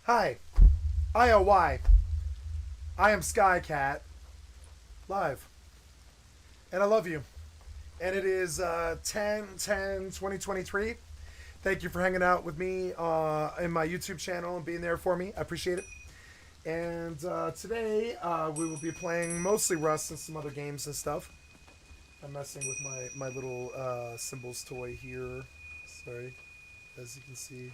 Hi, IOY. I am Skycat live, and I love you. And it is 10/10/2023. Thank you for hanging out with me in my YouTube channel and being there for me. I appreciate it. And today we will be playing mostly Rust and some other games and stuff. I'm messing with my little symbols toy here. Sorry, as you can see.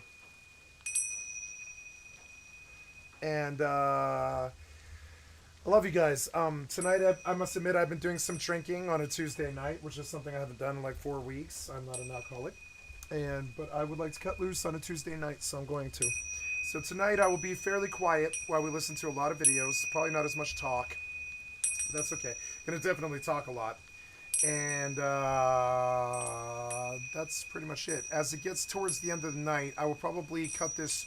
And I love you guys. Tonight I must admit I've been doing some drinking on a Tuesday night, which is something I haven't done in like 4 weeks. I'm not an alcoholic, but I would like to cut loose on a Tuesday night, so I'm going to. So tonight I will be fairly quiet while we listen to a lot of videos. Probably not as much talk, but that's okay. Gonna definitely talk a lot. And that's pretty much it. As it gets towards the end of the night, I will probably cut this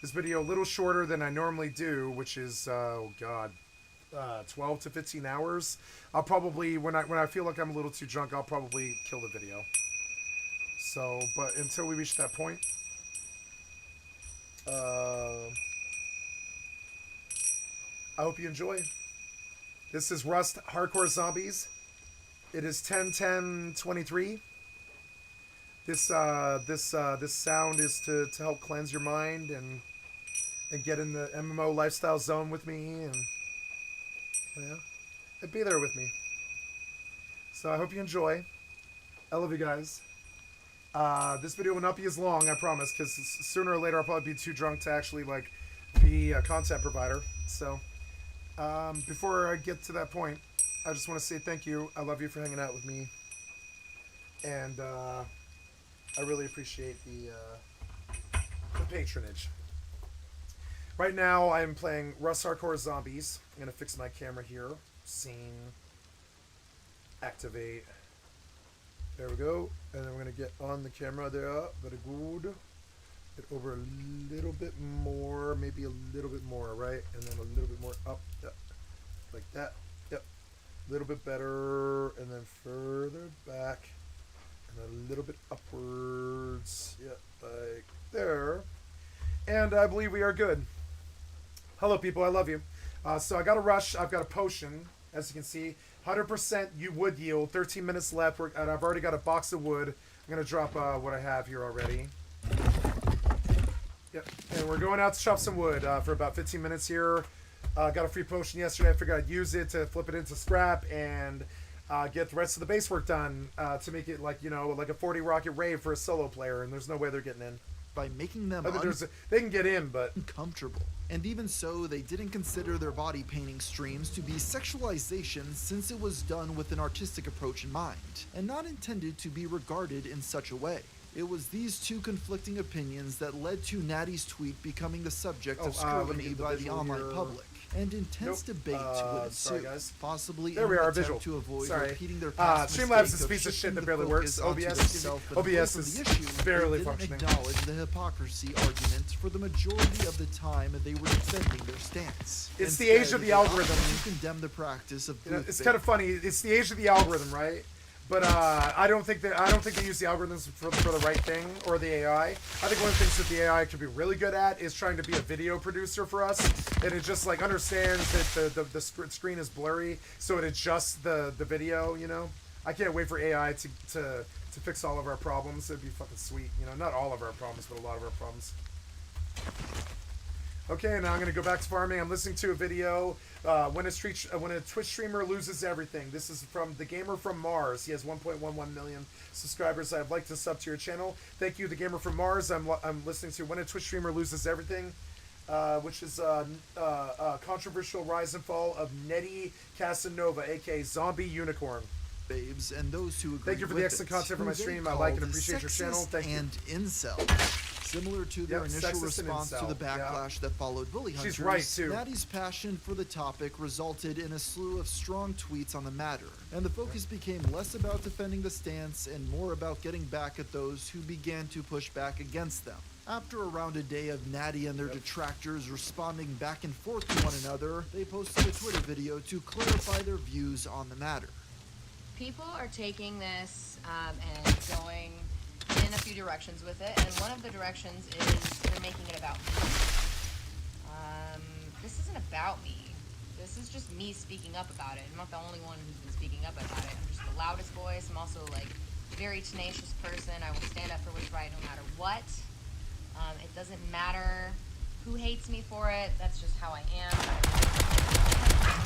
video a little shorter than I normally do, which is 12 to 15 hours. I'll probably when I feel like I'm a little too drunk, I'll probably kill the video. So, but until we reach that point, I hope you enjoy. This is Rust Hardcore Zombies. It is 10/10/23. This sound is to help cleanse your mind and get in the MMO lifestyle zone with me and be there with me. So I hope you enjoy. I love you guys. This video will not be as long, I promise, because sooner or later I'll probably be too drunk to actually like be a content provider. So before I get to that point, I just want to say thank you. I love you for hanging out with me. And I really appreciate the patronage. Right now, I'm playing Rust Hardcore Zombies. I'm going to fix my camera here. Scene. Activate. There we go. And then we're going to get on the camera there. Very good. Get over a little bit more. Maybe a little bit more, right? And then a little bit more up. Yep. Like that. Yep. A little bit better, and then further back, and a little bit upwards. Yep, like there. And I believe we are good. Hello, people. I love you. So I got a rush. I've got a potion, as you can see. 100% you wood yield. 13 minutes left, and I've already got a box of wood. I'm going to drop what I have here already. Yep, and we're going out to chop some wood for about 15 minutes here. Got a free potion yesterday. I figured I'd use it to flip it into scrap and get the rest of the base work done to make it like, like a 40 rocket rave for a solo player, and there's no way they're getting in. By making them they can get in, but uncomfortable. And even so, they didn't consider their body painting streams to be sexualization, since it was done with an artistic approach in mind, and not intended to be regarded in such a way. It was these two conflicting opinions that led to Natty's tweet becoming the subject of scrutiny by the online public, and intense debate would ensue, possibly there we are, visual. To avoid sorry. repeating their past Streamlabs is a piece of shit that barely works. OBS is barely functioning. Acknowledge the hypocrisy argument for the majority of the time they were defending their stance. It's the age of the algorithm. To condemn the practice of it's kind of funny. It's the age of the algorithm, right? But I don't think they use the algorithms for the right thing, or the AI. I think one of the things that the AI could be really good at is trying to be a video producer for us, and it just like understands that the screen is blurry, so it adjusts the video. I can't wait for AI to fix all of our problems. It'd be fucking sweet. Not all of our problems, but a lot of our problems. Okay, now I'm going to go back to farming. I'm listening to a video, when a Twitch streamer loses everything. This is from The Gamer from Mars. He has 1.11 million subscribers. I'd like to sub to your channel. Thank you, The Gamer from Mars. I'm listening to When a Twitch Streamer Loses Everything, which is a controversial rise and fall of Nettie Casanova, a.k.a. Zombie Unicorn. Babes and those who agree. Thank you for the excellent content for my stream. I like and appreciate your channel. Thank you. And incel. Similar to their initial response to the backlash that followed Bully Hunters, she's right too. Natty's passion for the topic resulted in a slew of strong tweets on the matter, and the focus became less about defending the stance and more about getting back at those who began to push back against them. After around a day of Natty and their detractors responding back and forth to one another, they posted a Twitter video to clarify their views on the matter. People are taking this and going in a few directions with it, and one of the directions is they're making it about me. this isn't about me. This is just me speaking up about it. I'm not the only one who's been speaking up about it. I'm just the loudest voice. I'm also like a very tenacious person. I will stand up for what's right no matter what. It doesn't matter who hates me for it. That's just how I am.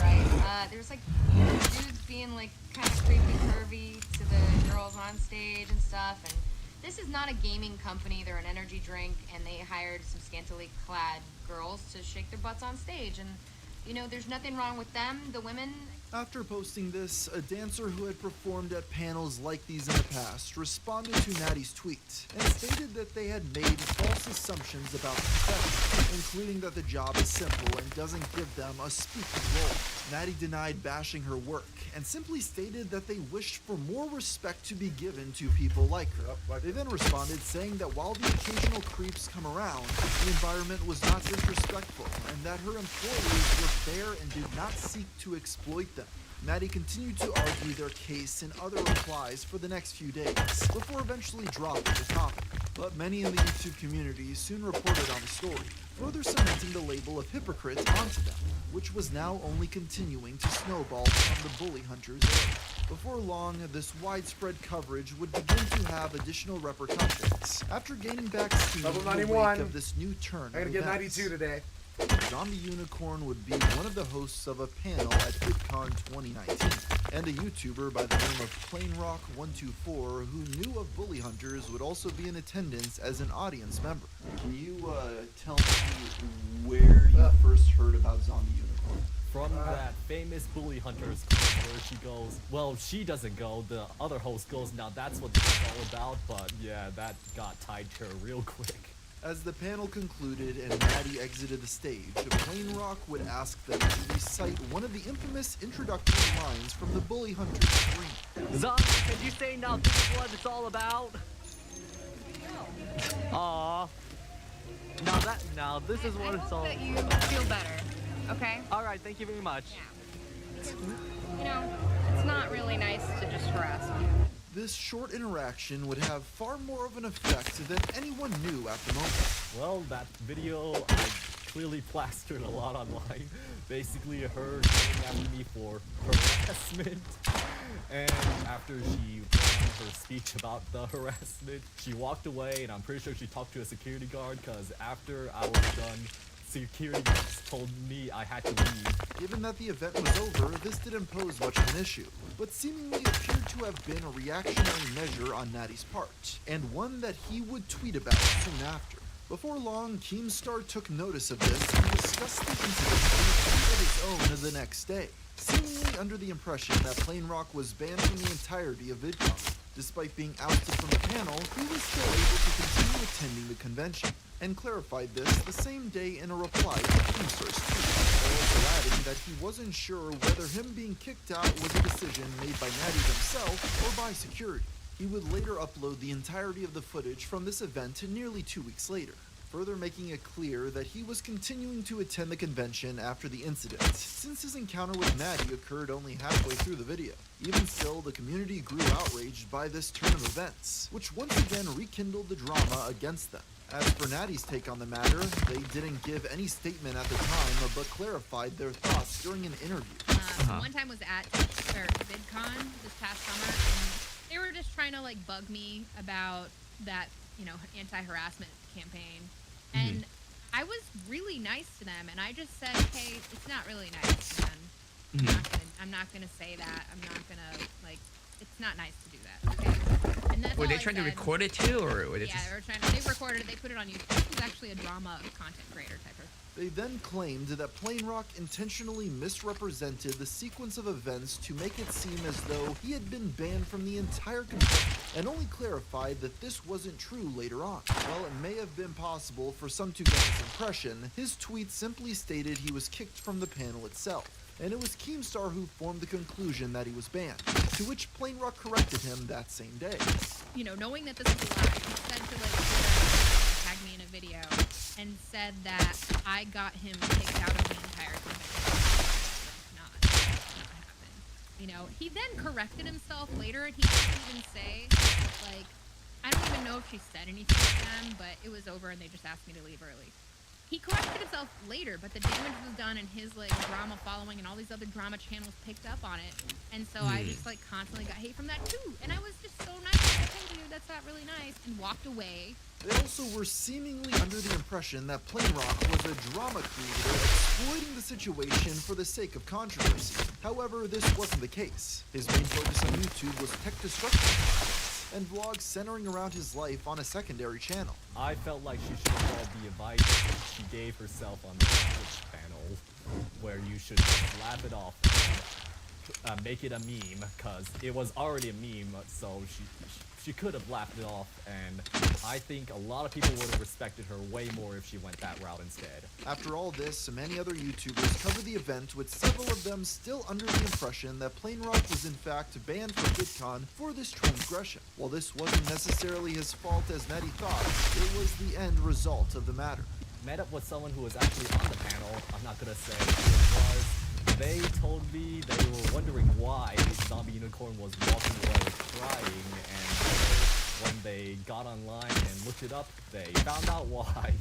Right? There's like dudes being like kind of creepy, curvy to the girls on stage and stuff. And this is not a gaming company. They're an energy drink, and they hired some scantily clad girls to shake their butts on stage. And you know, there's nothing wrong with them. The women. After posting this, a dancer who had performed at panels like these in the past responded to Natty's tweet and stated that they had made false assumptions about the profession, including that the job is simple and doesn't give them a speaking role. Natty denied bashing her work and simply stated that they wished for more respect to be given to people like her. They then responded saying that while the occasional creeps come around, the environment was not disrespectful and that her employees were fair and did not seek to exploit them. Natty continued to argue their case in other replies for the next few days, before eventually dropping the topic. But many in the YouTube community soon reported on the story, further cementing the label of hypocrite onto them, which was now only continuing to snowball from the bully hunters era. Before long, this widespread coverage would begin to have additional repercussions. After gaining back steam in the wake of this new turn I'm gonna get 92 today. Zombie Unicorn would be one of the hosts of a panel at VidCon 2019, and a YouTuber by the name of PlainRock124 who knew of bully hunters would also be in attendance as an audience member. Can you tell me where you first heard about Zombie Unicorn? From that famous bully hunters club where she goes, well, she doesn't go, the other host goes, now that's what this is all about, but yeah, that got tied to her real quick. As the panel concluded and Natty exited the stage, PlainRock would ask them to recite one of the infamous introductory lines from the bully hunters screen. Zombie, can you say now this is what it's all about? Aww. Now this is what it's all I hope that you feel better, okay? Alright, thank you very much. Yeah. Because, you know, it's not really nice to just harass me. This short interaction would have far more of an effect than anyone knew at the moment. Well, that video I clearly plastered a lot online. Basically, her going after me for harassment. And after she ran her speech about the harassment, she walked away, and I'm pretty sure she talked to a security guard, because after I was done, security guards told me I had to leave. Given that the event was over, this didn't pose much of an issue, but seemingly appeared to have been a reactionary measure on Natty's part, and one that he would tweet about soon after. Before long, Keemstar took notice of this and discussed the incident in a tweet of his own the next day, seemingly under the impression that PlainRock was banned from the entirety of VidCon. Despite being ousted from the panel, he was still able to continue attending the convention, and clarified this the same day in a reply to Keemstar's tweet, also adding that he wasn't sure whether him being kicked out was a decision made by Natty himself or by security. He would later upload the entirety of the footage from this event nearly 2 weeks later, further making it clear that he was continuing to attend the convention after the incident, since his encounter with Natty occurred only halfway through the video. Even still, the community grew outraged by this turn of events, which once again rekindled the drama against them. As for Natty's take on the matter, they didn't give any statement at the time, but clarified their thoughts during an interview. One time was at VidCon this past summer, and they were just trying to like bug me about that, you know, anti-harassment campaign. And I was really nice to them, and I just said, hey, it's not really nice, man. I'm not gonna say that. I'm not gonna, like, it's not nice to do that, okay? And that's Were all they I trying to said. record it too, or were they Yeah, just... they recorded it, they put it on YouTube. It was actually a drama content creator type of. They then claimed that PlainRock intentionally misrepresented the sequence of events to make it seem as though he had been banned from the entire convention, and only clarified that this wasn't true later on. While it may have been possible for some to get this impression, his tweet simply stated he was kicked from the panel itself, and it was Keemstar who formed the conclusion that he was banned, to which PlainRock corrected him that same day. You know, knowing that this was a lie, he said to like tag me in a video and said that I got him kicked out of the entire convention. Not happen. You know, he then corrected himself later. He didn't even say, like, I don't even know if she said anything to them, but it was over and they just asked me to leave early. he corrected himself later, but the damage was done, and his like drama following and all these other drama channels picked up on it, and so I just like constantly got hate from that too. And I was just so nice, like, hey dude, that's not really nice, and walked away. They also were seemingly under the impression that Plain Rock was a drama creator exploiting the situation for the sake of controversy. However, this wasn't the case. His main focus on YouTube was tech destruction and vlogs centering around his life on a secondary channel. I felt like she should have followed the advice she gave herself on the Twitch panel, where you should laugh it off, make it a meme, because it was already a meme, so she could have laughed it off, and I think a lot of people would have respected her way more if she went that route instead. After all this, many other YouTubers covered the event, with several of them still under the impression that Plain Rock was in fact banned from VidCon for this transgression. While this wasn't necessarily his fault as Natty thought, it was the end result of the matter. Met up with someone who was actually on the panel. I'm not gonna say who it was. They told me they were wondering why Zombie Unicorn was walking away crying, and when they got online and looked it up, they found out why.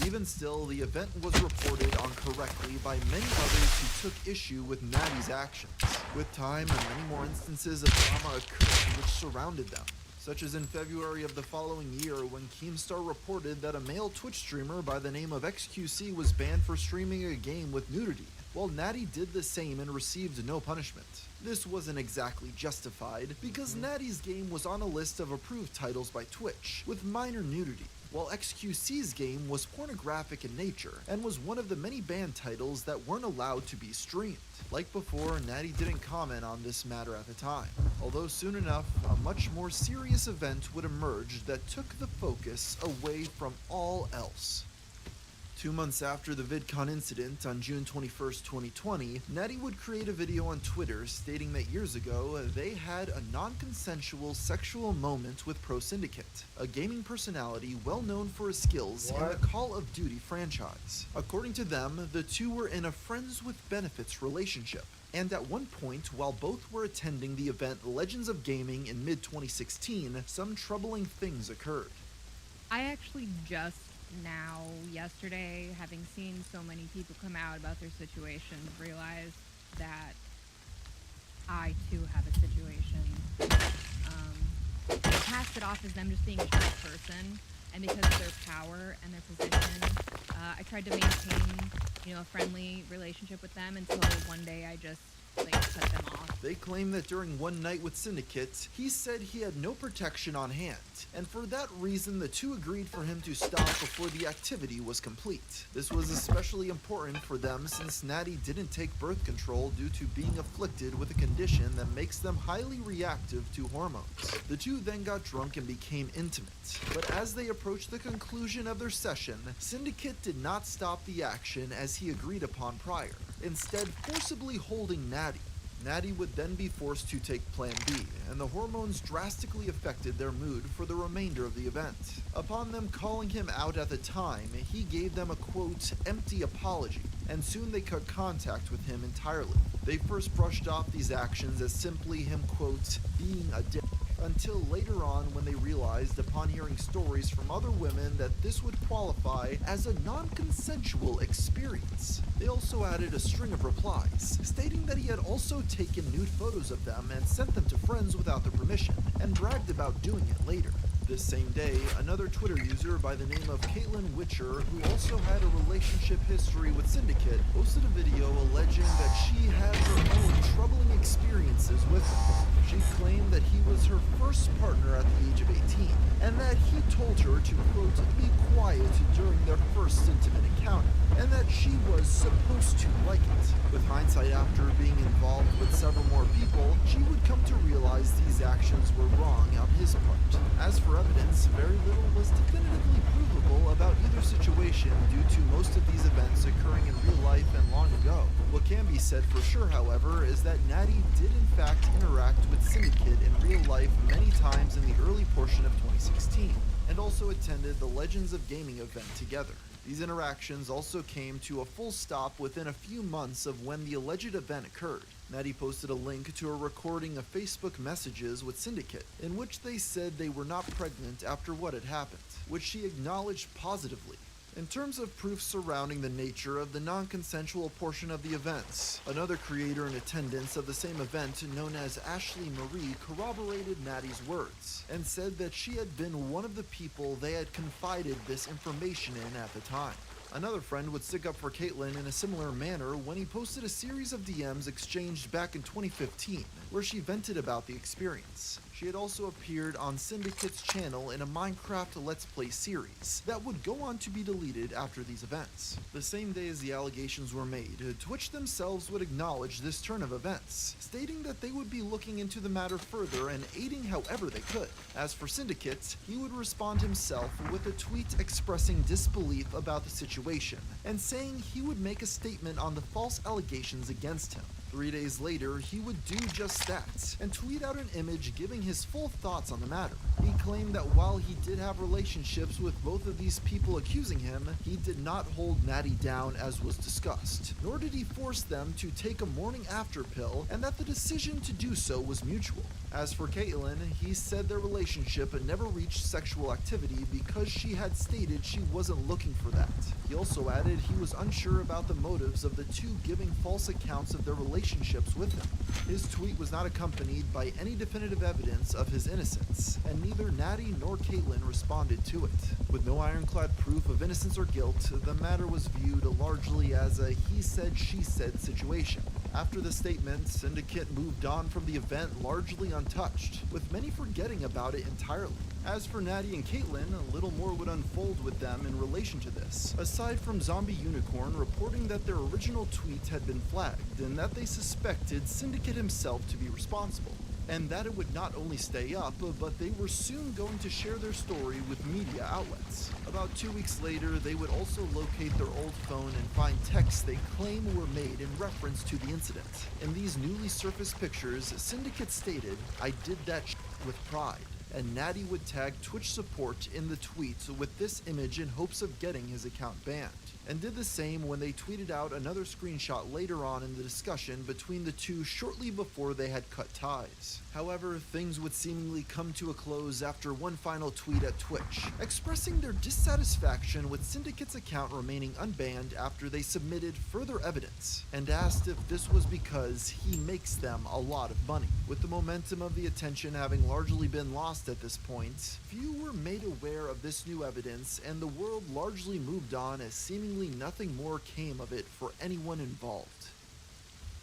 Even still, the event was reported on correctly by many others who took issue with Natty's actions. With time, many more instances of drama occurred which surrounded them, such as in February of the following year when Keemstar reported that a male Twitch streamer by the name of XQC was banned for streaming a game with nudity, while Natty did the same and received no punishment. This wasn't exactly justified, because Natty's game was on a list of approved titles by Twitch, with minor nudity, while XQC's game was pornographic in nature, and was one of the many banned titles that weren't allowed to be streamed. Like before, Natty didn't comment on this matter at the time, although soon enough, a much more serious event would emerge that took the focus away from all else. 2 months after the VidCon incident on June 21st, 2020, Natty would create a video on Twitter stating that years ago, they had a non-consensual sexual moment with Pro Syndicate, a gaming personality well known for his skills in the Call of Duty franchise. According to them, the two were in a friends with benefits relationship, and at one point, while both were attending the event Legends of Gaming in mid-2016, some troubling things occurred. I actually just now, yesterday, having seen so many people come out about their situations, realized that I too have a situation. I passed it off as them just being a short person, and because of their power and their position, I tried to maintain, a friendly relationship with them until one day I just cut them off. They claim that during one night with Syndicate, he said he had no protection on hand, and for that reason the two agreed for him to stop before the activity was complete. This was especially important for them since Natty didn't take birth control due to being afflicted with a condition that makes them highly reactive to hormones. The two then got drunk and became intimate, but as they approached the conclusion of their session, Syndicate did not stop the action as he agreed upon prior, instead forcibly holding Natty. Natty would then be forced to take Plan B, and the hormones drastically affected their mood for the remainder of the event. Upon them calling him out at the time, he gave them a quote, empty apology, and soon they cut contact with him entirely. They first brushed off these actions as simply him quote, being a dick, until later on when they realized upon hearing stories from other women that this would qualify as a non-consensual experience. They also added a string of replies, stating that he had also taken nude photos of them and sent them to friends without their permission, and bragged about doing it later. This same day, another Twitter user by the name of Caitlin Witcher, who also had a relationship history with Syndicate, posted a video alleging that she had her own troubling experiences with him. She claimed that he was her first partner at the age of 18, and that he told her to, quote, be quiet during their first intimate encounter, and that she was supposed to like it. With hindsight after being involved with several more people, she would come to realize these actions were wrong on his part. As for evidence, very little was definitively provable about either situation due to most of these events occurring in real life and long ago. What can be said for sure, however, is that Natty did in fact interact with Syndicate in real life many times in the early portion of 2016, and also attended the Legends of Gaming event together. These interactions also came to a full stop within a few months of when the alleged event occurred. Natty posted a link to a recording of Facebook messages with Syndicate, in which they said they were not pregnant after what had happened, which she acknowledged positively. In terms of proof surrounding the nature of the non-consensual portion of the events, another creator in attendance of the same event, known as Ashley Marie, corroborated Natty's words and said that she had been one of the people they had confided this information in at the time. Another friend would stick up for Caitlyn in a similar manner when he posted a series of DMs exchanged back in 2015, where she vented about the experience. She had also appeared on Syndicate's channel in a Minecraft Let's Play series that would go on to be deleted after these events. The same day as the allegations were made, Twitch themselves would acknowledge this turn of events, stating that they would be looking into the matter further and aiding however they could. As for Syndicate, he would respond himself with a tweet expressing disbelief about the situation and saying he would make a statement on the false allegations against him. 3 days later, he would do just that and tweet out an image giving his full thoughts on the matter. He claimed that while he did have relationships with both of these people accusing him, he did not hold Natty down as was discussed, nor did he force them to take a morning after pill, and that the decision to do so was mutual. As for Caitlyn, he said their relationship never reached sexual activity because she had stated she wasn't looking for that. He also added he was unsure about the motives of the two giving false accounts of their relationships with him. His tweet was not accompanied by any definitive evidence of his innocence, and neither Natty nor Caitlyn responded to it. With no ironclad proof of innocence or guilt, the matter was viewed largely as a he said, she said situation. After the statement, Syndicate moved on from the event largely untouched, with many forgetting about it entirely. As for Natty and Caitlyn, a little more would unfold with them in relation to this, aside from Zombie Unicorn reporting that their original tweet had been flagged and that they suspected Syndicate himself to be responsible, and that it would not only stay up, but they were soon going to share their story with media outlets. About 2 weeks later, they would also locate their old phone and find texts they claim were made in reference to the incident. In these newly surfaced pictures, Syndicate stated, "I did that with pride," and Natty would tag Twitch support in the tweets with this image in hopes of getting his account banned, and did the same when they tweeted out another screenshot later on in the discussion between the two shortly before they had cut ties. However, things would seemingly come to a close after one final tweet at Twitch, expressing their dissatisfaction with Syndicate's account remaining unbanned after they submitted further evidence, and asked if this was because he makes them a lot of money. With the momentum of the attention having largely been lost at this point, few were made aware of this new evidence, and the world largely moved on as seemingly nothing more came of it for anyone involved.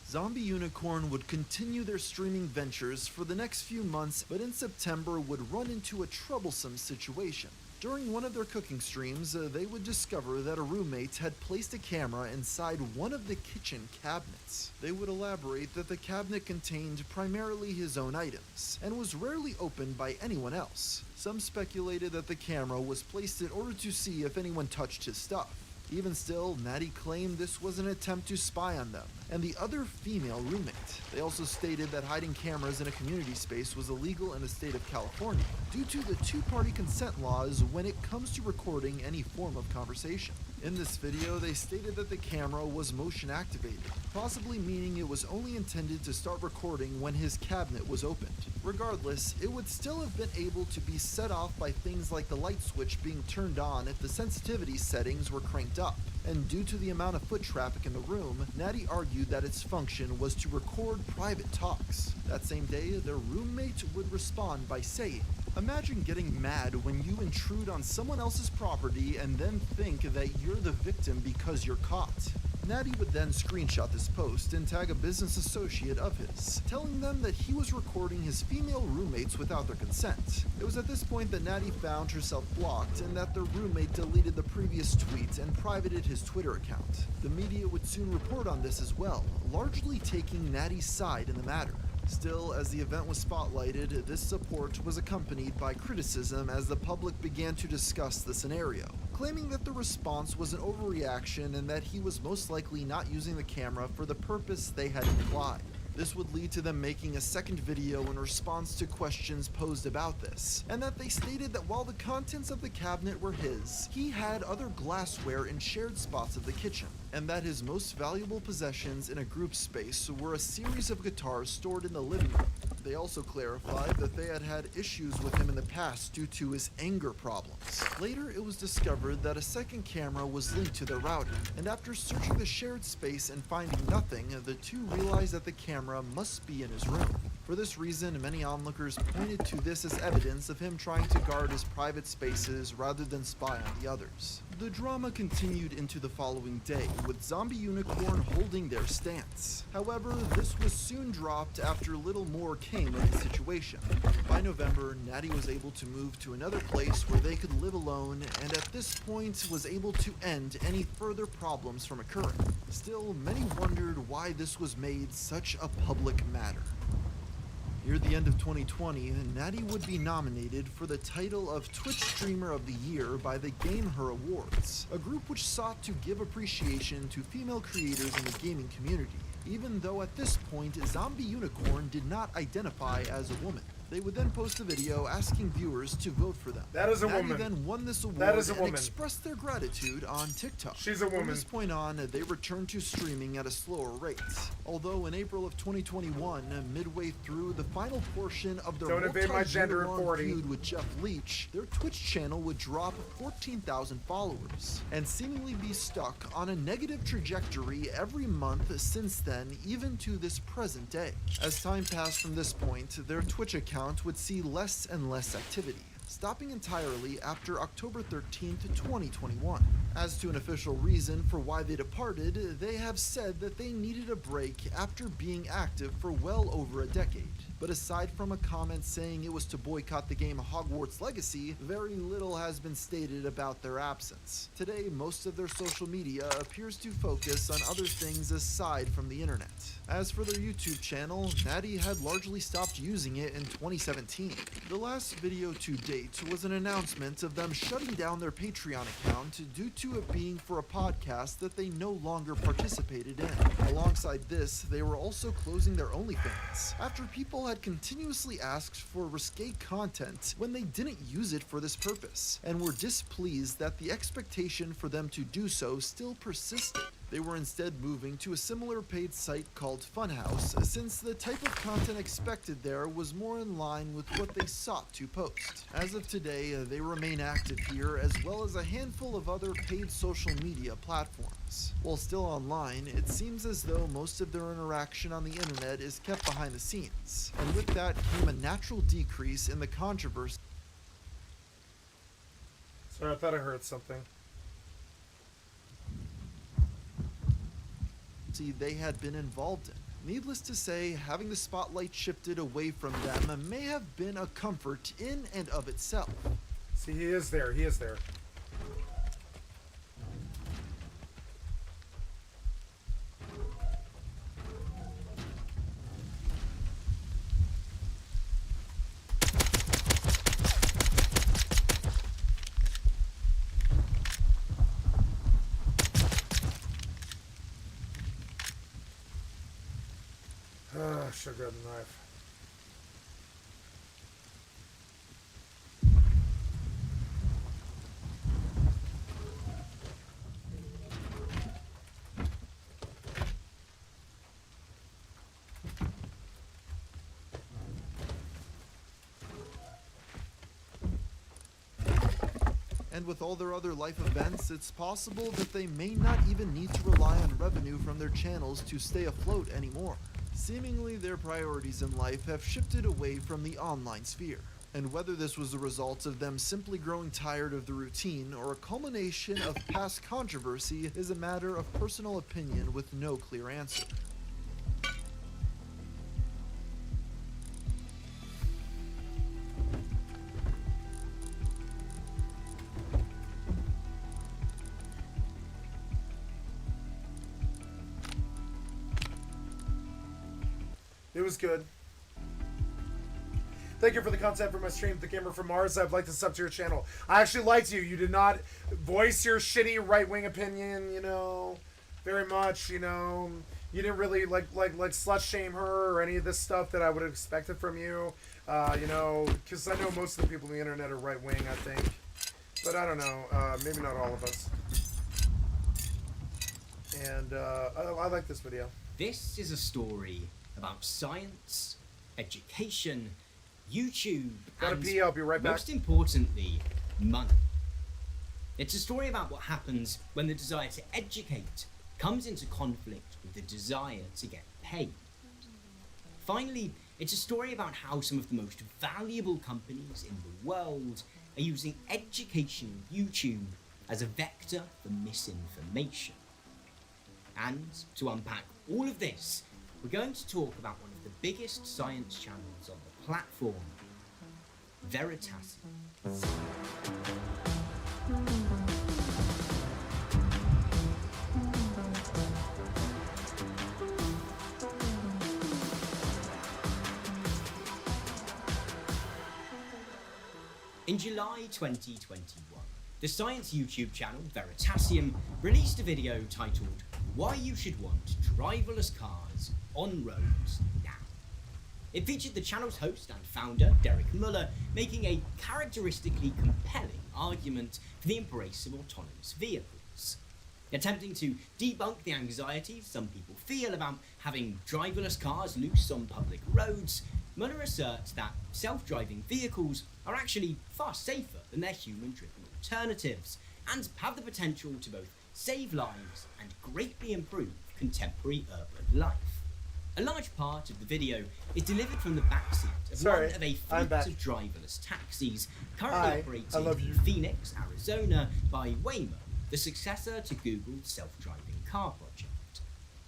Zombie Unicorn would continue their streaming ventures for the next few months, but in September would run into a troublesome situation. During one of their cooking streams, they would discover that a roommate had placed a camera inside one of the kitchen cabinets. They would elaborate that the cabinet contained primarily his own items, and was rarely opened by anyone else. Some speculated that the camera was placed in order to see if anyone touched his stuff. Even still, Natty claimed this was an attempt to spy on them and the other female roommate. They also stated that hiding cameras in a community space was illegal in the state of California due to the two-party consent laws when it comes to recording any form of conversation. In this video, they stated that the camera was motion activated, possibly meaning it was only intended to start recording when his cabinet was opened. Regardless, it would still have been able to be set off by things like the light switch being turned on if the sensitivity settings were cranked up. And due to the amount of foot traffic in the room, Natty argued that its function was to record private talks. That same day, their roommate would respond by saying, "Imagine getting mad when you intrude on someone else's property and then think that you're the victim because you're caught." Natty would then screenshot this post and tag a business associate of his, telling them that he was recording his female roommates without their consent. It was at this point that Natty found herself blocked and that the roommate deleted the previous tweet and privated his Twitter account. The media would soon report on this as well, largely taking Natty's side in the matter. Still, as the event was spotlighted, this support was accompanied by criticism as the public began to discuss the scenario, claiming that the response was an overreaction and that he was most likely not using the camera for the purpose they had implied. This would lead to them making a second video in response to questions posed about this, and that they stated that while the contents of the cabinet were his, he had other glassware in shared spots of the kitchen, and that his most valuable possessions in a group space were a series of guitars stored in the living room. They also clarified that they had had issues with him in the past due to his anger problems. Later, it was discovered that a second camera was linked to their router, and after searching the shared space and finding nothing, the two realized that the camera must be in his room. For this reason, many onlookers pointed to this as evidence of him trying to guard his private spaces rather than spy on the others. The drama continued into the following day, with Zombie Unicorn holding their stance. However, this was soon dropped after little more came of the situation. By November, Natty was able to move to another place where they could live alone, and at this point was able to end any further problems from occurring. Still, many wondered why this was made such a public matter. Near the end of 2020, Natty would be nominated for the title of Twitch Streamer of the Year by the Game Her Awards, a group which sought to give appreciation to female creators in the gaming community, even though at this point Zombie Unicorn did not identify as a woman. They would then post a video asking viewers to vote for them. That is a Natty woman. then won this award That is a and woman. expressed their gratitude on TikTok. She's a woman. From this point on, they returned to streaming at a slower rate. Although in April of 2021, midway through the final portion of their Don't invade my gender at multi-year-long 40. feud with Jeff Leach, their Twitch channel would drop 14,000 followers and seemingly be stuck on a negative trajectory every month since then, even to this present day. As time passed from this point, their Twitch account would see less and less activity, stopping entirely after October 13th, 2021. As to an official reason for why they departed, they have said that they needed a break after being active for well over a decade. But aside from a comment saying it was to boycott the game Hogwarts Legacy, very little has been stated about their absence. Today, most of their social media appears to focus on other things aside from the internet. As for their YouTube channel, Natty had largely stopped using it in 2017. The last video to date was an announcement of them shutting down their Patreon account due to it being for a podcast that they no longer participated in. Alongside this, they were also closing their OnlyFans, after people had continuously asked for risque content when they didn't use it for this purpose, and were displeased that the expectation for them to do so still persisted. They were instead moving to a similar paid site called Funhouse, since the type of content expected there was more in line with what they sought to post. As of today, they remain active here, as well as a handful of other paid social media platforms. While still online, it seems as though most of their interaction on the internet is kept behind the scenes, and with that came a natural decrease in the controversy Sorry, I thought I heard something. they had been involved in. Needless to say, having the spotlight shifted away from them may have been a comfort in and of itself. See, he is there. He is there. Should grab the knife. And with all their other life events, it's possible that they may not even need to rely on revenue from their channels to stay afloat anymore. Seemingly, their priorities in life have shifted away from the online sphere. And whether this was the result of them simply growing tired of the routine or a culmination of past controversy is a matter of personal opinion with no clear answer. It was good. Thank you for the content for my stream, The Gamer from Mars. I've liked to sub to your channel. I actually liked you. You did not voice your shitty right-wing opinion, you know, very much, you know. You didn't really like slut shame her or any of this stuff that I would have expected from you, you know, because I know most of the people on the internet are right-wing, I think. But I don't know, maybe not all of us. And I like this video. This is a story about science, education, YouTube, Gotta and pee, I'll be right back. most importantly, money. It's a story about what happens when the desire to educate comes into conflict with the desire to get paid. Finally, it's a story about how some of the most valuable companies in the world are using educational YouTube as a vector for misinformation. And to unpack all of this, we're going to talk about one of the biggest science channels on the platform, Veritasium. In July 2021, the science YouTube channel Veritasium released a video titled "Why You Should Want Driverless Cars on Roads Now." It featured the channel's host and founder, Derek Muller, making a characteristically compelling argument for the embrace of autonomous vehicles. Attempting to debunk the anxieties some people feel about having driverless cars loose on public roads, Muller asserts that self-driving vehicles are actually far safer than their human-driven alternatives, and have the potential to both save lives and greatly improve contemporary urban life. A large part of the video is delivered from the backseat of one of a I'm fleet back. of driverless taxis currently Hi, I operating love in you. Phoenix, Arizona by Waymo, the successor to Google's self-driving car project.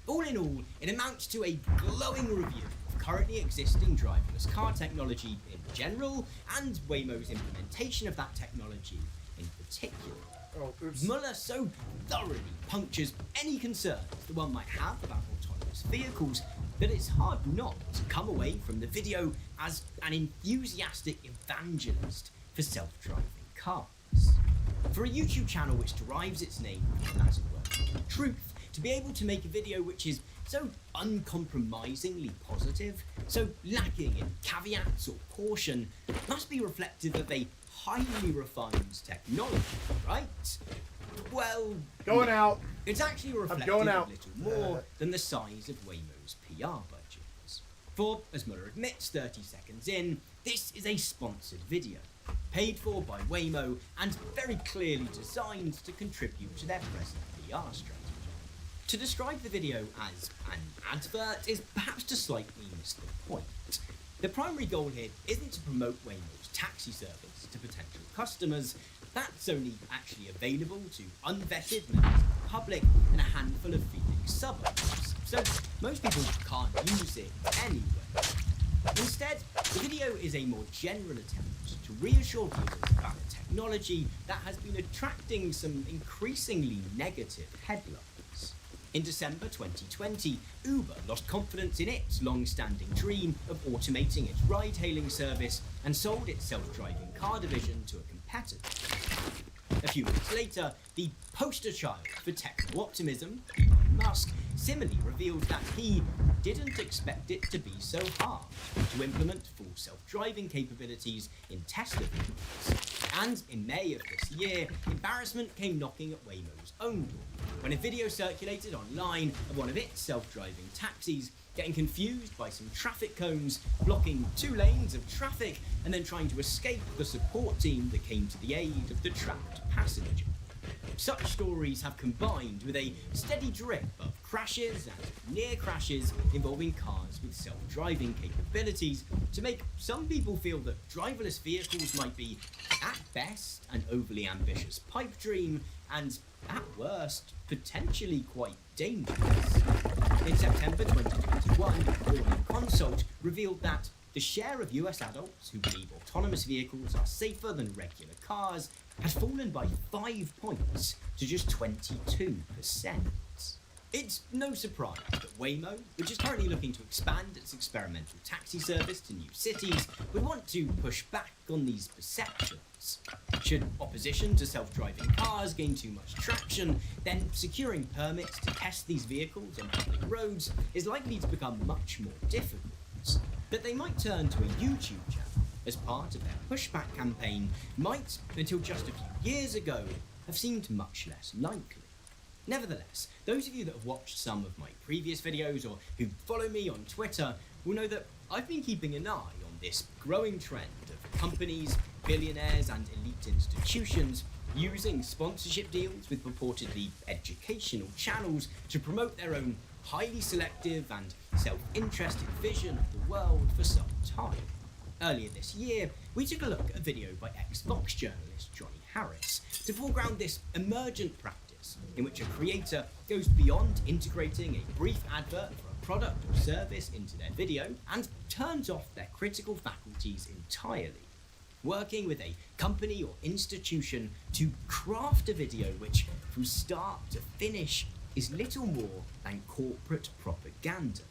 All in all, it amounts to a glowing review of currently existing driverless car technology in general, and Waymo's implementation of that technology in particular. Oh, oops. Muller so thoroughly punctures any concerns that one might have about autonomous vehicles that it's hard not to come away from the video as an enthusiastic evangelist for self-driving cars. For a YouTube channel which derives its name from, as it were, truth, to be able to make a video which is so uncompromisingly positive, so lacking in caveats or caution, must be reflective of a highly refined technology, right? Well, Going no. out. It's actually reflective going of out. little more than the size of Waymo's PR budgets. For, as Muller admits 30 seconds in, this is a sponsored video, paid for by Waymo and very clearly designed to contribute to their present PR strategy. To describe the video as an advert is perhaps to slightly miss the point. The primary goal here isn't to promote Waymo's taxi service to potential customers. That's only actually available to unvetted members of the public in a handful of Phoenix suburbs, so most people can't use it anyway. Instead, the video is a more general attempt to reassure viewers about a technology that has been attracting some increasingly negative headlines. In December 2020, Uber lost confidence in its long-standing dream of automating its ride-hailing service and sold its self-driving car division to a competitor. A few months later, the poster child for techno-optimism, Elon Musk, similarly revealed that he didn't expect it to be so hard to implement full self-driving capabilities in Tesla vehicles. And in May of this year, embarrassment came knocking at Waymo's own door, when a video circulated online of one of its self-driving taxis getting confused by some traffic cones, blocking 2 lanes of traffic, and then trying to escape the support team that came to the aid of the trapped passenger. Such stories have combined with a steady drip of crashes and near crashes involving cars with self-driving capabilities to make some people feel that driverless vehicles might be, at best, an overly ambitious pipe dream, and at worst, potentially quite dangerous. In September 2021, Morning Consult revealed that the share of US adults who believe autonomous vehicles are safer than regular cars had fallen by 5 points to just 22%. It's no surprise that Waymo, which is currently looking to expand its experimental taxi service to new cities, would want to push back on these perceptions. Should opposition to self-driving cars gain too much traction, then securing permits to test these vehicles on public roads is likely to become much more difficult. That they might turn to a YouTube channel as part of their pushback campaign might, until just a few years ago, have seemed much less likely. Nevertheless, those of you that have watched some of my previous videos or who follow me on Twitter will know that I've been keeping an eye on this growing trend of companies, billionaires, and elite institutions using sponsorship deals with purportedly educational channels to promote their own highly selective and self-interested vision of the world for some time. Earlier this year, we took a look at a video by ex-Fox journalist Johnny Harris to foreground this emergent practice in which a creator goes beyond integrating a brief advert for a product or service into their video and turns off their critical faculties entirely, working with a company or institution to craft a video which, from start to finish, is little more than corporate propaganda.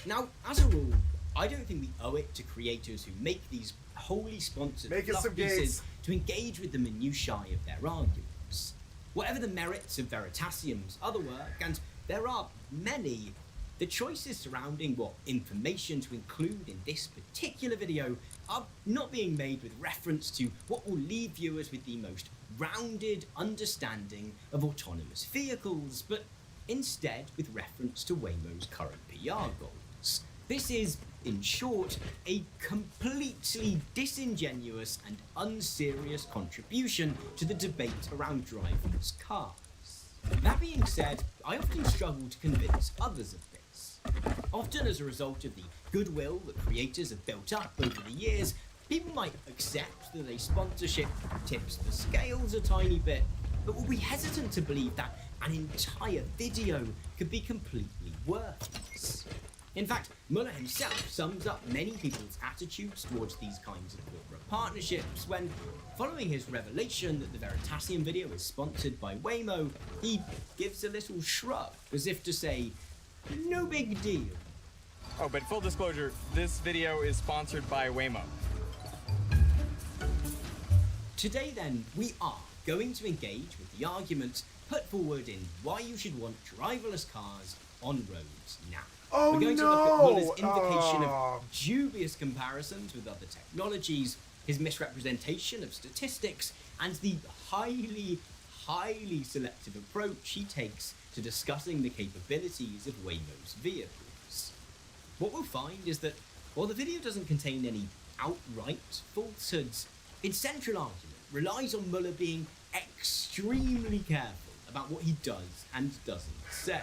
Now, as a rule, I don't think we owe it to creators who make these wholly sponsored fluff pieces to engage with the minutiae of their arguments. Whatever the merits of Veritasium's other work, and there are many, the choices surrounding what information to include in this particular video are not being made with reference to what will leave viewers with the most rounded understanding of autonomous vehicles, but instead with reference to Waymo's current PR goals. This is, in short, a completely disingenuous and unserious contribution to the debate around driverless cars. That being said, I often struggle to convince others of this. Often as a result of the goodwill that creators have built up over the years, people might accept that a sponsorship tips the scales a tiny bit, but will be hesitant to believe that an entire video could be completely worthless. In fact, Muller himself sums up many people's attitudes towards these kinds of corporate partnerships when, following his revelation that the Veritasium video is sponsored by Waymo, he gives a little shrug, as if to say, no big deal. Oh, but full disclosure, this video is sponsored by Waymo. Today then, we are going to engage with the arguments put forward in why you should want driverless cars on roads now. Oh, We're going no! to look at Muller's invocation of dubious comparisons with other technologies, his misrepresentation of statistics, and the highly selective approach he takes to discussing the capabilities of Waymo's vehicles. What we'll find is that while the video doesn't contain any outright falsehoods, its central argument relies on Muller being extremely careful about what he does and doesn't say.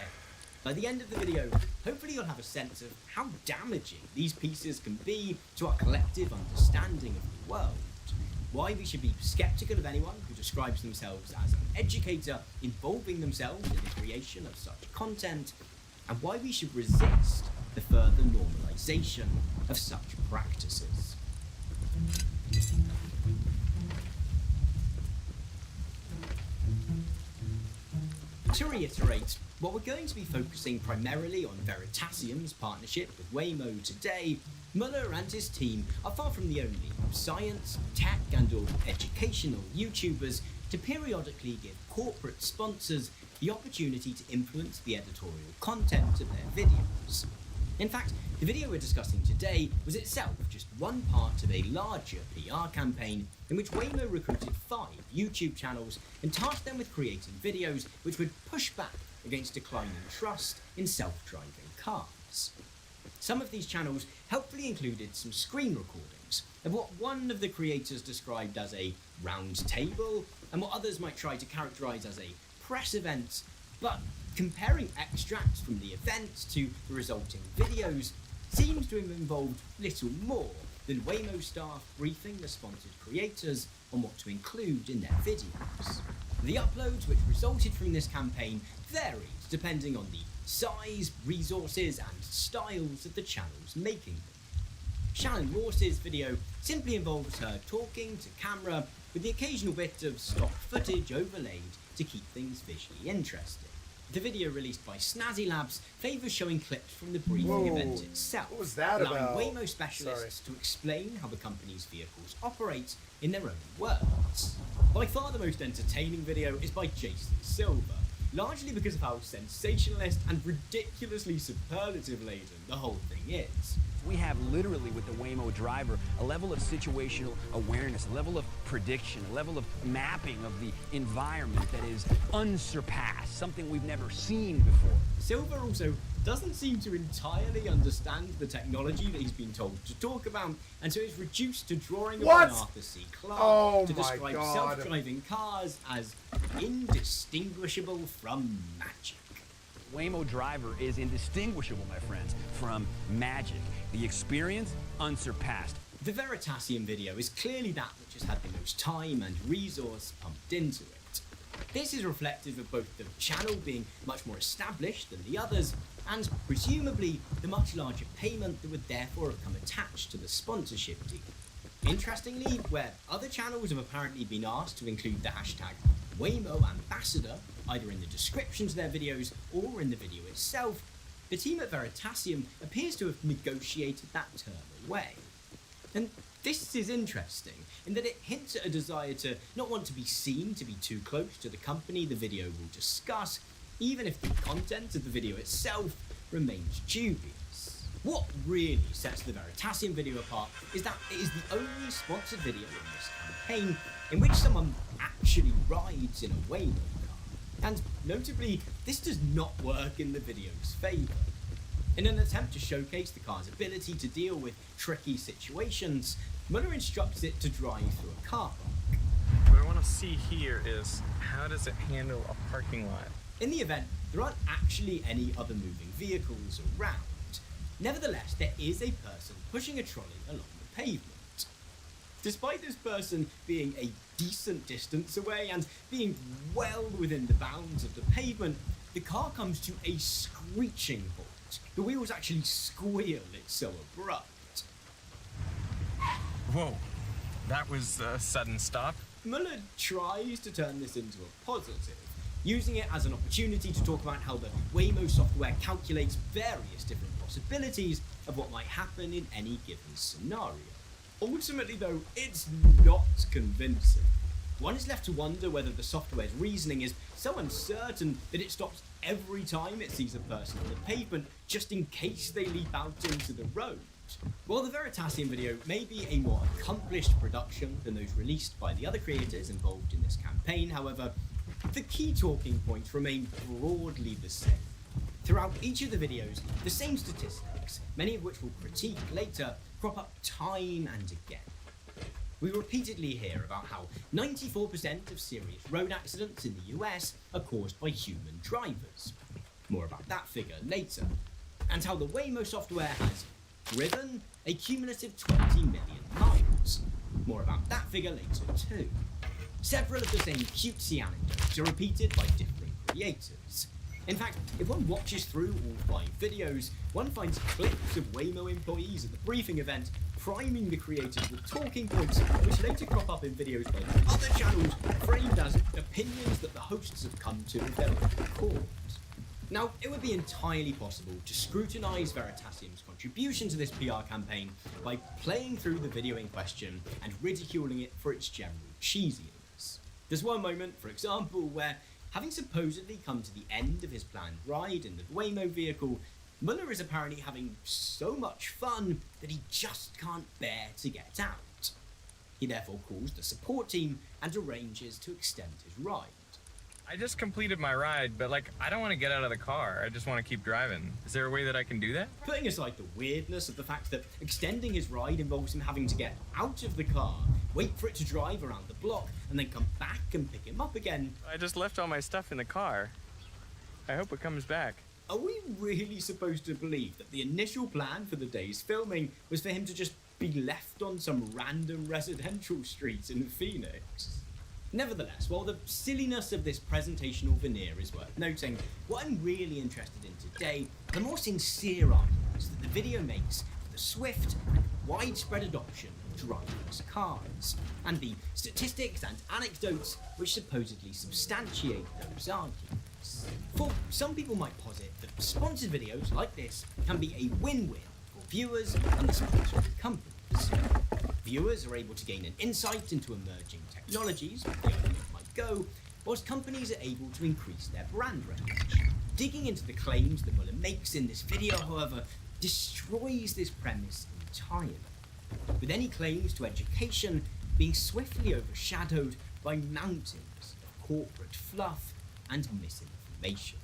By the end of the video, hopefully you'll have a sense of how damaging these pieces can be to our collective understanding of the world, why we should be skeptical of anyone who describes themselves as an educator involving themselves in the creation of such content, and why we should resist the further normalization of such practices. To reiterate, while we're going to be focusing primarily on Veritasium's partnership with Waymo today, Muller and his team are far from the only science, tech and or educational YouTubers to periodically give corporate sponsors the opportunity to influence the editorial content of their videos. In fact, the video we're discussing today was itself just one part of a larger PR campaign in which Waymo recruited 5 YouTube channels and tasked them with creating videos which would push back against declining trust in self-driving cars. Some of these channels helpfully included some screen recordings of what one of the creators described as a round table and what others might try to characterize as a press event, but comparing extracts from the event to the resulting videos seems to have involved little more than Waymo staff briefing the sponsored creators on what to include in their videos. The uploads which resulted from this campaign varied depending on the size, resources and styles of the channels making them. Shannon Morse's video simply involves her talking to camera with the occasional bit of stock footage overlaid to keep things visually interesting. The video released by Snazzy Labs favours showing clips from the briefing event itself, What was that allowing about? Waymo specialists to explain how the company's vehicles operate in their own words. By far the most entertaining video is by Jason Silver, largely because of how sensationalist and ridiculously superlative laden the whole thing is. We have literally with the Waymo driver a level of situational awareness, a level of prediction, a level of mapping of the environment that is unsurpassed, something we've never seen before. Silver also doesn't seem to entirely understand the technology that he's been told to talk about, and so is reduced to drawing What? upon Arthur C. Clarke Oh to my describe God. self-driving cars as indistinguishable from magic. Waymo Driver is indistinguishable, my friends, from magic. The experience, unsurpassed. The Veritasium video is clearly that which has had the most time and resource pumped into it. This is reflective of both the channel being much more established than the others, and presumably the much larger payment that would therefore have come attached to the sponsorship deal. Interestingly, where other channels have apparently been asked to include the hashtag Waymo Ambassador, either in the descriptions of their videos or in the video itself, the team at Veritasium appears to have negotiated that term away. And this is interesting, in that it hints at a desire to not want to be seen to be too close to the company the video will discuss, even if the content of the video itself remains dubious. What really sets the Veritasium video apart is that it is the only sponsored video in this campaign in which someone actually rides in a Waymo car. And notably, this does not work in the video's favour. In an attempt to showcase the car's ability to deal with tricky situations, Muller instructs it to drive through a car park. What I want to see here is how does it handle a parking lot? In the event, there aren't actually any other moving vehicles around. Nevertheless, there is a person pushing a trolley along the pavement. Despite this person being a decent distance away and being well within the bounds of the pavement, the car comes to a screeching halt. The wheels actually squeal, it's so abrupt. Whoa, that was a sudden stop. Muller tries to turn this into a positive, using it as an opportunity to talk about how the Waymo software calculates various different possibilities of what might happen in any given scenario. Ultimately though, it's not convincing. One is left to wonder whether the software's reasoning is so uncertain that it stops every time it sees a person on the pavement just in case they leap out into the road. While the Veritasium video may be a more accomplished production than those released by the other creators involved in this campaign, however, the key talking points remain broadly the same. Throughout each of the videos, the same statistics, many of which we'll critique later, crop up time and again. We repeatedly hear about how 94% of serious road accidents in the US are caused by human drivers. More about that figure later. And how the Waymo software has driven a cumulative 20 million miles. More about that figure later too. Several of the same cutesy anecdotes are repeated by different creators. In fact, if one watches through all 5 videos, one finds clips of Waymo employees at the briefing event priming the creators with talking points which later crop up in videos by other channels framed as opinions that the hosts have come to of their own accord. Now, it would be entirely possible to scrutinise Veritasium's contribution to this PR campaign by playing through the video in question and ridiculing it for its general cheesiness. There's one moment, for example, where, having supposedly come to the end of his planned ride in the Waymo vehicle, Muller is apparently having so much fun that he just can't bear to get out. He therefore calls the support team and arranges to extend his ride. I just completed my ride, but I don't want to get out of the car. I just want to keep driving. Is there a way that I can do that? Putting aside the weirdness of the fact that extending his ride involves him having to get out of the car, wait for it to drive around the block, and then come back and pick him up again. I just left all my stuff in the car. I hope it comes back. Are we really supposed to believe that the initial plan for the day's filming was for him to just be left on some random residential street in Phoenix? Nevertheless, while the silliness of this presentational veneer is worth noting, what I'm really interested in today are the more sincere arguments that the video makes for the swift and widespread adoption of driverless cars, and the statistics and anecdotes which supposedly substantiate those arguments. For some people might posit that sponsored videos like this can be a win-win for viewers and the sponsored companies. Viewers are able to gain an insight into emerging technologies, where the argument might go, whilst companies are able to increase their brand range. Digging into the claims that Muller makes in this video, however, destroys this premise entirely, with any claims to education being swiftly overshadowed by mountains of corporate fluff and misinformation.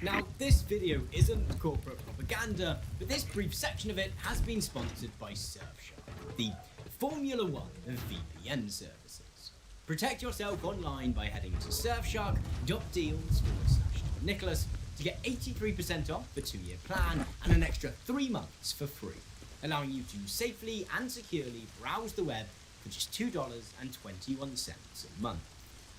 Now, this video isn't corporate propaganda, but this brief section of it has been sponsored by Surfshark, the Formula One of VPN services. Protect yourself online by heading to surfshark.deals/Nicholas to get 83% off the 2-year plan and an extra 3 months for free, allowing you to safely and securely browse the web for just $2.21 a month.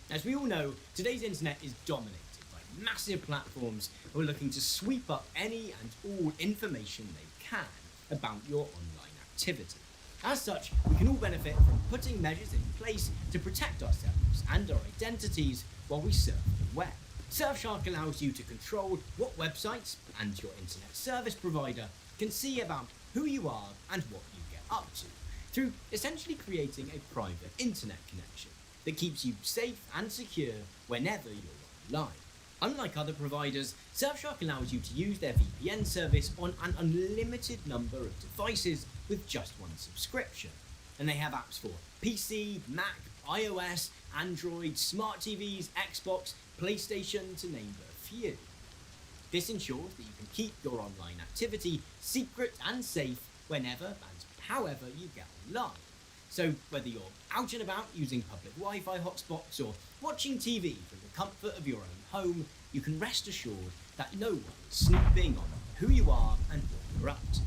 As we all know, today's internet is dominated by massive platforms who are looking to sweep up any and all information they can about your online activity. As such, we can all benefit from putting measures in place to protect ourselves and our identities while we surf the web. Surfshark allows you to control what websites and your internet service provider can see about who you are and what you get up to, through essentially creating a private internet connection that keeps you safe and secure whenever you're online. Unlike other providers, Surfshark allows you to use their VPN service on an unlimited number of devices with just one subscription. And they have apps for PC, Mac, iOS, Android, smart TVs, Xbox, PlayStation, to name but a few. This ensures that you can keep your online activity secret and safe whenever and however you get online. So whether you're out and about using public Wi-Fi hotspots or watching TV from the comfort of your own home, you can rest assured that no one is snooping on who you are and what you're up to.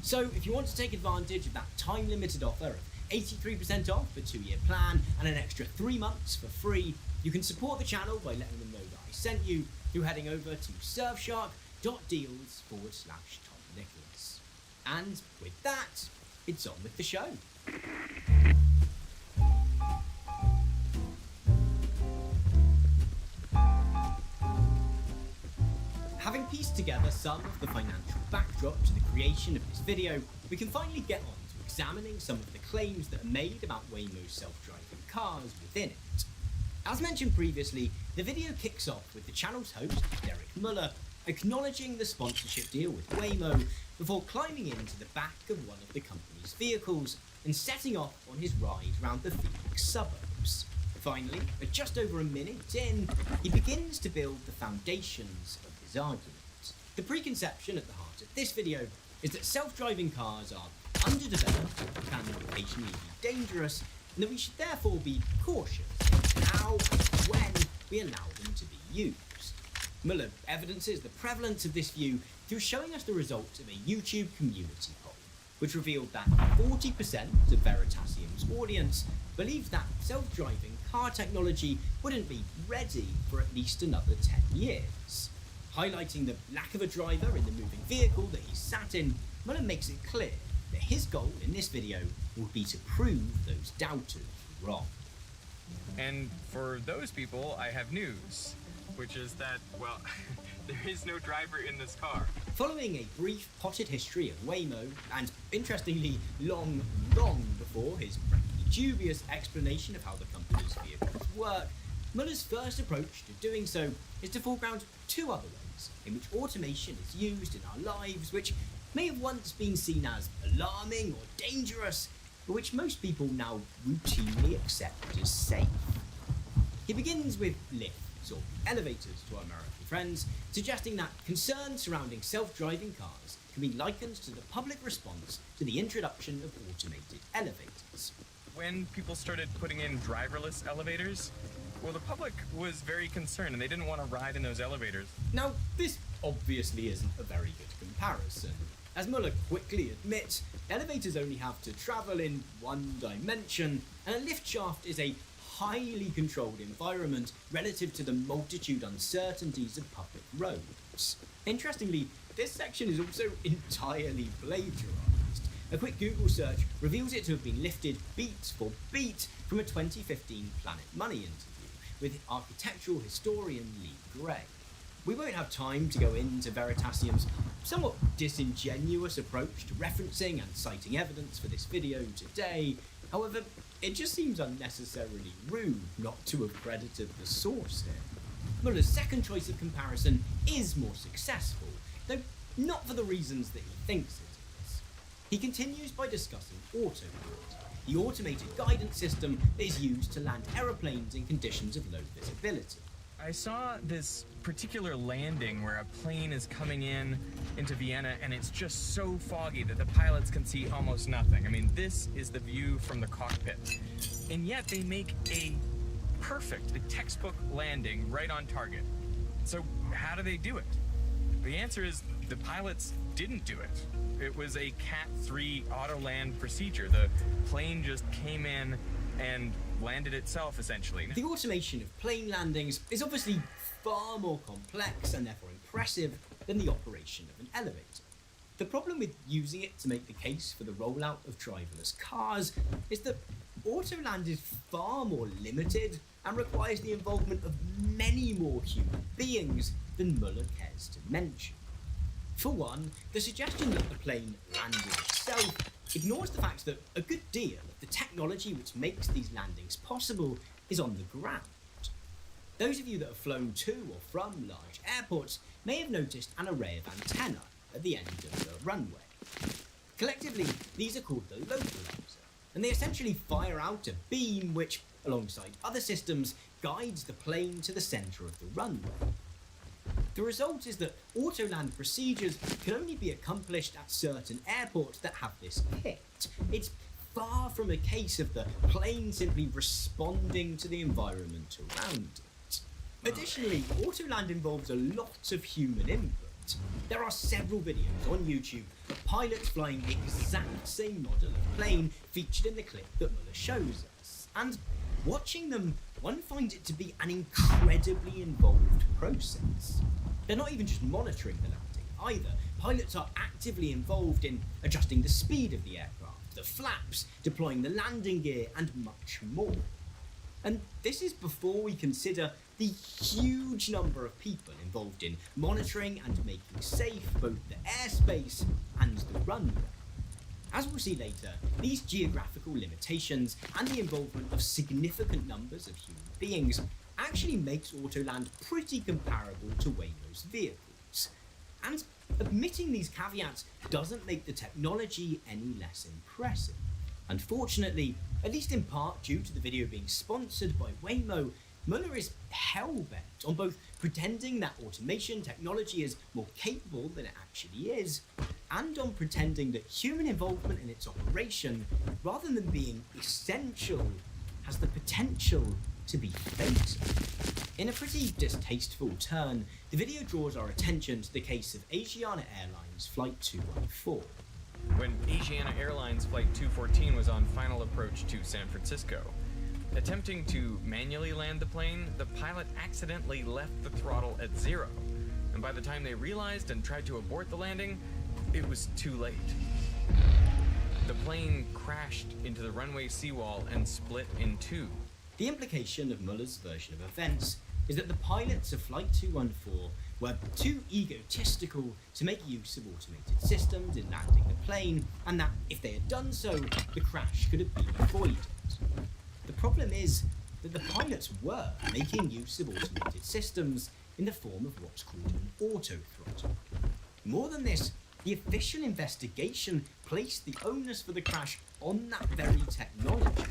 So if you want to take advantage of that time-limited offer of 83% off the 2-year plan and an extra 3 months for free, you can support the channel by letting them know that I sent you through heading over to surfshark.deals/TomNicholas. And with that, it's on with the show. Having pieced together some of the financial backdrop to the creation of this video, we can finally get on to examining some of the claims that are made about Waymo's self-driving cars within it. As mentioned previously, the video kicks off with the channel's host, Derek Muller, acknowledging the sponsorship deal with Waymo before climbing into the back of one of the company's vehicles and setting off on his ride around the Phoenix suburbs. Finally, at just over a minute in, he begins to build the foundations of his argument. The preconception at the heart of this video is that self-driving cars are underdeveloped, can occasionally be dangerous, and that we should therefore be cautious in how and when we allow them to be used. Muller evidences the prevalence of this view through showing us the results of a YouTube community poll, which revealed that 40% of Veritasium's audience believed that self-driving car technology wouldn't be ready for at least another 10 years. Highlighting the lack of a driver in the moving vehicle that he sat in, Muller makes it clear that his goal in this video will be to prove those doubters wrong. And for those people, I have news, which is that, well, there is no driver in this car. Following a brief potted history of Waymo, and interestingly long before his frankly dubious explanation of how the company's vehicles work, Muller's first approach to doing so is to foreground two other ways in which automation is used in our lives, which may have once been seen as alarming or dangerous, but which most people now routinely accept as safe. He begins with lifts, or elevators to our American friends, suggesting that concerns surrounding self-driving cars can be likened to the public response to the introduction of automated elevators. When people started putting in driverless elevators, well, the public was very concerned and they didn't want to ride in those elevators. Now, this obviously isn't a very good comparison. As Muller quickly admits, elevators only have to travel in one dimension, and a lift shaft is a highly controlled environment relative to the multitude uncertainties of public roads. Interestingly, this section is also entirely plagiarized. A quick Google search reveals it to have been lifted beat for beat from a 2015 Planet Money interview with architectural historian Lee Gray. We won't have time to go into Veritasium's somewhat disingenuous approach to referencing and citing evidence for this video today. However, it just seems unnecessarily rude not to have credited the source here. Muller's second choice of comparison is more successful, though not for the reasons that he thinks it is. He continues by discussing AutoPilot, the automated guidance system that is used to land aeroplanes in conditions of low visibility. I saw this particular landing where a plane is coming into Vienna, and it's just so foggy that the pilots can see almost nothing. I mean, this is the view from the cockpit. And yet they make a textbook landing right on target. So how do they do it? The answer is the pilots didn't do it. It was a Cat 3 auto land procedure. The plane just came in and landed itself, essentially. The automation of plane landings is obviously far more complex and therefore impressive than the operation of an elevator. The problem with using it to make the case for the rollout of driverless cars is that Autoland is far more limited and requires the involvement of many more human beings than Muller cares to mention. For one, the suggestion that the plane landed itself ignores the fact that a good deal of the technology which makes these landings possible is on the ground. Those of you that have flown to or from large airports may have noticed an array of antennae at the end of the runway. Collectively, these are called the localizer, and they essentially fire out a beam which, alongside other systems, guides the plane to the centre of the runway. The result is that autoland procedures can only be accomplished at certain airports that have this kit. It's far from a case of the plane simply responding to the environment around it. Additionally, autoland involves a lot of human input. There are several videos on YouTube of pilots flying the exact same model of plane featured in the clip that Muller shows us, and watching them, one finds it to be an incredibly involved process. They're not even just monitoring the landing either. Pilots are actively involved in adjusting the speed of the aircraft, the flaps, deploying the landing gear, and much more. And this is before we consider the huge number of people involved in monitoring and making safe both the airspace and the runway. As we'll see later, these geographical limitations and the involvement of significant numbers of human beings actually makes Autoland pretty comparable to Waymo's vehicles. And admitting these caveats doesn't make the technology any less impressive. Unfortunately, at least in part due to the video being sponsored by Waymo, Muller is hell-bent on both pretending that automation technology is more capable than it actually is, and on pretending that human involvement in its operation, rather than being essential, has the potential to be fatal. In a pretty distasteful turn, the video draws our attention to the case of Asiana Airlines Flight 214. When Asiana Airlines Flight 214 was on final approach to San Francisco, attempting to manually land the plane, the pilot accidentally left the throttle at 0, and by the time they realized and tried to abort the landing, it was too late. The plane crashed into the runway seawall and split in two. The implication of Muller's version of events is that the pilots of Flight 214 were too egotistical to make use of automated systems in landing the plane, and that if they had done so, the crash could have been avoided. The problem is that the pilots were making use of automated systems in the form of what's called an auto-throttle. More than this, the official investigation placed the onus for the crash on that very technology.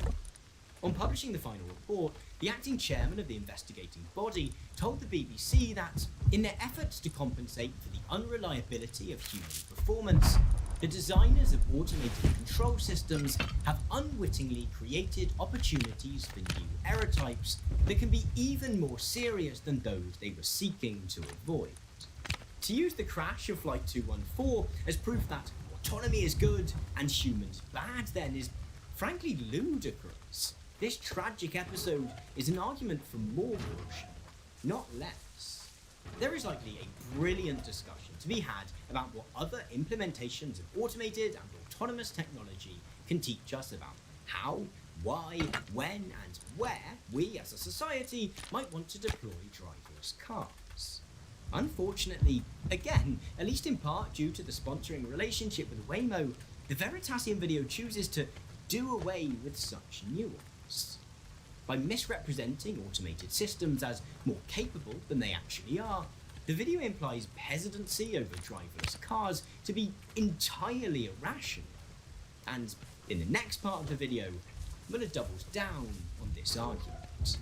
On publishing the final report, the acting chairman of the investigating body told the BBC that, in their efforts to compensate for the unreliability of human performance, the designers of automated control systems have unwittingly created opportunities for new error types that can be even more serious than those they were seeking to avoid. To use the crash of Flight 214 as proof that autonomy is good and humans bad then is frankly ludicrous. This tragic episode is an argument for more caution, not less. There is likely a brilliant discussion to be had about what other implementations of automated and autonomous technology can teach us about how, why, when, and where we as a society might want to deploy driverless cars. Unfortunately, again, at least in part due to the sponsoring relationship with Waymo, the Veritasium video chooses to do away with such nuance. By misrepresenting automated systems as more capable than they actually are, the video implies hesitancy over driverless cars to be entirely irrational. And in the next part of the video, Muller doubles down on this argument.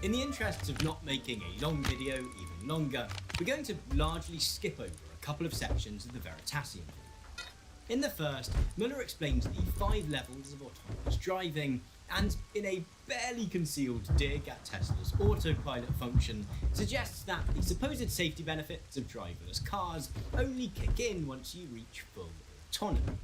In the interests of not making a long video even longer, we're going to largely skip over a couple of sections of the Veritasium video. In the first, Muller explains the 5 levels of autonomous driving, and in a barely concealed dig at Tesla's autopilot function, suggests that the supposed safety benefits of driverless cars only kick in once you reach full autonomy.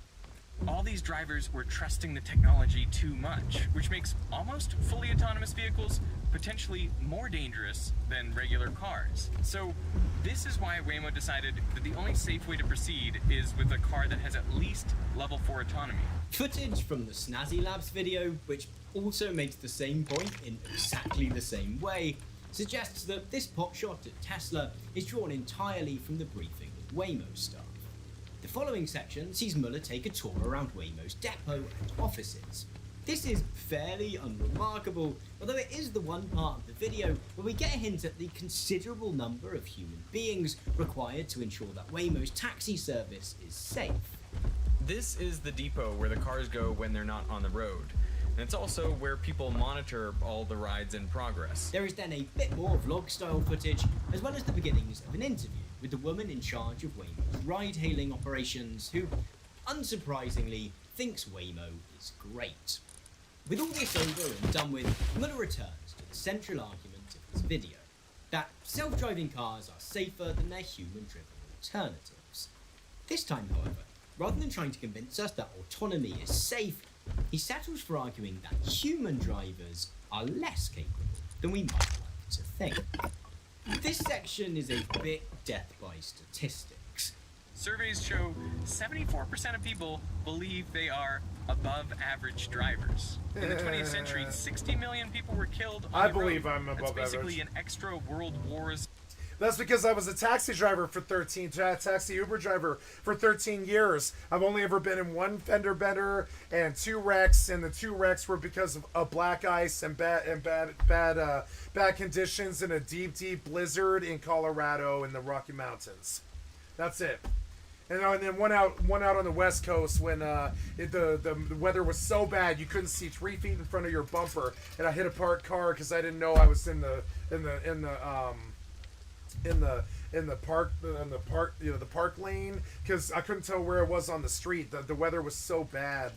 All these drivers were trusting the technology too much, which makes almost fully autonomous vehicles potentially more dangerous than regular cars. So this is why Waymo decided that the only safe way to proceed is with a car that has at least level 4 autonomy. Footage from the Snazzy Labs video, which also makes the same point in exactly the same way, suggests that this potshot at Tesla is drawn entirely from the briefing with Waymo staff. The following section sees Muller take a tour around Waymo's depot and offices. This is fairly unremarkable, although it is the one part of the video where we get a hint at the considerable number of human beings required to ensure that Waymo's taxi service is safe. This is the depot where the cars go when they're not on the road. And it's also where people monitor all the rides in progress. There is then a bit more vlog-style footage, as well as the beginnings of an interview with the woman in charge of Waymo's ride-hailing operations, who, unsurprisingly, thinks Waymo is great. With all this over and done with, Muller returns to the central argument of his video, that self-driving cars are safer than their human-driven alternatives. This time, however, rather than trying to convince us that autonomy is safe, he settles for arguing that human drivers are less capable than we might like to think. This section is a bit death by statistics. Surveys show 74% of people believe they are above average drivers. In the 20th century, 60 million people were killed on I the road. believe I'm above That's basically average. an extra world wars. That's because I was a taxi driver for taxi Uber driver for 13 years. I've only ever been in one fender bender and 2 wrecks, and the 2 wrecks were because of black ice and bad conditions in a deep blizzard in Colorado in the Rocky Mountains. That's it. And then one out on the West Coast when the weather was so bad you couldn't see 3 feet in front of your bumper, and I hit a parked car because I didn't know I was in the park lane, because I couldn't tell where I was on the street. The weather was so bad.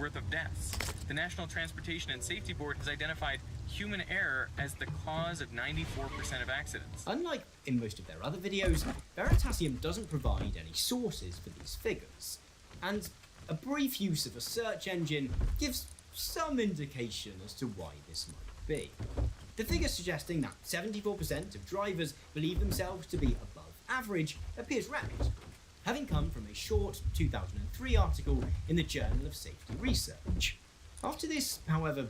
worth of deaths. The National Transportation and Safety Board has identified human error as the cause of 94% of accidents. Unlike in most of their other videos, Veritasium doesn't provide any sources for these figures, and a brief use of a search engine gives some indication as to why this might be. The figure suggesting that 74% of drivers believe themselves to be above average appears reputable, having come from a short 2003 article in the Journal of Safety Research. After this, however,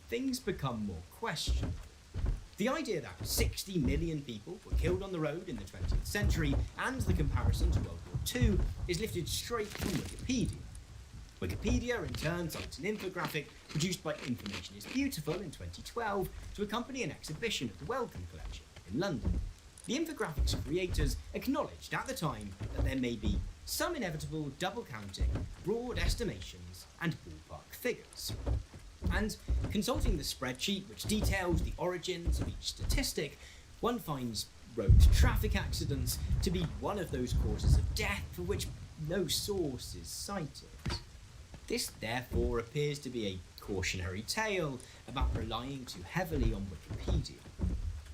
things become more questionable. The idea that 60 million people were killed on the road in the 20th century and the comparison to World War II is lifted straight from Wikipedia. Wikipedia in turn cites an infographic produced by Information is Beautiful in 2012 to accompany an exhibition at the Wellcome Collection in London. The infographic's creators acknowledged at the time that there may be some inevitable double counting, broad estimations, and ballpark figures. And consulting the spreadsheet which details the origins of each statistic, one finds road traffic accidents to be one of those causes of death for which no source is cited. This therefore appears to be a cautionary tale about relying too heavily on Wikipedia.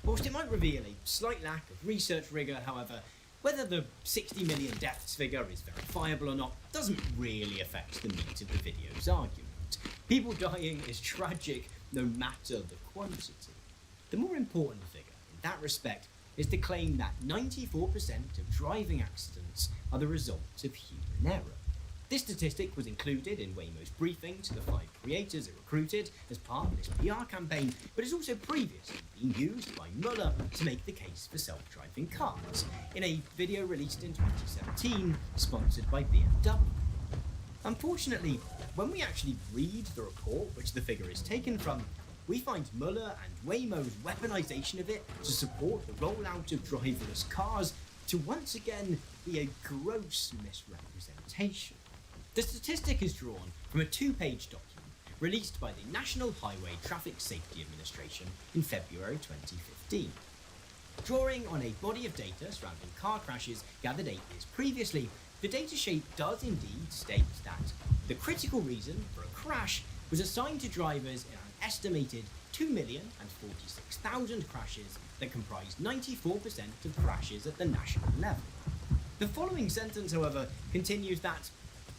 Whilst it might reveal a slight lack of research rigour, however, whether the 60 million deaths figure is verifiable or not doesn't really affect the meat of the video's argument. People dying is tragic no matter the quantity. The more important figure in that respect is the claim that 94% of driving accidents are the result of human error. This statistic was included in Waymo's briefing to the 5 creators it recruited as part of this PR campaign, but has also previously been used by Muller to make the case for self-driving cars, in a video released in 2017, sponsored by BMW. Unfortunately, when we actually read the report which the figure is taken from, we find Muller and Waymo's weaponization of it to support the rollout of driverless cars to once again be a gross misrepresentation. The statistic is drawn from a 2-page document released by the National Highway Traffic Safety Administration in February 2015. Drawing on a body of data surrounding car crashes gathered 8 years previously, the data sheet does indeed state that the critical reason for a crash was assigned to drivers in an estimated 2,046,000 crashes that comprised 94% of crashes at the national level. The following sentence, however, continues that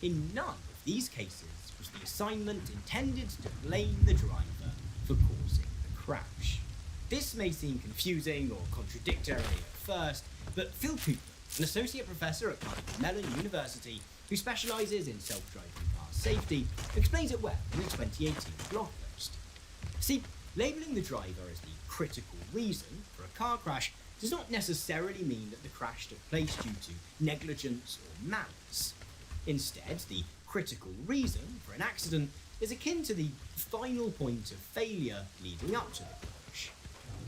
in none of these cases was the assignment intended to blame the driver for causing the crash. This may seem confusing or contradictory at first, but Phil Cooper, an associate professor at Carnegie Mellon University who specialises in self-driving car safety, explains it well in a 2018 blog post. See, labelling the driver as the critical reason for a car crash does not necessarily mean that the crash took place due to negligence or malice. Instead, the critical reason for an accident is akin to the final point of failure leading up to the crash.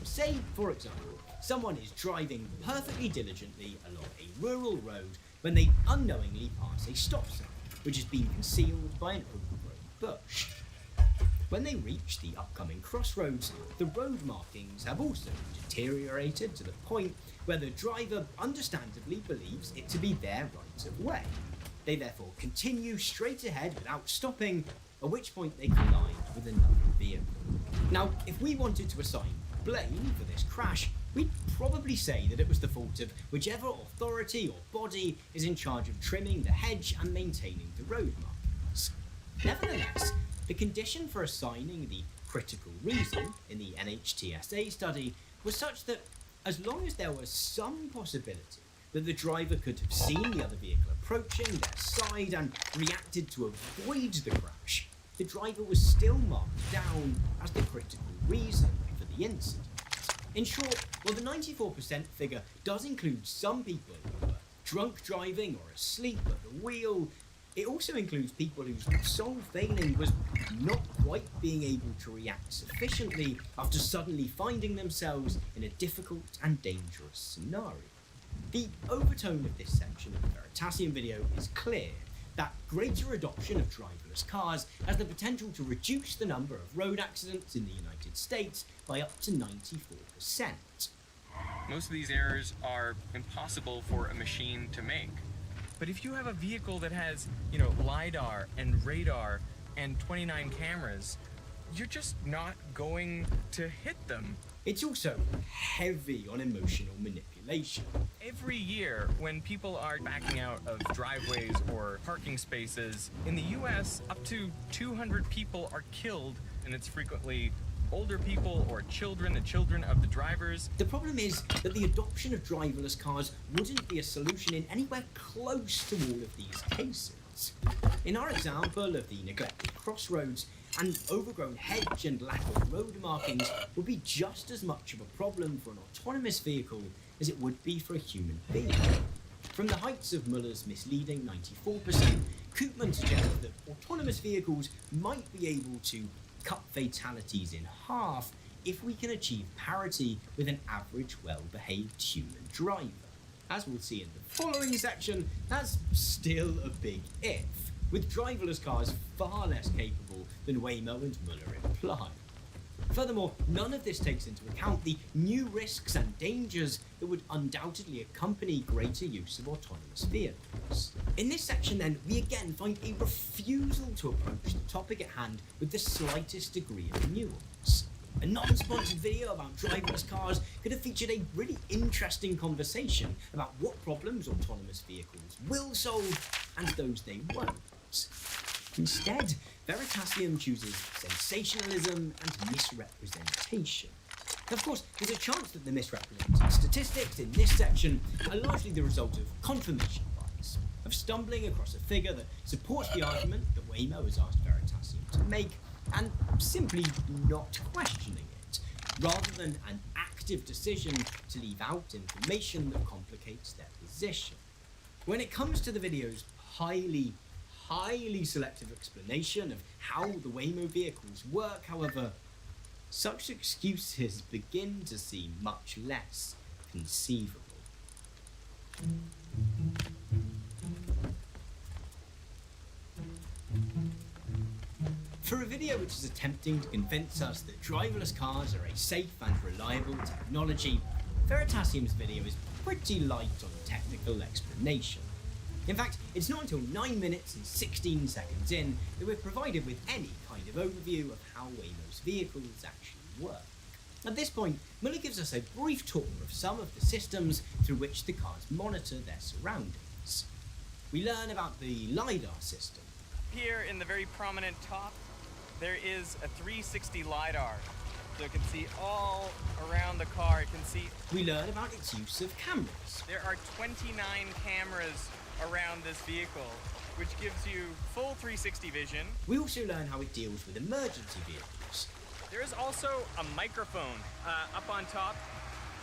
Say, for example, someone is driving perfectly diligently along a rural road when they unknowingly pass a stop sign, which has been concealed by an overgrown bush. When they reach the upcoming crossroads, the road markings have also deteriorated to the point where the driver understandably believes it to be their right of way. They therefore continue straight ahead without stopping, at which point they collide with another vehicle. Now, if we wanted to assign blame for this crash, we'd probably say that it was the fault of whichever authority or body is in charge of trimming the hedge and maintaining the road markings. Nevertheless, the condition for assigning the critical reason in the NHTSA study was such that as long as there was some possibility that the driver could have seen the other vehicle approaching their side and reacted to avoid the crash, the driver was still marked down as the critical reason for the incident. In short, while the 94% figure does include some people who were drunk driving or asleep at the wheel, it also includes people whose sole failing was not quite being able to react sufficiently after suddenly finding themselves in a difficult and dangerous scenario. The overtone of this section of the Veritasium video is clear, that greater adoption of driverless cars has the potential to reduce the number of road accidents in the United States by up to 94%. Most of these errors are impossible for a machine to make. But if you have a vehicle that has, LiDAR and radar and 29 cameras, you're just not going to hit them. It's also heavy on emotional manipulation. Every year, when people are backing out of driveways or parking spaces, in the US, up to 200 people are killed, and it's frequently older people or children, the children of the drivers. The problem is that the adoption of driverless cars wouldn't be a solution in anywhere close to all of these cases. In our example of the neglected crossroads, an overgrown hedge and lack of road markings would be just as much of a problem for an autonomous vehicle as it would be for a human being. From the heights of Muller's misleading 94%, Koopman suggests that autonomous vehicles might be able to cut fatalities in half if we can achieve parity with an average well-behaved human driver. As we'll see in the following section, that's still a big if, with driverless cars far less capable than Waymo and Muller imply. Furthermore, none of this takes into account the new risks and dangers that would undoubtedly accompany greater use of autonomous vehicles. In this section then, we again find a refusal to approach the topic at hand with the slightest degree of nuance. A non-sponsored video about driverless cars could have featured a really interesting conversation about what problems autonomous vehicles will solve and those they won't. Instead, Veritasium chooses sensationalism and misrepresentation. Of course, there's a chance that the misrepresented statistics in this section are largely the result of confirmation bias, of stumbling across a figure that supports the argument that Waymo has asked Veritasium to make, and simply not questioning it, rather than an active decision to leave out information that complicates their position. When it comes to the video's highly selective explanation of how the Waymo vehicles work, however, such excuses begin to seem much less conceivable. For a video which is attempting to convince us that driverless cars are a safe and reliable technology, Veritasium's video is pretty light on technical explanation. In fact, it's not until 9 minutes and 16 seconds in that we're provided with any kind of overview of how Waymo's vehicles actually work. At this point, Muller gives us a brief tour of some of the systems through which the cars monitor their surroundings. We learn about the LiDAR system. Here in the very prominent top, there is a 360 LiDAR. So it can see all around the car. It can see. We learn about its use of cameras. There are 29 cameras around this vehicle, which gives you full 360 vision. We also learn how it deals with emergency vehicles. There is also a microphone up on top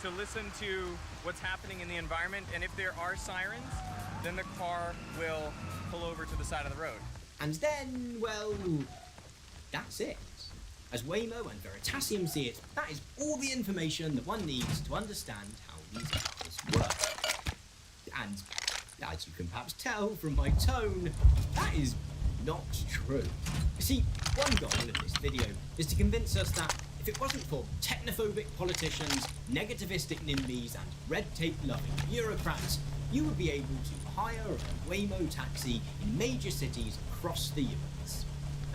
to listen to what's happening in the environment, and if there are sirens, then the car will pull over to the side of the road. And then, well, that's it. As Waymo and Veritasium see it, that is all the information that one needs to understand how these cars work. And as you can perhaps tell from my tone, that is not true. You see, one goal of this video is to convince us that if it wasn't for technophobic politicians, negativistic NIMBYs, and red tape-loving bureaucrats, you would be able to hire a Waymo taxi in major cities across the US.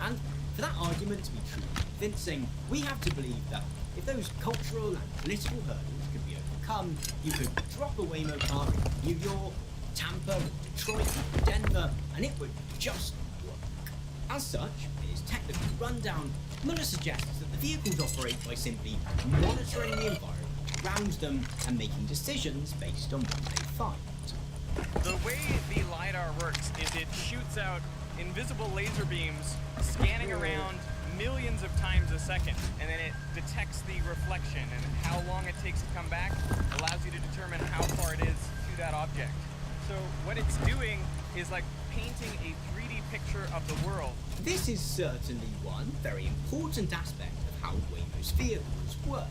And for that argument to be truly convincing, we have to believe that if those cultural and political hurdles could be overcome, you could drop a Waymo car in New York, Tampa, Detroit, Denver, and it would just work. As such, in his technical rundown, Muller suggests that the vehicles operate by simply monitoring the environment around them and making decisions based on what they find. The way the LiDAR works is it shoots out invisible laser beams scanning around millions of times a second, and then it detects the reflection, and how long it takes to come back allows you to determine how far it is to that object. So what it's doing is like painting a 3D picture of the world. This is certainly one very important aspect of how Waymo's vehicles work.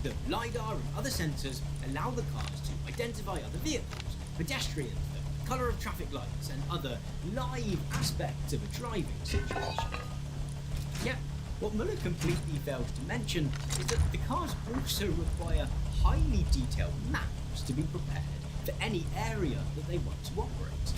The LiDAR and other sensors allow the cars to identify other vehicles, pedestrians, the colour of traffic lights, and other live aspects of a driving situation. Yet, what Muller completely fails to mention is that the cars also require highly detailed maps to be prepared for any area that they want to operate.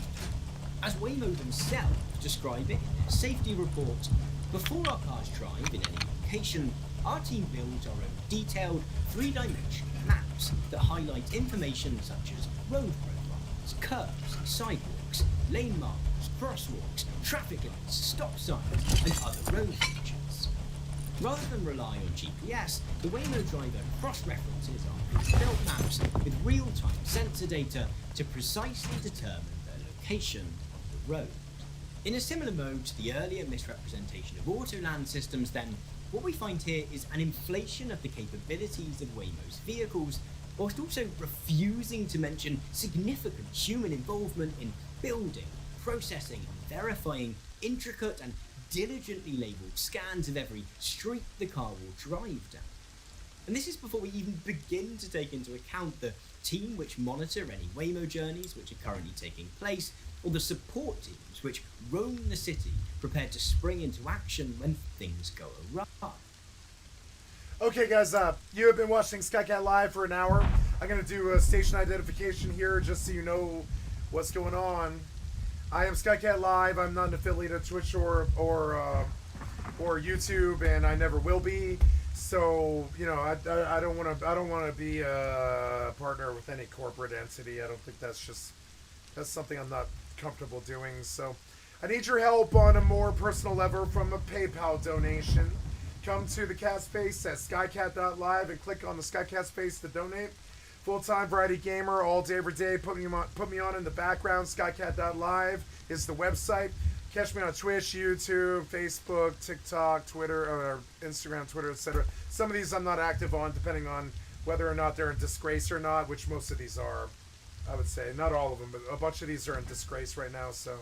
As Waymo themselves describe it in their safety report, before our cars drive in any location, our team builds our own detailed three-dimensional maps that highlight information such as road profiles, curbs, sidewalks, lane markers, crosswalks, traffic lights, stop signs, and other road features. Rather than rely on GPS, the Waymo driver cross-references our pre-built maps with real-time sensor data to precisely determine the location of the road. In a similar mode to the earlier misrepresentation of Autoland systems then, what we find here is an inflation of the capabilities of Waymo's vehicles, whilst also refusing to mention significant human involvement in building, processing and verifying intricate and diligently labelled scans of every street the car will drive down. And this is before we even begin to take into account the team which monitor any Waymo journeys which are currently taking place, or the support teams which roam the city prepared to spring into action when things go awry. Okay, guys, you have been watching Skycat Live for an hour. I'm going to do a station identification here just so you know what's going on. I am Skycat Live. I'm not an affiliate of Twitch or YouTube, and I never will be. So, you know, I don't want to be a partner with any corporate entity. I don't think that's something I'm not comfortable doing. So, I need your help on a more personal level from a PayPal donation. Come to the cat space at skycat.live and click on the Skycat space to donate. Full-time variety gamer, all day, every day. Put me on in the background. Skycat.live is the website. Catch me on Twitch, YouTube, Facebook, TikTok, Twitter, or Instagram, Twitter, etc. Some of these I'm not active on, depending on whether or not they're in disgrace or not, which most of these are, I would say. Not all of them, but a bunch of these are in disgrace right now, so.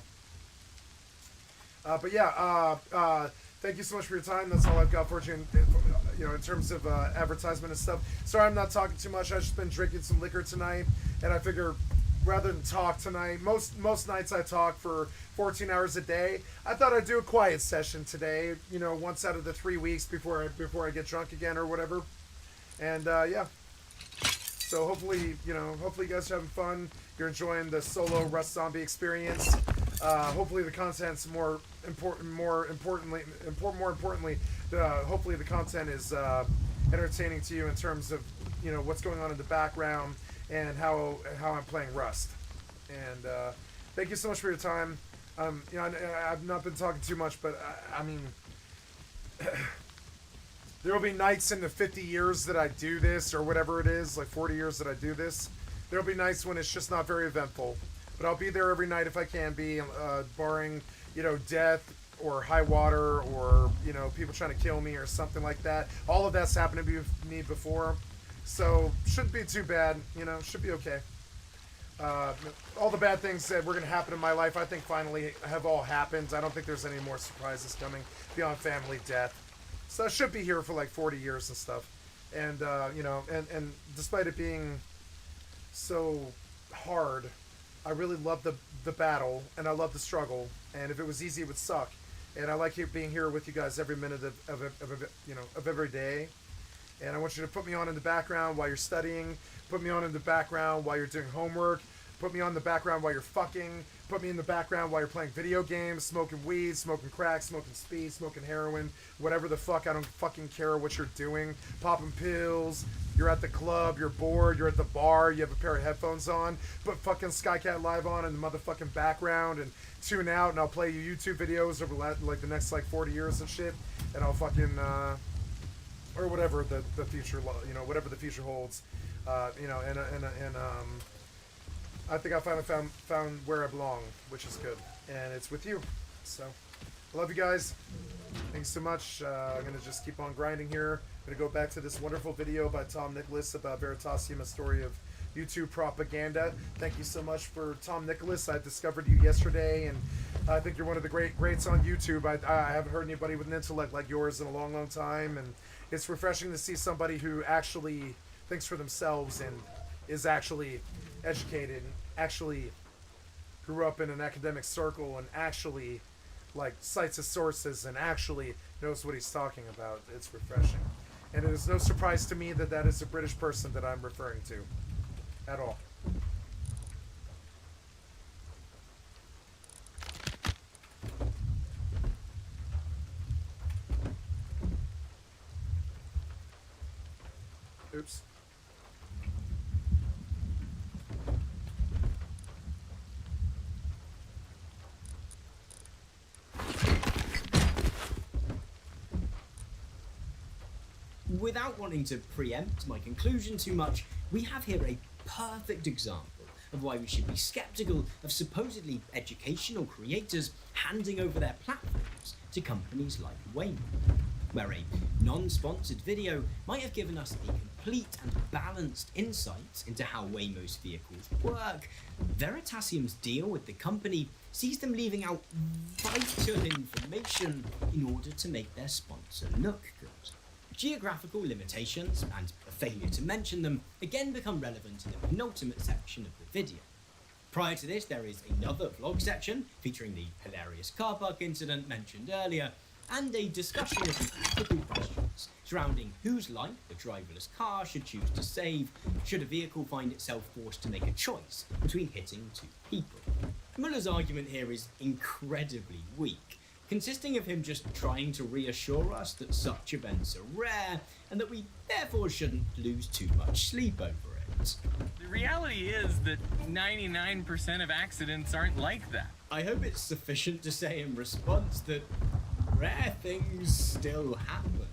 But yeah, thank you so much for your time. That's all I've got for you, in terms of advertisement and stuff. Sorry I'm not talking too much. I've just been drinking some liquor tonight, and I figure rather than talk tonight, most nights I talk for 14 hours a day. I thought I'd do a quiet session today, once out of the 3 weeks before I get drunk again or whatever. And yeah. So hopefully you guys are having fun. You're enjoying the solo Rust Zombie experience. Hopefully the content's more importantly, hopefully the content is entertaining to you in terms of what's going on in the background and how I'm playing Rust. And thank you so much for your time. I've not been talking too much, but I mean, there will be nights in the 50 years that I do this, or whatever it is, like 40 years that I do this. There will be nights when it's just not very eventful. But I'll be there every night if I can be, barring, death or high water or, people trying to kill me or something like that. All of that's happened to me before. So, shouldn't be too bad, should be okay. All the bad things that were going to happen in my life, I think finally have all happened. I don't think there's any more surprises coming beyond family death. So I should be here for like 40 years and stuff. And, and despite it being so hard, I really love the battle, and I love the struggle, and if it was easy, it would suck. And I like being here with you guys every minute of every day. And I want you to put me on in the background while you're studying, put me on in the background while you're doing homework, put me on in the background while you're fucking, put me in the background while you're playing video games, smoking weed, smoking crack, smoking speed, smoking heroin, whatever the fuck, I don't fucking care what you're doing, popping pills, you're at the club, you're bored, you're at the bar, you have a pair of headphones on, put fucking Skycat Live on in the motherfucking background and tune out, and I'll play you YouTube videos over like the next like 40 years and shit, and I'll fucking, or whatever the future, whatever the future holds, and I think I finally found where I belong, which is good, and it's with you. So, I love you guys. Thanks so much. I'm gonna just keep on grinding here. I'm gonna go back to this wonderful video by Tom Nicholas about Veritasium, a story of YouTube propaganda. Thank you so much for Tom Nicholas. I discovered you yesterday, and I think you're one of the greats on YouTube. I haven't heard anybody with an intellect like yours in a long, long time, and it's refreshing to see somebody who actually thinks for themselves and is actually educated, and actually grew up in an academic circle, and actually cites his sources and actually knows what he's talking about. It's refreshing. And it is no surprise to me that is a British person that I'm referring to at all. Oops. Without wanting to preempt my conclusion too much, we have here a perfect example of why we should be skeptical of supposedly educational creators handing over their platforms to companies like Waymo, where a non-sponsored video might have given us a complete and balanced insight into how Waymo's vehicles work. Veritasium's deal with the company sees them leaving out vital information in order to make their sponsor look good. Geographical limitations, and a failure to mention them, again become relevant in the penultimate section of the video. Prior to this, there is another vlog section featuring the hilarious car park incident mentioned earlier, and a discussion of the ethical questions surrounding whose life a driverless car should choose to save should a vehicle find itself forced to make a choice between hitting two people. Muller's argument here is incredibly weak, consisting of him just trying to reassure us that such events are rare and that we therefore shouldn't lose too much sleep over it. The reality is that 99% of accidents aren't like that. I hope it's sufficient to say in response that rare things still happen.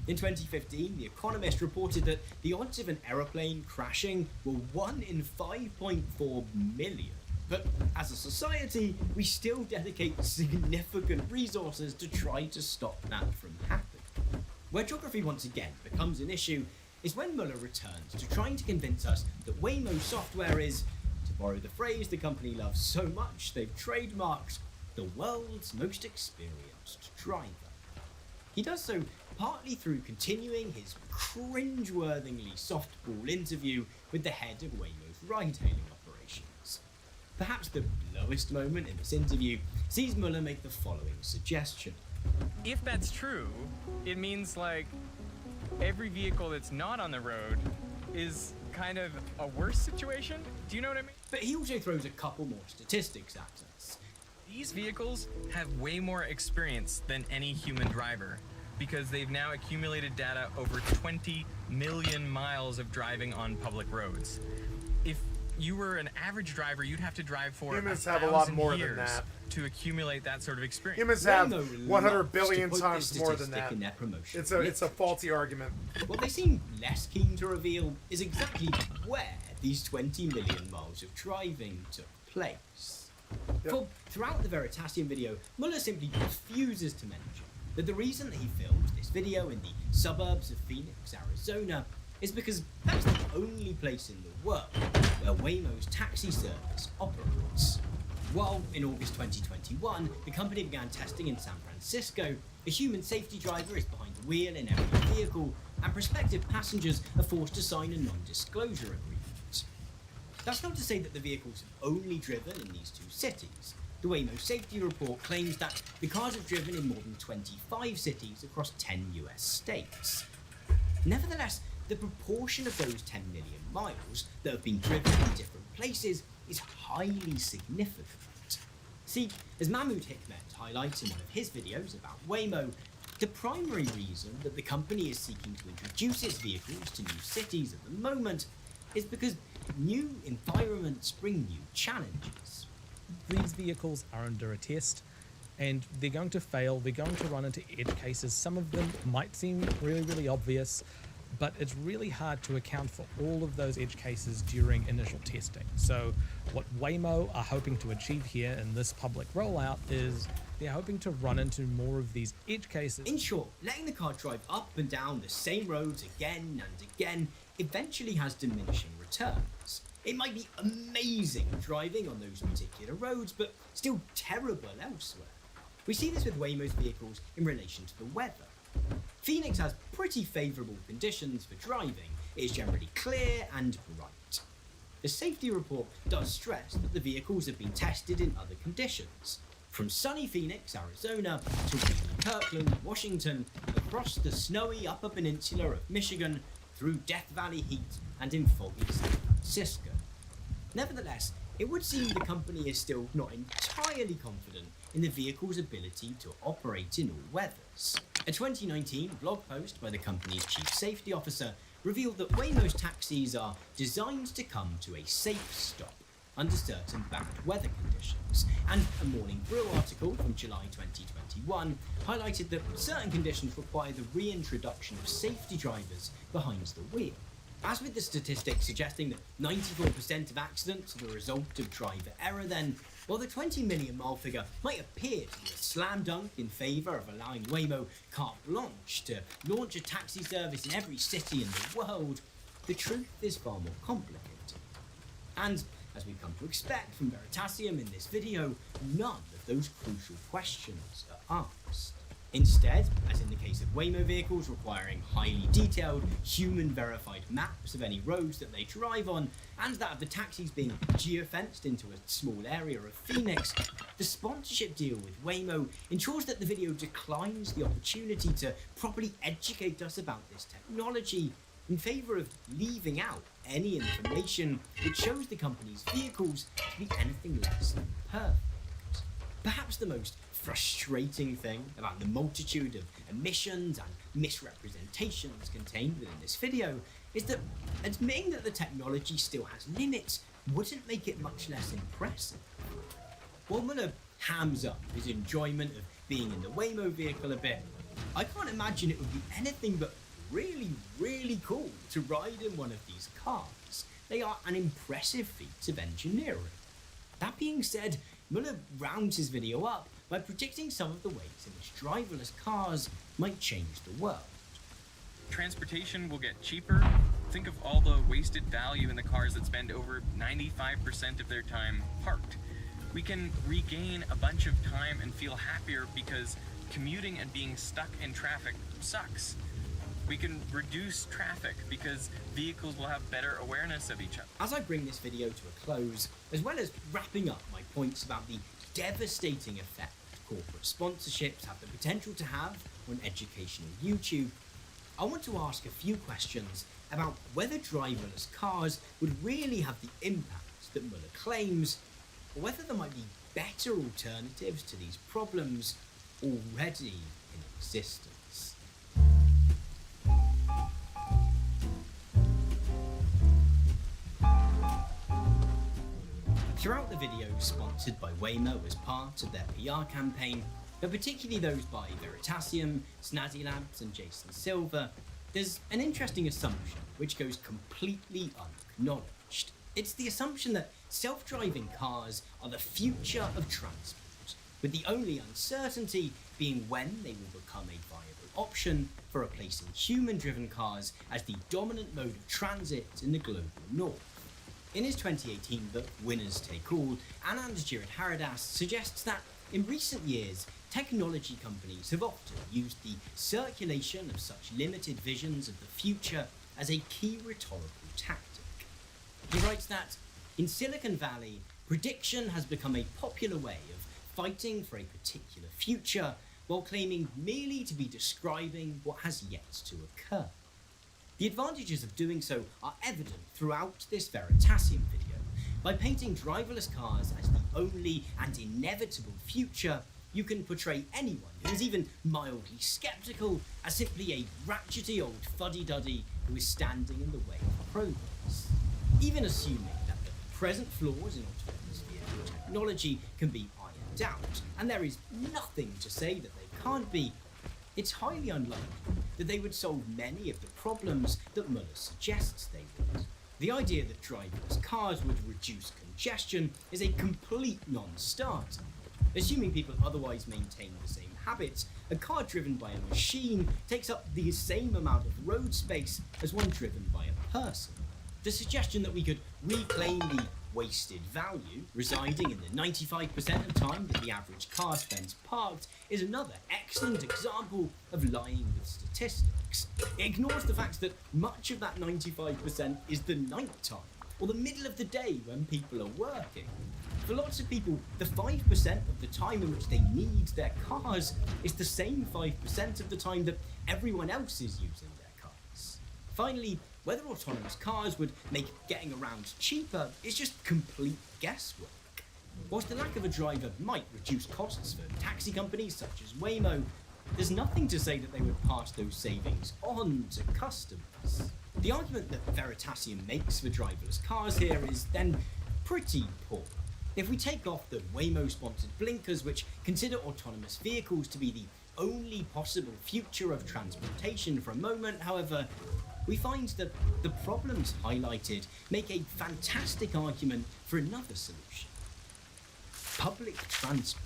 In 2015, The Economist reported that the odds of an aeroplane crashing were 1 in 5.4 million. But as a society, we still dedicate significant resources to try to stop that from happening. Where geography once again becomes an issue is when Muller returns to trying to convince us that Waymo software is, to borrow the phrase the company loves so much they've trademarked, the world's most experienced driver. He does so partly through continuing his cringe-worthingly softball interview with the head of Waymo's ride-hailing operations. Perhaps the lowest moment in this interview sees Muller make the following suggestion. If that's true, it means like every vehicle that's not on the road is kind of a worse situation. Do you know what I mean? But he also throws a couple more statistics at us. These vehicles have way more experience than any human driver because they've now accumulated data over 20 million miles of driving on public roads. If you were an average driver, you'd have to drive for Humans have a lot 1,000 more than years that. to accumulate that sort of experience. Humans have Waymo 100 loves billion to put times this more than statistic that. in their promotion. It's a faulty argument. What they seem less keen to reveal is exactly where these 20 million miles of driving took place. Yep. For throughout the Veritasium video, Muller simply refuses to mention that the reason that he filmed this video in the suburbs of Phoenix, Arizona, is because that's the only place in the world where Waymo's taxi service operates. While in August 2021, the company began testing in San Francisco, a human safety driver is behind the wheel in every vehicle, and prospective passengers are forced to sign a non-disclosure agreement. That's not to say that the vehicles have only driven in these two cities. The Waymo safety report claims that the cars have driven in more than 25 cities across 10 US states. Nevertheless, the proportion of those 10 million miles that have been driven in different places is highly significant. See, as Mahmoud Hikmet highlights in one of his videos about Waymo, the primary reason that the company is seeking to introduce its vehicles to new cities at the moment is because new environments bring new challenges. These vehicles are under a test and they're going to fail, they're going to run into edge cases. Some of them might seem really, really obvious, but it's really hard to account for all of those edge cases during initial testing. So what Waymo are hoping to achieve here in this public rollout is they're hoping to run into more of these edge cases. In short, letting the car drive up and down the same roads again and again eventually has diminishing returns. It might be amazing driving on those particular roads, but still terrible elsewhere. We see this with Waymo's vehicles in relation to the weather. Phoenix has pretty favourable conditions for driving. It is generally clear and bright. The safety report does stress that the vehicles have been tested in other conditions, from sunny Phoenix, Arizona, to rainy Kirkland, Washington, across the snowy Upper Peninsula of Michigan, through Death Valley heat, and in foggy San Francisco. Nevertheless, it would seem the company is still not entirely confident in the vehicle's ability to operate in all weathers. A 2019 blog post by the company's chief safety officer revealed that Waymo's taxis are designed to come to a safe stop under certain bad weather conditions, and a Morning Brew article from July 2021 highlighted that certain conditions require the reintroduction of safety drivers behind the wheel. As with the statistics suggesting that 94% of accidents are the result of driver error, then, while the 20 million mile figure might appear to be a slam dunk in favour of allowing Waymo carte blanche to launch a taxi service in every city in the world, the truth is far more complicated. And, as we've come to expect from Veritasium in this video, none of those crucial questions are asked. Instead, as in the case of Waymo vehicles requiring highly detailed, human-verified maps of any roads that they drive on, and that of the taxis being geofenced into a small area of Phoenix, the sponsorship deal with Waymo ensures that the video declines the opportunity to properly educate us about this technology in favour of leaving out any information that shows the company's vehicles to be anything less than perfect. Perhaps the most frustrating thing about the multitude of omissions and misrepresentations contained within this video is that admitting that the technology still has limits wouldn't make it much less impressive. While Muller hams up his enjoyment of being in the Waymo vehicle a bit, I can't imagine it would be anything but really cool to ride in one of these cars. They are an impressive feat of engineering. That being said, Muller rounds his video up by predicting some of the ways in which driverless cars might change the world. Transportation will get cheaper. Think of all the wasted value in the cars that spend over 95% of their time parked. We can regain a bunch of time and feel happier because commuting and being stuck in traffic sucks. We can reduce traffic because vehicles will have better awareness of each other. As I bring this video to a close, as well as wrapping up my points about the devastating effect corporate sponsorships have the potential to have on educational YouTube, I want to ask a few questions about whether driverless cars would really have the impact that Muller claims, or whether there might be better alternatives to these problems already in existence. Throughout the videos sponsored by Waymo as part of their PR campaign, but particularly those by Veritasium, Snazzy Labs and Jason Silver, there's an interesting assumption which goes completely unacknowledged. It's the assumption that self-driving cars are the future of transport, with the only uncertainty being when they will become a viable option for replacing human-driven cars as the dominant mode of transit in the global north. In his 2018 book, Winners Take All, Anand Giridharadas suggests that in recent years, technology companies have often used the circulation of such limited visions of the future as a key rhetorical tactic. He writes that, in Silicon Valley, prediction has become a popular way of fighting for a particular future while claiming merely to be describing what has yet to occur. The advantages of doing so are evident throughout this Veritasium video. By painting driverless cars as the only and inevitable future, you can portray anyone who is even mildly skeptical as simply a ratchety old fuddy-duddy who is standing in the way of progress. Even assuming that the present flaws in autonomous vehicle technology can be ironed out, and there is nothing to say that they can't be, it's highly unlikely that they would solve many of the problems that Muller suggests they would. The idea that driverless cars would reduce congestion is a complete non-starter. Assuming people otherwise maintain the same habits, a car driven by a machine takes up the same amount of road space as one driven by a person. The suggestion that we could reclaim the wasted value residing in the 95% of time that the average car spends parked is another excellent example of lying with statistics. It ignores the fact that much of that 95% is the night time, or the middle of the day when people are working. For lots of people, the 5% of the time in which they need their cars is the same 5% of the time that everyone else is using their cars. Finally, whether autonomous cars would make getting around cheaper is just complete guesswork. Whilst the lack of a driver might reduce costs for taxi companies such as Waymo, there's nothing to say that they would pass those savings on to customers. The argument that Veritasium makes for driverless cars here is then pretty poor. If we take off the Waymo-sponsored blinkers, which consider autonomous vehicles to be the only possible future of transportation for a moment, however, we find that the problems highlighted make a fantastic argument for another solution: public transport.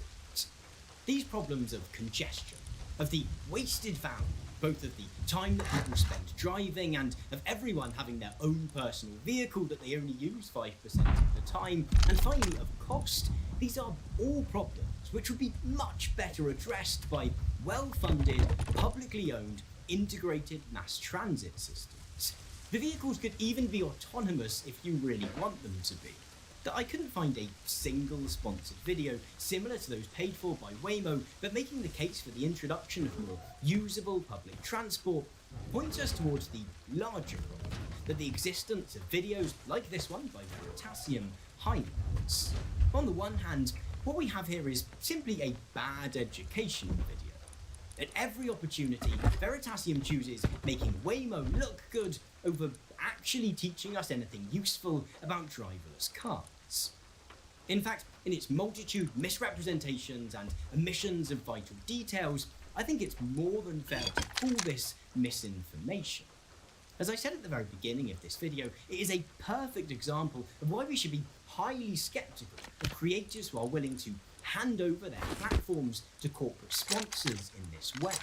These problems of congestion, of the wasted value, both of the time that people spend driving and of everyone having their own personal vehicle that they only use 5% of the time, and finally of cost, these are all problems which would be much better addressed by well-funded, publicly owned, integrated mass transit systems. The vehicles could even be autonomous if you really want them to be. That I couldn't find a single sponsored video similar to those paid for by Waymo, but making the case for the introduction of more usable public transport points us towards the larger problem that the existence of videos like this one by Veritasium highlights. On the one hand, what we have here is simply a bad educational video. At every opportunity, Veritasium chooses making Waymo look good over actually teaching us anything useful about driverless cars. In fact, in its multitude misrepresentations and omissions of vital details, I think it's more than fair to call this misinformation. As I said at the very beginning of this video, it is a perfect example of why we should be highly skeptical of creators who are willing to hand over their platforms to corporate sponsors in this way.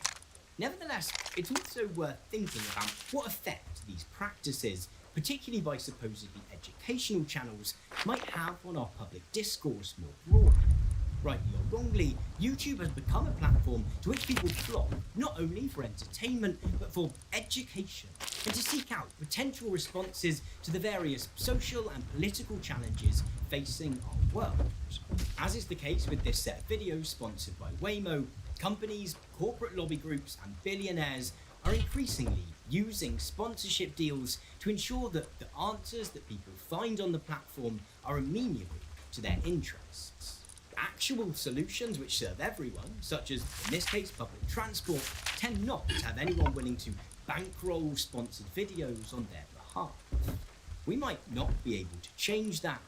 Nevertheless, it's also worth thinking about what effect these practices, particularly by supposedly educational channels, might have on our public discourse more broadly. Rightly or wrongly, YouTube has become a platform to which people flock not only for entertainment, but for education, and to seek out potential responses to the various social and political challenges facing our world. As is the case with this set of videos sponsored by Waymo, companies, corporate lobby groups, and billionaires are increasingly using sponsorship deals to ensure that the answers that people find on the platform are amenable to their interests. Actual solutions which serve everyone, such as, in this case, public transport, tend not to have anyone willing to bankroll sponsored videos on their behalf. We might not be able to change that,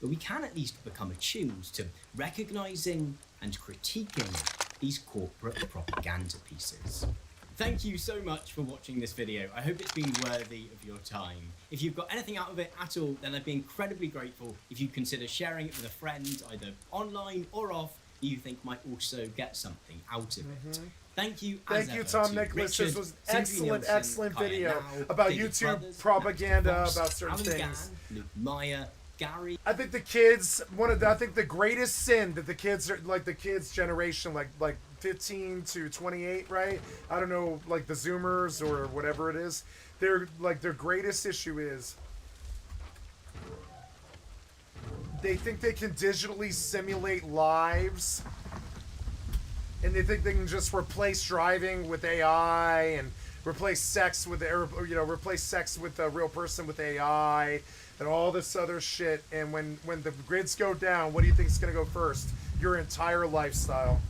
but we can at least become attuned to recognising and critiquing these corporate propaganda pieces. Thank you so much for watching this video. I hope it's been worthy of your time. If you've got anything out of it at all, then I'd be incredibly grateful if you consider sharing it with a friend, either online or off, who you think might also get something out of it. Thank you. Thank you, Tom Nicholas. This was an excellent video about YouTube propaganda, about certain things. Luke Meyer, Gary. I think the kids, I think the greatest sin that the kids are, like the kids generation, like 15 to 28, right? I don't know, like the Zoomers or whatever it is. Their greatest issue is they think they can digitally simulate lives, and they think they can just replace driving with AI and replace sex with a real person with AI and all this other shit. And when the grids go down, what do you think is going to go first? Your entire lifestyle.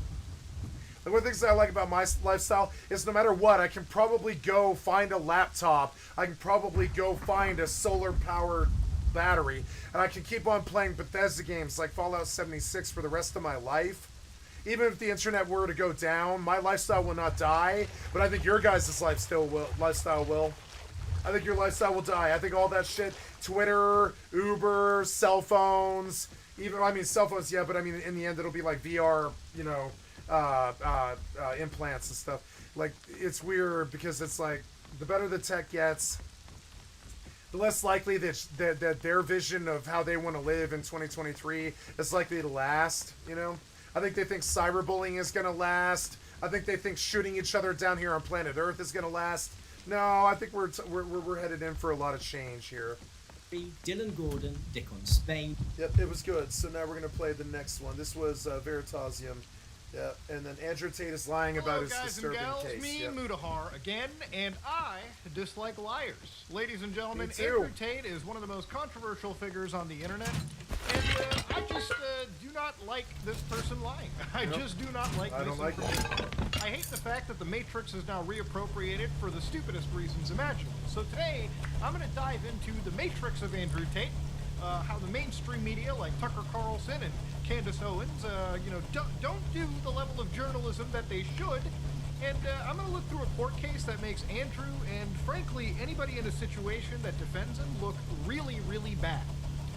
The one of the things that I like about my lifestyle is no matter what, I can probably go find a laptop. I can probably go find a solar-powered battery. And I can keep on playing Bethesda games like Fallout 76 for the rest of my life. Even if the internet were to go down, my lifestyle will not die. But I think your guys' lifestyle will. I think your lifestyle will die. I think all that shit, Twitter, Uber, cell phones, cell phones, yeah, but in the end it'll be like VR, implants and stuff. Like, it's weird because it's like the better the tech gets, the less likely that their vision of how they want to live in 2023 is likely to last. I think they think cyberbullying is going to last. I think they think shooting each other down here on planet Earth is going to last. No, I think we're headed in for a lot of change here. Dylan Gordon, Dick on Spain. Yep, it was good. So now we're going to play the next one. This was Veritasium. Yeah, and then Andrew Tate is lying about his disturbing case. Me, Mutahar, again, and I dislike liars. Ladies and gentlemen, Me too. Andrew Tate is one of the most controversial figures on the internet, and I just do not like this person lying. I just do not like I this don't like it. I hate the fact that the Matrix is now reappropriated for the stupidest reasons imaginable. So today, I'm going to dive into the Matrix of Andrew Tate, how the mainstream media like Tucker Carlson and Candace Owens, don't do the level of journalism that they should. And I'm going to look through a court case that makes Andrew and, frankly, anybody in a situation that defends him look really, really bad.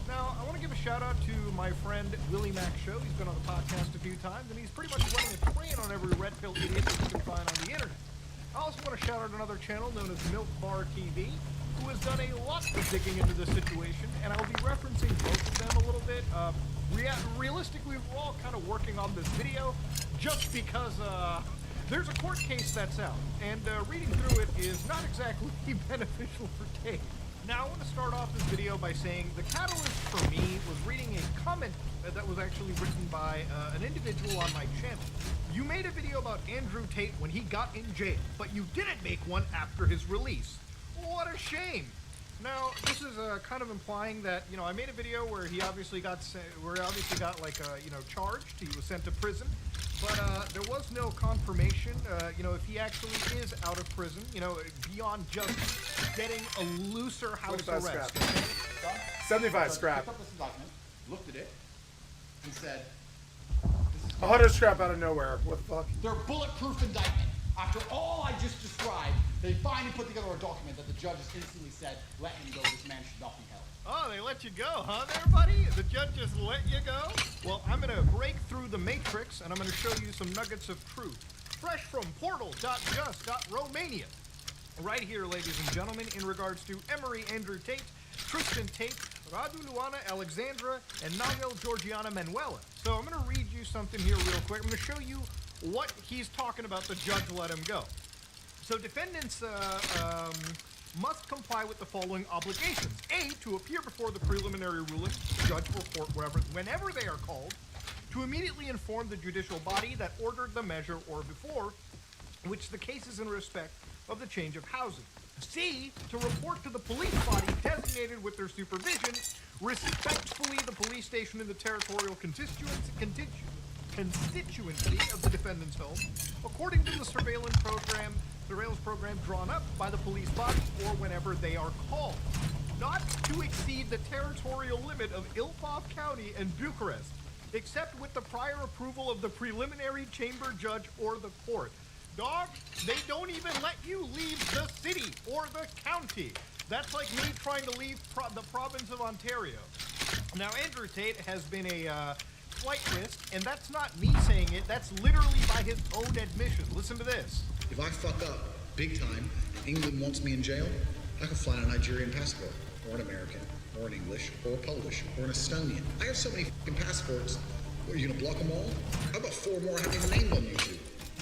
Now, I want to give a shout out to my friend Willie Mac Show. He's been on the podcast a few times, and he's pretty much running a train on every red pill idiot that you can find on the internet. I also want to shout out another channel known as Milk Bar TV, who has done a lot of digging into this situation, and I'll be referencing both of them a little bit. Realistically, we're all kind of working on this video just because there's a court case that's out, and reading through it is not exactly beneficial for Tate. Now, I want to start off this video by saying the catalyst for me was reading a comment that was actually written by an individual on my channel. You made a video about Andrew Tate when he got in jail, but you didn't make one after his release. What a shame. Now, this is kind of implying that, I made a video where he obviously got charged. He was sent to prison. But there was no confirmation, if he actually is out of prison, beyond just getting a looser house arrest. Scrap. 75 scrap. Picked up this document, looked at it, and said, 100 scrap out of nowhere. What the fuck? They're bulletproof indictment. After all I just described, they finally put together a document that the judge has instantly said, let him go, this man should not be held. Oh, they let you go, huh there, buddy? The judge just let you go? Well, I'm going to break through the matrix, and I'm going to show you some nuggets of truth. Fresh from portal.just.romania. Right here, ladies and gentlemen, in regards to Emery Andrew Tate, Tristan Tate, Radu Luana Alexandra, and Nagel Georgiana Manuela. So I'm going to read you something here real quick. I'm going to show you what he's talking about the judge let him go. So defendants must comply with the following obligations. A, to appear before the preliminary ruling, judge or court, whenever they are called, to immediately inform the judicial body that ordered the measure or before which the case is in respect of the change of housing. C, to report to the police body designated with their supervision, respectfully the police station in the territorial constituency of the defendant's home, according to the surveillance program drawn up by the police body or whenever they are called. Not to exceed the territorial limit of Ilfov County and Bucharest, except with the prior approval of the preliminary chamber judge or the court. Dog, they don't even let you leave the city or the county. That's like me trying to leave the province of Ontario. Now, Andrew Tate has been a flight risk, and that's not me saying it, that's literally by his own admission. Listen to this. If I fuck up big time and England wants me in jail, I can fly on a Nigerian passport, or an American, or an English, or a Polish, or an Estonian. I have so many fucking passports. What, are you gonna block them all? How about 4 more I haven't even named on YouTube?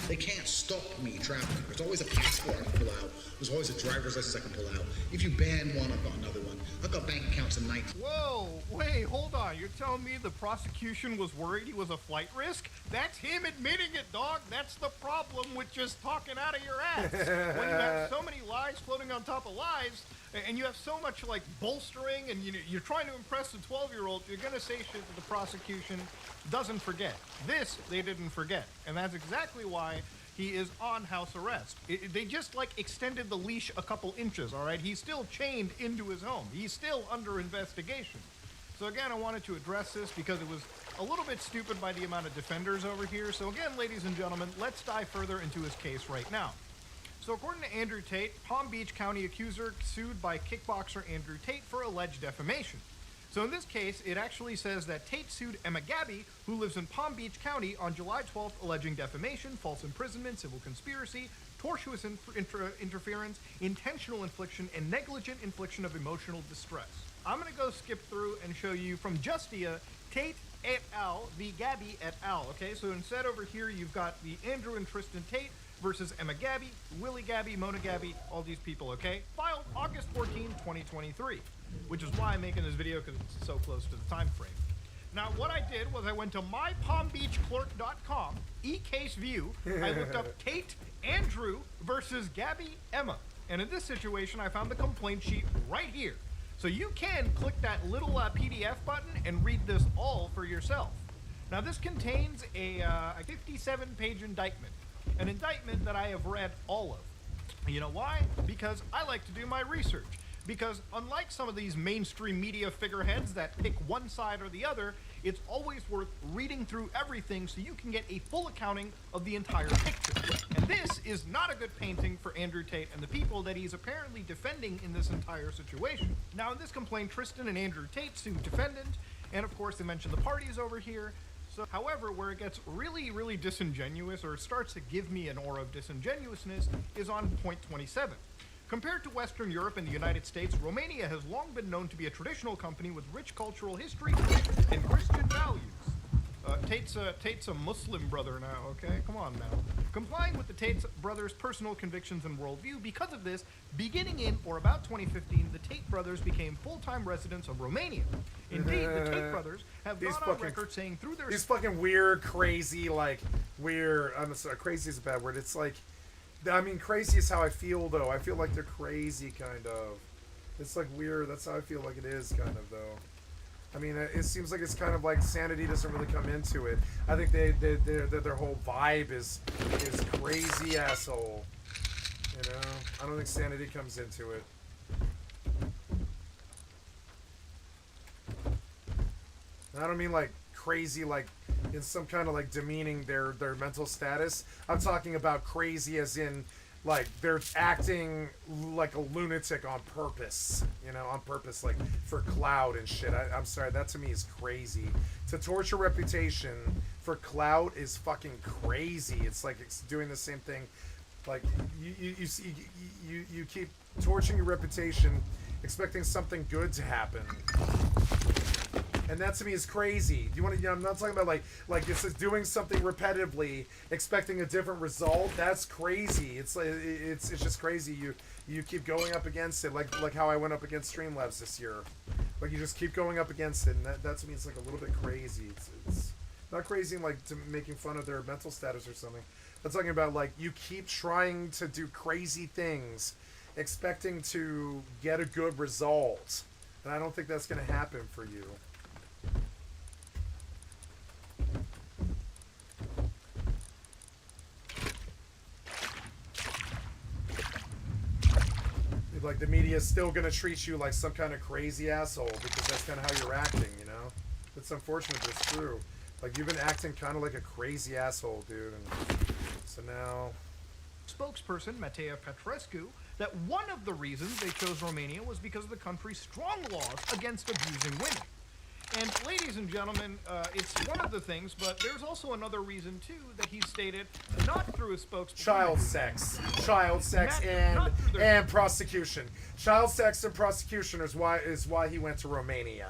They can't stop me traveling. There's always a passport I can pull out. There's always a driver's license I can pull out. If you ban one, I've got another one. I've got bank accounts in 19. Whoa, wait, hold on. You're telling me the prosecution was worried he was a flight risk? That's him admitting it, dog. That's the problem with just talking out of your ass. When you have so many lies floating on top of lies, and you have so much like bolstering, and you're trying to impress the 12-year-old, you're gonna say shit that the prosecution doesn't forget. This they didn't forget, and that's exactly why he is on house arrest. They just like extended the leash a couple inches, all right? He's still chained into his home. He's still under investigation. So again, I wanted to address this because it was a little bit stupid by the amount of defenders over here. So again, ladies and gentlemen, let's dive further into his case right now. So according to Andrew Tate, Palm Beach County accuser sued by kickboxer Andrew Tate for alleged defamation. So in this case, it actually says that Tate sued Emma Gabby, who lives in Palm Beach County, on July 12th, alleging defamation, false imprisonment, civil conspiracy, tortious interference, intentional infliction, and negligent infliction of emotional distress. I'm going to go skip through and show you from Justia, Tate et al., v. Gabby et al., okay? So instead over here, you've got the Andrew and Tristan Tate versus Emma Gabby, Willie Gabby, Mona Gabby, all these people, okay? Filed August 14, 2023. Which is why I'm making this video, because it's so close to the time frame. Now, what I did was I went to mypalmbeachclerk.com, e-case view. I looked up Tate Andrew versus Gabby Emma. And in this situation, I found the complaint sheet right here. So you can click that little PDF button and read this all for yourself. Now this contains a 57-page indictment, an indictment that I have read all of. You know why? Because I like to do my research. Because unlike some of these mainstream media figureheads that pick one side or the other, it's always worth reading through everything so you can get a full accounting of the entire picture. And this is not a good painting for Andrew Tate and the people that he's apparently defending in this entire situation. Now in this complaint, Tristan and Andrew Tate sued defendant, and of course they mentioned the parties over here. So, however, where it gets really, really disingenuous, or it starts to give me an aura of disingenuousness, is on point 27. Compared to Western Europe and the United States, Romania has long been known to be a traditional company with rich cultural history and Christian values. Tate's a Muslim brother now, okay? Come on now. Complying with the Tate brothers' personal convictions and worldview, because of this, beginning in or about 2015, the Tate brothers became full-time residents of Romania. Indeed, the Tate brothers have gone on record saying through their... These fucking weird, crazy, like, weird... I'm sorry, crazy is a bad word. It's like... I mean, crazy is how I feel, though. I feel like they're crazy, kind of. It's, like, weird. That's how I feel like it is, kind of, though. I mean, it seems like it's kind of like sanity doesn't really come into it. I think their whole vibe is crazy asshole. You know? I don't think sanity comes into it. And I don't mean, like, crazy, like, in some kind of, like, demeaning their mental status. I'm talking about crazy as in, like, they're acting like a lunatic on purpose. You know, on purpose, like, for clout and shit. I'm sorry, that to me is crazy. To torture reputation for clout is fucking crazy. It's like it's doing the same thing. Like, you keep torching your reputation, expecting something good to happen. And that to me is crazy. Do you want to? I'm not talking about like this is doing something repetitively, expecting a different result. That's crazy. It's like it's just crazy. You keep going up against it, like how I went up against Streamlabs this year. Like you just keep going up against it, and that to me is like a little bit crazy. It's not crazy like to making fun of their mental status or something. I'm talking about like you keep trying to do crazy things, expecting to get a good result, and I don't think that's going to happen for you. Like the media is still gonna treat you like some kind of crazy asshole because that's kind of how you're acting, you know. It's unfortunate, but it's true. Like you've been acting kind of like a crazy asshole, dude. And so now, spokesperson Matea Petrescu, that one of the reasons they chose Romania was because of the country's strong laws against abusing women. And ladies and gentlemen, it's one of the things, but there's also another reason too that he stated, not through his spokesperson. Child sex, and prosecution. Child sex and prosecution is why he went to Romania.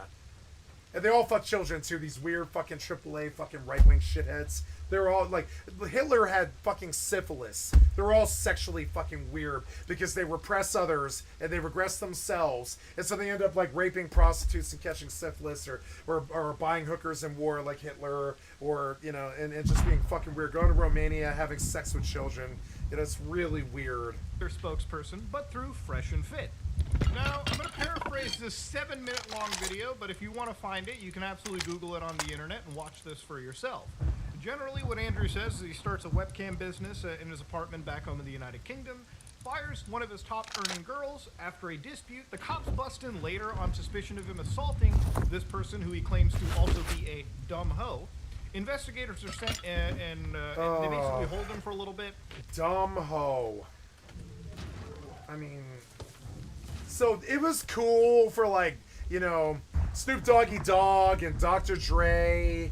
And they all fuck children too. These weird fucking AAA fucking right wing shitheads. They're all like Hitler had fucking syphilis. They're all sexually fucking weird because they repress others and they regress themselves, and so they end up like raping prostitutes and catching syphilis, or buying hookers in war like Hitler, or you know, and just being fucking weird. Going to Romania, having sex with children. You know, it's really weird. Their spokesperson, but through Fresh and Fit. Now, I'm going to paraphrase this 7-minute long video, but if you want to find it, you can absolutely Google it on the internet and watch this for yourself. Generally, what Andrew says is he starts a webcam business in his apartment back home in the United Kingdom, fires one of his top-earning girls. After a dispute, the cops bust in later on suspicion of him assaulting this person who he claims to also be a dumb hoe. Investigators are sent and they basically hold him for a little bit. Dumb hoe. I mean, so it was cool for like, you know, Snoop Doggy Dogg and Dr. Dre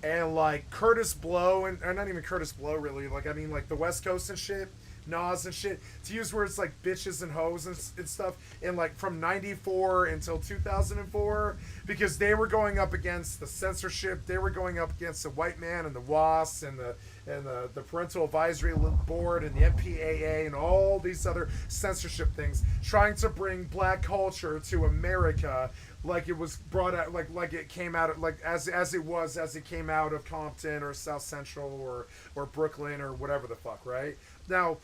and like Curtis Blow, and or not even Curtis Blow really, like I mean like the West Coast and shit, Nas and shit, to use words like bitches and hoes and stuff in like from 94 until 2004, because they were going up against the censorship, they were going up against the white man and the WAS and the Parental Advisory Board and the MPAA and all these other censorship things, trying to bring black culture to America like it was brought out, like it came out, like as it came out of Compton or South Central or Brooklyn or whatever the fuck, right? Now,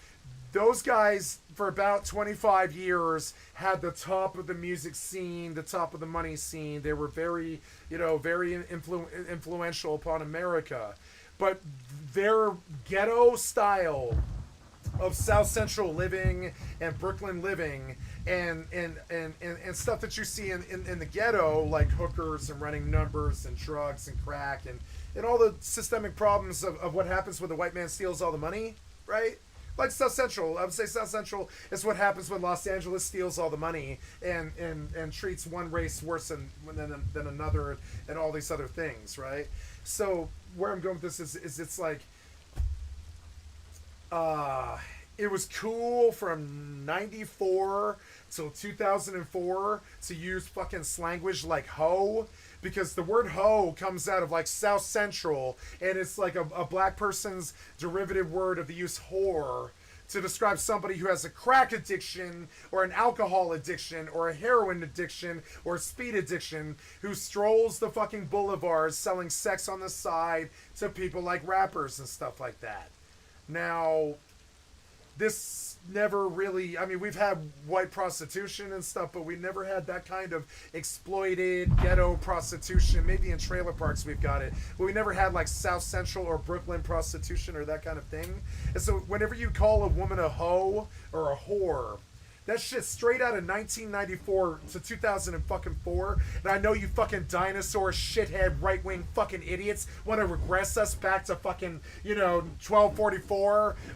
those guys for about 25 years had the top of the music scene, the top of the money scene. They were very, very influential upon America. But their ghetto style of South Central living and Brooklyn living and stuff that you see in the ghetto, like hookers and running numbers and drugs and crack and all the systemic problems of what happens when the white man steals all the money, right? Like South Central, I would say South Central is what happens when Los Angeles steals all the money and treats one race worse than another and all these other things, right? So where I'm going with this is it's like, it was cool from 94 till 2004 to use fucking slanguage like hoe, because the word hoe comes out of like South Central, and it's like a black person's derivative word of the use whore to describe somebody who has a crack addiction or an alcohol addiction or a heroin addiction or a speed addiction, who strolls the fucking boulevards selling sex on the side to people like rappers and stuff like that. Now, this never really, I mean, we've had white prostitution and stuff, but we never had that kind of exploited ghetto prostitution. Maybe in trailer parks we've got it, but we never had like South Central or Brooklyn prostitution or that kind of thing. And so whenever you call a woman a hoe or a whore, that shit's straight out of 1994 to 2004. And I know you fucking dinosaur shithead right-wing fucking idiots want to regress us back to fucking, 1244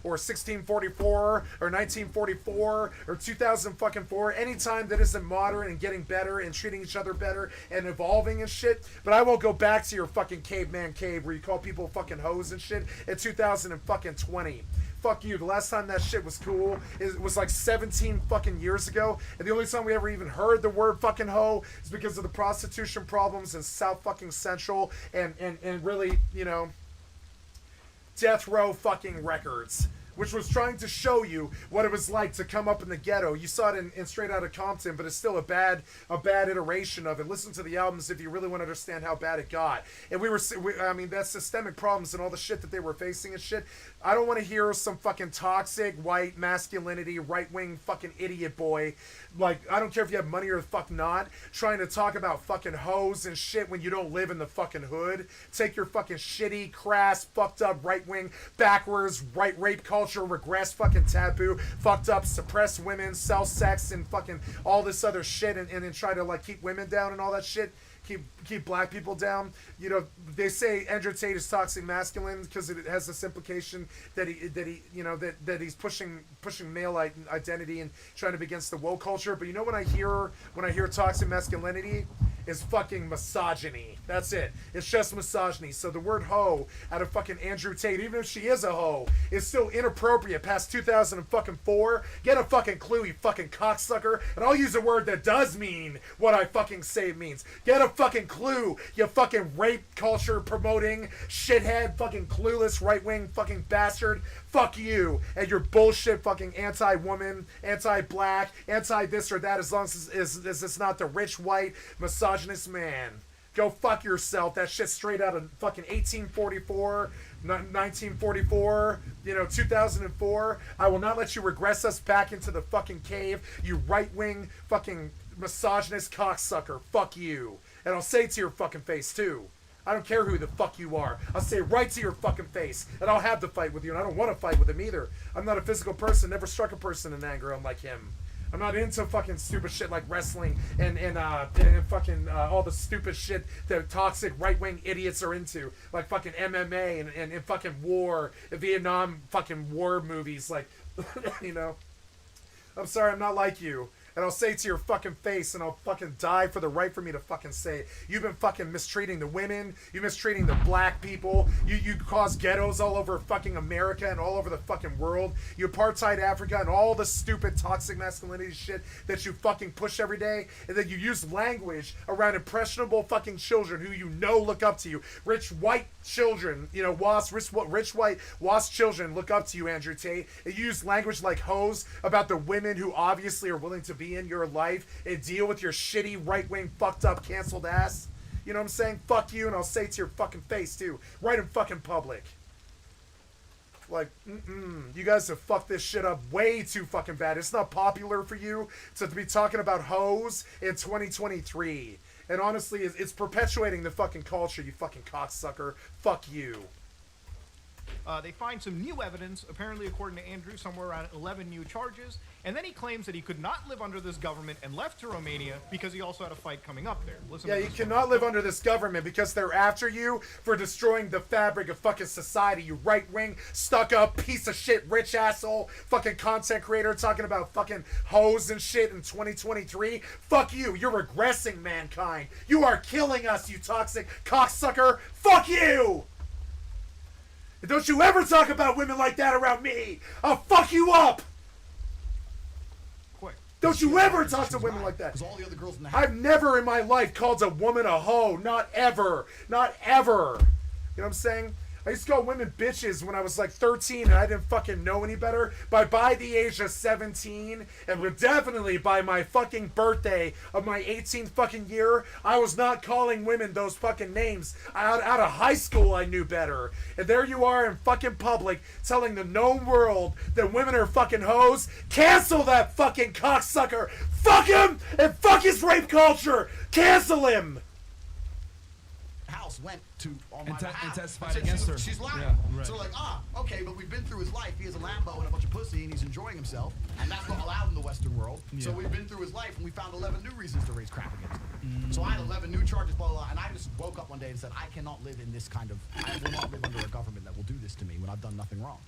or 1644 or 1944 or 2004. Anytime that isn't modern and getting better and treating each other better and evolving and shit. But I won't go back to your fucking caveman cave where you call people fucking hoes and shit in 2020. Fuck you. The last time that shit was cool, it was like 17 fucking years ago. And the only time we ever even heard the word fucking hoe is because of the prostitution problems in South fucking Central and really, Death Row fucking Records, which was trying to show you what it was like to come up in the ghetto. You saw it in Straight Outta Compton, but it's still a bad iteration of it. Listen to the albums if you really want to understand how bad it got. And that's systemic problems and all the shit that they were facing and shit. I don't want to hear some fucking toxic white masculinity, right-wing fucking idiot boy. Like, I don't care if you have money or the fuck not, trying to talk about fucking hoes and shit when you don't live in the fucking hood. Take your fucking shitty, crass, fucked up, right-wing, backwards, right rape culture, regress fucking taboo, fucked up, suppress women, sell sex, and fucking all this other shit, and then try to, like, keep women down and all that shit. Keep black people down. They say Andrew Tate is toxic masculine because it has this implication that he's pushing male identity and trying to be against the woke culture. But when I hear toxic masculinity, is fucking misogyny. That's it. It's just misogyny. So the word hoe out of fucking Andrew Tate, even if she is a hoe, is still inappropriate past 2004. Get a fucking clue, you fucking cocksucker. And I'll use a word that does mean what I fucking say it means. Get a fucking clue, you fucking rape culture promoting shithead, fucking clueless right-wing fucking bastard. Fuck you and your bullshit fucking anti-woman, anti-black, anti-this or that, as long as it's not the rich white misogynist man. Go fuck yourself. That shit's straight out of fucking 1844, 1944, 2004. I will not let you regress us back into the fucking cave, you right-wing fucking misogynist cocksucker. Fuck you. And I'll say it to your fucking face too. I don't care who the fuck you are. I'll say it right to your fucking face. And I'll have the fight with you. And I don't want to fight with him either. I'm not a physical person. Never struck a person in anger unlike him. I'm not into fucking stupid shit like wrestling and fucking all the stupid shit that toxic right-wing idiots are into. Like fucking MMA and fucking war, Vietnam fucking war movies. Like, I'm sorry, I'm not like you. And I'll say it to your fucking face, and I'll fucking die for the right for me to fucking say it. You've been fucking mistreating the women. You're mistreating the black people. You cause ghettos all over fucking America and all over the fucking world. You apartheid Africa and all the stupid toxic masculinity shit that you fucking push every day. And then you use language around impressionable fucking children who look up to you. Rich white children, rich white WASP children look up to you, Andrew Tate. And you use language like hoes about the women who obviously are willing to be in your life and deal with your shitty right-wing fucked up canceled ass. You know what I'm saying? Fuck you, and I'll say it to your fucking face too, right in fucking public. Like, you guys have fucked this shit up way too fucking bad. It's not popular for you to be talking about hoes in 2023. And honestly, it's perpetuating the fucking culture, you fucking cocksucker. Fuck you. They find some new evidence, apparently according to Andrew, somewhere around 11 new charges, and then he claims that he could not live under this government and left to Romania because he also had a fight coming up there. Listen Yeah, to you this cannot live under this government because they're after you for destroying the fabric of fucking society, you right-wing, stuck-up, piece of shit, rich asshole, fucking content creator talking about fucking hoes and shit in 2023. Fuck you, you're regressing mankind. You are killing us, you toxic cocksucker. Fuck you! And don't you ever talk about women like that around me! I'll fuck you up! Quick. Don't you ever talk to women like that! Because all the other girls in the house. I've never in my life called a woman a hoe. Not ever. Not ever. You know what I'm saying? I used to call women bitches when I was like 13 and I didn't fucking know any better. But by the age of 17, and definitely by my fucking birthday of my 18th fucking year, I was not calling women those fucking names. Out of high school, I knew better. And there you are in fucking public telling the known world that women are fucking hoes. Cancel that fucking cocksucker. Fuck him and fuck his rape culture. Cancel him. House went to on my And behalf testified said against her. She's lying. Yeah, right. So like, okay, but we've been through his life. He has a Lambo and a bunch of pussy, and he's enjoying himself, and that's not allowed in the Western world. So we've been through his life, and we found 11 new reasons to raise crap against him. So I had 11 new charges, blah, blah, blah, and I just woke up one day and said, I cannot live in this kind of. I will not live under a government that will do this to me when I've done nothing wrong.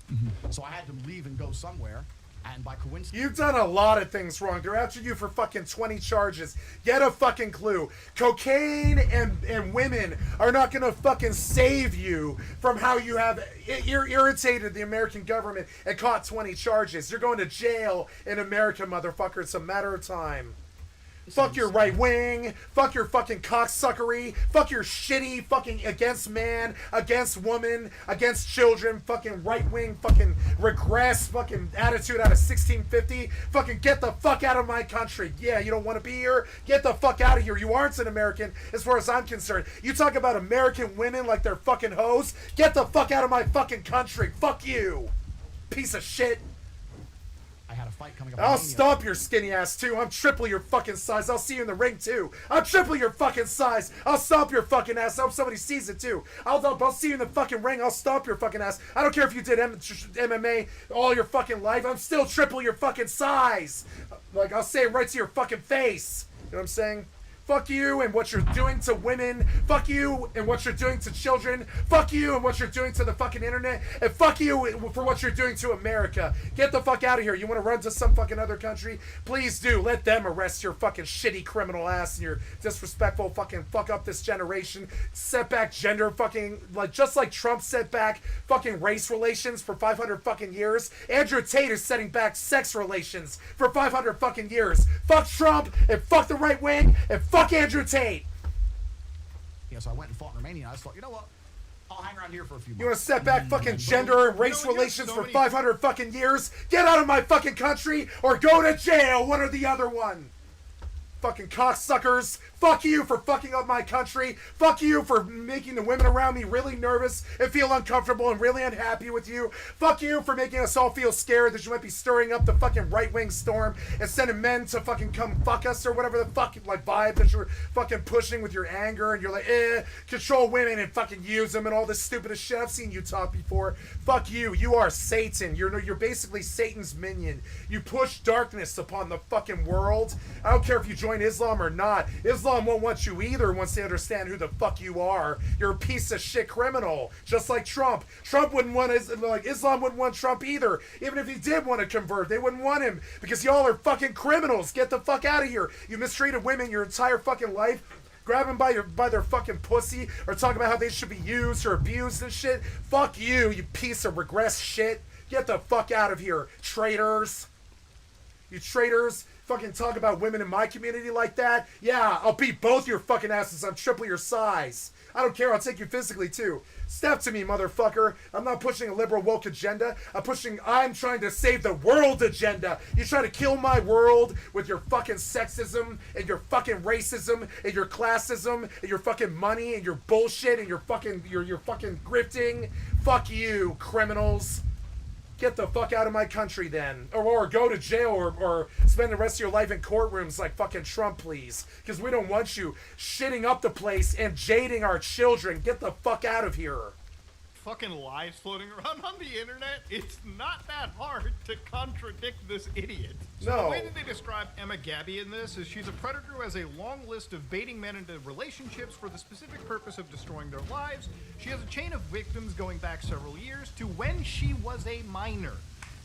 So I had to leave and go somewhere. And by coincidence, You've done a lot of things wrong. They're after you for fucking 20 charges. Get a fucking clue. Cocaine and women are not gonna fucking save you from how you have irritated the American government and caught 20 charges. You're going to jail in America, motherfucker. It's a matter of time. Fuck your right wing. Fuck your fucking cocksuckery. Fuck your shitty fucking against man, against woman, against children, fucking right wing, fucking regress, fucking attitude out of 1650. Fucking get the fuck out of my country. Yeah, you don't want to be here? Get the fuck out of here. You aren't an American as far as I'm concerned. You talk about American women like they're fucking hoes. Get the fuck out of my fucking country. Fuck you. Piece of shit. I had a fight coming up. I'll stomp your skinny ass too. I'm triple your fucking size. I'll see you in the ring too. I'm triple your fucking size. I'll stomp your fucking ass. I hope somebody sees it too. I'll see you in the fucking ring. I'll stomp your fucking ass. I don't care if you did MMA all your fucking life. I'm still triple your fucking size. Like, I'll say it right to your fucking face. You know what I'm saying? Fuck you and what you're doing to women. Fuck you and what you're doing to children. Fuck you and what you're doing to the fucking internet. And fuck you for what you're doing to America. Get the fuck out of here. You want to run to some fucking other country? Please do. Let them arrest your fucking shitty criminal ass and your disrespectful fucking fuck up this generation. Set back gender fucking, like, just like Trump set back fucking race relations for 500 fucking years. Andrew Tate is setting back sex relations for 500 fucking years. Fuck Trump and fuck the right wing and fuck Andrew Tate. Yeah, so I went and fought in Romania. And I just thought, you know what? I'll hang around here for a few months. You want to set back fucking gender and race relations for 500 fucking years? Get out of my fucking country or go to jail, one or the other one. Fucking cocksuckers. Fuck you for fucking up my country. Fuck you for making the women around me really nervous and feel uncomfortable and really unhappy with you. Fuck you for making us all feel scared that you might be stirring up the fucking right-wing storm and sending men to fucking come fuck us or whatever the fuck, like, vibe that you're fucking pushing with your anger, and you're like, control women and fucking use them and all this stupidest shit. I've seen you talk before. Fuck you. You are Satan. You're basically Satan's minion. You push darkness upon the fucking world. I don't care if you join Islam or not. Islam won't want you either once they understand who the fuck you are. You're a piece of shit criminal, just like Trump. Trump wouldn't want Islam wouldn't want Trump either. Even if he did want to convert, they wouldn't want him because y'all are fucking criminals. Get the fuck out of here. You mistreated women your entire fucking life. Grab them by their fucking pussy or talk about how they should be used or abused and shit. Fuck you, you piece of regress shit. Get the fuck out of here, traitors. You traitors. Fucking talk about women in my community like that? Yeah, I'll beat both your fucking asses. I'm triple your size. I don't care. I'll take you physically too. Step to me, motherfucker. I'm not pushing a liberal woke agenda. I'm trying to save the world agenda. You try to kill my world with your fucking sexism and your fucking racism and your classism and your fucking money and your bullshit and your fucking grifting. Fuck you, criminals. Get the fuck out of my country then. Or go to jail or spend the rest of your life in courtrooms like fucking Trump, please. Because we don't want you shitting up the place and jading our children. Get the fuck out of here. Fucking lies floating around on the internet, it's not that hard to contradict this idiot. So No. the way that they describe Emma Gabby in this is she's a predator who has a long list of baiting men into relationships for the specific purpose of destroying their lives. She has a chain of victims going back several years to when she was a minor.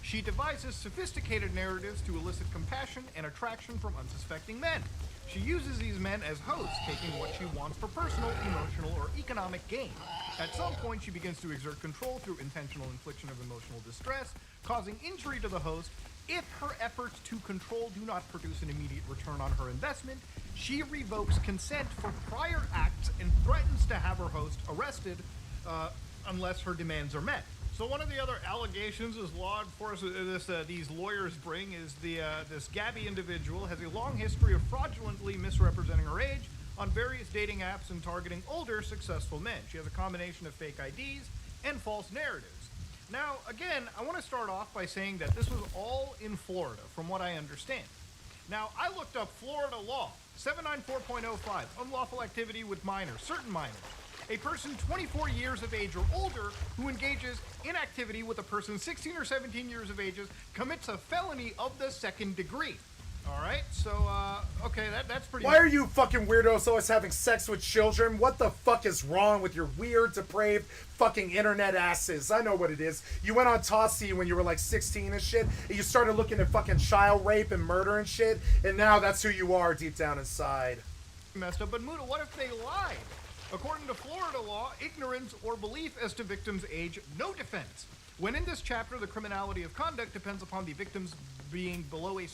She devises sophisticated narratives to elicit compassion and attraction from unsuspecting men. She uses these men as hosts, taking what she wants for personal, emotional, or economic gain. At some point, she begins to exert control through intentional infliction of emotional distress, causing injury to the host. If her efforts to control do not produce an immediate return on her investment, she revokes consent for prior acts and threatens to have her host arrested unless her demands are met. So one of the other allegations is law enforcement, these lawyers bring is this Gabby individual has a long history of fraudulently misrepresenting her age on various dating apps and targeting older, successful men. She has a combination of fake IDs and false narratives. Now, again, I want to start off by saying that this was all in Florida, from what I understand. Now, I looked up Florida law, 794.05, unlawful activity with minors, certain minors. A person 24 years of age or older who engages in activity with a person 16 or 17 years of age commits a felony of the second degree. All right, so, okay, that's pretty... Why are you fucking weirdos always having sex with children? What the fuck is wrong with your weird, depraved fucking internet asses? I know what it is. You went on Tossie when you were like 16 and shit, and you started looking at fucking child rape and murder and shit, and now that's who you are deep down inside. Messed up, but Muda, what if they lied? According to Florida law, ignorance or belief as to victim's age, no defense. When in this chapter, the criminality of conduct depends upon the victims being below a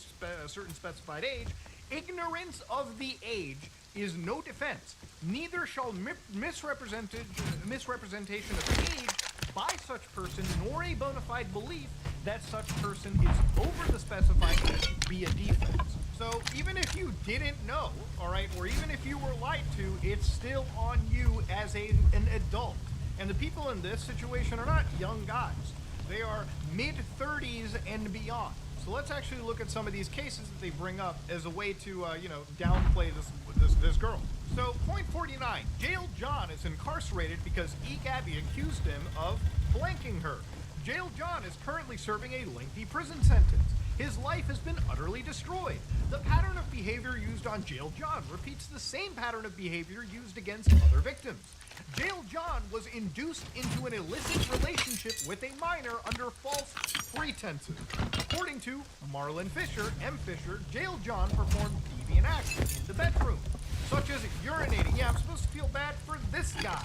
certain specified age, ignorance of the age is no defense. Neither shall misrepresentation of age by such person, nor a bona fide belief that such person is over the specified age be a defense. So even if you didn't know, all right, or even if you were lied to, it's still on you as an adult. And the people in this situation are not young guys. They are mid-30s and beyond. So let's actually look at some of these cases that they bring up as a way to, downplay this girl. So, point 49, Jail John is incarcerated because E. Gabby accused him of blanking her. Jail John is currently serving a lengthy prison sentence. His life has been utterly destroyed. The pattern of behavior used on Jail John repeats the same pattern of behavior used against other victims. Jail John was induced into an illicit relationship with a minor under false pretenses. According to Marlon Fisher, M. Fisher, Jail John performed deviant acts in the bedroom, such as urinating. Yeah, I'm supposed to feel bad for this guy.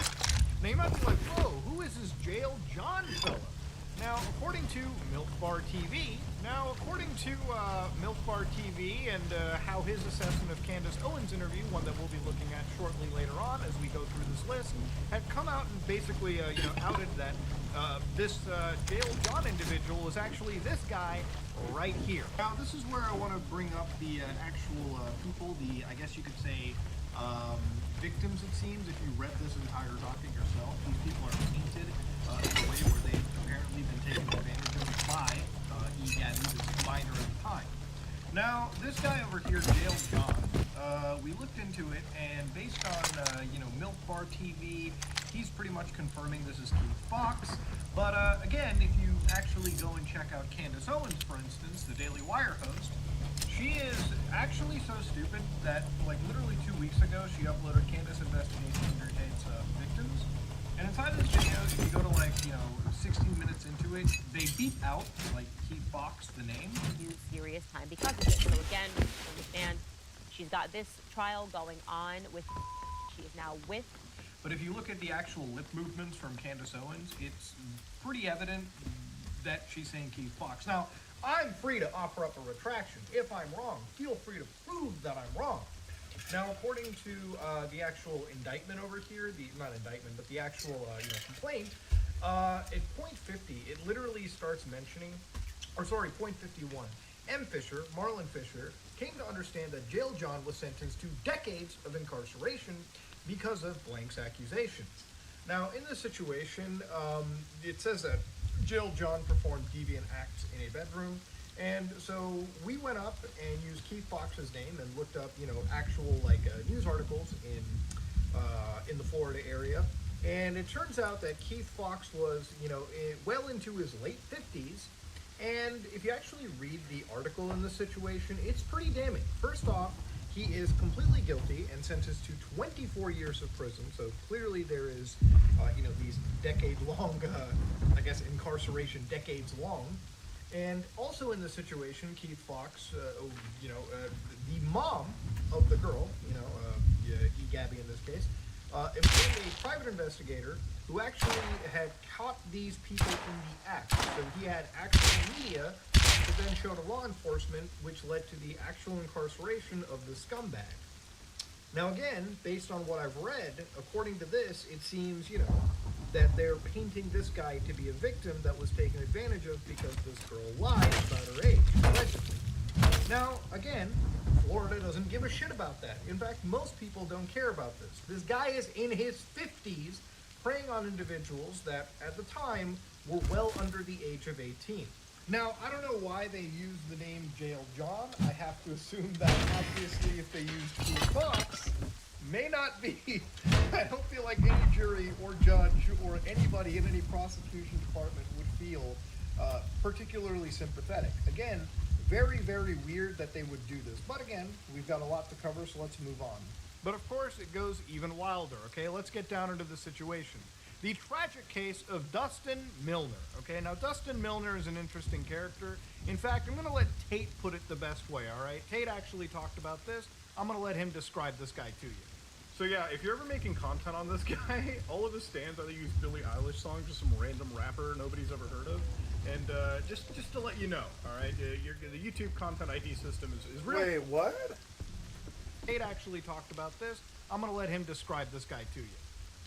Now you might be like, whoa, who is this Jail John fella? Now, according to Milk Bar TV, and how his assessment of Candace Owens' interview, one that we'll be looking at shortly later on as we go through this list, had come out and basically, outed that this Jail John individual is actually this guy right here. Now, this is where I want to bring up the actual people, I guess you could say, victims, it seems, if you read this entire docket yourself. These people are painted in a way where they've apparently been taken advantage of by E. Gabby, this minor at the time. Now, this guy over here, Jail John, we looked into it, and based on, Milk Bar TV, he's pretty much confirming this is Keith Fox. But, again, if you actually go and check out Candace Owens, for instance, the Daily Wire host, she is actually so stupid that, literally 2 weeks ago, she uploaded Candace Investigates Undertakes Victims. And inside this video, if you go to 16 minutes into it, they beep out, Keith Fox, the name. In serious time because of it. So again, understand, she's got this trial going on with, she is now with. But if you look at the actual lip movements from Candace Owens, it's pretty evident that she's saying Keith Fox. Now, I'm free to offer up a retraction. If I'm wrong, feel free to prove that I'm wrong. Now, according to the actual indictment over here, not indictment, but the actual complaint, at point 50, it literally starts mentioning, point 51, M. Fisher, Marlon Fisher, came to understand that Jail John was sentenced to decades of incarceration because of Blank's accusations. Now, in this situation, it says that Jill John performed deviant acts in a bedroom. And so we went up and used Keith Fox's name and looked up, actual news articles in the Florida area. And it turns out that Keith Fox was, well into his late 50s. And if you actually read the article in this situation, it's pretty damning. First off, he is completely guilty and sentenced to 24 years of prison. So clearly there is, these decade-long, incarceration decades long. And also in the situation, Keith Fox, the mom of the girl, Gabby in this case, employed a private investigator who actually had caught these people in the act. So he had actual media that then showed to law enforcement, which led to the actual incarceration of the scumbag. Now again, based on what I've read, according to this, it seems, that they're painting this guy to be a victim that was taken advantage of because this girl lied about her age, allegedly. Now, again, Florida doesn't give a shit about that. In fact, most people don't care about this. This guy is in his 50s preying on individuals that, at the time, were well under the age of 18. Now, I don't know why they used the name Jail John. I have to assume that, obviously, if they used Keith Fox, may not be. I don't feel like any jury or judge or anybody in any prosecution department would feel particularly sympathetic. Again, very, very weird that they would do this. But again, we've got a lot to cover, so let's move on. But of course, it goes even wilder, okay? Let's get down into the situation. The tragic case of Dustin Milner, okay? Now, Dustin Milner is an interesting character. In fact, I'm going to let Tate put it the best way, all right? Tate actually talked about this. I'm going to let him describe this guy to you. So yeah, if you're ever making content on this guy, all of his stands either use Billie Eilish songs, just some random rapper nobody's ever heard of. And just to let you know, all right, the YouTube content ID system is real. Wait, what? Tate actually talked about this. I'm going to let him describe this guy to you.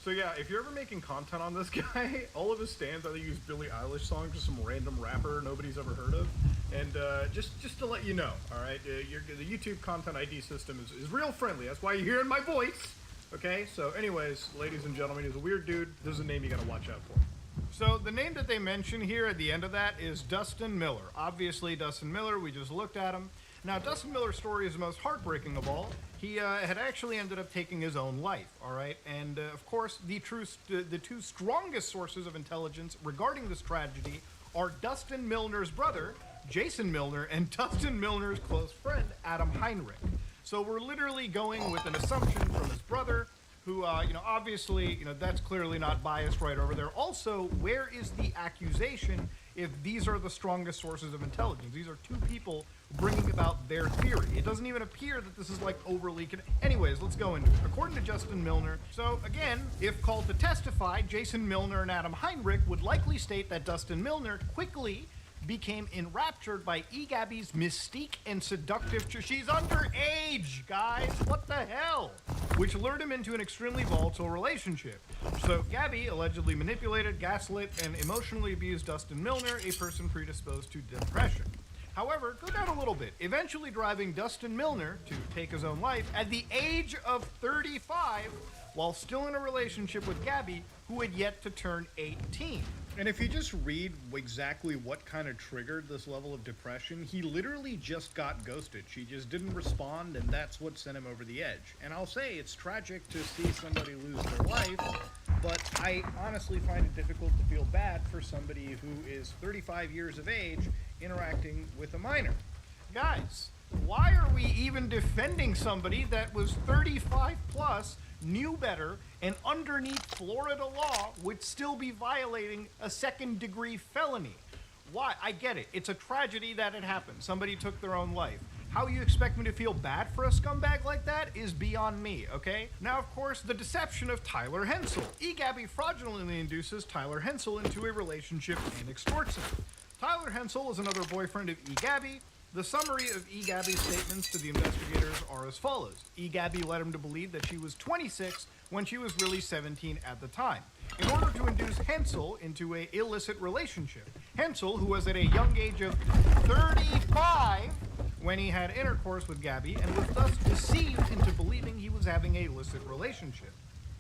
So yeah, if you're ever making content on this guy, all of his stands either use Billie Eilish songs, just some random rapper nobody's ever heard of. And just to let you know, all right, the YouTube content ID system is real friendly. That's why you're hearing my voice. Okay, so anyways, ladies and gentlemen, he's a weird dude. This is a name you gotta watch out for. So the name that they mention here at the end of that is Dustin Miller. Obviously, Dustin Miller, we just looked at him. Now, Dustin Miller's story is the most heartbreaking of all. He had actually ended up taking his own life, all right? And, of course, the two strongest sources of intelligence regarding this tragedy are Dustin Milner's brother, Jason Milner, and Dustin Milner's close friend, Adam Heinrich. So we're literally going with an assumption from his brother, who, obviously, that's clearly not biased right over there. Also, where is the accusation if these are the strongest sources of intelligence? These are two people bringing about their theory. It doesn't even appear that this is, overly... Anyways, let's go into it. According to Justin Milner, so, again, if called to testify, Jason Milner and Adam Heinrich would likely state that Dustin Milner quickly became enraptured by Gabby's mystique and seductive... She's underage, guys! What the hell? Which lured him into an extremely volatile relationship. So Gabby allegedly manipulated, gaslit, and emotionally abused Dustin Milner, a person predisposed to depression. However, go down a little bit, eventually driving Dustin Milner to take his own life at the age of 35, while still in a relationship with Gabby, who had yet to turn 18. And if you just read exactly what kind of triggered this level of depression, he literally just got ghosted. She just didn't respond, and that's what sent him over the edge. And I'll say, it's tragic to see somebody lose their life, but I honestly find it difficult to feel bad for somebody who is 35 years of age interacting with a minor. Guys, why are we even defending somebody that was 35 plus, knew better, and underneath Florida law would still be violating a second-degree felony? Why? I get it. It's a tragedy that it happened. Somebody took their own life. How you expect me to feel bad for a scumbag like that is beyond me, okay? Now, of course, the deception of Tyler Hensel. Gabby fraudulently induces Tyler Hensel into a relationship and extorts him. Tyler Hensel is another boyfriend of Gabby. The summary of Gabby's statements to the investigators are as follows. Gabby led him to believe that she was 26 when she was really 17 at the time, in order to induce Hensel into an illicit relationship. Hensel, who was at a young age of 35 when he had intercourse with Gabby, and was thus deceived into believing he was having an illicit relationship.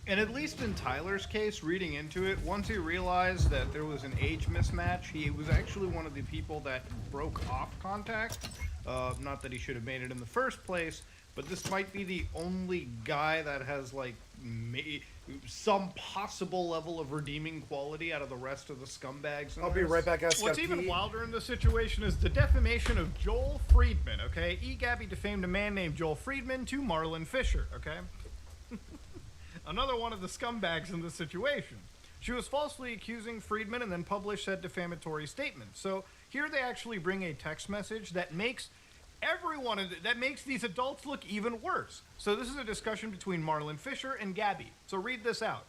And at least in Tyler's case, reading into it, once he realized that there was an age mismatch, he was actually one of the people that broke off contact. Not that he should have made it in the first place, but this might be the only guy that has, like, some possible level of redeeming quality out of the rest of the scumbags. I'll be right back, guys. What's Gotta even pee. wilder in this situation is the defamation of Joel Friedman, okay? Gabby defamed a man named Joel Friedman to Marlon Fisher, okay? Another one of the scumbags in this situation. She was falsely accusing Friedman and then published said defamatory statement. So here they actually bring a text message that makes that makes these adults look even worse. So this is a discussion between Marlon Fisher and Gabby. So read this out.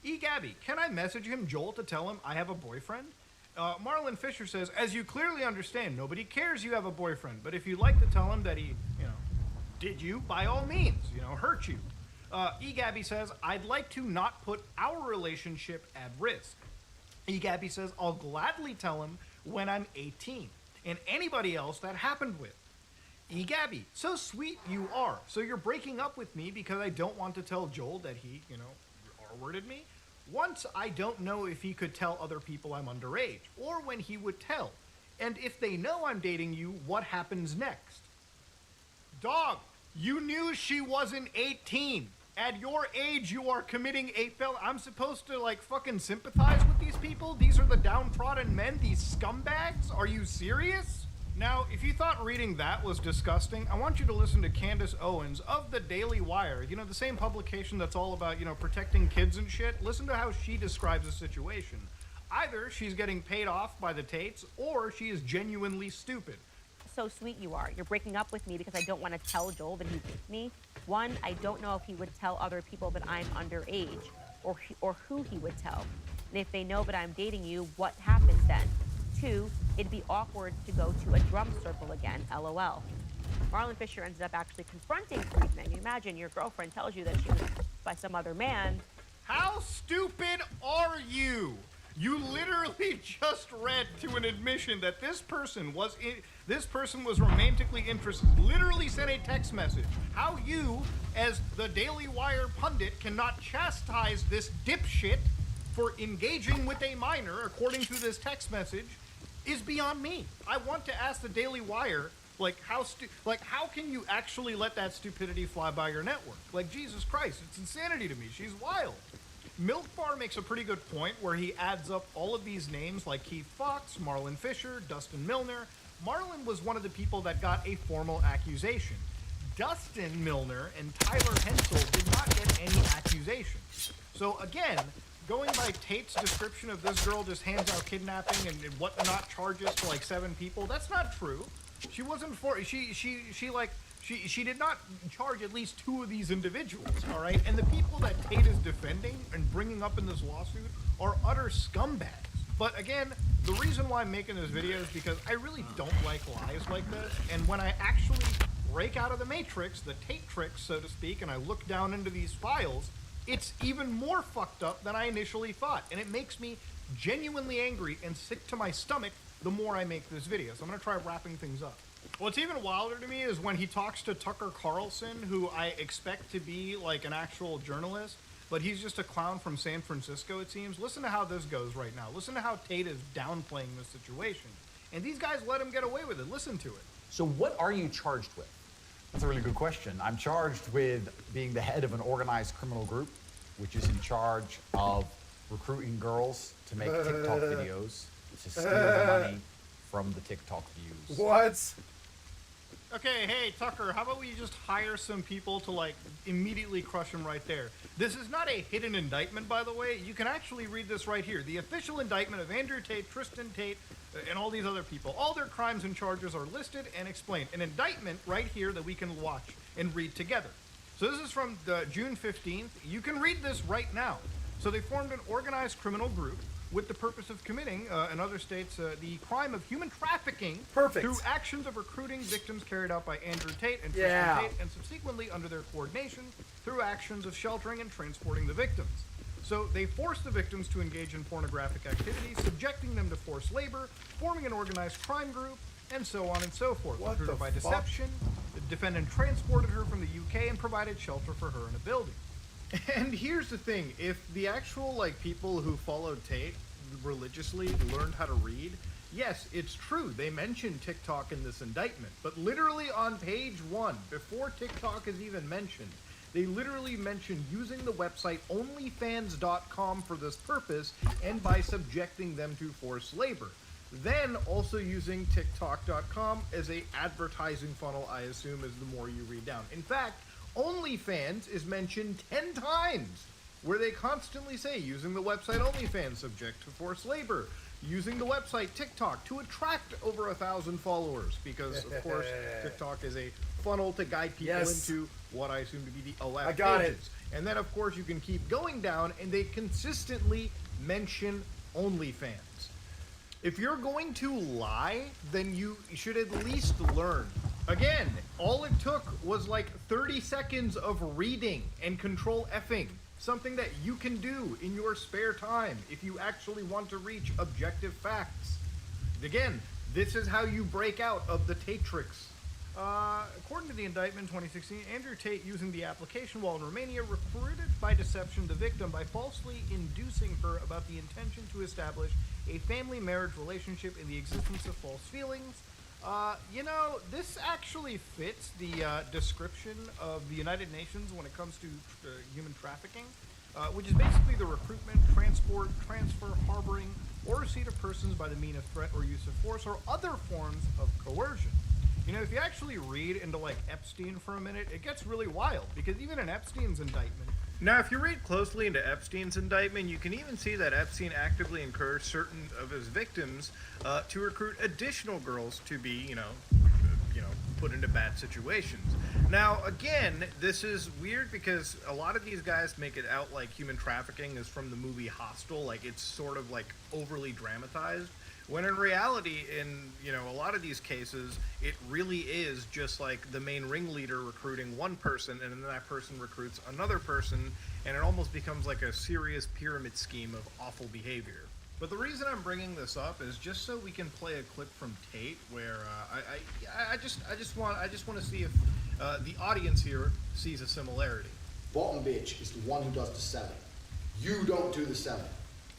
Gabby, can I message him, Joel, to tell him I have a boyfriend? Marlon Fisher says, as you clearly understand, nobody cares you have a boyfriend, but if you'd like to tell him that he, did you, by all means, hurt you. Gabby says, I'd like to not put our relationship at risk. Gabby says, I'll gladly tell him when I'm 18, and anybody else that happened with. Gabby, so sweet you are. So you're breaking up with me because I don't want to tell Joel that he, R-worded me? Once I don't know if he could tell other people I'm underage, or when he would tell. And if they know I'm dating you, what happens next? Dog, you knew she wasn't 18. At your age, you are committing a felony. I'm supposed to, fucking sympathize with these people? These are the downtrodden men? These scumbags? Are you serious? Now, if you thought reading that was disgusting, I want you to listen to Candace Owens of the Daily Wire. The same publication that's all about, protecting kids and shit. Listen to how she describes the situation. Either she's getting paid off by the Tates, or she is genuinely stupid. So sweet you are. You're breaking up with me because I don't want to tell Joel that he's with me. One, I don't know if he would tell other people that I'm underage, or who he would tell. And if they know that I'm dating you, what happens then? Two, it'd be awkward to go to a drum circle again, LOL. Marlon Fisher ended up actually confronting Friedman. You imagine your girlfriend tells you that she was by some other man. How stupid are you? You literally just read to an admission that this person was romantically interested. Literally sent a text message. How you, as the Daily Wire pundit, cannot chastise this dipshit for engaging with a minor, according to this text message, is beyond me. I want to ask the Daily Wire, how can you actually let that stupidity fly by your network? Jesus Christ, it's insanity to me. She's wild. Milk Bar makes a pretty good point where he adds up all of these names like Keith Fox, Marlon Fisher, Dustin Milner. Marlon was one of the people that got a formal accusation. Dustin Milner and Tyler Hensel did not get any accusations. So again, going by Tate's description of this girl just hands out kidnapping and whatnot charges to 7 people, that's not true. She wasn't she did not charge at least 2 of these individuals, all right? And the people that Tate is defending and bringing up in this lawsuit are utter scumbags. But again, the reason why I'm making this video is because I really don't like lies like this. And when I actually break out of the matrix, the Tate tricks, so to speak, and I look down into these files, it's even more fucked up than I initially thought. And it makes me genuinely angry and sick to my stomach the more I make this video. So I'm going to try wrapping things up. What's even wilder to me is when he talks to Tucker Carlson, who I expect to be an actual journalist, but he's just a clown from San Francisco, it seems. Listen to how this goes right now. Listen to how Tate is downplaying this situation. And these guys let him get away with it. Listen to it. So what are you charged with? That's a really good question. I'm charged with being the head of an organized criminal group, which is in charge of recruiting girls to make TikTok videos to steal the money from the TikTok views. What? Okay, hey, Tucker, how about we just hire some people to, immediately crush him right there? This is not a hidden indictment, by the way. You can actually read this right here. The official indictment of Andrew Tate, Tristan Tate, and all these other people. All their crimes and charges are listed and explained. An indictment right here that we can watch and read together. So this is from June 15th. You can read this right now. So they formed an organized criminal group with the purpose of committing, in other states, the crime of human trafficking through actions of recruiting victims carried out by Andrew Tate and Tristan Tate, and subsequently under their coordination through actions of sheltering and transporting the victims. So they forced the victims to engage in pornographic activities, subjecting them to forced labor, forming an organized crime group, and so on and so forth. Recruited by deception, the defendant transported her from the UK and provided shelter for her in a building. And here's the thing, if the actual like people who followed Tate religiously learned how to read, yes, it's true, they mentioned TikTok in this indictment, but literally on page 1, before TikTok is even mentioned, they literally mention using the website onlyfans.com for this purpose and by subjecting them to forced labor. Then also using TikTok.com as a advertising funnel, I assume, as the more you read down. In fact, OnlyFans is mentioned 10 times, where they constantly say using the website OnlyFans subject to forced labor, using the website TikTok to attract over 1,000 followers, because of course TikTok is a funnel to guide people into what I assume to be the OF I got pages. And then of course you can keep going down, and they consistently mention OnlyFans. If you're going to lie, then you should at least learn. Again, all it took was like 30 seconds of reading and control F'ing. Something that you can do in your spare time if you actually want to reach objective facts. Again, this is how you break out of the Tatrix. According to the indictment 2016, Andrew Tate, using the application while in Romania, recruited by deception the victim by falsely inducing her about the intention to establish a family marriage relationship in the existence of false feelings. This actually fits the description of the United Nations when it comes to human trafficking, which is basically the recruitment, transport, transfer, harboring, or receipt of persons by the means of threat or use of force or other forms of coercion. You know, if you actually read into like Epstein for a minute, it gets really wild, because even in Epstein's indictment, now if you read closely into Epstein's indictment, you can even see that Epstein actively encouraged certain of his victims to recruit additional girls to be, put into bad situations. Now, again, this is weird because a lot of these guys make it out like human trafficking is from the movie Hostel, like it's sort of like overly dramatized. When in reality, in a lot of these cases, it really is just like the main ringleader recruiting one person, and then that person recruits another person, and it almost becomes like a serious pyramid scheme of awful behavior. But the reason I'm bringing this up is just so we can play a clip from Tate, where I just want to see if the audience here sees a similarity. Bottom bitch is the one who does the selling. You don't do the selling.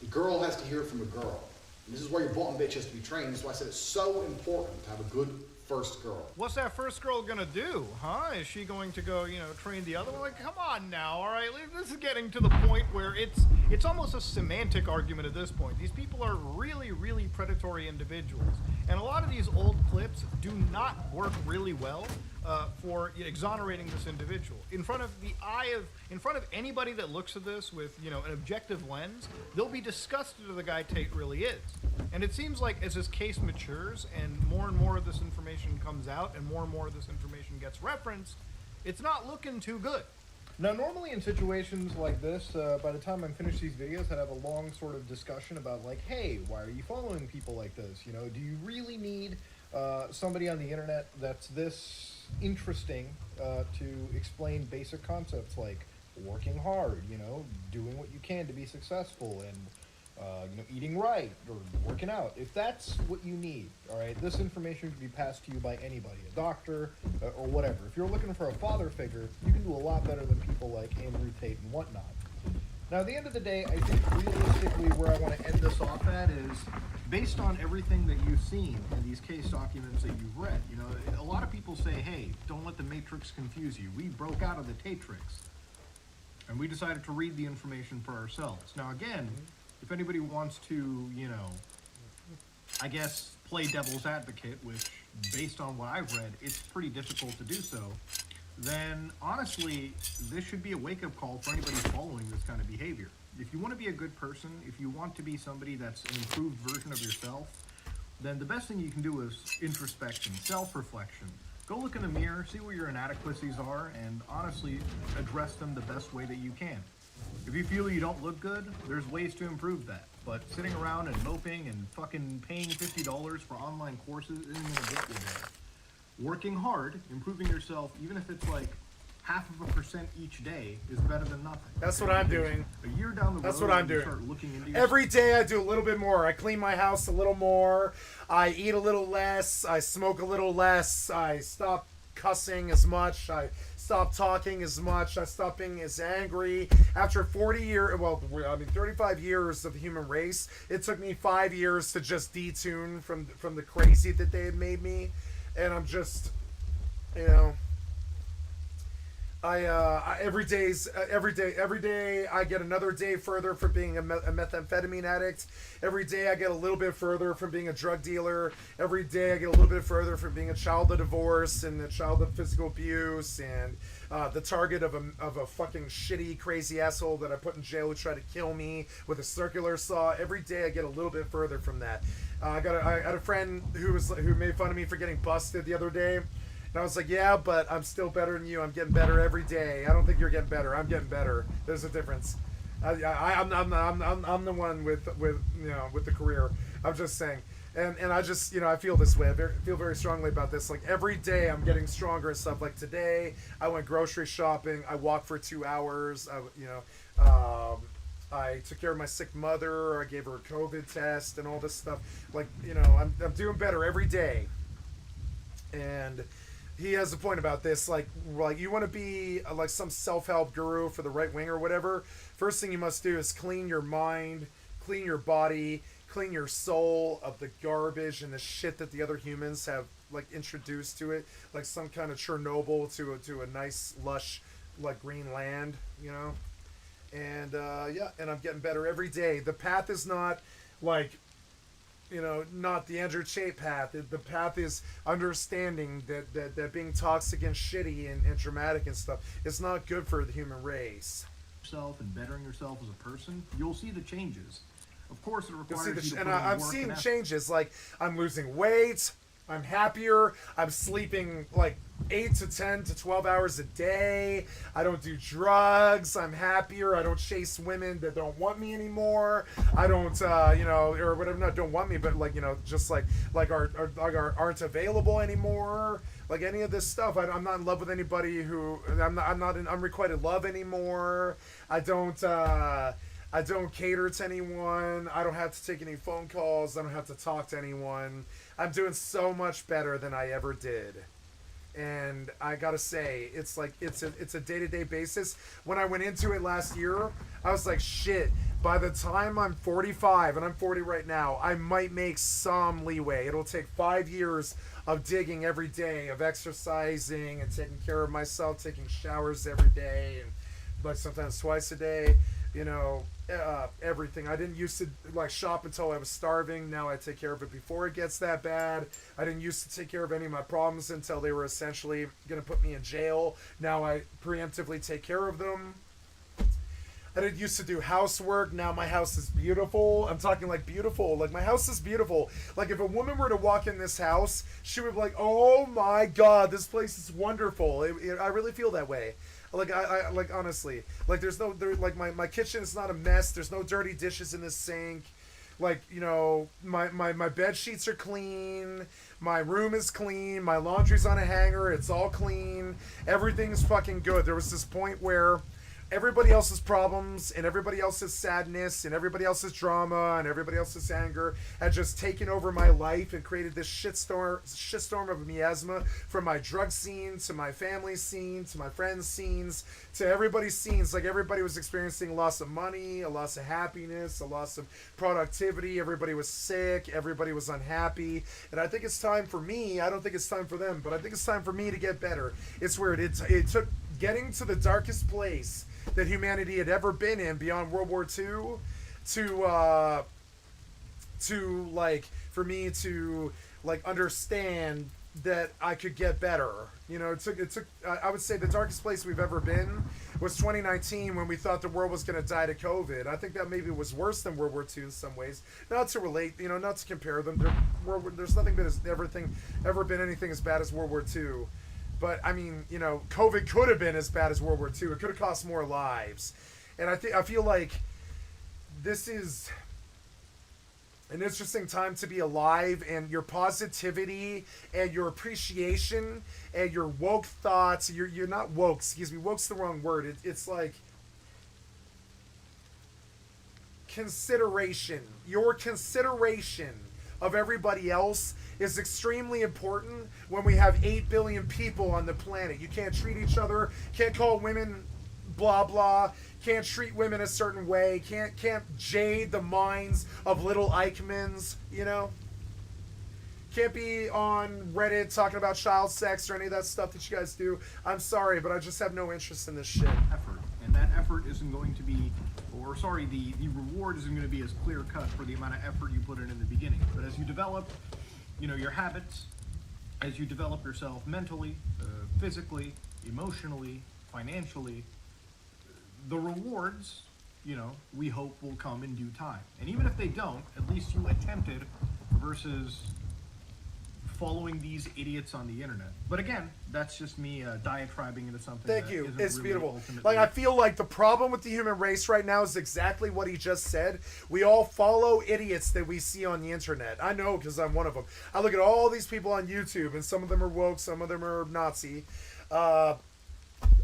The girl has to hear it from a girl. And this is where your bottom bitch has to be trained. That's why I said it's so important to have a good first girl. What's that first girl gonna do, huh? Is she going to go, train the other one? Like, come on now, all right? This is getting to the point where it's almost a semantic argument at this point. These people are really, really predatory individuals. And a lot of these old clips do not work really well for exonerating this individual. In front of anybody that looks at this with, an objective lens, they'll be disgusted of the guy Tate really is. And it seems like as his case matures and more of this information comes out and more of this information gets referenced, it's not looking too good. Now, normally in situations like this, by the time I'm finished these videos, I'd have a long sort of discussion about like, hey, why are you following people like this? Do you really need somebody on the internet that's this interesting to explain basic concepts like working hard, doing what you can to be successful, and eating right or working out? If that's what you need, all right, this information can be passed to you by anybody, a doctor or whatever. If you're looking for a father figure, you can do a lot better than people like Andrew Tate and whatnot. Now, at the end of the day, I think realistically where I want to end this off at is, based on everything that you've seen in these case documents that you've read, a lot of people say, hey, don't let the Matrix confuse you. We broke out of the Tatrix, and we decided to read the information for ourselves. Now, again, if anybody wants to, I guess, play devil's advocate, which, based on what I've read, it's pretty difficult to do so, then honestly, this should be a wake-up call for anybody following this kind of behavior. If you want to be a good person, if you want to be somebody that's an improved version of yourself, then the best thing you can do is introspection, self-reflection. Go look in the mirror, see where your inadequacies are, and honestly address them the best way that you can. If you feel you don't look good, there's ways to improve that. But sitting around and moping and fucking paying $50 for online courses isn't going to get you there. Working hard, improving yourself, even if it's like 0.5% each day, is better than nothing. That's what I'm doing. A year down the road, that's what I'm doing. Start looking into every day I do a little bit more. I clean my house a little more. I eat a little less. I smoke a little less. I stop cussing as much. I stopped talking as much. I stopped being as angry. After 35 years of the human race, it took me 5 years to just detune from the crazy that they had made me, and I'm just, you know. Every day I get another day further from being a methamphetamine addict. Every day I get a little bit further from being a drug dealer. Every day I get a little bit further from being a child of divorce and a child of physical abuse and the target of a fucking shitty crazy asshole that I put in jail who tried to kill me with a circular saw. Every day I get a little bit further from that. I had a friend who made fun of me for getting busted the other day. And I was like, yeah, but I'm still better than you. I'm getting better every day. I don't think you're getting better. I'm getting better. There's a difference. I'm the one with the career. I'm just saying. And I just, I feel this way. I feel very strongly about this. Like, every day I'm getting stronger and stuff. Like, today I went grocery shopping. I walked for 2 hours. I took care of my sick mother. I gave her a COVID test and all this stuff. Like, I'm doing better every day. And he has a point about this, like you want to be like some self-help guru for the right wing or whatever. First thing you must do is clean your mind, clean your body, clean your soul of the garbage and the shit that the other humans have like introduced to it, like some kind of Chernobyl to a nice lush like green land, And and I'm getting better every day. The path is not like, not the Andrew Tate path. The path is understanding that being toxic and shitty and dramatic and stuff is not good for the human race. Yourself and bettering yourself as a person, you'll see the changes. Of course, it requires you to put in I'm work seeing and changes. Like, I'm losing weight. I'm happier. I'm sleeping like 8 to 10 to 12 hours a day. I don't do drugs. I'm happier. I don't chase women that don't want me anymore. I don't, or whatever. Not don't want me, but like, just like aren't available anymore. Like any of this stuff. I'm not in love with anybody who. I'm not in unrequited love anymore. I don't cater to anyone. I don't have to take any phone calls. I don't have to talk to anyone. I'm doing so much better than I ever did. And I gotta say, it's like, it's a day-to-day basis. When I went into it last year, I was like, shit, by the time I'm 45, and I'm 40 right now, I might make some leeway. It'll take 5 years of digging every day, of exercising and taking care of myself, taking showers every day, and like sometimes twice a day. Everything. I didn't used to like shop until I was starving. Now I take care of it before it gets that bad. I didn't used to take care of any of my problems until they were essentially going to put me in jail. Now I preemptively take care of them. I didn't used to do housework. Now my house is beautiful. I'm talking like beautiful. Like, my house is beautiful. Like, if a woman were to walk in this house, she would be like, oh my God, this place is wonderful. I really feel that way. Like, I like, honestly, like, like my kitchen is not a mess. There's no dirty dishes in the sink. Like, my bed sheets are clean. My room is clean. My laundry's on a hanger. It's all clean. Everything's fucking good. There was this point where everybody else's problems and everybody else's sadness and everybody else's drama and everybody else's anger had just taken over my life and created this shitstorm of miasma, from my drug scene to my family scene to my friends' scenes to everybody's scenes. Like, everybody was experiencing a loss of money, a loss of happiness, a loss of productivity. Everybody was sick. Everybody was unhappy. And I think it's time for me. I don't think it's time for them, but I think it's time for me to get better. It's weird. It took getting to the darkest place that humanity had ever been in beyond World War II to like, for me to like understand that I could get better. It took I would say the darkest place we've ever been was 2019, when we thought the world was going to die to COVID. I think that maybe was worse than World War II in some ways. Not to relate, not to compare them. There's nothing that has ever been anything as bad as World War II. But I mean, COVID could have been as bad as World War II. It could have cost more lives. And I feel like this is an interesting time to be alive, and your positivity and your appreciation and your woke thoughts. You're not woke, excuse me. Woke's the wrong word. It's like consideration. Your consideration of everybody else is extremely important when we have 8 billion people on the planet. You can't treat each other, can't call women blah blah, can't treat women a certain way, can't jade the minds of little Eichmanns, you know? Can't be on Reddit talking about child sex or any of that stuff that you guys do. I'm sorry, but I just have no interest in this shit. Effort. And that effort isn't going to be, or sorry, the reward isn't going to be as clear cut for the amount of effort you put in the beginning. But as you develop, you know, your habits, as you develop yourself mentally, physically, emotionally, financially, the rewards, you know, we hope will come in due time. And even if they don't, at least you attempted versus following these idiots on the internet. But again, that's just me diatribing into something. Thank that you. isn't It's really beautiful. ultimately- Like, I feel like the problem with the human race right now is exactly what he just said. We all follow idiots that we see on the internet. I know, because I'm one of them. I look at all these people on YouTube, and some of them are woke, some of them are Nazi.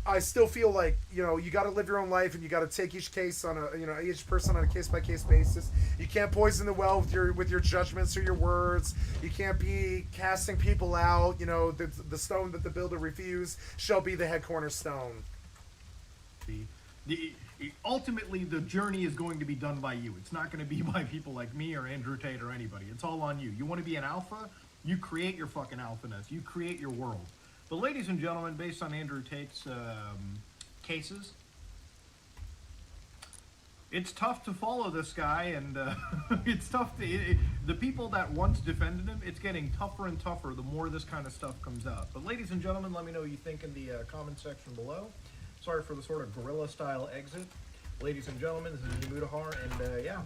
I still feel like, you know, you got to live your own life, and you got to take each case on a, you know, each person on a case-by-case basis. You can't poison the well with your judgments or your words. You can't be casting people out. You know, the stone that the builder refused shall be the head cornerstone. Ultimately, the journey is going to be done by you. It's not going to be by people like me or Andrew Tate or anybody. It's all on you. You want to be an alpha? You create your fucking alphaness. You create your world. But ladies and gentlemen, based on Andrew Tate's cases, it's tough to follow this guy, and it's tough to... the people that once defended him, it's getting tougher and tougher the more this kind of stuff comes out. But ladies and gentlemen, let me know what you think in the comment section below. Sorry for the sort of guerrilla-style exit. Ladies and gentlemen, this is Mutahar, and yeah.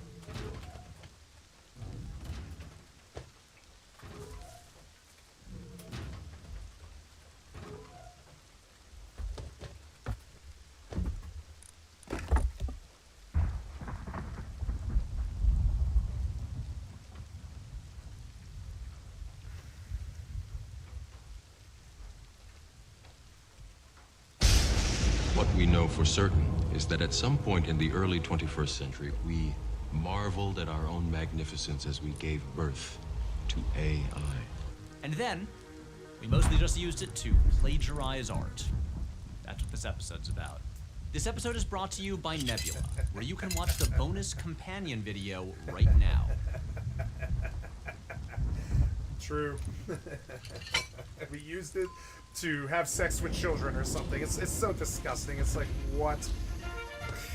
What we know for certain is that at some point in the early 21st century, we marveled at our own magnificence as we gave birth to AI. And then, we mostly just used it to plagiarize art. That's what this episode's about. This episode is brought to you by Nebula, where you can watch the bonus companion video right now. True. We used it to have sex with children or something. It's so disgusting. It's like, what?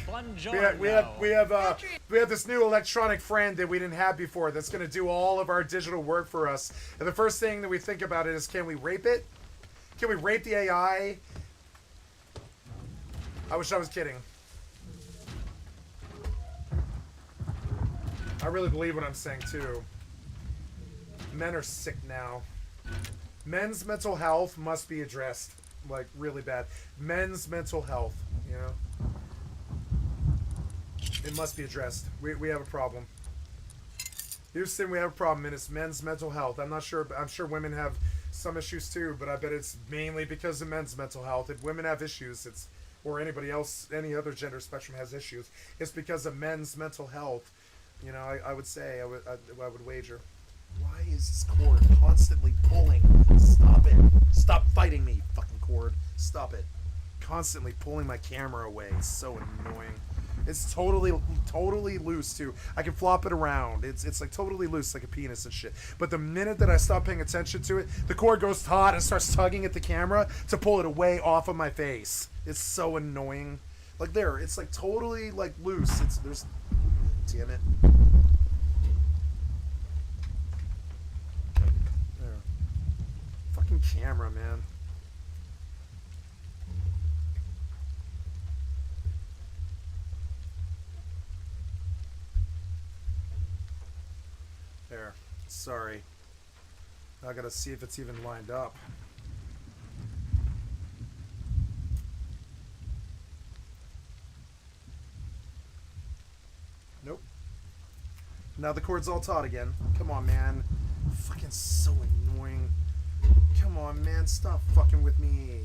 We have this new electronic friend that we didn't have before that's going to do all of our digital work for us. And the first thing that we think about it is, can we rape it? Can we rape the AI? I wish I was kidding. I really believe what I'm saying too. Men are sick now. Men's mental health must be addressed, like, really bad. Men's mental health, you know? It must be addressed. We have a problem. Houston, we have a problem, and it's men's mental health. I'm not sure, I'm sure women have some issues too, but I bet it's mainly because of men's mental health. If women have issues, it's, or anybody else, any other gender spectrum has issues, it's because of men's mental health. You know, I would say, I would wager. Why is this cord constantly pulling? Stop it. Stop fighting me, fucking cord. Stop it. Constantly pulling my camera away. It's so annoying. It's totally loose too. I can flop it around. It's like totally loose, like a penis and shit. But the minute that I stop paying attention to it, the cord goes taut and starts tugging at the camera to pull it away off of my face. It's so annoying. Like there, it's like totally like loose. Damn it. Fucking camera, man. There. Sorry. I gotta see if it's even lined up. Nope. Now the cord's all taut again. Come on, man. Fucking so annoying. Come on, man. Stop fucking with me.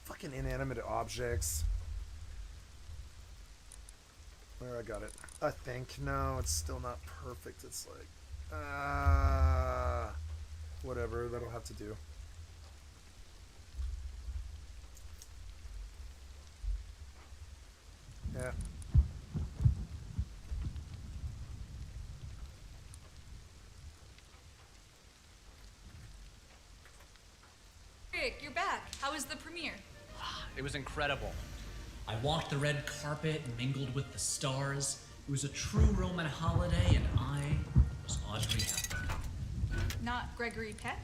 Fucking inanimate objects. Where I got it. I think. No, it's still not perfect. It's like, whatever. That'll have to do. Yeah. Rick, you're back. How was the premiere? It was incredible. I walked the red carpet and mingled with the stars. It was a true Roman holiday, and I was Audrey Hepburn. Not Gregory Peck?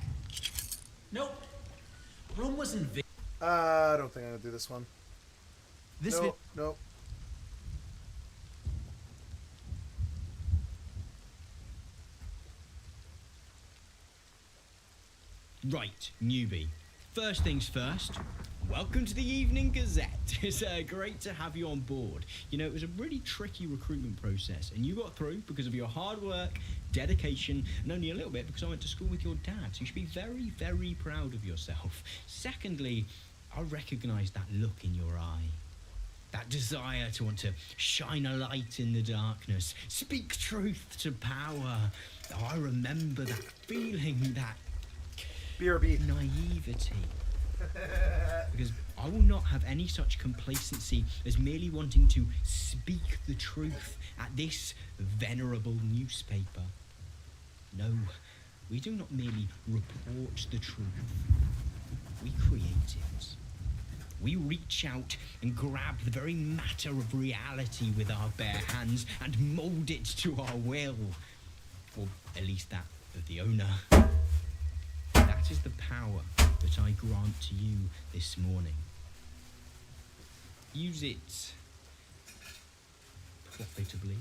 Nope. Rome was invaded. I don't think I'm gonna do this one. This nope, nope. Right, newbie. First things first, welcome to the Evening Gazette. It's great to have you on board. You know, it was a really tricky recruitment process, and you got through because of your hard work, dedication, and only a little bit because I went to school with your dad. So you should be very, very proud of yourself. Secondly, I recognise that look in your eye. That desire to want to shine a light in the darkness, speak truth to power. Oh, I remember that feeling, that BRB naivety. Because I will not have any such complacency as merely wanting to speak the truth at this venerable newspaper. No, we do not merely report the truth. We create it. We reach out and grab the very matter of reality with our bare hands and mould it to our will. Or at least that of the owner. That is the power that I grant to you this morning. Use it profitably.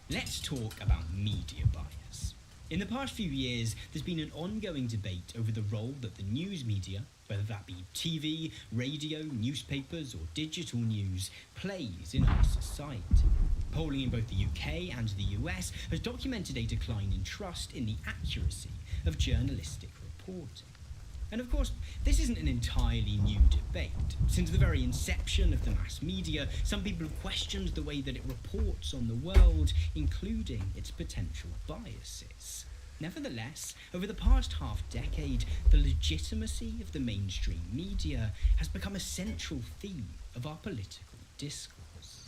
Let's talk about media bias. In the past few years, there's been an ongoing debate over the role that the news media, whether that be TV, radio, newspapers, or digital news, plays in our society. Polling in both the UK and the US has documented a decline in trust in the accuracy of journalistic reporting. And of course, this isn't an entirely new debate. Since the very inception of the mass media, some people have questioned the way that it reports on the world, including its potential biases. Nevertheless, over the past half-decade, the legitimacy of the mainstream media has become a central theme of our political discourse.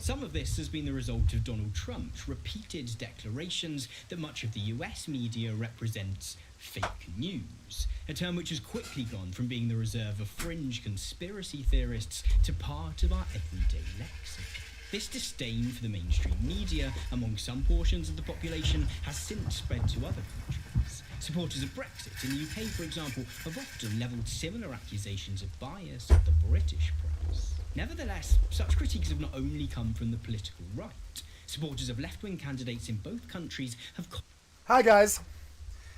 Some of this has been the result of Donald Trump's repeated declarations that much of the US media represents fake news, a term which has quickly gone from being the reserve of fringe conspiracy theorists to part of our everyday lexicon. This disdain for the mainstream media among some portions of the population has since spread to other countries. Supporters of Brexit in the UK, for example, have often levelled similar accusations of bias at the British press. Nevertheless, such critiques have not only come from the political right. Supporters of left-wing candidates in both countries have... Hi guys.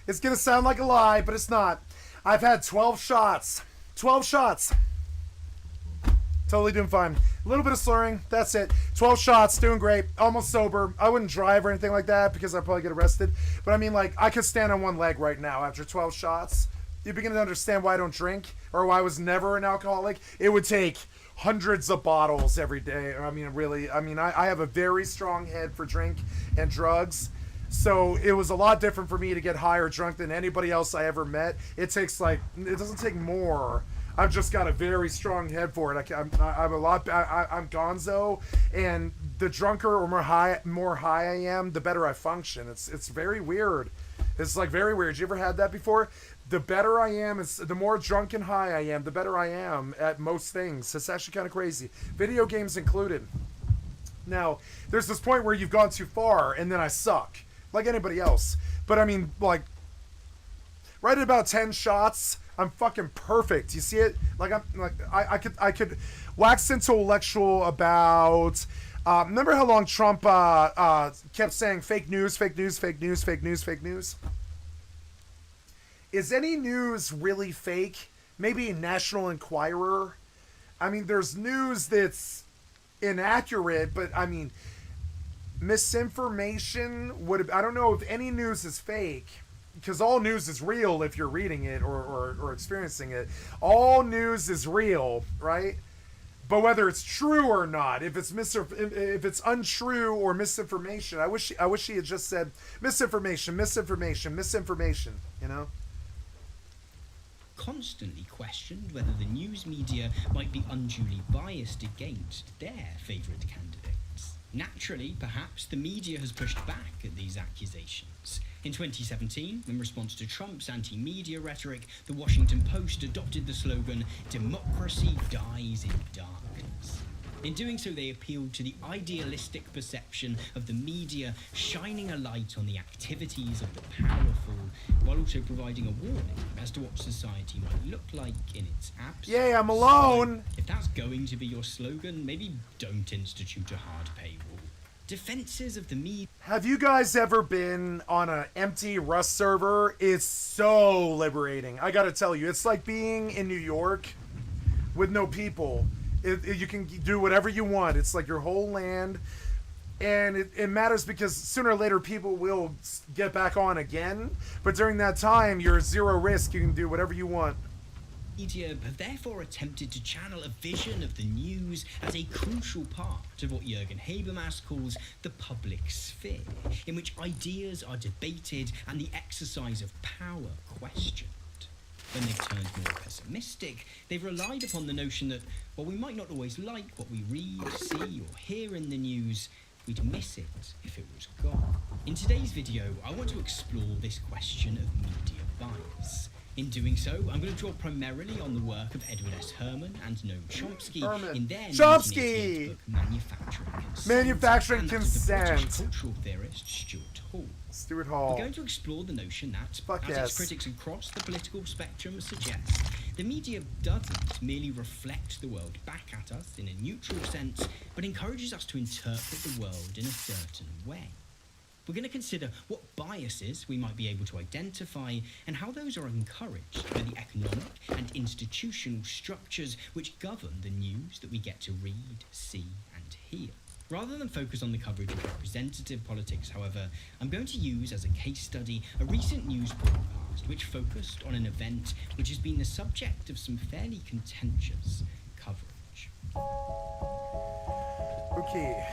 It's gonna sound like a lie, but it's not. I've had 12 shots. 12 shots. Totally doing fine. A little bit of slurring. That's it. 12 shots. Doing great. Almost sober. I wouldn't drive or anything like that because I'd probably get arrested. But I mean, like, I could stand on one leg right now after 12 shots. You begin to understand why I don't drink or why I was never an alcoholic. It would take hundreds of bottles every day. I mean, really. I mean, I have a very strong head for drink and drugs. So it was a lot different for me to get high or drunk than anybody else I ever met. It takes like, it doesn't take more. I've just got a very strong head for it. I'm gonzo, and the drunker or more high I am, the better I function. It's very weird. It's like very weird. You ever had that before? The better I am, the more drunk and high I am, the better I am at most things. It's actually kind of crazy. Video games included. Now, there's this point where you've gone too far, and then I suck. Like anybody else. But I mean, like, right at about 10 shots, I'm fucking perfect. You see it? Like, I could wax intellectual about, remember how long Trump kept saying fake news, fake news, fake news, fake news, fake news? Is any news really fake? Maybe National Enquirer? I mean, there's news that's inaccurate, but I mean, misinformation would have, I don't know if any news is fake, because all news is real if you're reading it or experiencing it. All news is real, right? But whether it's true or not, if it's untrue or misinformation, I wish she had just said misinformation, you know? Constantly questioned whether the news media might be unduly biased against their favourite candidates. Naturally, perhaps, the media has pushed back at these accusations. In 2017, in response to Trump's anti-media rhetoric, the Washington Post adopted the slogan, "Democracy dies in darkness." In doing so, they appealed to the idealistic perception of the media shining a light on the activities of the powerful, while also providing a warning as to what society might look like in its absence. Yay, I'm alone! So, if that's going to be your slogan, maybe don't institute a hard paywall. Defenses of the media. Have you guys ever been on an empty Rust server? It's so liberating. I gotta tell you, it's like being in New York with no people. You can do whatever you want. It's like your whole land. And it matters because sooner or later people will get back on again. But during that time, you're zero risk. You can do whatever you want. Media have therefore attempted to channel a vision of the news as a crucial part of what Jürgen Habermas calls the public sphere, in which ideas are debated and the exercise of power questioned. When they've turned more pessimistic, they've relied upon the notion that while we might not always like what we read, see or hear in the news, we'd miss it if it was gone. In today's video, I want to explore this question of media bias. In doing so, I'm going to draw primarily on the work of Edward S. Herman and Noam Chomsky in their 1988 book Manufacturing and Consent. the British cultural theorist Stuart Hall. We're going to explore the notion that, its critics across the political spectrum suggest, the media doesn't merely reflect the world back at us in a neutral sense, but encourages us to interpret the world in a certain way. We're going to consider what biases we might be able to identify and how those are encouraged by the economic and institutional structures which govern the news that we get to read, see and hear. Rather than focus on the coverage of representative politics, however, I'm going to use as a case study a recent news broadcast which focused on an event which has been the subject of some fairly contentious coverage. Okay.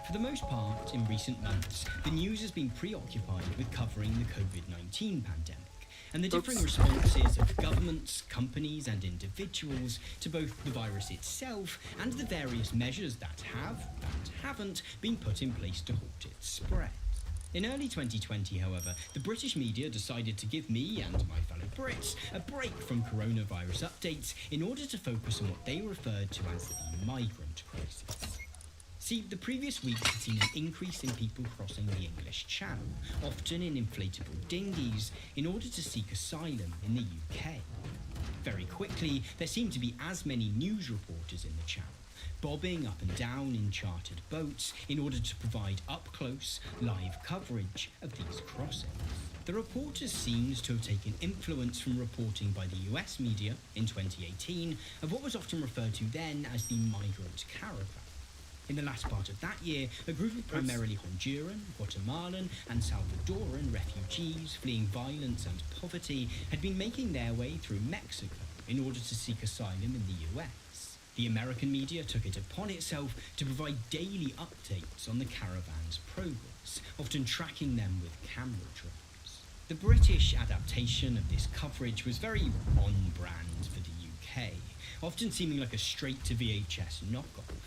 For the most part, in recent months, the news has been preoccupied with covering the COVID-19 pandemic and the differing responses of governments, companies and individuals to both the virus itself and the various measures that have and haven't been put in place to halt its spread. In early 2020, however, the British media decided to give me and my fellow Brits a break from coronavirus updates in order to focus on what they referred to as the migrant crisis. See, the previous weeks had seen an increase in people crossing the English Channel, often in inflatable dinghies, in order to seek asylum in the UK. Very quickly, there seemed to be as many news reporters in the channel, bobbing up and down in chartered boats in order to provide up-close, live coverage of these crossings. The reporters seemed to have taken influence from reporting by the US media in 2018 of what was often referred to then as the migrant caravan. In the last part of that year, a group of primarily Honduran, Guatemalan and Salvadoran refugees fleeing violence and poverty had been making their way through Mexico in order to seek asylum in the US. The American media took it upon itself to provide daily updates on the caravan's progress, often tracking them with camera drones. The British adaptation of this coverage was very on-brand for the UK, often seeming like a straight-to-VHS knockoff.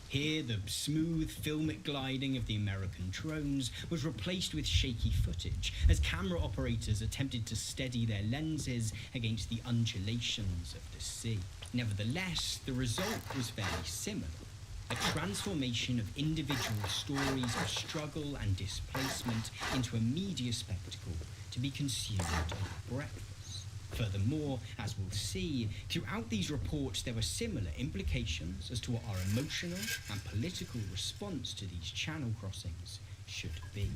Here, the smooth, filmic gliding of the American drones was replaced with shaky footage as camera operators attempted to steady their lenses against the undulations of the sea. Nevertheless, the result was fairly similar. A transformation of individual stories of struggle and displacement into a media spectacle to be consumed over breakfast. Furthermore, as we'll see, throughout these reports there were similar implications as to what our emotional and political response to these channel crossings should be.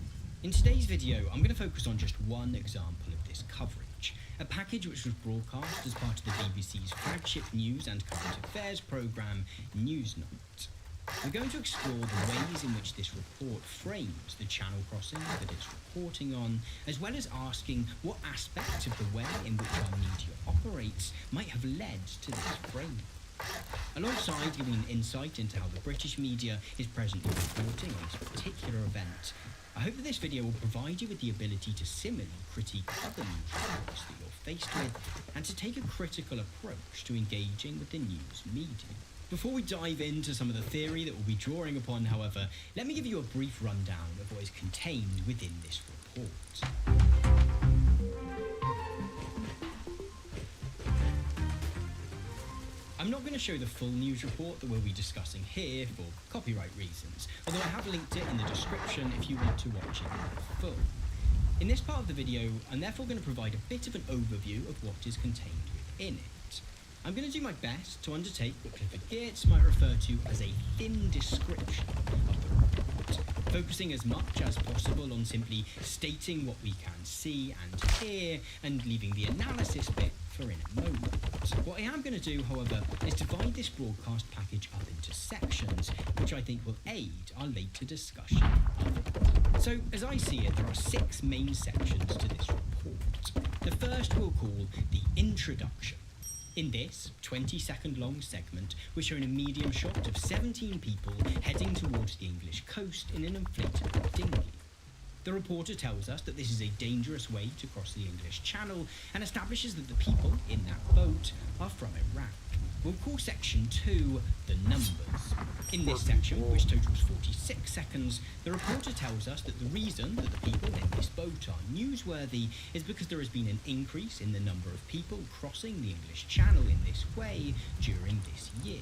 In today's video, I'm going to focus on just one example of this coverage, a package which was broadcast as part of the BBC's flagship news and current affairs programme, Newsnight. We're going to explore the ways in which this report frames the channel crossing that it's reporting on, as well as asking what aspects of the way in which our media operates might have led to this framing. Alongside giving an insight into how the British media is presently reporting on this particular event, I hope that this video will provide you with the ability to similarly critique other news reports that you're faced with, and to take a critical approach to engaging with the news media. Before we dive into some of the theory that we'll be drawing upon, however, let me give you a brief rundown of what is contained within this report. I'm not going to show the full news report that we'll be discussing here for copyright reasons, although I have linked it in the description if you want to watch it in full. In this part of the video, I'm therefore going to provide a bit of an overview of what is contained within it. I'm going to do my best to undertake what Clifford Geertz might refer to as a thin description of the report, focusing as much as possible on simply stating what we can see and hear, and leaving the analysis bit for in a moment. What I am going to do, however, is divide this broadcast package up into sections, which I think will aid our later discussion of it. So, as I see it, there are 6 main sections to this report. The first we'll call the introduction. In this 20-second long segment, we're shown a medium shot of 17 people heading towards the English coast in an inflatable dinghy. The reporter tells us that this is a dangerous way to cross the English Channel, and establishes that the people in that boat are from Iraq. We'll call section 2 the numbers. In this section, which totals 46 seconds, the reporter tells us that the reason that the people in this boat are newsworthy is because there has been an increase in the number of people crossing the English Channel in this way during this year.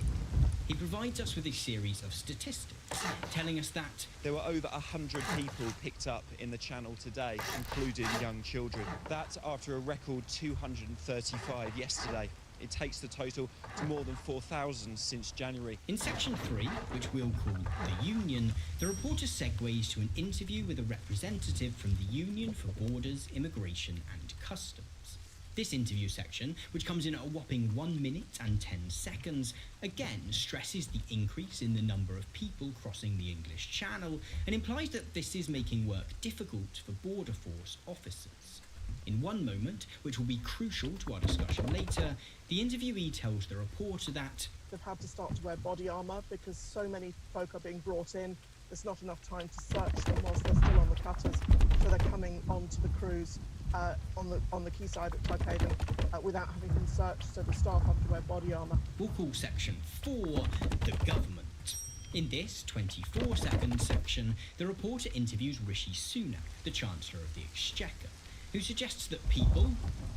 He provides us with a series of statistics, telling us that there were over 100 people picked up in the channel today, including young children. That's after a record 235 yesterday. It takes the total to more than 4,000 since January. In section 3, which we'll call the Union, the reporter segues to an interview with a representative from the Union for Borders, Immigration and Customs. This interview section, which comes in at a whopping 1 minute and 10 seconds, again stresses the increase in the number of people crossing the English Channel, and implies that this is making work difficult for Border Force officers. In one moment, which will be crucial to our discussion later, the interviewee tells the reporter that they've had to start to wear body armour because so many folk are being brought in. There's not enough time to search them whilst they're still on the cutters, so they're coming onto the cruise on the quayside at Trypaven without having been searched, so the staff have to wear body armour. We'll call section 4 the government. In this 24-second section, the reporter interviews Rishi Sunak, the Chancellor of the Exchequer, who suggests that people,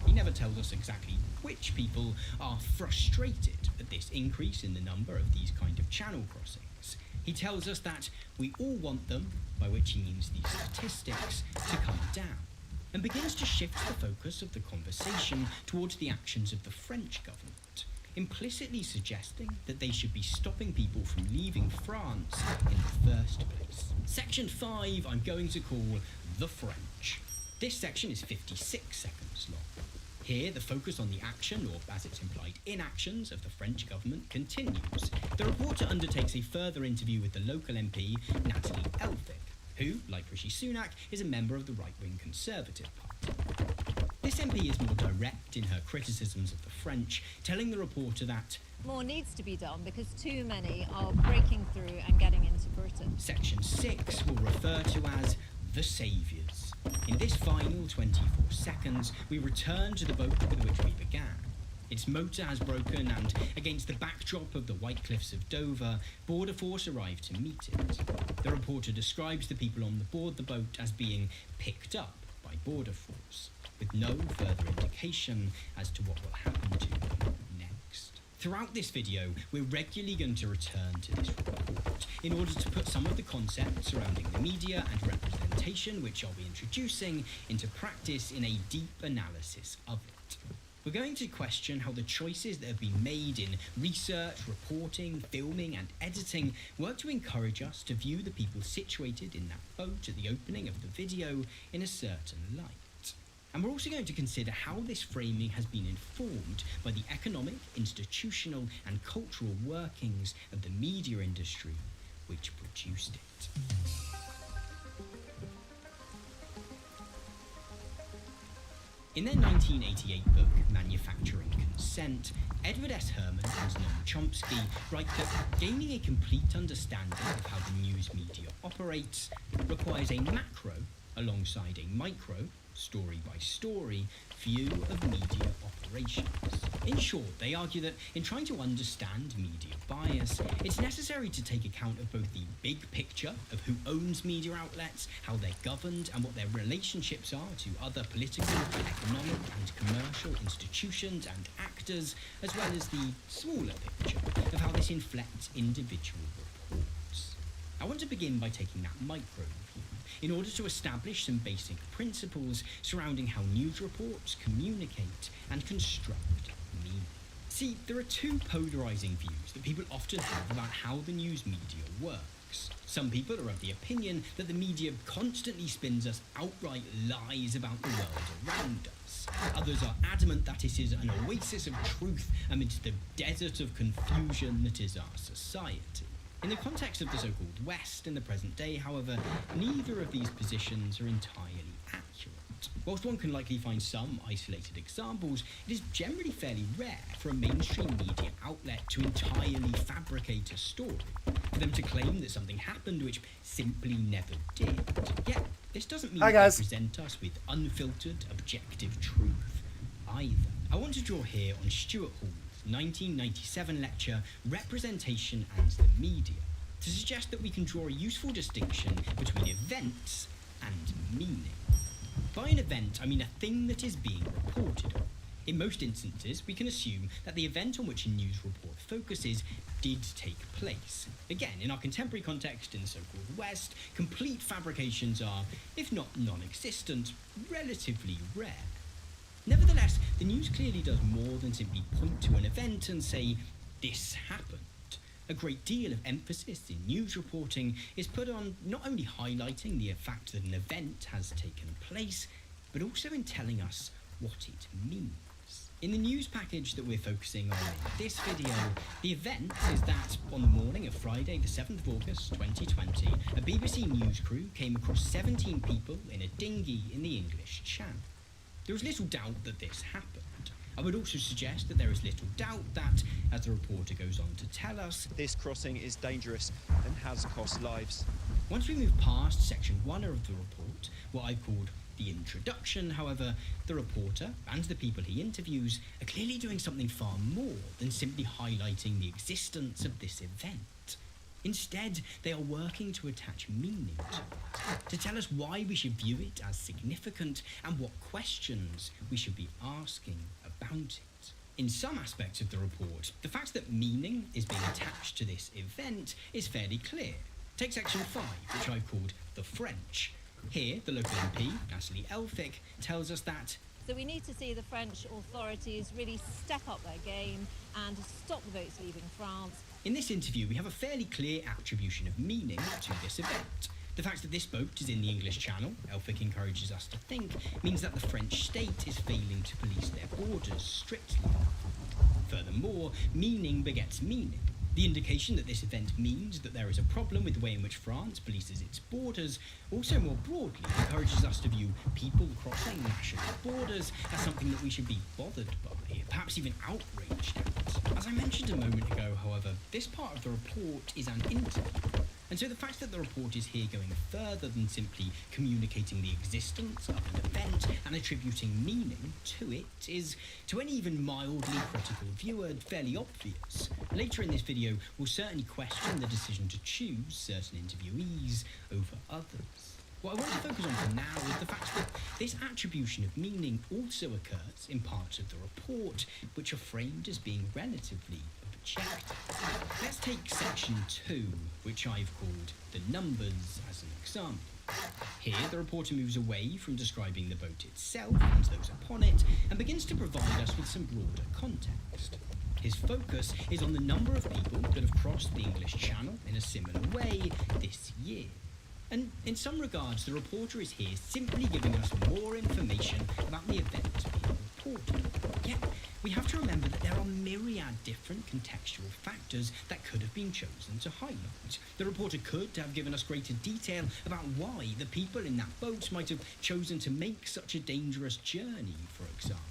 he never tells us exactly which people, are frustrated at this increase in the number of these kind of channel crossings. He tells us that we all want them, by which he means these statistics, to come down, and begins to shift the focus of the conversation towards the actions of the French government, implicitly suggesting that they should be stopping people from leaving France in the first place. Section 5 I'm going to call the French. This section is 56 seconds long. Here, the focus on the action, or as it's implied, inactions of the French government continues. The reporter undertakes a further interview with the local MP, Natalie Elphicke, who, like Rishi Sunak, is a member of the right-wing Conservative Party. This MP is more direct in her criticisms of the French, telling the reporter that more needs to be done because too many are breaking through and getting into Britain. Section 6 will refer to as the saviours. In this final 24 seconds, we return to the boat with which we began. Its motor has broken, and against the backdrop of the White Cliffs of Dover, Border Force arrive to meet it. The reporter describes the people on board the boat as being picked up by Border Force, with no further indication as to what will happen to them next. Throughout this video, we're regularly going to return to this report in order to put some of the concepts surrounding the media and representation, which I'll be introducing, into practice in a deep analysis of it. We're going to question how the choices that have been made in research, reporting, filming and editing work to encourage us to view the people situated in that boat at the opening of the video in a certain light. And we're also going to consider how this framing has been informed by the economic, institutional and cultural workings of the media industry, which produced it. In their 1988 book, Manufacturing Consent, Edward S. Herman and Noam Chomsky write that gaining a complete understanding of how the news media operates requires a macro alongside a micro, story-by-story, view of media operations. In short, they argue that in trying to understand media bias, it's necessary to take account of both the big picture of who owns media outlets, how they're governed, and what their relationships are to other political, economic, and commercial institutions and actors, as well as the smaller picture of how this inflects individual reports. I want to begin by taking that micro view in order to establish some basic principles surrounding how news reports communicate and construct meaning. See, there are two polarizing views that people often have about how the news media works. Some people are of the opinion that the media constantly spins us outright lies about the world around us. Others are adamant that it is an oasis of truth amidst the desert of confusion that is our society. In the context of the so-called West in the present day, however, neither of these positions are entirely accurate. Whilst one can likely find some isolated examples, it is generally fairly rare for a mainstream media outlet to entirely fabricate a story, for them to claim that something happened which simply never did. Yet, this doesn't mean that they present us with unfiltered, objective truth either. I want to draw here on Stuart Hall's 1997 lecture, Representation and the Media, to suggest that we can draw a useful distinction between events and meaning. By an event, I mean a thing that is being reported on. In most instances, we can assume that the event on which a news report focuses did take place. Again, in our contemporary context in the so-called West, complete fabrications are, if not non-existent, relatively rare. Nevertheless, the news clearly does more than simply point to an event and say, this happened. A great deal of emphasis in news reporting is put on not only highlighting the fact that an event has taken place, but also in telling us what it means. In the news package that we're focusing on in this video, the event is that on the morning of Friday the 7th of August 2020, a BBC news crew came across 17 people in a dinghy in the English Channel. There is little doubt that this happened. I would also suggest that there is little doubt that, as the reporter goes on to tell us, this crossing is dangerous and has cost lives. Once we move past section 1 of the report, what I've called the introduction, however, the reporter and the people he interviews are clearly doing something far more than simply highlighting the existence of this event. Instead, they are working to attach meaning to it, to tell us why we should view it as significant and what questions we should be asking about it. In some aspects of the report, the fact that meaning is being attached to this event is fairly clear. Take section 5, which I've called the French. Here, the local MP, Natalie Elphick, tells us that So we need to see the French authorities really step up their game and stop the boats leaving France. in this interview, we have a fairly clear attribution of meaning to this event. The fact that this boat is in the English Channel, Elphick encourages us to think, means that the French state is failing to police their borders strictly. Furthermore, meaning begets meaning. The indication that this event means that there is a problem with the way in which France polices its borders also more broadly encourages us to view people crossing national borders as something that we should be bothered by, perhaps even outraged at. As I mentioned a moment ago, however, this part of the report is an interview. And so the fact that the report is here going further than simply communicating the existence of an event and attributing meaning to it is, to any even mildly critical viewer, fairly obvious. Later in this video, we'll certainly question the decision to choose certain interviewees over others. What I want to focus on for now is the fact that this attribution of meaning also occurs in parts of the report which are framed as being relatively objective. Let's take section 2, which I've called the numbers, as an example. Here, the reporter moves away from describing the boat itself and those upon it, and begins to provide us with some broader context. His focus is on the number of people that have crossed the English Channel in a similar way this year. And in some regards, the reporter is here simply giving us more information about the event being reported. Yet, we have to remember that there are myriad different contextual factors that could have been chosen to highlight. The reporter could have given us greater detail about why the people in that boat might have chosen to make such a dangerous journey, for example.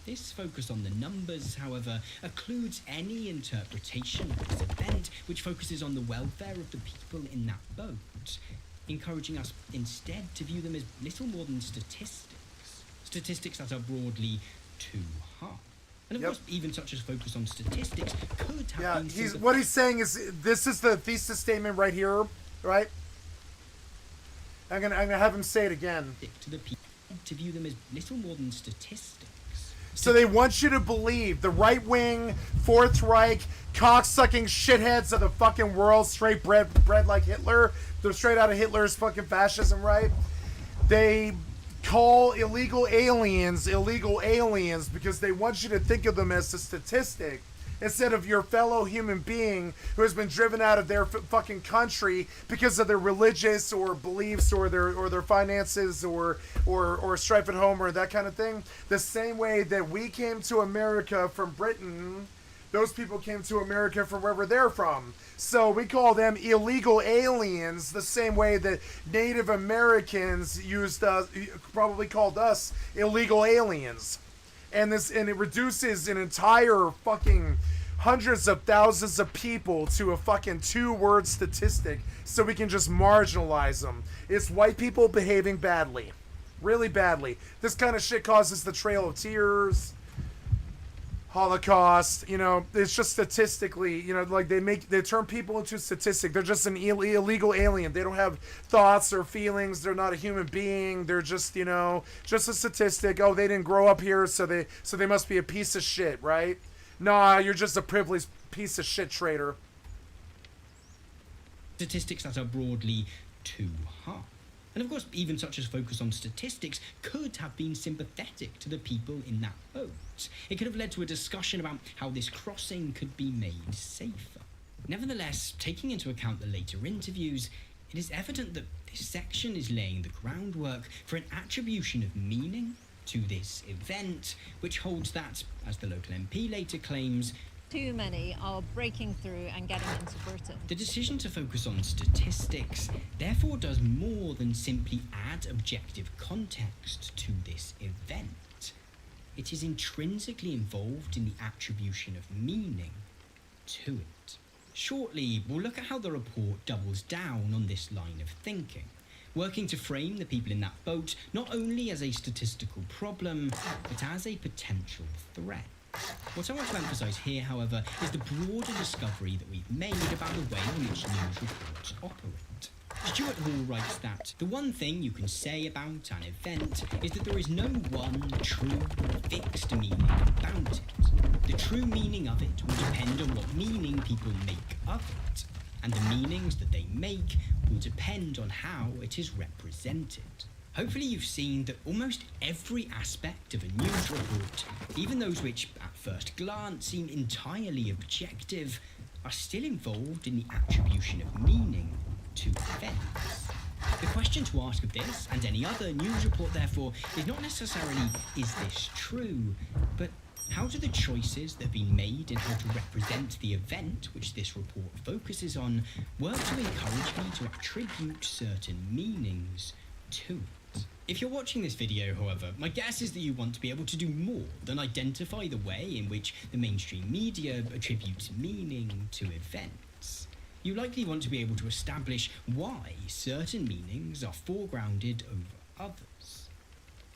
This focus on the numbers, however, occludes any interpretation of this event which focuses on the welfare of the people in that boat, encouraging us instead to view them as little more than statistics that are broadly too hard. And of course, even such a focus on statistics could have been... What he's saying is, this is the thesis statement right here, right? I'm gonna have him say it again. To the people, to view them as little more than statistics. So they want you to believe the right-wing, Fourth Reich, cock-sucking shitheads of the fucking world, straight bred like Hitler. They're straight out of Hitler's fucking fascism, right? They call illegal aliens because they want you to think of them as a statistic instead of your fellow human being who has been driven out of their fucking country because of their religious or beliefs or their finances or strife at home or that kind of thing. The same way that we came to America from Britain, those people came to America from wherever they're from. So we call them illegal aliens the same way that Native Americans probably called us illegal aliens. And it reduces an entire fucking hundreds of thousands of people to a fucking 2-word statistic so we can just marginalize them. It's white people behaving badly. Really badly. This kind of shit causes the Trail of Tears, Holocaust, it's just statistically, like they turn people into a statistic. They're just an illegal alien. They don't have thoughts or feelings. They're not a human being. They're just, just a statistic. Oh, they didn't grow up here, so they must be a piece of shit, right? Nah, you're just a privileged piece of shit traitor. Statistics that are broadly too hard. And of course, even such a focus on statistics could have been sympathetic to the people in that boat. It could have led to a discussion about how this crossing could be made safer. Nevertheless, taking into account the later interviews, it is evident that this section is laying the groundwork for an attribution of meaning to this event, which holds that, as the local MP later claims, too many are breaking through and getting into Britain. The decision to focus on statistics therefore does more than simply add objective context to this event. It is intrinsically involved in the attribution of meaning to it. Shortly, we'll look at how the report doubles down on this line of thinking, working to frame the people in that boat not only as a statistical problem, but as a potential threat. What I want to emphasise here, however, is the broader discovery that we've made about the way in which news reports operate. Stuart Hall writes that the one thing you can say about an event is that there is no one true, fixed meaning about it. The true meaning of it will depend on what meaning people make of it, and the meanings that they make will depend on how it is represented. Hopefully you've seen that almost every aspect of a news report, even those which at first glance seem entirely objective, are still involved in the attribution of meaning to events. The question to ask of this and any other news report, therefore, is not necessarily, is this true, but how do the choices that have been made in how to represent the event which this report focuses on work to encourage me to attribute certain meanings to it? If you're watching this video, however, my guess is that you want to be able to do more than identify the way in which the mainstream media attributes meaning to events. You likely want to be able to establish why certain meanings are foregrounded over others.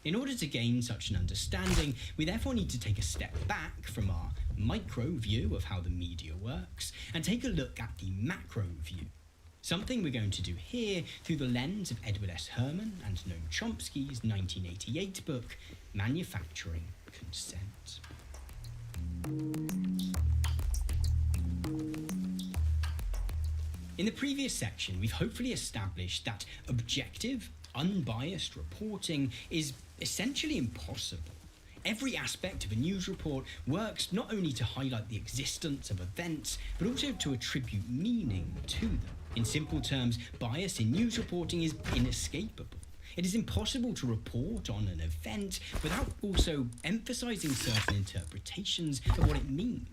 In order to gain such an understanding, we therefore need to take a step back from our micro view of how the media works and take a look at the macro view. Something we're going to do here through the lens of Edward S. Herman and Noam Chomsky's 1988 book, Manufacturing Consent. In the previous section, we've hopefully established that objective, unbiased reporting is essentially impossible. Every aspect of a news report works not only to highlight the existence of events, but also to attribute meaning to them. In simple terms, bias in news reporting is inescapable, It is impossible to report on an event without also emphasizing certain interpretations of what it means,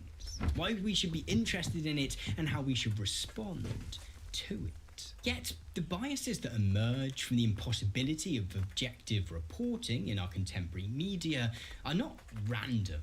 why we should be interested in it, and how we should respond to it. Yet, the biases that emerge from the impossibility of objective reporting in our contemporary media are not random.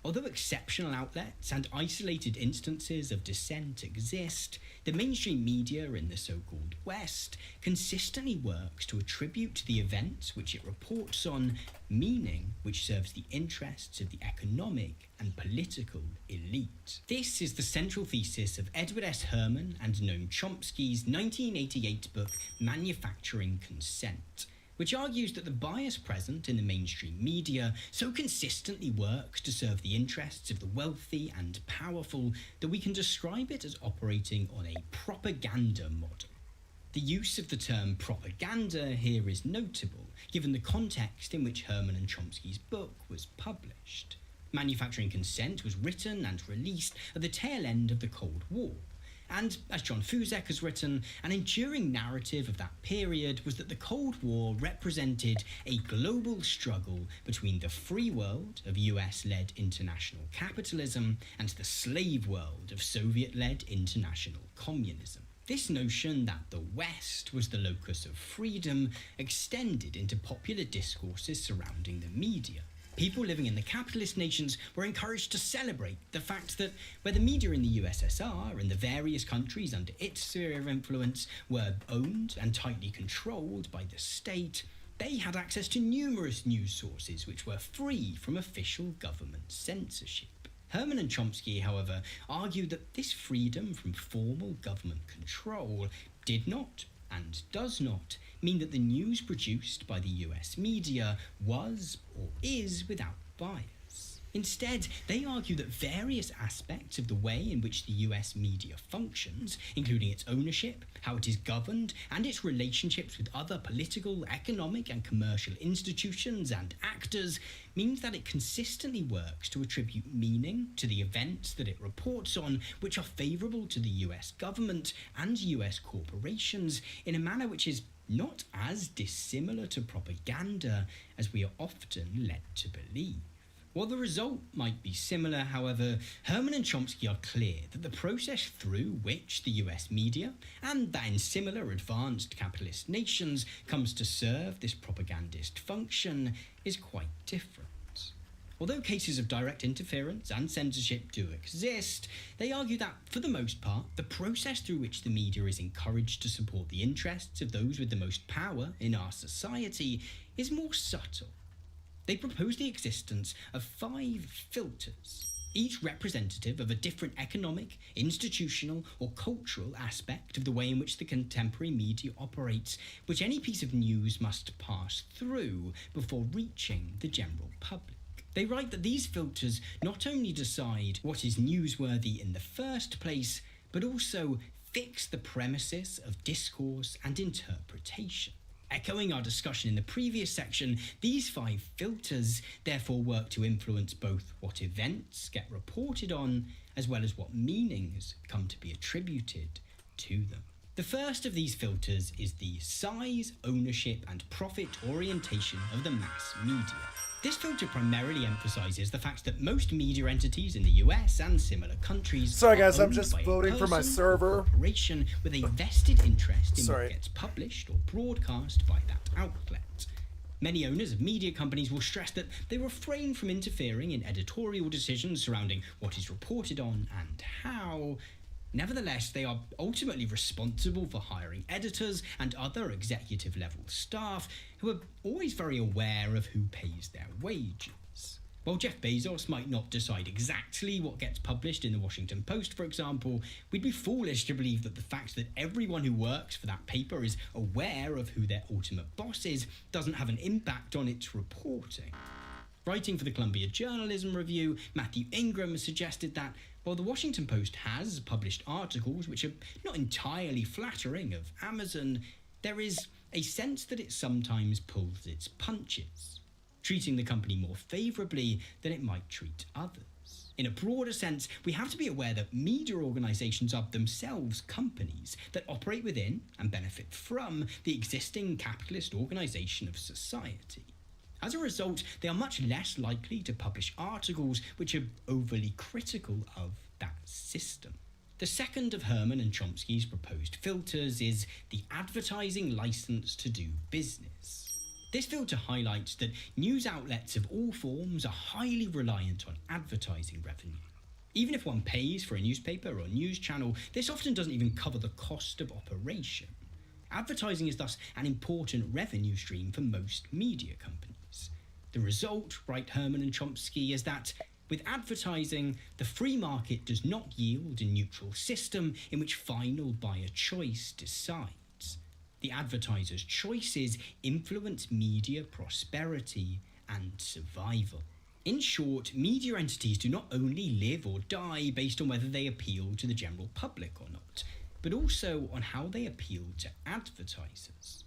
Although exceptional outlets and isolated instances of dissent exist, the mainstream media in the so-called West consistently works to attribute to the events which it reports on meaning which serves the interests of the economic and political elite. This is the central thesis of Edward S. Herman and Noam Chomsky's 1988 book Manufacturing Consent, which argues that the bias present in the mainstream media so consistently works to serve the interests of the wealthy and powerful that we can describe it as operating on a propaganda model. The use of the term propaganda here is notable, given the context in which Herman and Chomsky's book was published. Manufacturing Consent was written and released at the tail end of the Cold War. And, as John Fuzek has written, an enduring narrative of that period was that the Cold War represented a global struggle between the free world of US-led international capitalism and the slave world of Soviet-led international communism. This notion that the West was the locus of freedom extended into popular discourses surrounding the media. People living in the capitalist nations were encouraged to celebrate the fact that where the media in the USSR and the various countries under its sphere of influence were owned and tightly controlled by the state, they had access to numerous news sources which were free from official government censorship. Herman and Chomsky, however, argued that this freedom from formal government control did not, and does not, mean that the news produced by the US media was or is without bias. Instead, they argue that various aspects of the way in which the US media functions, including its ownership, how it is governed, and its relationships with other political, economic, and commercial institutions and actors, means that it consistently works to attribute meaning to the events that it reports on which are favourable to the US government and US corporations in a manner which is not as dissimilar to propaganda as we are often led to believe. While the result might be similar, however, Herman and Chomsky are clear that the process through which the US media, and that in similar advanced capitalist nations, comes to serve this propagandist function is quite different. Although cases of direct interference and censorship do exist, they argue that, for the most part, the process through which the media is encouraged to support the interests of those with the most power in our society is more subtle. They propose the existence of 5 filters, each representative of a different economic, institutional, or cultural aspect of the way in which the contemporary media operates, which any piece of news must pass through before reaching the general public. They write that these filters not only decide what is newsworthy in the first place, but also fix the premises of discourse and interpretation. Echoing our discussion in the previous section, these 5 filters therefore work to influence both what events get reported on, as well as what meanings come to be attributed to them. The first of these filters is the size, ownership, and profit orientation of the mass media. This filter primarily emphasizes the fact that most media entities in the US and similar countries Sorry guys, are I'm owned just by a voting for my person or server. corporation with a vested interest in Sorry. what gets published or broadcast by that outlet. Many owners of media companies will stress that they refrain from interfering in editorial decisions surrounding what is reported on and how. Nevertheless, they are ultimately responsible for hiring editors and other executive-level staff who are always very aware of who pays their wages. While Jeff Bezos might not decide exactly what gets published in the Washington Post, for example, we'd be foolish to believe that the fact that everyone who works for that paper is aware of who their ultimate boss is doesn't have an impact on its reporting. Writing for the Columbia Journalism Review, Matthew Ingram suggested that while the Washington Post has published articles which are not entirely flattering of Amazon, there is a sense that it sometimes pulls its punches, treating the company more favourably than it might treat others. In a broader sense, we have to be aware that media organisations are themselves companies that operate within and benefit from the existing capitalist organisation of society. As a result, they are much less likely to publish articles which are overly critical of that system. The second of Herman and Chomsky's proposed filters is the advertising license to do business. This filter highlights that news outlets of all forms are highly reliant on advertising revenue. Even if one pays for a newspaper or news channel, this often doesn't even cover the cost of operation. Advertising is thus an important revenue stream for most media companies. The result, write Herman and Chomsky, is that with advertising, the free market does not yield a neutral system in which final buyer choice decides. The advertiser's choices influence media prosperity and survival. In short, media entities do not only live or die based on whether they appeal to the general public or not, but also on how they appeal to advertisers.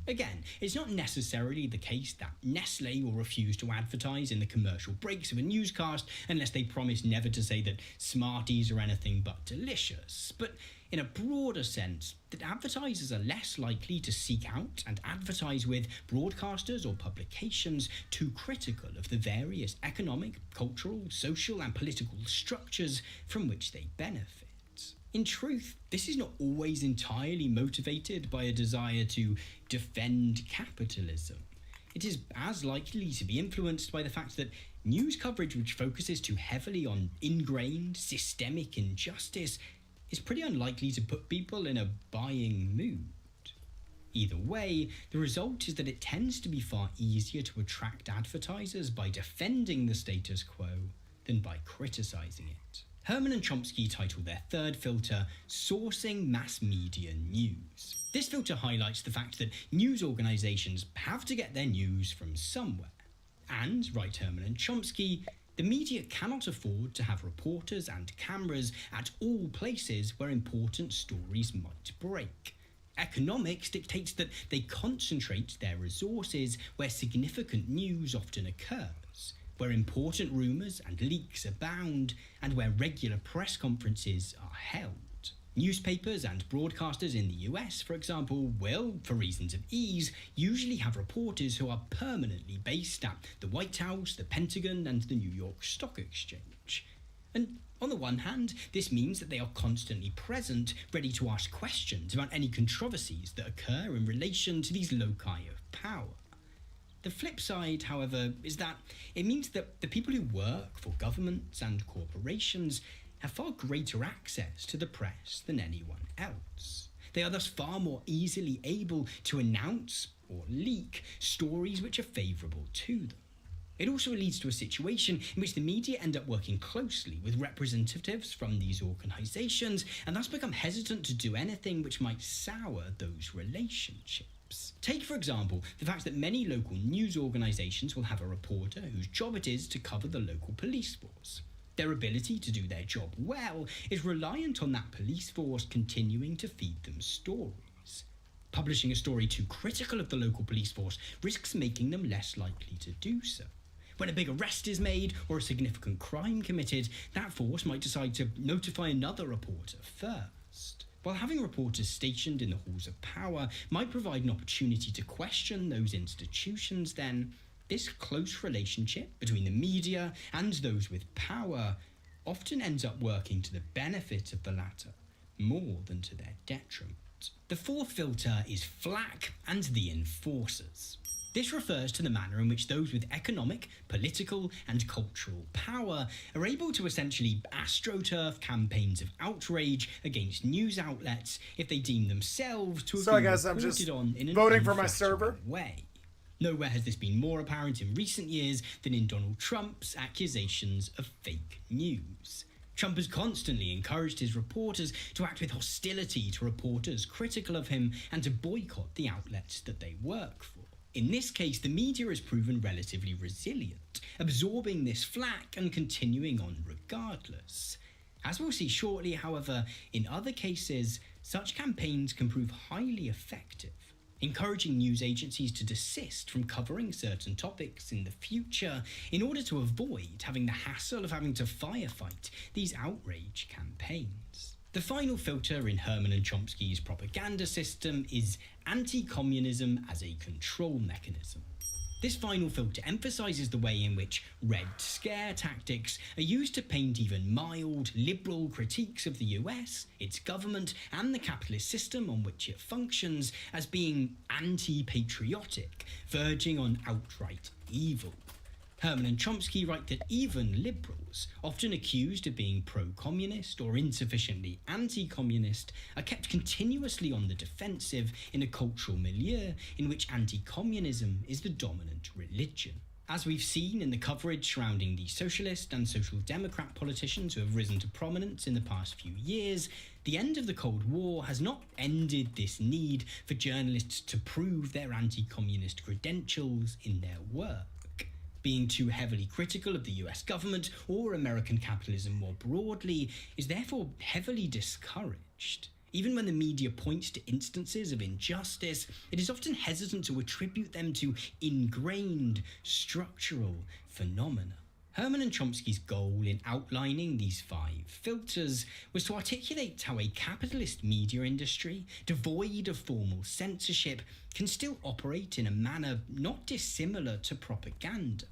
Again, it's not necessarily the case that Nestle will refuse to advertise in the commercial breaks of a newscast unless they promise never to say that Smarties are anything but delicious, but in a broader sense, that advertisers are less likely to seek out and advertise with broadcasters or publications too critical of the various economic, cultural, social and political structures from which they benefit. In truth, this is not always entirely motivated by a desire to defend capitalism. It is as likely to be influenced by the fact that news coverage which focuses too heavily on ingrained, systemic injustice is pretty unlikely to put people in a buying mood. Either way, the result is that it tends to be far easier to attract advertisers by defending the status quo than by criticising it. Herman and Chomsky title their third filter, Sourcing Mass Media News. This filter highlights the fact that news organisations have to get their news from somewhere. And, write Herman and Chomsky, the media cannot afford to have reporters and cameras at all places where important stories might break. Economics dictates that they concentrate their resources where significant news often occurs, where important rumours and leaks abound, and where regular press conferences are held. Newspapers and broadcasters in the US, for example, will, for reasons of ease, usually have reporters who are permanently based at the White House, the Pentagon, and the New York Stock Exchange. And on the one hand, this means that they are constantly present, ready to ask questions about any controversies that occur in relation to these loci of power. The flip side, however, is that it means that the people who work for governments and corporations have far greater access to the press than anyone else. They are thus far more easily able to announce or leak stories which are favourable to them. It also leads to a situation in which the media end up working closely with representatives from these organisations and thus become hesitant to do anything which might sour those relationships. Take, for example, the fact that many local news organisations will have a reporter whose job it is to cover the local police force. Their ability to do their job well is reliant on that police force continuing to feed them stories. Publishing a story too critical of the local police force risks making them less likely to do so. When a big arrest is made or a significant crime committed, that force might decide to notify another reporter first. While having reporters stationed in the halls of power might provide an opportunity to question those institutions, then this close relationship between the media and those with power often ends up working to the benefit of the latter, more than to their detriment. The fourth filter is flack and the enforcers. This refers to the manner in which those with economic, political, and cultural power are able to essentially astroturf campaigns of outrage against news outlets if they deem themselves to have Sorry been guys, I'm reported just on in an voting for my unflattering server. way. Nowhere has this been more apparent in recent years than in Donald Trump's accusations of fake news. Trump has constantly encouraged his reporters to act with hostility to reporters critical of him and to boycott the outlets that they work for. In this case, the media has proven relatively resilient, absorbing this flack and continuing on regardless. As we'll see shortly, however, in other cases, such campaigns can prove highly effective. encouraging news agencies to desist from covering certain topics in the future in order to avoid having the hassle of having to firefight these outrage campaigns. The final filter in Herman and Chomsky's propaganda system is anti-communism as a control mechanism. This final filter emphasises the way in which Red Scare tactics are used to paint even mild, liberal critiques of the US, its government, and the capitalist system on which it functions as being anti-patriotic, verging on outright evil. Herman and Chomsky write that even liberals, often accused of being pro-communist or insufficiently anti-communist, are kept continuously on the defensive in a cultural milieu in which anti-communism is the dominant religion. As we've seen in the coverage surrounding the socialist and social democrat politicians who have risen to prominence in the past few years, the end of the Cold War has not ended this need for journalists to prove their anti-communist credentials in their work. Being too heavily critical of the US government or American capitalism more broadly is therefore heavily discouraged. Even when the media points to instances of injustice, it is often hesitant to attribute them to ingrained structural phenomena. Herman and Chomsky's goal in outlining these 5 filters was to articulate how a capitalist media industry, devoid of formal censorship, can still operate in a manner not dissimilar to propaganda.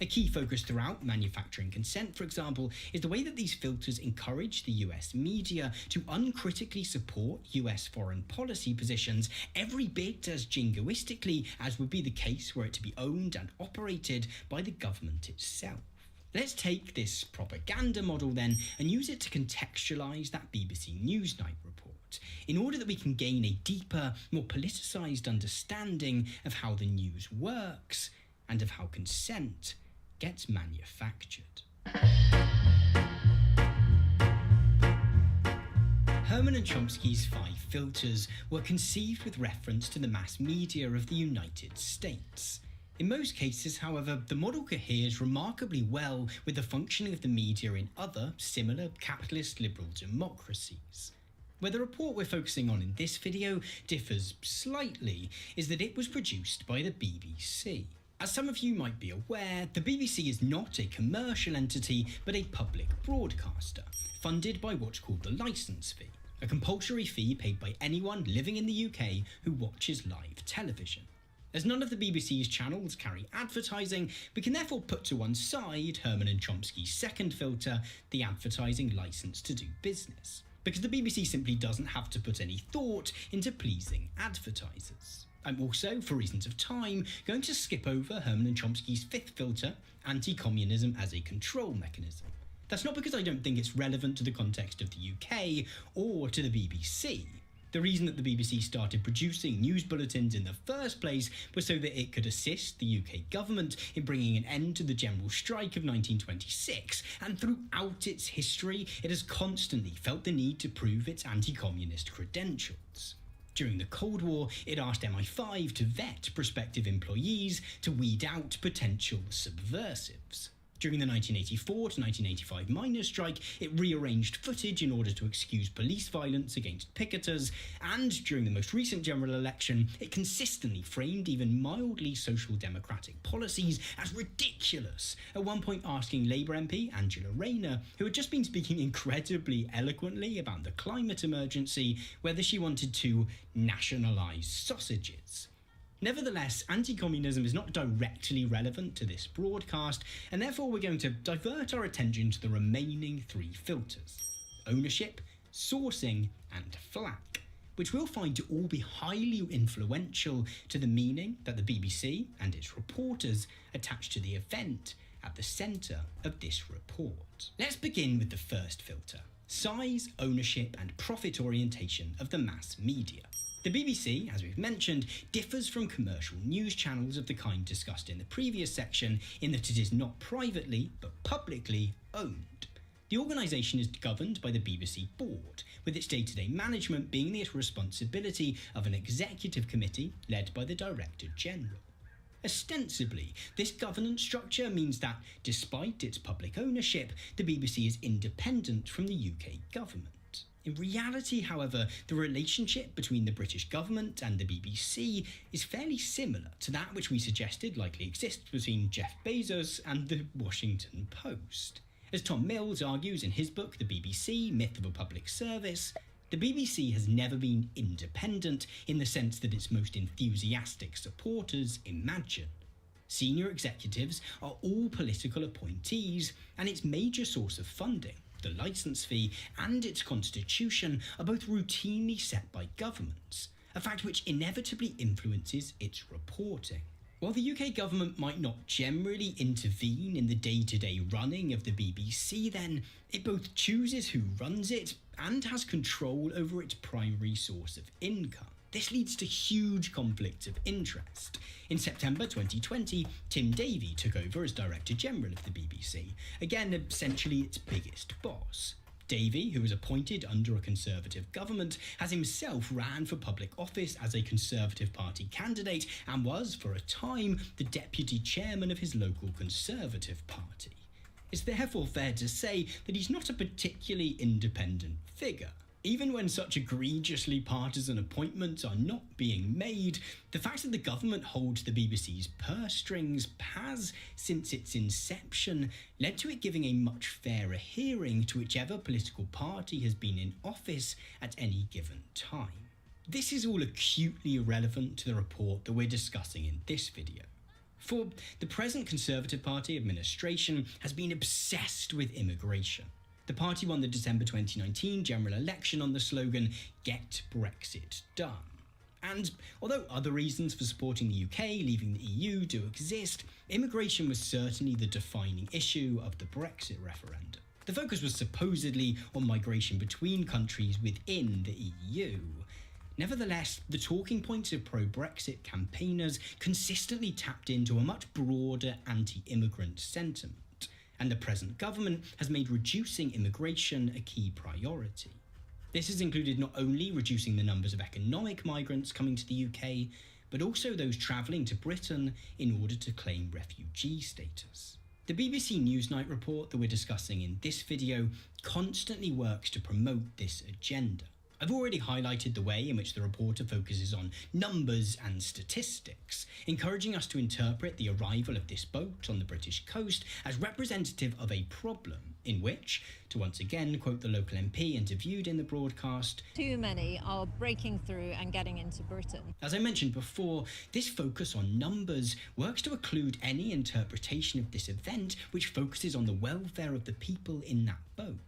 A key focus throughout Manufacturing Consent, for example, is the way that these filters encourage the US media to uncritically support US foreign policy positions every bit as jingoistically as would be the case were it to be owned and operated by the government itself. Let's take this propaganda model then and use it to contextualise that BBC Newsnight report, in order that we can gain a deeper, more politicised understanding of how the news works and of how consent gets manufactured. Herman and Chomsky's 5 filters were conceived with reference to the mass media of the United States. In most cases, however, the model coheres remarkably well with the functioning of the media in other, similar capitalist liberal democracies. Where the report we're focusing on in this video differs slightly is that it was produced by the BBC. As some of you might be aware, the BBC is not a commercial entity but a public broadcaster, funded by what's called the licence fee, a compulsory fee paid by anyone living in the UK who watches live television. As none of the BBC's channels carry advertising, we can therefore put to one side Herman and Chomsky's second filter, the advertising licence to do business, because the BBC simply doesn't have to put any thought into pleasing advertisers. I'm also, for reasons of time, going to skip over Herman and Chomsky's 5th filter, anti-communism as a control mechanism. That's not because I don't think it's relevant to the context of the UK or to the BBC. The reason that the BBC started producing news bulletins in the first place was so that it could assist the UK government in bringing an end to the general strike of 1926, and throughout its history it has constantly felt the need to prove its anti-communist credentials. During the Cold War, it asked MI5 to vet prospective employees to weed out potential subversives. During the 1984 to 1985 miners' strike, it rearranged footage in order to excuse police violence against picketers, and during the most recent general election, it consistently framed even mildly social democratic policies as ridiculous, at one point asking Labour MP Angela Rayner, who had just been speaking incredibly eloquently about the climate emergency, whether she wanted to nationalise sausages. Nevertheless, anti-communism is not directly relevant to this broadcast, and therefore we're going to divert our attention to the remaining 3 filters: ownership, sourcing, and flack, which we'll find to all be highly influential to the meaning that the BBC and its reporters attach to the event at the centre of this report. Let's begin with the first filter: size, ownership, and profit orientation of the mass media. The BBC, as we've mentioned, differs from commercial news channels of the kind discussed in the previous section in that it is not privately, but publicly owned. The organisation is governed by the BBC board, with its day-to-day management being the responsibility of an executive committee led by the Director General. Ostensibly, this governance structure means that, despite its public ownership, the BBC is independent from the UK government. In reality, however, the relationship between the British government and the BBC is fairly similar to that which we suggested likely exists between Jeff Bezos and the Washington Post. As Tom Mills argues in his book The BBC, Myth of a Public Service, the BBC has never been independent in the sense that its most enthusiastic supporters imagine. Senior executives are all political appointees, and its major source of funding, the licence fee, and its constitution are both routinely set by governments, a fact which inevitably influences its reporting. While the UK government might not generally intervene in the day-to-day running of the BBC, then it both chooses who runs it and has control over its primary source of income. This leads to huge conflicts of interest. In September 2020, Tim Davie took over as Director General of the BBC, again essentially its biggest boss. Davie, who was appointed under a Conservative government, has himself ran for public office as a Conservative Party candidate and was, for a time, the deputy chairman of his local Conservative Party. It's therefore fair to say that he's not a particularly independent figure. Even when such egregiously partisan appointments are not being made, the fact that the government holds the BBC's purse strings has, since its inception, led to it giving a much fairer hearing to whichever political party has been in office at any given time. This is all acutely irrelevant to the report that we're discussing in this video. For the present Conservative Party administration has been obsessed with immigration. The party won the December 2019 general election on the slogan, "Get Brexit Done." And although other reasons for supporting the UK leaving the EU do exist, immigration was certainly the defining issue of the Brexit referendum. The focus was supposedly on migration between countries within the EU. Nevertheless, the talking points of pro-Brexit campaigners consistently tapped into a much broader anti-immigrant sentiment, and the present government has made reducing immigration a key priority. This has included not only reducing the numbers of economic migrants coming to the UK, but also those travelling to Britain in order to claim refugee status. The BBC Newsnight report that we're discussing in this video constantly works to promote this agenda. I've already highlighted the way in which the reporter focuses on numbers and statistics, encouraging us to interpret the arrival of this boat on the British coast as representative of a problem in which, to once again quote the local MP interviewed in the broadcast, Too many are breaking through and getting into Britain. As I mentioned before, this focus on numbers works to occlude any interpretation of this event which focuses on the welfare of the people in that boat.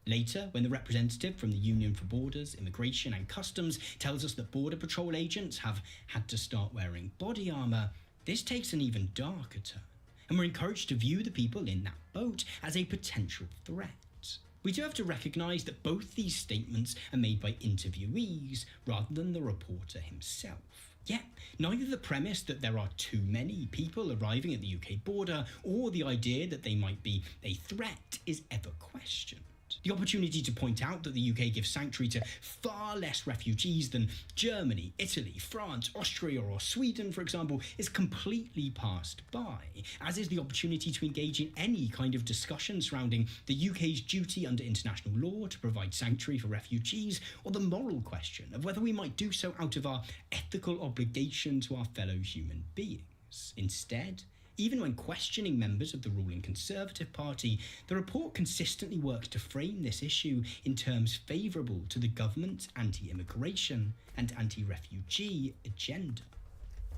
Later, when the representative from the Union for Borders, Immigration and Customs tells us that Border Patrol agents have had to start wearing body armour, this takes an even darker turn, and we're encouraged to view the people in that boat as a potential threat. We do have to recognise that both these statements are made by interviewees rather than the reporter himself. Yet, neither the premise that there are too many people arriving at the UK border or the idea that they might be a threat is ever questioned. The opportunity to point out that the UK gives sanctuary to far less refugees than Germany, Italy, France, Austria or Sweden, for example, is completely passed by, as is the opportunity to engage in any kind of discussion surrounding the UK's duty under international law to provide sanctuary for refugees, or the moral question of whether we might do so out of our ethical obligation to our fellow human beings. Instead, even when questioning members of the ruling Conservative Party, the report consistently works to frame this issue in terms favourable to the government's anti-immigration and anti-refugee agenda.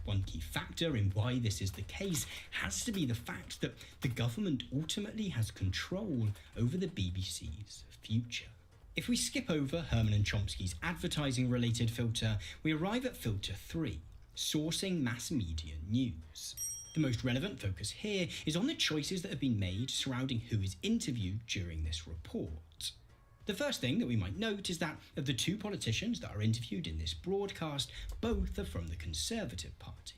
One key factor in why this is the case has to be the fact that the government ultimately has control over the BBC's future. If we skip over Herman and Chomsky's advertising-related filter, we arrive at filter 3, sourcing mass media news. The most relevant focus here is on the choices that have been made surrounding who is interviewed during this report. The first thing that we might note is that of the two politicians that are interviewed in this broadcast, both are from the Conservative Party.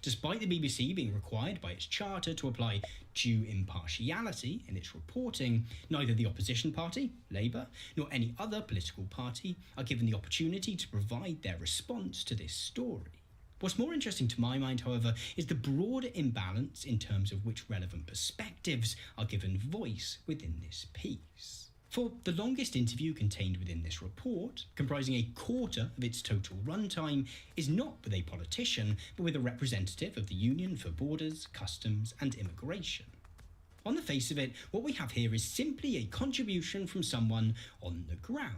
Despite the BBC being required by its charter to apply due impartiality in its reporting, neither the opposition party, Labour, nor any other political party are given the opportunity to provide their response to this story. What's more interesting to my mind, however, is the broader imbalance in terms of which relevant perspectives are given voice within this piece. For the longest interview contained within this report, comprising a quarter of its total runtime, is not with a politician, but with a representative of the Union for Borders, Customs and Immigration. On the face of it, what we have here is simply a contribution from someone on the ground.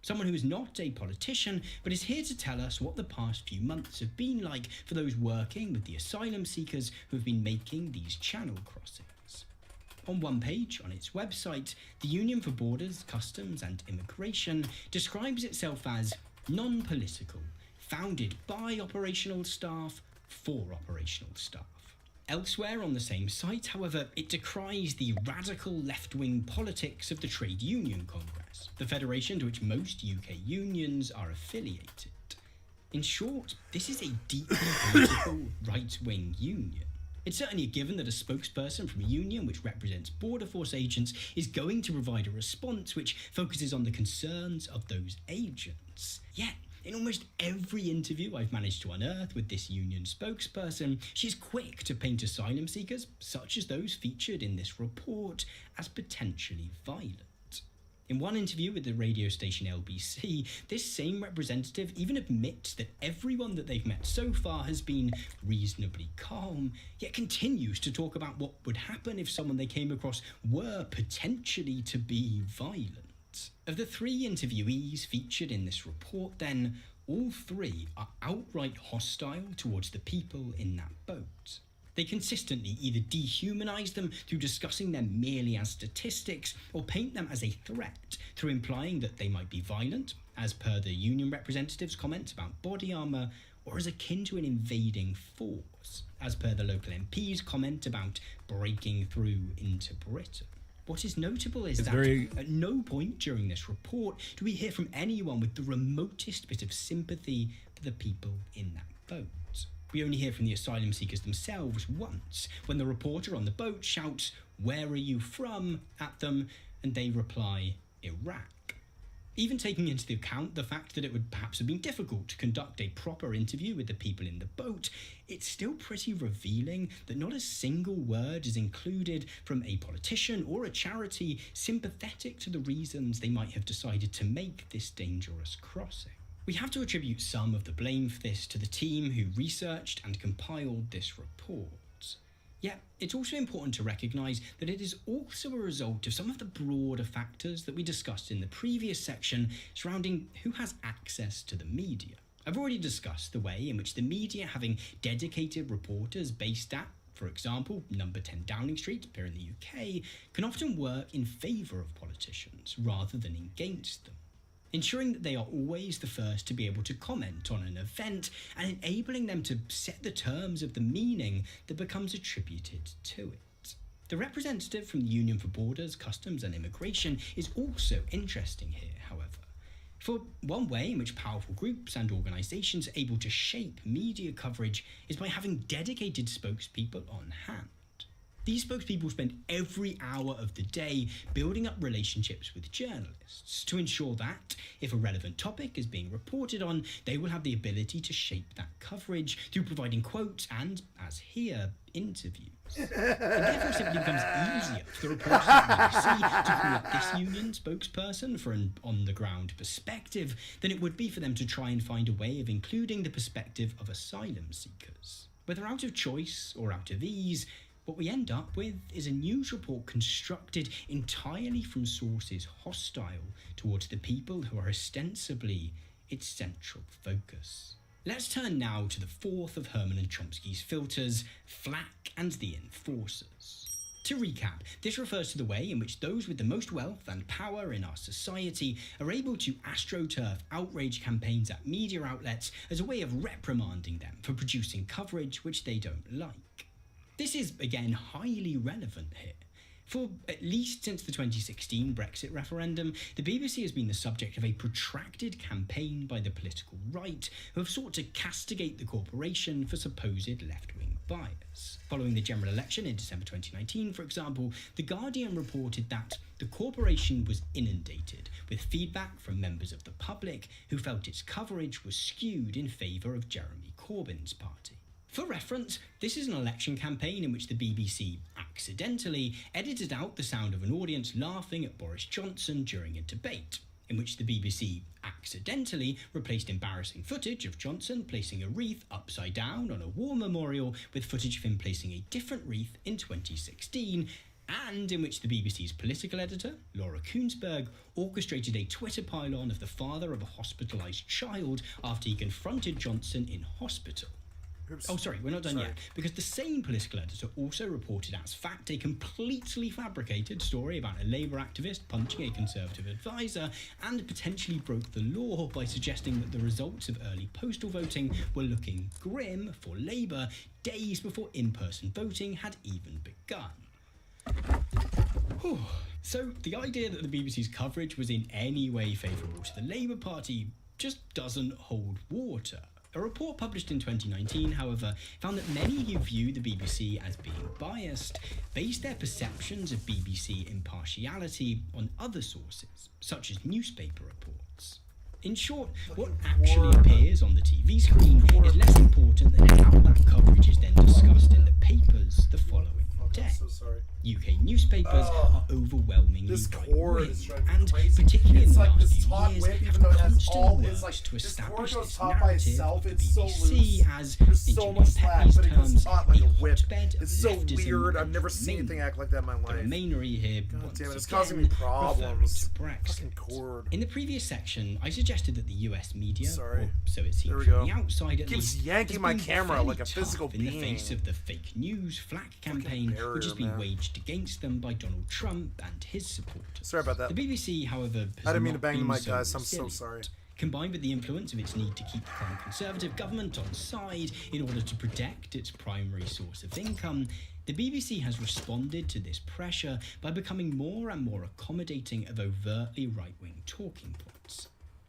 Someone who is not a politician, but is here to tell us what the past few months have been like for those working with the asylum seekers who have been making these channel crossings. On one page on its website, the Union for Borders, Customs and Immigration describes itself as non-political, founded by operational staff for operational staff. Elsewhere on the same site, however, it decries the radical left-wing politics of the Trade Union Congress, the federation to which most UK unions are affiliated. In short, this is a deeply political right-wing union. It's certainly a given that a spokesperson from a union which represents border force agents is going to provide a response which focuses on the concerns of those agents. Yet, in almost every interview I've managed to unearth with this union spokesperson, she's quick to paint asylum seekers, such as those featured in this report, as potentially violent. In one interview with the radio station LBC, this same representative even admits that everyone that they've met so far has been reasonably calm, yet continues to talk about what would happen if someone they came across were potentially to be violent. Of the 3 interviewees featured in this report then, all 3 are outright hostile towards the people in that boat. They consistently either dehumanise them through discussing them merely as statistics, or paint them as a threat through implying that they might be violent, as per the union representative's comment about body armour, or as akin to an invading force, as per the local MP's comment about breaking through into Britain. What is notable is that at no point during this report do we hear from anyone with the remotest bit of sympathy for the people in that boat. We only hear from the asylum seekers themselves once, when the reporter on the boat shouts, "Where are you from?" at them, and they reply, "Iraq." Even taking into account the fact that it would perhaps have been difficult to conduct a proper interview with the people in the boat, it's still pretty revealing that not a single word is included from a politician or a charity sympathetic to the reasons they might have decided to make this dangerous crossing. We have to attribute some of the blame for this to the team who researched and compiled this report. Yet, it's also important to recognise that it is also a result of some of the broader factors that we discussed in the previous section surrounding who has access to the media. I've already discussed the way in which the media, having dedicated reporters based at, for example, number 10 Downing Street here in the UK, can often work in favour of politicians rather than against them, ensuring that they are always the first to be able to comment on an event and enabling them to set the terms of the meaning that becomes attributed to it. The representative from the Union for Borders, Customs and Immigration is also interesting here, however. For one way in which powerful groups and organisations are able to shape media coverage is by having dedicated spokespeople on hand. These spokespeople spend every hour of the day building up relationships with journalists to ensure that, if a relevant topic is being reported on, they will have the ability to shape that coverage through providing quotes and, as here, interviews. It therefore simply becomes easier for the reporters at the BBC to call up this union spokesperson for an on-the-ground perspective than it would be for them to try and find a way of including the perspective of asylum seekers. Whether out of choice or out of ease, what we end up with is a news report constructed entirely from sources hostile towards the people who are ostensibly its central focus. Let's turn now to the 4th of Herman and Chomsky's filters, Flack and the Enforcers. To recap, this refers to the way in which those with the most wealth and power in our society are able to astroturf outrage campaigns at media outlets as a way of reprimanding them for producing coverage which they don't like. This is, again, highly relevant here. For at least since the 2016 Brexit referendum, the BBC has been the subject of a protracted campaign by the political right who have sought to castigate the corporation for supposed left-wing bias. Following the general election in December 2019, for example, The Guardian reported that the corporation was inundated with feedback from members of the public who felt its coverage was skewed in favour of Jeremy Corbyn's party. For reference, this is an election campaign in which the BBC accidentally edited out the sound of an audience laughing at Boris Johnson during a debate, in which the BBC accidentally replaced embarrassing footage of Johnson placing a wreath upside down on a war memorial with footage of him placing a different wreath in 2016, and in which the BBC's political editor, Laura Koonsberg, orchestrated a Twitter pylon of the father of a hospitalised child after he confronted Johnson in hospital. Oops. Oh, sorry, we're not done Sorry. yet, because the same political editor also reported as fact a completely fabricated story about a Labour activist punching a Conservative advisor and potentially broke the law by suggesting that the results of early postal voting were looking grim for Labour days before in-person voting had even begun. Whew. So the idea that the BBC's coverage was in any way favourable to the Labour Party just doesn't hold water. A report published in 2019, however, found that many who view the BBC as being biased base their perceptions of BBC impartiality on other sources, such as newspaper reports. In short, what actually appears on the TV screen is less important than how that coverage is then discussed in the papers the following day. I'm so sorry. UK newspapers are overwhelmingly This right cord wing, is driving me and crazy. particularly in It's the like last this few top years, whip, even have though it has constantly all- worked it's like to this establish cord goes this top by narrative itself, of the it's so BBC loose. as, There's in so Julian much slack, Pepe's but it comes terms, hot like a the whip. hotbed of It's so leftism weird. I've and never seen Remain. anything act like that in my The life. Remainery here, God once damn it, it's again, causing me referring problems. to Brexit. Fucking cord. In the previous section, I suggested that the US media, Sorry. or so it seems There we from go. the outside at Keeps least, yanking has my been camera fairly like a tough physical in the being. face of the fake news flak campaign, barrier, which has been man. waged against them by Donald Trump and his supporters. Sorry about that. The BBC, however, has I didn't mean to not bang the been mic, guys. I'm so resilient. sorry. Combined with the influence of its need to keep the current Conservative government on side in order to protect its primary source of income, the BBC has responded to this pressure by becoming more and more accommodating of overtly right-wing talking points.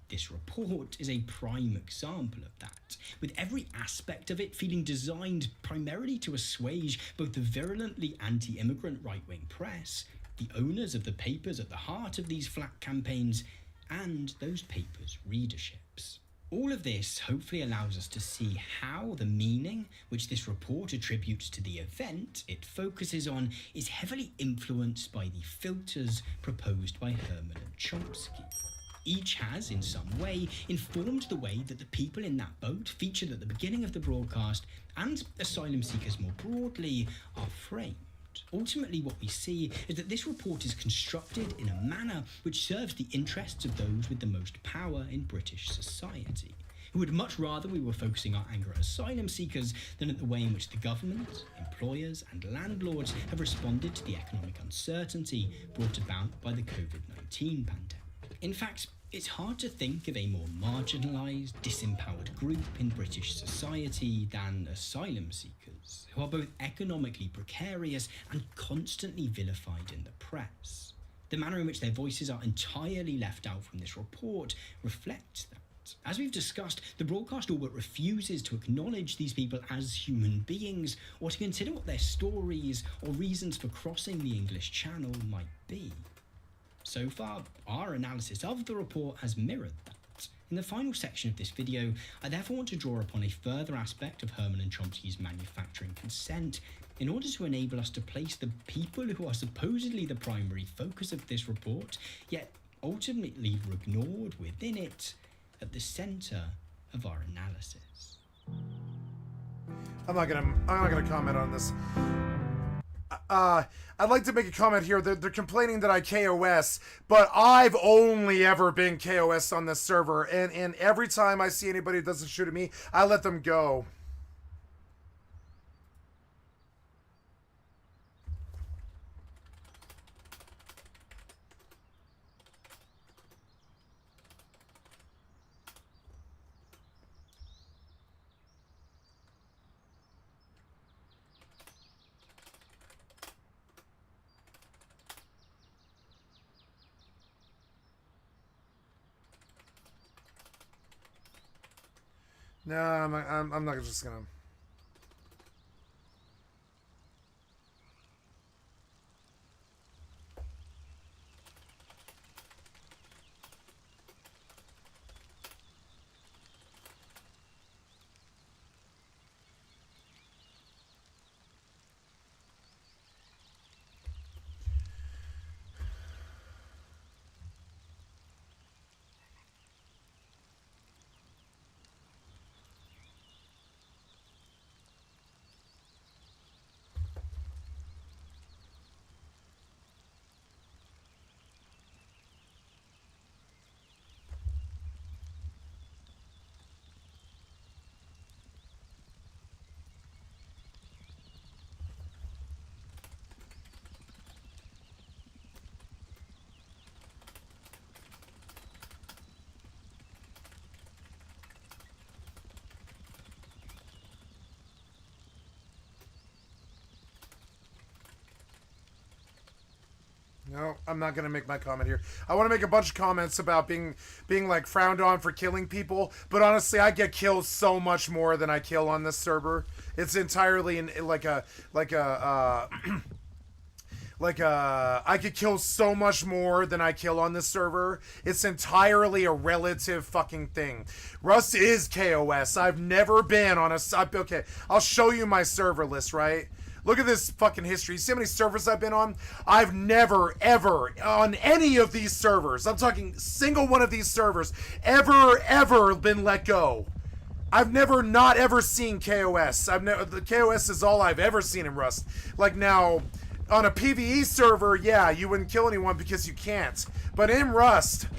This report is a prime example of that, with every aspect of it feeling designed primarily to assuage both the virulently anti-immigrant right-wing press, the owners of the papers at the heart of these flak campaigns, and those papers' readerships. All of this hopefully allows us to see how the meaning which this report attributes to the event it focuses on is heavily influenced by the filters proposed by Herman and Chomsky. Each has, in some way, informed the way that the people in that boat featured at the beginning of the broadcast and asylum seekers more broadly are framed. Ultimately, what we see is that this report is constructed in a manner which serves the interests of those with the most power in British society, who would much rather we were focusing our anger at asylum seekers than at the way in which the government, employers and landlords have responded to the economic uncertainty brought about by the COVID-19 pandemic. In fact, it's hard to think of a more marginalised, disempowered group in British society than asylum seekers, who are both economically precarious and constantly vilified in the press. The manner in which their voices are entirely left out from this report reflects that. As we've discussed, the broadcast all but refuses to acknowledge these people as human beings or to consider what their stories or reasons for crossing the English Channel might be. So far, our analysis of the report has mirrored that. In the final section of this video, I therefore want to draw upon a further aspect of Herman and Chomsky's manufacturing consent in order to enable us to place the people who are supposedly the primary focus of this report, yet ultimately were ignored within it, at the centre of our analysis. I'm not gonna comment on this. I'd like to make a comment here. They're complaining that I KOS, but I've only ever been KOS on this server, and every time I see anybody that doesn't shoot at me, I let them go. No, I'm not just gonna. No, I'm not gonna make my comment here. I want to make a bunch of comments about being like frowned on for killing people, but honestly, I get killed so much more than I kill on this server. It's entirely like a I could kill so much more than I kill on this server. It's entirely a relative fucking thing. Rust is KOS. I've never been on a... Okay, I'll show you my server list, right? Look at this fucking history. You see how many servers I've been on? I've never, ever, on any of these servers, I'm talking single one of these servers, ever been let go. I've never not ever seen KOS. The KOS is all I've ever seen in Rust. Like now... On a PvE server, yeah, you wouldn't kill anyone because you can't. But in Rust,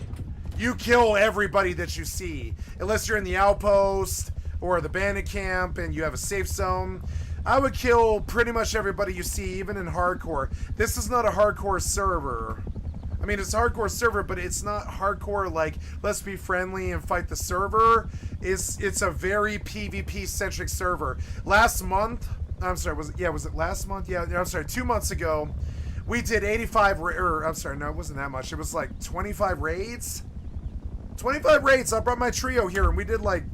you kill everybody that you see. Unless you're in the outpost or the bandit camp and you have a safe zone. I would kill pretty much everybody you see, even in hardcore. This is not a hardcore server. I mean, it's a hardcore server, but it's not hardcore like, let's be friendly and fight the server. It's a very PvP-centric server. Last month... I'm sorry, was it last month? Yeah, I'm sorry, 2 months ago, we did 85, I'm sorry, no, it wasn't that much. It was like 25 raids? 25 raids, I brought my trio here, and we did like,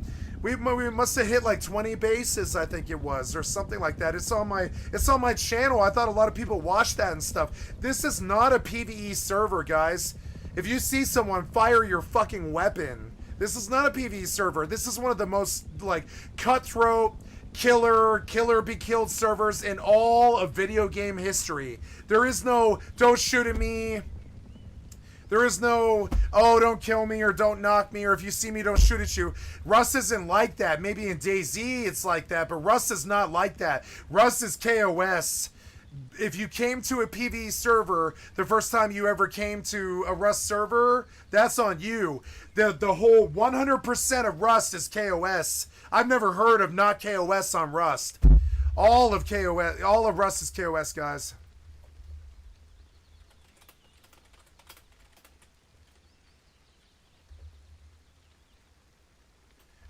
we must have hit like 20 bases, I think it was, or something like that. It's on my channel. I thought a lot of people watched that and stuff. This is not a PvE server, guys. If you see someone, fire your fucking weapon. This is not a PvE server. This is one of the most, like, cutthroat, killer be killed servers in all of video game history. There is no don't shoot at me. There is no oh don't kill me or don't knock me or if you see me don't shoot at you. Rust isn't like that. Maybe in DayZ it's like that, but Rust is not like that. Rust is KOS. If you came to a PvE server the first time you ever came to a Rust server, that's on you. The whole 100% of Rust is KOS. I've never heard of not KOS on Rust. All of Rust is KOS, guys.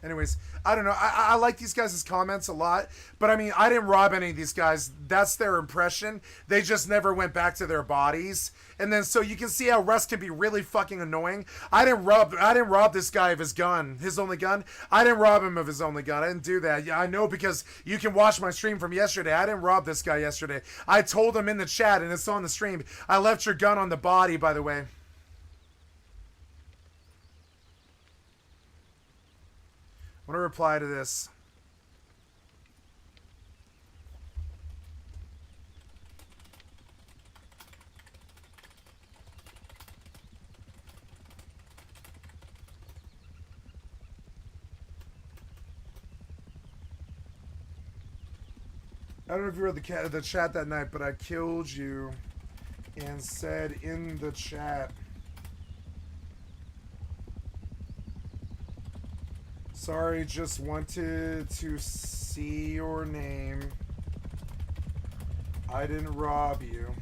Anyways, I don't know. I like these guys' comments a lot, but I mean, I didn't rob any of these guys. That's their impression. They just never went back to their bodies. And then so you can see how Rust can be really fucking annoying. I didn't rob this guy of his gun, his only gun. I didn't rob him of his only gun. I didn't do that. Yeah, I know because you can watch my stream from yesterday. I didn't rob this guy yesterday. I told him in the chat, and it's on the stream. I left your gun on the body, by the way. I want to reply to this. I don't know if you read the chat that night, but I killed you and said in the chat, sorry, just wanted to see your name. I didn't rob you.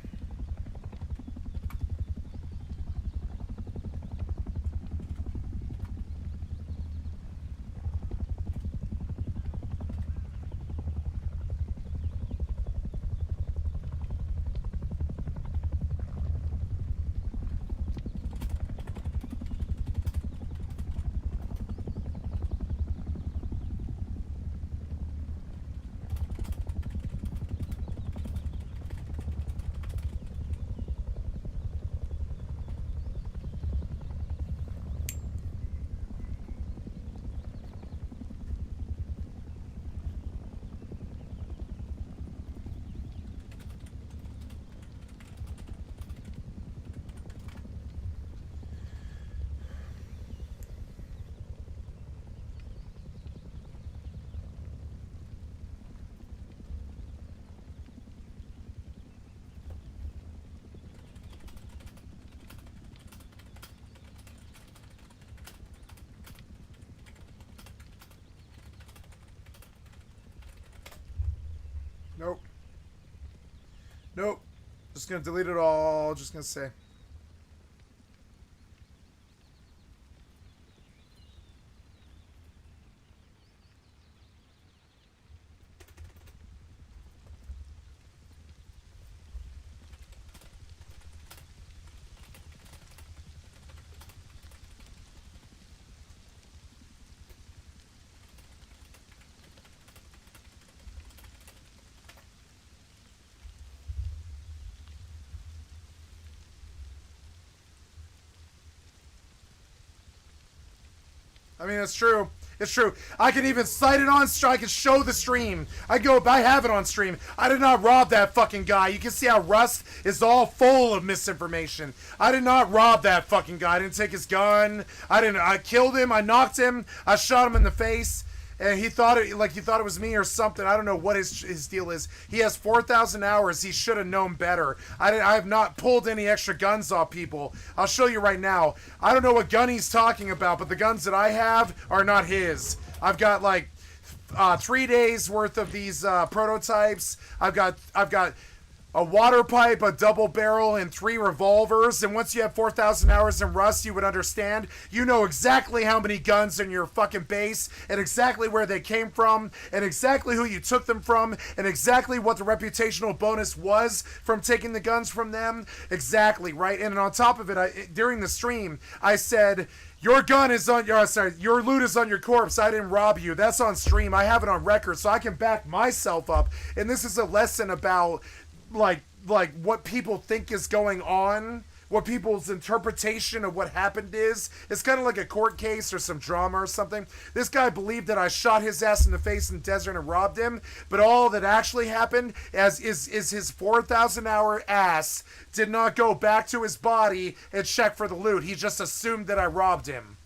Nope. Nope. Just gonna delete it all. Just gonna say. I mean, it's true. It's true. I can even cite it on stream. I can show the stream. I have it on stream. I did not rob that fucking guy. You can see how Rust is all full of misinformation. I did not rob that fucking guy. I didn't take his gun. I killed him. I knocked him. I shot him in the face. And he thought it was me or something. I don't know what his deal is. He has 4,000 hours. He should have known better. I have not pulled any extra guns off people. I'll show you right now. I don't know what gun he's talking about, but the guns that I have are not his. I've got like 3 days worth of these prototypes. I've got a water pipe, a double barrel, and 3 revolvers. And once you have 4,000 hours in Rust, you would understand. You know exactly how many guns in your fucking base, and exactly where they came from, and exactly who you took them from, and exactly what the reputational bonus was from taking the guns from them. Exactly, right? And on top of it, during the stream, I said, your gun is on your loot is on your corpse. I didn't rob you. That's on stream. I have it on record, so I can back myself up. And this is a lesson about like what people think is going on, what people's interpretation of what happened is. It's kind of like a court case or some drama or something. This guy believed that I shot his ass in the face in the desert and robbed him, but all that actually happened is his 4,000 hour ass did not go back to his body and check for the loot. He just assumed that I robbed him.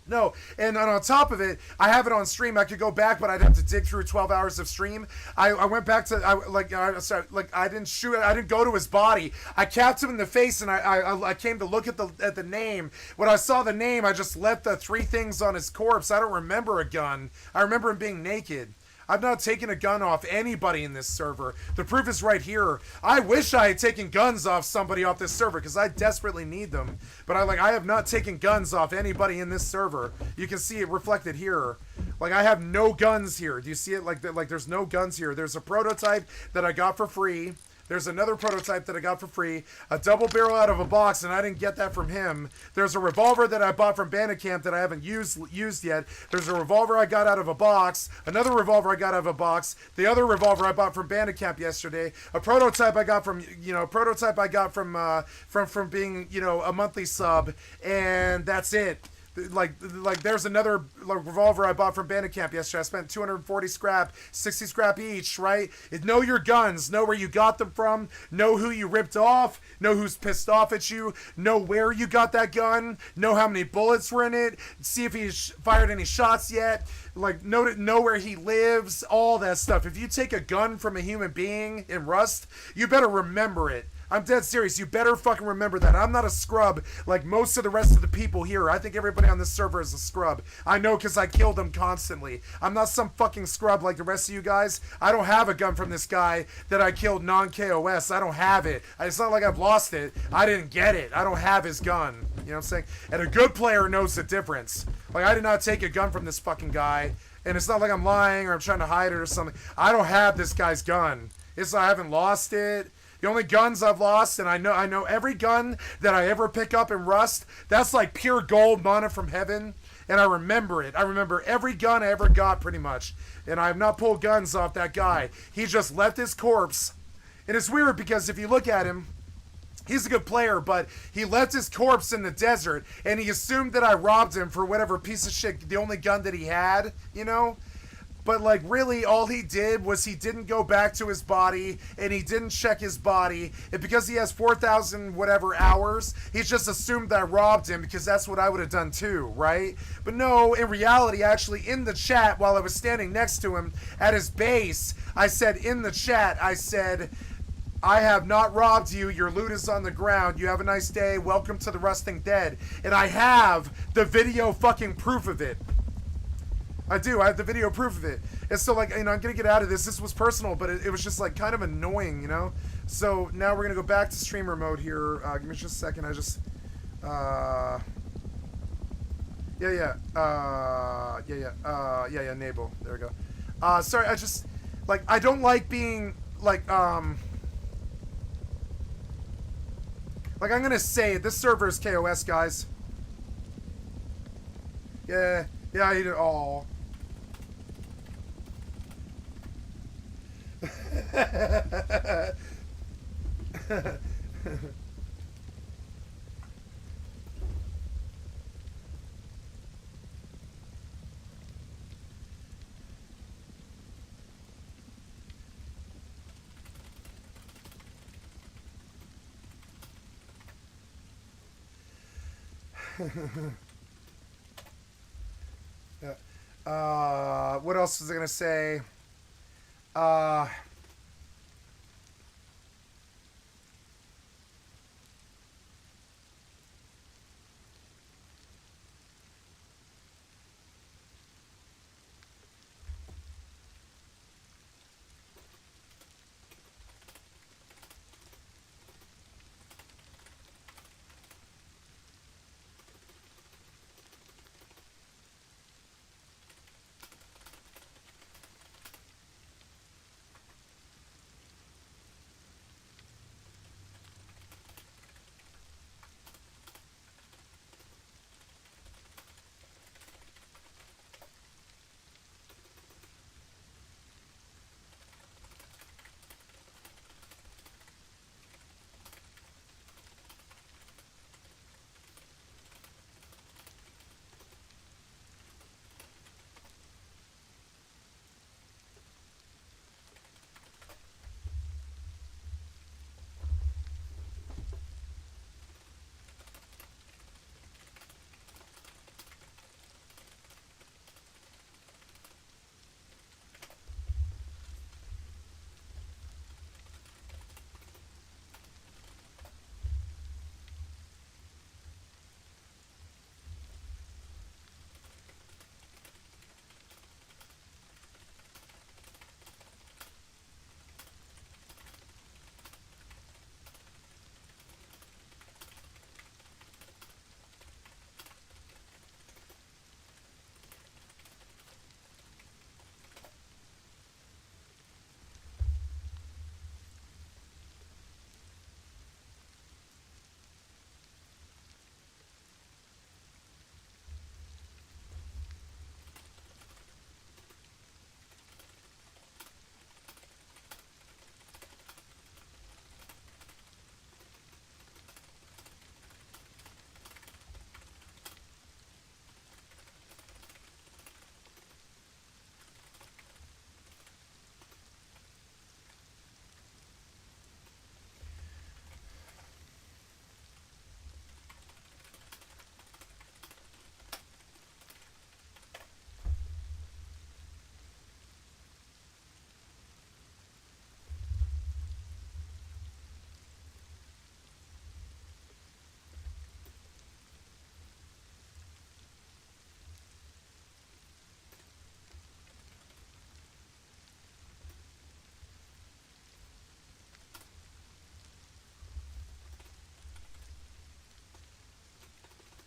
No, and on top of it, I have it on stream. I could go back, but I'd have to dig through 12 hours of stream. I went back to I didn't shoot. I didn't go to his body. I capped him in the face, and I came to look at the name. When I saw the name, I just left the 3 things on his corpse. I don't remember a gun. I remember him being naked. I've not taken a gun off anybody in this server. The proof is right here. I wish I had taken guns off somebody off this server because I desperately need them. But I have not taken guns off anybody in this server. You can see it reflected here. Like, I have no guns here. Do you see it? Like there's no guns here. There's a prototype that I got for free. There's another prototype that I got for free. A double barrel out of a box, and I didn't get that from him. There's a revolver that I bought from Bandicamp that I haven't used yet. There's a revolver I got out of a box. Another revolver I got out of a box. The other revolver I bought from Bandicamp yesterday. A prototype I got from from being, a monthly sub, and that's it. Like there's another revolver I bought from Bandicamp yesterday. I spent 240 scrap, 60 scrap each, right? Know your guns, know where you got them from, know who you ripped off, know who's pissed off at you, know where you got that gun, know how many bullets were in it, see if he's fired any shots yet, know where he lives, all that stuff. If you take a gun from a human being in Rust, you better remember it. I'm dead serious. You better fucking remember that. I'm not a scrub like most of the rest of the people here. I think everybody on this server is a scrub. I know because I killed them constantly. I'm not some fucking scrub like the rest of you guys. I don't have a gun from this guy that I killed non-KOS. I don't have it. It's not like I've lost it. I didn't get it. I don't have his gun. You know what I'm saying? And a good player knows the difference. Like, I did not take a gun from this fucking guy. And it's not like I'm lying or I'm trying to hide it or something. I don't have this guy's gun. I haven't lost it. The only guns I've lost, and I know every gun that I ever pick up in Rust, that's like pure gold, mana from heaven, and I remember it. I remember every gun I ever got, pretty much, and I have not pulled guns off that guy. He just left his corpse, and it's weird because if you look at him, he's a good player, but he left his corpse in the desert, and he assumed that I robbed him for whatever piece of shit, the only gun that he had, But, really, all he did was he didn't go back to his body, and he didn't check his body. And because he has 4,000 whatever hours, he just assumed that I robbed him because that's what I would have done too, right? But no, in reality, actually, in the chat, while I was standing next to him at his base, I said, I have not robbed you. Your loot is on the ground. You have a nice day. Welcome to the Rusting Dead. And I have the video fucking proof of it. I do. I have the video proof of it. And so, I'm going to get out of this. This was personal, but it was just, kind of annoying, So, now we're going to go back to streamer mode here. Give me just a second. I just... enable. There we go. Sorry, I just... I don't like being, I'm going to say it. This server is KOS, guys. Yeah, I hate it all. Yeah. What else was I gonna say? Uh,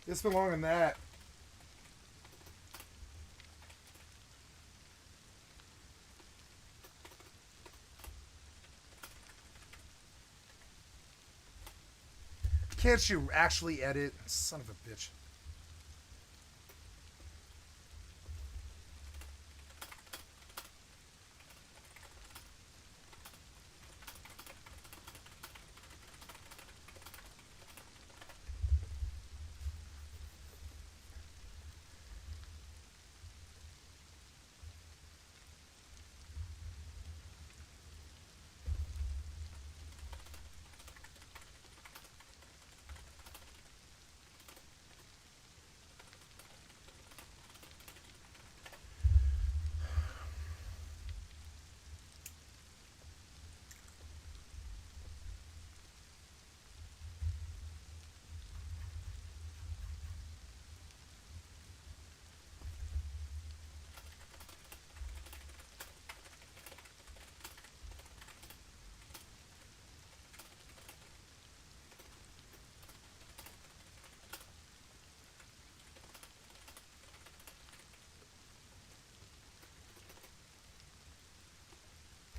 it's been longer than that. Can't you actually edit? Son of a bitch.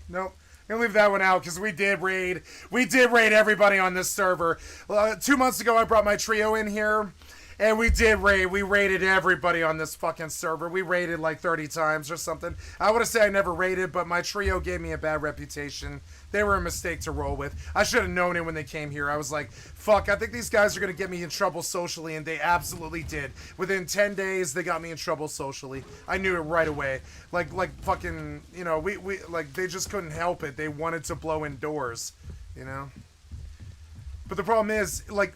Nope. I'm gonna leave that one out because we did raid everybody on this server. 2 months ago, I brought my trio in here, and we raided everybody on this fucking server. We raided like 30 times or something. I would have said I never raided, but my trio gave me a bad reputation. They were a mistake to roll with. I should have known it when they came here. I was like, fuck, I think these guys are gonna get me in trouble socially, and they absolutely did. Within 10 days, they got me in trouble socially. I knew it right away. Like fucking, you know, we like, they just couldn't help it. They wanted to blow in doors, you know? But the problem is, like,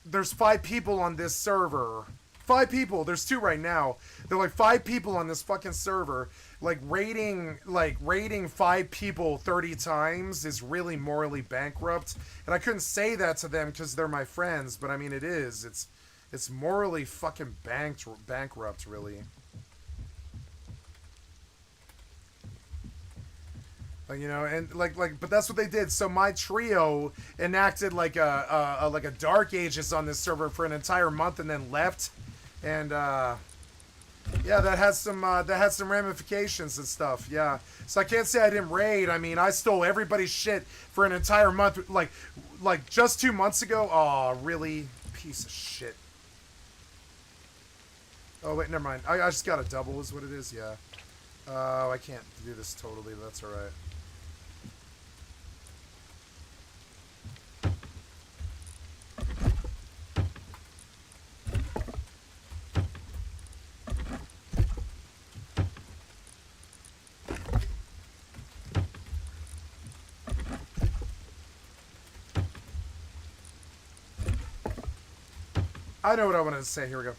there's 5 people on this server. 5 people. There's 2 right now. They're like 5 people on this fucking server. Like rating 5 people 30 times is really morally bankrupt. And I couldn't say that to them because they're my friends, but I mean it is. It's morally fucking bankrupt, really. You know, and but that's what they did. So my trio enacted like a Dark Ages on this server for an entire month and then left, and yeah, that has some ramifications and stuff. Yeah, so I can't say I didn't raid. I mean, I stole everybody's shit for an entire month. Like just 2 months ago. Oh, really, piece of shit. Oh wait, never mind. I just got a double, is what it is. Yeah. Oh, I can't do this totally. But that's all right. I know what I wanted to say. Here we go.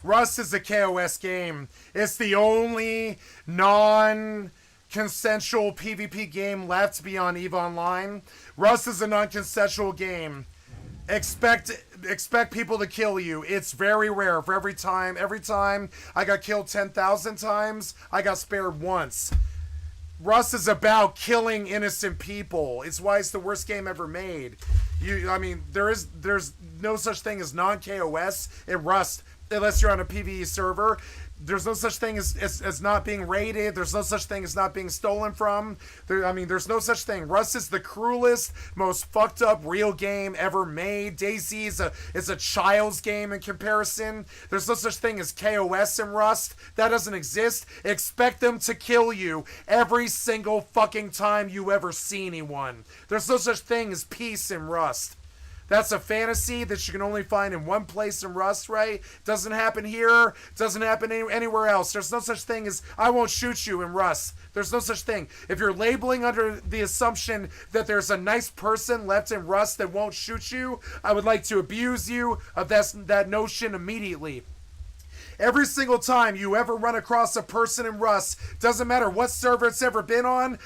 Rust is a KOS game. It's the only non-consensual PvP game left beyond EVE Online. Rust is a non-consensual game. Expect people to kill you. It's very rare. For every time I got killed 10,000 times, I got spared once. Rust is about killing innocent people. It's why it's the worst game ever made. I mean, there's no such thing as non-KOS in Rust unless you're on a PvE server. There's no such thing as not being raided. There's no such thing as not being stolen from. There's no such thing. Rust is the cruelest, most fucked up real game ever made. DayZ is a child's game in comparison. There's no such thing as KOS in Rust. That doesn't exist. Expect them to kill you every single fucking time you ever see anyone. There's no such thing as peace in Rust. That's a fantasy that you can only find in one place in Rust, right? Doesn't happen here. Doesn't happen anywhere else. There's no such thing as I won't shoot you in Rust. There's no such thing. If you're labeling under the assumption that there's a nice person left in Rust that won't shoot you, I would like to abuse you of that notion immediately. Every single time you ever run across a person in Rust, doesn't matter what server it's ever been on,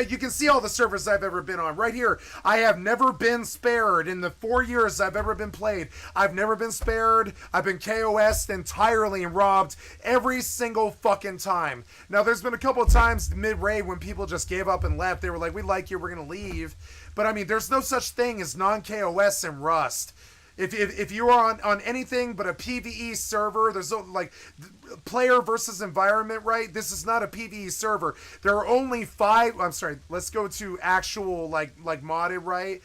you can see all the servers I've ever been on right here. I have never been spared in the 4 years I've ever been played. I've never been spared. I've been KOS'd entirely and robbed every single fucking time. Now, there's been a couple of times mid-raid when people just gave up and left. They were like, we like you, we're going to leave. But I mean, there's no such thing as non-KOS in Rust. If you are on anything but a PvE server, there's like player versus environment, right? This is not a PvE server. There are only 5. I'm sorry. Let's go to actual like modded, right?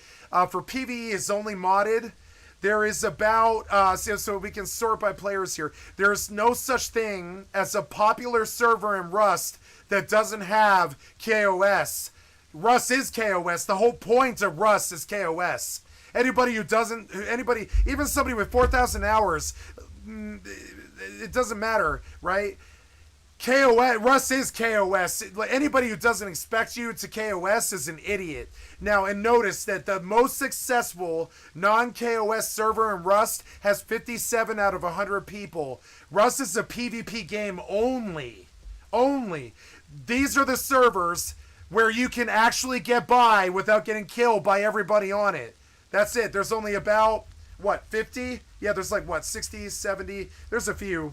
For PvE is only modded. There is about so we can sort by players here. There's no such thing as a popular server in Rust that doesn't have KOS. Rust is KOS. The whole point of Rust is KOS. Anybody who doesn't, even somebody with 4,000 hours, it doesn't matter, right? KOS, Rust is KOS. Anybody who doesn't expect you to KOS is an idiot. Now, and notice that the most successful non-KOS server in Rust has 57 out of 100 people. Rust is a PvP game only. Only. These are the servers where you can actually get by without getting killed by everybody on it. That's it. There's only about, 50? Yeah, there's like, 60, 70? There's a few,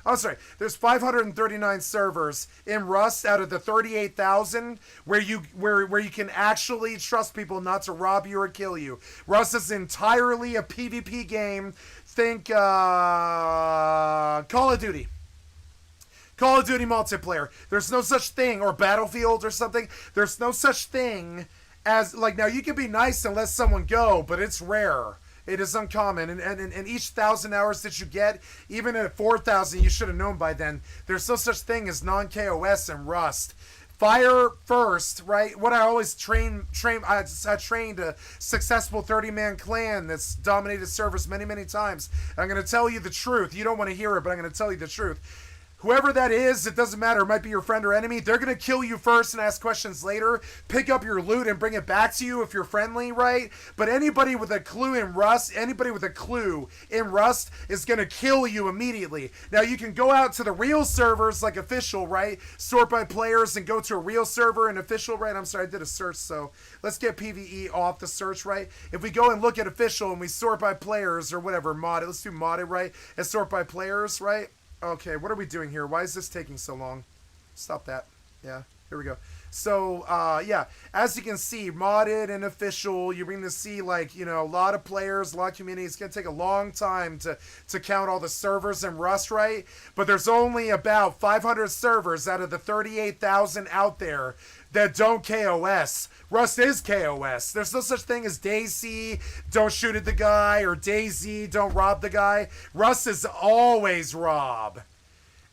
I'm sorry. There's 539 servers in Rust out of the 38,000 where you can actually trust people not to rob you or kill you. Rust is entirely a PvP game. Think Call of Duty. Call of Duty multiplayer. There's no such thing, or Battlefield or something. There's no such thing as, now you can be nice and let someone go, but it's rare. It is uncommon. And each 1,000 hours that you get, even at 4,000, you should have known by then, there's no such thing as non-KOS in Rust. Fire first, right? What I always I trained a successful 30-man clan that's dominated servers many, many times. I'm going to tell you the truth. You don't want to hear it, but I'm going to tell you the truth. Whoever that is, it doesn't matter. It might be your friend or enemy. They're going to kill you first and ask questions later. Pick up your loot and bring it back to you if you're friendly, right? But anybody with a clue in Rust is going to kill you immediately. Now, you can go out to the real servers like official, right? Sort by players and go to a real server and official, right? I'm sorry, I did a search, so let's get PvE off the search, right? If we go and look at official and we sort by players or whatever, modded, let's do modded, right? And sort by players, right? Okay, what are we doing here? Why is this taking so long? Stop that. Yeah, here we go. So, yeah, as you can see, modded and official, you're going to see, a lot of players, a lot of communities. It's going to take a long time to count all the servers in Rust, right? But there's only about 500 servers out of the 38,000 out there that don't KOS. Rust is KOS. There's no such thing as Daisy, don't shoot at the guy, or Daisy, don't rob the guy. Rust is always rob.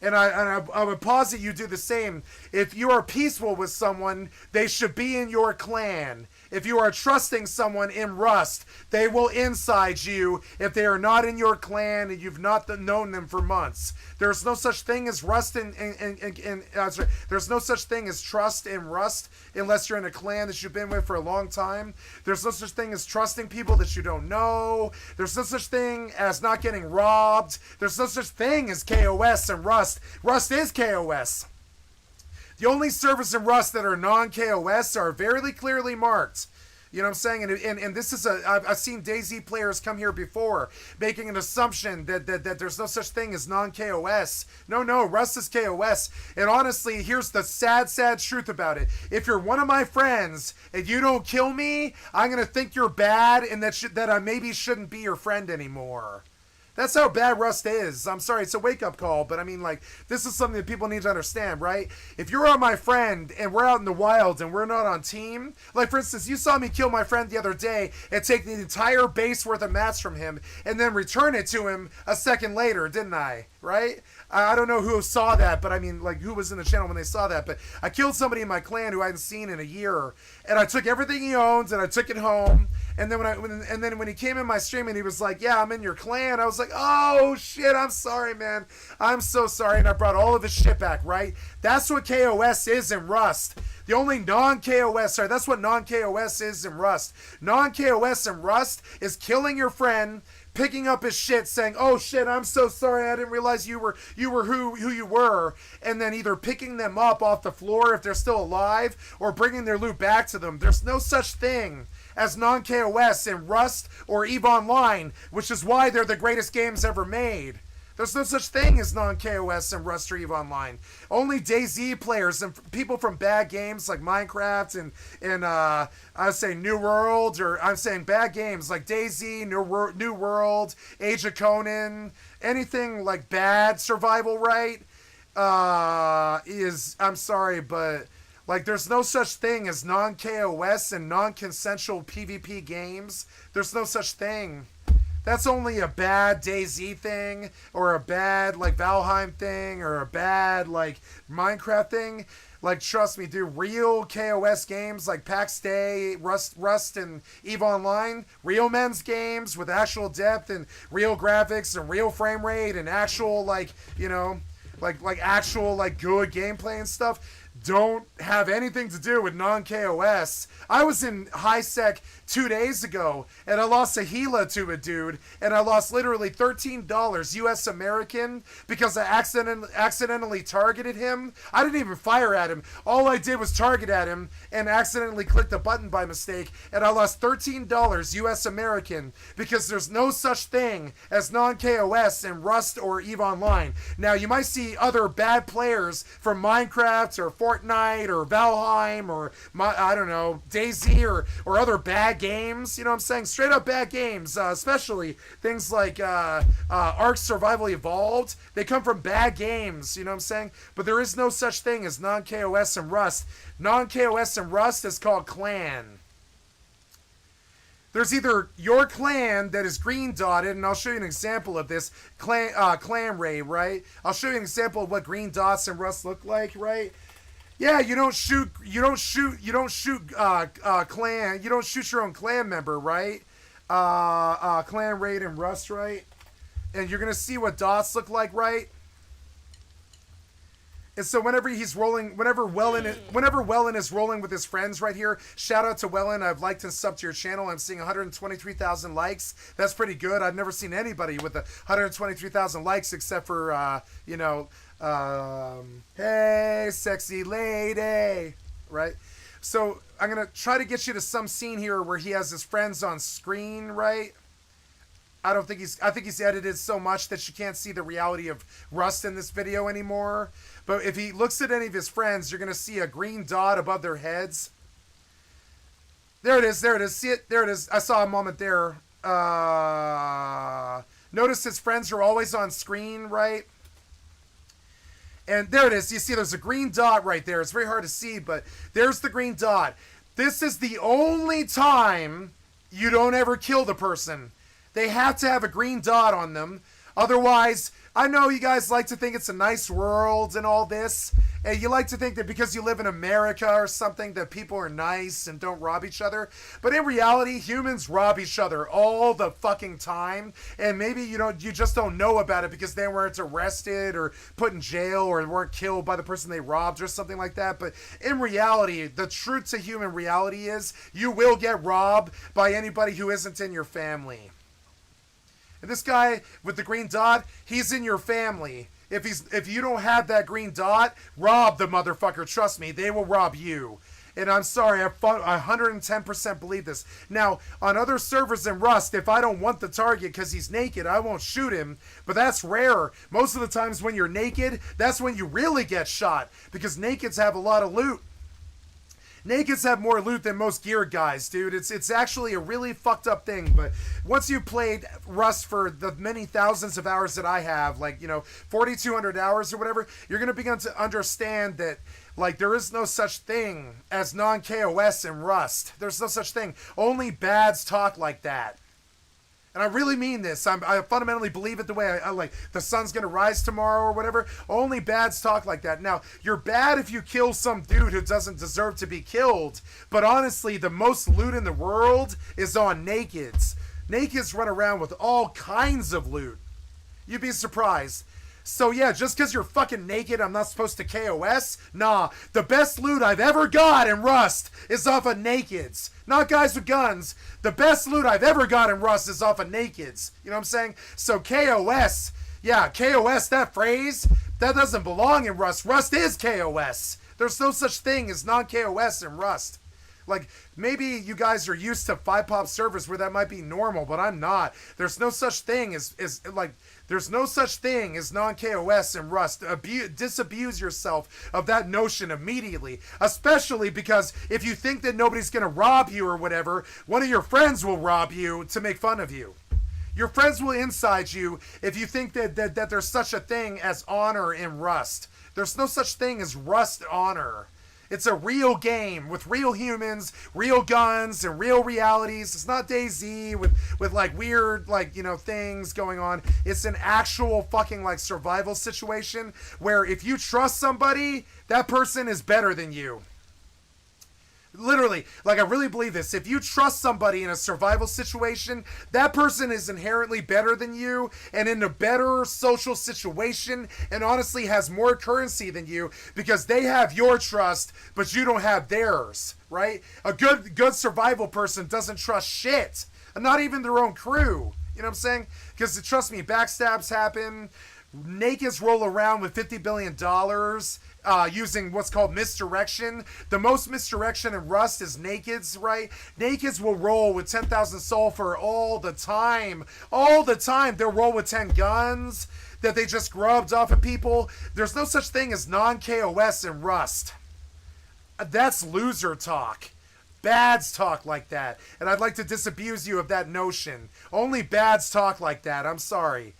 And I would posit you do the same. If you are peaceful with someone, they should be in your clan. If you are trusting someone in Rust, they will inside you if they are not in your clan and you've not known them for months. There's no such thing as Rust there's no such thing as trust in Rust unless you're in a clan that you've been with for a long time. There's no such thing as trusting people that you don't know. There's no such thing as not getting robbed. There's no such thing as KOS in Rust. Rust is KOS. The only servers in Rust that are non-KOS are very clearly marked. You know what I'm saying? And this is I've seen DayZ players come here before, making an assumption that there's no such thing as non-KOS. No, Rust is KOS. And honestly, here's the sad truth about it. If you're one of my friends and you don't kill me, I'm going to think you're bad and that I maybe shouldn't be your friend anymore. That's how bad Rust is. I'm sorry, it's a wake-up call, but I mean, this is something that people need to understand, right? If you're my friend and we're out in the wild and we're not on team, for instance, you saw me kill my friend the other day and take the entire base worth of mats from him and then return it to him a second later, didn't I? Right? I don't know who saw that, but I mean, who was in the channel when they saw that, but I killed somebody in my clan who I hadn't seen in a year, and I took everything he owns and I took it home, And then when he came in my stream and he was like, "Yeah, I'm in your clan," I was like, "Oh shit, I'm sorry, man. I'm so sorry." And I brought all of his shit back, right? That's what KOS is in Rust. The only non-KOS, sorry, that's what non-KOS is in Rust. Non-KOS in Rust is killing your friend, picking up his shit, saying, "Oh shit, I'm so sorry. I didn't realize you were who you were," and then either picking them up off the floor if they're still alive or bringing their loot back to them. There's no such thing as non-KOS in Rust or EVE Online, which is why they're the greatest games ever made. There's no such thing as non-KOS in Rust or EVE Online. Only DayZ players and people from bad games like Minecraft and I would say New World, or I'm saying bad games like DayZ, New World, Age of Conan, anything like bad survival, right? I'm sorry, but like there's no such thing as non-KOS and non-consensual PvP games. There's no such thing. That's only a bad DayZ thing, or a bad like Valheim thing, or a bad like Minecraft thing. Like, trust me, dude, real KOS games like PAX Day, Rust, and EVE Online, real men's games with actual depth and real graphics and real frame rate and actual like, you know, like actual like good gameplay and stuff, don't have anything to do with non-KOS. I was in high sec 2 days ago, and I lost a Gila to a dude, and I lost literally $13 US American because I accidentally targeted him. I didn't even fire at him. All I did was target at him and accidentally clicked the button by mistake, and I lost $13 US American because there's no such thing as non-KOS in Rust or EVE Online. Now, you might see other bad players from Minecraft or Fortnite or Valheim or, I don't know, DayZ or other bad games, you know what I'm saying? Straight up bad games, especially things like Ark Survival Evolved. They come from bad games, you know what I'm saying? But there is no such thing as non-KOS and Rust. Non-KOS and Rust is called clan. There's either your clan that is green dotted, and I'll show you an example of this, clan raid, right? I'll show you an example of what green dots in Rust look like, right? Yeah, you don't shoot your own clan member, right? Clan raid in Rust, right? And you're gonna see what dots look like, right? And so whenever he's rolling, whenever Wellen is rolling with his friends right here, shout out to Wellen. I've liked and subbed to your channel. I'm seeing 123,000 likes. That's pretty good. I've never seen anybody with 123,000 likes except for, you know, hey, sexy lady, right? So I'm going to try to get you to some scene here where he has his friends on screen, right? I think he's edited so much that you can't see the reality of Rust in this video anymore. But if he looks at any of his friends, you're going to see a green dot above their heads. There it is. See it? There it is. I saw a moment there. Notice his friends are always on screen, right? And there it is. You see there's a green dot right there. It's very hard to see, but there's the green dot. This is the only time you don't ever kill the person. They have to have a green dot on them. Otherwise, I know you guys like to think it's a nice world and all this. And you like to think that because you live in America or something that people are nice and don't rob each other. But in reality, humans rob each other all the fucking time. And maybe you just don't know about it because they weren't arrested or put in jail or weren't killed by the person they robbed or something like that. But in reality, the truth to human reality is you will get robbed by anybody who isn't in your family. And this guy with the green dot, he's in your family. If you don't have that green dot, rob the motherfucker. Trust me, they will rob you. And I'm sorry, I 110% believe this. Now, on other servers in Rust, if I don't want the target because he's naked, I won't shoot him. But that's rare. Most of the times when you're naked, that's when you really get shot. Because nakeds have a lot of loot. Nakeds have more loot than most geared guys, dude. It's actually a really fucked up thing. But once you've played Rust for the many thousands of hours that I have, like, 4,200 hours or whatever, you're going to begin to understand that, like, there is no such thing as non-KOS in Rust. There's no such thing. Only bads talk like that. And I really mean this. I fundamentally believe it the way I like the sun's going to rise tomorrow or whatever. Only bads talk like that. Now, you're bad if you kill some dude who doesn't deserve to be killed. But honestly, the most loot in the world is on nakeds. Nakeds run around with all kinds of loot. You'd be surprised. So yeah, just because you're fucking naked, I'm not supposed to KOS? Nah, the best loot I've ever got in Rust is off of nakeds. Not guys with guns. The best loot I've ever got in Rust is off of nakeds. You know what I'm saying? So KOS, yeah, KOS, that phrase, that doesn't belong in Rust. Rust is KOS. There's no such thing as non-KOS in Rust. Like, maybe you guys are used to 5-pop servers where that might be normal, but I'm not. There's no such thing as there's no such thing as non-KOS in Rust. Disabuse yourself of that notion immediately. Especially because if you think that nobody's going to rob you or whatever, one of your friends will rob you to make fun of you. Your friends will inside you if you think that there's such a thing as honor in Rust. There's no such thing as Rust honor. It's a real game with real humans, real guns, and real realities. It's not DayZ with like weird, like, you know, things going on. It's an actual fucking like survival situation where if you trust somebody, that person is better than you. Literally, like, I really believe this. If you trust somebody in a survival situation, that person is inherently better than you and in a better social situation and honestly has more currency than you because they have your trust, but you don't have theirs, right? A good survival person doesn't trust shit, not even their own crew. You know what I'm saying? Because trust me, backstabs happen. Nakeds roll around with $50 billion. Using what's called misdirection. The most misdirection in Rust is nakeds, right? Nakeds will roll with 10,000 sulfur all the time. All the time. They'll roll with 10 guns that they just grubbed off of people. There's no such thing as non-KOS in Rust. That's loser talk. Bads talk like that. And I'd like to disabuse you of that notion. Only bads talk like that. I'm sorry.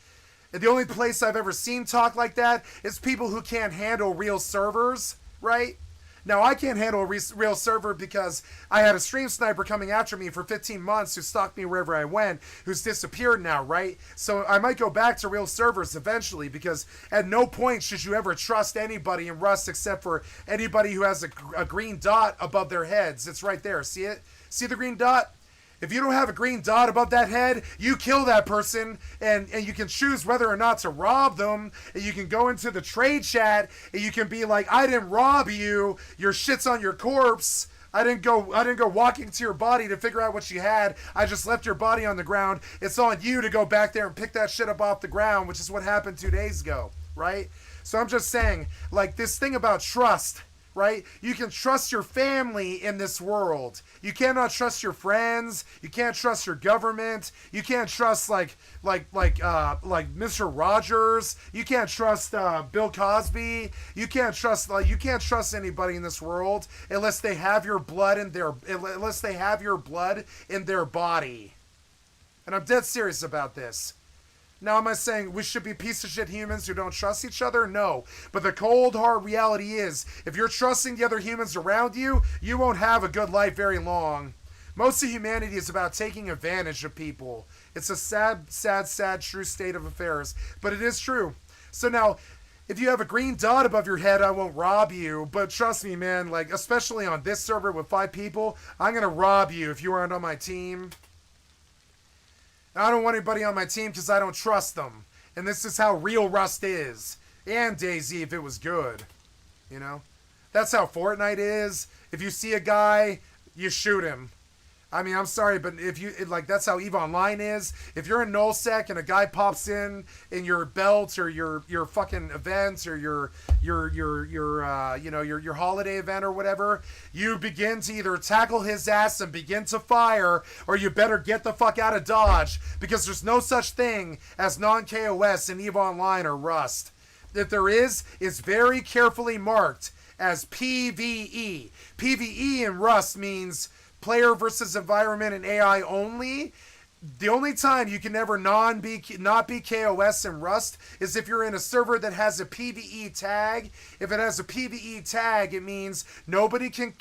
And the only place I've ever seen talk like that is people who can't handle real servers, right? Now, I can't handle a real server because I had a stream sniper coming after me for 15 months who stalked me wherever I went, who's disappeared now, right? So I might go back to real servers eventually because at no point should you ever trust anybody in Rust except for anybody who has a green dot above their heads. It's right there. See it? See the green dot? If you don't have a green dot above that head, you kill that person, and you can choose whether or not to rob them. And you can go into the trade chat, and you can be like, I didn't rob you. Your shit's on your corpse. I didn't go walking to your body to figure out what you had. I just left your body on the ground. It's on you to go back there and pick that shit up off the ground, which is what happened 2 days ago, right? So I'm just saying, like, this thing about trust, right? You can trust your family in this world. You cannot trust your friends. You can't trust your government. You can't trust like Mr. Rogers. You can't trust Bill Cosby. You can't trust anybody in this world unless they have your blood in their body. And I'm dead serious about this. Now, am I saying we should be piece of shit humans who don't trust each other? No. But the cold, hard reality is, if you're trusting the other humans around you, you won't have a good life very long. Most of humanity is about taking advantage of people. It's a sad, sad, sad, true state of affairs. But it is true. So now, if you have a green dot above your head, I won't rob you. But trust me, man, like, especially on this server with 5 people, I'm going to rob you if you aren't on my team. I don't want anybody on my team because I don't trust them. And this is how real Rust is. And DayZ if it was good. You know? That's how Fortnite is. If you see a guy, you shoot him. I mean, I'm sorry, but that's how EVE Online is. If you're in nullsec and a guy pops in your belt or your fucking event or your holiday event or whatever, you begin to either tackle his ass and begin to fire, or you better get the fuck out of Dodge, because there's no such thing as non-KOS in EVE Online or Rust. If there is, it's very carefully marked as PvE. PvE in Rust means player versus environment and AI only. The only time you can ever not be KOS in Rust is if you're in a server that has a PvE tag. If it has a PvE tag, it means nobody can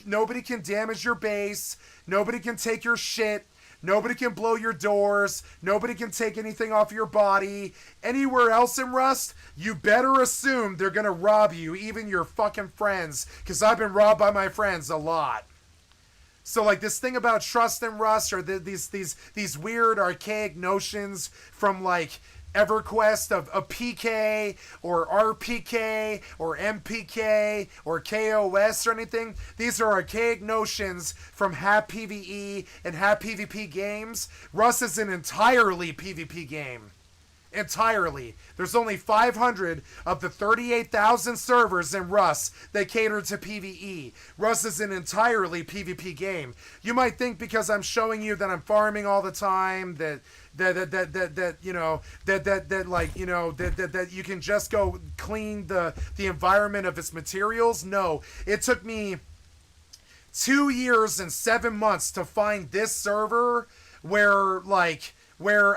damage your base, nobody can take your shit, Nobody can blow your doors. Nobody can take anything off your body. Anywhere else in Rust, you better assume they're going to rob you, even your fucking friends, because I've been robbed by my friends a lot. So like this thing about trust in Rust, or these weird archaic notions from like EverQuest of PK or RPK or MPK or KOS or anything. These are archaic notions from half PvE and half PvP games. Rust is an entirely PvP game. Entirely. There's only 500 of the 38,000 servers in Rust that cater to PvE. Rust is an entirely PvP game. You might think because I'm showing you that I'm farming all the time that you can just go clean the environment of its materials. No, it took me 2 years and 7 months to find this server where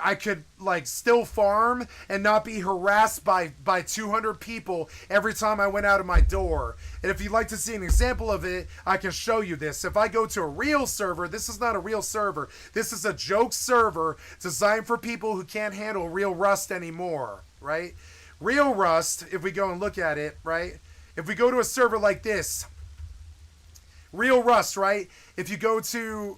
I could like still farm and not be harassed by 200 people every time I went out of my door. And if you'd like to see an example of it, I can show you this. If I go to a real server, this is not a real server. This is a joke server designed for people who can't handle real Rust anymore, right? Real Rust, if we go and look at it, right? If we go to a server like this, real Rust, right? If you go to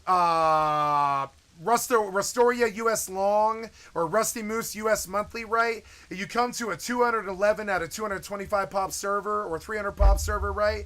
Rustoria US Long or Rusty Moose US Monthly, right? You come to a 211 out of 225 pop server or 300 pop server, right?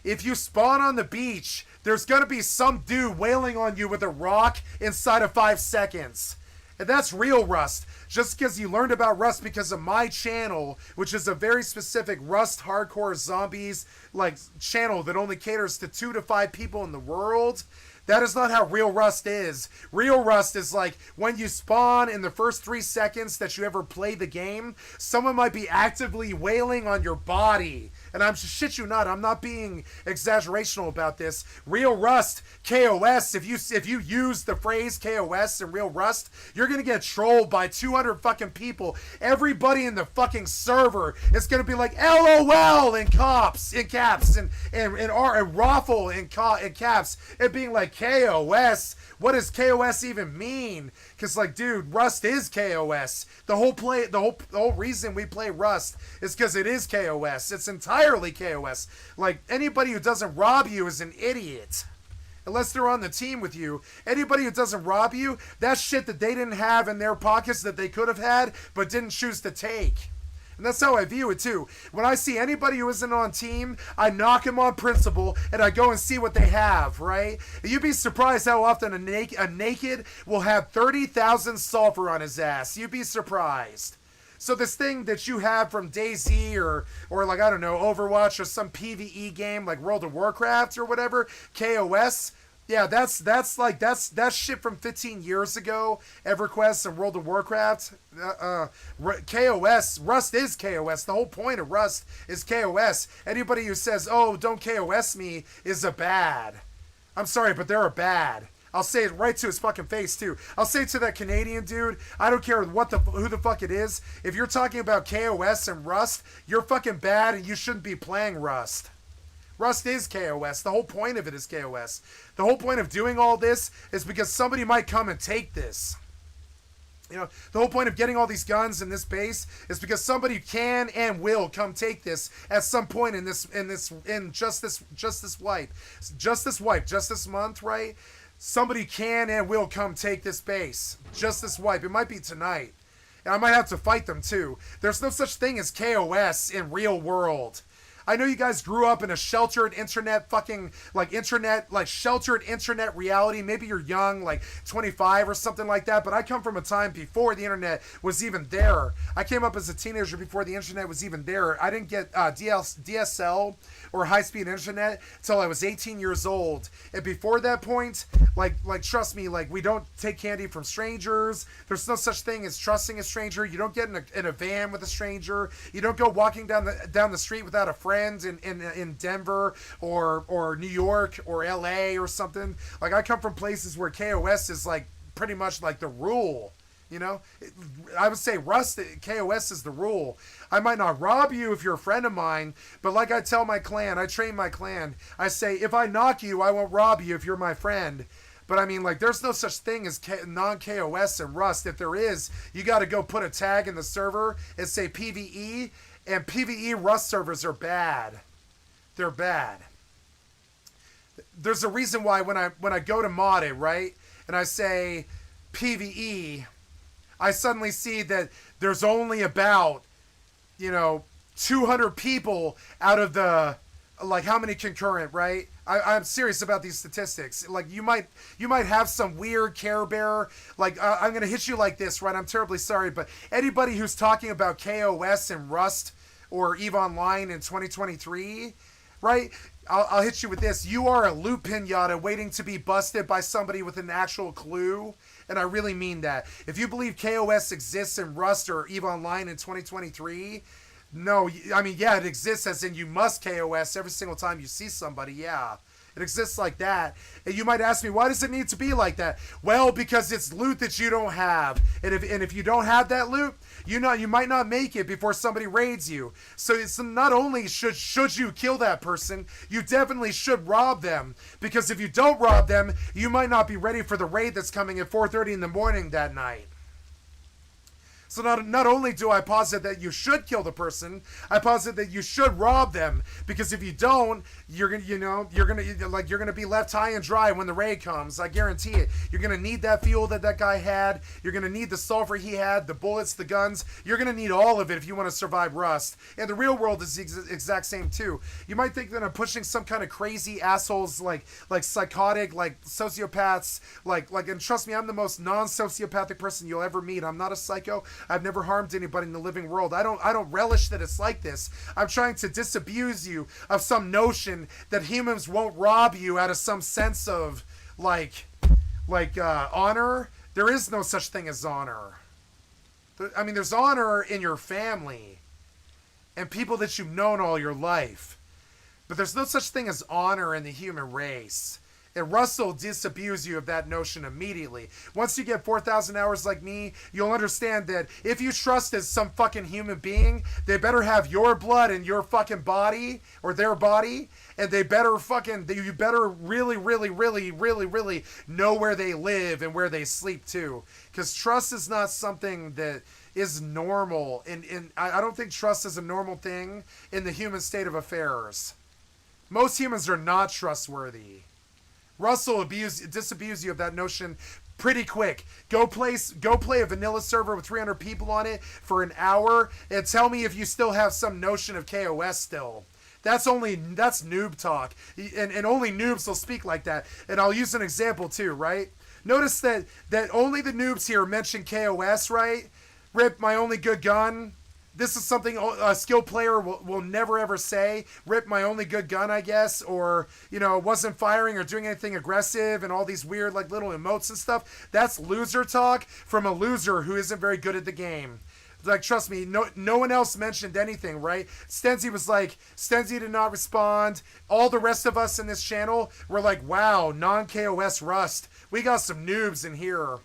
If you spawn on the beach, there's gonna be some dude wailing on you with a rock inside of 5 seconds. And that's real Rust. Just because you learned about Rust because of my channel, which is a very specific Rust hardcore zombies like channel that only caters to 2 to 5 people in the world, that is not how real Rust is. Real Rust is like when you spawn in the first 3 seconds that you ever play the game, someone might be actively wailing on your body. And I'm shit you not, I'm not being exaggerational about this. Real Rust, KOS, if you use the phrase KOS in Real Rust, you're gonna get trolled by 200 fucking people. Everybody in the fucking server is gonna be like LOL in caps and raffle in caps and being like KOS. What does KOS even mean? Because like, dude, Rust is KOS. The whole reason we play Rust is because it is KOS. It's entirely KOS. Like, anybody who doesn't rob you is an idiot. Unless they're on the team with you. Anybody who doesn't rob you, that's shit that they didn't have in their pockets that they could have had, but didn't choose to take. And that's how I view it too. When I see anybody who isn't on team, I knock them on principle and I go and see what they have, right? You'd be surprised how often a naked will have 30,000 sulfur on his ass. You'd be surprised. So this thing that you have from DayZ or like, I don't know, Overwatch or some PvE game like World of Warcraft or whatever, KOS, yeah, that's shit from 15 years ago. EverQuest and World of Warcraft. KOS, Rust is KOS. The whole point of Rust is KOS. Anybody who says, "Oh, don't KOS me," is a bad. I'm sorry, but they're a bad. I'll say it right to his fucking face too. I'll say it to that Canadian dude. I don't care who the fuck it is. If you're talking about KOS and Rust, you're fucking bad and you shouldn't be playing Rust. Rust is KOS. The whole point of it is KOS. The whole point of doing all this is because somebody might come and take this. You know, the whole point of getting all these guns in this base is because somebody can and will come take this at some point in this just this month, right? Somebody can and will come take this base. Just this wipe. It might be tonight. And I might have to fight them too. There's no such thing as KOS in real world. I know you guys grew up in a sheltered internet sheltered internet reality. Maybe you're young, like 25 or something like that, but I come from a time before the internet was even there. I came up as a teenager before the internet was even there. I didn't get DSL or high-speed internet until I was 18 years old. And before that point, like trust me, like we don't take candy from strangers. There's no such thing as trusting a stranger. You don't get in a van with a stranger. You don't go walking down the street without a friend in Denver or New York or LA or something. Like I come from places where KOS is like pretty much like the rule. You know, I would say KOS is the rule. I might not rob you if you're a friend of mine, but like I tell my clan, I train my clan. I say, if I knock you, I won't rob you if you're my friend. But I mean, like, there's no such thing as non-KOS and Rust. If there is, you got to go put a tag in the server and say PvE, and PvE Rust servers are bad. They're bad. There's a reason why when I go to mod it, right, and I say PvE, I suddenly see that there's only about, 200 people out of the, like, how many concurrent, right? I'm serious about these statistics. Like, you might have some weird Care Bear, like, I'm going to hit you like this, right? I'm terribly sorry, but anybody who's talking about KOS and Rust or EVE Online in 2023, right? I'll hit you with this. You are a loot pinata waiting to be busted by somebody with an actual clue. And I really mean that. If you believe KOS exists in Rust or EVE Online in 2023, no, I mean, yeah, it exists as in you must KOS every single time you see somebody, yeah. It exists like that. And you might ask me, why does it need to be like that? Well, because it's loot that you don't have. And if you don't have that loot, you might not make it before somebody raids you. So it's not only should you kill that person, you definitely should rob them. Because if you don't rob them, you might not be ready for the raid that's coming at 4:30 in the morning that night. So not only do I posit that you should kill the person, I posit that you should rob them, because if you don't, you're gonna be left high and dry when the raid comes. I guarantee it. You're gonna need that fuel that guy had. You're gonna need the sulfur he had, the bullets, the guns. You're gonna need all of it if you want to survive Rust. And the real world is the exact same too. You might think that I'm pushing some kind of crazy assholes, like psychotic, like sociopaths, and trust me, I'm the most non-sociopathic person you'll ever meet. I'm not a psycho. I've never harmed anybody in the living world. I don't relish that it's like this. I'm trying to disabuse you of some notion that humans won't rob you out of some sense of honor. There is no such thing as honor. I mean, there's honor in your family and people that you've known all your life, but there's no such thing as honor in the human race. And Russell will disabuse you of that notion immediately. Once you get 4,000 hours like me, you'll understand that if you trust as some fucking human being, they better have your blood in your fucking body or their body, and you better really, really, really, really, really know where they live and where they sleep too. Because trust is not something that is normal. I don't think trust is a normal thing in the human state of affairs. Most humans are not trustworthy. Russell will disabuse you of that notion pretty quick. Go play a vanilla server with 300 people on it for an hour and tell me if you still have some notion of KOS still. That's noob talk. And only noobs will speak like that. And I'll use an example too, right? Notice that only the noobs here mention KOS, right? Rip, my only good gun. This is something a skilled player will never ever say. Rip, my only good gun, I guess. Or, wasn't firing or doing anything aggressive and all these weird like little emotes and stuff. That's loser talk from a loser who isn't very good at the game. Like, trust me, no one else mentioned anything, right? Stenzi did not respond. All the rest of us in this channel were like, wow, non-KOS Rust. We got some noobs in here.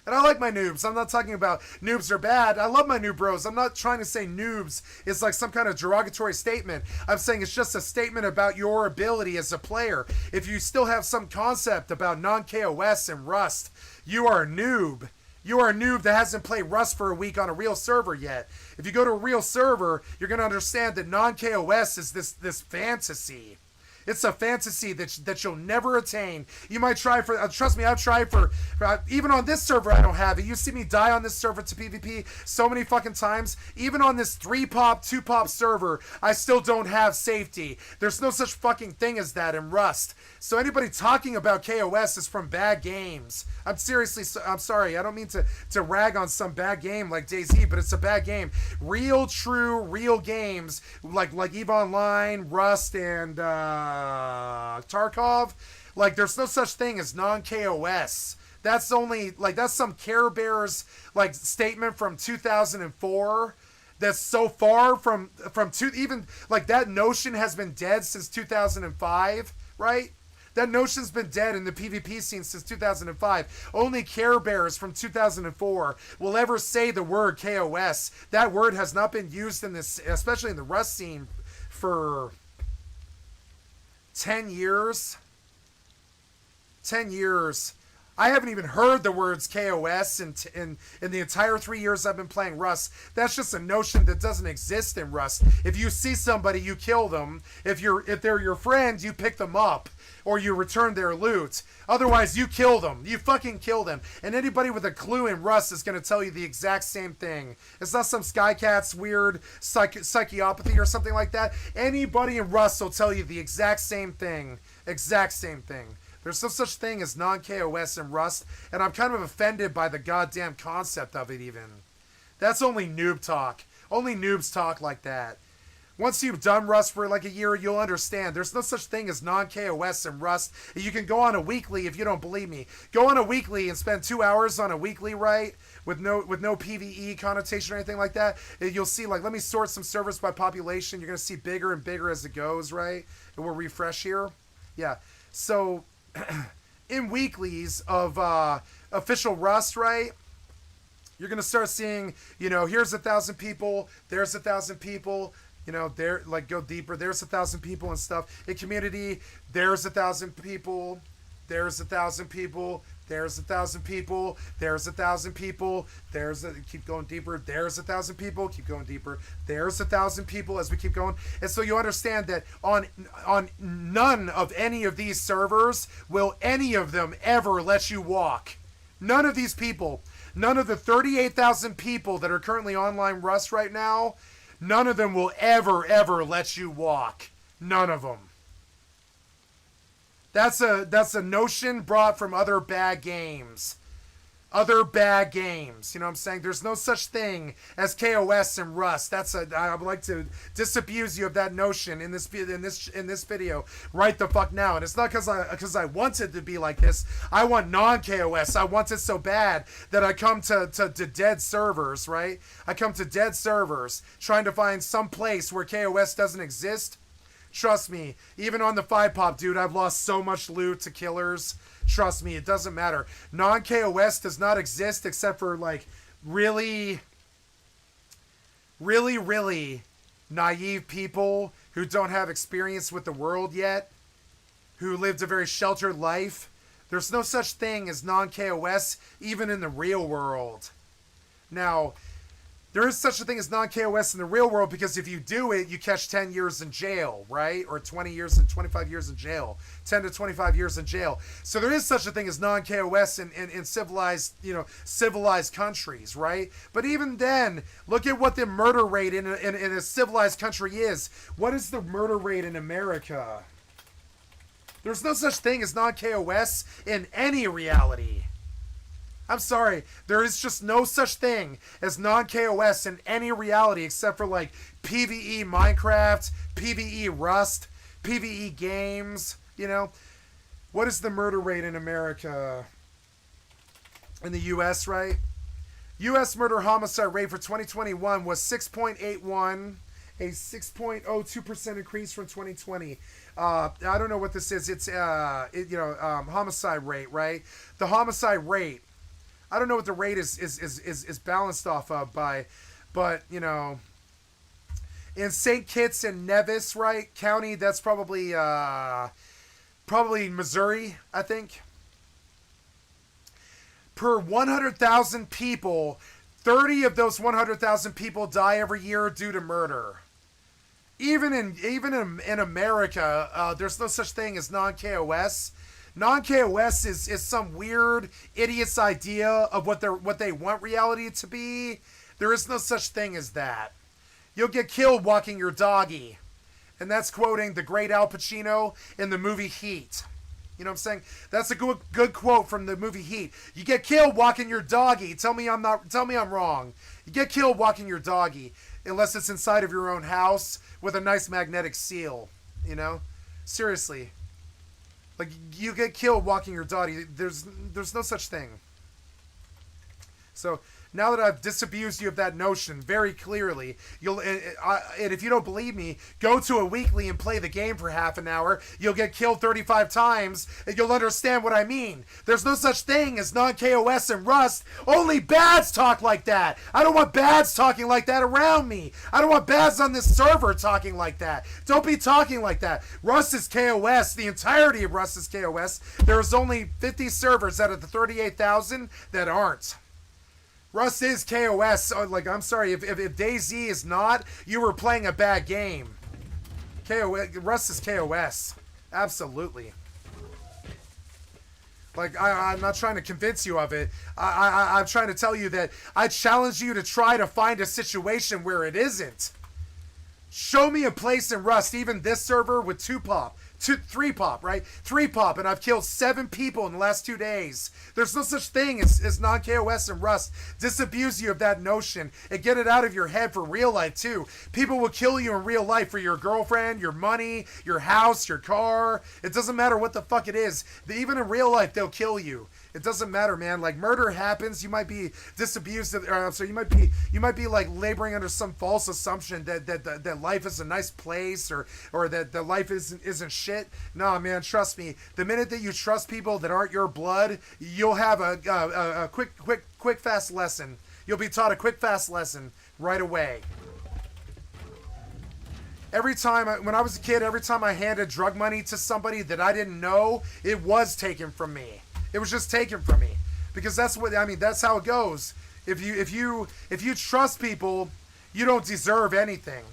And I like my noobs. I'm not talking about noobs are bad. I love my noob bros. I'm not trying to say noobs is like some kind of derogatory statement. I'm saying it's just a statement about your ability as a player. If you still have some concept about non-KOS and Rust, you are a noob. You are a noob that hasn't played Rust for a week on a real server yet. If you go to a real server, you're going to understand that non-KOS is this fantasy. It's a fantasy that you'll never attain. You might try for, trust me, I've tried for even on this server I don't have it. You see me die on this server to PvP so many fucking times. Even on this 3-pop, 2-pop server, I still don't have safety. There's no such fucking thing as that in Rust. So anybody talking about KOS is from bad games. I'm sorry. I don't mean to rag on some bad game like DayZ, but it's a bad game. Real games like EVE Online, Rust, and Tarkov, like there's no such thing as non-KOS. That's some Care Bears like statement from 2004. That's so far from even like that notion has been dead since 2005, right? That notion's been dead in the PvP scene since 2005. Only Care Bears from 2004 will ever say the word KOS. That word has not been used in this, especially in the Rust scene, for 10 years. 10 years. I haven't even heard the words KOS in the entire 3 years I've been playing Rust. That's just a notion that doesn't exist in Rust. If you see somebody, you kill them. If they're your friend, you pick them up or you return their loot. Otherwise, you kill them. You fucking kill them. And anybody with a clue in Rust is going to tell you the exact same thing. It's not some Skycat's weird psychopathy or something like that. Anybody in Rust will tell you the exact same thing. Exact same thing. There's no such thing as non-KOS in Rust, and I'm kind of offended by the goddamn concept of it even. That's only noob talk. Only noobs talk like that. Once you've done Rust for like a year, you'll understand. There's no such thing as non-KOS in Rust. You can go on a weekly if you don't believe me. Go on a weekly and spend 2 hours on a weekly, right? With no PvE connotation or anything like that. And you'll see, like, let me sort some servers by population. You're going to see bigger and bigger as it goes, right? And we'll refresh here. Yeah. So in weeklies of official Rust, right, you're going to start seeing, you know, here's 1,000 people, there's 1,000 people, you know, there, like, go deeper, there's 1,000 people and stuff. In community, there's 1,000 people, there's 1,000 people, there's 1,000 people, there's 1,000 people, keep going deeper, there's 1,000 people, keep going deeper, there's 1,000 people as we keep going. And so you understand that on none of any of these servers will any of them ever let you walk. None of these people, none of the 38,000 people that are currently online Rust right now, none of them will ever let you walk. None of them. That's a notion brought from other bad games. Other bad games. You know what I'm saying? There's no such thing as KOS and Rust. I would like to disabuse you of that notion in this video right the fuck now. And it's not because I want it to be like this. I want non-KOS. I want it so bad that I come to dead servers, right? I come to dead servers trying to find some place where KOS doesn't exist. Trust me, even on the 5-pop, dude, I've lost so much loot to killers. Trust me, it doesn't matter. Non-KOS does not exist except for, like, really naive people who don't have experience with the world yet, who lived a very sheltered life. There's no such thing as non-KOS even in the real world. Now, there is such a thing as non-KOS in the real world because if you do it, you catch 10 years in jail, right? Or 20 years and 25 years in jail. 10 to 25 years in jail. So there is such a thing as non-KOS in civilized, civilized countries, right? But even then, look at what the murder rate in a civilized country is. What is the murder rate in America? There's no such thing as non-KOS in any reality. I'm sorry, there is just no such thing as non-KOS in any reality except for, like, PvE Minecraft, PvE Rust, PvE games, you know? What is the murder rate in America? In the U.S., right? U.S. murder homicide rate for 2021 was 6.81, a 6.02% increase from 2020. I don't know what this is. It's, homicide rate, right? The homicide rate. I don't know what the rate is balanced off of by, but, you know, in St. Kitts and Nevis, right, county, that's probably Missouri, I think. Per 100,000 people, 30 of those 100,000 people die every year due to murder. Even in America, there's no such thing as non-KOS. Non-KOS is some weird idiot's idea of what they want reality to be. There is no such thing as that. You'll get killed walking your doggy. And that's quoting the great Al Pacino in the movie Heat. You know what I'm saying? That's a good quote from the movie Heat. You get killed walking your doggy. Tell me I'm wrong. You get killed walking your doggy unless it's inside of your own house with a nice magnetic seal, you know? Seriously. Like, you get killed walking your doggy. There's no such thing. So now that I've disabused you of that notion very clearly, and if you don't believe me, go to a weekly and play the game for half an hour. You'll get killed 35 times, and you'll understand what I mean. There's no such thing as non-KOS and Rust. Only bads talk like that. I don't want bads talking like that around me. I don't want bads on this server talking like that. Don't be talking like that. Rust is KOS. The entirety of Rust is KOS. There's only 50 servers out of the 38,000 that aren't. Rust is KOS. Like, I'm sorry, if DayZ is not, you were playing a bad game. Rust is KOS. Absolutely. Like, I'm not trying to convince you of it. I'm trying to tell you that I challenge you to try to find a situation where it isn't. Show me a place in Rust, even this server with 3 pop, right? 3 pop, and I've killed 7 people in the last 2 days. There's no such thing as non-KOS and Rust. Disabuse you of that notion and get it out of your head for real life, too. People will kill you in real life for your girlfriend, your money, your house, your car. It doesn't matter what the fuck it is. Even in real life, they'll kill you. It doesn't matter, man. Like, murder happens. You might be disabused of, so you might be like laboring under some false assumption that life is a nice place or that life isn't shit. Nah, man, trust me. The minute that you trust people that aren't your blood, you'll have a quick fast lesson. You'll be taught a quick fast lesson right away. When I was a kid, every time I handed drug money to somebody that I didn't know, it was taken from me. It was just taken from me, because that's how it goes. If you trust people, you don't deserve anything.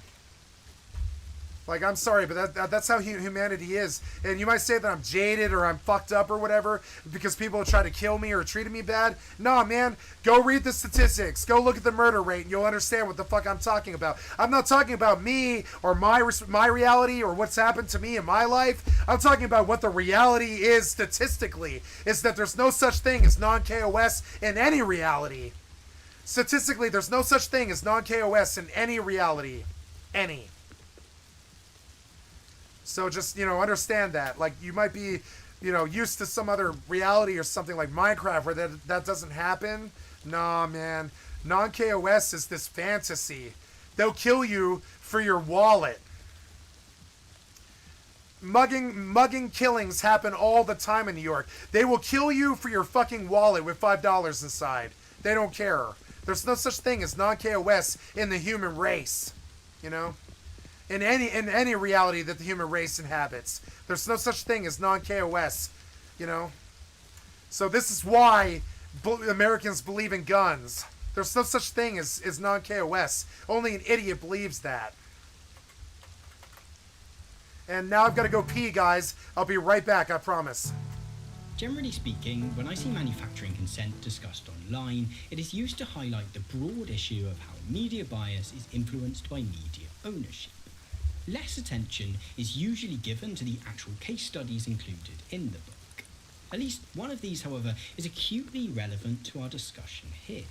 Like, I'm sorry, but that's how humanity is. And you might say that I'm jaded or I'm fucked up or whatever because people try to kill me or treated me bad. Nah, man, go read the statistics. Go look at the murder rate and you'll understand what the fuck I'm talking about. I'm not talking about me or my reality or what's happened to me in my life. I'm talking about what the reality is statistically. Is that there's no such thing as non-KOS in any reality. Statistically, there's no such thing as non-KOS in any reality. Any. So just, understand that. Like, you might be, used to some other reality or something like Minecraft where that doesn't happen. Nah, man. Non-KOS is this fantasy. They'll kill you for your wallet. Mugging killings happen all the time in New York. They will kill you for your fucking wallet with $5 inside. They don't care. There's no such thing as non-KOS in the human race. In any reality that the human race inhabits. There's no such thing as non-KOS, So this is why Americans believe in guns. There's no such thing as non-KOS. Only an idiot believes that. And now I've got to go pee, guys. I'll be right back, I promise. Generally speaking, when I see manufacturing consent discussed online, it is used to highlight the broad issue of how media bias is influenced by media ownership. Less attention is usually given to the actual case studies included in the book. At least one of these, however, is acutely relevant to our discussion here.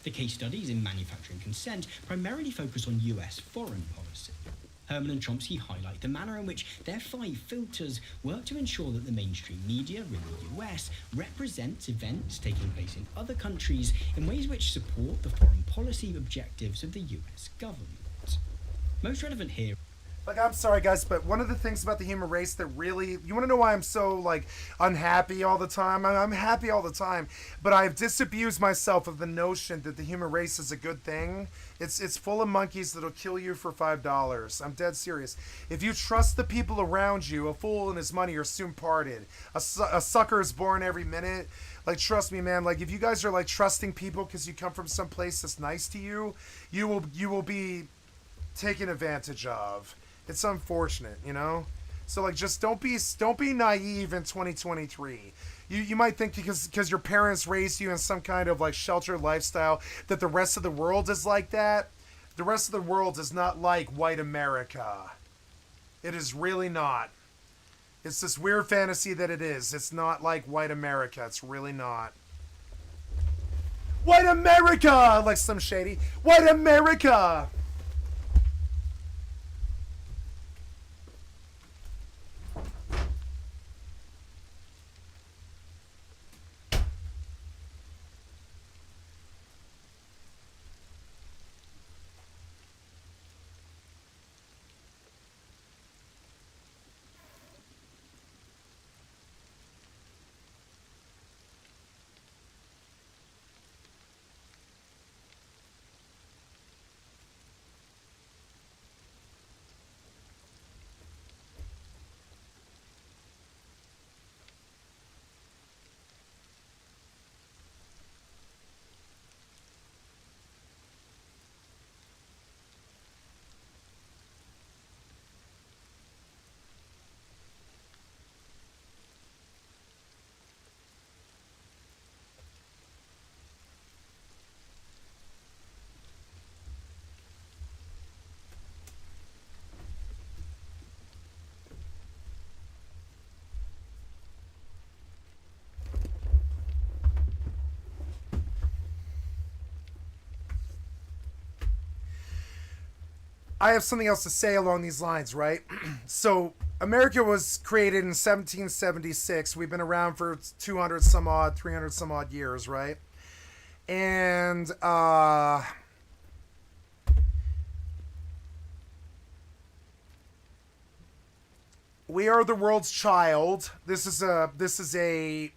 The case studies in manufacturing consent primarily focus on US foreign policy. Herman and Chomsky highlight the manner in which their 5 filters work to ensure that the mainstream media in the US represents events taking place in other countries in ways which support the foreign policy objectives of the US government. Most relevant here. Like, I'm sorry, guys, but one of the things about the human race that really... You want to know why I'm so, unhappy all the time? I'm happy all the time, but I've disabused myself of the notion that the human race is a good thing. It's full of monkeys that'll kill you for $5. I'm dead serious. If you trust the people around you, a fool and his money are soon parted. A sucker is born every minute. Like, trust me, man. Like, if you guys are, trusting people because you come from some place that's nice to you, you will be taken advantage of. It's unfortunate, So just don't be naive in 2023. You might think because your parents raised you in some kind of sheltered lifestyle that the rest of the world is like that. The rest of the world is not like white America. It is really not. It's this weird fantasy that it is. It's not like white America. It's really not. White America! Like Slim Shady. White America! I have something else to say along these lines, right? So America was created in 1776. We've been around for 200 some odd, 300 some odd years, right? And we are the world's child. This is a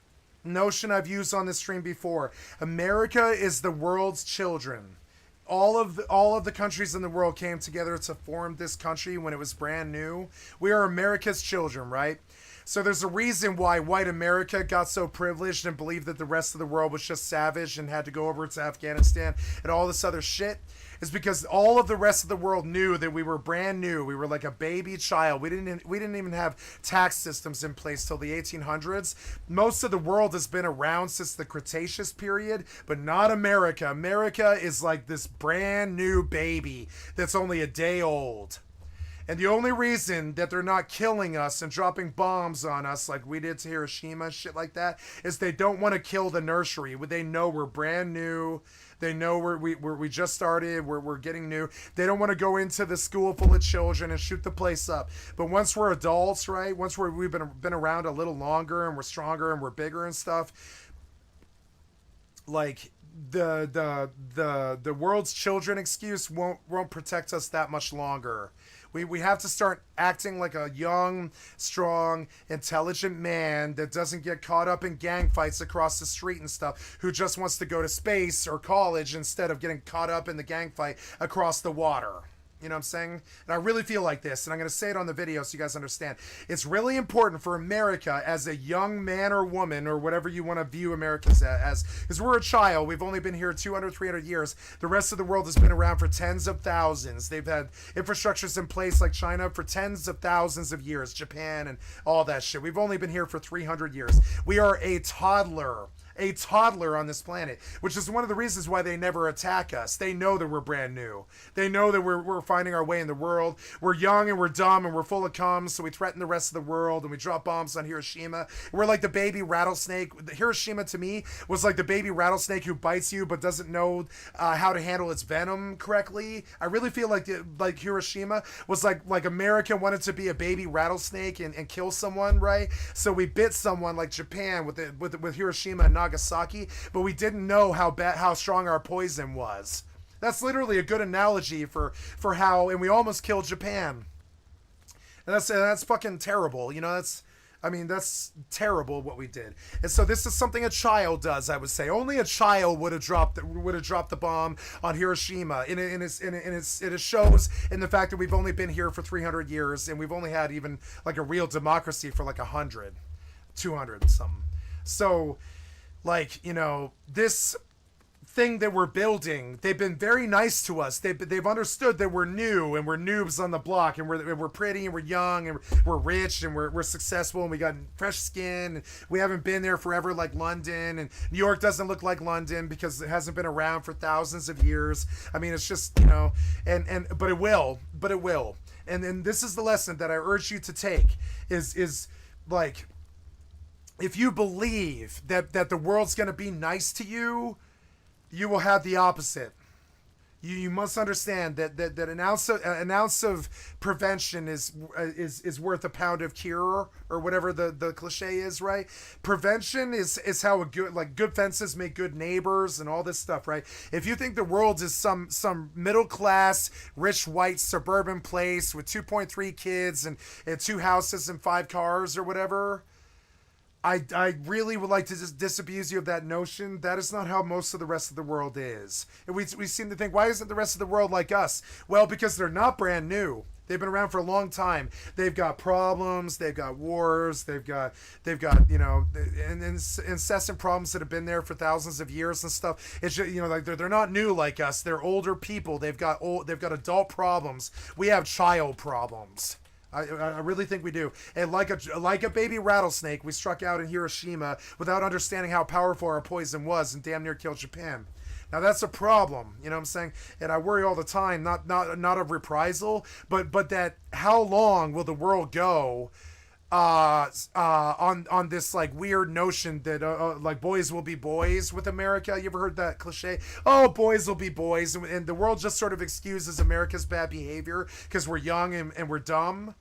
notion I've used on this stream before. America is the world's children. All of the countries in the world came together to form this country when it was brand new. We are America's children, right? So there's a reason why white America got so privileged and believed that the rest of the world was just savage and had to go over to Afghanistan and all this other shit. Is because all of the rest of the world knew that we were brand new. We were like a baby child. We didn't even have tax systems in place till the 1800s. Most of the world has been around since the Cretaceous period, but not America. America is like this brand new baby that's only a day old. And the only reason that they're not killing us and dropping bombs on us like we did to Hiroshima, shit like that, is they don't want to kill the nursery. They know we're brand new. They know we just started. We're getting new. They don't want to go into the school full of children and shoot the place up. But once we're adults, right? Once we've been around a little longer and we're stronger and we're bigger and stuff, like the world's children excuse won't protect us that much longer. We have to start acting like a young, strong, intelligent man that doesn't get caught up in gang fights across the street and stuff, who just wants to go to space or college instead of getting caught up in the gang fight across the water. You know what I'm saying? And I really feel like this, and I'm going to say it on the video so you guys understand. It's really important for America as a young man or woman, or whatever you want to view America as, because we're a child. We've only been here 200, 300 years. The rest of the world has been around for tens of thousands. They've had infrastructures in place like China for tens of thousands of years, Japan and all that shit. We've only been here for 300 years. We are a toddler on this planet, which is one of the reasons why they never attack us. They know that we're brand new. They know that we're finding our way in the world. We're young and we're dumb and we're full of cum, so we threaten the rest of the world and we drop bombs on Hiroshima. We're like the baby rattlesnake. Hiroshima to me was like the baby rattlesnake who bites you but doesn't know how to handle its venom correctly. I really feel like Hiroshima was like America wanted to be a baby rattlesnake and kill someone, right? So we bit someone like Japan with Hiroshima and Nagasaki, but we didn't know how strong our poison was. That's literally a good analogy for how, and we almost killed Japan. And that's fucking terrible. You know, that's terrible what we did. And so this is something a child does, I would say. Only a child would have dropped the bomb on Hiroshima. And it shows in the fact that we've only been here for 300 years, and we've only had even like a real democracy for like 100, 200 something. So, like, you know, this thing that we're building, they've been very nice to us. They've understood that we're new and we're noobs on the block, and we're pretty and we're young and we're rich and we're successful and we got fresh skin and we haven't been there forever like London, and New York doesn't look like London because it hasn't been around for thousands of years. I mean, it's just, you know, but it will. And then this is the lesson that I urge you to take is like, if you believe that the world's going to be nice to you, you will have the opposite. You must understand that an ounce of prevention is worth a pound of cure, or whatever the cliche is, right? Prevention is how good fences make good neighbors and all this stuff, right? If you think the world is some middle class, rich white suburban place with 2.3 kids and 2 houses and 5 cars or whatever, I really would like to just disabuse you of that notion. That is not how most of the rest of the world is. And we seem to think, why isn't the rest of the world like us? Well, because they're not brand new. They've been around for a long time. They've got problems. They've got wars. They've got you know, incessant problems that have been there for thousands of years and stuff. It's just, you know, like they're not new like us. They're older people. They've got adult problems. We have child problems. I really think we do. And like a baby rattlesnake, we struck out in Hiroshima without understanding how powerful our poison was and damn near killed Japan. Now that's a problem, you know what I'm saying? And I worry all the time, not of reprisal, but that how long will the world go on this like weird notion that like boys will be boys with America. You ever heard that cliche? Oh, boys will be boys, and the world just sort of excuses America's bad behavior because we're young and we're dumb.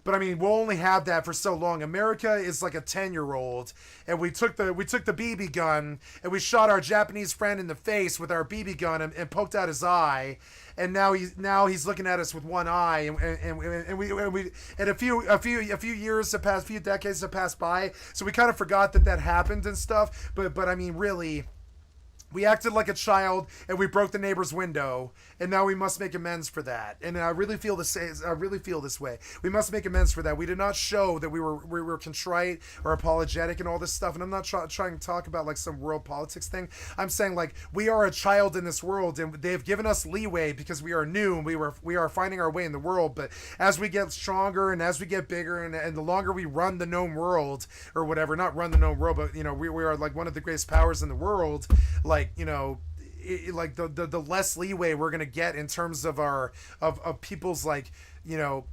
But I mean, we'll only have that for so long. America is like a 10-year-old, and we took the BB gun and we shot our Japanese friend in the face with our BB gun and poked out his eye, and now he's looking at us with one eye, and a few years have passed, a few decades have passed by, so we kind of forgot that happened and stuff. But I mean, really. We acted like a child and we broke the neighbor's window, and now we must make amends for that. And I really feel this way. We must make amends for that. We did not show that we were contrite or apologetic and all this stuff. And I'm not trying to talk about like some world politics thing. I'm saying like we are a child in this world, and they've given us leeway because we are new and we are finding our way in the world. But as we get stronger and as we get bigger and the longer we run the known world or whatever, not run the known world, but you know, we are like one of the greatest powers in the world. Like, you know, like the less leeway we're gonna get in terms of our of people's like, you know,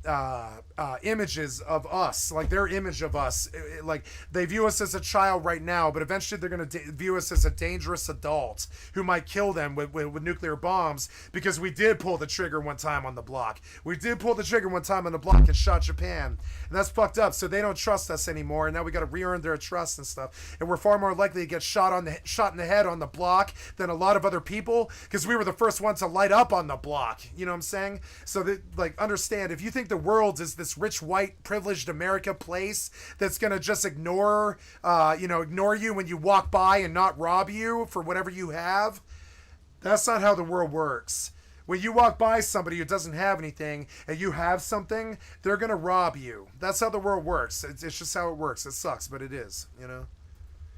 images of us, like their image of us. Like they view us as a child right now, but eventually they're going to view us as a dangerous adult who might kill them with nuclear bombs, because we did pull the trigger one time on the block. We did pull the trigger one time on the block and shot Japan, and that's fucked up. So they don't trust us anymore, and now we got to re-earn their trust and stuff. And we're far more likely to get shot in the head on the block than a lot of other people, because we were the first one to light up on the block. You know what I'm saying? So that, like, understand, if you think the world is this rich, white, privileged America place that's going to just ignore you when you walk by and not rob you for whatever you have, that's not how the world works. When you walk by somebody who doesn't have anything and you have something, they're going to rob you. That's how the world works. It's just how it works. It sucks, but it is, you know?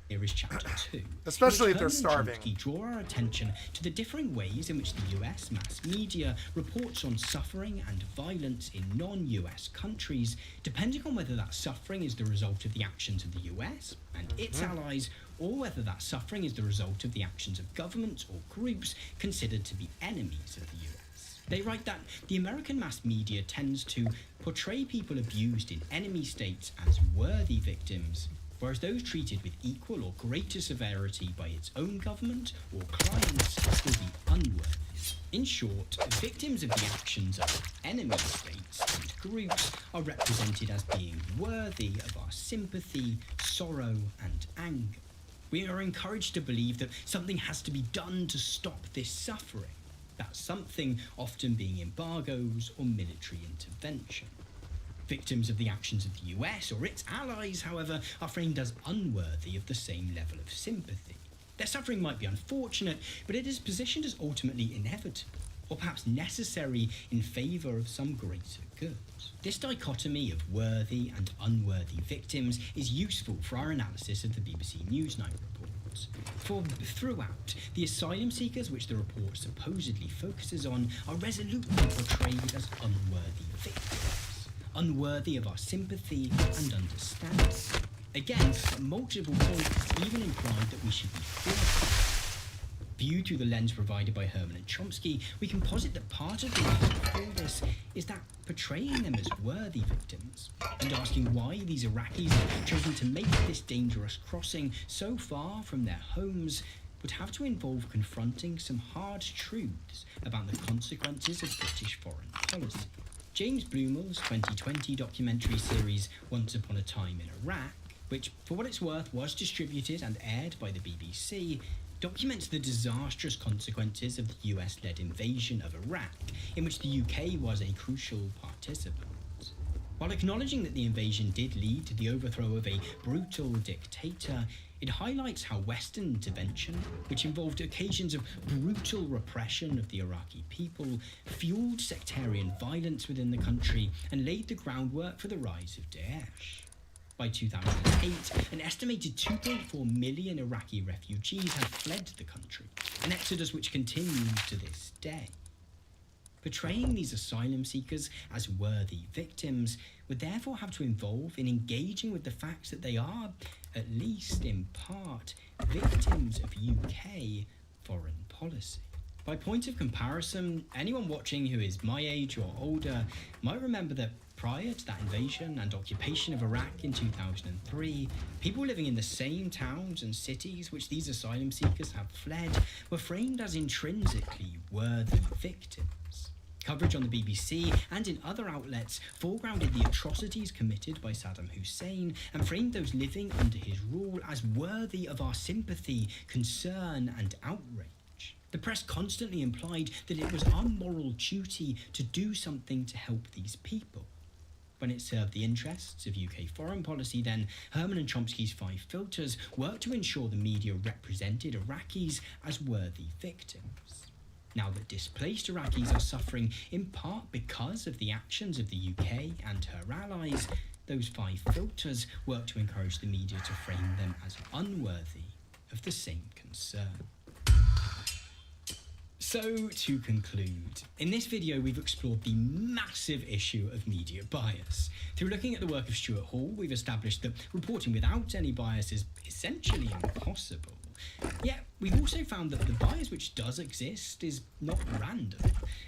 Here is chapter 2. Especially if they're Herman and starving. Chomsky draw our attention to the differing ways in which the US mass media reports on suffering and violence in non-US countries, depending on whether that suffering is the result of the actions of the US and its allies, or whether that suffering is the result of the actions of governments or groups considered to be enemies of the US. They write that the American mass media tends to portray people abused in enemy states as worthy victims, whereas those treated with equal or greater severity by its own government or clients will be unworthy. In short, victims of the actions of enemy states and groups are represented as being worthy of our sympathy, sorrow, and anger. We are encouraged to believe that something has to be done to stop this suffering, that something often being embargoes or military intervention. Victims of the actions of the US or its allies, however, are framed as unworthy of the same level of sympathy. Their suffering might be unfortunate, but it is positioned as ultimately inevitable, or perhaps necessary in favour of some greater good. This dichotomy of worthy and unworthy victims is useful for our analysis of the BBC Newsnight reports. For throughout, the asylum seekers which the report supposedly focuses on are resolutely portrayed as unworthy victims, unworthy of our sympathy and understanding. Again, at multiple points, even implied that we should be fearful. Viewed through the lens provided by Herman and Chomsky, we can posit that part of the reason for all this is that portraying them as worthy victims and asking why these Iraqis have chosen to make this dangerous crossing so far from their homes would have to involve confronting some hard truths about the consequences of British foreign policy. James Bloomel's 2020 documentary series Once Upon a Time in Iraq, which for what it's worth was distributed and aired by the BBC, documents the disastrous consequences of the US-led invasion of Iraq, in which the UK was a crucial participant. While acknowledging that the invasion did lead to the overthrow of a brutal dictator, it highlights how Western intervention, which involved occasions of brutal repression of the Iraqi people, fueled sectarian violence within the country and laid the groundwork for the rise of Daesh. By 2008, an estimated 2.4 million Iraqi refugees had fled the country, an exodus which continues to this day. Portraying these asylum seekers as worthy victims would therefore have to involve in engaging with the fact that they are, at least in part, victims of UK foreign policy. By point of comparison, anyone watching who is my age or older might remember that prior to that invasion and occupation of Iraq in 2003, people living in the same towns and cities which these asylum seekers have fled were framed as intrinsically worthy victims. Coverage on the BBC and in other outlets foregrounded the atrocities committed by Saddam Hussein and framed those living under his rule as worthy of our sympathy, concern, and outrage. The press constantly implied that it was our moral duty to do something to help these people. When it served the interests of UK foreign policy, then Herman and Chomsky's 5 filters worked to ensure the media represented Iraqis as worthy victims. Now that displaced Iraqis are suffering in part because of the actions of the UK and her allies, those 5 filters work to encourage the media to frame them as unworthy of the same concern. So, to conclude, in this video we've explored the massive issue of media bias. Through looking at the work of Stuart Hall, we've established that reporting without any bias is essentially impossible. Yet, we've also found that the bias which does exist is not random,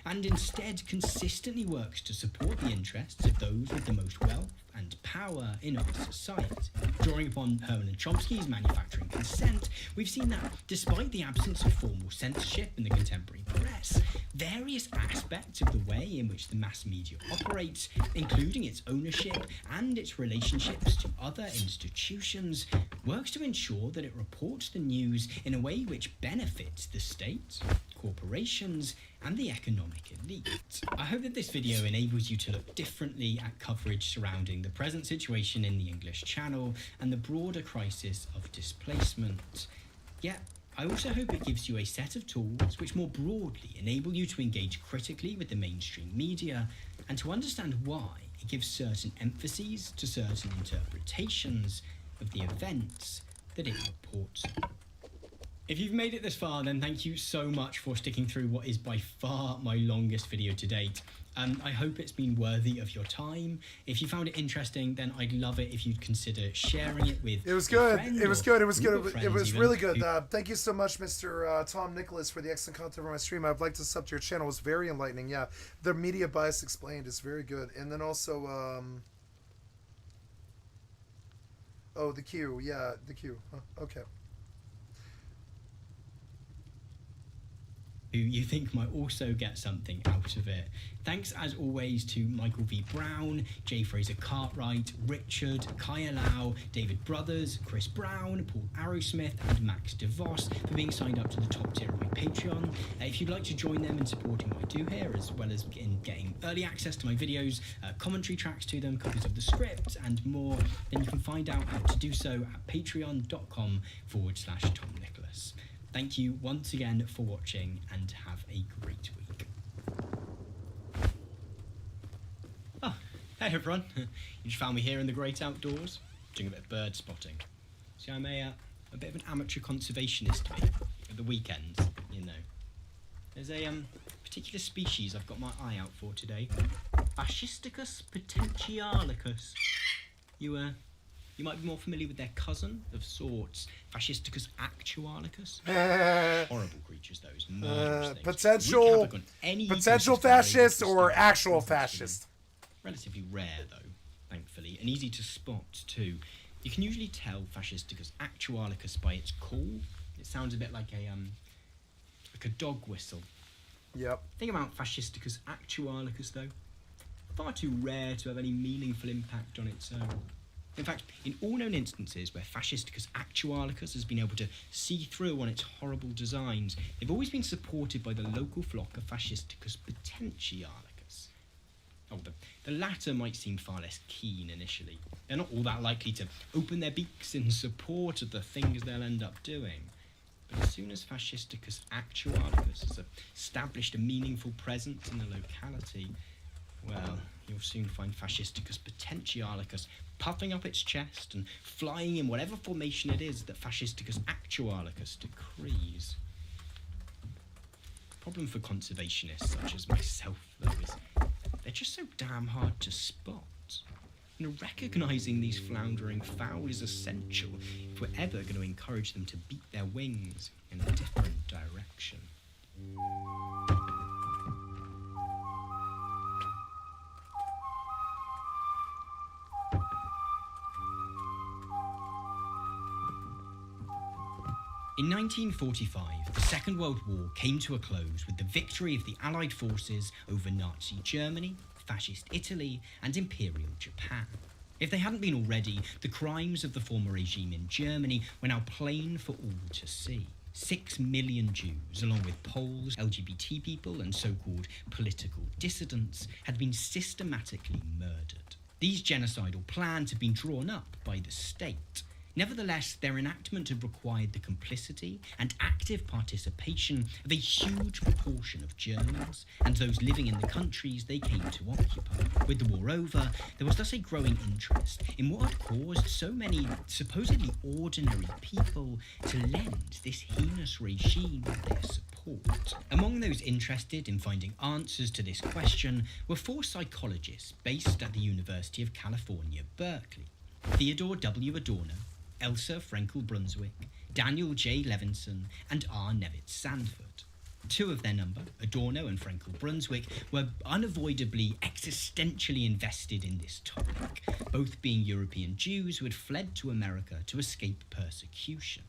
and instead consistently works to support the interests of those with the most wealth and power in our society. Drawing upon Herman and Chomsky's manufacturing consent, we've seen that despite the absence of formal censorship in the contemporary press, various aspects of the way in which the mass media operates, including its ownership and its relationships to other institutions, works to ensure that it reports the news in a way which benefits the state, corporations, and the economic elite. I hope that this video enables you to look differently at coverage surrounding the present situation in the English Channel and the broader crisis of displacement. Yet, I also hope it gives you a set of tools which more broadly enable you to engage critically with the mainstream media and to understand why it gives certain emphases to certain interpretations of the events that it reports on. If you've made it this far, then thank you so much for sticking through what is by far my longest video to date. I hope it's been worthy of your time. If you found it interesting, then I'd love it if you'd consider sharing it with It was good. It was good. It was good. It was even really good. Thank you so much, Mr. Tom Nicholas, for the excellent content on my stream. I'd like to sub to your channel. It was very enlightening. Yeah, the media bias explained is very good. And then also, oh, the queue. Yeah, the queue. Huh. Okay. Who you think might also get something out of it. Thanks as always to Michael V. Brown, J. Fraser Cartwright, Richard, Kaya Lau, David Brothers, Chris Brown, Paul Arrowsmith, and Max DeVos for being signed up to the top tier of my Patreon. If you'd like to join them in supporting what I do here, as well as in getting early access to my videos, commentary tracks to them, copies of the script, and more, then you can find out how to do so at patreon.com/Tom Nicholas. Thank you once again for watching and have a great week. Oh, hey everyone. You just found me here in the great outdoors, doing a bit of bird spotting. See, I'm a bit of an amateur conservationist me at the weekends, you know. There's a particular species I've got my eye out for today. Fascisticus potentialicus. You might be more familiar with their cousin of sorts, Fascisticus actualicus. Horrible creatures, those murderous things. Potential fascist or actual fascist. Relatively rare, though, thankfully, and easy to spot too. You can usually tell Fascisticus actualicus by its call. It sounds a bit like a dog whistle. Yep. The thing about Fascisticus actualicus, though, far too rare to have any meaningful impact on its own. In fact, in all known instances where Fascisticus actualicus has been able to see through on its horrible designs, they've always been supported by the local flock of Fascisticus potentialicus. Oh, the latter might seem far less keen initially. They're not all that likely to open their beaks in support of the things they'll end up doing. But as soon as Fascisticus actualicus has established a meaningful presence in the locality, well, you'll soon find Fascisticus potentialicus puffing up its chest and flying in whatever formation it is that Fascisticus actualicus decrees. The problem for conservationists such as myself, though, is they're just so damn hard to spot. Recognising these floundering fowl is essential if we're ever going to encourage them to beat their wings in a different direction. In 1945, the Second World War came to a close with the victory of the Allied forces over Nazi Germany, Fascist Italy, and Imperial Japan. If they hadn't been already, the crimes of the former regime in Germany were now plain for all to see. 6 million Jews, along with Poles, LGBT people, and so-called political dissidents, had been systematically murdered. These genocidal plans had been drawn up by the state. Nevertheless, their enactment had required the complicity and active participation of a huge proportion of Germans and those living in the countries they came to occupy. With the war over, there was thus a growing interest in what had caused so many supposedly ordinary people to lend this heinous regime their support. Among those interested in finding answers to this question were 4 psychologists based at the University of California, Berkeley: Theodore W. Adorno, Elsa Frankel-Brunswick, Daniel J. Levinson, and R. Nevitz Sandford. 2 of their number, Adorno and Frankel-Brunswick, were unavoidably existentially invested in this topic, both being European Jews who had fled to America to escape persecution.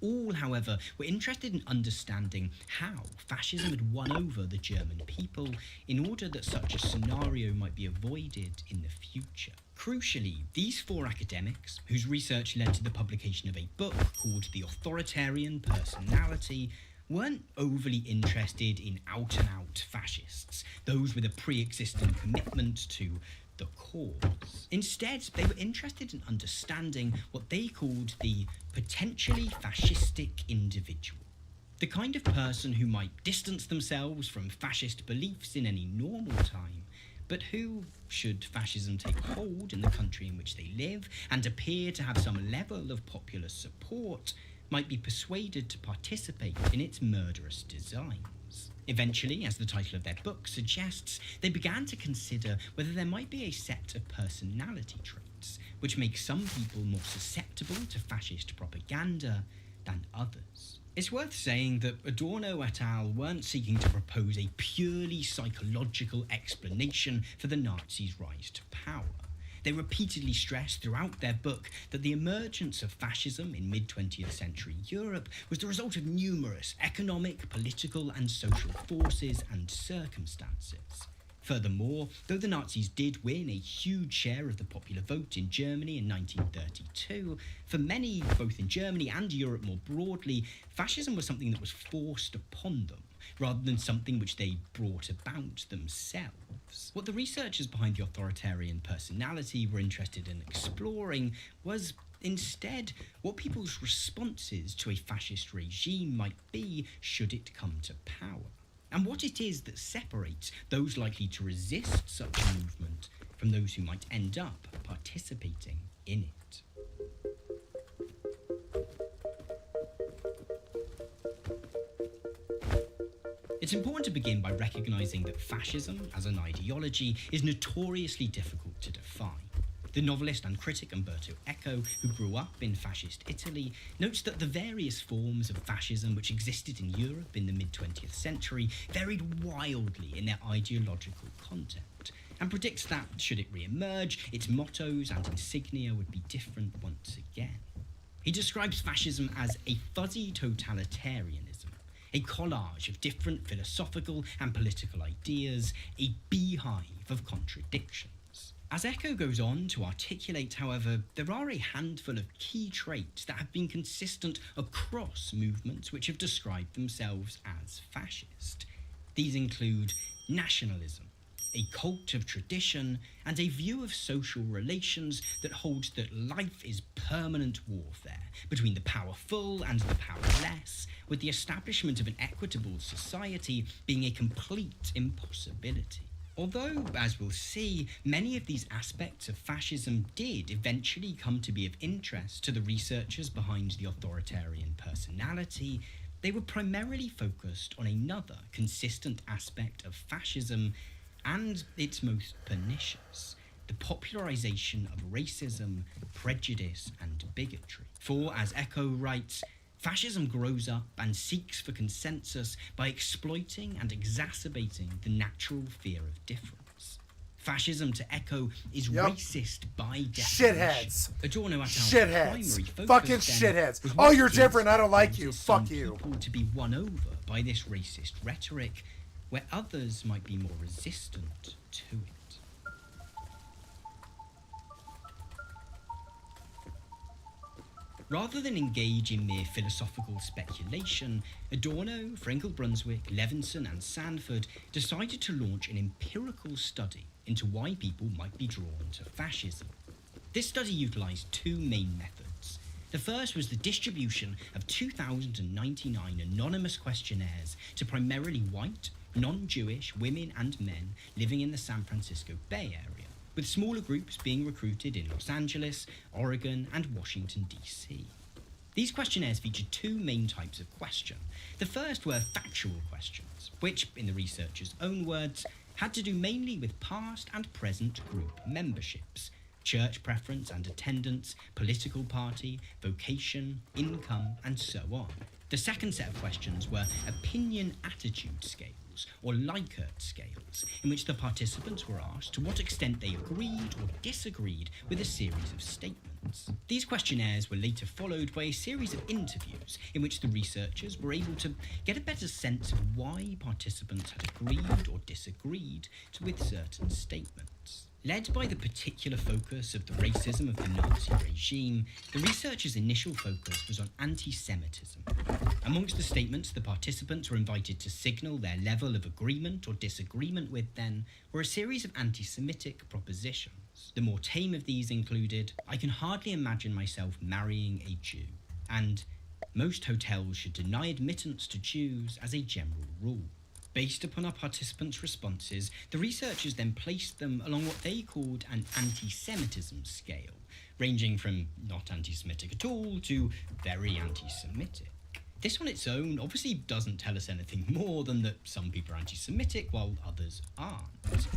All, however, were interested in understanding how fascism had won over the German people in order that such a scenario might be avoided in the future. Crucially, these 4 academics, whose research led to the publication of a book called The Authoritarian Personality, weren't overly interested in out-and-out fascists, those with a pre-existing commitment to the cause. Instead, they were interested in understanding what they called the potentially fascistic individual. The kind of person who might distance themselves from fascist beliefs in any normal time, but who, should fascism take hold in the country in which they live and appear to have some level of popular support, might be persuaded to participate in its murderous designs. Eventually, as the title of their book suggests, they began to consider whether there might be a set of personality traits which make some people more susceptible to fascist propaganda than others. It's worth saying that Adorno et al. Weren't seeking to propose a purely psychological explanation for the Nazis' rise to power. They repeatedly stressed throughout their book that the emergence of fascism in mid-20th century Europe was the result of numerous economic, political, and social forces and circumstances. Furthermore, though the Nazis did win a huge share of the popular vote in Germany in 1932, for many, both in Germany and Europe more broadly, fascism was something that was forced upon them, rather than something which they brought about themselves. What the researchers behind the authoritarian personality were interested in exploring was, instead, what people's responses to a fascist regime might be should it come to power, and what it is that separates those likely to resist such a movement from those who might end up participating in it. It's important to begin by recognising that fascism as an ideology is notoriously difficult to define. The novelist and critic Umberto Eco, who grew up in fascist Italy, notes that the various forms of fascism which existed in Europe in the mid-20th century varied wildly in their ideological content, and predicts that, should it re-emerge, its mottos and insignia would be different once again. He describes fascism as a fuzzy totalitarianism, a collage of different philosophical and political ideas, a beehive of contradictions. As Eco goes on to articulate, however, there are a handful of key traits that have been consistent across movements which have described themselves as fascist. These include nationalism, a cult of tradition, and a view of social relations that holds that life is permanent warfare between the powerful and the powerless, with the establishment of an equitable society being a complete impossibility. Although, as we'll see, many of these aspects of fascism did eventually come to be of interest to the researchers behind the authoritarian personality, they were primarily focused on another consistent aspect of fascism, and its most pernicious: the popularization of racism, prejudice, and bigotry. For, as Eco writes, fascism grows up and seeks for consensus by exploiting and exacerbating the natural fear of difference. Fascism, to echo, is Yep. racist by definition. Shitheads. Adorno at our Shitheads. primary focus Fucking then shitheads. was Oh, what you're kids different. I don't like you. causes some Fuck you. people to be won over by this racist rhetoric, where others might be more resistant to it. Rather than engage in mere philosophical speculation, Adorno, Frankel-Brunswick, Levinson and Sanford decided to launch an empirical study into why people might be drawn to fascism. This study utilised two main methods. The first was the distribution of 2,099 anonymous questionnaires to primarily white, non-Jewish women and men living in the San Francisco Bay Area, with smaller groups being recruited in Los Angeles, Oregon, and Washington, D.C. These questionnaires featured two main types of question. The first were factual questions, which, in the researchers' own words, had to do mainly with past and present group memberships, church preference and attendance, political party, vocation, income, and so on. The second set of questions were opinion attitude scales, or Likert scales, in which the participants were asked to what extent they agreed or disagreed with a series of statements. These questionnaires were later followed by a series of interviews in which the researchers were able to get a better sense of why participants had agreed or disagreed with certain statements. Led by the particular focus of the racism of the Nazi regime, the researchers' initial focus was on anti-Semitism. Amongst the statements the participants were invited to signal their level of agreement or disagreement with then were a series of anti-Semitic propositions. The more tame of these included, "I can hardly imagine myself marrying a Jew," and "most hotels should deny admittance to Jews as a general rule." Based upon our participants' responses, the researchers then placed them along what they called an anti-Semitism scale, ranging from not anti-Semitic at all to very anti-Semitic. This on its own obviously doesn't tell us anything more than that some people are anti-Semitic while others aren't.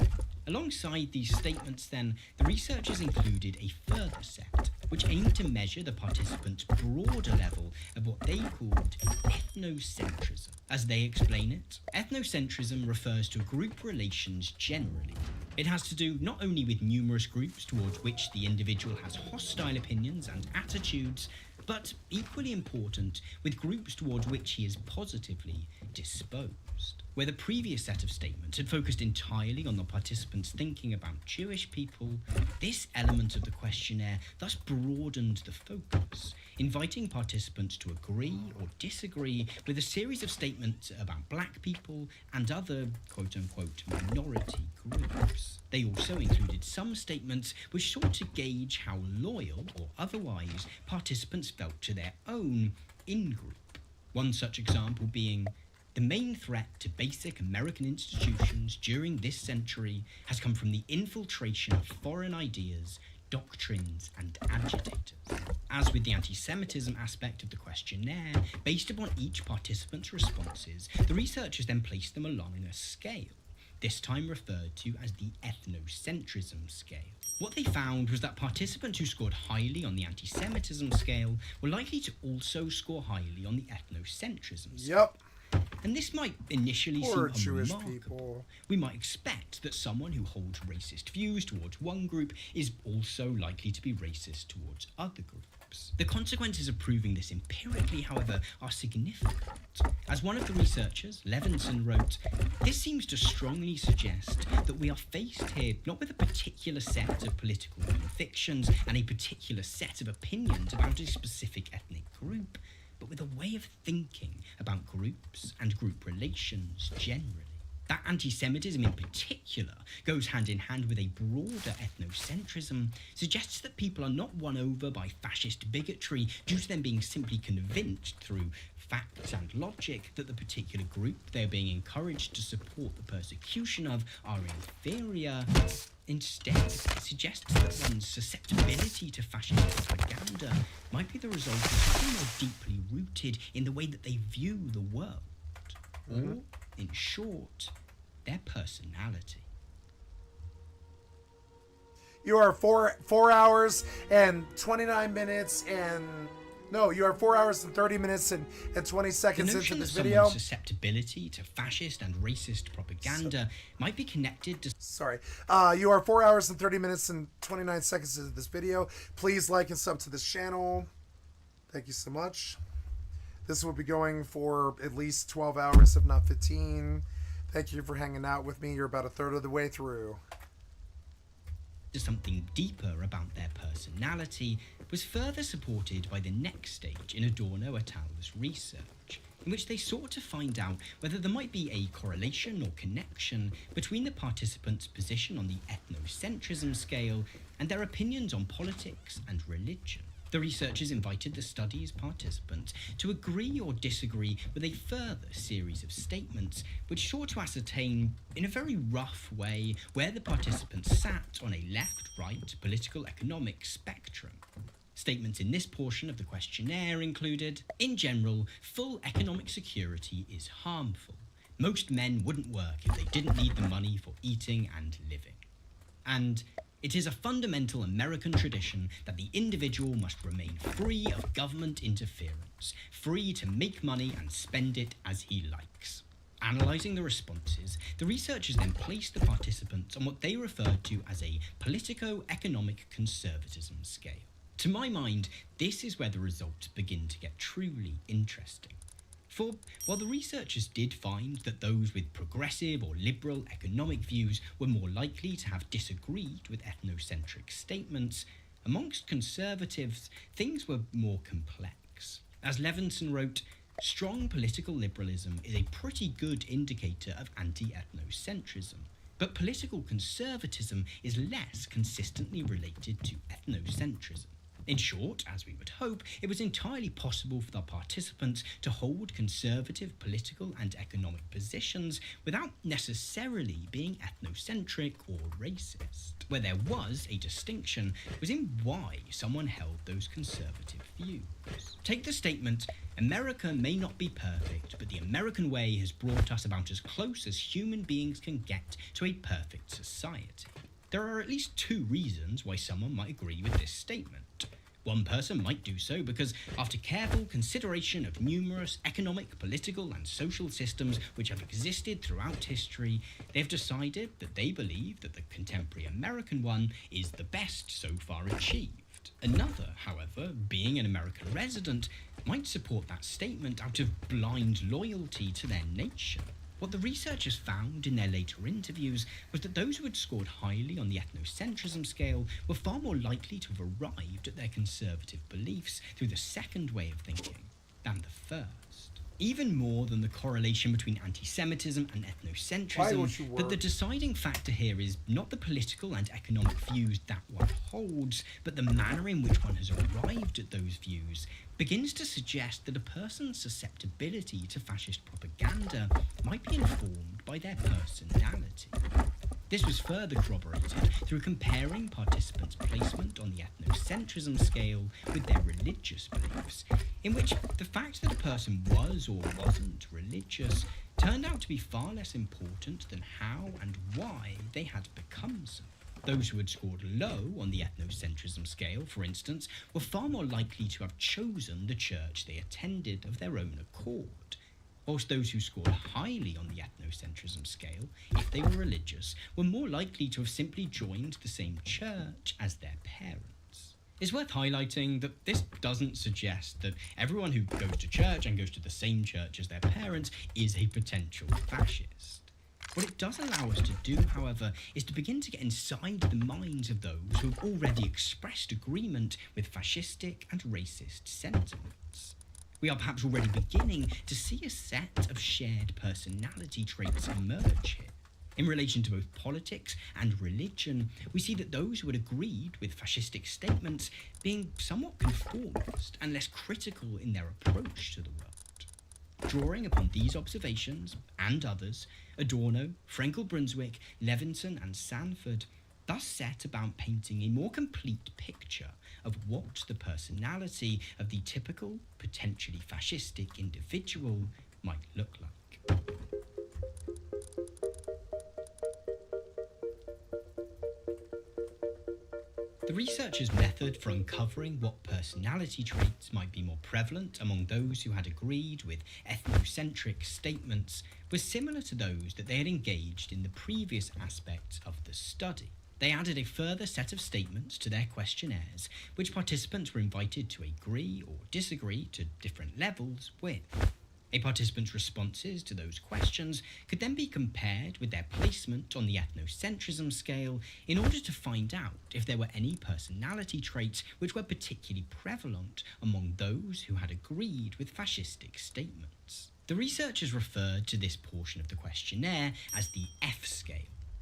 Alongside these statements then, the researchers included a further set, which aimed to measure the participants' broader level of what they called ethnocentrism. As they explain it, ethnocentrism refers to group relations generally. It has to do not only with numerous groups towards which the individual has hostile opinions and attitudes, but equally important, with groups towards which he is positively disposed. Where the previous set of statements had focused entirely on the participants thinking about Jewish people, this element of the questionnaire thus broadened the focus, inviting participants to agree or disagree with a series of statements about black people and other quote-unquote minority groups. They also included some statements which sought to gauge how loyal or otherwise participants felt to their own in-group. One such example being, "The main threat to basic American institutions during this century has come from the infiltration of foreign ideas, doctrines, and agitators." As with the anti-Semitism aspect of the questionnaire, based upon each participant's responses, the researchers then placed them along a scale, this time referred to as the ethnocentrism scale. What they found was that participants who scored highly on the anti-Semitism scale were likely to also score highly on the ethnocentrism scale. Yep. And this might initially Poor seem Jewish unremarkable. people. We might expect that someone who holds racist views towards one group is also likely to be racist towards other groups. The consequences of proving this empirically, however, are significant. As one of the researchers, Levinson, wrote, "This seems to strongly suggest that we are faced here not with a particular set of political convictions and a particular set of opinions about a specific ethnic group, but with a way of thinking about groups and group relations generally. That anti-Semitism in particular goes hand in hand with a broader ethnocentrism, suggests that people are not won over by fascist bigotry due to them being simply convinced through facts and logic that the particular group they are being encouraged to support the persecution of are inferior. Instead, it suggests that one's susceptibility to fascist propaganda might be the result of something more deeply rooted in the way that they view the world. Or, in short, their personality." You are 4 hours and 29 minutes and No, you are 4 hours and 30 minutes and 20 The seconds into notion that this video. someone's susceptibility to fascist and racist propaganda might be connected to... Sorry. You are 4 hours and 30 minutes and 29 seconds into this video. Please like and sub to this channel. Thank you so much. This will be going for at least 12 hours, if not 15. Thank you for hanging out with me. You're about a third of the way through. Something deeper about their personality was further supported by the next stage in Adorno et al.'s research, in which they sought to find out whether there might be a correlation or connection between the participants' position on the ethnocentrism scale and their opinions on politics and religion. The researchers invited the study's participants to agree or disagree with a further series of statements which sought to ascertain, in a very rough way, where the participants sat on a left-right political-economic spectrum. Statements in this portion of the questionnaire included, in general, full economic security is harmful. Most men wouldn't work if they didn't need the money for eating and living. And it is a fundamental American tradition that the individual must remain free of government interference, free to make money and spend it as he likes. Analysing the responses, the researchers then placed the participants on what they referred to as a politico-economic conservatism scale. To my mind, this is where the results begin to get truly interesting. For while the researchers did find that those with progressive or liberal economic views were more likely to have disagreed with ethnocentric statements, amongst conservatives, things were more complex. As Levinson wrote, strong political liberalism is a pretty good indicator of anti-ethnocentrism, but political conservatism is less consistently related to ethnocentrism. In short, as we would hope, it was entirely possible for the participants to hold conservative political and economic positions without necessarily being ethnocentric or racist. Where there was a distinction was in why someone held those conservative views. Take the statement, America may not be perfect, but the American way has brought us about as close as human beings can get to a perfect society. There are at least two reasons why someone might agree with this statement. One person might do so because, after careful consideration of numerous economic, political, and social systems which have existed throughout history, they have decided that they believe that the contemporary American one is the best so far achieved. Another, however, being an American resident, might support that statement out of blind loyalty to their nation. What the researchers found in their later interviews was that those who had scored highly on the ethnocentrism scale were far more likely to have arrived at their conservative beliefs through the second way of thinking than the first. Even more than the correlation between anti-Semitism and ethnocentrism, that the deciding factor here is not the political and economic views that one holds, but the manner in which one has arrived at those views begins to suggest that a person's susceptibility to fascist propaganda might be informed by their personality. This was further corroborated through comparing participants' placement on the ethnocentrism scale with their religious beliefs, in which the fact that a person was or wasn't religious turned out to be far less important than how and why they had become so. Those who had scored low on the ethnocentrism scale, for instance, were far more likely to have chosen the church they attended of their own accord, whilst those who scored highly on the ethnocentrism scale, if they were religious, were more likely to have simply joined the same church as their parents. It's worth highlighting that this doesn't suggest that everyone who goes to church and goes to the same church as their parents is a potential fascist. What it does allow us to do, however, is to begin to get inside the minds of those who have already expressed agreement with fascistic and racist sentiments. We are perhaps already beginning to see a set of shared personality traits emerge here. In relation to both politics and religion, we see that those who had agreed with fascistic statements being somewhat conformist and less critical in their approach to the world. Drawing upon these observations, and others, Adorno, Frankel-Brunswick, Levinson and Sanford thus set about painting a more complete picture of what the personality of the typical, potentially fascistic individual might look like. The researchers' method for uncovering what personality traits might be more prevalent among those who had agreed with ethnocentric statements was similar to those that they had engaged in the previous aspects of the study. They added a further set of statements to their questionnaires, which participants were invited to agree or disagree to different levels with. A participant's responses to those questions could then be compared with their placement on the ethnocentrism scale in order to find out if there were any personality traits which were particularly prevalent among those who had agreed with fascistic statements. The researchers referred to this portion of the questionnaire as the F scale,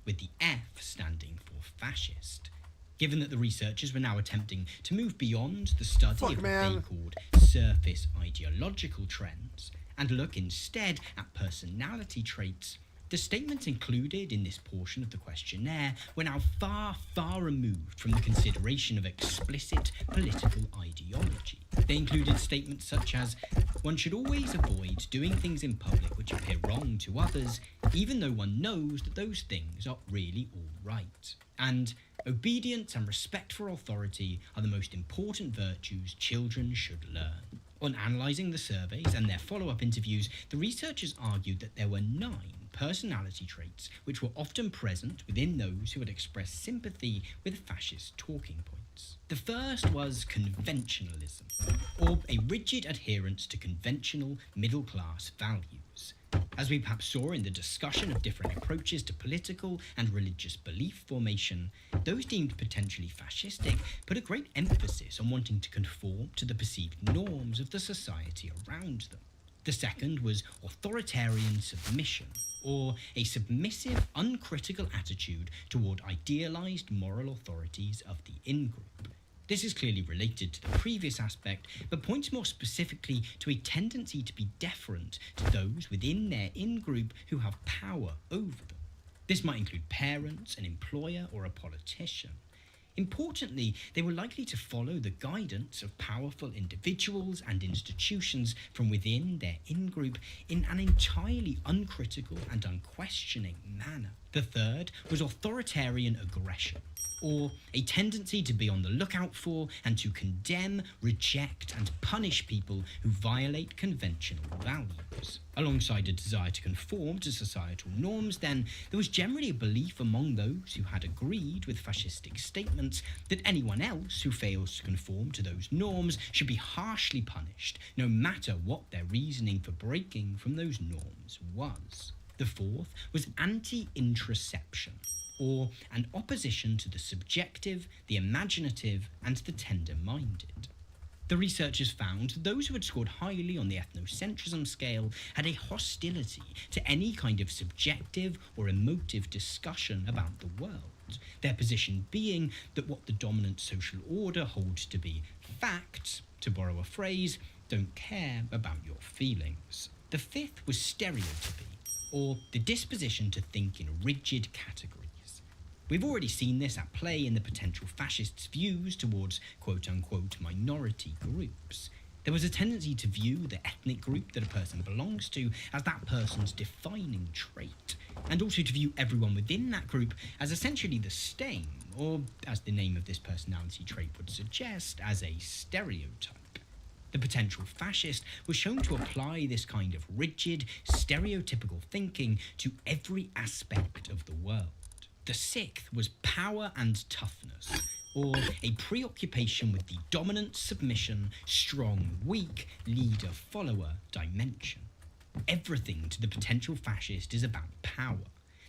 with the F standing for fascist. Given that the researchers were now attempting to move beyond the study of what they called surface ideological trends, and look instead at personality traits, the statements included in this portion of the questionnaire were now far, far removed from the consideration of explicit political ideology. They included statements such as, one should always avoid doing things in public which appear wrong to others, even though one knows that those things are really all right. And obedience and respect for authority are the most important virtues children should learn. On analysing the surveys and their follow-up interviews, the researchers argued that there were 9 personality traits which were often present within those who had expressed sympathy with fascist talking points. The first was conventionalism, or a rigid adherence to conventional middle-class values. As we perhaps saw in the discussion of different approaches to political and religious belief formation, those deemed potentially fascistic put a great emphasis on wanting to conform to the perceived norms of the society around them. The second was authoritarian submission, or a submissive, uncritical attitude toward idealized moral authorities of the in-group. This is clearly related to the previous aspect, but points more specifically to a tendency to be deferent to those within their in-group who have power over them. This might include parents, an employer, or a politician. Importantly, they were likely to follow the guidance of powerful individuals and institutions from within their in-group in an entirely uncritical and unquestioning manner. The third was authoritarian aggression, or a tendency to be on the lookout for and to condemn, reject, and punish people who violate conventional values. Alongside a desire to conform to societal norms, then, there was generally a belief among those who had agreed with fascistic statements that anyone else who fails to conform to those norms should be harshly punished, no matter what their reasoning for breaking from those norms was. The fourth was anti-introception, or an opposition to the subjective, the imaginative, and the tender-minded. The researchers found that those who had scored highly on the ethnocentrism scale had a hostility to any kind of subjective or emotive discussion about the world, their position being that what the dominant social order holds to be facts, to borrow a phrase, don't care about your feelings. The fifth was stereotypy, or the disposition to think in rigid categories. We've already seen this at play in the potential fascists' views towards quote-unquote minority groups. There was a tendency to view the ethnic group that a person belongs to as that person's defining trait, and also to view everyone within that group as essentially the same, or, as the name of this personality trait would suggest, as a stereotype. The potential fascist was shown to apply this kind of rigid, stereotypical thinking to every aspect of the world. The sixth was power and toughness, or a preoccupation with the dominant, submission, strong, weak, leader-follower dimension. Everything to the potential fascist is about power.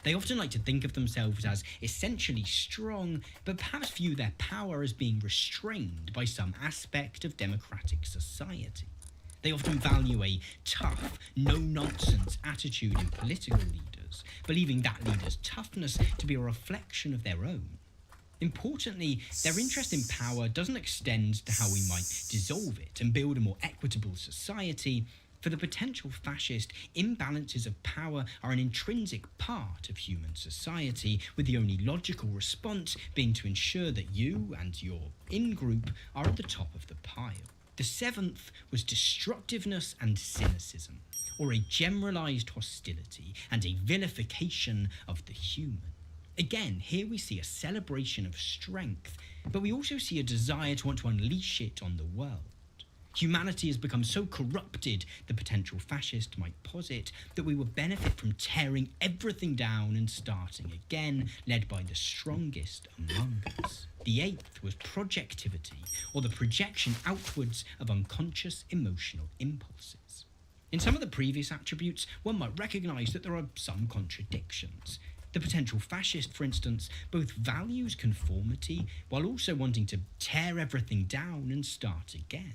They often like to think of themselves as essentially strong, but perhaps view their power as being restrained by some aspect of democratic society. They often value a tough, no-nonsense attitude in political leaders, believing that leader's toughness to be a reflection of their own. Importantly, their interest in power doesn't extend to how we might dissolve it and build a more equitable society. For the potential fascist, imbalances of power are an intrinsic part of human society, with the only logical response being to ensure that you and your in-group are at the top of the pile. The seventh was destructiveness and cynicism, or a generalized hostility and a vilification of the human. Again, here we see a celebration of strength, but we also see a desire to want to unleash it on the world. Humanity has become so corrupted, the potential fascist might posit, that we would benefit from tearing everything down and starting again, led by the strongest among us. The eighth was projectivity, or the projection outwards of unconscious emotional impulses. In some of the previous attributes, one might recognise that there are some contradictions. The potential fascist, for instance, both values conformity while also wanting to tear everything down and start again.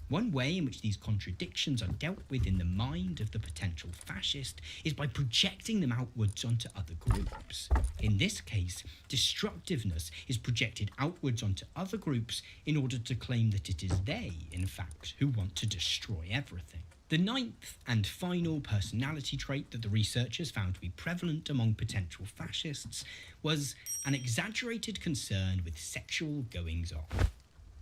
One way in which these contradictions are dealt with in the mind of the potential fascist is by projecting them outwards onto other groups. In this case, destructiveness is projected outwards onto other groups in order to claim that it is they, in fact, who want to destroy everything. The ninth and final personality trait that the researchers found to be prevalent among potential fascists was an exaggerated concern with sexual goings-on.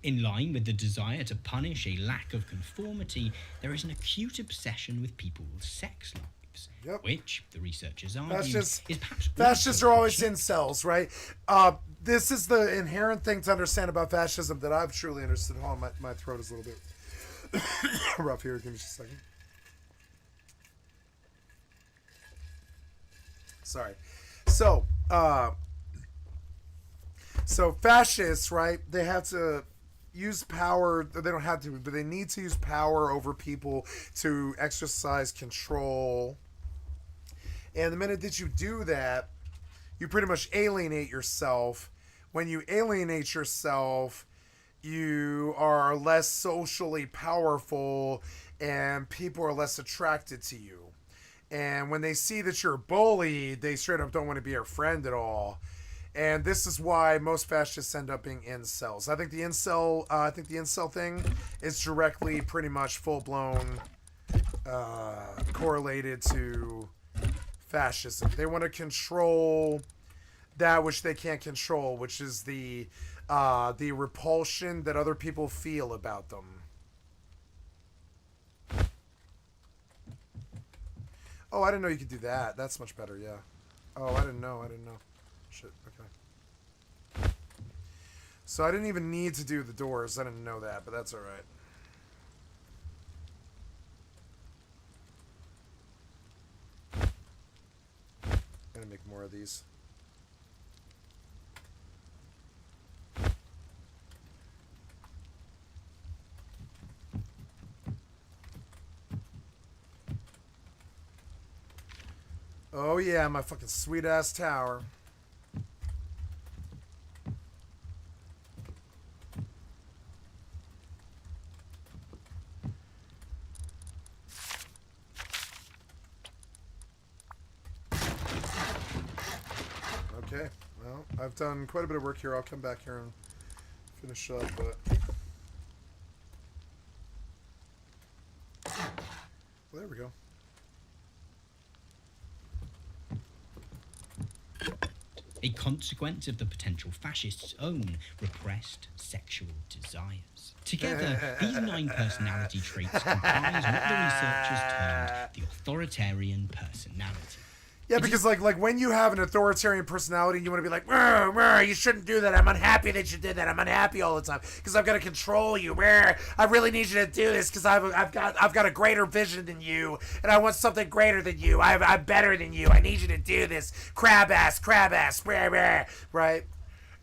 In line with the desire to punish a lack of conformity, there is an acute obsession with people's sex lives, which, the researchers argue, is perhaps fascists are always incels, right? This is the inherent thing to understand about fascism that I've truly understood. Hold on, my throat is a little bit rough here. Give me just a second. Sorry. So fascists, right? They have to use power. They don't have to, but they need to use power over people to exercise control. And the minute that you do that, you pretty much alienate yourself. When you alienate yourself, you are less socially powerful and people are less attracted to you. And when they see that you're bullied, they straight up don't want to be your friend at all. And this is why most fascists end up being incels. I think the incel thing is directly pretty much full-blown correlated to fascism. They want to control that which they can't control, which is the repulsion that other people feel about them. Oh, I didn't know you could do that. That's much better, yeah. Oh, I didn't know. Shit, okay. So I didn't even need to do the doors. I didn't know that, but that's alright. Gonna make more of these. Oh yeah, my fucking sweet ass tower. Okay, well, I've done quite a bit of work here. I'll come back here and finish up, but... Well, there we go. A consequence of the potential fascists' own repressed sexual desires. Together, these 9 personality traits comprise what the researchers termed the authoritarian personality. Yeah, because like when you have an authoritarian personality, you want to be like, "Mrr, mrr, you shouldn't do that. I'm unhappy that you did that. I'm unhappy all the time because I've got to control you. Mrr, I really need you to do this because I've got a greater vision than you, and I want something greater than you. I'm better than you. I need you to do this. Crab ass, mrr, mrr," right?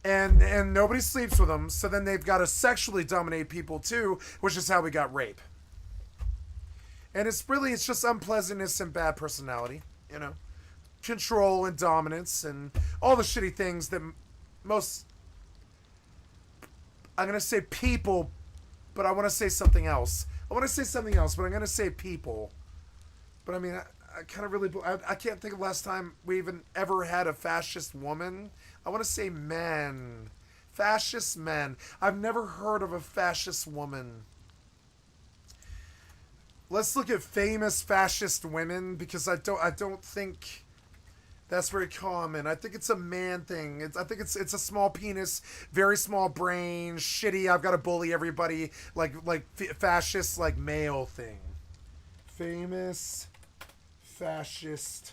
And nobody sleeps with them, so then they've got to sexually dominate people too, which is how we got rape. And it's just unpleasantness and bad personality, you know. Control and dominance and all the shitty things that most, I'm going to say people, but I want to say something else. But I'm going to say people. But I mean, I kind of really, I can't think of the last time we even ever had a fascist woman. I want to say men. Fascist men. I've never heard of a fascist woman. Let's look at famous fascist women because I don't think that's very common. I think it's a man thing. I think it's a small penis, very small brain, shitty. I've got to bully everybody, like fascist, like male thing. Famous fascist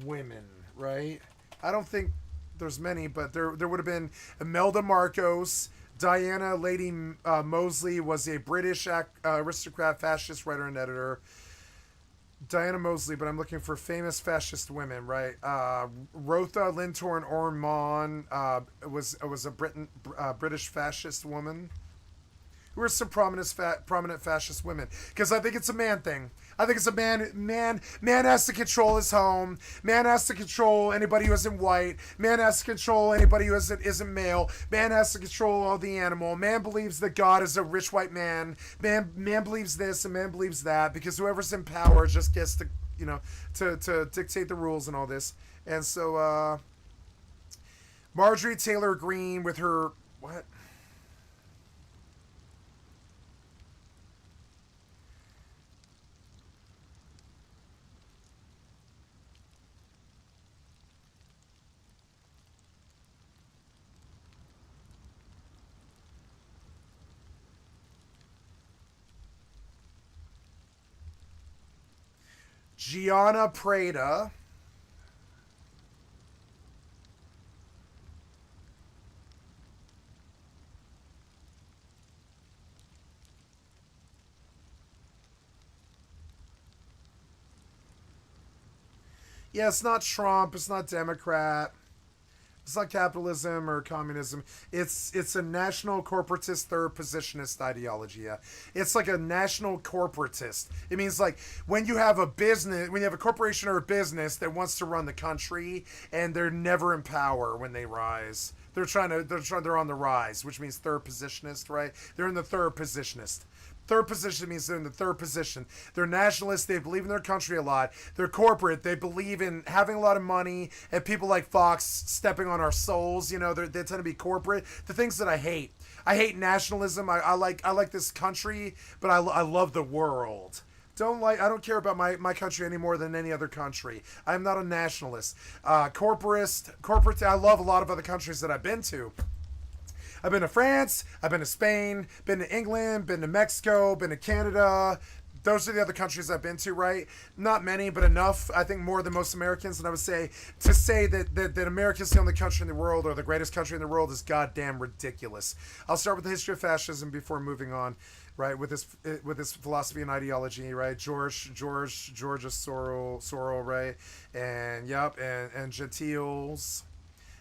women, right? I don't think there's many, but there would have been Imelda Marcos. Diana Lady Mosley was a British aristocrat, fascist writer and editor. Diana Mosley, but I'm looking for famous fascist women, right? Rotha Lintorn Ormond was a British fascist woman. Who are some prominent fascist women? Because I think it's a man thing. I think it's a man has to control his home. Man has to control anybody who isn't white. Man has to control anybody who isn't male. Man has to control all the animal. Man believes that God is a rich white man. Man believes this and man believes that, because whoever's in power just gets to, to dictate the rules and all this. And so Marjorie Taylor Greene with her what? Gianna Prada. Yeah, it's not Trump. It's not Democrat. It's not capitalism or communism. It's a national corporatist third positionist ideology. Yeah. It's like a national corporatist. It means like when you have a corporation or a business that wants to run the country and they're never in power when they rise. They're on the rise, which means third positionist, right? They're in the third positionist. Third position means they're in the third position. They're nationalists. They believe in their country a lot. They're corporate. They believe in having a lot of money and people like Fox stepping on our souls. They tend to be corporate. The things that I hate. I hate nationalism. I like this country, but I love the world. I don't care about my country any more than any other country. I'm not a nationalist. Corporate. I love a lot of other countries that I've been to. I've been to France, I've been to Spain, been to England, been to Mexico, been to Canada. Those are the other countries I've been to, right? Not many, but enough. I think more than most Americans. And I would say, to say that America's the only country in the world or the greatest country in the world is goddamn ridiculous. I'll start with the history of fascism before moving on, right? With this philosophy and ideology, right? Georgia Sorrell, right? And Gentiles,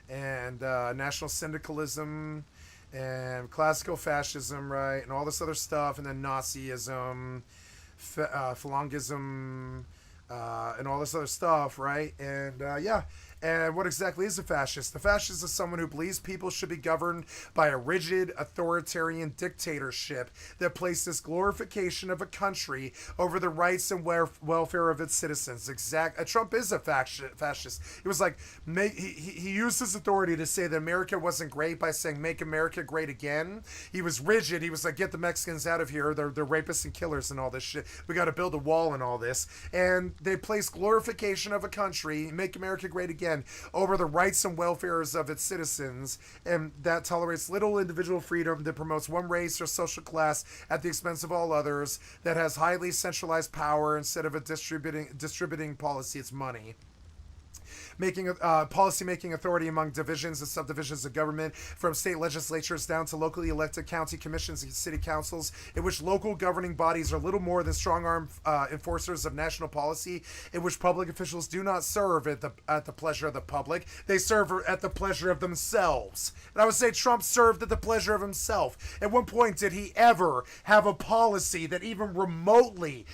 and national syndicalism, and classical fascism, right, and all this other stuff, and then Nazism, Falangism, and all this other stuff, right? And and what exactly is a fascist? The fascist is someone who believes people should be governed by a rigid, authoritarian dictatorship that places glorification of a country over the rights and welfare of its citizens. Trump is a fascist. It was like, he used his authority to say that America wasn't great by saying, make America great again. He was rigid. He was like, get the Mexicans out of here. They're rapists and killers and all this shit. We got to build a wall and all this. And they place glorification of a country, make America great again, over the rights and welfares of its citizens, and that tolerates little individual freedom, that promotes one race or social class at the expense of all others, that has highly centralized power instead of a distributing policy. It's money. Policy-making authority among divisions and subdivisions of government, from state legislatures down to locally elected county commissions and city councils, in which local governing bodies are little more than strong-arm enforcers of national policy, in which public officials do not serve at the pleasure of the public. They serve at the pleasure of themselves. And I would say Trump served at the pleasure of himself. At one point, did he ever have a policy that even remotely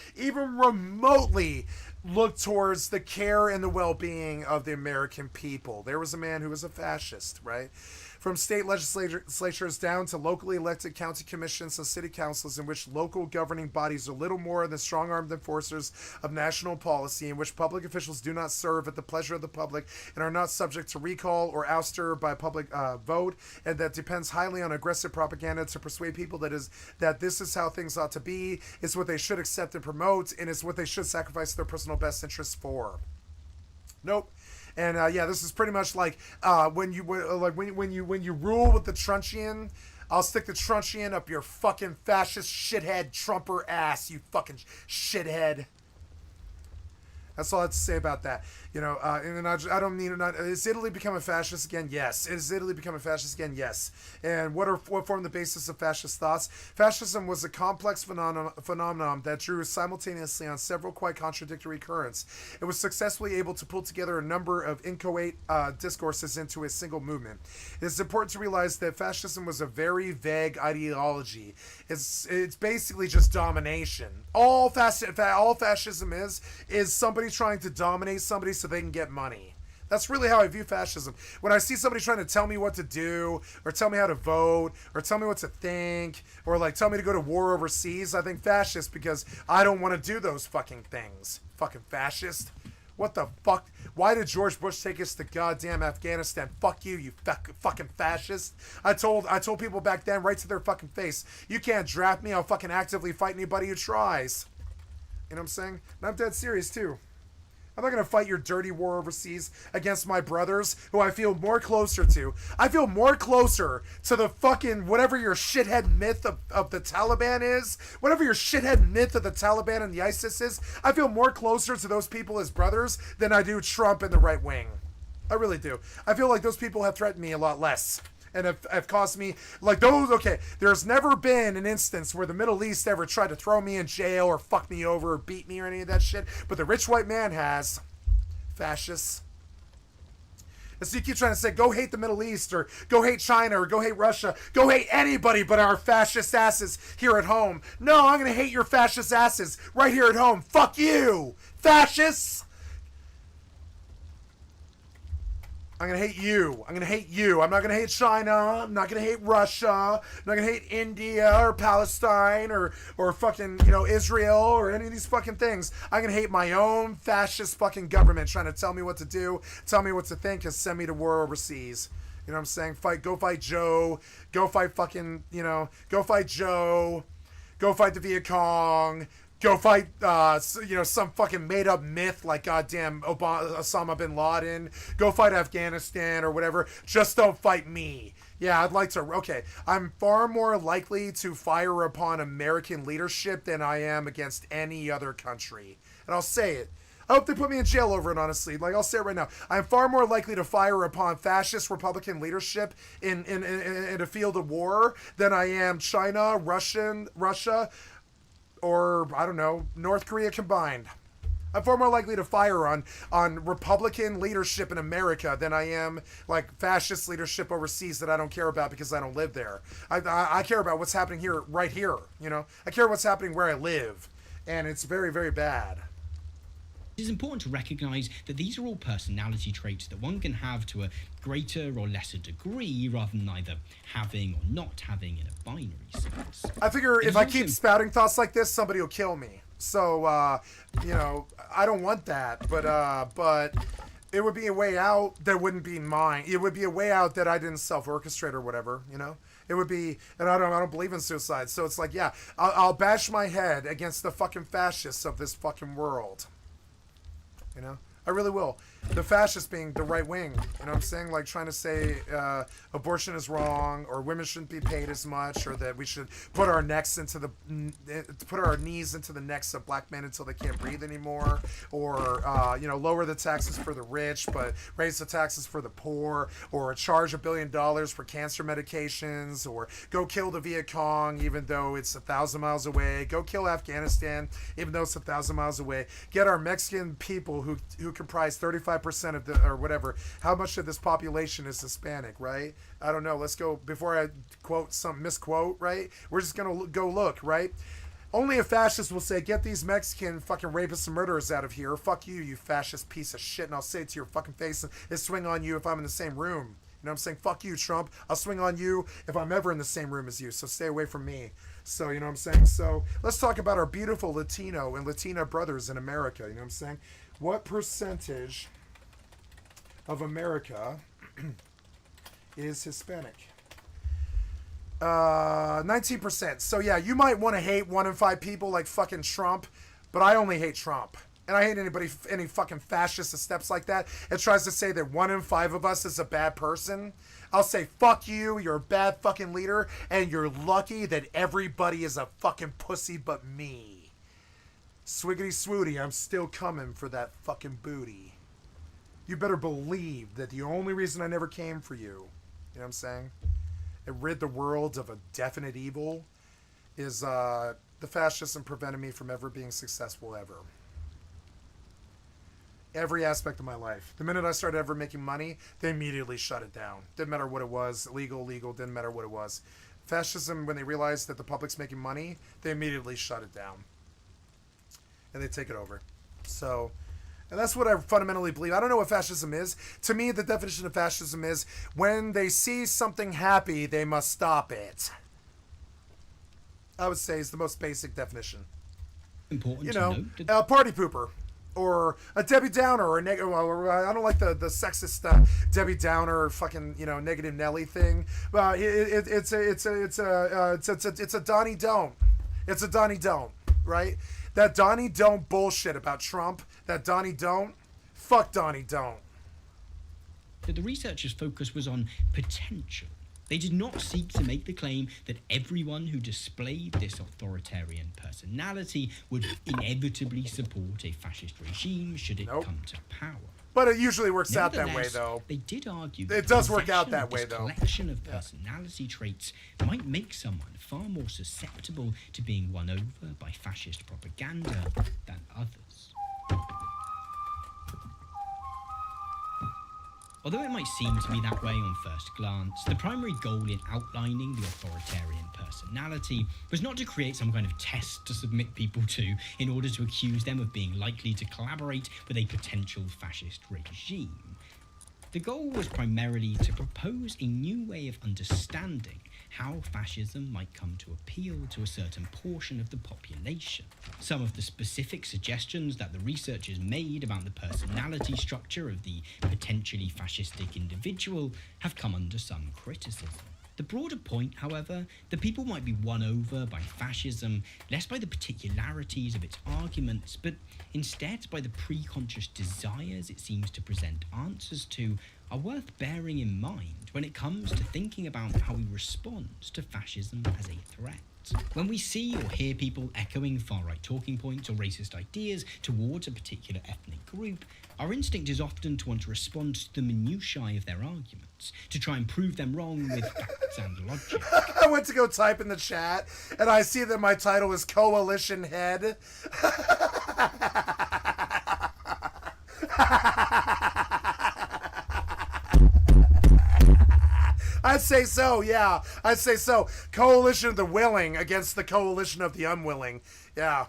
look towards the care and the well-being of the American people? There was a man who was a fascist, right? From state legislatures down to locally elected county commissions and city councils, in which local governing bodies are little more than strong-armed enforcers of national policy, in which public officials do not serve at the pleasure of the public and are not subject to recall or ouster by public vote, and that depends highly on aggressive propaganda to persuade people that this is how things ought to be, it's what they should accept and promote, and it's what they should sacrifice their personal best interests for. Nope. And this is pretty much like when you rule with the truncheon. I'll stick the truncheon up your fucking fascist shithead Trumper ass, you fucking shithead. That's all I have to say about that. You know, and I don't mean not. Is Italy becoming fascist again? Yes. Is Italy becoming fascist again? Yes. And what formed the basis of fascist thoughts? Fascism was a complex phenomenon that drew simultaneously on several quite contradictory currents. It was successfully able to pull together a number of inchoate discourses into a single movement. It is important to realize that fascism was a very vague ideology. It's basically just domination. All fascism is somebody trying to dominate somebody so they can get money. That's really how I view fascism. When I see somebody trying to tell me what to do, or tell me how to vote, or tell me what to think, or like tell me to go to war overseas, I think fascist because I don't want to do those fucking things. Fucking fascist. What the fuck? Why did George Bush take us to goddamn Afghanistan? Fuck you, you fucking fascist. I told people back then right to their fucking face, you can't draft me, I'll fucking actively fight anybody who tries. You know what I'm saying? And I'm dead serious too. I'm not going to fight your dirty war overseas against my brothers who I feel more closer to. I feel more closer to the fucking whatever your shithead myth of the Taliban is, whatever your shithead myth of the Taliban and the ISIS is, I feel more closer to those people as brothers than I do Trump and the right wing. I really do. I feel like those people have threatened me a lot less. And have caused me, like those, okay, there's never been an instance where the Middle East ever tried to throw me in jail or fuck me over or beat me or any of that shit, but the rich white man has. Fascists. And so you keep trying to say, go hate the Middle East, or go hate China, or go hate Russia, go hate anybody but our fascist asses here at home. No, I'm going to hate your fascist asses right here at home. Fuck you, fascists! I'm going to hate you. I'm going to hate you. I'm not going to hate China. I'm not going to hate Russia. I'm not going to hate India or Palestine or fucking, you know, Israel or any of these fucking things. I'm going to hate my own fascist fucking government trying to tell me what to do, tell me what to think, and send me to war overseas. You know what I'm saying? Go fight Joe. Go fight fucking, you know, go fight Joe. Go fight the Viet Cong. Go fight, you know, some fucking made-up myth like goddamn Osama bin Laden. Go fight Afghanistan or whatever. Just don't fight me. Yeah, I'd like to. Okay, I'm far more likely to fire upon American leadership than I am against any other country. And I'll say it. I hope they put me in jail over it, honestly. Like, I'll say it right now. I'm far more likely to fire upon fascist Republican leadership in a field of war than I am China, Russia, or, I don't know, North Korea combined. I'm far more likely to fire on Republican leadership in America than I am, like, fascist leadership overseas that I don't care about because I don't live there. I care about what's happening here, right here, you know? I care what's happening where I live, and it's very, very bad. It is important to recognise that these are all personality traits that one can have to a greater or lesser degree rather than either having or not having in a binary sense. I figure if I keep spouting thoughts like this, somebody will kill me. So, you know, I don't want that, but it would be a way out that wouldn't be mine. It would be a way out that I didn't self-orchestrate or whatever, you know? It would be, and I don't believe in suicide. So it's like, yeah, I'll bash my head against the fucking fascists of this fucking world. You know, I really will. The fascists being the right wing, you know what I'm saying? Like trying to say abortion is wrong, or women shouldn't be paid as much, or that we should put our knees into the necks of black men until they can't breathe anymore, or you know, lower the taxes for the rich but raise the taxes for the poor, or charge $1 billion for cancer medications, or go kill the Viet Cong even though it's 1,000 miles away, go kill Afghanistan even though it's 1,000 miles away, get our Mexican people who comprise 35% of the, or whatever, how much of this population is Hispanic, right? I don't know. Let's go, before I misquote, right? We're just going to go look, right? Only a fascist will say, get these Mexican fucking rapists and murderers out of here. Fuck you, you fascist piece of shit. And I'll say it to your fucking face and swing on you if I'm in the same room. You know what I'm saying? Fuck you, Trump. I'll swing on you if I'm ever in the same room as you. So stay away from me. So, you know what I'm saying? So let's talk about our beautiful Latino and Latina brothers in America. You know what I'm saying? What percentage of America is Hispanic? 19%. So yeah, you might want to hate 1 in 5 people like fucking Trump, but I only hate Trump. And I hate any fucking fascist that steps like that and tries to say that 1 in 5 of us is a bad person. I'll say, fuck you, you're a bad fucking leader, and you're lucky that everybody is a fucking pussy but me. Swiggity swooty, I'm still coming for that fucking booty. You better believe that the only reason I never came for you, you know what I'm saying? It rid the world of a definite evil is the fascism prevented me from ever being successful ever. Every aspect of my life. The minute I started ever making money, they immediately shut it down. Didn't matter what it was, legal, didn't matter what it was. Fascism, when they realized that the public's making money, they immediately shut it down. And they take it over. So, and that's what I fundamentally believe. I don't know what fascism is. To me, the definition of fascism is when they see something happy, they must stop it. I would say is the most basic definition. Important you to know, note that a party pooper. Or a Debbie Downer, or I don't like the sexist Debbie Downer, fucking negative Nelly thing. It's a Donnie Don't. It's a Donnie Don't, right? That Donnie Don't bullshit about Trump. That Donnie Don't. Fuck Donnie Don't. the researchers' focus was on potential. They did not seek to make the claim that everyone who displayed this authoritarian personality would inevitably support a fascist regime should it come to power. But it usually works out that way, Nevertheless, though. They did argue that It does the work out possession that of way, this though. collection of personality traits might make someone far more susceptible to being won over by fascist propaganda than others. Although it might seem to be that way on first glance, the primary goal in outlining the authoritarian personality was not to create some kind of test to submit people to in order to accuse them of being likely to collaborate with a potential fascist regime. The goal was primarily to propose a new way of understanding how fascism might come to appeal to a certain portion of the population. Some of the specific suggestions that the researchers made about the personality structure of the potentially fascistic individual have come under some criticism. The broader point, however, that people might be won over by fascism less by the particularities of its arguments, but instead by the pre-conscious desires it seems to present answers to, are worth bearing in mind when it comes to thinking about how we respond to fascism as a threat. When we see or hear people echoing far-right talking points or racist ideas towards a particular ethnic group, our instinct is often to want to respond to the minutiae of their arguments, to try and prove them wrong with facts and logic. I went to go type in the chat, and I see that my title is Coalition Head. I'd say so, yeah. I'd say so. Coalition of the willing against the coalition of the unwilling. Yeah.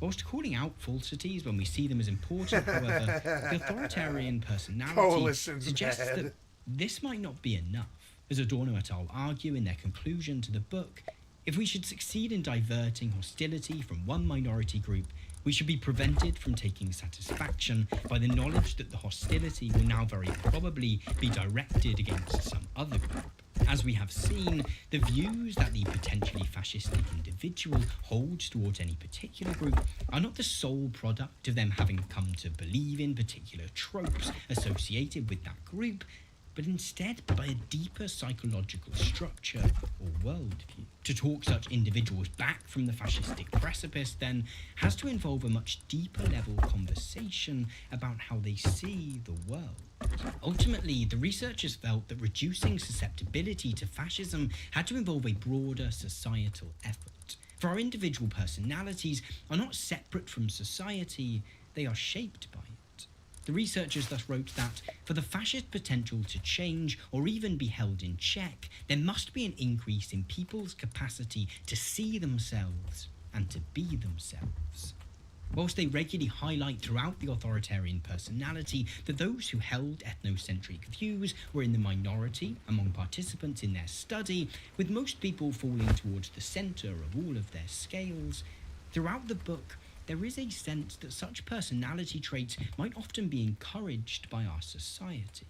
Whilst calling out falsities when we see them as important, however, the authoritarian personality Coalition's suggests bad. that this might not be enough. As Adorno et al. Argue in their conclusion to the book, if we should succeed in diverting hostility from one minority group, we should be prevented from taking satisfaction by the knowledge that the hostility will now very probably be directed against some other group. As we have seen, the views that the potentially fascistic individual holds towards any particular group are not the sole product of them having come to believe in particular tropes associated with that group, but instead by a deeper psychological structure or worldview. To talk such individuals back from the fascistic precipice, then, has to involve a much deeper level conversation about how they see the world. Ultimately, the researchers felt that reducing susceptibility to fascism had to involve a broader societal effort. For our individual personalities are not separate from society, they are shaped by it. The researchers thus wrote that, for the fascist potential to change or even be held in check, there must be an increase in people's capacity to see themselves and to be themselves. Whilst they regularly highlight throughout the authoritarian personality that those who held ethnocentric views were in the minority among participants in their study, with most people falling towards the centre of all of their scales, throughout the book, there is a sense that such personality traits might often be encouraged by our society.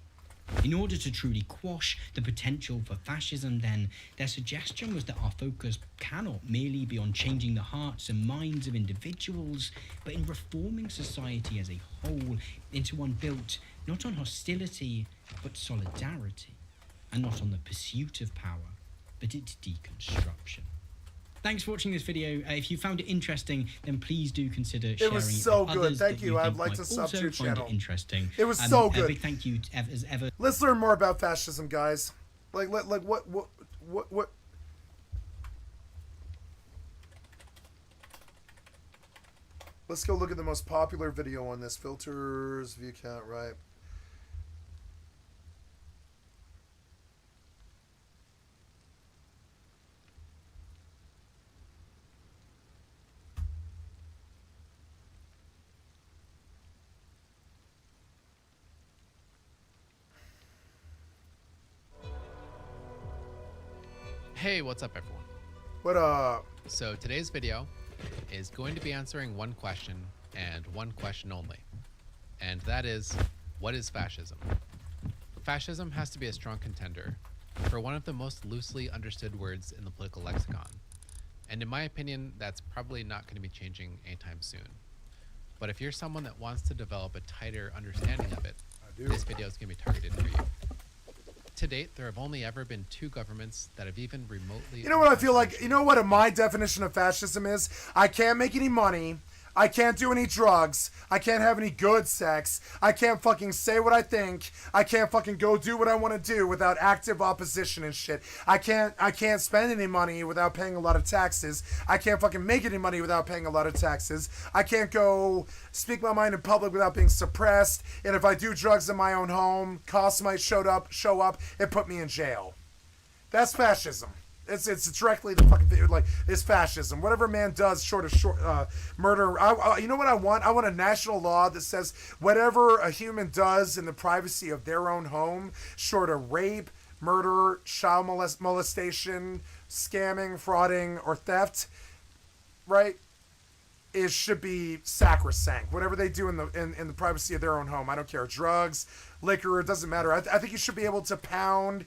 In order to truly quash the potential for fascism, then, their suggestion was that our focus cannot merely be on changing the hearts and minds of individuals, but in reforming society as a whole into one built not on hostility, but solidarity, and not on the pursuit of power, but its deconstruction. thanks for watching this video. If you found it interesting, then please do consider sharing it. It was so with good. others Thank that you. I'd think like might to sub also to your find channel. it interesting. It was so A good. big thank you as ever. Let's learn more about fascism, guys. Like what? Let's go look at the most popular video on this. Filters, view count, right? Hey, what's up everyone? What up? So today's video is going to be answering one question and one question only. And that is, what is fascism? Fascism has to be a strong contender for one of the most loosely understood words in the political lexicon. And in my opinion, that's probably not going to be changing anytime soon. But if you're someone that wants to develop a tighter understanding of it, this video is going to be targeted for you. To date, there have only ever been 2 governments that have even remotely... You know what I feel like? You know what my definition of fascism is? I can't make any money. I can't do any drugs. I can't have any good sex. I can't fucking say what I think. I can't fucking go do what I want to do without active opposition and shit. I can't spend any money without paying a lot of taxes. I can't fucking make any money without paying a lot of taxes. I can't go speak my mind in public without being suppressed. And if I do drugs in my own home, cops might show up and put me in jail. That's fascism. It's directly the fucking thing. Like, it's fascism. Whatever man does short of murder. You know what I want? I want a national law that says whatever a human does in the privacy of their own home, short of rape, murder, child molestation, scamming, frauding, or theft, right? It should be sacrosanct. Whatever they do in the privacy of their own home. I don't care. Drugs, liquor, it doesn't matter. I think you should be able to pound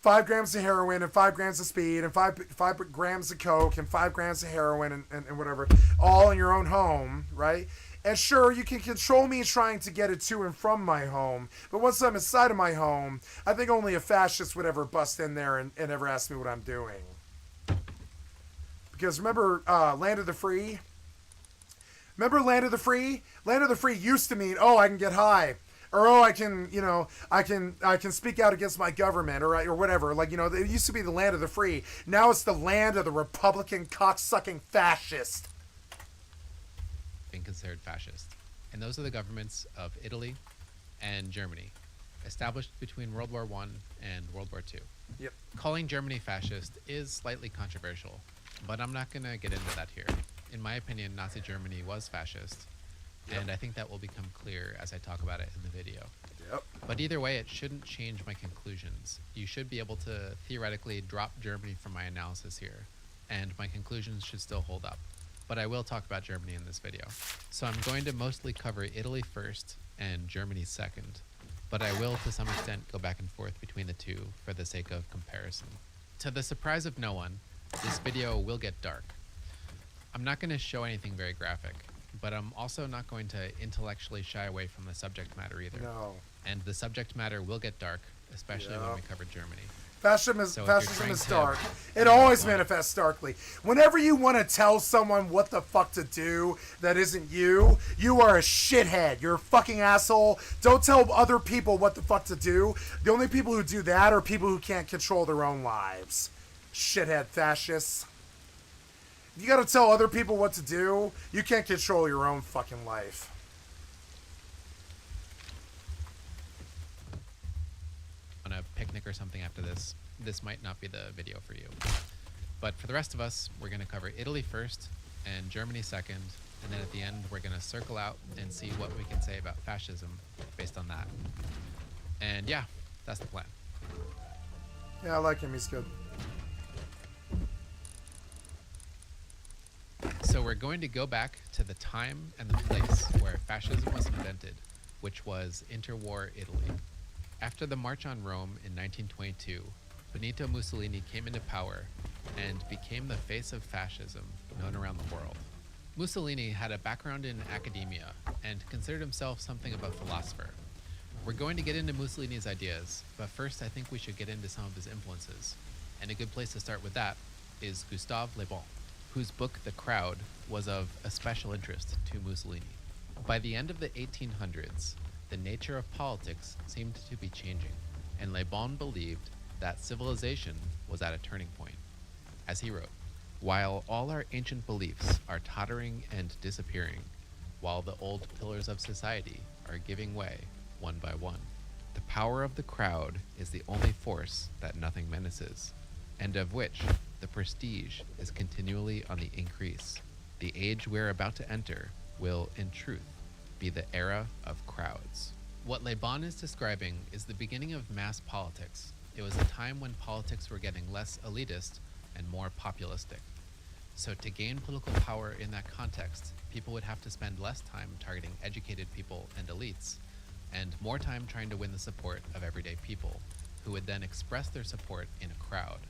5 grams of heroin and 5 grams of speed and 5 grams of coke and 5 grams of heroin and whatever, all in your own home, right? And sure, you can control me trying to get it to and from my home, but once I'm inside of my home, I think only a fascist would ever bust in there and ever ask me what I'm doing. Because remember Land of the Free? Remember Land of the Free? Land of the Free used to mean, oh, I can get high. Or, oh, I can speak out against my government, or whatever. Like, it used to be the land of the free. Now it's the land of the Republican cocksucking fascist. Been considered fascist. And those are the governments of Italy and Germany, established between World War I and World War II. Yep. Calling Germany fascist is slightly controversial, but I'm not going to get into that here. In my opinion, Nazi Germany was fascist. And I think that will become clear as I talk about it in the video. Yep. But either way, it shouldn't change my conclusions. You should be able to theoretically drop Germany from my analysis here, and my conclusions should still hold up. But I will talk about Germany in this video. So I'm going to mostly cover Italy first and Germany second, but I will to some extent go back and forth between the two for the sake of comparison. To the surprise of no one, this video will get dark. I'm not going to show anything very graphic, but I'm also not going to intellectually shy away from the subject matter either. No. And the subject matter will get dark, especially when we cover Germany. Fascism is dark. It prove always my point- manifests darkly. Whenever you want to tell someone what the fuck to do that isn't you, you are a shithead. You're a fucking asshole. Don't tell other people what the fuck to do. The only people who do that are people who can't control their own lives. Shithead fascists. You gotta tell other people what to do. You can't control your own fucking life. On a picnic or something after this, this might not be the video for you. But for the rest of us, we're going to cover Italy first and Germany second, and then at the end we're going to circle out and see what we can say about fascism based on that. And yeah, that's the plan. Yeah, I like him. He's good. So we're going to go back to the time and the place where fascism was invented, which was interwar Italy. After the March on Rome in 1922, Benito Mussolini came into power and became the face of fascism known around the world. Mussolini had a background in academia and considered himself something of a philosopher. We're going to get into Mussolini's ideas, but first I think we should get into some of his influences. And a good place to start with that is Gustave Le Bon. whose book The Crowd was of a special interest to Mussolini. By the end of the 1800s, the nature of politics seemed to be changing, and Le Bon believed that civilization was at a turning point. As he wrote, "While all our ancient beliefs are tottering and disappearing, while the old pillars of society are giving way one by one, the power of the crowd is the only force that nothing menaces, and of which the prestige is continually on the increase. The age we're about to enter will, in truth, be the era of crowds." What Le Bon is describing is the beginning of mass politics. It was a time when politics were getting less elitist and more populistic. So to gain political power in that context, people would have to spend less time targeting educated people and elites, and more time trying to win the support of everyday people, who would then express their support in a crowd.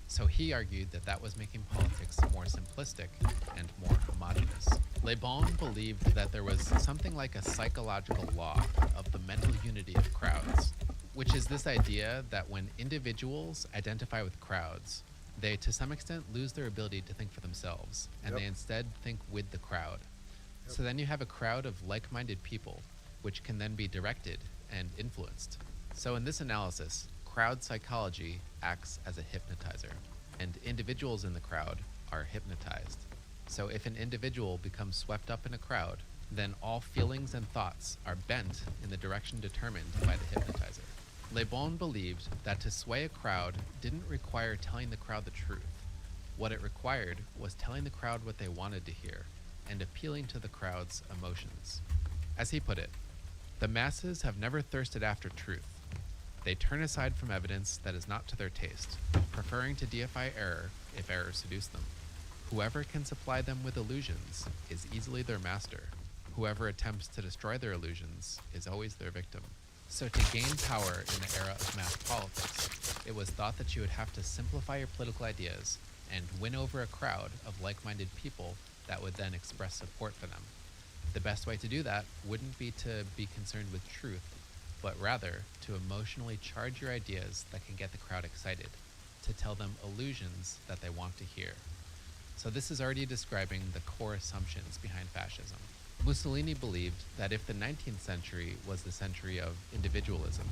So he argued that that was making politics more simplistic and more homogenous. Le Bon believed that there was something like a psychological law of the mental unity of crowds, which is this idea that when individuals identify with crowds, they to some extent lose their ability to think for themselves, and they instead think with the crowd. So then you have a crowd of like-minded people, which can then be directed and influenced. So in this analysis, crowd psychology acts as a hypnotizer, and individuals in the crowd are hypnotized. So if an individual becomes swept up in a crowd, then all feelings and thoughts are bent in the direction determined by the hypnotizer. Le Bon believed that to sway a crowd didn't require telling the crowd the truth. What it required was telling the crowd what they wanted to hear and appealing to the crowd's emotions. As he put it, "The masses have never thirsted after truth. They turn aside from evidence that is not to their taste, preferring to deify error if error seduce them. Whoever can supply them with illusions is easily their master. Whoever attempts to destroy their illusions is always their victim." So to gain power in the era of mass politics, it was thought that you would have to simplify your political ideas and win over a crowd of like-minded people that would then express support for them. The best way to do that wouldn't be to be concerned with truth, but rather to emotionally charge your ideas that can get the crowd excited, to tell them illusions that they want to hear. So this is already describing the core assumptions behind fascism. Mussolini believed that if the 19th century was the century of individualism,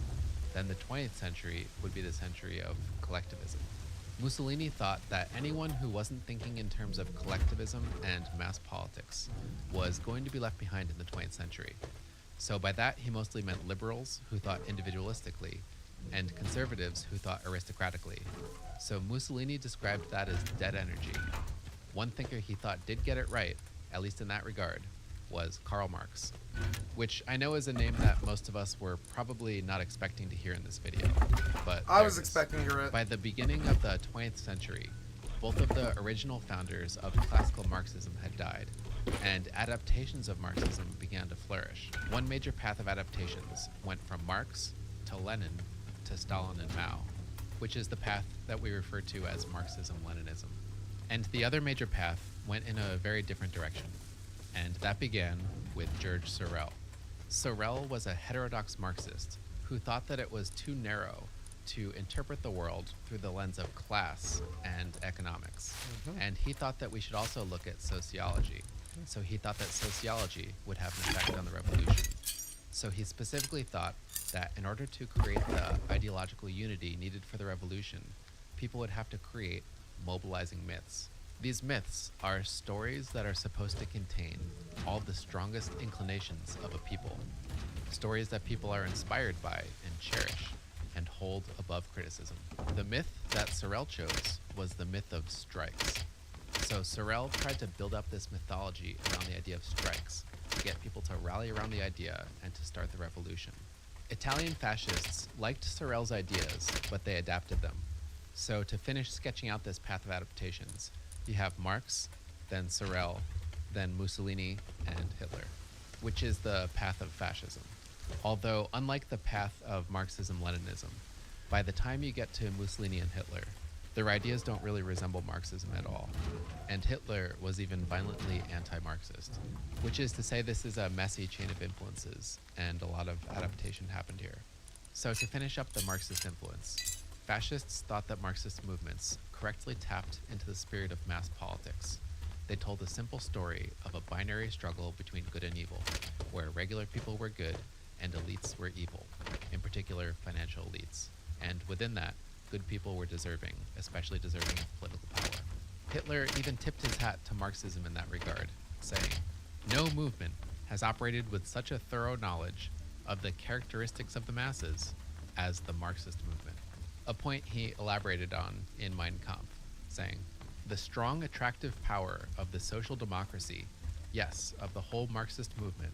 then the 20th century would be the century of collectivism. Mussolini thought that anyone who wasn't thinking in terms of collectivism and mass politics was going to be left behind in the 20th century. So by that, he mostly meant liberals who thought individualistically and conservatives who thought aristocratically. So Mussolini described that as dead energy. One thinker he thought did get it right, at least in that regard, was Karl Marx, which I know is a name that most of us were probably not expecting to hear in this video, but I was expecting to hear it. By the beginning of the 20th century, both of the original founders of classical Marxism had died, and adaptations of Marxism began to flourish. One major path of adaptations went from Marx to Lenin to Stalin and Mao, which is the path that we refer to as Marxism-Leninism. And the other major path went in a very different direction, and that began with George Sorel. Sorel was a heterodox Marxist who thought that it was too narrow to interpret the world through the lens of class and economics. And he thought that we should also look at sociology. So he thought that sociology would have an effect on the revolution. So he specifically thought that in order to create the ideological unity needed for the revolution, people would have to create mobilizing myths. These myths are stories that are supposed to contain all the strongest inclinations of a people. Stories that people are inspired by and cherish and hold above criticism. The myth that Sorel chose was the myth of strikes. So Sorel tried to build up this mythology around the idea of strikes to get people to rally around the idea and to start the revolution. Italian fascists liked Sorel's ideas, but they adapted them. So to finish sketching out this path of adaptations, you have Marx, then Sorel, then Mussolini, and Hitler, which is the path of fascism. Although, unlike the path of Marxism-Leninism, by the time you get to Mussolini and Hitler, their ideas don't really resemble Marxism at all. And Hitler was even violently anti-Marxist, which is to say this is a messy chain of influences, and a lot of adaptation happened here. So to finish up the Marxist influence, Fascists thought that Marxist movements correctly tapped into the spirit of mass politics. They told a simple story of a binary struggle between good and evil, where regular people were good and elites were evil, in particular financial elites. And within that, good people were deserving, especially deserving of political power. Hitler even tipped his hat to Marxism in that regard, saying, "No movement has operated with such a thorough knowledge of the characteristics of the masses as the Marxist movement." A point he elaborated on in Mein Kampf, saying, "The strong attractive power of the social democracy, yes, of the whole Marxist movement,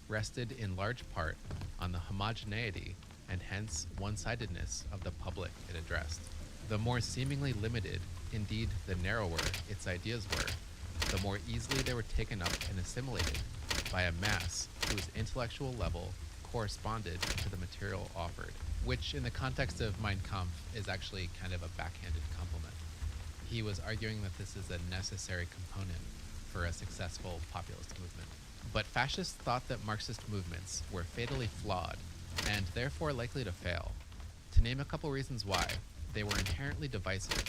rested in large part on the homogeneity and hence one-sidedness of the public it addressed. The more seemingly limited, indeed the narrower its ideas were, the more easily they were taken up and assimilated by a mass whose intellectual level corresponded to the material offered," which in the context of Mein Kampf is actually kind of a backhanded compliment. He was arguing that this is a necessary component for a successful populist movement. But fascists thought that Marxist movements were fatally flawed and therefore likely to fail. To name a couple reasons why, they were inherently divisive.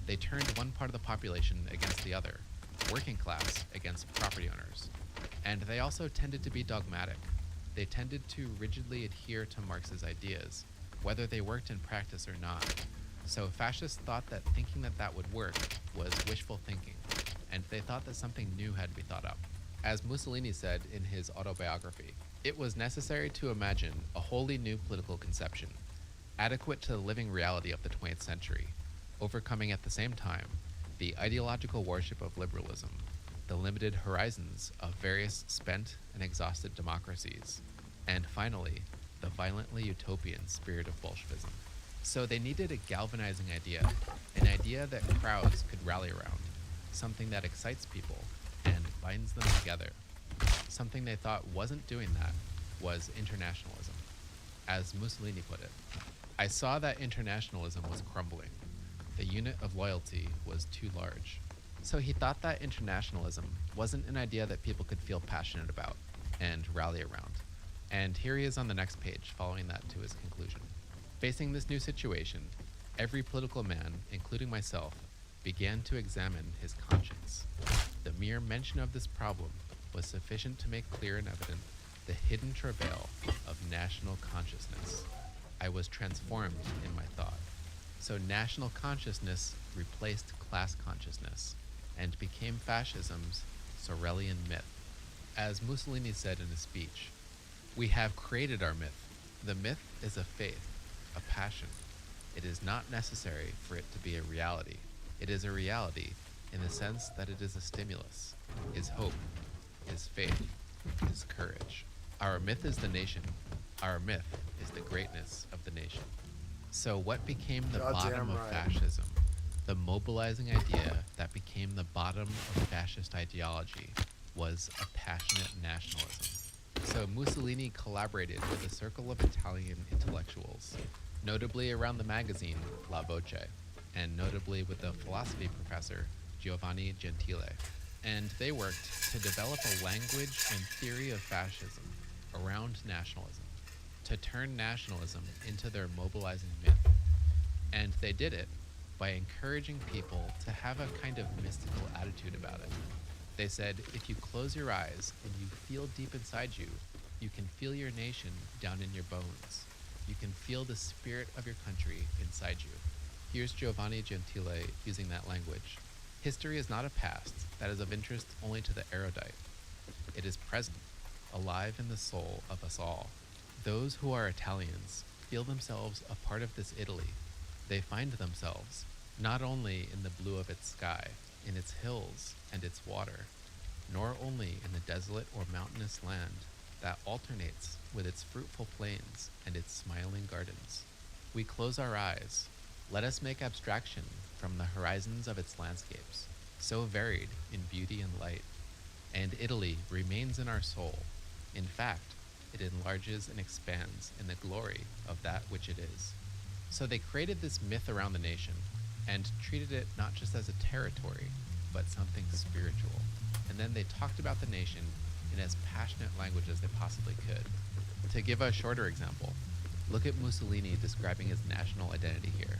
They turned one part of the population against the other, working class against property owners. And they also tended to be dogmatic. They tended to rigidly adhere to Marx's ideas, whether they worked in practice or not. So fascists thought that thinking that that would work was wishful thinking, and they thought that something new had to be thought up. As Mussolini said in his autobiography, "It was necessary to imagine a wholly new political conception, adequate to the living reality of the 20th century, overcoming at the same time the ideological worship of liberalism, the limited horizons of various spent and exhausted democracies, and finally, the violently utopian spirit of Bolshevism." So they needed a galvanizing idea, an idea that crowds could rally around, something that excites people and binds them together. Something they thought wasn't doing that was internationalism. As Mussolini put it, "I saw that internationalism was crumbling. The unit of loyalty was too large." So he thought that internationalism wasn't an idea that people could feel passionate about and rally around. And here he is on the next page, following that to his conclusion. Facing this new situation, every political man, including myself, began to examine his conscience. The mere mention of this problem was sufficient to make clear and evident the hidden travail of national consciousness. I was transformed in my thought. So national consciousness replaced class consciousness and became fascism's Sorelian myth. As Mussolini said in his speech, "We have created our myth. The myth is a faith, a passion. It is not necessary for it to be a reality. It is a reality in the sense that it is a stimulus, is hope, is faith, is courage. Our myth is the nation. Our myth is the greatness of the nation." So what became the bottom of fascism, the mobilizing idea that became the bottom of fascist ideology, was a passionate nationalism. So Mussolini collaborated with a circle of Italian intellectuals, notably around the magazine La Voce, and notably with the philosophy professor Giovanni Gentile. And they worked to develop a language and theory of fascism around nationalism, to turn nationalism into their mobilizing myth. And they did it by encouraging people to have a kind of mystical attitude about it. They said, if you close your eyes and you feel deep inside you, you can feel your nation down in your bones. You can feel the spirit of your country inside you. Here's Giovanni Gentile using that language. "History is not a past that is of interest only to the erudite. It is present, alive in the soul of us all. Those who are Italians feel themselves a part of this Italy. They find themselves not only in the blue of its sky, in its hills and its water, nor only in the desolate or mountainous land that alternates with its fruitful plains and its smiling gardens. We close our eyes. Let us make abstraction from the horizons of its landscapes, so varied in beauty and light, and Italy remains in our soul. In fact, it enlarges and expands in the glory of that which it is." So they created this myth around the nation and treated it not just as a territory, but something spiritual. And then they talked about the nation in as passionate language as they possibly could. To give a shorter example, look at Mussolini describing his national identity here.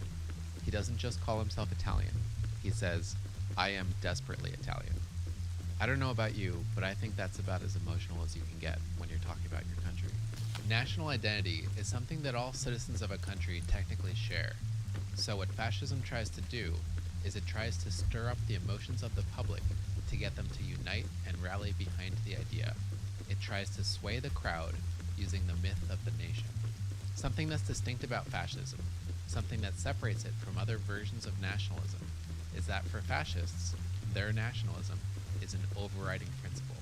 He doesn't just call himself Italian. He says, I am desperately Italian. I don't know about you, but I think that's about as emotional as you can get when you're talking about your country. National identity is something that all citizens of a country technically share. So what fascism tries to do is it tries to stir up the emotions of the public to get them to unite and rally behind the idea. It tries to sway the crowd using the myth of the nation. Something that's distinct about fascism, something that separates it from other versions of nationalism, is that for fascists, their nationalism is an overriding principle.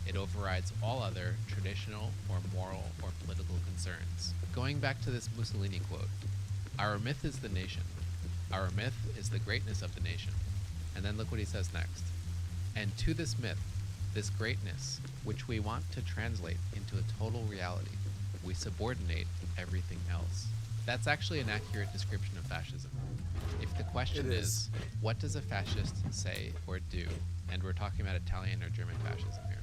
It overrides all other traditional or moral or political concerns. Going back to this Mussolini quote, our myth is the nation. Our myth is the greatness of the nation. And then look what he says next. And to this myth, this greatness, which we want to translate into a total reality, we subordinate everything else. That's actually an accurate description of fascism. If the question is, what does a fascist say or do? And we're talking about Italian or German fascism here.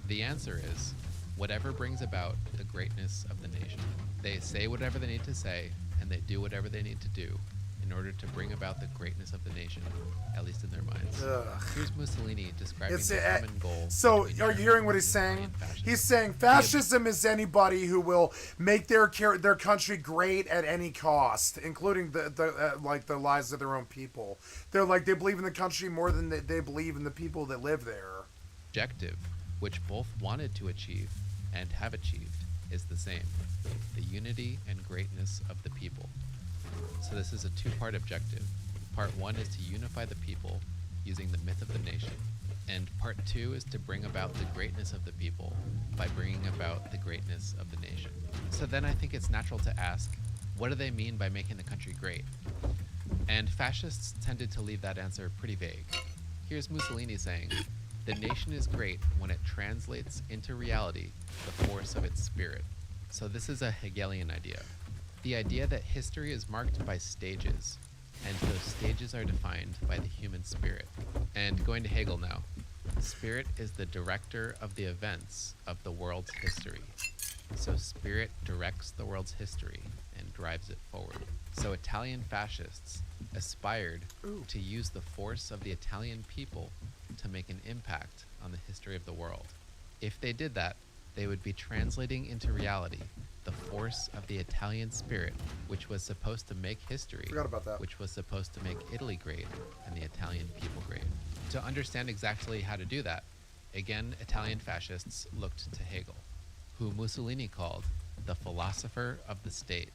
The answer is, whatever brings about the greatness of the nation. They say whatever they need to say, and they do whatever they need to do in order to bring about the greatness of the nation, at least in their minds. Here's Mussolini describing the common goal. So, are you hearing what he's saying? He's saying fascism is anybody who will make their country great at any cost, including the lives of their own people. They're like, they believe in the country more than they believe in the people that live there. Objective, which both wanted to achieve and have achieved, is the same: the unity and greatness of the people. So this is a two-part objective. Part one is to unify the people using the myth of the nation. And part two is to bring about the greatness of the people by bringing about the greatness of the nation. So then I think it's natural to ask, what do they mean by making the country great? And fascists tended to leave that answer pretty vague. Here's Mussolini saying, the nation is great when it translates into reality the force of its spirit. So this is a Hegelian idea. The idea that history is marked by stages, and those stages are defined by the human spirit. And going to Hegel now, spirit is the director of the events of the world's history. So spirit directs the world's history and drives it forward. So Italian fascists aspired to use the force of the Italian people to make an impact on the history of the world. If they did that, they would be translating into reality the force of the Italian spirit, which was supposed to make history, Forgot about that. which was supposed to make Italy great and the Italian people great. To understand exactly how to do that, again, Italian fascists looked to Hegel, who Mussolini called the philosopher of the state.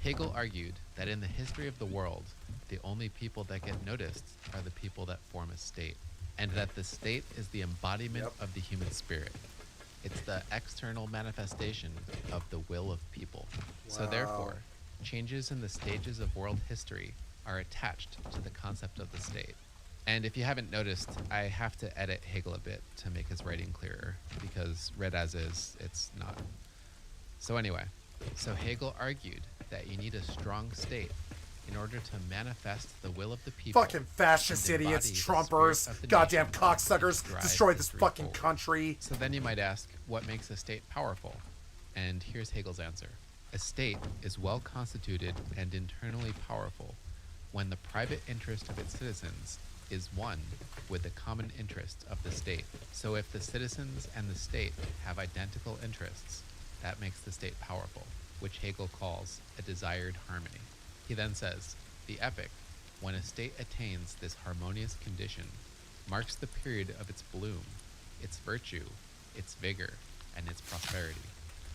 Hegel argued that in the history of the world, the only people that get noticed are the people that form a state, and that the state is the embodiment of the human spirit. It's the external manifestation of the will of people. So therefore, changes in the stages of world history are attached to the concept of the state. And if you haven't noticed, I have to edit Hegel a bit to make his writing clearer, because read as is, it's not. So anyway, so Hegel argued that you need a strong state in order to manifest the will of the people. Fucking fascist idiots, Trumpers, goddamn cocksuckers, destroy this fucking country. So then you might ask, what makes a state powerful? And here's Hegel's answer. A state is well constituted and internally powerful when the private interest of its citizens is one with the common interest of the state. So if the citizens and the state have identical interests, that makes the state powerful, which Hegel calls a desired harmony. He then says, the epoch, when a state attains this harmonious condition, marks the period of its bloom, its virtue, its vigor, and its prosperity.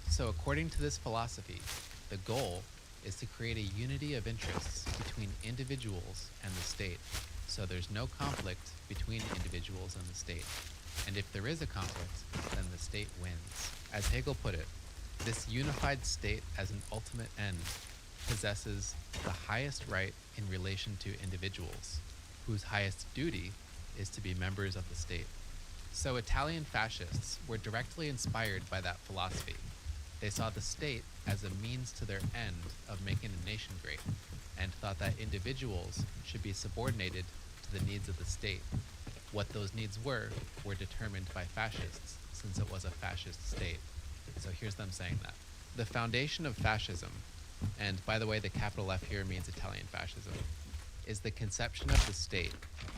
So according to this philosophy, the goal is to create a unity of interests between individuals and the state, so there's no conflict between individuals and the state. And if there is a conflict, then the state wins. As Hegel put it, this unified state as an ultimate end possesses the highest right in relation to individuals, whose highest duty is to be members of the state. So Italian fascists were directly inspired by that philosophy. They saw the state as a means to their end of making a nation great, and thought that individuals should be subordinated to the needs of the state. What those needs were determined by fascists, since it was a fascist state. So here's them saying that. The foundation of fascism, and by the way, the capital F here means Italian fascism. is the conception of the state,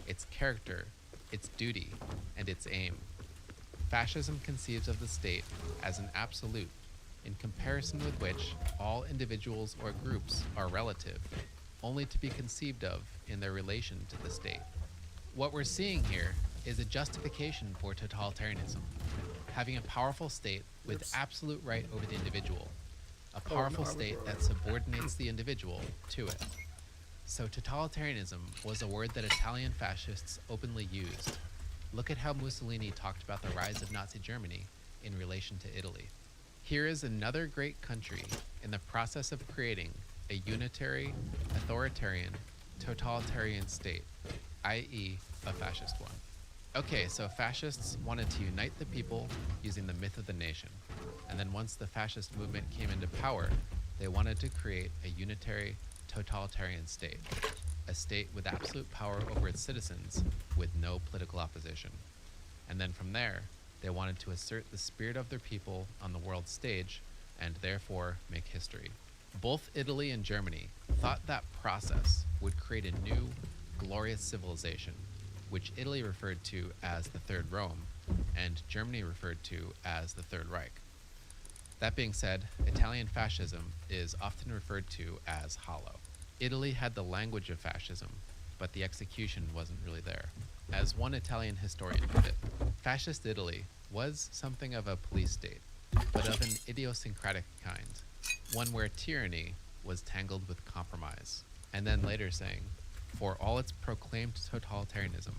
its character, its duty, and its aim. Fascism conceives of the state as an absolute, in comparison with which all individuals or groups are relative, only to be conceived of in their relation to the state. What we're seeing here is a justification for totalitarianism, having a powerful state with absolute right over the individual, a powerful state that subordinates the individual to it. So totalitarianism was a word that Italian fascists openly used. Look at how Mussolini talked about the rise of Nazi Germany in relation to Italy. Here is another great country in the process of creating a unitary, authoritarian, totalitarian state, i.e. a fascist one. Okay, so fascists wanted to unite the people using the myth of the nation. And then once the fascist movement came into power, they wanted to create a unitary, totalitarian state, a state with absolute power over its citizens with no political opposition. And then from there, they wanted to assert the spirit of their people on the world stage and therefore make history. Both Italy and Germany thought that process would create a new, glorious civilization, which Italy referred to as the Third Rome and Germany referred to as the Third Reich. That being said, Italian fascism is often referred to as hollow. Italy had the language of fascism, but the execution wasn't really there. As one Italian historian put it, fascist Italy was something of a police state, but of an idiosyncratic kind, one where tyranny was tangled with compromise. And then later saying, for all its proclaimed totalitarianism,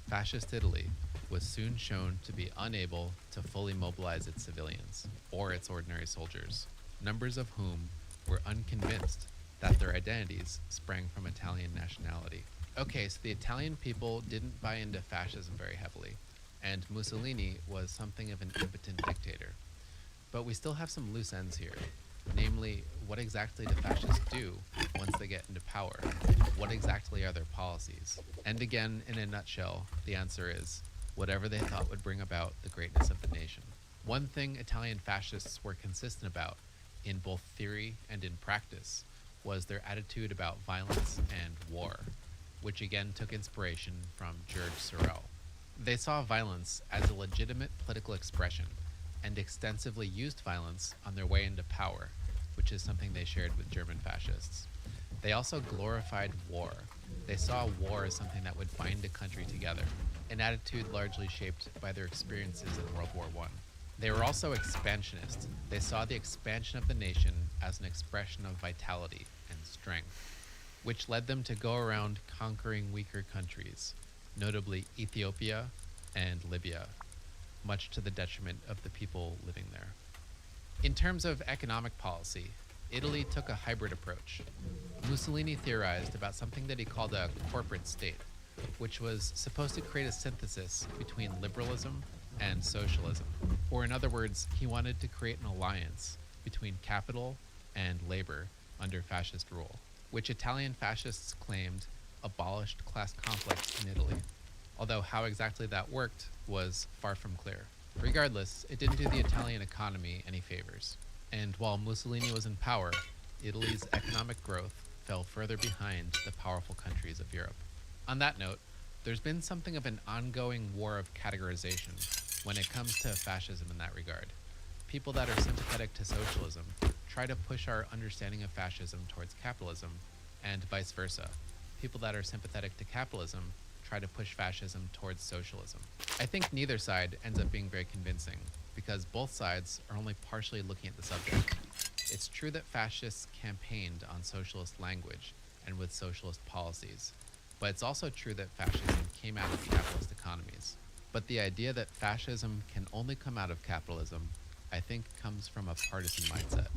fascist Italy was soon shown to be unable to fully mobilize its civilians, or its ordinary soldiers, numbers of whom were unconvinced that their identities sprang from Italian nationality. Okay, so the Italian people didn't buy into fascism very heavily, and Mussolini was something of an impotent dictator. But we still have some loose ends here. Namely, what exactly do fascists do once they get into power? What exactly are their policies? And again, in a nutshell, the answer is whatever they thought would bring about the greatness of the nation. One thing Italian fascists were consistent about, in both theory and in practice, was their attitude about violence and war, which again took inspiration from George Sorel. They saw violence as a legitimate political expression and extensively used violence on their way into power, which is something they shared with German fascists. They also glorified war. They saw war as something that would bind a country together, an attitude largely shaped by their experiences in World War I. They were also expansionist. They saw the expansion of the nation as an expression of vitality and strength, which led them to go around conquering weaker countries, notably Ethiopia and Libya, much to the detriment of the people living there. In terms of economic policy, Italy took a hybrid approach. Mussolini theorized about something that he called a corporate state, which was supposed to create a synthesis between liberalism and socialism. Or in other words, he wanted to create an alliance between capital and labor under fascist rule, which Italian fascists claimed abolished class conflict in Italy. Although how exactly that worked was far from clear. Regardless, it didn't do the Italian economy any favors. And while Mussolini was in power, Italy's economic growth fell further behind the powerful countries of Europe. On that note, there's been something of an ongoing war of categorization when it comes to fascism in that regard. People that are sympathetic to socialism try to push our understanding of fascism towards capitalism, and vice versa. People that are sympathetic to capitalism try to push fascism towards socialism. I think neither side ends up being very convincing, because both sides are only partially looking at the subject. It's true that fascists campaigned on socialist language and with socialist policies, but it's also true that fascism came out of capitalist economies. But the idea that fascism can only come out of capitalism, I think, comes from a partisan mindset.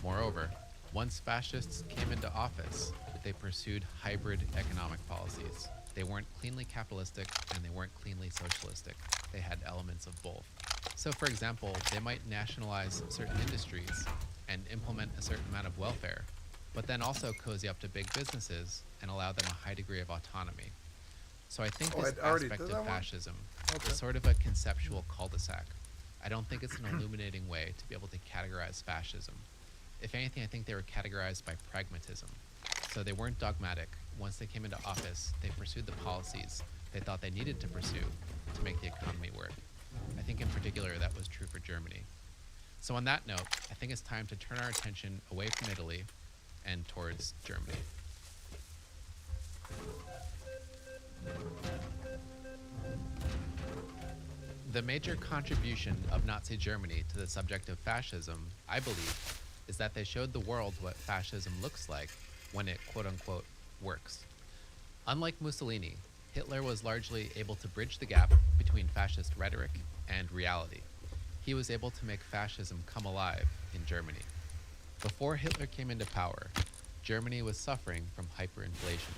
Moreover, once fascists came into office, they pursued hybrid economic policies. They weren't cleanly capitalistic and they weren't cleanly socialistic. They had elements of both. So for example, they might nationalize certain industries and implement a certain amount of welfare, but then also cozy up to big businesses and allow them a high degree of autonomy. So I think this aspect of fascism is sort of a conceptual cul-de-sac. I don't think it's an illuminating way to be able to categorize fascism. If anything, I think they were categorized by pragmatism. so they weren't dogmatic. Once they came into office, they pursued the policies they thought they needed to pursue to make the economy work. I think in particular that was true for Germany. So on that note, I think it's time to turn our attention away from Italy and towards Germany. The major contribution of Nazi Germany to the subject of fascism, I believe, is that they showed the world what fascism looks like when it quote-unquote works. Unlike Mussolini, Hitler was largely able to bridge the gap between fascist rhetoric and reality. He was able to make fascism come alive in Germany. Before Hitler came into power, Germany was suffering from hyperinflation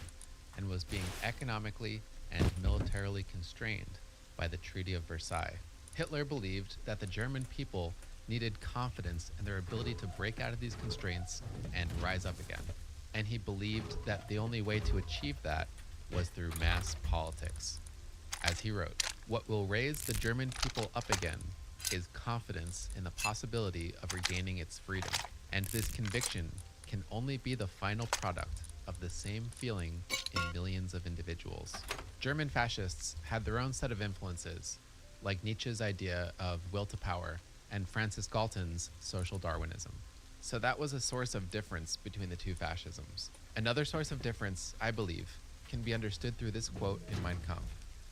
and was being economically and militarily constrained by the Treaty of Versailles. Hitler believed that the German people needed confidence in their ability to break out of these constraints and rise up again. And he believed that the only way to achieve that was through mass politics. As he wrote, "What will raise the German people up again is confidence in the possibility of regaining its freedom. And this conviction can only be the final product of the same feeling in millions of individuals." German fascists had their own set of influences, like Nietzsche's idea of will to power and Francis Galton's social Darwinism. So that was a source of difference between the two fascisms. Another source of difference, I believe, can be understood through this quote in Mein Kampf: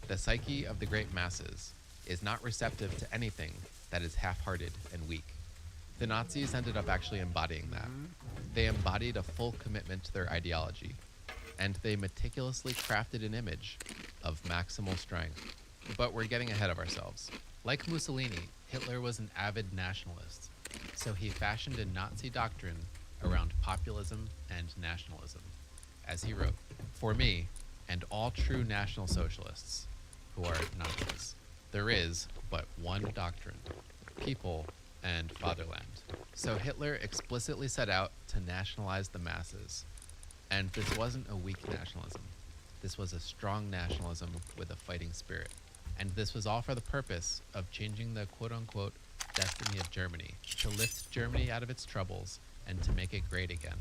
"The psyche of the great masses is not receptive to anything that is half-hearted and weak." The Nazis ended up actually embodying that. They embodied a full commitment to their ideology, and they meticulously crafted an image of maximal strength. But we're getting ahead of ourselves. Like Mussolini, Hitler was an avid nationalist, so he fashioned a Nazi doctrine around populism and nationalism. As he wrote, "For me, and all true National Socialists, who are Nazis, there is but one doctrine: people and fatherland." So Hitler explicitly set out to nationalize the masses. And this wasn't a weak nationalism. This was a strong nationalism with a fighting spirit. And this was all for the purpose of changing the quote-unquote destiny of Germany, to lift Germany out of its troubles and to make it great again,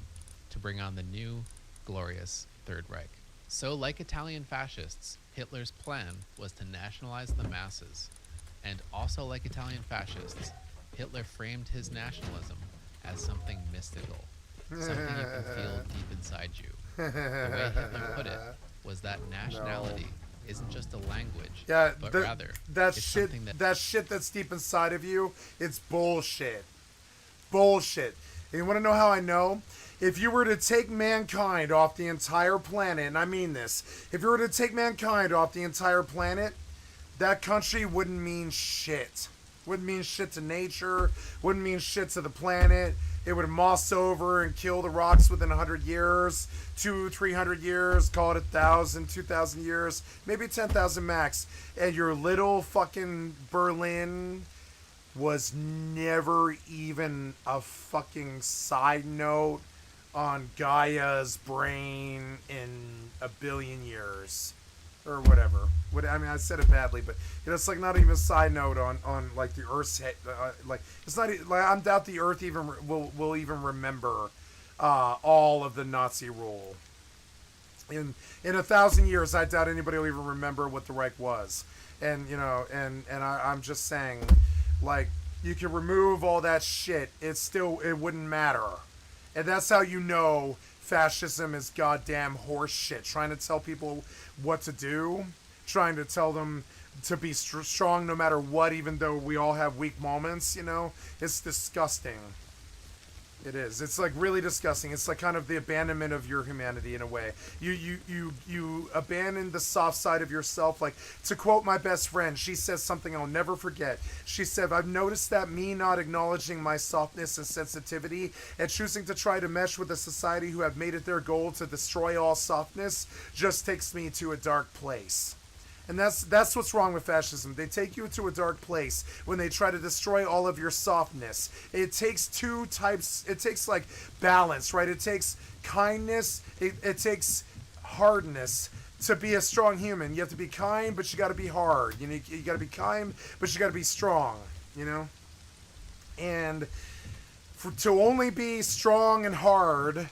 to bring on the new, glorious Third Reich. So like Italian fascists, Hitler's plan was to nationalize the masses. And also like Italian fascists, Hitler framed his nationalism as something mystical, something you can feel deep inside you. The way Hitler put it was that nationality isn't just a language, but rather that it's shit. something That shit that's deep inside of you, it's bullshit. Bullshit. And you want to know how I know? If you were to take mankind off the entire planet, and I mean this, if you were to take mankind off the entire planet, that country wouldn't mean shit. Wouldn't mean shit to nature, wouldn't mean shit to the planet. It would moss over and kill the rocks within 100 years, 200-300 years, call it 1,000, 2,000 years, maybe 10,000 max. And your little fucking Berlin was never even a fucking side note on Gaia's brain in a billion years. Or whatever. I mean, I said it badly, but it's like not even a side note on like the Earth's head. Like it's not like I doubt the Earth even will even remember all of the Nazi rule. In 1,000 years, I doubt anybody will even remember what the Reich was. And you know, and I'm just saying, like you can remove all that shit, it wouldn't matter. And that's how you know fascism is goddamn horse shit. Trying to tell people what to do, trying to tell them to be strong no matter what, even though we all have weak moments, you know, it's disgusting. It is. It's like really disgusting. It's like kind of the abandonment of your humanity in a way. You abandon the soft side of yourself. Like, to quote my best friend, she says something I'll never forget. She said, "I've noticed that me not acknowledging my softness and sensitivity and choosing to try to mesh with a society who have made it their goal to destroy all softness just takes me to a dark place." And that's what's wrong with fascism. They take you to a dark place when they try to destroy all of your softness. It takes two types. It takes like balance, right? It takes kindness. It takes hardness to be a strong human. You have to be kind, but you got to be hard. You know, you got to be kind, but you got to be strong. You know, and to only be strong and hard,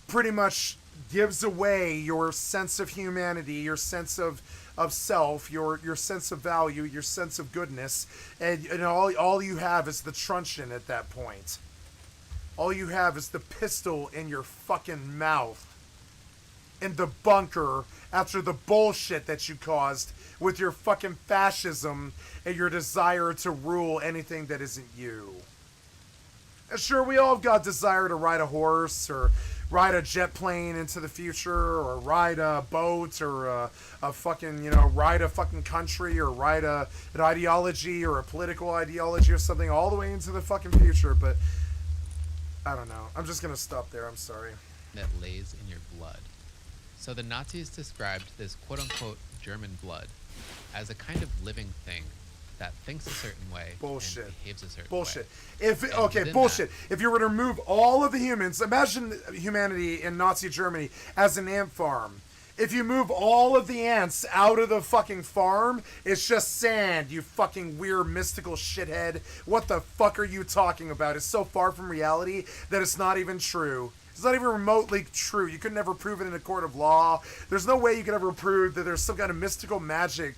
pretty much gives away your sense of humanity, your sense of self, your sense of value, your sense of goodness, and all you have is the truncheon at that point. All you have is the pistol in your fucking mouth. In the bunker after the bullshit that you caused with your fucking fascism and your desire to rule anything that isn't you. And sure, we all have got desire to ride a horse or ride a jet plane into the future or ride a boat or a fucking, ride a fucking country or ride an ideology or a political ideology or something all the way into the fucking future, but I don't know. I'm just gonna stop there. I'm sorry. That lays in your blood. So the Nazis described this quote-unquote German blood as a kind of living thing that thinks a certain way Bullshit. and behaves a certain Bullshit. way. Bullshit. If you were to remove all of the humans, imagine humanity in Nazi Germany as an ant farm. If you move all of the ants out of the fucking farm, it's just sand, you fucking weird mystical shithead. What the fuck are you talking about? It's so far from reality that it's not even true. It's not even remotely true. You could never prove it in a court of law. There's no way you could ever prove that there's some kind of mystical magic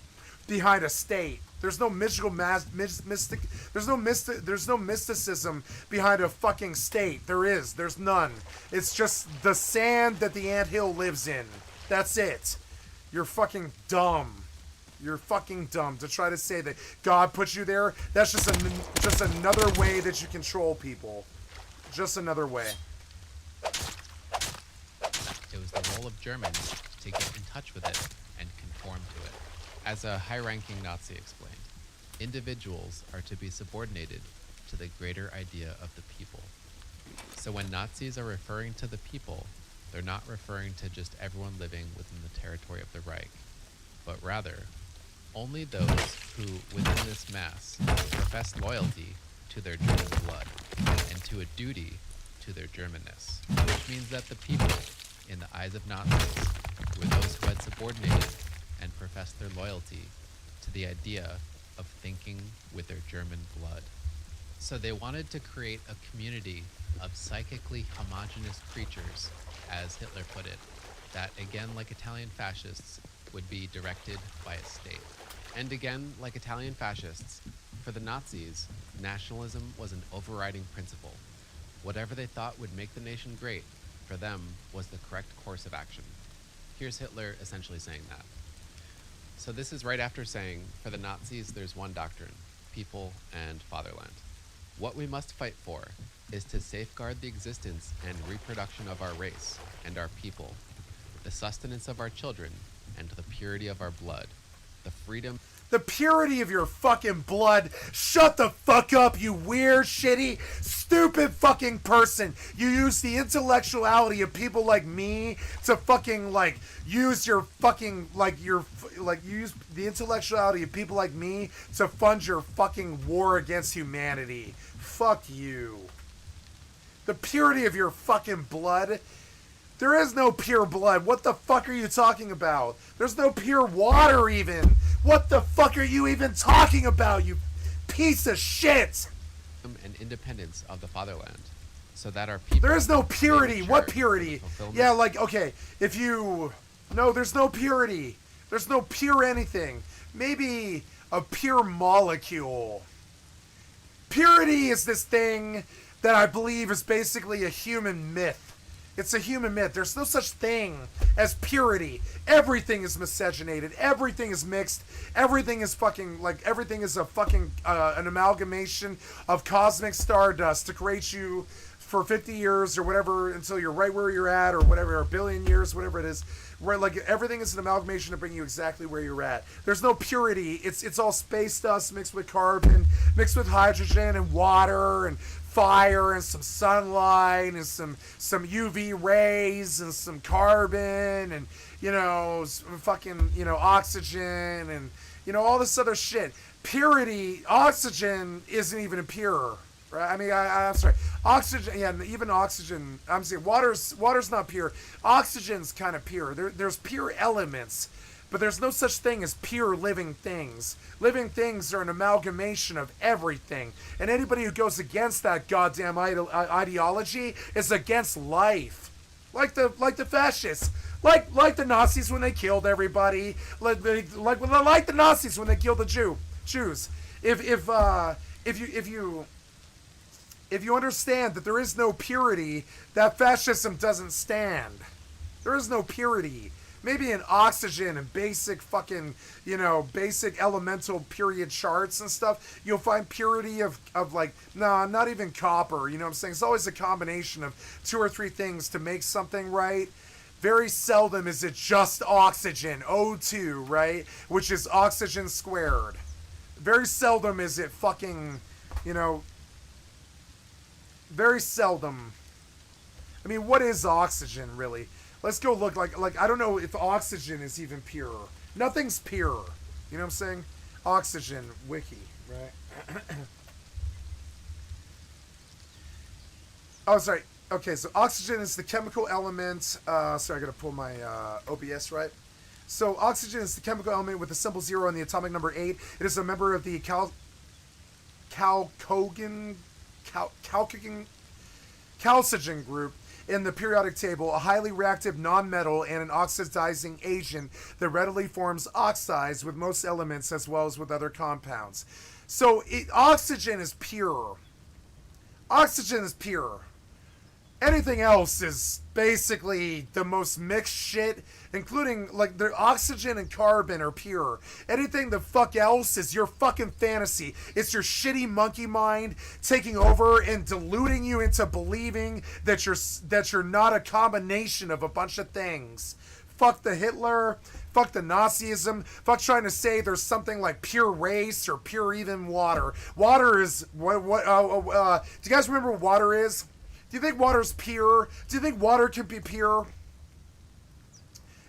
behind a state. There's no mystical there's no mysticism behind a fucking state. There's none. It's just the sand that the anthill lives in. That's it. You're fucking dumb. You're fucking dumb to try to say that God put you there. That's just another way that you control people. Just another way. It was the role of Germans to get in touch with it and conform to it. As a high-ranking Nazi explained, individuals are to be subordinated to the greater idea of the people. So when Nazis are referring to the people, they're not referring to just everyone living within the territory of the Reich, but rather only those who, within this mass, profess loyalty to their German blood and to a duty to their Germanness, which means that the people, in the eyes of Nazis, were those who had subordinated and professed their loyalty to the idea of thinking with their German blood. So they wanted to create a community of psychically homogeneous creatures, as Hitler put it, that again, like Italian fascists, would be directed by a state. And again, like Italian fascists, for the Nazis, nationalism was an overriding principle. Whatever they thought would make the nation great, for them, was the correct course of action. Here's Hitler essentially saying that. So this is right after saying, for the Nazis, there's one doctrine, people and fatherland. What we must fight for is to safeguard the existence and reproduction of our race and our people, the sustenance of our children, and the purity of our blood, the freedom... The purity of your fucking blood. Shut the fuck up, you weird, shitty, stupid fucking person. You use the intellectuality of people like me to fucking, use your fucking, use the intellectuality of people like me to fund your fucking war against humanity. Fuck you. The purity of your fucking blood. There is no pure blood. What the fuck are you talking about? There's no pure water even. What the fuck are you even talking about, you piece of shit? And independence of the fatherland, so that our people... There is no purity. What purity? Yeah, okay, if you... No, there's no purity. There's no pure anything. Maybe a pure molecule. Purity is this thing that I believe is basically a human myth. It's a human myth. There's no such thing as purity. Everything is miscegenated. Everything is mixed. Everything is fucking, everything is a fucking, an amalgamation of cosmic stardust to create you for 50 years or whatever until you're right where you're at or whatever, or a billion years, whatever it is. Where, everything is an amalgamation to bring you exactly where you're at. There's no purity. It's all space dust mixed with carbon, mixed with hydrogen and water and fire and some sunlight and some UV rays and some carbon and fucking oxygen and all this other shit. Purity, oxygen isn't even pure, right? I mean, I'm sorry, oxygen, yeah, even oxygen. I'm saying water's not pure. Oxygen's kind of pure. There's pure elements. But there's no such thing as pure living things. Living things are an amalgamation of everything. And anybody who goes against that goddamn ideology is against life. like the fascists, like the Nazis when they killed everybody, like the Nazis when they killed the Jews. If you understand that there is no purity, that fascism doesn't stand. There is no purity. Maybe in oxygen and basic fucking, basic elemental period charts and stuff, you'll find purity of like, nah, not even copper, you know what I'm saying? It's always a combination of 2 or 3 things to make something right. Very seldom is it just oxygen, O2, right? Which is oxygen squared. Very seldom is it fucking, very seldom. I mean, what is oxygen, really? Let's go look. Like I don't know if oxygen is even pure. Nothing's pure. You know what I'm saying? Oxygen wiki, right? Oh, sorry. Okay, so oxygen is the chemical element. Sorry, I gotta pull my OBS right. So oxygen is the chemical element with the symbol 0 and the atomic number 8. It is a member of the chalcogen group in the periodic table, a highly reactive non-metal and an oxidizing agent that readily forms oxides with most elements as well as with other compounds. So oxygen is pure. Oxygen is pure. Anything else is basically the most mixed shit, including like the oxygen and carbon are pure. Anything the fuck else is your fucking fantasy. It's your shitty monkey mind taking over and deluding you into believing that you're not a combination of a bunch of things. Fuck the Hitler, fuck the Nazism, fuck trying to say there's something like pure race or pure even water. Water is do you guys remember what water is? Do you think water's pure? Do you think water can be pure?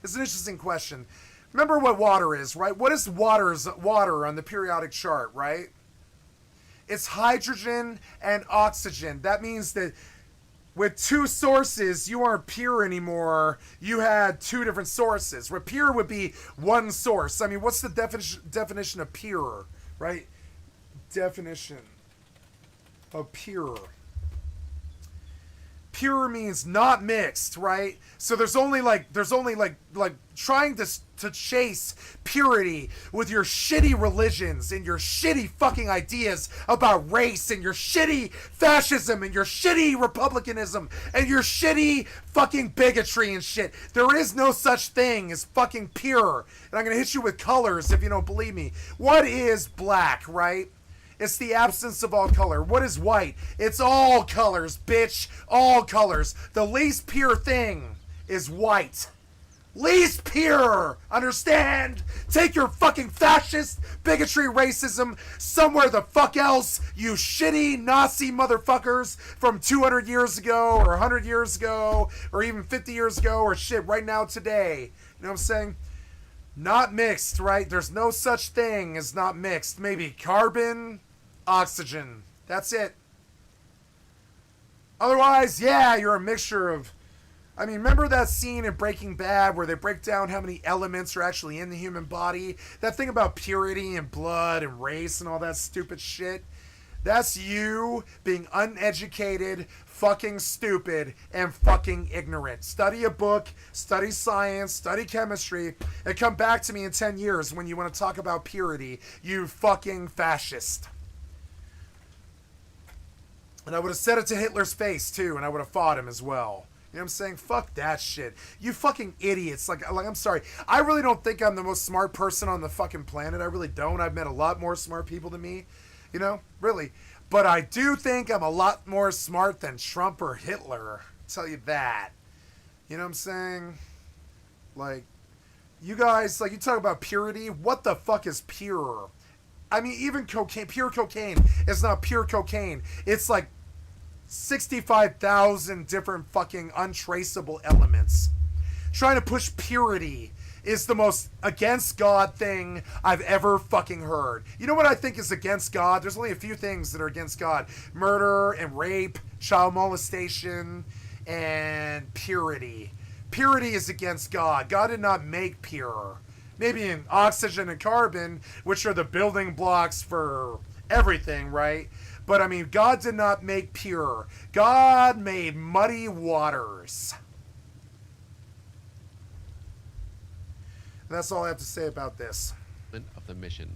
It's an interesting question. Remember what water is, right? What is water on the periodic chart, right? It's hydrogen and oxygen. That means that with 2 sources, you aren't pure anymore. You had 2 different sources. Where pure would be 1 source. I mean, what's the definition of pure, right? Definition of pure. Pure means not mixed, right? So there's only like trying to chase purity with your shitty religions and your shitty fucking ideas about race and your shitty fascism and your shitty republicanism and your shitty fucking bigotry and shit. There is no such thing as fucking pure. And I'm gonna hit you with colors if you don't believe me. What is black, right? It's the absence of all color. What is white? It's all colors, bitch. All colors. The least pure thing is white. Least pure. Understand? Take your fucking fascist, bigotry, racism somewhere the fuck else, you shitty Nazi motherfuckers from 200 years ago or 100 years ago or even 50 years ago or shit right now today. You know what I'm saying? Not mixed, right? There's no such thing as not mixed. Maybe carbon, oxygen. That's it. Otherwise, yeah, you're a mixture of... I mean, remember that scene in Breaking Bad where they break down how many elements are actually in the human body? That thing about purity and blood and race and all that stupid shit? That's you being uneducated, fucking stupid, and fucking ignorant. Study a book, study science, study chemistry, and come back to me in 10 years when you want to talk about purity, you fucking fascist. And I would have said it to Hitler's face, too, and I would have fought him as well. You know what I'm saying? Fuck that shit. You fucking idiots. Like, I'm sorry. I really don't think I'm the most smart person on the fucking planet. I really don't. I've met a lot more smart people than me. You know? Really. But I do think I'm a lot more smart than Trump or Hitler. I'll tell you that. You know what I'm saying? Like, you guys, like, you talk about purity. What the fuck is pure? I mean, even cocaine, pure cocaine is not pure cocaine. It's like 65,000 different fucking untraceable elements. Trying to push purity is the most against God thing I've ever fucking heard. You know what I think is against God? There's only a few things that are against God. Murder and rape, child molestation, and purity. Purity is against God. God did not make pure. Maybe in oxygen and carbon, which are the building blocks for everything, right? But I mean, God did not make pure. God made muddy waters. And that's all I have to say about this. Of the mission,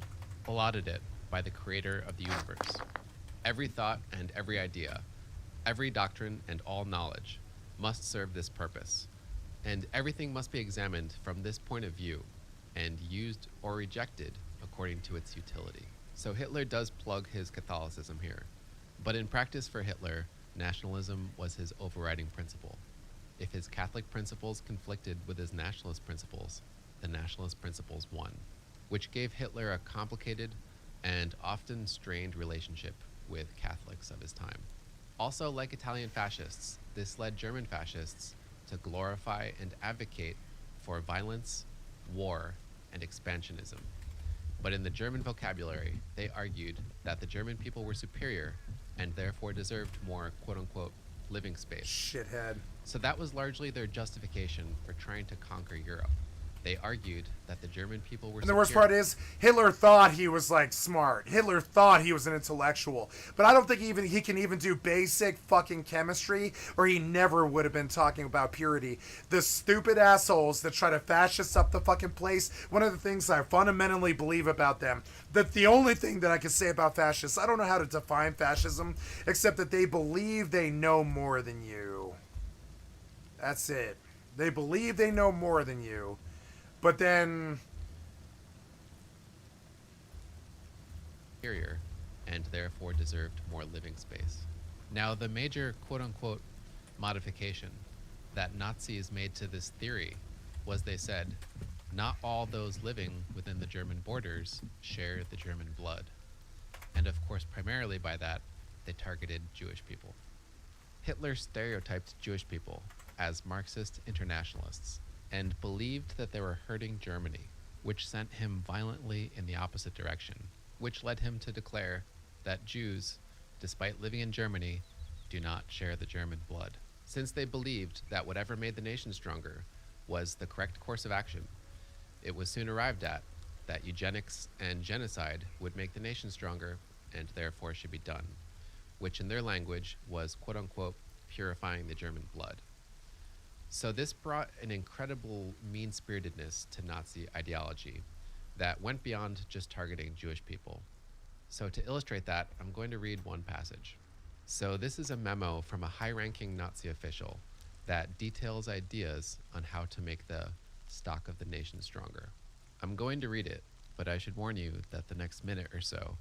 allotted it by the creator of the universe. Every thought and every idea, every doctrine and all knowledge must serve this purpose, and everything must be examined from this point of view and used or rejected according to its utility. So Hitler does plug his Catholicism here, but in practice for Hitler, nationalism was his overriding principle. If his Catholic principles conflicted with his nationalist principles, the nationalist principles won, which gave Hitler a complicated and often strained relationship with Catholics of his time. Also, like Italian fascists, this led German fascists to glorify and advocate for violence, war, and expansionism. But in the German vocabulary, they argued that the German people were superior and therefore deserved more quote-unquote living space. Shithead. So that was largely their justification for trying to conquer Europe. They argued that the German people were And the worst part is, Hitler thought he was like smart. Hitler thought he was an intellectual. But I don't think he can even do basic fucking chemistry, or he never would have been talking about purity. The stupid assholes that try to fascist up the fucking place, one of the things I fundamentally believe about them, that the only thing that I can say about fascists, I don't know how to define fascism, except that they believe they know more than you. That's it. They believe they know more than you. But then superior and therefore deserved more living space. Now, the major quote-unquote modification that Nazis made to this theory was they said, not all those living within the German borders share the German blood. And of course, primarily by that, they targeted Jewish people. Hitler stereotyped Jewish people as Marxist internationalists and believed that they were hurting Germany, which sent him violently in the opposite direction, which led him to declare that Jews, despite living in Germany, do not share the German blood. Since they believed that whatever made the nation stronger was the correct course of action, it was soon arrived at that eugenics and genocide would make the nation stronger and therefore should be done, which in their language was quote-unquote purifying the German blood. So this brought an incredible mean-spiritedness to Nazi ideology that went beyond just targeting Jewish people. So to illustrate that, I'm going to read one passage. So this is a memo from a high-ranking Nazi official that details ideas on how to make the stock of the nation stronger. I'm going to read it, but I should warn you that the next minute or so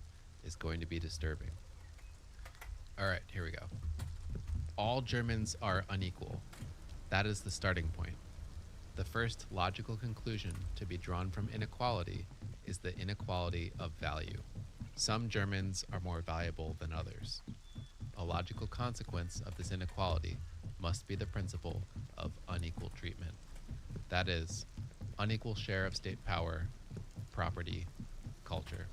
is going to be disturbing. All right, here we go. All Germans are unequal. That is the starting point. The first logical conclusion to be drawn from inequality is the inequality of value. Some Germans are more valuable than others. A logical consequence of this inequality must be the principle of unequal treatment. That is, unequal share of state power, property, culture.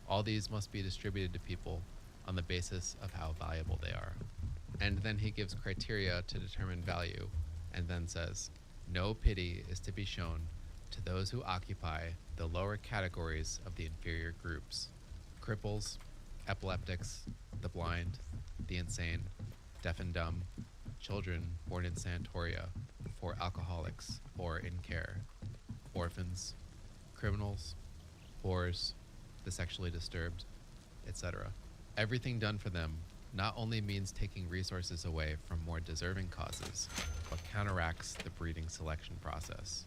All these must be distributed to people on the basis of how valuable they are. And then he gives criteria to determine value, and then says, no pity is to be shown to those who occupy the lower categories of the inferior groups: cripples, epileptics, the blind, the insane, deaf and dumb, children born in sanatoria, for alcoholics or in care, orphans, criminals, whores, the sexually disturbed, etc. Everything done for them not only means taking resources away from more deserving causes, but counteracts the breeding selection process.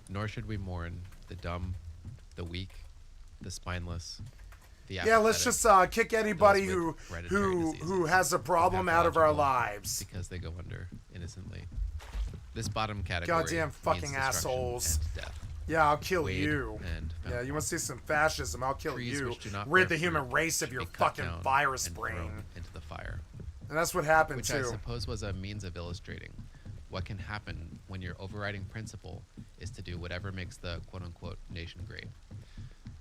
Nor should we mourn the dumb, the weak, the spineless, the yeah, let's just kick anybody who has a problem out of our lives. Because they go under innocently. This bottom category. Goddamn fucking assholes. And death. Yeah, I'll kill Wade you. And yeah, you want to see some fascism? I'll kill trees you. which do not Rid bear the human fruit race of should your be cut fucking down virus and brain. thrown into the fire. And that's what happened Which too. I suppose was a means of illustrating what can happen when your overriding principle is to do whatever makes the quote-unquote nation great.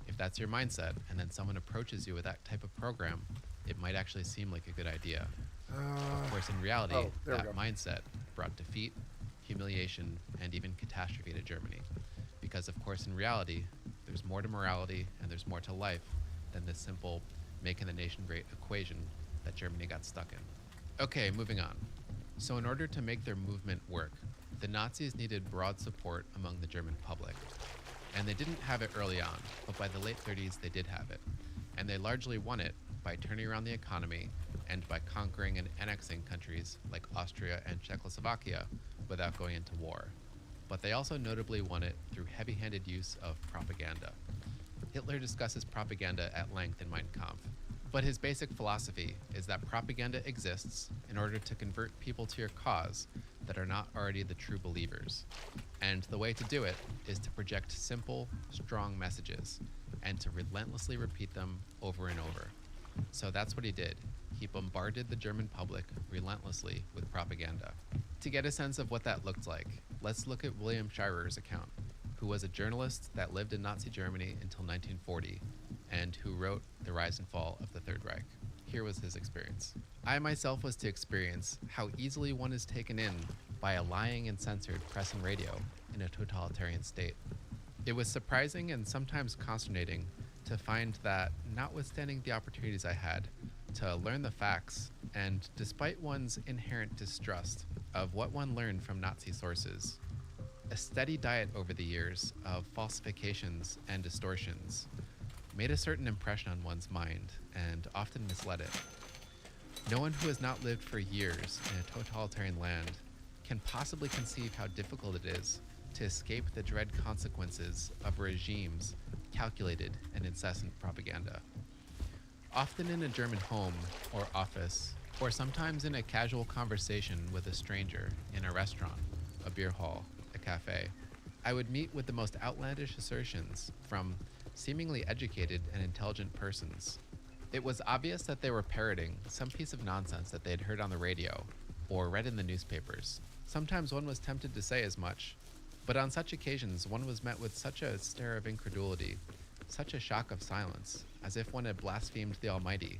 If that's your mindset, and then someone approaches you with that type of program, it might actually seem like a good idea. Of course, in reality, that mindset brought defeat, humiliation, and even catastrophe to Germany. Because, of course, in reality, there's more to morality and there's more to life than this simple making the nation great equation that Germany got stuck in. Okay, moving on. So in order to make their movement work, the Nazis needed broad support among the German public. And they didn't have it early on, but by the late 30s they did have it. And they largely won it by turning around the economy and by conquering and annexing countries like Austria and Czechoslovakia without going into war. But they also notably won it through heavy-handed use of propaganda. Hitler discusses propaganda at length in Mein Kampf, but his basic philosophy is that propaganda exists in order to convert people to your cause that are not already the true believers. And the way to do it is to project simple, strong messages and to relentlessly repeat them over and over. So that's what he did. He bombarded the German public relentlessly with propaganda. To get a sense of what that looked like, let's look at William Schirer's account, who was a journalist that lived in Nazi Germany until 1940 and who wrote The Rise and Fall of the Third Reich. Here was his experience. I myself was to experience how easily one is taken in by a lying and censored press and radio in a totalitarian state. It was surprising and sometimes consternating to find that, notwithstanding the opportunities I had to learn the facts, and despite one's inherent distrust of what one learned from Nazi sources, a steady diet over the years of falsifications and distortions made a certain impression on one's mind and often misled it. No one who has not lived for years in a totalitarian land can possibly conceive how difficult it is to escape the dread consequences of regimes' calculated and incessant propaganda. Often in a German home or office, or sometimes in a casual conversation with a stranger in a restaurant, a beer hall, a cafe, I would meet with the most outlandish assertions from seemingly educated and intelligent persons. It was obvious that they were parroting some piece of nonsense that they had heard on the radio or read in the newspapers. Sometimes one was tempted to say as much, but on such occasions one was met with such a stare of incredulity, such a shock of silence, as if one had blasphemed the Almighty,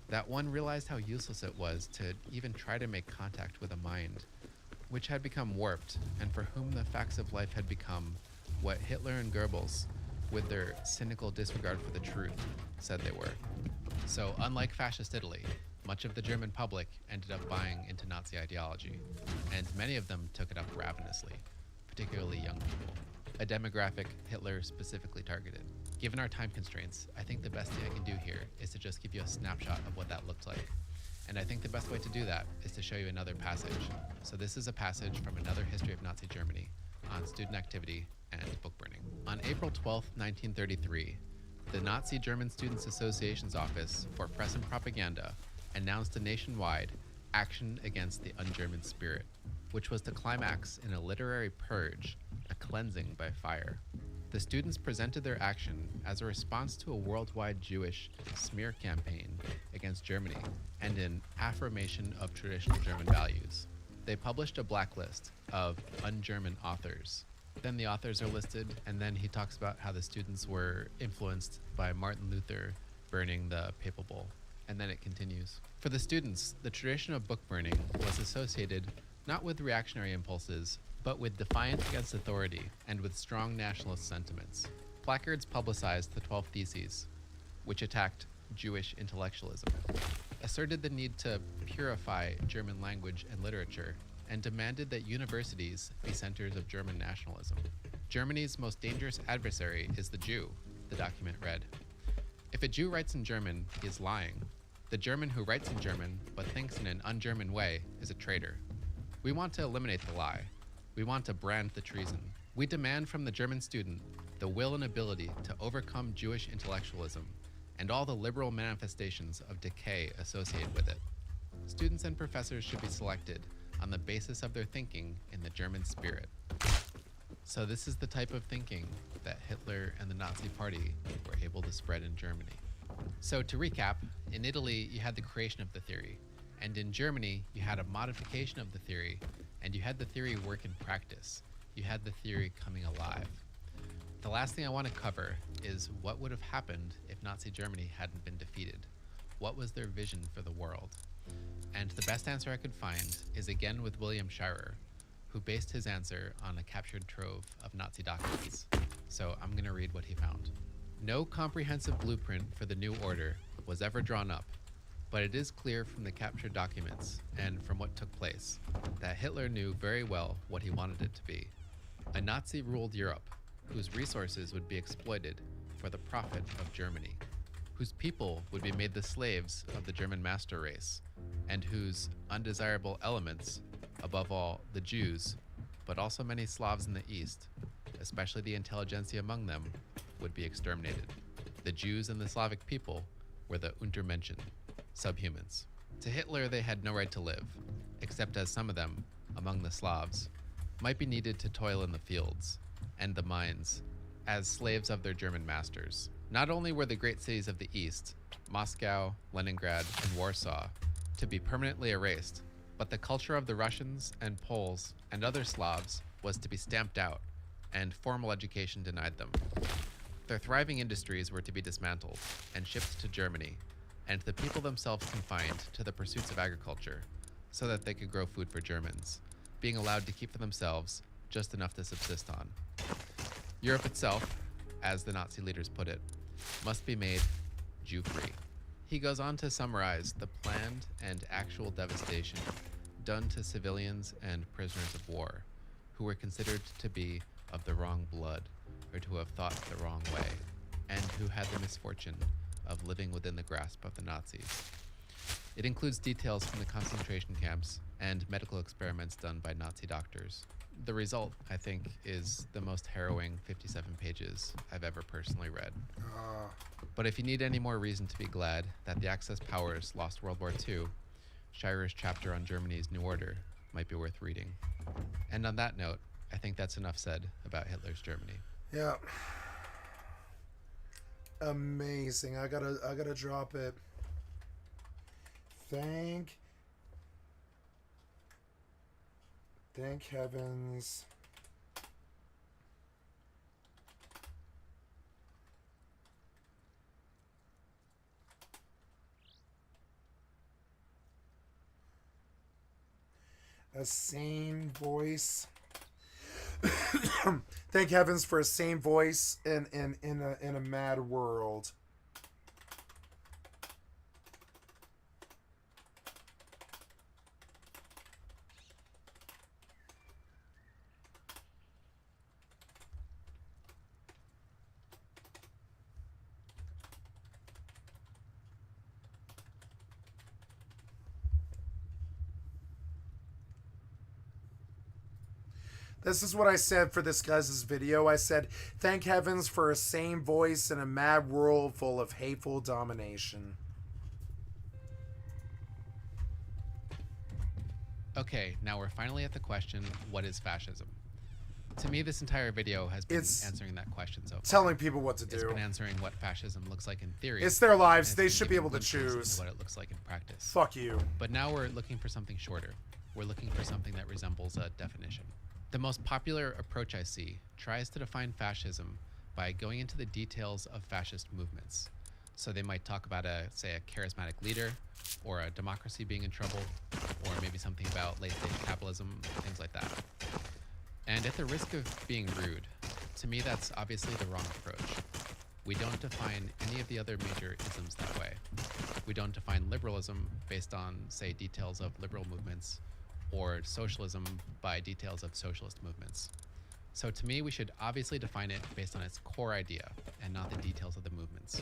that one realized how useless it was to even try to make contact with a mind which had become warped and for whom the facts of life had become what Hitler and Goebbels, with their cynical disregard for the truth, said they were. So unlike fascist Italy, much of the German public ended up buying into Nazi ideology, and many of them took it up ravenously, particularly young people, a demographic Hitler specifically targeted. Given our time constraints, I think the best thing I can do here is to just give you a snapshot of what that looked like. And I think the best way to do that is to show you another passage. So this is a passage from another history of Nazi Germany on student activity and book burning. On April 12, 1933, the Nazi German Students Association's Office for Press and Propaganda announced a nationwide action against the un-German spirit, which was to climax in a literary purge, a cleansing by fire. The students presented their action as a response to a worldwide Jewish smear campaign against Germany and an affirmation of traditional German values. They published a blacklist of un-German authors. Then the authors are listed, and then he talks about how the students were influenced by Martin Luther burning the papal bull. And then it continues. For the students, the tradition of book burning was associated not with reactionary impulses, but with defiance against authority and with strong nationalist sentiments. Placards publicized the 12 Theses, which attacked Jewish intellectualism, asserted the need to purify German language and literature, and demanded that universities be centers of German nationalism. Germany's most dangerous adversary is the Jew, the document read. If a Jew writes in German, he is lying. The German who writes in German but thinks in an un-German way is a traitor. We want to eliminate the lie. We want to brand the treason. We demand from the German student the will and ability to overcome Jewish intellectualism and all the liberal manifestations of decay associated with it. Students and professors should be selected on the basis of their thinking in the German spirit. So this is the type of thinking that Hitler and the Nazi Party were able to spread in Germany. So to recap, in Italy you had the creation of the theory, and in Germany you had a modification of the theory, and you had the theory work in practice. You had the theory coming alive. The last thing I want to cover is what would have happened if Nazi Germany hadn't been defeated. What was their vision for the world? And the best answer I could find is again with William Shirer, who based his answer on a captured trove of Nazi documents. So I'm going to read what he found. No comprehensive blueprint for the new order was ever drawn up, but it is clear from the captured documents and from what took place that Hitler knew very well what he wanted it to be. A Nazi-ruled Europe, whose resources would be exploited for the profit of Germany, whose people would be made the slaves of the German master race, and whose undesirable elements, above all the Jews, but also many Slavs in the East, especially the intelligentsia among them, would be exterminated. The Jews and the Slavic people were the Untermenschen, subhumans. To Hitler, they had no right to live, except as some of them, among the Slavs, might be needed to toil in the fields and the mines as slaves of their German masters. Not only were the great cities of the East, Moscow, Leningrad, and Warsaw, to be permanently erased, but the culture of the Russians and Poles and other Slavs was to be stamped out, and formal education denied them. Their thriving industries were to be dismantled and shipped to Germany, and the people themselves confined to the pursuits of agriculture, so that they could grow food for Germans, being allowed to keep for themselves just enough to subsist on. Europe itself, as the Nazi leaders put it, must be made Jew-free. He goes on to summarize the planned and actual devastation done to civilians and prisoners of war, who were considered to be of the wrong blood, or to have thought the wrong way, and who had the misfortune of living within the grasp of the Nazis. It includes details from the concentration camps and medical experiments done by Nazi doctors. The result, I think, is the most harrowing 57 pages I've ever personally read. But if you need any more reason to be glad that the Axis powers lost World War II, Schirer's chapter on Germany's New Order might be worth reading. And on that note, I think that's enough said about Hitler's Germany. Yeah. Amazing. I gotta drop it. Thank heavens. A sane voice. Thank heavens for a sane voice in a mad world. This is what I said for this guy's video. I said, thank heavens for a sane voice in a mad world full of hateful domination. Okay, now we're finally at the question, what is fascism? To me, this entire video has been answering that question so far. Telling people what to do. It's been answering what fascism looks like in theory. It's their lives. And They it's been should be giving able to glimpses choose. into what it looks like in practice. Fuck you. But now we're looking for something shorter. We're looking for something that resembles a definition. The most popular approach I see tries to define fascism by going into the details of fascist movements. So they might talk about say a charismatic leader, or a democracy being in trouble, or maybe something about late-stage capitalism, things like that. And at the risk of being rude, to me that's obviously the wrong approach. We don't define any of the other major isms that way. We don't define liberalism based on, say, details of liberal movements, or socialism by details of socialist movements. So to me, we should obviously define it based on its core idea and not the details of the movements.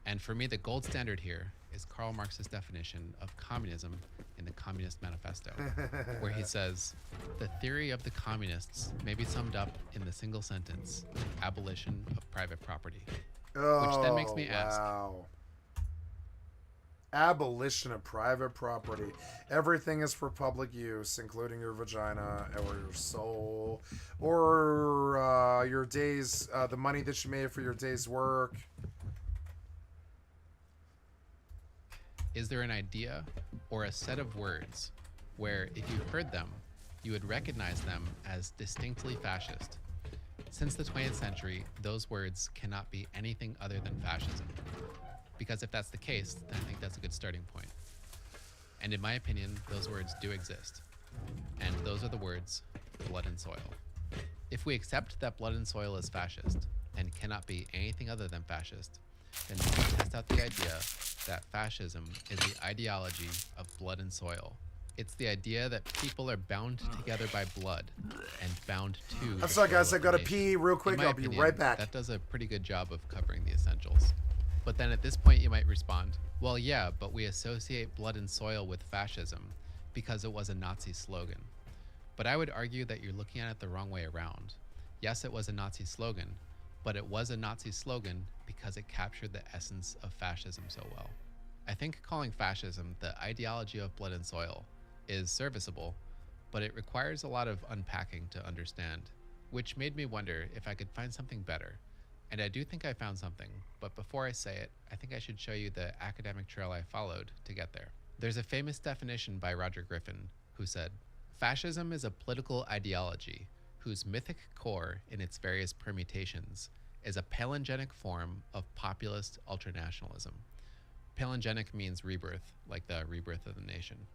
And for me, the gold standard here is Karl Marx's definition of communism in the Communist Manifesto, where he says, the theory of the communists may be summed up in the single sentence, abolition of private property. Which then makes me ask, abolition of private property. Everything is for public use, including your vagina or your soul, or your days, the money that you made for your day's work. Is there an idea or a set of words where if you heard them, you would recognize them as distinctly fascist? Since the 20th century, those words cannot be anything other than fascism. Because if that's the case, then I think that's a good starting point. And in my opinion, those words do exist. And those are the words, blood and soil. If we accept that blood and soil is fascist, and cannot be anything other than fascist, then we can test out the idea that fascism is the ideology of blood and soil, It's the idea that people are bound together by blood and bound to. I'm the sorry, guys. soil I of gotta the nation. pee real quick. In my I'll be opinion, right back. That does a pretty good job of covering the essentials. But then at this point, you might respond, well, yeah, but we associate blood and soil with fascism because it was a Nazi slogan. But I would argue that you're looking at it the wrong way around. Yes, it was a Nazi slogan, but it was a Nazi slogan because it captured the essence of fascism so well. I think calling fascism the ideology of blood and soil is serviceable, but it requires a lot of unpacking to understand, which made me wonder if I could find something better. And I do think I found something, but before I say it, I think I should show you the academic trail I followed to get there. There's a famous definition by Roger Griffin, who said, "Fascism is a political ideology whose mythic core in its various permutations is a palingenic form of populist ultranationalism." Palingenic means rebirth, like the rebirth of the nation.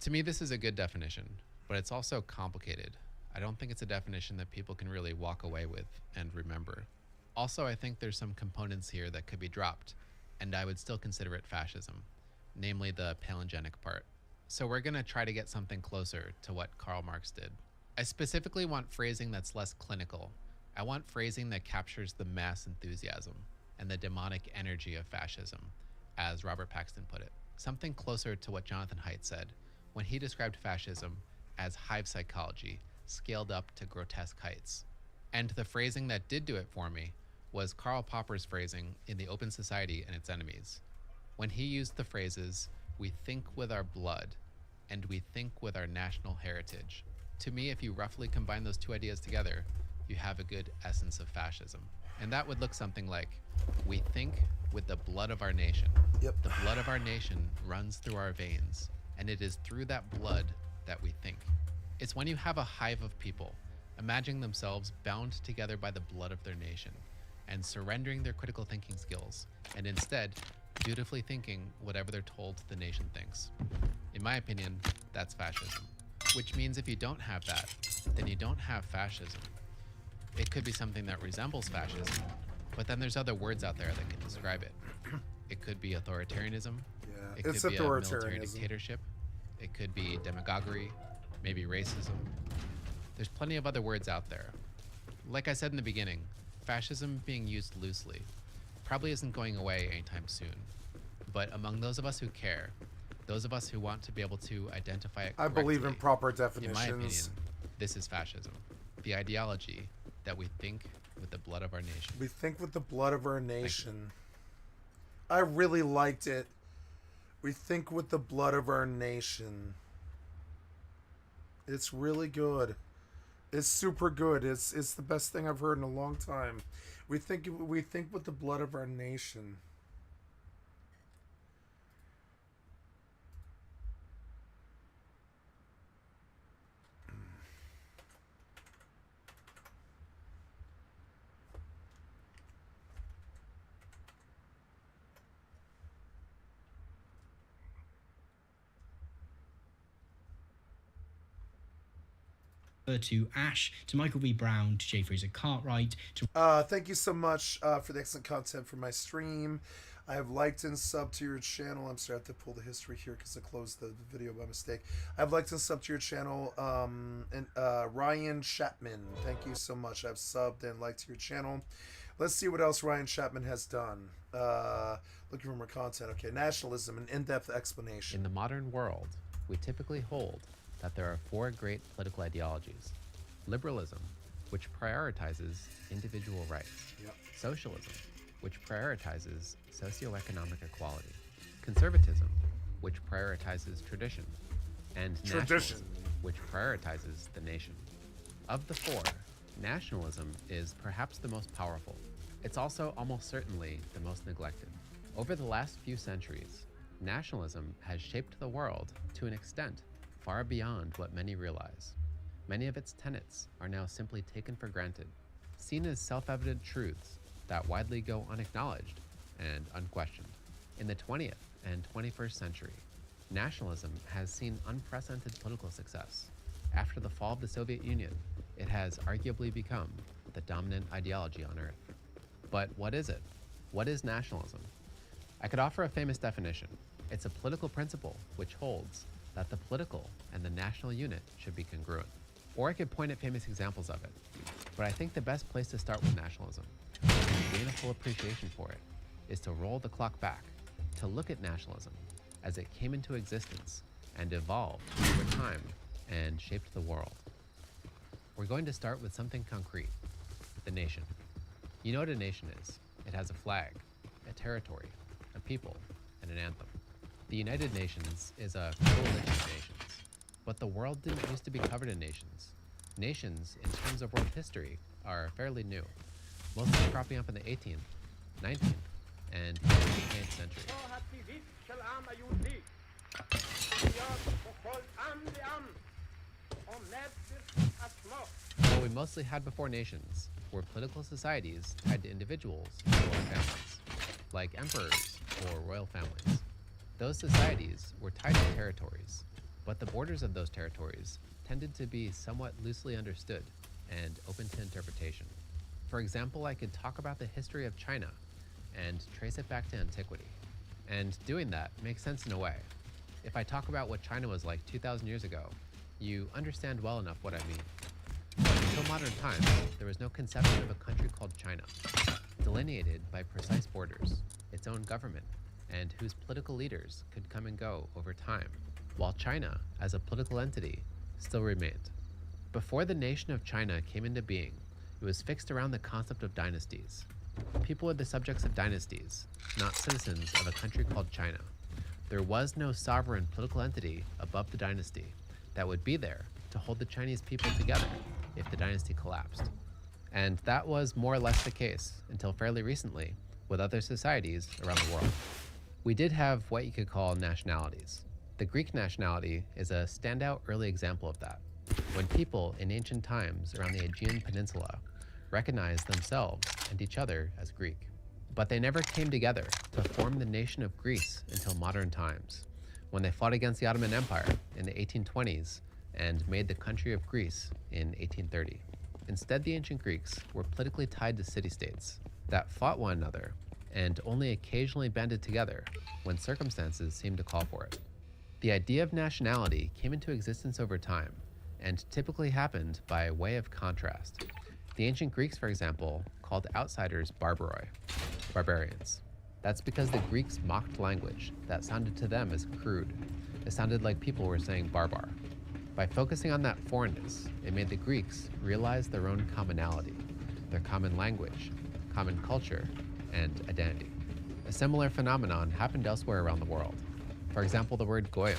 To me, this is a good definition, but it's also complicated. I don't think it's a definition that people can really walk away with and remember. Also, I think there's some components here that could be dropped, and I would still consider it fascism, namely the palingenic part. So we're going to try to get something closer to what Karl Marx did. I specifically want phrasing that's less clinical. I want phrasing that captures the mass enthusiasm and the demonic energy of fascism, as Robert Paxton put it. Something closer to what Jonathan Haidt said when he described fascism as hive psychology scaled up to grotesque heights. And the phrasing that did do it for me was Karl Popper's phrasing in The Open Society and Its Enemies. When he used the phrases, "We think with our blood," and "we think with our national heritage." To me, if you roughly combine those two ideas together, you have a good essence of fascism. And that would look something like, "We think with the blood of our nation." Yep. The blood of our nation runs through our veins, and it is through that blood that we think. It's when you have a hive of people imagining themselves bound together by the blood of their nation and surrendering their critical thinking skills and instead dutifully thinking whatever they're told the nation thinks. In my opinion, that's fascism. Which means if you don't have that, then you don't have fascism. It could be something that resembles fascism, but then there's other words out there that can describe it. It could be authoritarianism. Yeah, It it's could be a military authoritarianism. dictatorship. It could be demagoguery, maybe racism. There's plenty of other words out there. Like I said in the beginning, fascism being used loosely probably isn't going away anytime soon. But among those of us who care, those of us who want to be able to identify it I believe in correctly, proper in definitions. my opinion, this is fascism. The ideology that we think with the blood of our nation. We think with the blood of our nation. I really liked it. We think with the blood of our nation. It's really good. It's super good. It's the best thing I've heard in a long time. We think with the blood of our nation. To Ash, to Michael V. Brown, to J. Fraser Cartwright, to Thank you so much for the excellent content for my stream. I have liked and subbed to your channel. I'm sorry, I have to pull the history here because I closed the video by mistake. I've liked and subbed to your channel. And Ryan Chapman, thank you so much. I've subbed and liked your channel. Let's see what else Ryan Chapman has done. Looking for more content. Okay, nationalism, an in-depth explanation. In the modern world, we typically hold that there are four great political ideologies. Liberalism, which prioritizes individual rights. Yep. Socialism, which prioritizes socioeconomic equality. Conservatism, which prioritizes tradition. And nationalism, which prioritizes the nation. Of the four, nationalism is perhaps the most powerful. It's also almost certainly the most neglected. Over the last few centuries, nationalism has shaped the world to an extent far beyond what many realize. Many of its tenets are now simply taken for granted, seen as self-evident truths that widely go unacknowledged and unquestioned. In the 20th and 21st century, nationalism has seen unprecedented political success. After the fall of the Soviet Union, it has arguably become the dominant ideology on Earth. But what is it? What is nationalism? I could offer a famous definition. It's a political principle which holds that the political and the national unit should be congruent. Or I could point at famous examples of it. But I think the best place to start with nationalism, and gain a full appreciation for it, is to roll the clock back, to look at nationalism as it came into existence and evolved over time and shaped the world. We're going to start with something concrete, the nation. You know what a nation is. It has a flag, a territory, a people, and an anthem. The United Nations is a coalition of nations, but the world didn't used to be covered in nations. Nations, in terms of world history, are fairly new, mostly cropping up in the 18th, 19th, and even 20th century. What we mostly had before nations were political societies tied to individuals or families, like emperors or royal families. Those societies were tied to territories, but the borders of those territories tended to be somewhat loosely understood and open to interpretation. For example, I could talk about the history of China and trace it back to antiquity. And doing that makes sense in a way. If I talk about what China was like 2,000 years ago, you understand well enough what I mean. But until modern times, there was no conception of a country called China, delineated by precise borders, its own government, and whose political leaders could come and go over time, while China, as a political entity, still remained. Before the nation of China came into being, it was fixed around the concept of dynasties. People were the subjects of dynasties, not citizens of a country called China. There was no sovereign political entity above the dynasty that would be there to hold the Chinese people together if the dynasty collapsed. And that was more or less the case until fairly recently with other societies around the world. We did have what you could call nationalities. The Greek nationality is a standout early example of that, when people in ancient times around the Aegean Peninsula recognized themselves and each other as Greek. But they never came together to form the nation of Greece until modern times, when they fought against the Ottoman Empire in the 1820s and made the country of Greece in 1830. Instead, the ancient Greeks were politically tied to city-states that fought one another and only occasionally banded together when circumstances seemed to call for it. The idea of nationality came into existence over time and typically happened by way of contrast. The ancient Greeks, for example, called outsiders barbaroi, barbarians. That's because the Greeks mocked language that sounded to them as crude. It sounded like people were saying barbar. By focusing on that foreignness, it made the Greeks realize their own commonality, their common language, common culture, and identity. A similar phenomenon happened elsewhere around the world. For example, the word goyim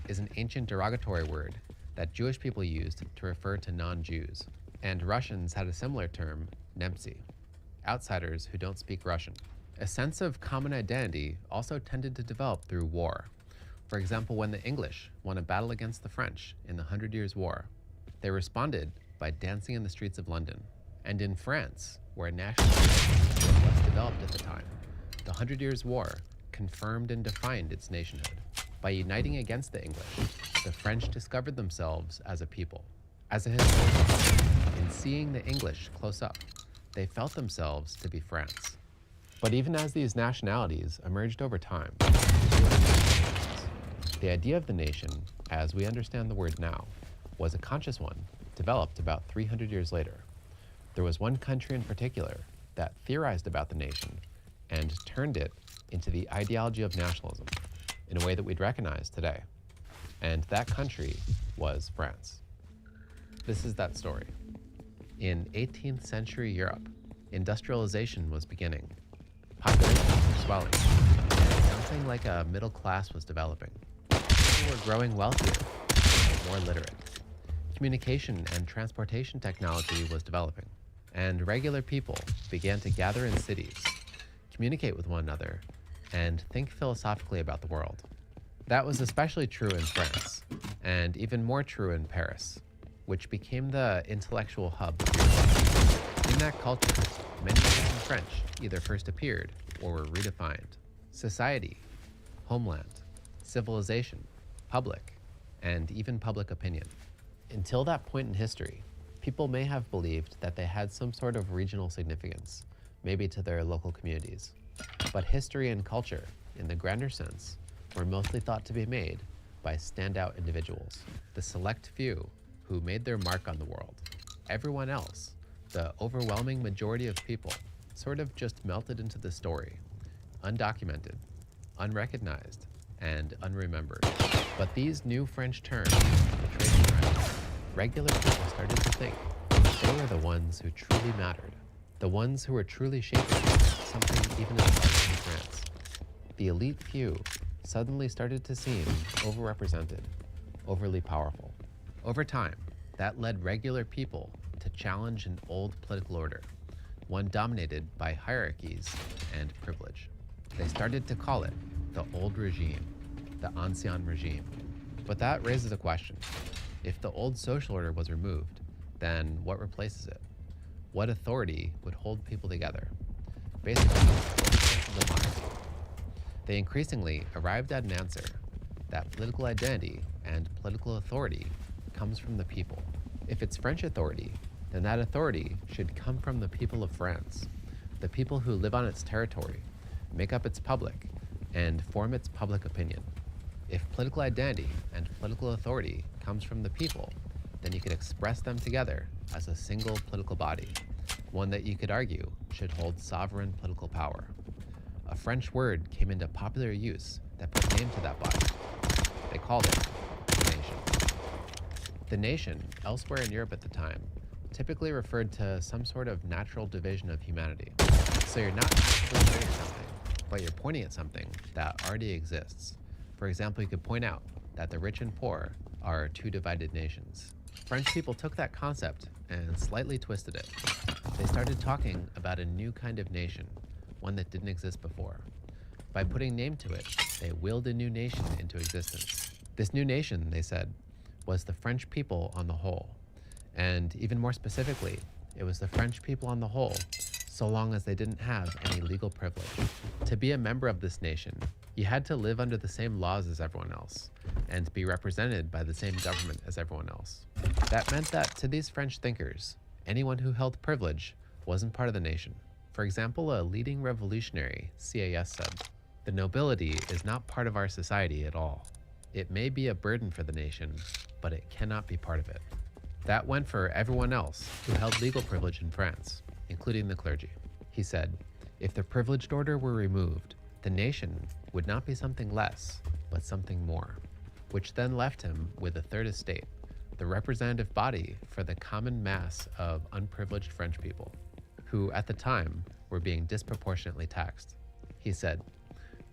is an ancient derogatory word that Jewish people used to refer to non-Jews, and Russians had a similar term, Nemci, outsiders who don't speak Russian. A sense of common identity also tended to develop through war. For example, when the English won a battle against the French in the 100 Years' War, they responded by dancing in the streets of London. And in France, where nationalism was less developed at the time, the 100 Years' War confirmed and defined its nationhood. By uniting against the English, the French discovered themselves as a people. As a historian, in seeing the English close up, they felt themselves to be France. But even as these nationalities emerged over time, the idea of the nation, as we understand the word now, was a conscious one, developed about 300 years later. There was one country in particular that theorized about the nation and turned it into the ideology of nationalism in a way that we'd recognize today. And that country was France. This is that story. In 18th century Europe, industrialization was beginning. Populations were swelling. Something like a middle class was developing. People were growing wealthier and more literate. Communication and transportation technology was developing, and regular people began to gather in cities, communicate with one another, and think philosophically about the world. That was especially true in France, and even more true in Paris, which became the intellectual hub of Europe. In that culture, many words in French either first appeared or were redefined. Society, homeland, civilization, public, and even public opinion. Until that point in history, people may have believed that they had some sort of regional significance, maybe to their local communities. But history and culture, in the grander sense, were mostly thought to be made by standout individuals, the select few who made their mark on the world. Everyone else, the overwhelming majority of people, sort of just melted into the story, undocumented, unrecognized, and unremembered. But these new French terms, the trade trend, regular people started to think they were the ones who truly mattered, the ones who were truly shaping something even as large in France. The elite few suddenly started to seem overrepresented, overly powerful. Over time, that led regular people to challenge an old political order, one dominated by hierarchies and privilege. They started to call it the old regime, the ancien regime. But that raises a question. If the old social order was removed, then what replaces it? What authority would hold people together? Basically, what is democracy? They increasingly arrived at an answer that political identity and political authority comes from the people. If it's French authority, then that authority should come from the people of France, the people who live on its territory, make up its public, and form its public opinion. If political identity and political authority comes from the people, then you could express them together as a single political body, one that you could argue should hold sovereign political power. A French word came into popular use that put name to that body. They called it the nation. The nation, elsewhere in Europe at the time, typically referred to some sort of natural division of humanity. So you're not actually doing something, but you're pointing at something that already exists. For example, you could point out that the rich and poor are two divided nations. French people took that concept and slightly twisted it. They started talking about a new kind of nation, one that didn't exist before. By putting name to it, they willed a new nation into existence. This new nation, they said, was the French people on the whole. And even more specifically, it was the French people on the whole, so long as they didn't have any legal privilege. To be a member of this nation, you had to live under the same laws as everyone else, and be represented by the same government as everyone else. That meant that to these French thinkers, anyone who held privilege wasn't part of the nation. For example, a leading revolutionary, CAS, said, "The nobility is not part of our society at all. It may be a burden for the nation, but it cannot be part of it." That went for everyone else who held legal privilege in France, including the clergy. He said, if the privileged order were removed, the nation would not be something less, but something more, which then left him with a third estate, the representative body for the common mass of unprivileged French people, who at the time were being disproportionately taxed. He said,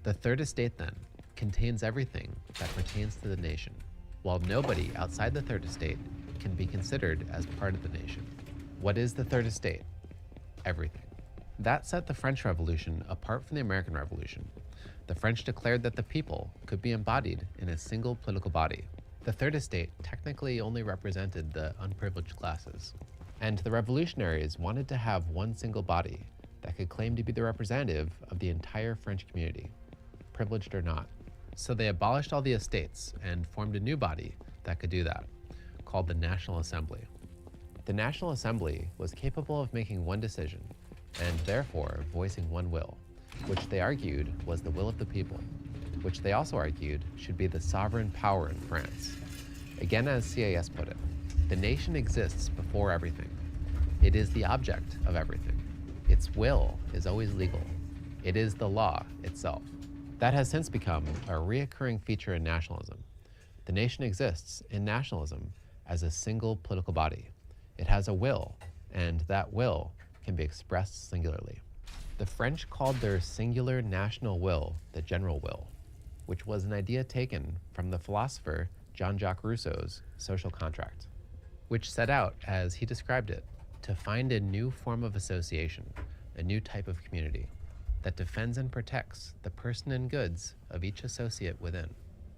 the third estate then contains everything that pertains to the nation, while nobody outside the third estate can be considered as part of the nation. What is the third estate? Everything. That set the French Revolution apart from the American Revolution. The French declared that the people could be embodied in a single political body. The third estate technically only represented the unprivileged classes. And the revolutionaries wanted to have one single body that could claim to be the representative of the entire French community, privileged or not. So they abolished all the estates and formed a new body that could do that, called the National Assembly. The National Assembly was capable of making one decision, and therefore voicing one will, which they argued was the will of the people, which they also argued should be the sovereign power in France. Again, as CAS put it, the nation exists before everything. It is the object of everything. Its will is always legal. It is the law itself. That has since become a reoccurring feature in nationalism. The nation exists in nationalism as a single political body. It has a will, and that will can be expressed singularly. The French called their singular national will the general will, which was an idea taken from the philosopher Jean-Jacques Rousseau's Social Contract, which set out, as he described it, to find a new form of association, a new type of community, that defends and protects the person and goods of each associate within.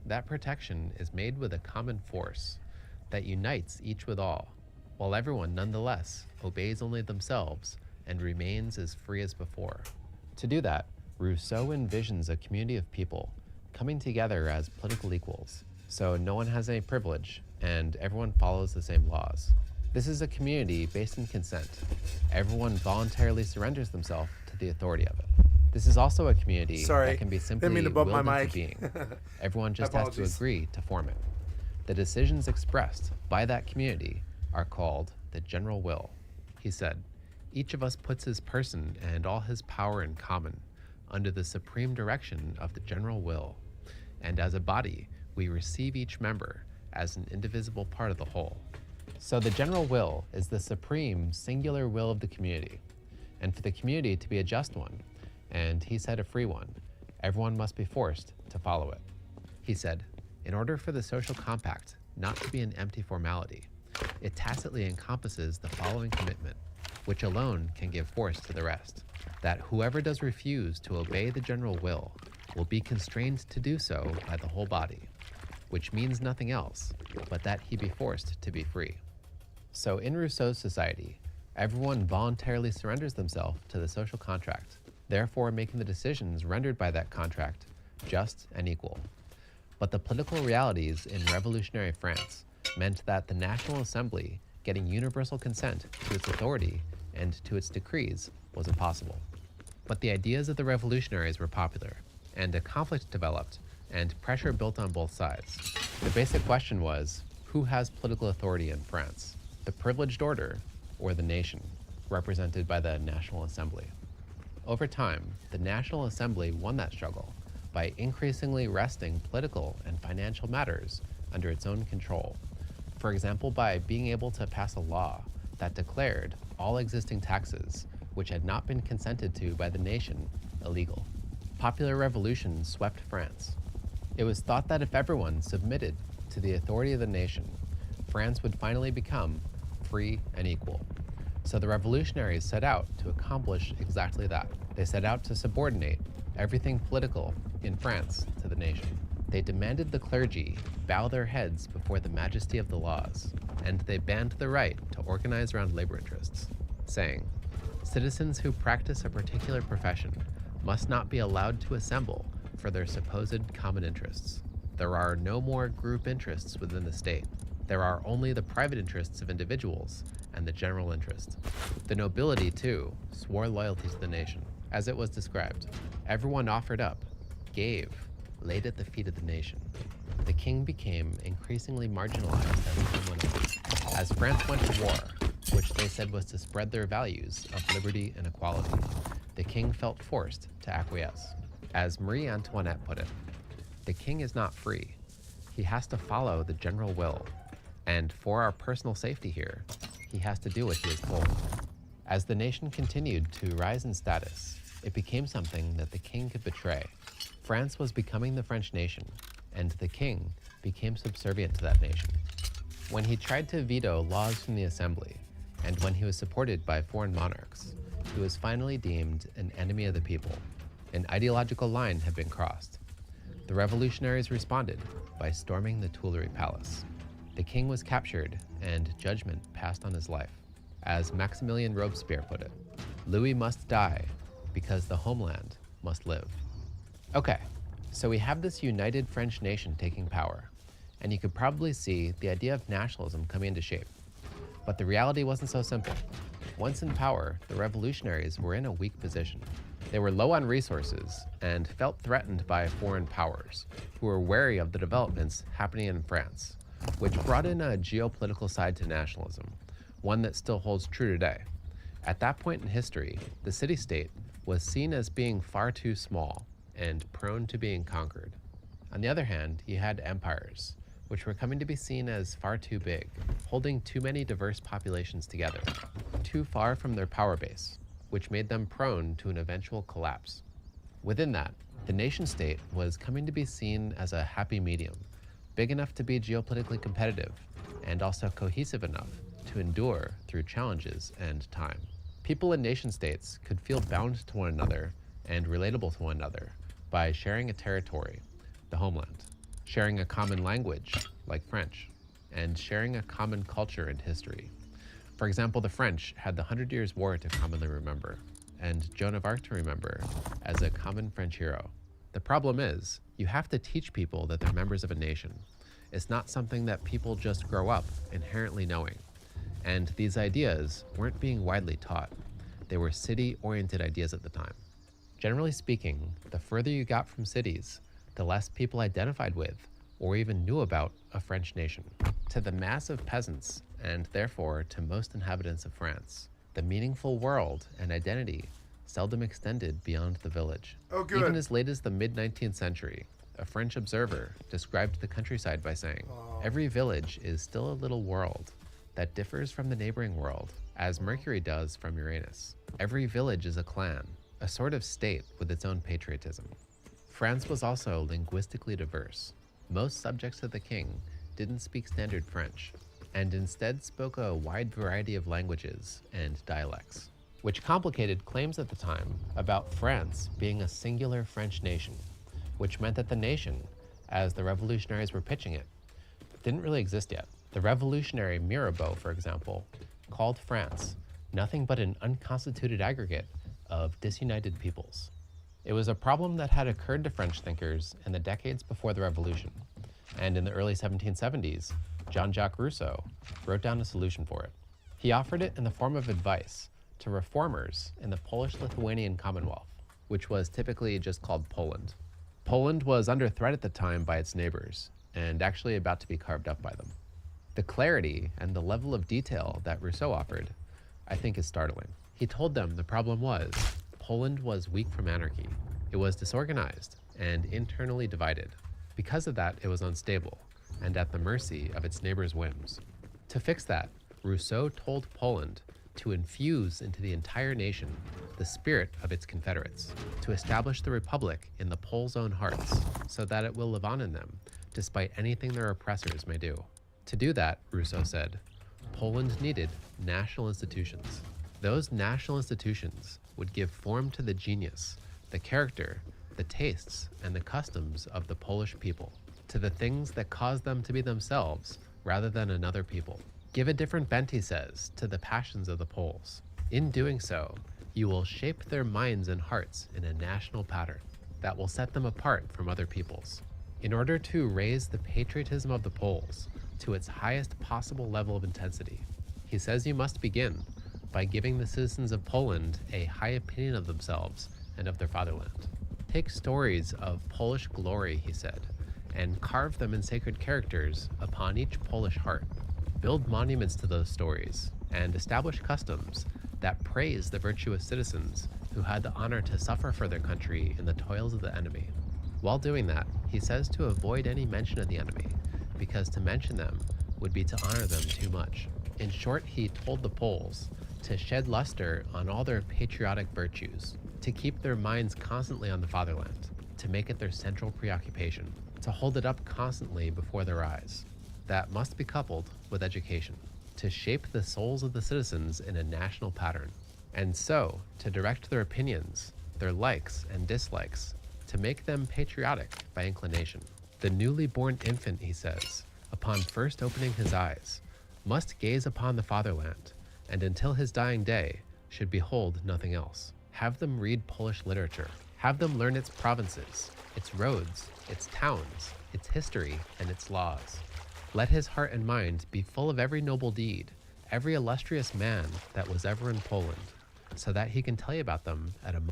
That protection is made with a common force that unites each with all, while everyone nonetheless obeys only themselves and remains as free as before. To do that, Rousseau envisions a community of people coming together as political equals, so no one has any privilege and everyone follows the same laws. This is a community based in consent. Everyone voluntarily surrenders themselves to the authority of it. This is also a community Sorry, that can be didn't simply mean to bump my willed into mic. being. Everyone just has to Apologies. agree to form it. The decisions expressed by that community are called the general will. He said, each of us puts his person and all his power in common under the supreme direction of the general will. And as a body, we receive each member as an indivisible part of the whole. So the general will is the supreme singular will of the community. And for the community to be a just one, and he said a free one, everyone must be forced to follow it. He said, in order for the social compact not to be an empty formality, it tacitly encompasses the following commitment, which alone can give force to the rest, that whoever does refuse to obey the general will be constrained to do so by the whole body, which means nothing else but that he be forced to be free. So in Rousseau's society, everyone voluntarily surrenders themselves to the social contract, therefore making the decisions rendered by that contract just and equal. But the political realities in revolutionary France meant that the National Assembly getting universal consent to its authority and to its decrees was impossible. But the ideas of the revolutionaries were popular, and a conflict developed and pressure built on both sides. The basic question was, who has political authority in France? The privileged order or the nation, represented by the National Assembly? Over time, the National Assembly won that struggle by increasingly wresting political and financial matters under its own control. For example, by being able to pass a law that declared all existing taxes, which had not been consented to by the nation, illegal. Popular revolution swept France. It was thought that if everyone submitted to the authority of the nation, France would finally become free and equal. So the revolutionaries set out to accomplish exactly that. They set out to subordinate everything political in France to the nation. They demanded the clergy bow their heads before the majesty of the laws, and they banned the right to organize around labor interests, saying, citizens who practice a particular profession must not be allowed to assemble for their supposed common interests. There are no more group interests within the state. There are only the private interests of individuals and the general interest. The nobility, too, swore loyalty to the nation. As it was described, everyone offered up, gave, laid at the feet of the nation. The king became increasingly marginalized as time went on. As France went to war, which they said was to spread their values of liberty and equality, the king felt forced to acquiesce. As Marie Antoinette put it, the king is not free. He has to follow the general will, and for our personal safety here, he has to do what he is told. As the nation continued to rise in status, it became something that the king could betray. France was becoming the French nation, and the king became subservient to that nation. When he tried to veto laws from the assembly, and when he was supported by foreign monarchs, he was finally deemed an enemy of the people. An ideological line had been crossed. The revolutionaries responded by storming the Tuileries Palace. The king was captured, and judgment passed on his life. As Maximilien Robespierre put it, Louis must die because the homeland must live. Okay, so we have this united French nation taking power, and you could probably see the idea of nationalism coming into shape. But the reality wasn't so simple. Once in power, the revolutionaries were in a weak position. They were low on resources and felt threatened by foreign powers, who were wary of the developments happening in France, which brought in a geopolitical side to nationalism, one that still holds true today. At that point in history, the city-state was seen as being far too small and prone to being conquered. On the other hand, you had empires, which were coming to be seen as far too big, holding too many diverse populations together, too far from their power base, which made them prone to an eventual collapse. Within that, the nation-state was coming to be seen as a happy medium, big enough to be geopolitically competitive, and also cohesive enough to endure through challenges and time. People in nation-states could feel bound to one another and relatable to one another by sharing a territory, the homeland, sharing a common language, like French, and sharing a common culture and history. For example, the French had the 100 Years' War to commonly remember, and Joan of Arc to remember as a common French hero. The problem is, you have to teach people that they're members of a nation. It's not something that people just grow up inherently knowing. And these ideas weren't being widely taught. They were city-oriented ideas at the time. Generally speaking, the further you got from cities, the less people identified with or even knew about a French nation. To the mass of peasants, and therefore to most inhabitants of France, the meaningful world and identity seldom extended beyond the village. Oh, good. Even as late as the mid-19th century, a French observer described the countryside by saying, "Every village is still a little world that differs from the neighboring world, as Mercury does from Uranus. Every village is a clan, a sort of state with its own patriotism." France was also linguistically diverse. Most subjects of the king didn't speak standard French, and instead spoke a wide variety of languages and dialects, which complicated claims at the time about France being a singular French nation, which meant that the nation, as the revolutionaries were pitching it, didn't really exist yet. The revolutionary Mirabeau, for example, called France nothing but an unconstituted aggregate of disunited peoples. It was a problem that had occurred to French thinkers in the decades before the Revolution, and in the early 1770s, Jean-Jacques Rousseau wrote down a solution for it. He offered it in the form of advice to reformers in the Polish-Lithuanian Commonwealth, which was typically just called Poland. Poland was under threat at the time by its neighbors, and actually about to be carved up by them. The clarity and the level of detail that Rousseau offered, I think, is startling. He told them the problem was Poland was weak from anarchy. It was disorganized and internally divided. Because of that, it was unstable and at the mercy of its neighbors' whims. To fix that, Rousseau told Poland to infuse into the entire nation the spirit of its confederates, to establish the republic in the Poles' own hearts, so that it will live on in them, despite anything their oppressors may do. To do that, Rousseau said, Poland needed national institutions. Those national institutions would give form to the genius, the character, the tastes, and the customs of the Polish people, to the things that cause them to be themselves rather than another people. Give a different bent, he says, to the passions of the Poles. In doing so, you will shape their minds and hearts in a national pattern that will set them apart from other peoples. In order to raise the patriotism of the Poles to its highest possible level of intensity, he says you must begin by giving the citizens of Poland a high opinion of themselves and of their fatherland. Take stories of Polish glory, he said, and carve them in sacred characters upon each Polish heart. Build monuments to those stories, and establish customs that praise the virtuous citizens who had the honor to suffer for their country in the toils of the enemy. While doing that, he says to avoid any mention of the enemy, because to mention them would be to honor them too much. In short, he told the Poles to shed luster on all their patriotic virtues, to keep their minds constantly on the fatherland, to make it their central preoccupation, to hold it up constantly before their eyes. That must be coupled with education, to shape the souls of the citizens in a national pattern, and so to direct their opinions, their likes and dislikes, to make them patriotic by inclination. The newly born infant, he says, upon first opening his eyes, must gaze upon the fatherland, and until his dying day should behold nothing else. Have them read Polish literature. Have them learn its provinces, its roads, its towns, its history, and its laws. Let his heart and mind be full of every noble deed, every illustrious man that was ever in Poland, so that he can tell you about them at a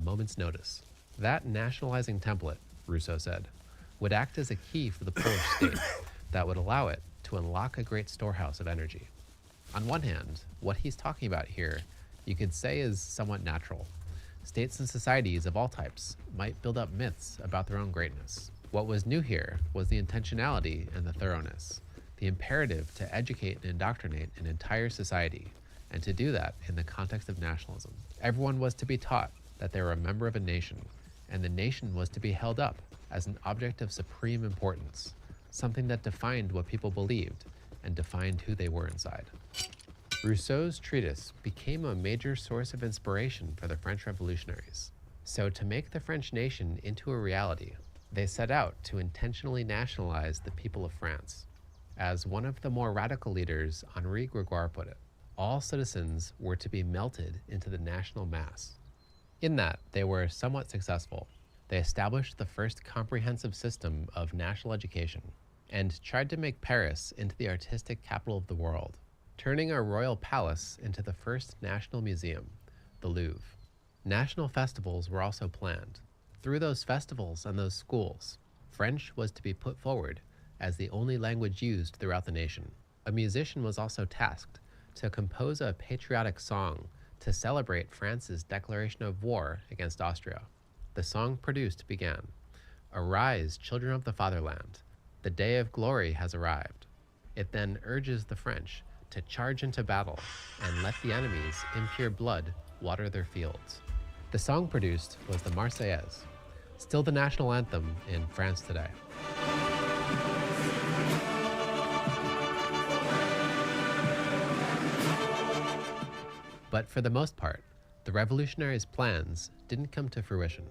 moment's notice. That nationalizing template, Rousseau said, would act as a key for the Polish state that would allow it to unlock a great storehouse of energy. On one hand, what he's talking about here, you could say, is somewhat natural. States and societies of all types might build up myths about their own greatness. What was new here was the intentionality and the thoroughness, the imperative to educate and indoctrinate an entire society, and to do that in the context of nationalism. Everyone was to be taught that they were a member of a nation, and the nation was to be held up as an object of supreme importance, something that defined what people believed and defined who they were inside. Rousseau's treatise became a major source of inspiration for the French revolutionaries. So to make the French nation into a reality, they set out to intentionally nationalize the people of France. As one of the more radical leaders, Henri Grégoire, put it, all citizens were to be melted into the national mass. In that, they were somewhat successful. They established the first comprehensive system of national education and tried to make Paris into the artistic capital of the world, turning our royal palace into the first national museum, the Louvre. National festivals were also planned. Through those festivals and those schools, French was to be put forward as the only language used throughout the nation. A musician was also tasked to compose a patriotic song to celebrate France's declaration of war against Austria. The song produced began, "Arise, children of the fatherland, the day of glory has arrived." It then urges the French to charge into battle and let the enemy's impure blood water their fields. The song produced was the Marseillaise, still the national anthem in France today. But for the most part, the revolutionaries' plans didn't come to fruition.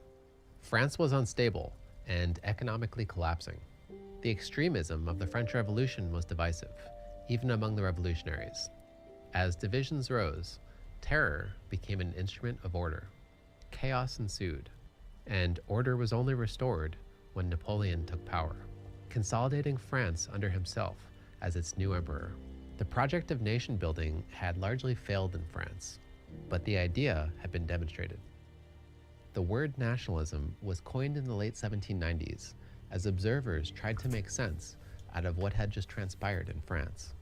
France was unstable and economically collapsing. The extremism of the French Revolution was divisive, even among the revolutionaries. As divisions rose, terror became an instrument of order. Chaos ensued, and order was only restored when Napoleon took power, consolidating France under himself as its new emperor. The project of nation building had largely failed in France, but the idea had been demonstrated. The word nationalism was coined in the late 1790s as observers tried to make sense out of what had just transpired in France.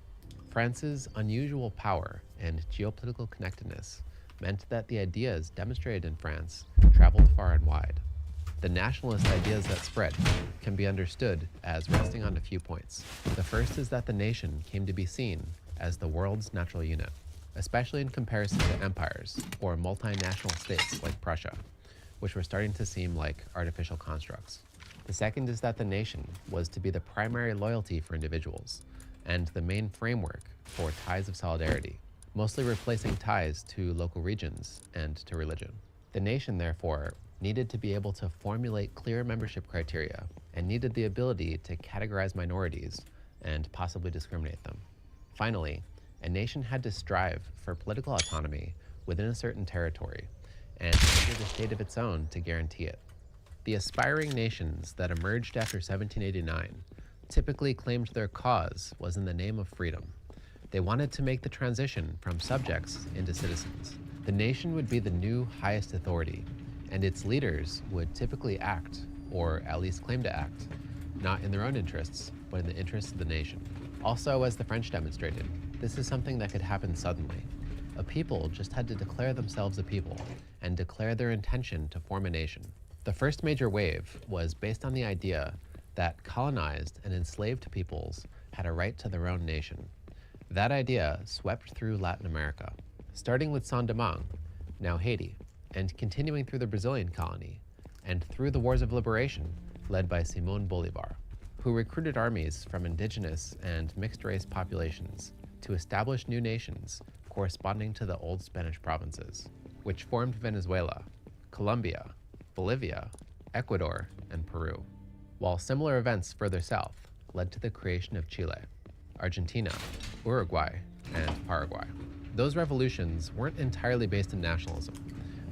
France's unusual power and geopolitical connectedness meant that the ideas demonstrated in France traveled far and wide. The nationalist ideas that spread can be understood as resting on a few points. The first is that the nation came to be seen as the world's natural unit, especially in comparison to empires or multinational states like Prussia, which were starting to seem like artificial constructs. The second is that the nation was to be the primary loyalty for individuals and the main framework for ties of solidarity, mostly replacing ties to local regions and to religion. The nation, therefore, needed to be able to formulate clear membership criteria and needed the ability to categorize minorities and possibly discriminate them. Finally, a nation had to strive for political autonomy within a certain territory and needed a state of its own to guarantee it. The aspiring nations that emerged after 1789 typically claimed their cause was in the name of freedom. They wanted to make the transition from subjects into citizens. The nation would be the new highest authority, and its leaders would typically act, or at least claim to act, not in their own interests, but in the interests of the nation. Also, as the French demonstrated, this is something that could happen suddenly. A people just had to declare themselves a people and declare their intention to form a nation. The first major wave was based on the idea that colonized and enslaved peoples had a right to their own nation. That idea swept through Latin America, starting with Saint-Domingue, now Haiti, and continuing through the Brazilian colony, and through the wars of liberation led by Simón Bolívar, who recruited armies from indigenous and mixed-race populations to establish new nations corresponding to the old Spanish provinces, which formed Venezuela, Colombia, Bolivia, Ecuador, and Peru, while similar events further south led to the creation of Chile, Argentina, Uruguay, and Paraguay. Those revolutions weren't entirely based in nationalism.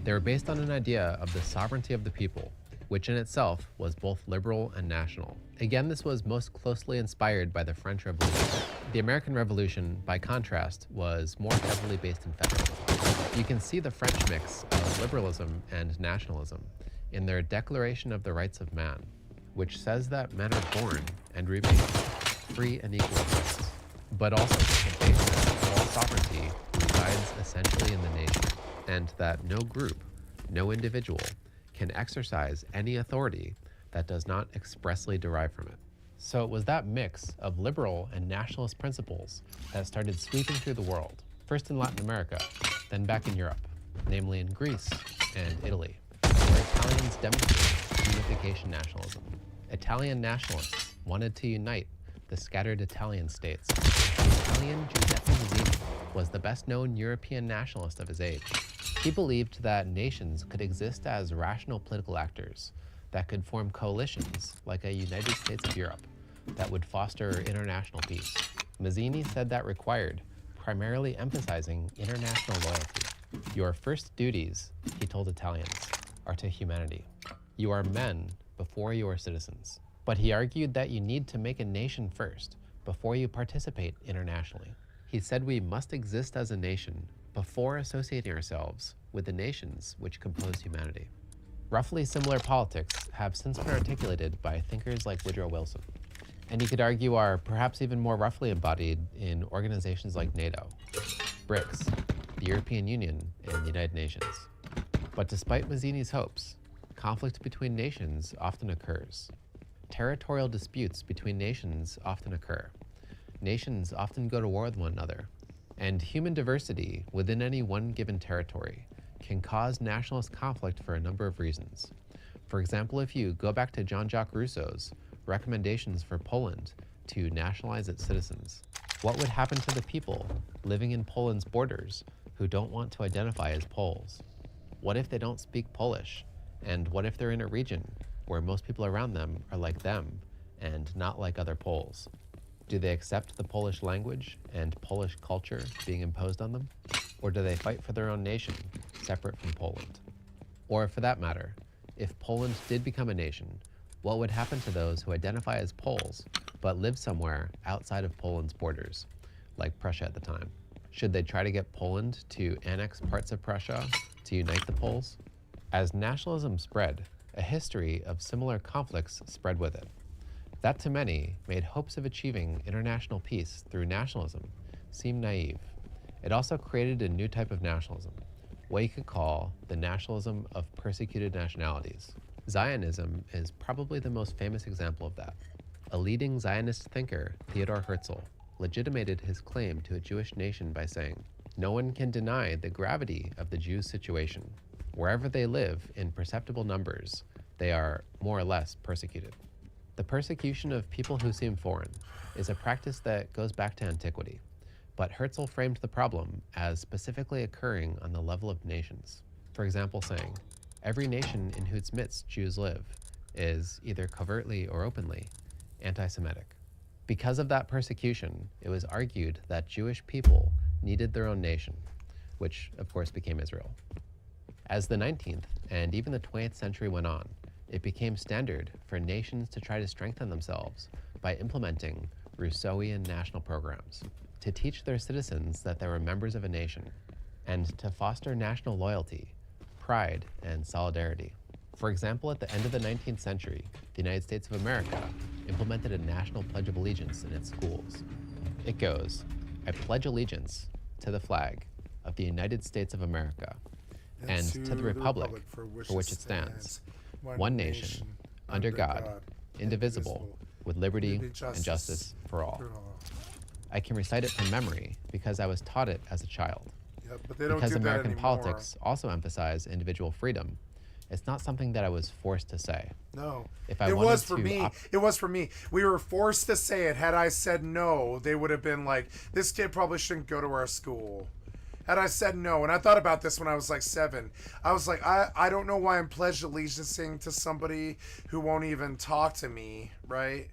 They were based on an idea of the sovereignty of the people, which in itself was both liberal and national. Again, this was most closely inspired by the French Revolution. The American Revolution, by contrast, was more heavily based in federalism. You can see the French mix of liberalism and nationalism in their Declaration of the Rights of Man, which says that men are born and remain free and equal in rights, but also that the basis of all sovereignty resides essentially in the nation, and that no group, no individual, can exercise any authority that does not expressly derive from it. So it was that mix of liberal and nationalist principles that started sweeping through the world, first in Latin America, then back in Europe, namely in Greece and Italy, where Italians demonstrated unification nationalism. Italian nationalists wanted to unite the scattered Italian states. The Italian Giuseppe Mazzini was the best-known European nationalist of his age. He believed that nations could exist as rational political actors that could form coalitions like a United States of Europe that would foster international peace. Mazzini said that required primarily emphasizing international loyalty. Your first duties, he told Italians, are to humanity. You are men before you are citizens. But he argued that you need to make a nation first before you participate internationally. He said we must exist as a nation before associating ourselves with the nations which compose humanity. Roughly similar politics have since been articulated by thinkers like Woodrow Wilson, and he could argue are perhaps even more roughly embodied in organizations like NATO, BRICS, the European Union, and the United Nations. But despite Mazzini's hopes, conflict between nations often occurs. Territorial disputes between nations often occur. Nations often go to war with one another, and human diversity within any one given territory can cause nationalist conflict for a number of reasons. For example, if you go back to Jean-Jacques Rousseau's recommendations for Poland to nationalize its citizens, what would happen to the people living in Poland's borders who don't want to identify as Poles? What if they don't speak Polish? And what if they're in a region where most people around them are like them and not like other Poles? Do they accept the Polish language and Polish culture being imposed on them? Or do they fight for their own nation, separate from Poland? Or for that matter, if Poland did become a nation, what would happen to those who identify as Poles but live somewhere outside of Poland's borders, like Prussia at the time? Should they try to get Poland to annex parts of Prussia to unite the Poles? As nationalism spread, a history of similar conflicts spread with it. That to many made hopes of achieving international peace through nationalism seem naive. It also created a new type of nationalism, what you could call the nationalism of persecuted nationalities. Zionism is probably the most famous example of that. A leading Zionist thinker, Theodor Herzl, legitimated his claim to a Jewish nation by saying, "No one can deny the gravity of the Jews' situation. Wherever they live in perceptible numbers, they are more or less persecuted." The persecution of people who seem foreign is a practice that goes back to antiquity, but Herzl framed the problem as specifically occurring on the level of nations. For example, saying, every nation in whose midst Jews live is, either covertly or openly, anti-Semitic. Because of that persecution, it was argued that Jewish people needed their own nation, which of course became Israel. As the 19th and even the 20th century went on, it became standard for nations to try to strengthen themselves by implementing Rousseauian national programs, to teach their citizens that they were members of a nation, and to foster national loyalty, pride, and solidarity. For example, at the end of the 19th century, the United States of America implemented a national Pledge of Allegiance in its schools. It goes, "I pledge allegiance to the flag of the United States of America and to the republic for which it stands, one nation, under God, indivisible, with liberty and justice for all." I can recite it from memory because I was taught it as a child. Yeah, but they don't Because do that American anymore. politics also emphasize individual freedom, it's not something that I was forced to say. No, If I it wanted was for to me. It was for me. We were forced to say it. Had I said no, they would have been like, "This kid probably shouldn't go to our school." Had I said no, and I thought about this when I was like 7, I was like, I don't know why I'm pledged allegiancing to somebody who won't even talk to me, right?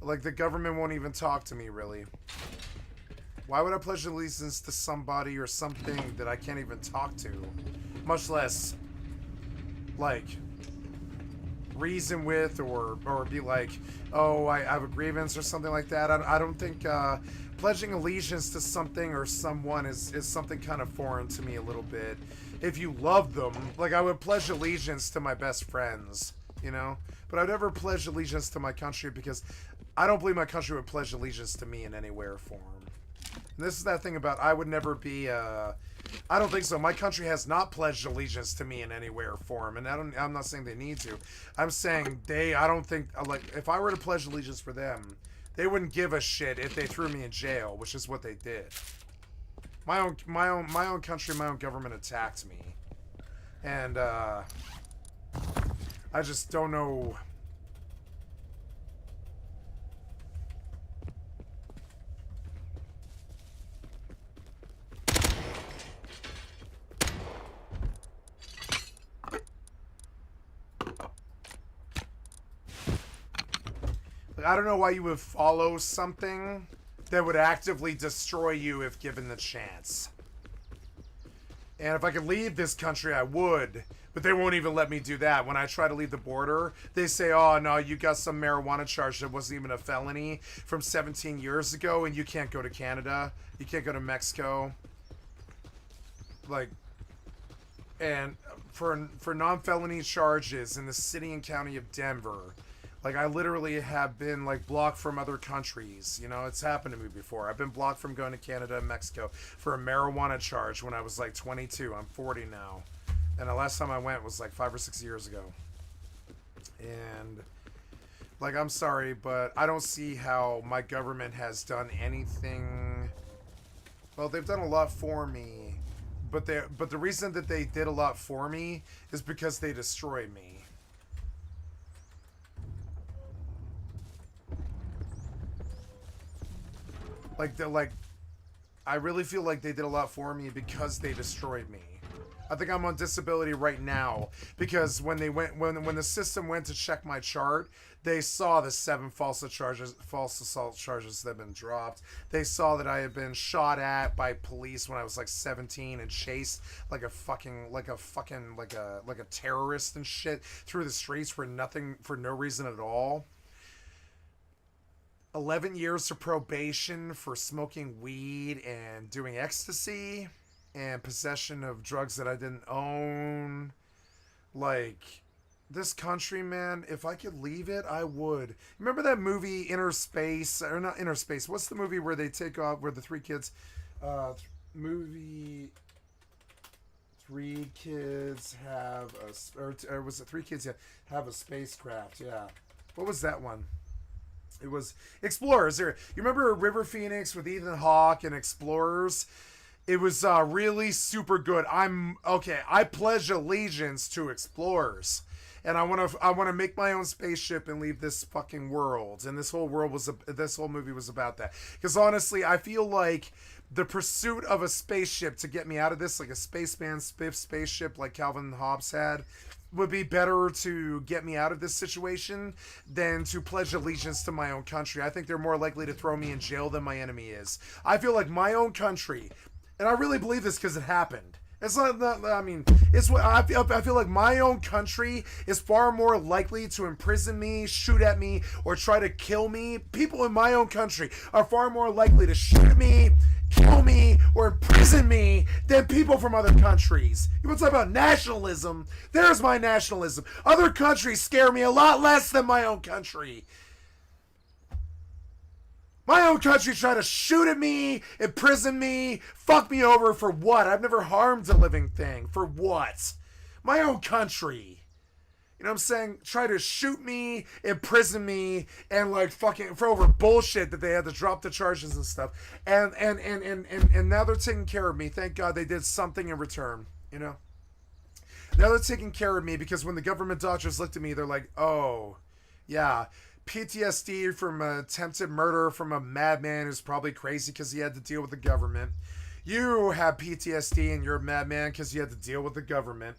Like the government won't even talk to me, really. Why would I pledge allegiance to somebody or something that I can't even talk to? Much less, like, reason with or be like, oh, I have a grievance or something like that. I don't think pledging allegiance to something or someone is something kind of foreign to me a little bit. If you love them, like I would pledge allegiance to my best friends, you know? But I'd never pledge allegiance to my country because I don't believe my country would pledge allegiance to me in any way or form. And this is that thing about I would never be I don't think so. My country has not pledged allegiance to me in any way or form, and I'm not saying they need to. I'm saying I don't think, like, if I were to pledge allegiance for them, they wouldn't give a shit if they threw me in jail, which is what they did. My own country, my own government attacked me, and I just don't know. I don't know why you would follow something that would actively destroy you if given the chance. And if I could leave this country, I would. But they won't even let me do that. When I try to leave the border, they say, oh, no, you got some marijuana charge that wasn't even a felony from 17 years ago, and you can't go to Canada. You can't go to Mexico. Like, and for non-felony charges in the city and county of Denver, like, I literally have been, like, blocked from other countries. You know, it's happened to me before. I've been blocked from going to Canada and Mexico for a marijuana charge when I was, like, 22. I'm 40 now. And the last time I went was, like, 5 or 6 years ago. And, like, I'm sorry, but I don't see how my government has done anything. Well, they've done a lot for me. But the reason that they did a lot for me is because they destroyed me. I really feel like they did a lot for me because they destroyed me. I think I'm on disability right now because when the system went to check my chart, they saw the 7 false assault charges that have been dropped. They saw that I had been shot at by police when I was like 17 and chased like a terrorist and shit through the streets for no reason at all. 11 years of probation for smoking weed and doing ecstasy and possession of drugs that I didn't own. Like, this country, man, if I could leave it, I would. Remember that movie Inner Space? Or not Inner Space. What's the movie where they take off, where the 3 kids... Three kids have a... Or was it 3 kids have a spacecraft? Yeah. What was that one? It was Explorers. You remember River Phoenix with Ethan Hawke and Explorers? It was really super good. I pledge allegiance to Explorers, and I want to make my own spaceship and leave this fucking world. And this whole movie was about that. Because honestly, I feel like the pursuit of a spaceship to get me out of this, like a spaceman spaceship, like Calvin Hobbes had, would be better to get me out of this situation than to pledge allegiance to my own country. I think they're more likely to throw me in jail than my enemy is. I feel like my own country, and I really believe this because it happened. It's not, I mean, it's what I feel like my own country is far more likely to imprison me, shoot at me, or try to kill me. People in my own country are far more likely to shoot at me, kill me, or imprison me than people from other countries. You want to talk about nationalism? There's my nationalism. Other countries scare me a lot less than my own country. My own country tried to shoot at me, imprison me, fuck me over for what? I've never harmed a living thing. For what? My own country. You know what I'm saying? Try to shoot me, imprison me, and like fucking for over bullshit that they had to drop the charges and stuff. And now they're taking care of me. Thank God they did something in return, you know? Now they're taking care of me because when the government doctors looked at me, they're like, oh, yeah, PTSD from attempted murder from a madman who's probably crazy because he had to deal with the government. You have PTSD and you're a madman because you had to deal with the government.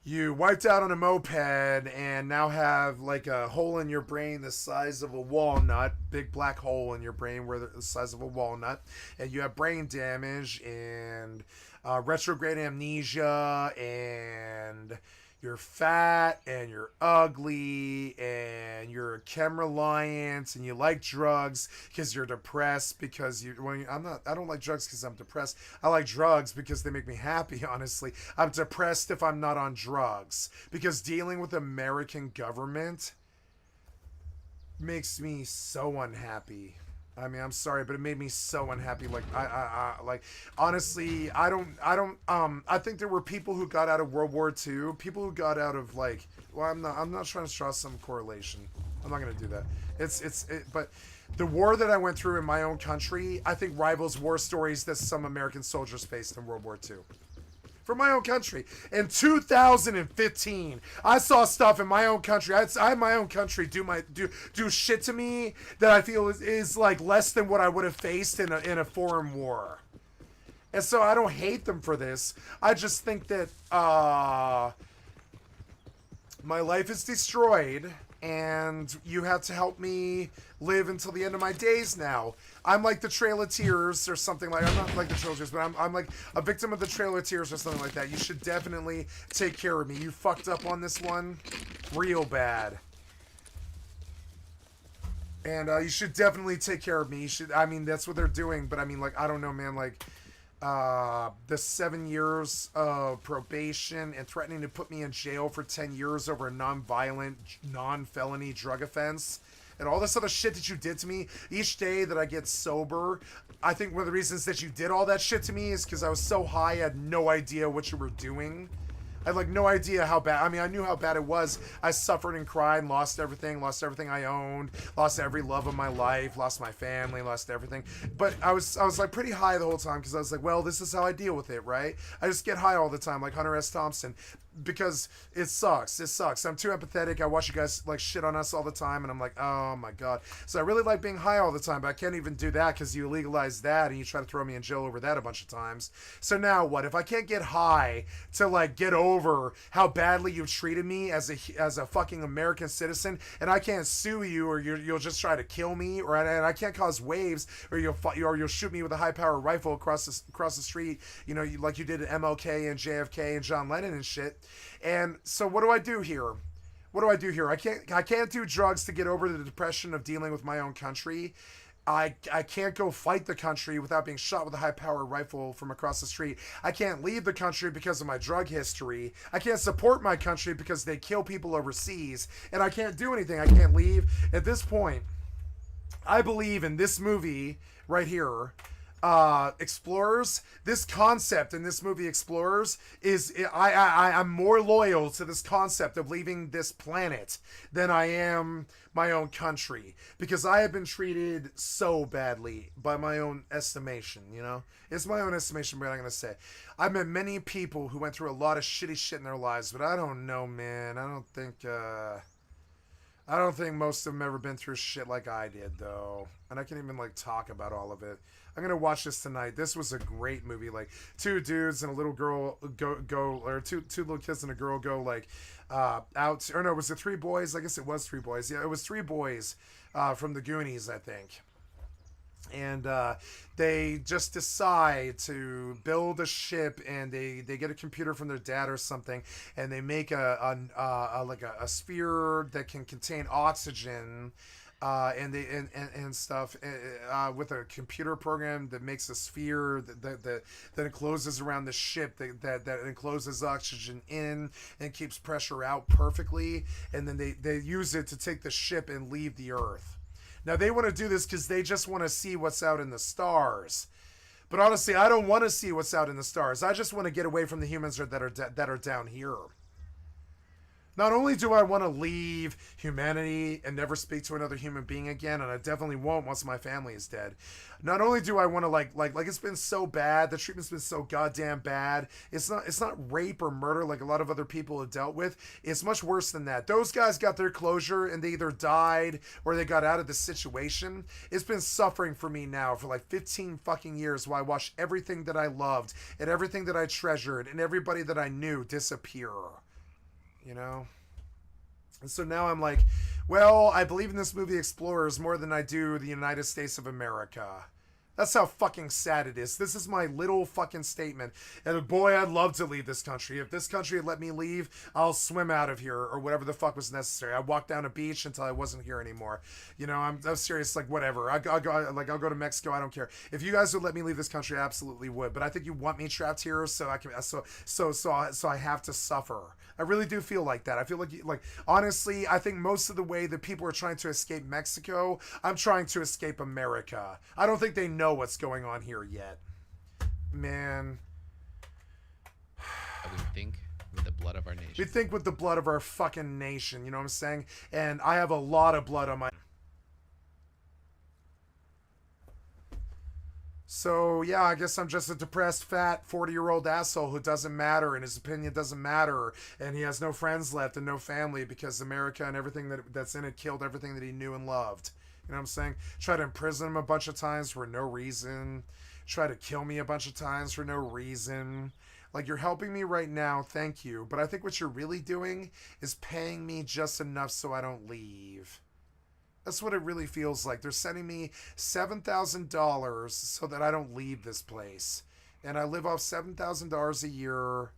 You wiped out on a moped and now have like a hole in your brain the size of a walnut, big black hole in your brain where the size of a walnut, and you have brain damage and retrograde amnesia, and you're fat and you're ugly and you're a chem reliant and you like drugs because you're depressed because I don't like drugs because I'm depressed. I like drugs because they make me happy, honestly. I'm depressed if I'm not on drugs because dealing with the American government makes me so unhappy. I mean, I'm sorry, but it made me so unhappy. Like, like, honestly, I think there were people who got out of World War II, people who got out of, like, well, I'm not trying to draw some correlation. I'm not going to do that. But the war that I went through in my own country, I think rivals war stories that some American soldiers faced in World War II. For my own country. In 2015, I saw stuff in my own country. I had my own country do shit to me that I feel is like less than what I would have faced in a foreign war. And so I don't hate them for this. I just think that my life is destroyed and you have to help me live until the end of my days now. I'm like the Trail of Tears or something like. I'm not like the Trail of Tears, but I'm like a victim of the Trail of Tears or something like that. You should definitely take care of me. You fucked up on this one real bad. And you should definitely take care of me. You should. I mean, that's what they're doing. But I mean, like, I don't know, man. Like, the 7 years of probation and threatening to put me in jail for 10 years over a non-violent, non-felony drug offense. And all this other shit that you did to me each day that I get sober. I think one of the reasons that you did all that shit to me is because I was so high, I had no idea what you were doing. I had like no idea how bad. I mean, I knew how bad it was. I suffered and cried, lost everything I owned, lost every love of my life, lost my family, lost everything. But I was like pretty high the whole time because I was like, well, this is how I deal with it, right? I just get high all the time, like Hunter S. Thompson, because it sucks. It sucks. I'm too empathetic. I watch you guys like shit on us all the time, and I'm like, oh my god. So I really like being high all the time, but I can't even do that because you legalize that and you try to throw me in jail over that a bunch of times. So now what? If I can't get high to like get over how badly you've treated me as a fucking American citizen, and I can't sue you, or you'll just try to kill me, or and I can't cause waves, or you'll shoot me with a high powered rifle across the street, you know, like you did at MLK and JFK and John Lennon and shit. And so what do I do here? What do I do here? I can't do drugs to get over the depression of dealing with my own country. I can't go fight the country without being shot with a high-powered rifle from across the street. I can't leave the country because of my drug history. I can't support my country because they kill people overseas. And I can't do anything. I can't leave. At this point, I believe in this movie right here, Explorers. This concept in this movie Explorers is I'm more loyal to this concept of leaving this planet than I am my own country, because I have been treated so badly by my own estimation. You know, it's my own estimation, but I'm gonna say I've met many people who went through a lot of shitty shit in their lives, but I don't know, man. I don't think most of them ever been through shit like I did, though. And I can't even like talk about all of it. I'm gonna watch this tonight. This was a great movie. Like, two dudes and a little girl go or two little kids and a girl go like out. Or no, was it three boys? I guess it was three boys. Yeah, it was three boys from the Goonies, I think. And they just decide to build a ship, and they get a computer from their dad or something, and they make a sphere that can contain oxygen, and stuff, with a computer program that makes a sphere that encloses around the ship, that encloses oxygen in and keeps pressure out perfectly, and then they use it to take the ship and leave the Earth. Now, they want to do this because they just want to see what's out in the stars. But honestly, I don't want to see what's out in the stars. I just want to get away from the humans that are down here. Not only do I want to leave humanity and never speak to another human being again, and I definitely won't once my family is dead. Not only do I want to like it's been so bad, the treatment's been so goddamn bad. It's not rape or murder like a lot of other people have dealt with. It's much worse than that. Those guys got their closure and they either died or they got out of the situation. It's been suffering for me now for like 15 fucking years, while I watched everything that I loved and everything that I treasured and everybody that I knew disappear. You know? And so now I'm like, well, I believe in this movie Explorers more than I do the United States of America. That's how fucking sad it is. This is my little fucking statement. And boy, I'd love to leave this country. If this country had let me leave, I'll swim out of here or whatever the fuck was necessary. I'd walk down a beach until I wasn't here anymore. You know, I'm serious. Like, whatever. I'll go to Mexico. I don't care. If you guys would let me leave this country, I absolutely would. But I think you want me trapped here, so I have to suffer. I really do feel like that. I feel like honestly, I think most of the way that people are trying to escape Mexico, I'm trying to escape America. I don't think they know what's going on here yet. Man. We think with the blood of our nation. We think with the blood of our fucking nation, you know what I'm saying? And I have a lot of blood on my... So, yeah, I guess I'm just a depressed, fat, 40-year-old asshole who doesn't matter, and his opinion doesn't matter, and he has no friends left and no family because America and everything that's in it killed everything that he knew and loved. You know what I'm saying? Try to imprison him a bunch of times for no reason. Try to kill me a bunch of times for no reason. Like, you're helping me right now, thank you. But I think what you're really doing is paying me just enough so I don't leave. That's what it really feels like. They're sending me $7,000 so that I don't leave this place. And I live off $7,000 a year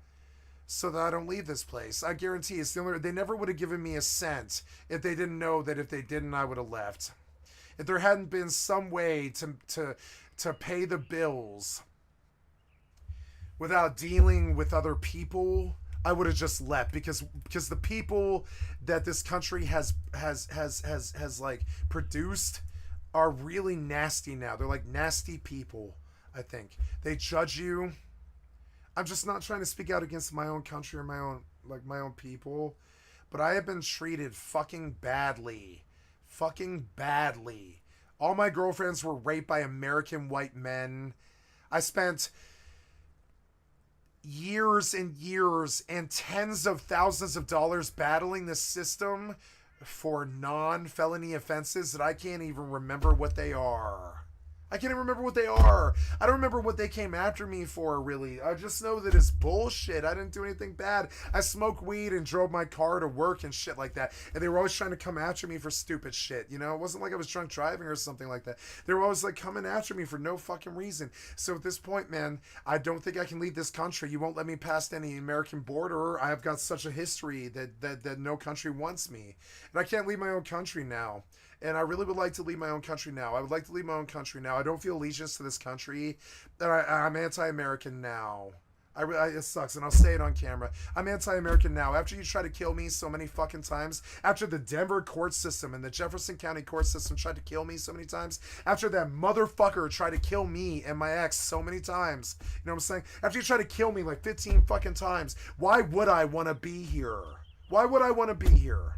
so that I don't leave this place. I guarantee it's the only... They never would have given me a cent if they didn't know that if they didn't, I would have left. If there hadn't been some way to pay the bills without dealing with other people, I would have just left because the people that this country has like produced are really nasty now. They're like nasty people, I think. They judge you. I'm just not trying to speak out against my own country or my own people, but I have been treated fucking badly. Fucking badly. All my girlfriends were raped by American white men. I spent years and years and tens of thousands of dollars battling the system for non-felony offenses that I can't even remember what they are. I can't even remember what they are. I don't remember what they came after me for, really. I just know that it's bullshit. I didn't do anything bad. I smoked weed and drove my car to work and shit like that. And they were always trying to come after me for stupid shit. You know, it wasn't like I was drunk driving or something like that. They were always like coming after me for no fucking reason. So at this point, man, I don't think I can leave this country. You won't let me past any American border. I have got such a history that no country wants me. And I can't leave my own country now. And I really would like to leave my own country now. I would like to leave my own country now. I don't feel allegiance to this country. I'm anti-American now. It sucks, and I'll say it on camera. I'm anti-American now. After you try to kill me so many fucking times, after the Denver court system and the Jefferson County court system tried to kill me so many times, after that motherfucker tried to kill me and my ex so many times, you know what I'm saying? After you try to kill me like 15 fucking times, why would I want to be here? Why would I want to be here?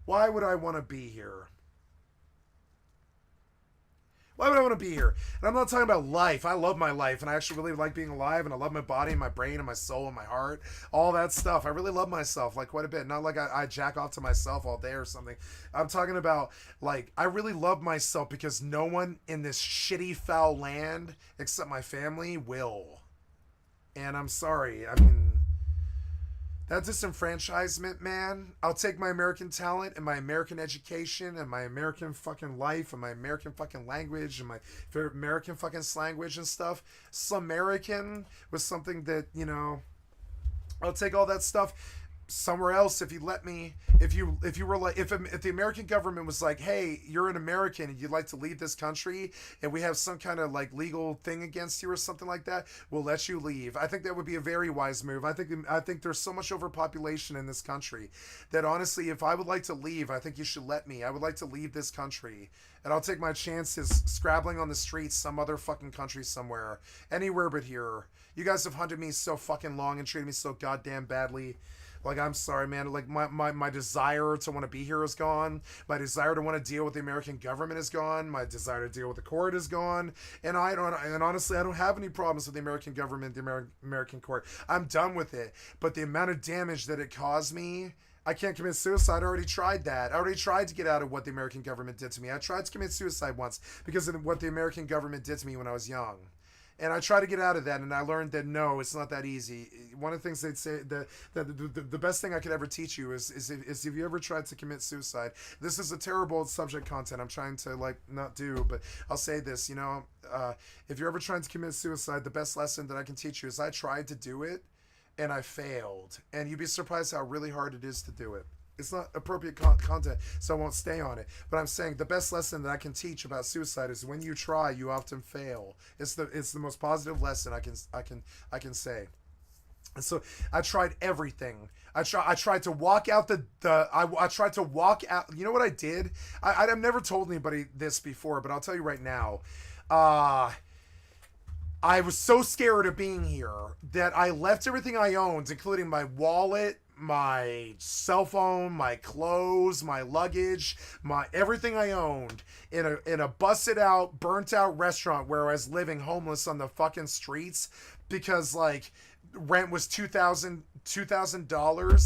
Why would I want to be here? Why would I want to be here? And I'm not talking about life. I love my life, and I actually really like being alive, and I love my body and my brain and my soul and my heart, all that stuff. I really love myself, like, quite a bit. Not like I jack off to myself all day or something. I'm talking about, like, I really love myself because no one in this shitty, foul land, except my family, will. And I'm sorry. I mean... that disenfranchisement, man. I'll take my American talent and my American education and my American fucking life and my American fucking language and my American fucking slanguage and stuff. Slumerican was something that, you know, I'll take all that stuff somewhere else if you let me. If you were like, if the American government was like, hey, you're an American and you'd like to leave this country and we have some kind of like legal thing against you or something like that, we'll let you leave. I think that would be a very wise move. I think there's so much overpopulation in this country that honestly, if I would like to leave, I think you should let me. I would like to leave this country and I'll take my chances scrabbling on the streets some other fucking country somewhere, anywhere but here. You guys have hunted me so fucking long and treated me so goddamn badly. Like, I'm sorry, man. Like, my desire to want to be here is gone. My desire to want to deal with the American government is gone. My desire to deal with the court is gone. And honestly, I don't have any problems with the American government, the American court. I'm done with it. But the amount of damage that it caused me, I can't commit suicide. I already tried that. I already tried to get out of what the American government did to me. I tried to commit suicide once because of what the American government did to me when I was young. And I tried to get out of that, and I learned that no, it's not that easy. One of the things they'd say, the best thing I could ever teach you is if you ever tried to commit suicide. This is a terrible subject content I'm trying to like not do, but I'll say this, you know, if you're ever trying to commit suicide, the best lesson that I can teach you is I tried to do it, and I failed. And you'd be surprised how really hard it is to do it. It's not appropriate content, so I won't stay on it. But I'm saying the best lesson that I can teach about suicide is when you try, you often fail. It's the most positive lesson I can say. And so I tried everything. I tried to walk out I tried to walk out. You know what I did? I've never told anybody this before, but I'll tell you right now. I was so scared of being here that I left everything I owned, including my wallet, my cell phone, my clothes, my luggage, my everything I owned in a busted out, burnt out restaurant where I was living homeless on the fucking streets because like rent was $2,000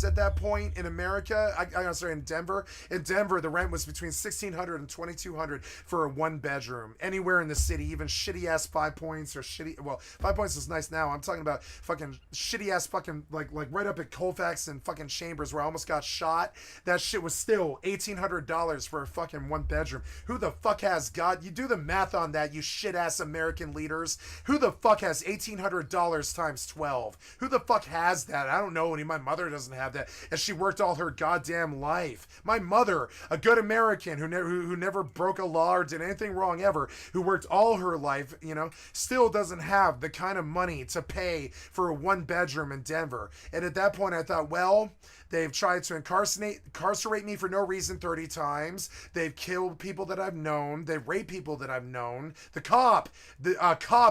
at that point in America. I'm sorry, in Denver. In Denver, the rent was between $1,600 and $2,200 for a 1-bedroom. Anywhere in the city, even shitty ass Five Points or shitty. Well, Five Points is nice now. I'm talking about fucking shitty ass fucking like right up at Colfax and fucking Chambers where I almost got shot. That shit was still $1,800 for a fucking 1-bedroom. Who the fuck has God? You do the math on that, you shit ass American leaders. Who the fuck has $1,800 times 12? Who the fuck has that? I don't know any. My mother doesn't have that, and she worked all her goddamn life. My mother, a good American who never broke a law or did anything wrong ever, who worked all her life, still doesn't have the kind of money to pay for a 1-bedroom in Denver. And at that point, I thought, well, they've tried to incarcerate me for no reason 30 times. They've killed people that I've known. They've raped people that I've known. The cop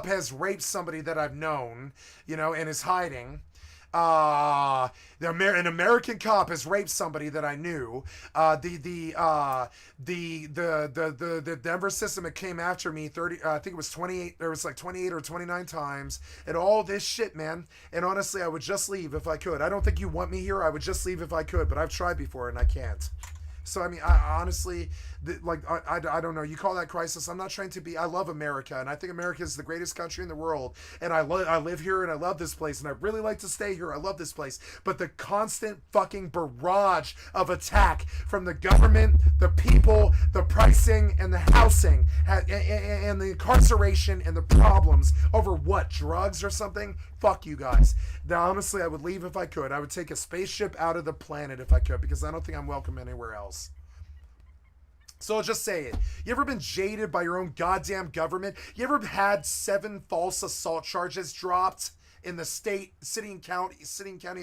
has raped somebody that I've known, and is hiding. An American cop has raped somebody that I knew. The Denver system, it came after me 30. I think it was 28. There was like 28 or 29 times, and all this shit, man. And honestly, I would just leave if I could. I don't think you want me here. I would just leave if I could, but I've tried before and I can't. So I mean, I honestly, I don't know. You call that crisis? I'm not trying to be. I love America, and I think America is the greatest country in the world. And I live here, and I love this place, and I really like to stay here. I love this place. But the constant fucking barrage of attack from the government, the people, the pricing, and the housing, and the incarceration, and the problems over what, drugs or something? Fuck you guys. Now, honestly, I would leave if I could. I would take a spaceship out of the planet if I could, because I don't think I'm welcome anywhere else. So I'll just say it. You ever been jaded by your own goddamn government? You ever had 7 false assault charges dropped in the city and county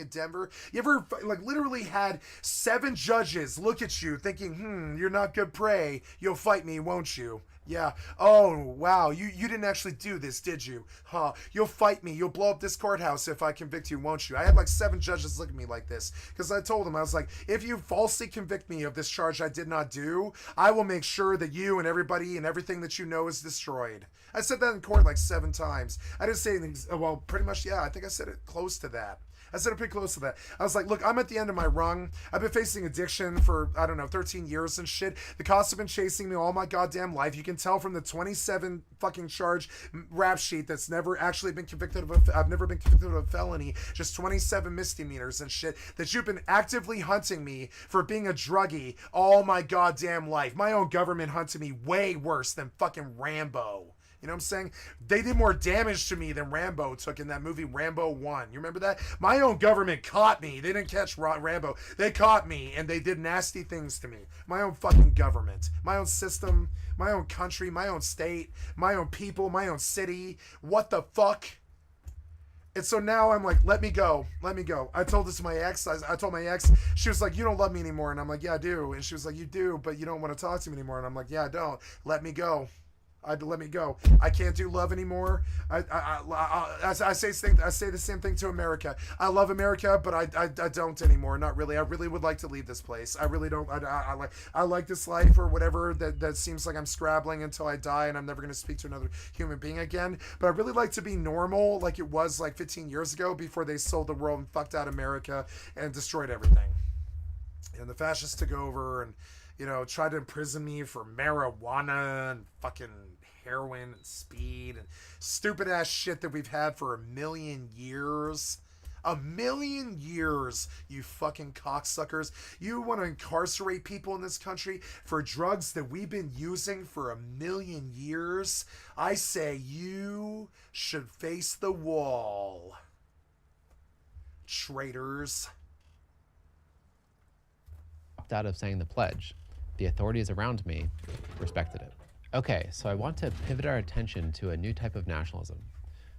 of Denver? You ever literally had 7 judges look at you thinking, you're not good prey. You'll fight me, won't you? Yeah. Oh, wow. You didn't actually do this, did you? Huh. You'll fight me. You'll blow up this courthouse if I convict you, won't you? I had 7 judges look at me like this. Because I told them, I was like, if you falsely convict me of this charge I did not do, I will make sure that you and everybody and everything that you know is destroyed. I said that in court 7 times. I didn't say anything. Well, pretty much, yeah. I think I said it close to that. I said it pretty close to that. I was like, look, I'm at the end of my rung. I've been facing addiction for, 13 years and shit. The cops have been chasing me all my goddamn life. You can tell from the 27 fucking charge rap sheet that's never actually been convicted of I've never been convicted of a felony, just 27 misdemeanors and shit, that you've been actively hunting me for being a druggie all my goddamn life. My own government hunted me way worse than fucking Rambo. You know what I'm saying? They did more damage to me than Rambo took in that movie Rambo 1. You remember that? My own government caught me. They didn't catch Rambo. They caught me, and they did nasty things to me. My own fucking government. My own system. My own country. My own state. My own people. My own city. What the fuck? And so now I'm like, let me go. Let me go. I told this to my ex. I told my ex. She was like, you don't love me anymore. And I'm like, yeah, I do. And she was like, you do, but you don't want to talk to me anymore. And I'm like, yeah, I don't. Let me go. Let me go. I can't do love anymore. I say the same thing to America. I love America, but I don't anymore. Not really. I really would like to leave this place. I really don't. I like this life or whatever. That seems like I'm scrabbling until I die and I'm never going to speak to another human being again. But I really like to be normal, like it was 15 years ago before they sold the world and fucked out America and destroyed everything. And the fascists took over and tried to imprison me for marijuana and fucking heroin and speed and stupid ass shit that we've had for 1,000,000 years. 1,000,000 years, you fucking cocksuckers. You want to incarcerate people in this country for drugs that we've been using for 1,000,000 years? I say you should face the wall. Traitors. Out of saying the pledge. The authorities around me respected it. Okay, so I want to pivot our attention to a new type of nationalism.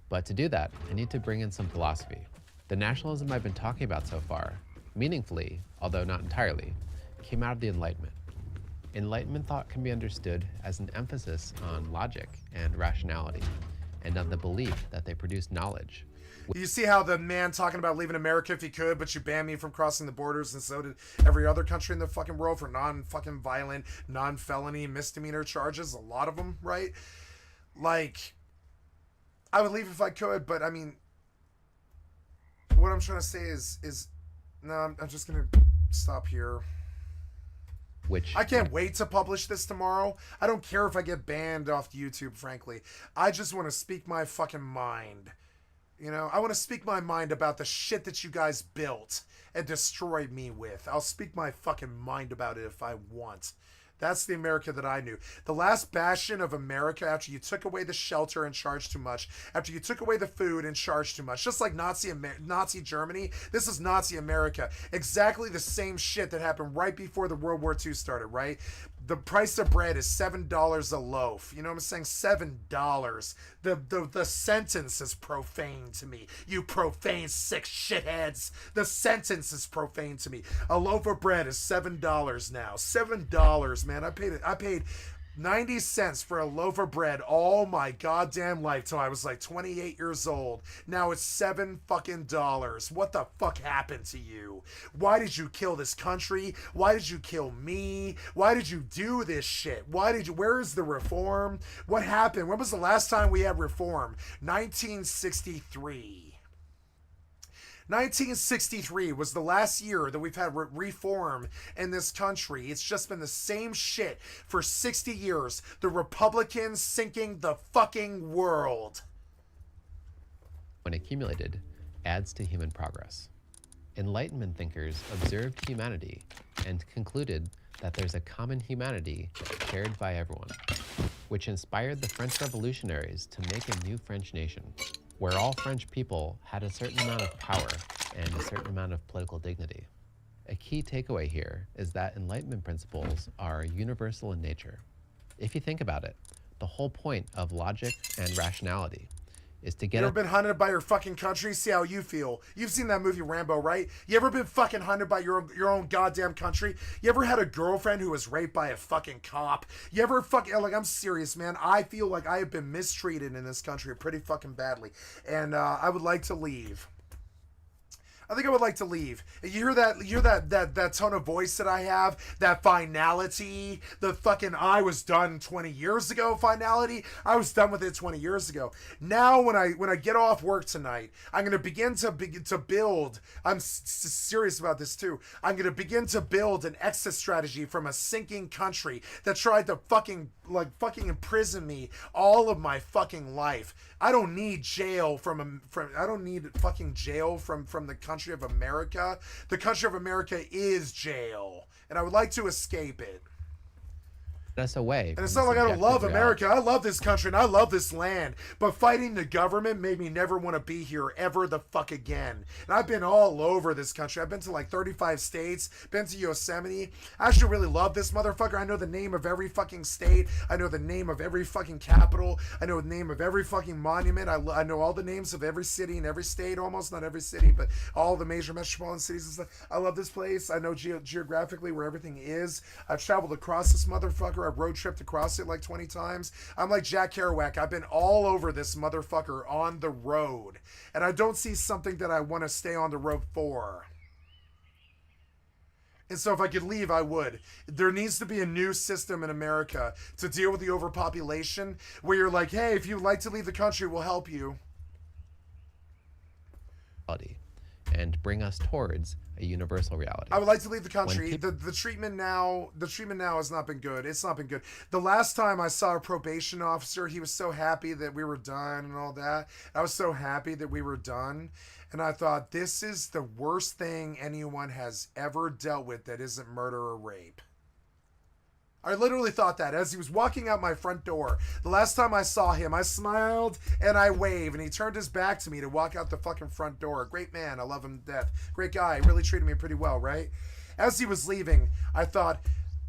But to do that, I need to bring in some philosophy. The nationalism I've been talking about so far, meaningfully, although not entirely, came out of the Enlightenment. Enlightenment thought can be understood as an emphasis on logic and rationality, and on the belief that they produce knowledge. You see how the man talking about leaving America if he could, but you banned me from crossing the borders, and so did every other country in the fucking world for non-fucking violent, non-felony, misdemeanor charges. A lot of them, right? I would leave if I could, but I mean, what I'm trying to say is no, I'm just gonna stop here. Which I can't wait to publish this tomorrow. I don't care if I get banned off YouTube, frankly. I just want to speak my fucking mind. You know, I want to speak my mind about the shit that you guys built and destroyed me with. I'll speak my fucking mind about it if I want. That's the America that I knew. The last bastion of America after you took away the shelter and charged too much, after you took away the food and charged too much, just like Nazi Germany, this is Nazi America. Exactly the same shit that happened right before the World War II started, right? The price of bread is $7 a loaf. You know what I'm saying? $7. The sentence is profane to me. You profane sick shitheads. The sentence is profane to me. A loaf of bread is $7 now. $7, man. I paid 90 cents for a loaf of bread all my goddamn life till I was like 28 years old. Now it's $7 fucking dollars. What the fuck happened to you? Why did you kill this country? Why did you kill me? Why did you do this shit? Where is the reform? What happened? When was the last time we had reform? 1963. 1963 was the last year that we've had reform in this country. It's just been the same shit for 60 years. The Republicans sinking the fucking world. when accumulated, adds to human progress. Enlightenment thinkers observed humanity and concluded that there's a common humanity shared by everyone, which inspired the French revolutionaries to make a new French nation, where all French people had a certain amount of power and a certain amount of political dignity. A key takeaway here is that Enlightenment principles are universal in nature. If you think about it, the whole point of logic and rationality is to get You ever been hunted by your fucking country? See how you feel. You've seen that movie Rambo, right? You ever been fucking hunted by your own goddamn country? You ever had a girlfriend who was raped by a fucking cop? You ever fucking, like, I'm serious, man. I feel like I have been mistreated in this country pretty fucking badly. And I would like to leave. I think I would like to leave. You hear that tone of voice that I have? That finality? The fucking I was done 20 years ago finality? I was done with it 20 years ago. Now when I get off work tonight, I'm going to begin to build. I'm serious about this too. I'm going to begin to build an exit strategy from a sinking country that tried to fucking imprison me all of my fucking life. I don't need jail I don't need fucking jail from the country of America. The country of America is jail, and I would like to escape it. us away. And it's not like I don't love America. I love this country and I love this land. But fighting the government made me never want to be here ever the fuck again. And I've been all over this country. I've been to like 35 states, been to Yosemite. I actually really love this motherfucker. I know the name of every fucking state. I know the name of every fucking capital. I know the name of every fucking monument. I know all the names of every city in every state, almost not every city, but all the major metropolitan cities and stuff. I love this place. I know geographically where everything is. I've traveled across this motherfucker. I've road tripped across it like 20 times. I'm like Jack Kerouac. I've been all over this motherfucker on the road. And I don't see something that I want to stay on the road for. And so if I could leave, I would. There needs to be a new system in America to deal with the overpopulation where you're like, hey, if you'd like to leave the country, we'll help you. And bring us towards a universal reality. I would like to leave the country. The treatment now has not been good. It's not been good. The last time I saw a probation officer, he was so happy that we were done and all that. I was so happy that we were done. And I thought, this is the worst thing anyone has ever dealt with that isn't murder or rape. I literally thought that as he was walking out my front door. The last time I saw him, I smiled and I waved, and he turned his back to me to walk out the fucking front door. Great man. I love him to death. Great guy. Really treated me pretty well, right? As he was leaving, I thought,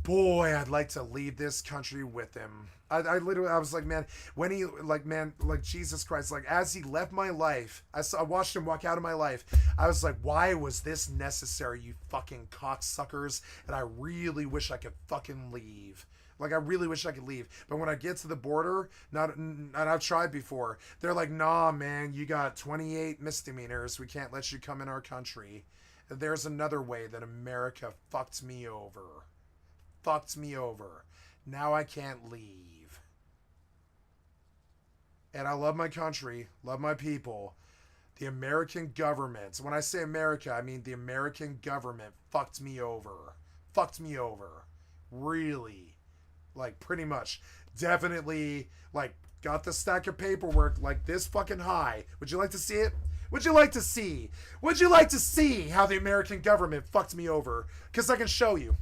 boy, I'd like to leave this country with him. I was like, man, when he, like, man, like, Jesus Christ, like, as he left my life, I watched him walk out of my life. I was like, why was this necessary, you fucking cocksuckers? And I really wish I could fucking leave. Like, I really wish I could leave. But when I get to the border, and I've tried before, they're like, nah, man, you got 28 misdemeanors. We can't let you come in our country. There's another way that America fucked me over. Fucked me over. Now I can't leave. And I love my country, love my people, The American government. When I say America, I mean the American government fucked me over. Fucked me over. Really. Like, pretty much. Definitely, like, got the stack of paperwork like this fucking high. Would you like to see it? Would you like to see? Would you like to see how the American government fucked me over? Because I can show you.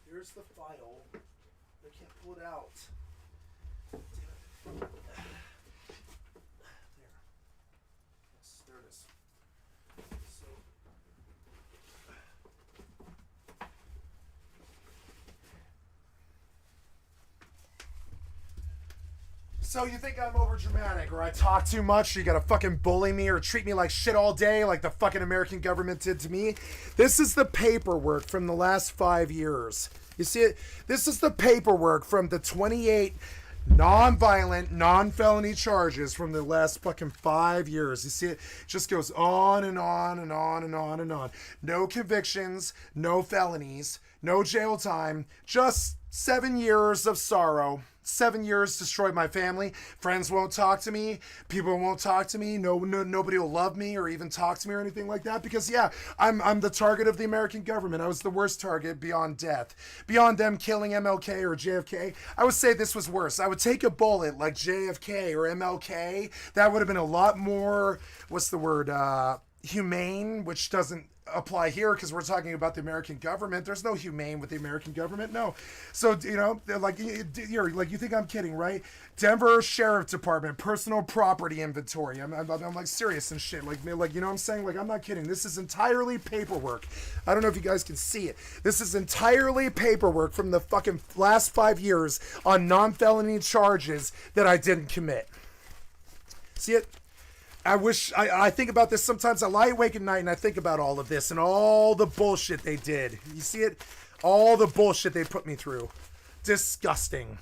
Here's the file. I can't pull it out. Damn it. There. Yes, there it is. So you think I'm over dramatic, or I talk too much, or you gotta fucking bully me or treat me like shit all day like the fucking American government did to me? This is the paperwork from the last 5 years. You see it? This is the paperwork from the 28 non-violent, non-felony charges from the last fucking 5 years. You see it? Just goes on and on and on and on and on. No convictions, no felonies, no jail time, just 7 years of sorrow. 7 years destroyed my family. Friends won't talk to me. People won't talk to me. Nobody will love me or even talk to me or anything like that, because yeah, I'm the target of the American government. I was the worst target beyond death. Beyond them killing MLK or JFK, I would say this was worse. I would take a bullet like JFK or MLK. That would have been a lot more, what's the word, humane, which doesn't apply here because we're talking about the American government. There's no humane with the American government, no. So, you know, like you think I'm kidding, right? Denver Sheriff Department personal property inventory. I'm like serious and shit. Like you know what I'm saying? Like, I'm not kidding. This is entirely paperwork. I don't know if you guys can see it. This is entirely paperwork from the fucking last 5 years on non-felony charges that I didn't commit. See it? I think about this sometimes. I lie awake at night and I think about all of this and all the bullshit they did. You see it? All the bullshit they put me through. Disgusting.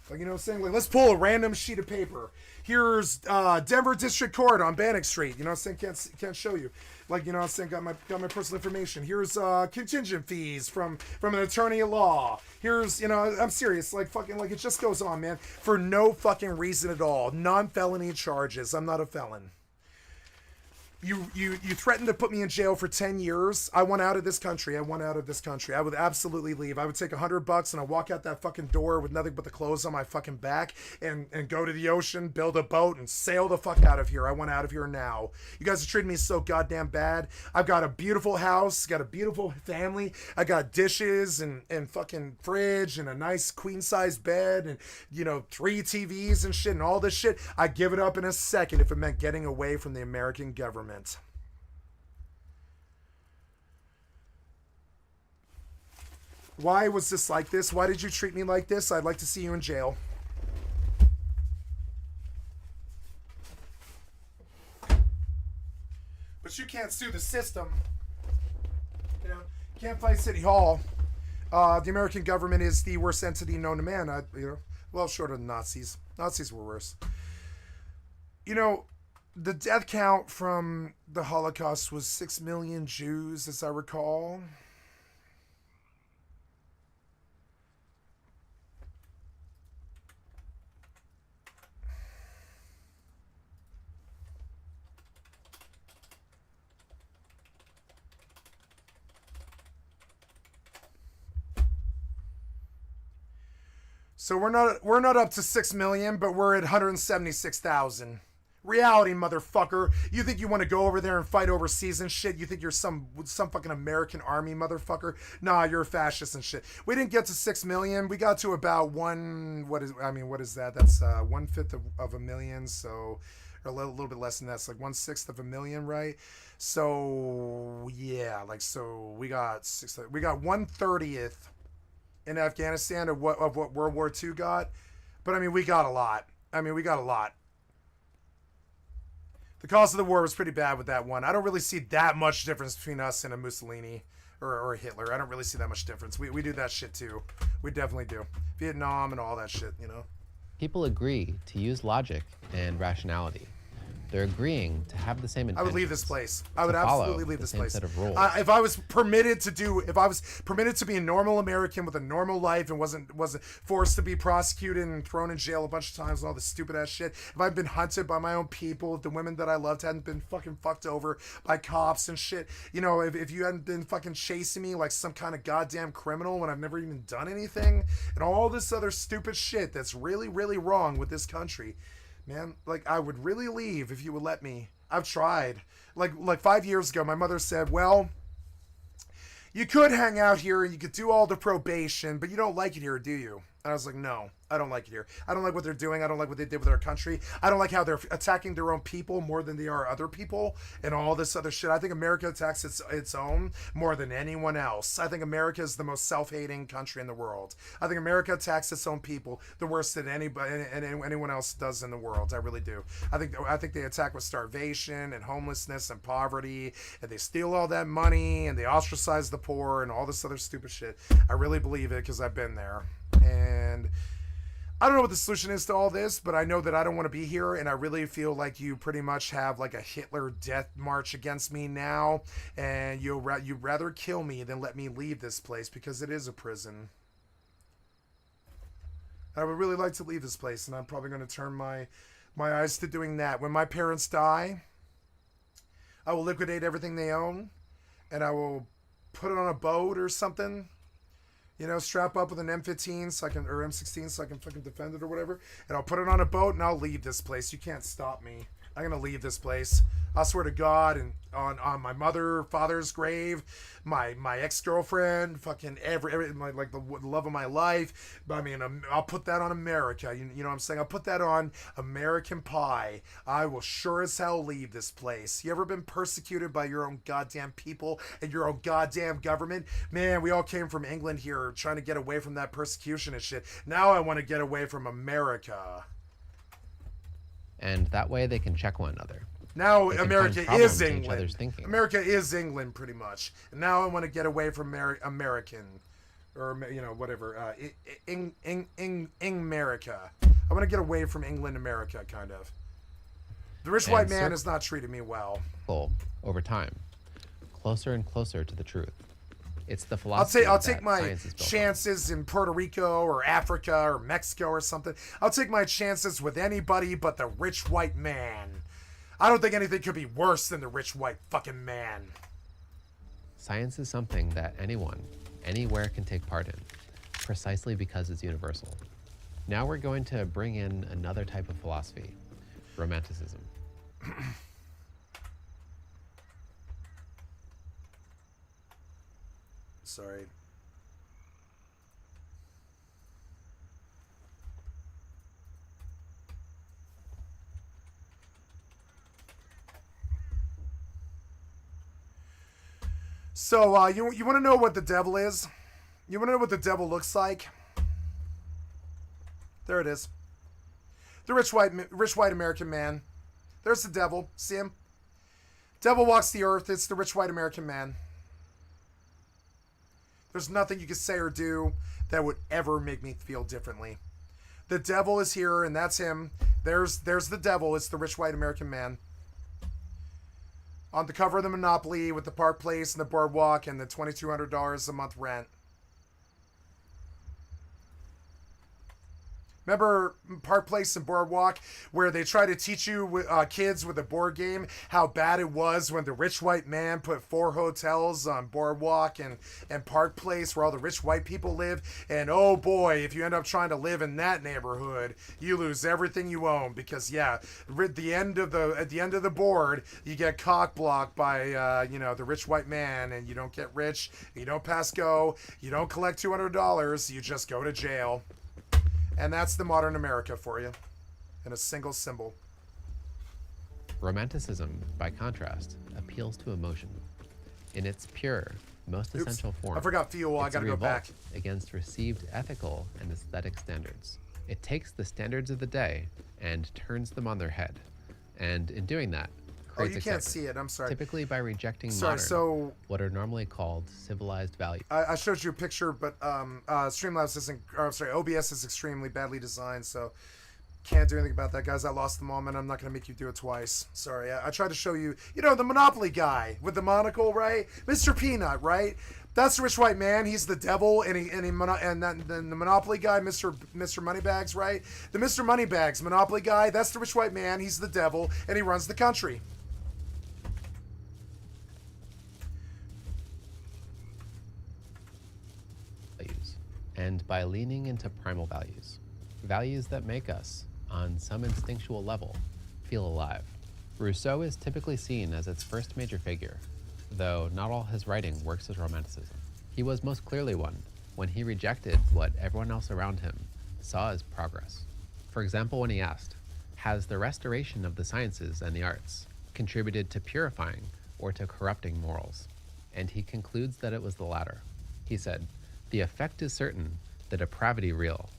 Like, you know what I'm saying? Like, let's pull a random sheet of paper. Here's Denver District Court on Bannock Street. You know what I'm saying? Can't show you. Like, you know what I'm saying? Got my personal information. Here's contingent fees from an attorney at law. Here's, you know, I'm serious. Like, fucking, like, it just goes on, man. For no fucking reason at all. Non-felony charges. I'm not a felon. You threatened to put me in jail for 10 years. I want out of this country. I would absolutely leave. I would take $100 and I'd walk out that fucking door with nothing but the clothes on my fucking back and go to the ocean, build a boat, and sail the fuck out of here. I want out of here now. You guys are treating me so goddamn bad. I've got a beautiful house, got a beautiful family. I got dishes and fucking fridge and a nice queen-size bed and, you know, 3 TVs and shit and all this shit. I'd give it up in a second if it meant getting away from the American government. Why was this like this? Why did you treat me like this? I'd like to see you in jail. But you can't sue the system. You know, can't fight City Hall. The American government is the worst entity known to man. Well, short of the Nazis. Nazis were worse. You know, the death count from the Holocaust was 6 million Jews, as I recall. So we're not up to 6 million, but we're at 176,000. Reality, motherfucker. You think you want to go over there and fight overseas and shit? You think you're some fucking American army, motherfucker? Nah, you're a fascist and shit. We didn't get to 6 million. We got to about what is that? That's 1/5 of a million, so or a little bit less than that. It's like 1/6 of a million, right? So yeah, like so we got 1/30th in Afghanistan of what World War II got. But I mean, we got a lot. The cost of the war was pretty bad with that one. I don't really see that much difference between us and a Mussolini or a Hitler. I don't really see that much difference. We do that shit too. We definitely do. Vietnam and all that shit, you know? People agree to use logic and rationality. They're agreeing to have the same intentions. I would leave this place. I would to follow absolutely leave the this same place. set of rules. If I was permitted to be a normal American with a normal life and wasn't forced to be prosecuted and thrown in jail a bunch of times and all this stupid ass shit, if I'd been hunted by my own people, if the women that I loved hadn't been fucking fucked over by cops and shit, you know, if you hadn't been fucking chasing me like some kind of goddamn criminal when I've never even done anything, and all this other stupid shit that's really, really wrong with this country, man, like, I would really leave if you would let me. I've tried. Like 5 years ago, my mother said, well, you could hang out here and you could do all the probation, but you don't like it here, do you? And I was like, no, I don't like it here. I don't like what they're doing. I don't like what they did with our country. I don't like how they're attacking their own people more than they are other people and all this other shit. I think America attacks its own more than anyone else. I think America is the most self-hating country in the world. I think America attacks its own people the worst than anybody and anyone else does in the world. I really do. I think they attack with starvation and homelessness and poverty, and they steal all that money and they ostracize the poor and all this other stupid shit. I really believe it because I've been there. And I don't know what the solution is to all this, but I know that I don't want to be here, and I really feel like you pretty much have like a Hitler death march against me now, and you'd rather kill me than let me leave this place because it is a prison. I would really like to leave this place, and I'm probably going to turn my eyes to doing that. When my parents die, I will liquidate everything they own, and I will put it on a boat or something. You know, strap up with an M15 or M16 so I can fucking defend it or whatever. And I'll put it on a boat and I'll leave this place. You can't stop me. I'm going to leave this place. I swear to God, and on my father's grave, my ex-girlfriend, fucking like the love of my life. I mean, I'll put that on America. You know what I'm saying? I'll put that on American pie. I will sure as hell leave this place. You ever been persecuted by your own goddamn people and your own goddamn government? Man, we all came from England here trying to get away from that persecution and shit. Now I want to get away from America. And that way they can check one another. Now America is England. America is England, pretty much. And now I want to get away from American, or you know, whatever. America. I want to get away from England, America, kind of. The rich white man has not treated me well. Over time, closer and closer to the truth. It's the philosophy. I'll take my chances in Puerto Rico or Africa or Mexico or something. I'll take my chances with anybody but the rich white man. I don't think anything could be worse than the rich white fucking man. Science is something that anyone, anywhere can take part in, precisely because it's universal. Now we're going to bring in another type of philosophy, romanticism. Sorry. So, you want to know what the devil is? You want to know what the devil looks like? There it is. The rich white American man. There's the devil. See him? Devil walks the earth. It's the rich white American man. There's nothing you can say or do that would ever make me feel differently. The devil is here, and that's him. There's the devil. It's the rich white American man. On the cover of the Monopoly with the Park Place and the Boardwalk and the $2,200 a month rent. Remember Park Place and Boardwalk, where they try to teach you kids with a board game how bad it was when the rich white man put 4 hotels on Boardwalk and Park Place where all the rich white people live. And oh boy, if you end up trying to live in that neighborhood, you lose everything you own because at the end of the board, you get cock blocked by the rich white man, and you don't get rich, you don't pass go, you don't collect $200, you just go to jail. And that's the modern America for you, in a single symbol. Romanticism, by contrast, appeals to emotion. In its pure, most essential form, I forgot fuel. I gotta go back. Against received ethical and aesthetic standards. It takes the standards of the day and turns them on their head. And in doing that, creates you can't excitement, see it. I'm sorry. typically by rejecting Sorry, so what are normally called civilized values. I showed you a picture, but Streamlabs isn't. Or, I'm sorry, OBS is extremely badly designed, so can't do anything about that, guys. I lost the moment. I'm not gonna make you do it twice. Sorry. I tried to show you. You know, the Monopoly guy with the monocle, right? Mr. Peanut, right? That's the rich white man. He's the devil, and then the Monopoly guy, Mr. Moneybags, right? The Mr. Moneybags Monopoly guy. That's the rich white man. He's the devil, and he runs the country. And by leaning into primal values, values that make us, on some instinctual level, feel alive. Rousseau is typically seen as its first major figure, though not all his writing works as romanticism. He was most clearly one when he rejected what everyone else around him saw as progress. For example, when he asked, has the restoration of the sciences and the arts contributed to purifying or to corrupting morals? And he concludes that it was the latter. He said, the effect is certain, the depravity real.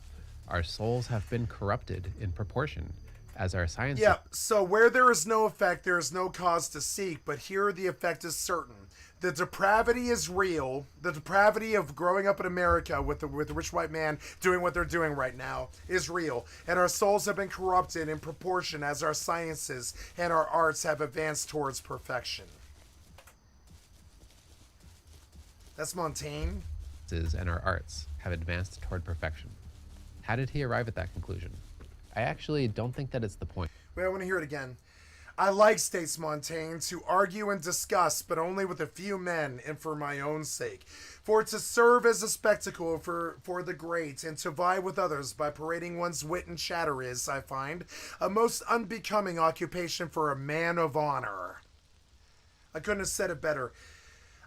Our souls have been corrupted in proportion as our science. Yeah, so where there is no effect, there is no cause to seek, but here the effect is certain. The depravity is real. The depravity of growing up in America with the rich white man doing what they're doing right now is real. And our souls have been corrupted in proportion as our sciences and our arts have advanced towards perfection. That's Montaigne. And our arts have advanced toward perfection. How did he arrive at that conclusion? I actually don't think that it's the point. Wait, I want to hear it again. I like, states Montaigne, to argue and discuss, but only with a few men and for my own sake. For to serve as a spectacle for the great and to vie with others by parading one's wit and chatter is, I find, a most unbecoming occupation for a man of honor. I couldn't have said it better.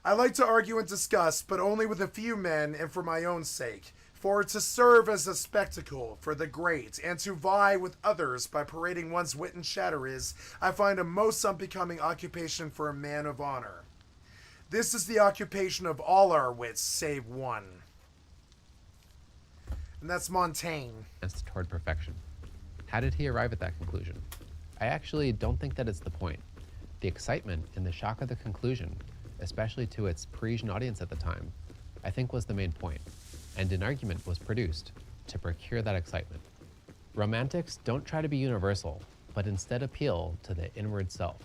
I like to argue and discuss, but only with a few men and for my own sake. For to serve as a spectacle for the great and to vie with others by parading one's wit and chatter is, I find, a most unbecoming occupation for a man of honor. This is the occupation of all our wits, save one. And that's Montaigne. Toward perfection. How did he arrive at that conclusion? I actually don't think that it's the point. The excitement and the shock of the conclusion, especially to its Parisian audience at the time, I think was the main point, and an argument was produced to procure that excitement. Romantics don't try to be universal, but instead appeal to the inward self,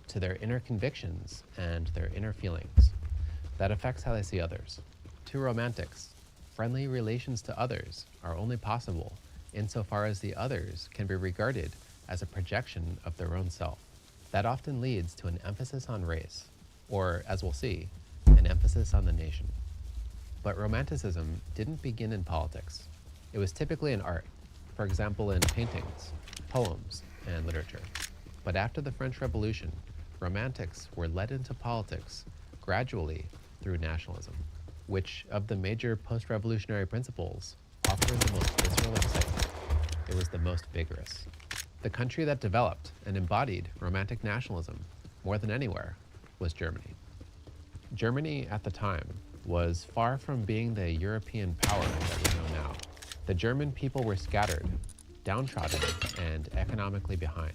to their inner convictions and their inner feelings. That affects how they see others. To romantics, friendly relations to others are only possible insofar as the others can be regarded as a projection of their own self. That often leads to an emphasis on race, or, as we'll see, an emphasis on the nation. But Romanticism didn't begin in politics. It was typically in art, for example in paintings, poems, and literature. But after the French Revolution, Romantics were led into politics gradually through nationalism, which of the major post-revolutionary principles offered the most visceral excitement. It was the most vigorous. The country that developed and embodied Romantic nationalism more than anywhere was Germany. Germany at the time was far from being the European power that we know now. The German people were scattered, downtrodden, and economically behind.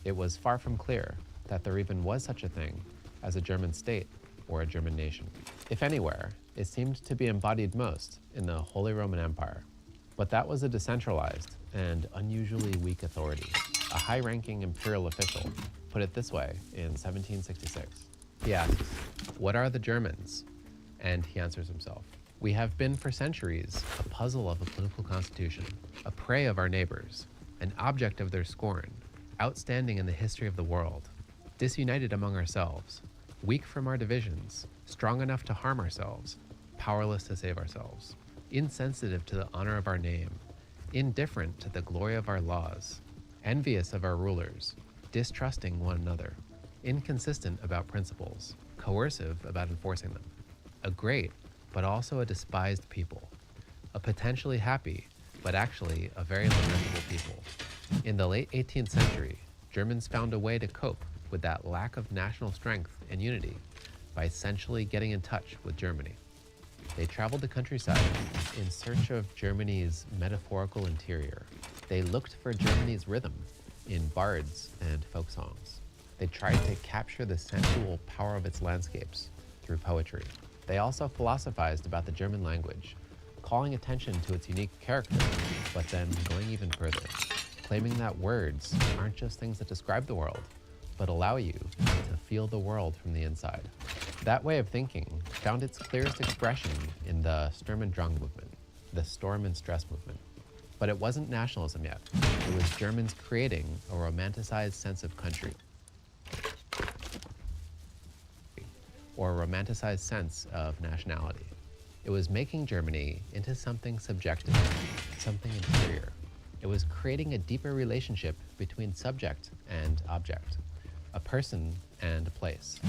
It was far from clear that there even was such a thing as a German state or a German nation. If anywhere, it seemed to be embodied most in the Holy Roman Empire. But that was a decentralized and unusually weak authority. A high-ranking imperial official put it this way in 1766. He asks, "What are the Germans?" And he answers himself, "We have been for centuries a puzzle of a political constitution, a prey of our neighbors, an object of their scorn, outstanding in the history of the world, disunited among ourselves, weak from our divisions, strong enough to harm ourselves, powerless to save ourselves, insensitive to the honor of our name, indifferent to the glory of our laws, envious of our rulers, distrusting one another, inconsistent about principles, coercive about enforcing them, a great but also a despised people, a potentially happy but actually a very lamentable people." In the late 18th century, Germans found a way to cope with that lack of national strength and unity by essentially getting in touch with Germany. They traveled the countryside in search of Germany's metaphorical interior. They looked for Germany's rhythm in bards and folk songs. They They tried to capture the sensual power of its landscapes through poetry. They also philosophized about the German language, calling attention to its unique character, but then going even further, claiming that words aren't just things that describe the world, but allow you to feel the world from the inside. That way of thinking found its clearest expression in the Sturm und Drang movement, the storm and stress movement. But it wasn't nationalism yet. It was Germans creating a romanticized sense of country, or a romanticized sense of nationality. It was making Germany into something subjective, something inferior. It was creating a deeper relationship between subject and object, a person and a place.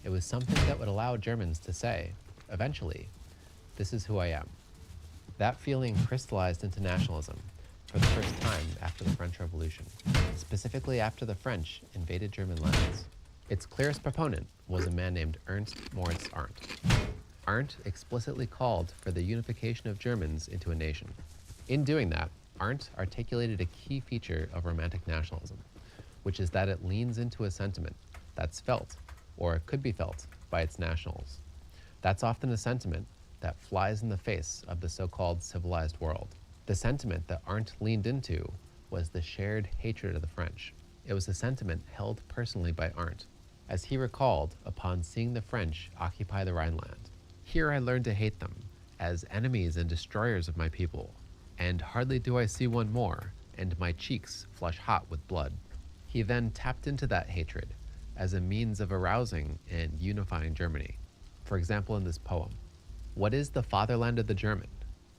It was something that would allow Germans to say, eventually, this is who I am. That feeling crystallized into nationalism for the first time after the French Revolution, specifically after the French invaded German lands. Its clearest proponent was a man named Ernst Moritz Arndt. Arndt explicitly called for the unification of Germans into a nation. In doing that, Arndt articulated a key feature of Romantic nationalism, which is that it leans into a sentiment that's felt, or could be felt, by its nationals. That's often a sentiment that flies in the face of the so-called civilized world. The sentiment that Arndt leaned into was the shared hatred of the French. It was a sentiment held personally by Arndt, as he recalled upon seeing the French occupy the Rhineland. Here I learned to hate them, as enemies and destroyers of my people, and hardly do I see one more, and my cheeks flush hot with blood. He then tapped into that hatred as a means of arousing and unifying Germany. For example, in this poem, "What is the fatherland of the German?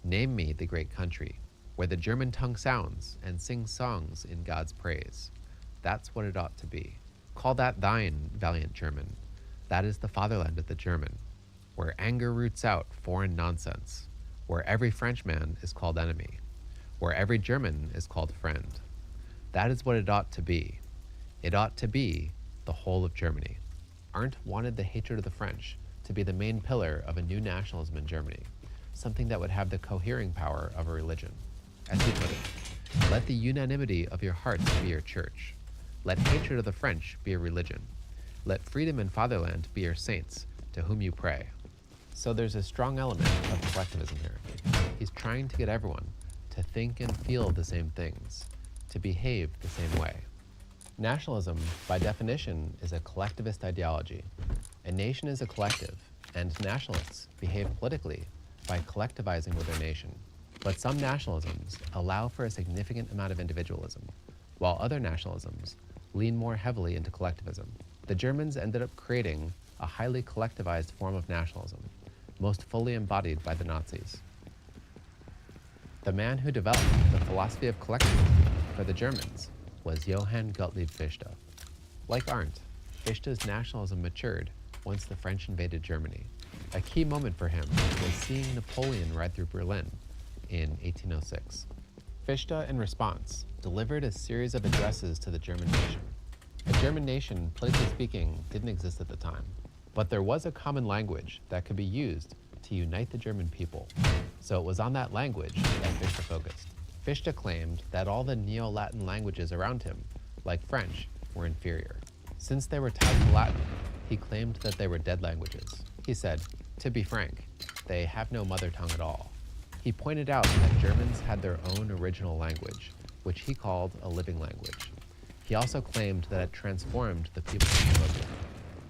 Name me the great country, where the German tongue sounds and sings songs in God's praise. That's what it ought to be. Call that thine, valiant German. That is the fatherland of the German, where anger roots out foreign nonsense, where every Frenchman is called enemy, where every German is called friend. That is what it ought to be. It ought to be the whole of Germany." Arndt wanted the hatred of the French to be the main pillar of a new nationalism in Germany, something that would have the cohering power of a religion. As he put it, "Let the unanimity of your hearts be your church. Let hatred of the French be a religion. Let freedom and fatherland be your saints, to whom you pray." So there's a strong element of collectivism here. He's trying to get everyone to think and feel the same things, to behave the same way. Nationalism, by definition, is a collectivist ideology. A nation is a collective, and nationalists behave politically by collectivizing with their nation. But some nationalisms allow for a significant amount of individualism, while other nationalisms lean more heavily into collectivism. The Germans ended up creating a highly collectivized form of nationalism, most fully embodied by the Nazis. The man who developed the philosophy of collectivism for the Germans was Johann Gottlieb Fichte. Like Arndt, Fichte's nationalism matured once the French invaded Germany. A key moment for him was seeing Napoleon ride through Berlin in 1806. Fichte, in response, delivered a series of addresses to the German nation. A German nation, politically speaking, didn't exist at the time, but there was a common language that could be used to unite the German people. So it was on that language that Fichte focused. Fichte claimed that all the Neo-Latin languages around him, like French, were inferior. Since they were tied to Latin, he claimed that they were dead languages. He said, to be frank, they have no mother tongue at all. He pointed out that Germans had their own original language, which he called a living language. He also claimed that it transformed the people who spoke it.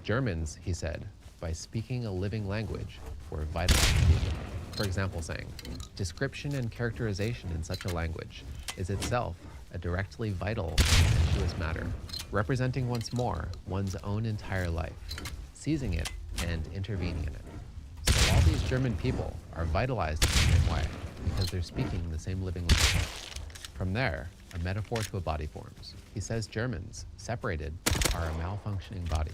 Germans, he said, by speaking a living language, were vital to people. For example, saying, description and characterization in such a language is itself a directly vital and sensuous matter, representing once more one's own entire life, seizing it and intervening in it. So all these German people are vitalized in the same way because they're speaking the same living language. From there, a metaphor to a body forms. He says Germans, separated, are a malfunctioning body.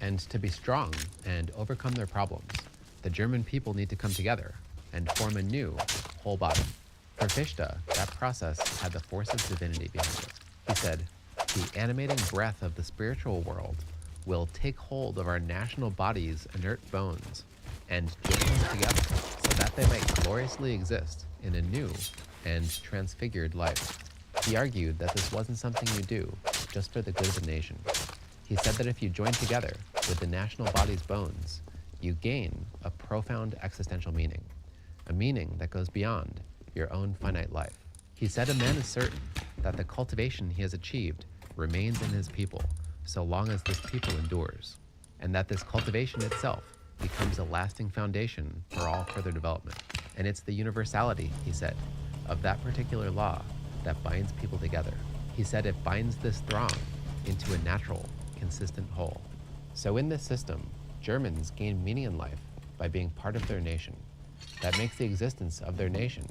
And to be strong and overcome their problems, the German people need to come together and form a new whole body. For Fichte, that process had the force of divinity behind it. He said, the animating breath of the spiritual world will take hold of our national bodies' inert bones and join them together so that they might gloriously exist in a new and transfigured life. He argued that this wasn't something you do just for the good of the nation. He said that if you join together with the national body's bones, you gain a profound existential meaning, a meaning that goes beyond your own finite life. He said a man is certain that the cultivation he has achieved remains in his people so long as this people endures, and that this cultivation itself becomes a lasting foundation for all further development. And it's the universality, he said, of that particular law that binds people together. He said it binds this throng into a natural, consistent whole. So in this system, Germans gain meaning in life by being part of their nation. That makes the existence of their nation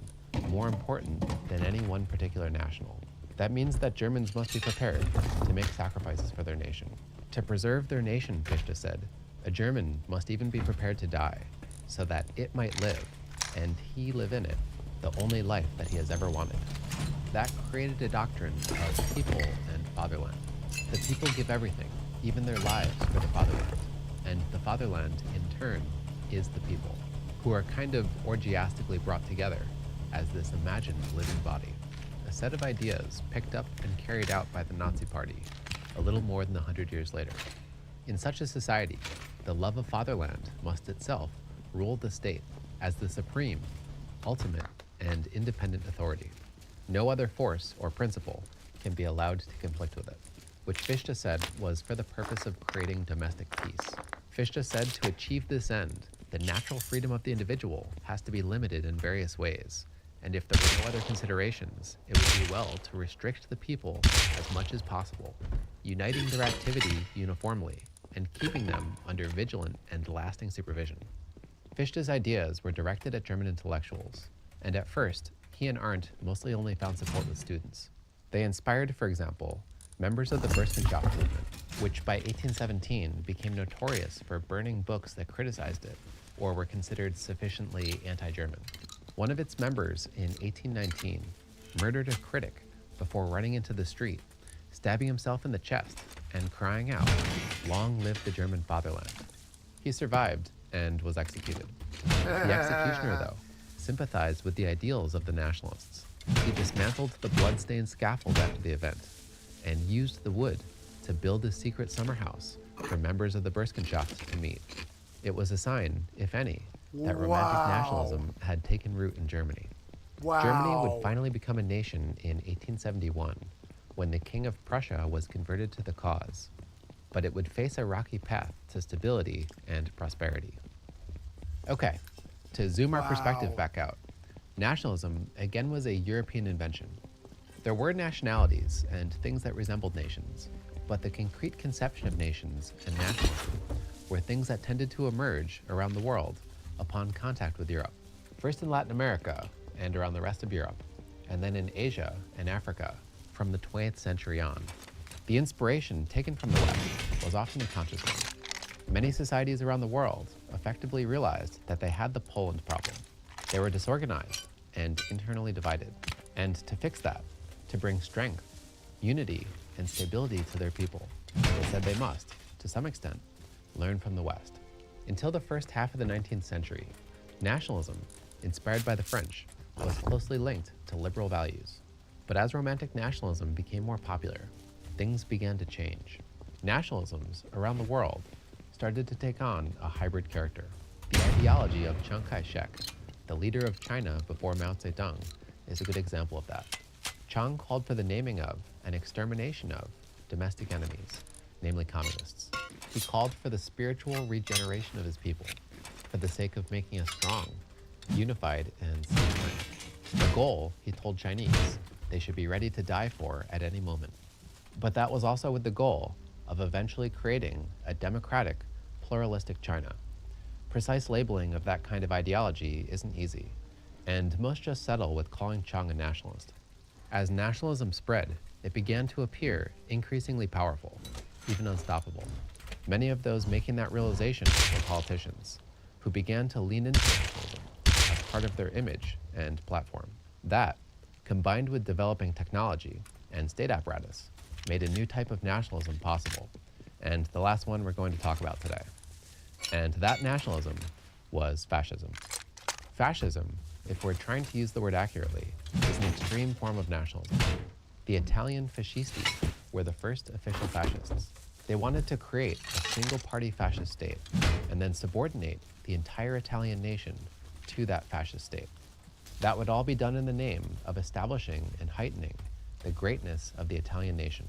more important than any one particular national. That means that Germans must be prepared to make sacrifices for their nation. To preserve their nation, Fichte said, a German must even be prepared to die so that it might live, and he live in it, the only life that he has ever wanted. That created a doctrine of people and fatherland. The people give everything, even their lives, for the fatherland. And the fatherland, in turn, is the people, who are kind of orgiastically brought together as this imagined living body. A set of ideas picked up and carried out by the Nazi Party a little more than 100 years later. In such a society, the love of fatherland must itself rule the state as the supreme, ultimate, and independent authority. No other force or principle can be allowed to conflict with it, which Fichte said was for the purpose of creating domestic peace. Fichte said to achieve this end, the natural freedom of the individual has to be limited in various ways, and if there were no other considerations, it would be well to restrict the people as much as possible, uniting their activity uniformly and keeping them under vigilant and lasting supervision. Fichte's ideas were directed at German intellectuals, and at first, he and Arndt mostly only found support with students. They inspired, for example, members of the Burschenschaft movement, which by 1817 became notorious for burning books that criticized it or were considered sufficiently anti-German. One of its members in 1819 murdered a critic before running into the street, stabbing himself in the chest and crying out, "Long live the German fatherland." He survived and was executed. The executioner, though, sympathized with the ideals of the nationalists. He dismantled the blood-stained scaffold after the event and used the wood to build a secret summer house for members of the Burschenschaft to meet. It was a sign, if any, that romantic nationalism had taken root in Germany. Germany would finally become a nation in 1871, when the King of Prussia was converted to the cause, but it would face a rocky path to stability and prosperity. Okay, to zoom our perspective back out, nationalism again was a European invention. There were nationalities and things that resembled nations, but the concrete conception of nations and nationalism were things that tended to emerge around the world upon contact with Europe. First in Latin America and around the rest of Europe, and then in Asia and Africa from the 20th century on. The inspiration taken from the West was often a conscious one. Many societies around the world effectively realized that they had the Poland problem. They were disorganized and internally divided. And to fix that, to bring strength, unity, and stability to their people, they said they must, to some extent, learn from the West. Until the first half of the 19th century, nationalism, inspired by the French, was closely linked to liberal values. But as Romantic nationalism became more popular, things began to change. Nationalisms around the world started to take on a hybrid character. The ideology of Chiang Kai-shek, the leader of China before Mao Zedong, is a good example of that. Chiang called for the naming of and extermination of domestic enemies, namely communists. He called for the spiritual regeneration of his people, for the sake of making us strong, unified, and safe. The goal, he told Chinese, they should be ready to die for at any moment. But that was also with the goal of eventually creating a democratic, pluralistic China. Precise labeling of that kind of ideology isn't easy, and most just settle with calling Chiang a nationalist. As nationalism spread, it began to appear increasingly powerful, even unstoppable. Many of those making that realization were politicians, who began to lean into nationalism as part of their image and platform. That, combined with developing technology and state apparatus, made a new type of nationalism possible, and the last one we're going to talk about today. And that nationalism was fascism. Fascism, if we're trying to use the word accurately, is an extreme form of nationalism. The Italian fascisti were the first official fascists. They wanted to create a single-party fascist state and then subordinate the entire Italian nation to that fascist state. That would all be done in the name of establishing and heightening the greatness of the Italian nation.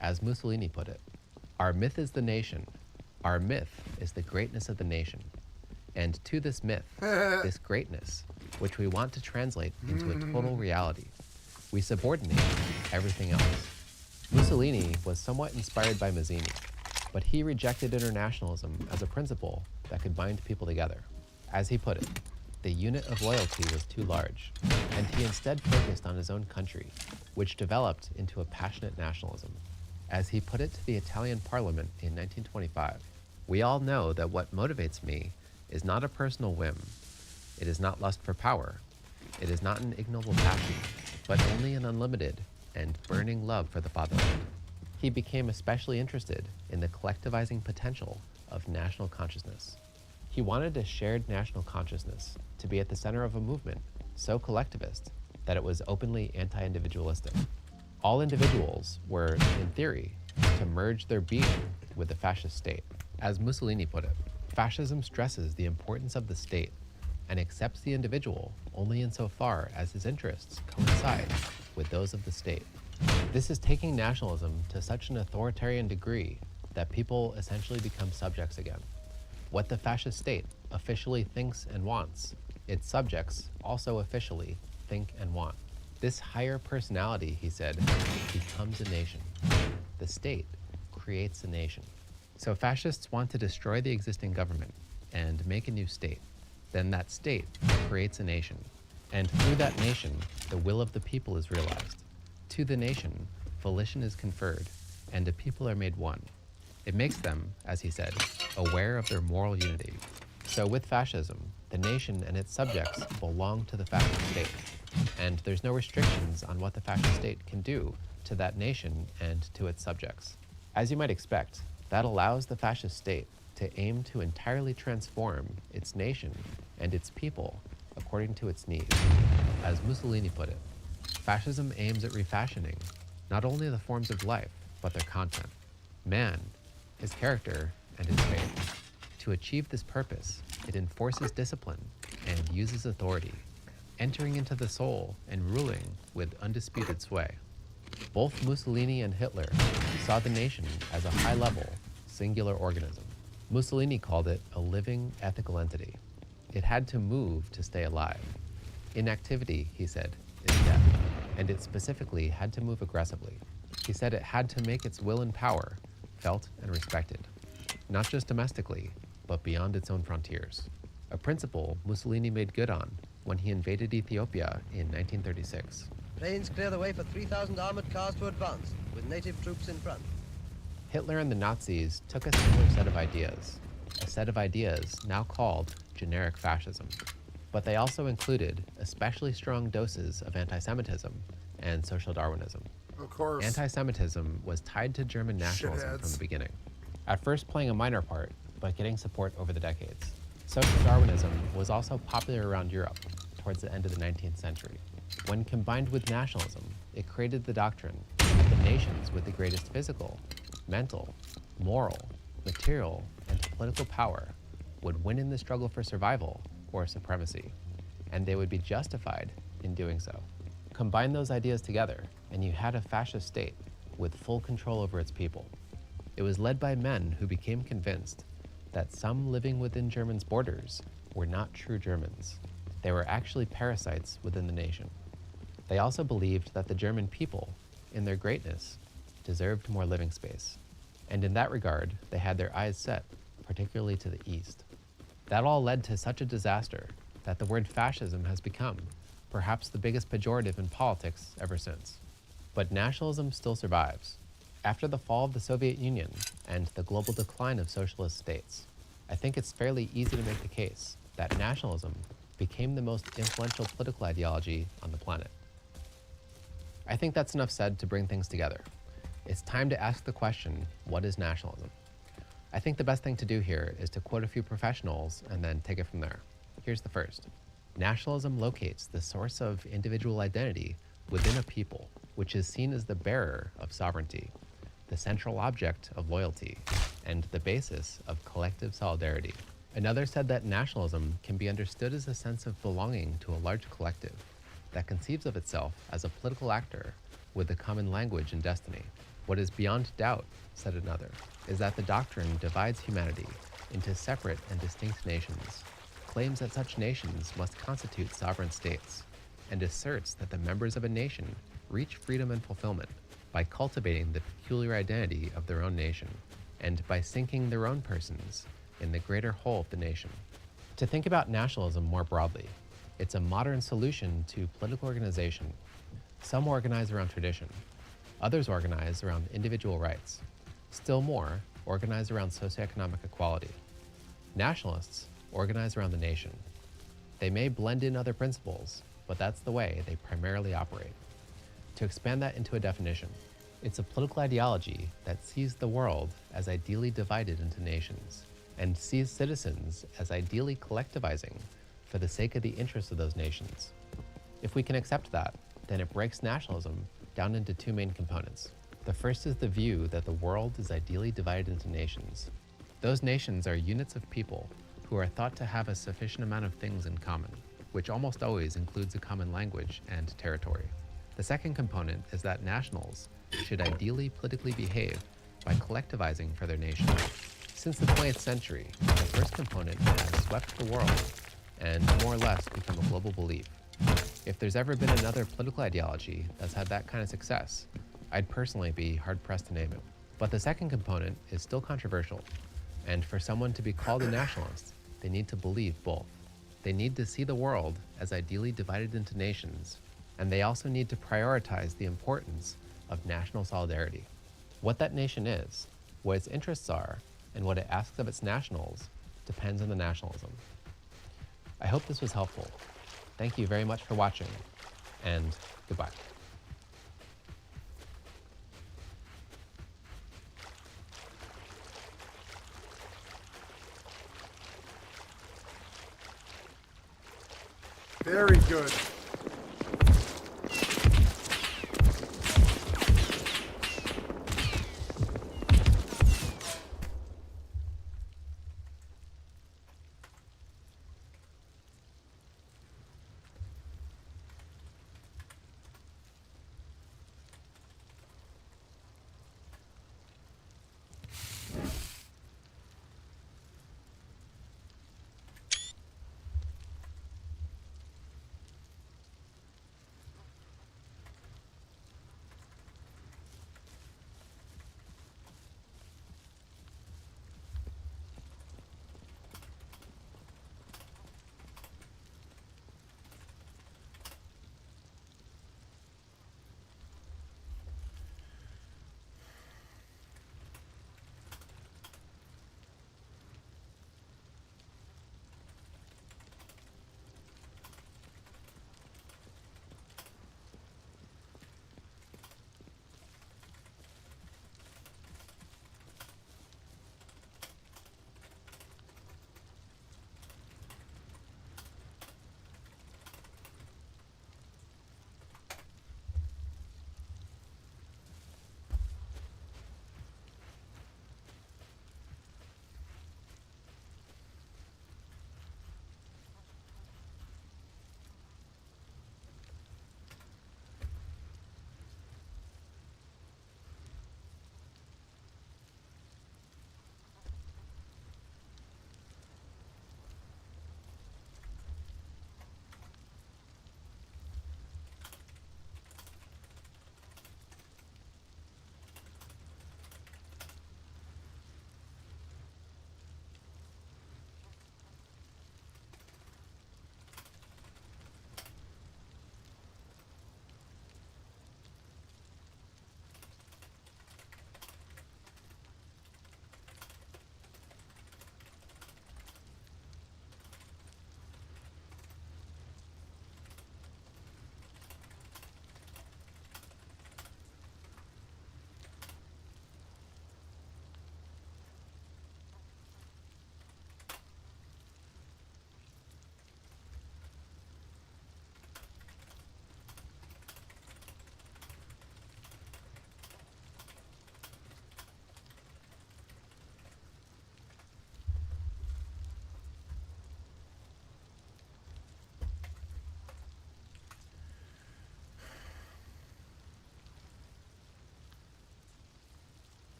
As Mussolini put it, "Our myth is the nation. Our myth is the greatness of the nation. And to this myth, this greatness, which we want to translate into a total reality, we subordinate everything else." Mussolini was somewhat inspired by Mazzini, but he rejected internationalism as a principle that could bind people together. As he put it, the unit of loyalty was too large, and he instead focused on his own country, which developed into a passionate nationalism. As he put it to the Italian parliament in 1925, "We all know that what motivates me is not a personal whim. It is not lust for power. It is not an ignoble passion, but only an unlimited and burning love for the fatherland." He became especially interested in the collectivizing potential of national consciousness. He wanted a shared national consciousness to be at the center of a movement so collectivist that it was openly anti-individualistic. All individuals were, in theory, to merge their being with the fascist state. As Mussolini put it, fascism stresses the importance of the state and accepts the individual only insofar as his interests coincide with those of the state. This is taking nationalism to such an authoritarian degree that people essentially become subjects again. What the fascist state officially thinks and wants, its subjects also officially think and want. This higher personality, he said, becomes a nation. The state creates a nation. So fascists want to destroy the existing government and make a new state. Then that state creates a nation. And through that nation, the will of the people is realized. To the nation, volition is conferred, and the people are made one. It makes them, as he said, aware of their moral unity. So with fascism, the nation and its subjects belong to the fascist state, and there's no restrictions on what the fascist state can do to that nation and to its subjects. As you might expect, that allows the fascist state to aim to entirely transform its nation and its people according to its needs. As Mussolini put it, fascism aims at refashioning not only the forms of life, but their content, man, his character, and his fate. To achieve this purpose, it enforces discipline and uses authority, entering into the soul and ruling with undisputed sway. Both Mussolini and Hitler saw the nation as a high-level, singular organism. Mussolini called it a living, ethical entity. It had to move to stay alive. Inactivity, he said, is death, and it specifically had to move aggressively. He said it had to make its will and power felt and respected, not just domestically, but beyond its own frontiers. A principle Mussolini made good on when he invaded Ethiopia in 1936. Planes clear the way for 3,000 armored cars to advance, with native troops in front. Hitler and the Nazis took a similar set of ideas, a set of ideas now called generic fascism. But they also included especially strong doses of anti-Semitism and social Darwinism. Of course. Anti-Semitism was tied to German nationalism from the beginning, at first playing a minor part, but getting support over the decades. Social Darwinism was also popular around Europe towards the end of the 19th century. When combined with nationalism, it created the doctrine that the nations with the greatest physical, mental, moral, material, and political power would win in the struggle for survival or supremacy, and they would be justified in doing so. Combine those ideas together, and you had a fascist state with full control over its people. It was led by men who became convinced that some living within Germany's borders were not true Germans. They were actually parasites within the nation. They also believed that the German people, in their greatness, deserved more living space. And in that regard, they had their eyes set, particularly to the east. That all led to such a disaster that the word fascism has become perhaps the biggest pejorative in politics ever since. But nationalism still survives. After the fall of the Soviet Union and the global decline of socialist states, I think it's fairly easy to make the case that nationalism became the most influential political ideology on the planet. I think that's enough said to bring things together. It's time to ask the question, what is nationalism? I think the best thing to do here is to quote a few professionals and then take it from there. Here's the first. Nationalism locates the source of individual identity within a people, which is seen as the bearer of sovereignty. the central object of loyalty, and the basis of collective solidarity. Another said that nationalism can be understood as a sense of belonging to a large collective that conceives of itself as a political actor with a common language and destiny. What is beyond doubt, said another, is that the doctrine divides humanity into separate and distinct nations, claims that such nations must constitute sovereign states, and asserts that the members of a nation reach freedom and fulfillment by cultivating the peculiar identity of their own nation and by sinking their own persons in the greater whole of the nation. To think about nationalism more broadly, it's a modern solution to political organization. Some organize around tradition, others organize around individual rights, still more organize around socioeconomic equality. Nationalists organize around the nation. They may blend in other principles, but that's the way they primarily operate. To expand that into a definition, it's a political ideology that sees the world as ideally divided into nations and sees citizens as ideally collectivizing for the sake of the interests of those nations. If we can accept that, then it breaks nationalism down into two main components. The first is the view that the world is ideally divided into nations. Those nations are units of people who are thought to have a sufficient amount of things in common, which almost always includes a common language and territory. The second component is that nationals should ideally politically behave by collectivizing for their nation. Since the 20th century, the first component has swept the world and more or less become a global belief. If there's ever been another political ideology that's had that kind of success, I'd personally be hard-pressed to name it. But the second component is still controversial, and for someone to be called a nationalist, they need to believe both. They need to see the world as ideally divided into nations, and they also need to prioritize the importance of national solidarity. What that nation is, what its interests are, and what it asks of its nationals depends on the nationalism. I hope this was helpful. Thank you very much for watching, and goodbye. Very good.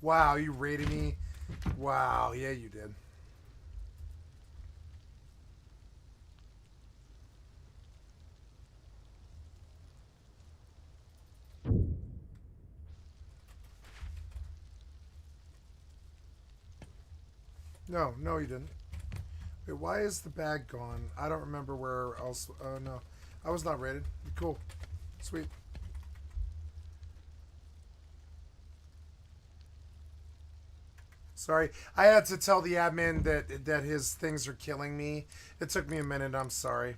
Wow, you rated me. Wow, yeah, you did. No, no, you didn't. Wait, why is the bag gone? I don't remember where else. Oh, no. I was not rated. Cool. Sweet. Sorry. I had to tell the admin that his things are killing me. It took me a minute. I'm sorry.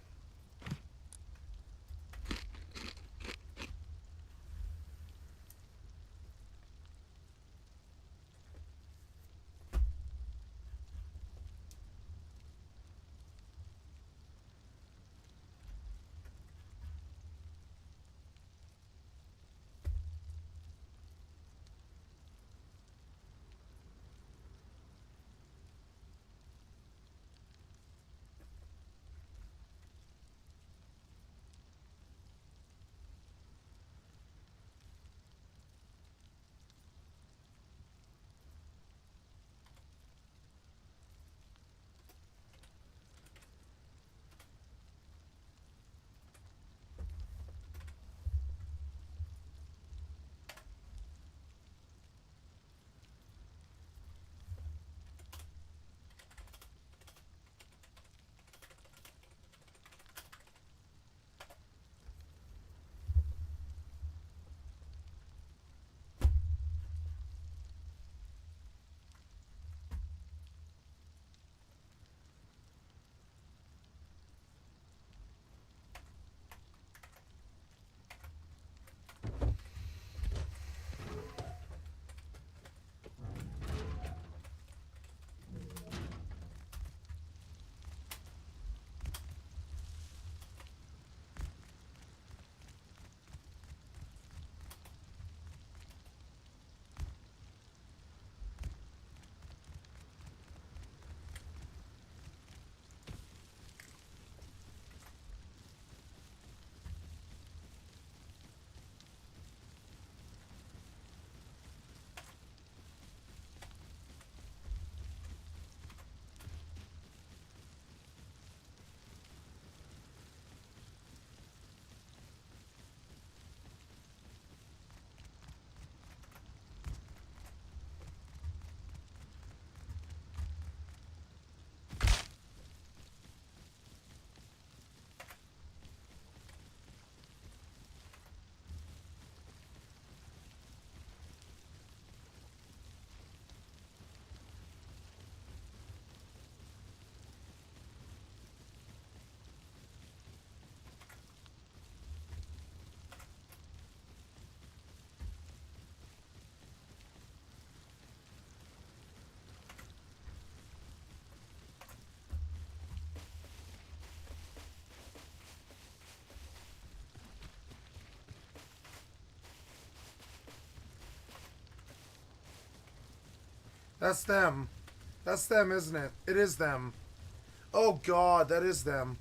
That's them. That's them, isn't it? It is them. Oh, God, that is them.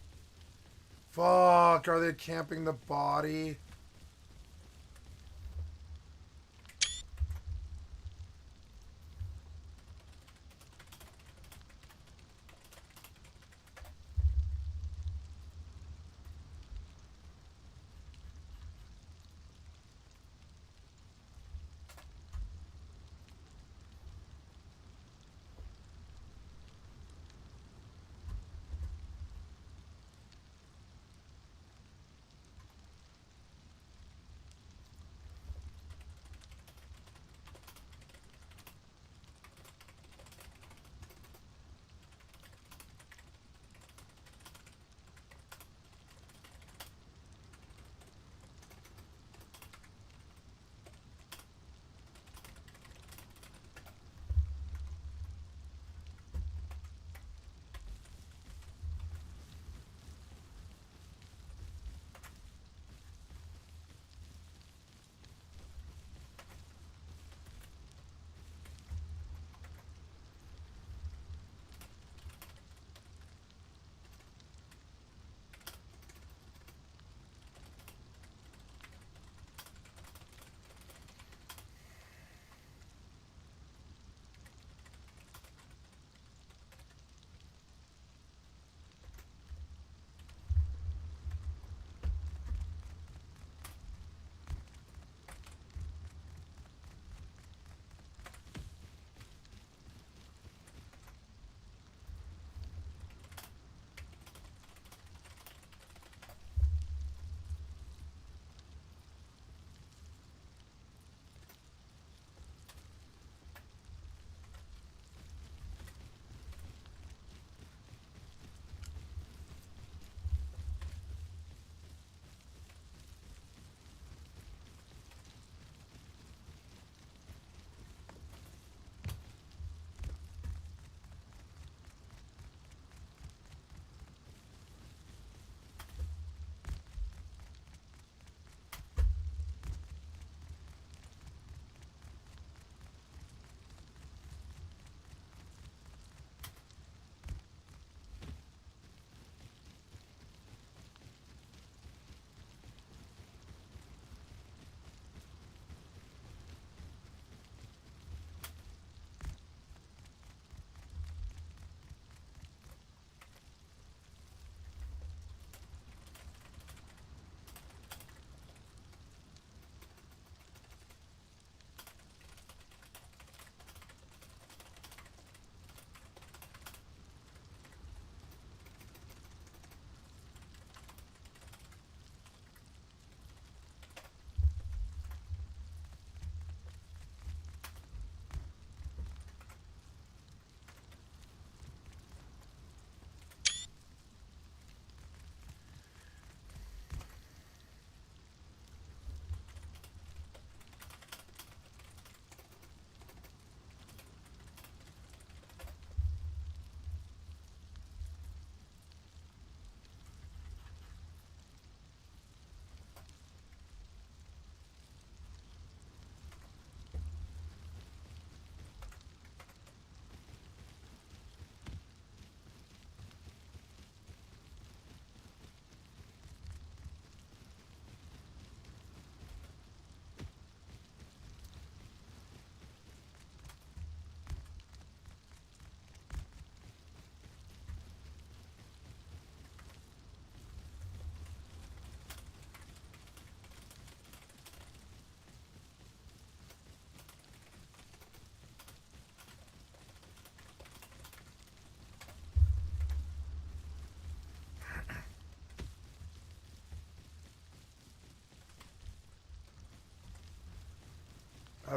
Fuck, are they camping the body?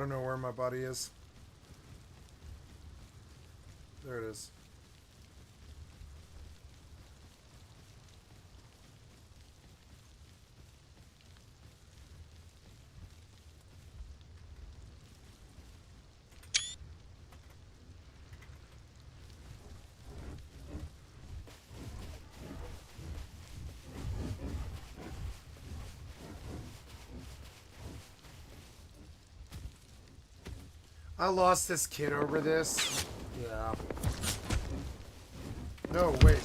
don't know where my body is. There it is. I lost this kid over this. Yeah. No, wait.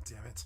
damn it.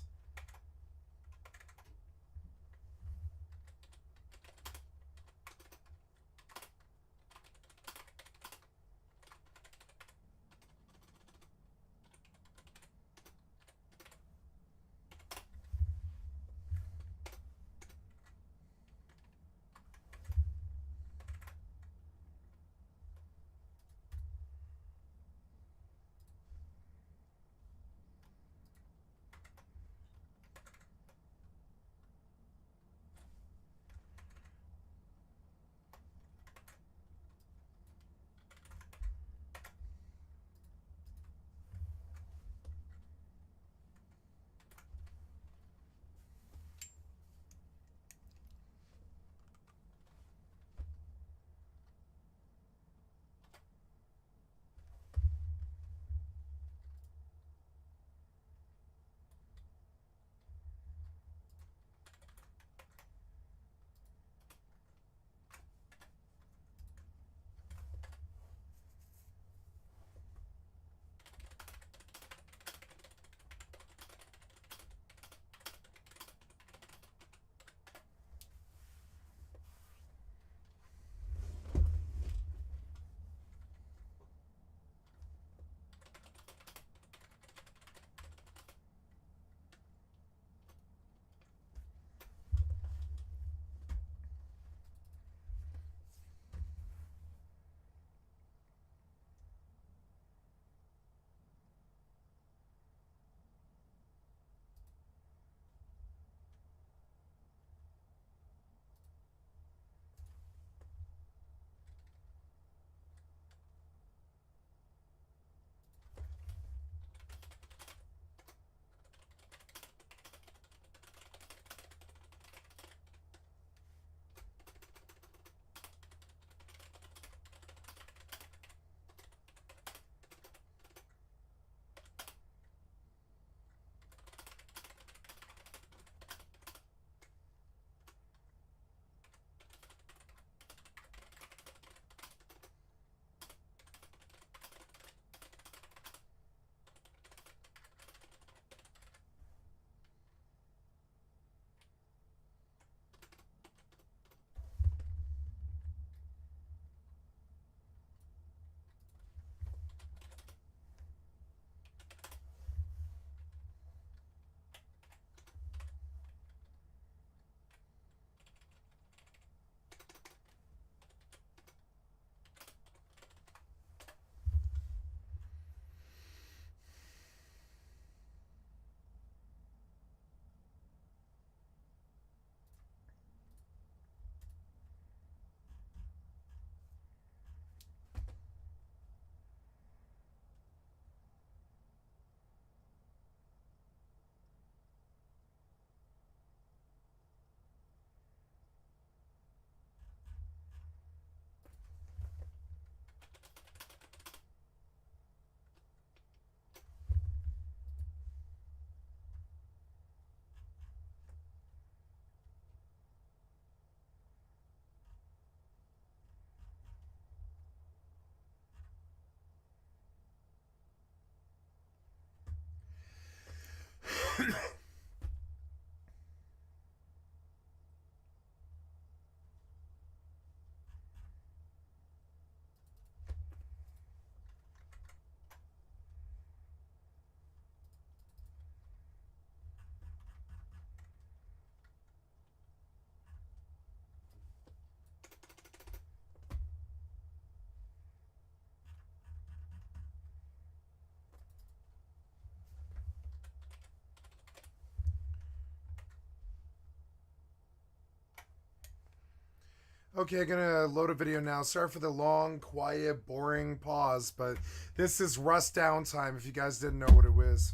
Okay, gonna load a video now. Sorry for the long, quiet, boring pause, but this is Rust downtime if you guys didn't know what it was.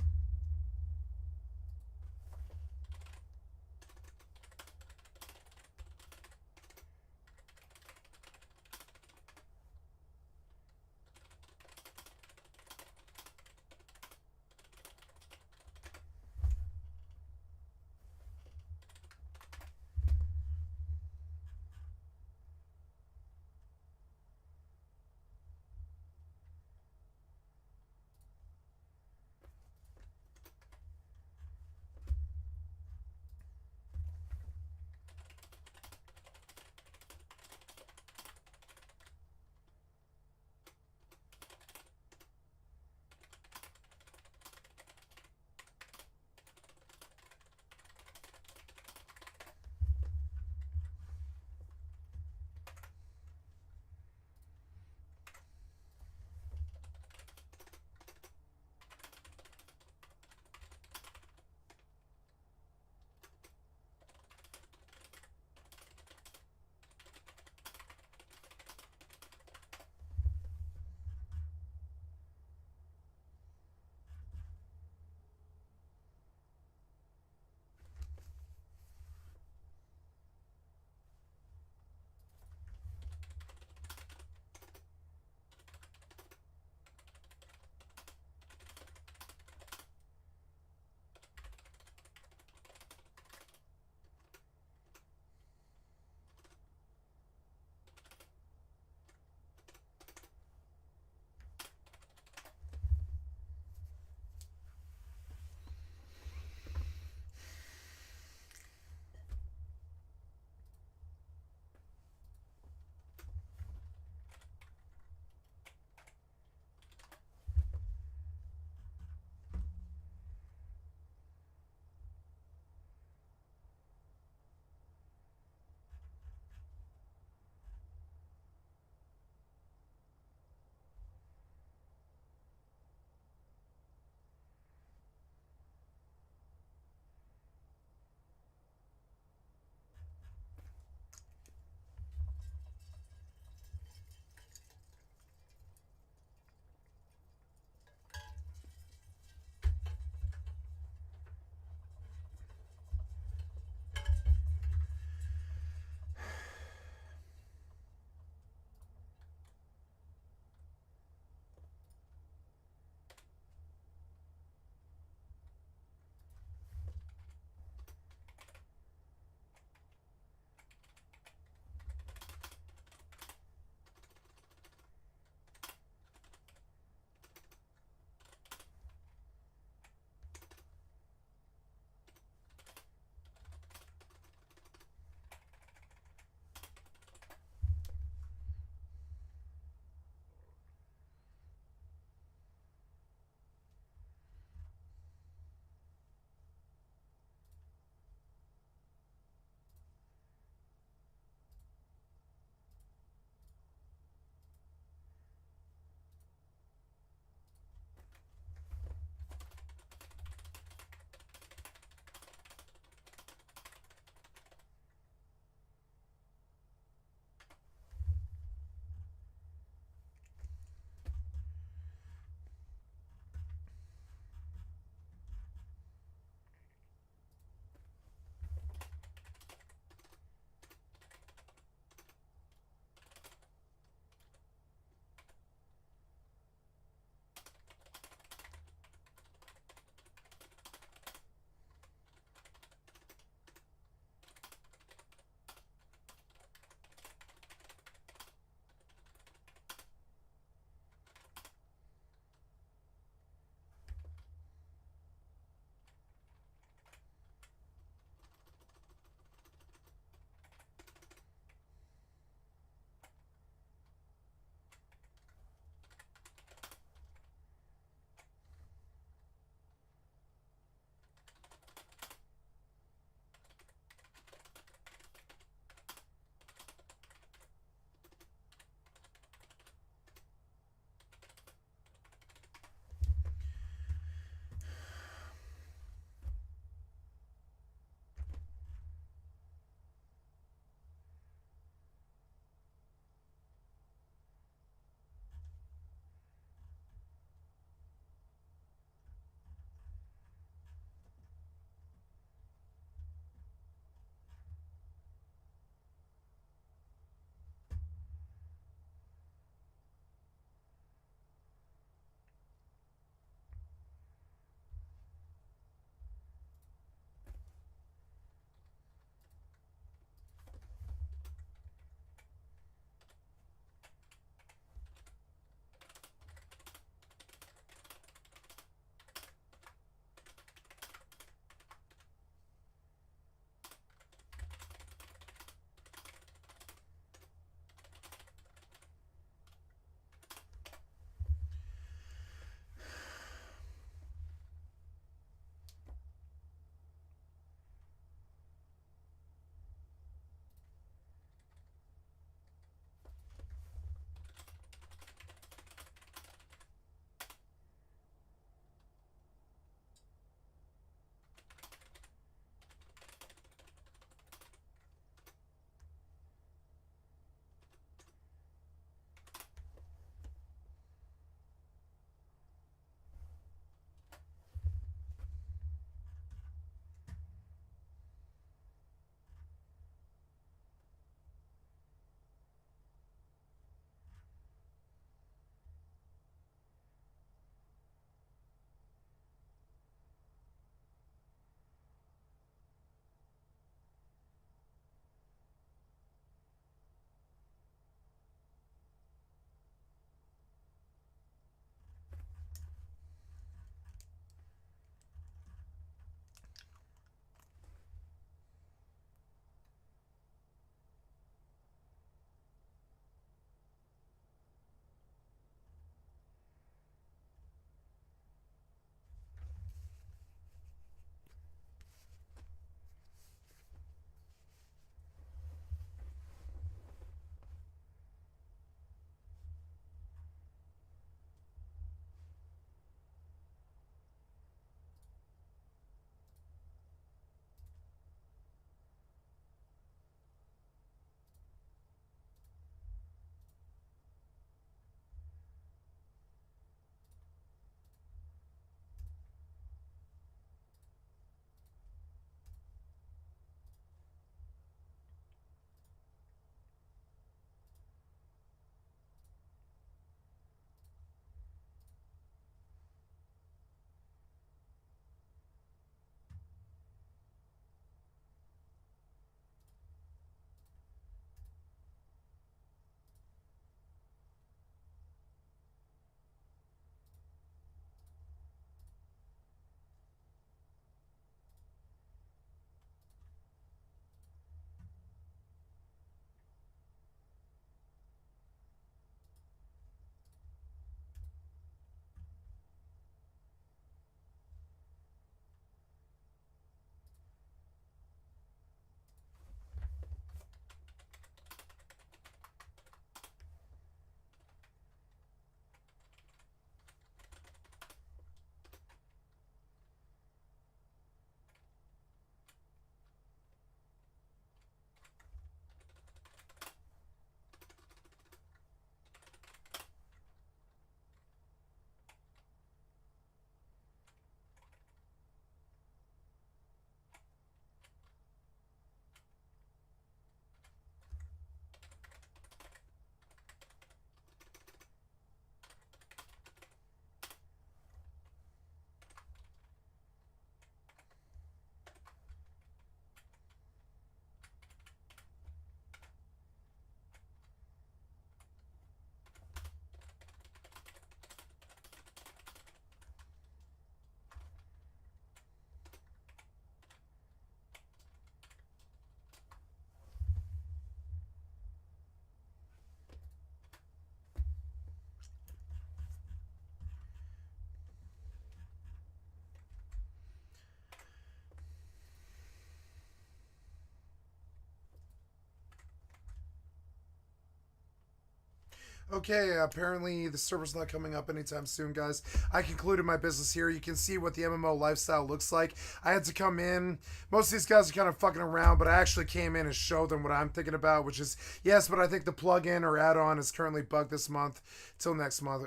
Okay, apparently the server's not coming up anytime soon, guys. I concluded my business here. You can see what the MMO lifestyle looks like. I had to come in. Most of these guys are kind of fucking around, but I actually came in and showed them what I'm thinking about, which is, yes, but I think the plugin or add-on is currently bugged this month till next month.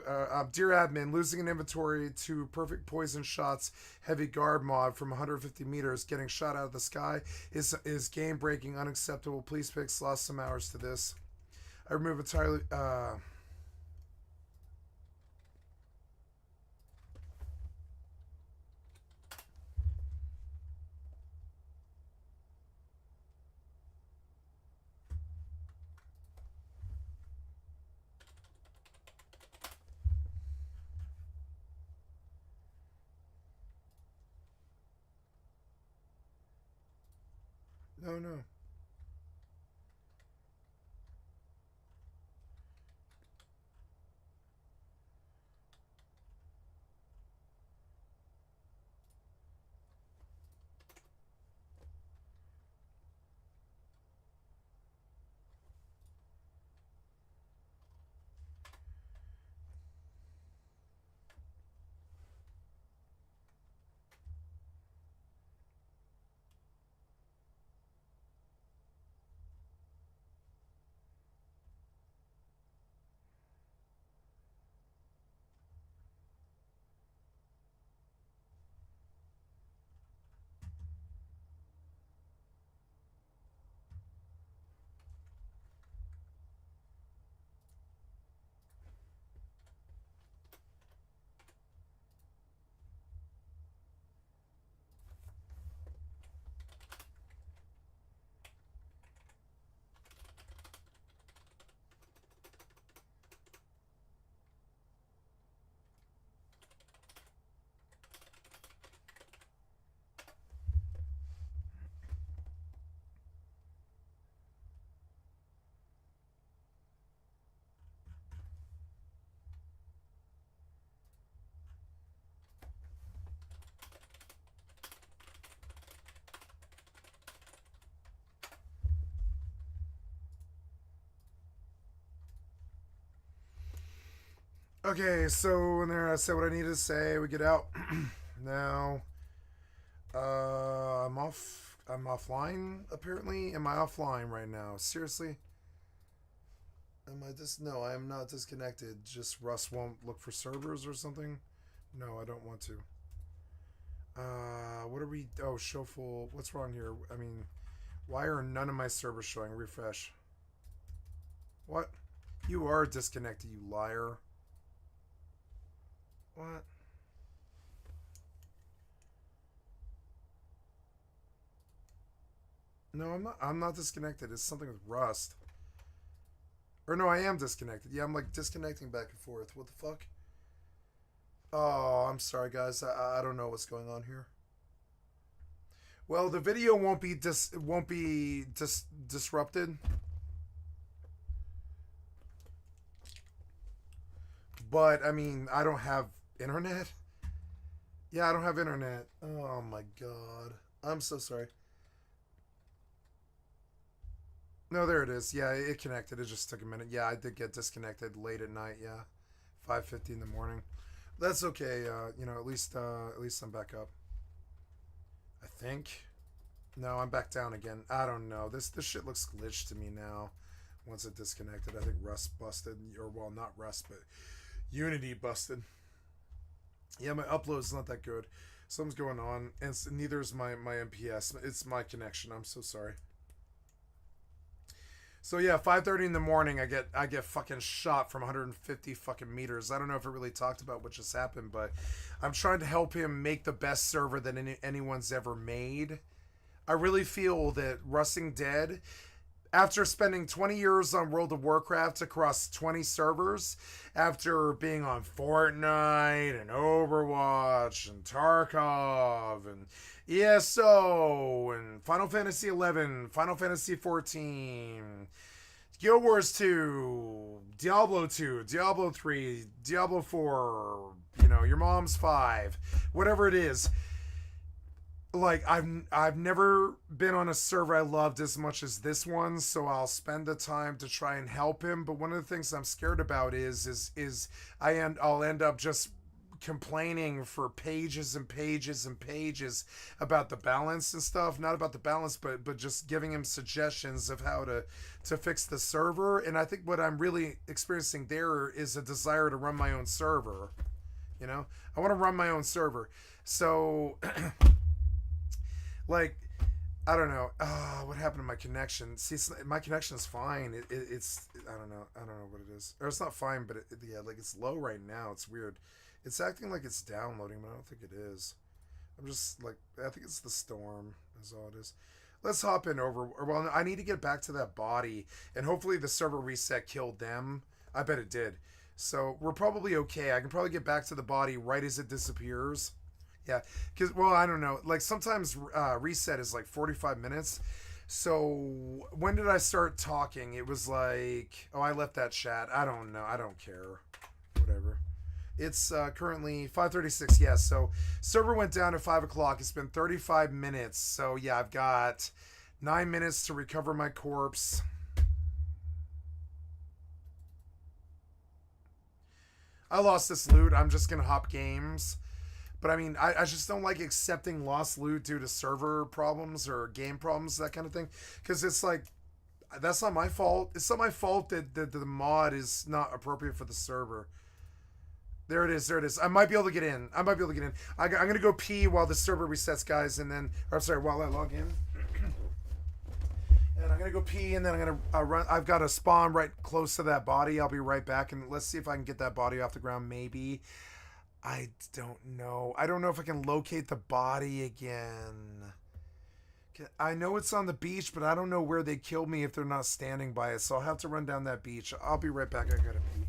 Dear admin, losing an inventory to perfect poison shots, heavy guard mod from 150 meters, getting shot out of the sky is game-breaking, unacceptable. Please fix, lost some hours to this. I remove entirely. No, no. Okay, so in there I said what I needed to say. We get out. Now, I'm off. I'm offline, apparently. Am I offline right now? Seriously? Am I No, I am not disconnected. Just Russ won't look for servers or something? No, I don't want to. What are we... Oh, show full... What's wrong here? I mean, why are none of my servers showing? Refresh. What? You are disconnected, you liar. What? No, I'm not. I'm not disconnected. It's something with Rust. Or no, I am disconnected. Yeah, I'm like disconnecting back and forth. What the fuck? Oh, I'm sorry, guys. I don't know what's going on here. Well, the video won't be disrupted. But I mean, I don't have internet. Yeah, I don't have internet. Oh my god. I'm so sorry. No, there it is. Yeah, it connected. It just took a minute. Yeah, I did get disconnected late at night. Yeah, 5:50 in the morning. That's okay. You know, at least I'm back up. I think. No, I'm back down again. I don't know. This shit looks glitched to me now. Once it disconnected, I think Rust busted, or well, not Rust, but Unity busted. Yeah, my upload's not that good. Something's going on, and neither is my MPS. It's my connection. I'm so sorry. So yeah, 5:30 in the morning, I get fucking shot from 150 fucking meters. I don't know if it really talked about what just happened, but I'm trying to help him make the best server that anyone's ever made. I really feel that Rusting Dead, after spending 20 years on World of Warcraft across 20 servers, after being on Fortnite and Overwatch and Tarkov and ESO and Final Fantasy 11, Final Fantasy 14, Guild Wars 2, Diablo 2, Diablo 3, Diablo 4, you know, your mom's 5, whatever it is. like I've never been on a server I loved as much as this one, so I'll spend the time to try and help him. But one of the things I'm scared about is I'll end up just complaining for pages and pages and pages about the balance and stuff. Not about the balance, but just giving him suggestions of how to fix the server. And I think what I'm really experiencing there is a desire to run my own server. You know, I want to run my own server. So like, I don't know. What happened to my connection? See, my connection is fine. It's I don't know. I don't know what it is. Or it's not fine, but yeah, like it's low right now. It's weird. It's acting like it's downloading, but I don't think it is. I'm just like, I think it's the storm. Is all it is. Let's hop in over. Well, I need to get back to that body, and hopefully the server reset killed them. I bet it did. So we're probably okay. I can probably get back to the body right as it disappears. Yeah, because, well, I don't know. Like, sometimes reset is like 45 minutes. So when did I start talking? It was like, oh, I left that chat. I don't know. I don't care. Whatever. It's currently 5:36. Yeah, so server went down at 5 o'clock. It's been 35 minutes. So, yeah, I've got 9 minutes to recover my corpse. I lost this loot. I'm just going to hop games. But I mean, I just don't like accepting lost loot due to server problems or game problems, that kind of thing. Because it's like, that's not my fault. It's not my fault that the mod is not appropriate for the server. There it is. There it is. I might be able to get in. I'm going to go pee while the server resets, guys. And then, or I'm sorry, while I log in. And I'm going to go pee, and then I'm going to run. I've got a spawn right close to that body. I'll be right back. And let's see if I can get that body off the ground, maybe. I don't know. I don't know if I can locate the body again. I know it's on the beach, but I don't know where they killed me if they're not standing by it. So I'll have to run down that beach. I'll be right back. I gotta pee.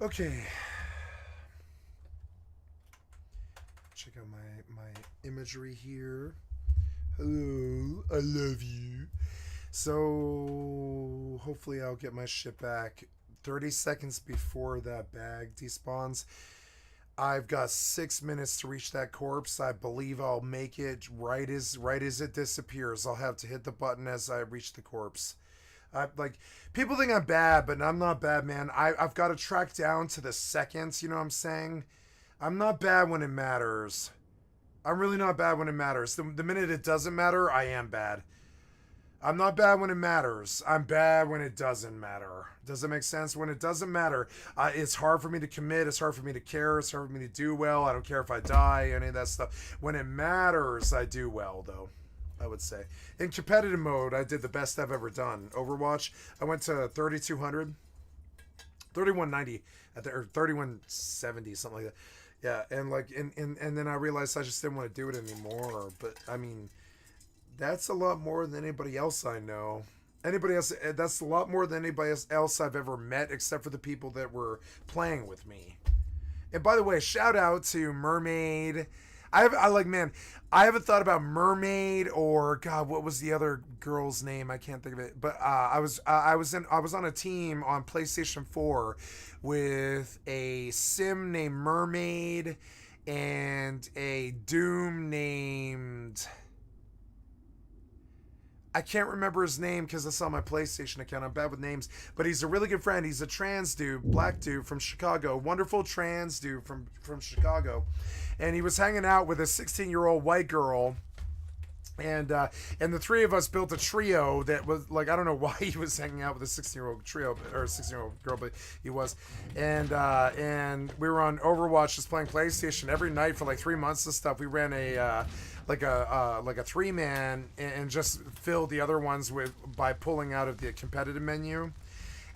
Okay. Check out my imagery here. Hello, I love you. So hopefully I'll get my shit back 30 seconds before that bag despawns. I've got 6 minutes to reach that corpse. I believe I'll make it right as it disappears. I'll have to hit the button as I reach the corpse. Like, people think I'm bad, but I'm not bad, man. I've got to track down to the seconds, you know what I'm saying? I'm not bad when it matters. I'm really not bad when it matters. The minute it doesn't matter, I am bad. I'm not bad when it matters. I'm bad when it doesn't matter. Does that make sense? When it doesn't matter, it's hard for me to commit. It's hard for me to care. It's hard for me to do well. I don't care if I die, any of that stuff. When it matters, I do well, though. I would say. In competitive mode, I did the best I've ever done. Overwatch, I went to 3,200, 3,190, or 3,170, something like that. Yeah, and like, and then I realized I just didn't want to do it anymore. But I mean, that's a lot more than anybody else I know. Anybody else? That's a lot more than anybody else I've ever met, except for the people that were playing with me. And by the way, shout out to Mermaid. I like, man, I haven't thought about Mermaid or God, what was the other girl's name? I can't think of it. But I was on a team on PlayStation 4 with a sim named Mermaid and a Doom named, I can't remember his name because it's on my PlayStation account. I'm bad with names, but he's a really good friend. He's a trans dude, black dude from Chicago, wonderful trans dude from Chicago, and he was hanging out with a 16-year-old white girl. And the three of us built a trio that was like, I don't know why he was hanging out with a 16-year-old trio or a 16-year-old girl, but he was. And we were on Overwatch, just playing PlayStation every night for like 3 months and stuff. We ran a 3-man and just filled the other ones by pulling out of the competitive menu.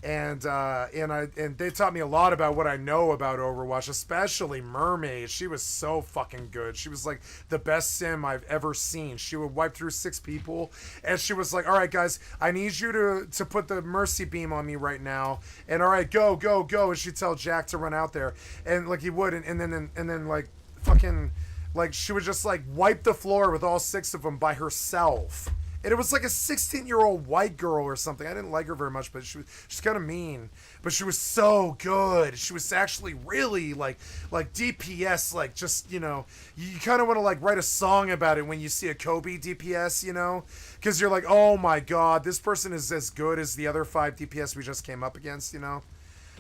And they taught me a lot about what I know about Overwatch, especially Mermaid. She was so fucking good. She was like the best sim I've ever seen. She would wipe through 6 people, and she was like, "All right, guys, I need you to put the mercy beam on me right now." And all right, go, and she'd tell Jack to run out there, and like he would, and then like fucking like she would just like wipe the floor with all 6 of them by herself. And it was like a 16-year-old white girl or something. I didn't like her very much, but she's kind of mean. But she was so good. She was actually really like DPS, like just, you know, you kind of want to like write a song about it when you see a Kobe DPS, you know? Because you're like, oh my God, this person is as good as the other 5 DPS we just came up against, you know?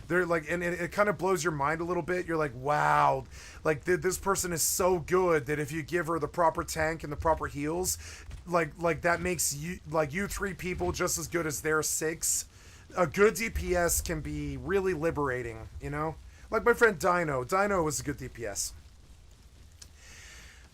They're like, and it kind of blows your mind a little bit. You're like, wow, like this person is so good that if you give her the proper tank and the proper heals, like that makes you 3 people just as good as their 6. A good DPS can be really liberating, you know? Like my friend Dino. Dino was a good DPS.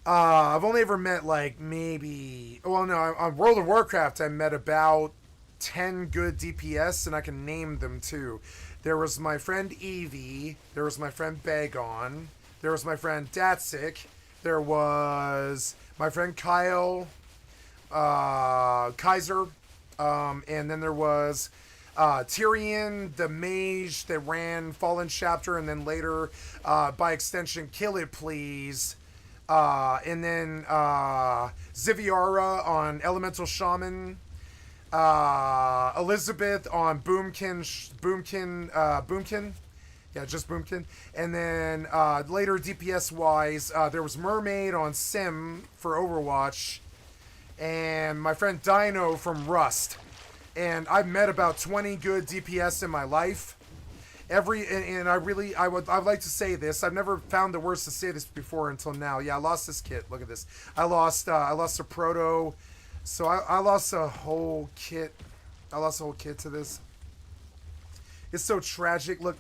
I've only ever met like maybe, well, no, on World of Warcraft I met about 10 good DPS, and I can name them too. There was my friend Evie. There was my friend Bagon. There was my friend Datsik. There was my friend Kyle, Kaiser. And then there was Tyrion, the mage that ran Fallen Chapter, and then later, by extension, Kill It Please. And then Ziviara on Elemental Shaman. Elizabeth on Boomkin, yeah, just Boomkin, and then later DPS wise, there was Mermaid on Sim for Overwatch, and my friend Dino from Rust, and I've met about 20 good DPS in my life. I'd like to say this. I've never found the words to say this before until now. Yeah, I lost this kit. Look at this. I lost a proto. So I lost a whole kit. I lost a whole kit to this. It's so tragic. Look,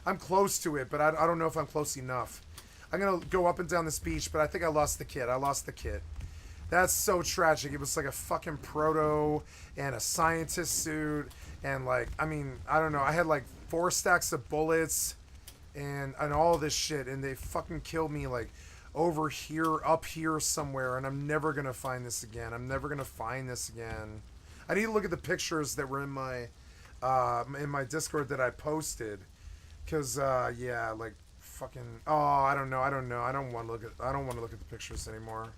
I'm close to it, but I don't know if I'm close enough. I'm going to go up and down this beach, but I think I lost the kit. I lost the kit. That's so tragic. It was like a fucking proto and a scientist suit. And like, I mean, I don't know. I had like 4 stacks of bullets and all this shit. And they fucking killed me like over here, up here somewhere, and I'm never gonna find this again. I'm never gonna find this again. I need to look at the pictures that were in my Discord that I posted, cause yeah, like fucking. Oh, I don't know. I don't want to look at the pictures anymore.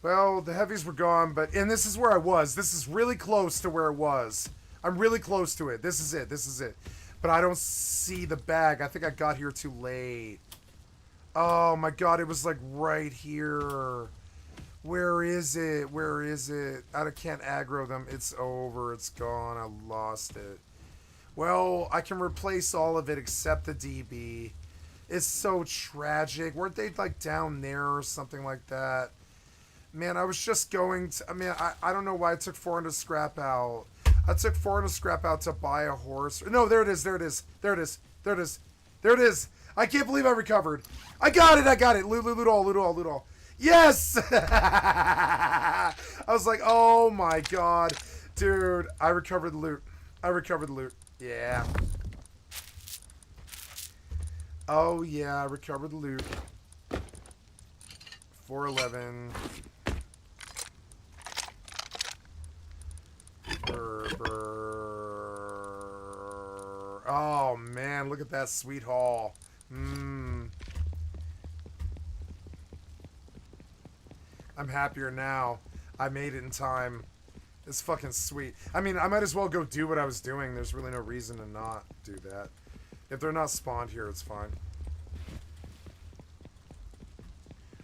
Well, the heavies were gone, and this is where I was. This is really close to where it was. I'm really close to it. This is it. But I don't see the bag. I think I got here too late. Oh my God, it was like right here. Where is it? I can't aggro them. It's over. It's gone. I lost it. Well, I can replace all of it except the DB. It's so tragic. Weren't they like down there or something like that? Man, I was just going to... I mean, I don't know why I took 400 scrap out. I took 400 scrap out to buy a horse. No, there it is. I can't believe I recovered. I got it. Loot all. Yes! I was like, oh my god. Dude, I recovered the loot. I recovered the loot. Yeah. Oh yeah, I recovered the loot. 411. Oh man, look at that sweet haul. I'm happier now. I made it in time. It's fucking sweet. I mean, I might as well go do what I was doing. There's really no reason to not do that. If they're not spawned here, it's fine.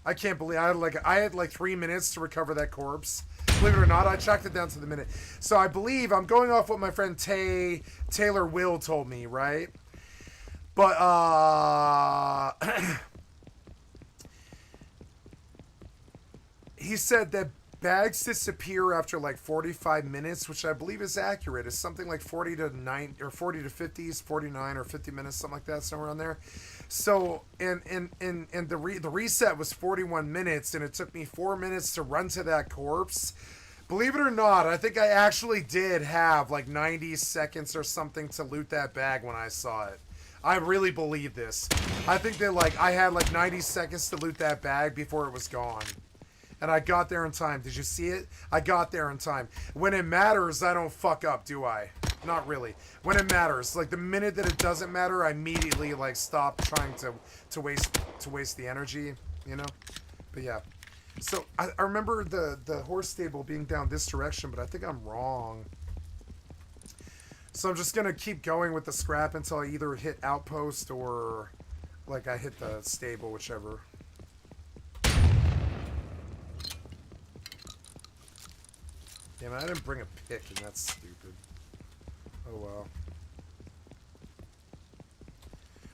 I can't believe I had like 3 minutes to recover that corpse. Believe it or not, I tracked it down to the minute. So I believe I'm going off what my friend Taylor Will told me, right? But he said that bags disappear after like 45 minutes, which I believe is accurate. It's something like 40 to 9 or 40 to 50s, 49 or 50 minutes, something like that, somewhere on there. So and the reset was 41 minutes, and it took me 4 minutes to run to that corpse. Believe it or not, I think I actually did have like 90 seconds or something to loot that bag when I saw it. I really believe this. I think that like I had like 90 seconds to loot that bag before it was gone. And I got there in time. Did you see it? I got there in time. When it matters, I don't fuck up, do I? Not really. When it matters, like the minute that it doesn't matter, I immediately like stop trying to waste the energy, you know? But yeah. So I remember the horse stable being down this direction, but I think I'm wrong. So I'm just gonna keep going with the scrap until I either hit outpost or like I hit the stable, whichever. Yeah, man, I didn't bring a pick, and that's stupid. Oh, well.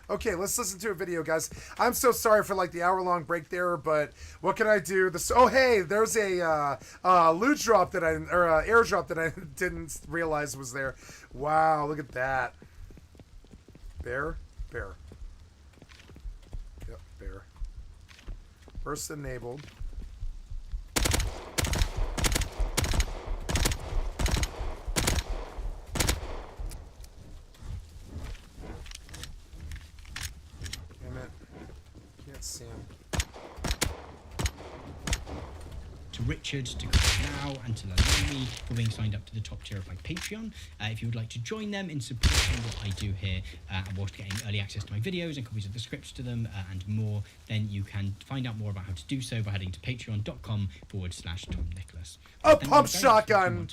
Okay, let's listen to a video, guys. I'm so sorry for, like, the hour-long break there, but what can I do? Oh, hey, there's a loot drop that airdrop that I didn't realize was there. Wow, look at that. Bear? Bear. Yep, bear. Burst enabled. See him. To Richard, to Chris Now, and to Lalami for being signed up to the top tier of my Patreon. If you would like to join them in supporting what I do here and whilst getting early access to my videos and copies of the scripts to them and more, then you can find out more about how to do so by heading to patreon.com/TomNicholas. A pump shotgun!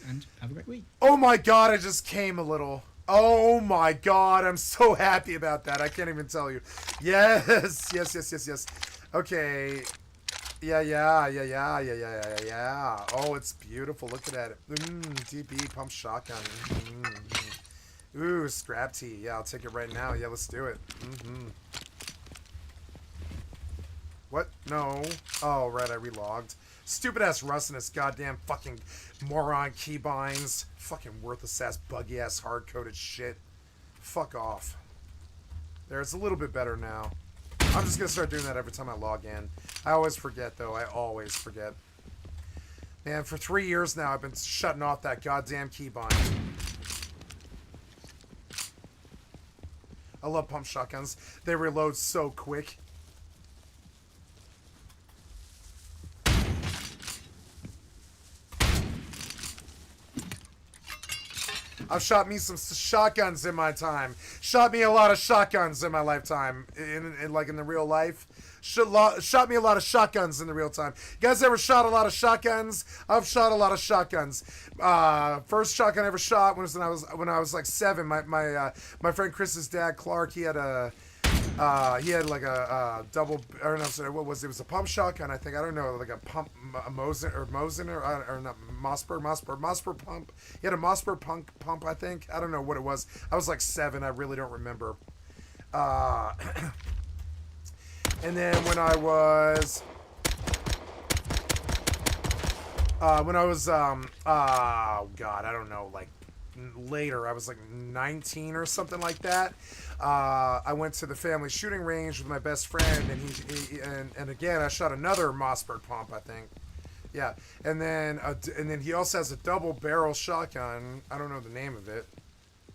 And have a great week. Oh my god, I just came a little. Oh my god, I'm so happy about that. I can't even tell you. Yes, yes. Okay. Yeah. Oh, it's beautiful. Look at it. DB pump shotgun. Ooh, scrap tea. Yeah, I'll take it right now. Yeah, let's do it. What? No. Oh, right, I relogged. Stupid ass Russ and his goddamn fucking moron keybinds. Fucking worthless ass, buggy ass, hard coded shit. Fuck off. There, it's a little bit better now. I'm just gonna start doing that every time I log in. I always forget though. I always forget. Man, for 3 years now I've been shutting off that goddamn keybind. I love pump shotguns. They reload so quick. I've shot me some shotguns in my time. Shot me a lot of shotguns in my lifetime. In the real life. Shot me a lot of shotguns in the real time. You guys ever shot a lot of shotguns? I've shot a lot of shotguns. First shotgun I ever shot when I was like 7. My friend Chris's dad, Clark, he had like a double, or no, sorry, what was it? It was a pump shotgun, I think. I don't know, like a pump, a Mosin, or not, Mossberg pump. He had a Mossberg pump, I think. I don't know what it was. I was like 7. I really don't remember. And then when I was, oh God, I don't know, like later. I was like 19 or something like that. I went to the family shooting range with my best friend, and again I shot another Mossberg pump, I think. Yeah, and then he also has a double barrel shotgun. I don't know the name of it.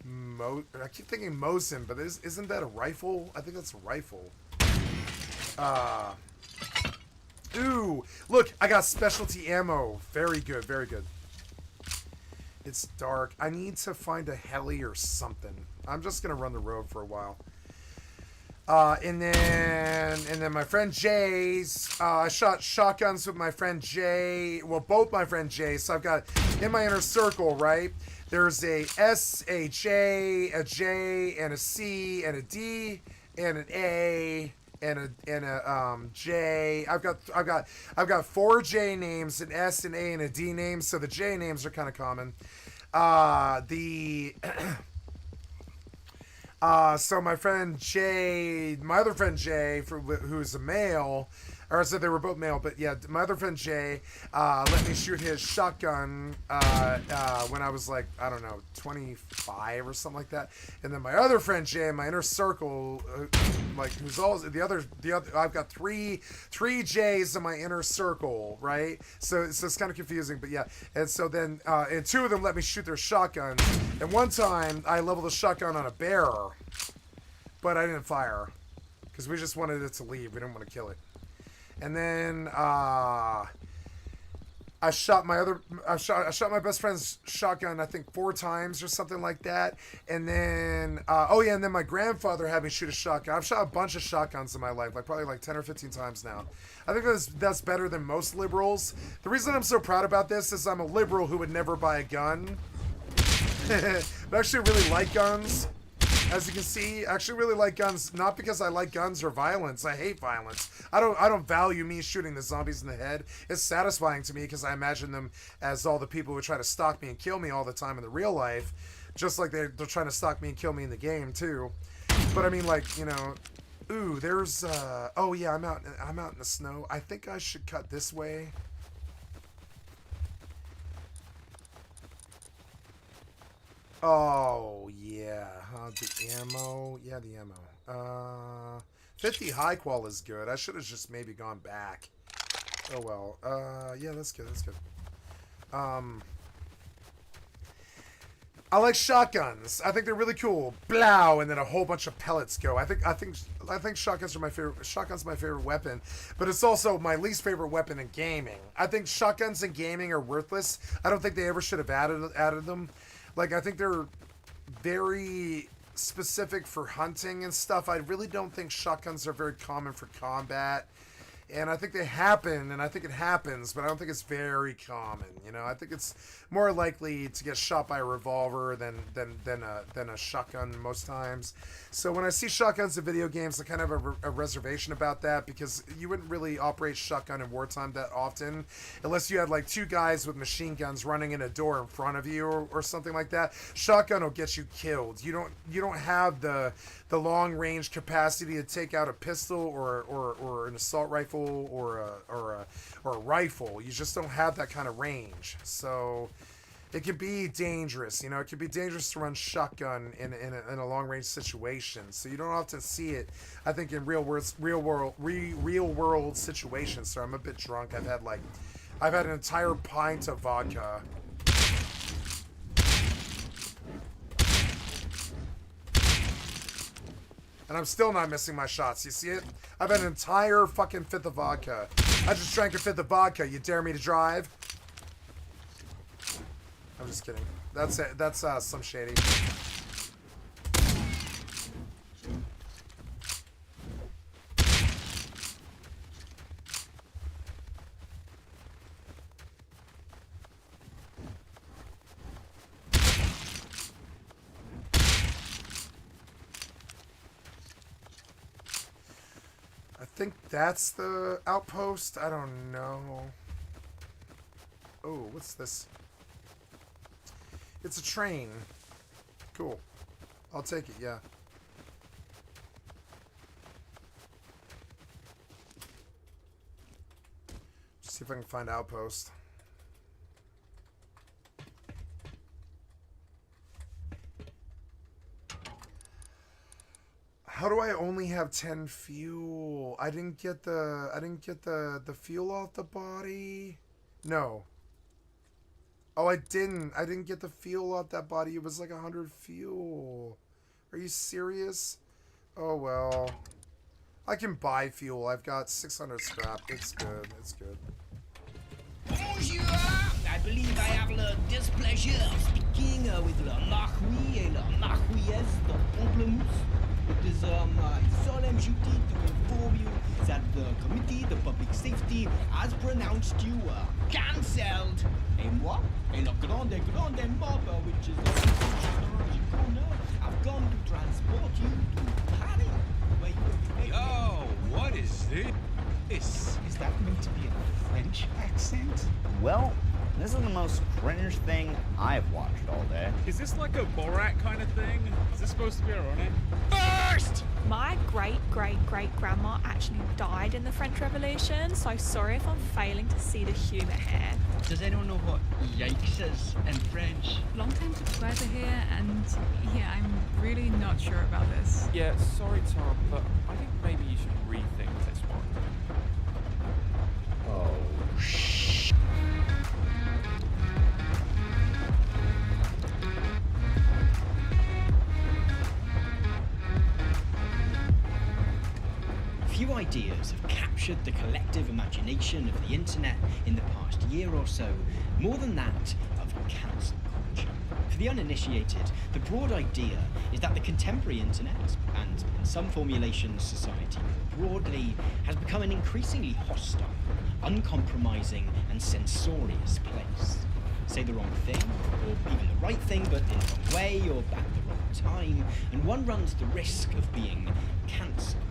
I keep thinking Mosin, but isn't that a rifle? I think that's a rifle. Ooh, look, I got specialty ammo. Very good, very good. It's dark. I need to find a heli or something. I'm just gonna run the road for a while. And then my friend Jay's. I shot shotguns with my friend Jay. Well, both my friend Jay. So I've got in my inner circle, right? There's a S, a J, a J, and a C, and a D, and an A, and a J. I've got 4 J names, an S, an A, and a D name. So the J names are kind of common. So my friend Jay, my other friend Jay, who's a male, or I said they were both male, but yeah, my other friend Jay let me shoot his shotgun when I was like, I don't know, 25 or something like that. And then my other friend Jay in my inner circle, like who's always the other, I've got three J's in my inner circle, right? So it's kind of confusing, but yeah. And so then, and 2 of them let me shoot their shotguns. And one time I leveled a shotgun on a bear, but I didn't fire because we just wanted it to leave. We didn't want to kill it. And then I shot my best friend's shotgun, I think 4 times or something like that. And then and then my grandfather had me shoot a shotgun. I've shot a bunch of shotguns in my life, like probably like 10 or 15 times now. I think that's better than most liberals. The reason I'm so proud about this is I'm a liberal who would never buy a gun. But I actually really like guns. As you can see, I actually really like guns, not because I like guns or violence. I hate violence. I don't value me shooting the zombies in the head. It's satisfying to me because I imagine them as all the people who try to stalk me and kill me all the time in the real life, just like they're trying to stalk me and kill me in the game too. But I mean, like, you know, ooh, there's oh yeah, I'm out in the snow. I think I should cut this way. Oh, yeah. The ammo. Yeah, the ammo. 50 high qual is good. I should have just maybe gone back. Oh, well. Yeah, that's good. That's good. I like shotguns. I think they're really cool. Blow, and then a whole bunch of pellets go. I think shotguns are my favorite. Shotgun's my favorite weapon, but it's also my least favorite weapon in gaming. I think shotguns in gaming are worthless. I don't think they ever should have added them. Like, I think they're very specific for hunting and stuff. I really don't think shotguns are very common for combat. And I think they happen, and I think it happens, but I don't think it's very common. You know, I think it's more likely to get shot by a revolver than a shotgun most times. So when I see shotguns in video games, I kind of have a reservation about that because you wouldn't really operate shotgun in wartime that often, unless you had like 2 guys with machine guns running in a door in front of you or something like that. Shotgun will get you killed. You don't have the long range capacity to take out a pistol or an assault rifle or a rifle. You just don't have that kind of range. So it can be dangerous. You know, it can be dangerous to run shotgun in a long range situation. So you don't often see it, I think, in real world situations. So I'm a bit drunk. I've had an entire pint of vodka. And I'm still not missing my shots. You see it? I've had an entire fucking 5th of vodka. I just drank a 5th of vodka. You dare me to drive? I'm just kidding. That's it. That's some shady. I think that's the outpost. I don't know. Oh, what's this? It's a train. Cool. I'll take it, yeah. See if I can find outpost. How do I only have 10 fuel? I didn't get the fuel off the body. No. Oh, I didn't get the fuel off that body. It was like 100 fuel. Are you serious? Oh well. I can buy fuel. I've got 600 scrap. It's good. It's good. Bonjour! I believe I have le displeasure of speaking with le Marquis et le Marquise de Pamplemousse. It is my solemn duty to inform you that the Committee of Public Safety has pronounced you cancelled. Et moi, et le grande mob, which is the corner, have come to transport you to Paris, where you will be Yo, what is this? Is that meant to be a French accent? Well, this is the most cringe thing I've watched all day. Is this like a Borat kind of thing? Is this supposed to be ironic? First! My great-great-great-grandma actually died in the French Revolution, so sorry if I'm failing to see the humour here. Does anyone know what yikes is in French? Long time subscriber here, and yeah, I'm really not sure about this. Yeah, sorry, Tom, but I think maybe you should rethink this one. Oh, shh. Few ideas have captured the collective imagination of the internet in the past year or so, more than that of cancel culture. For the uninitiated, the broad idea is that the contemporary internet, and in some formulations society more broadly, has become an increasingly hostile, uncompromising and censorious place. Say the wrong thing, or even the right thing, but in the wrong way or at the wrong time, and one runs the risk of being cancelled,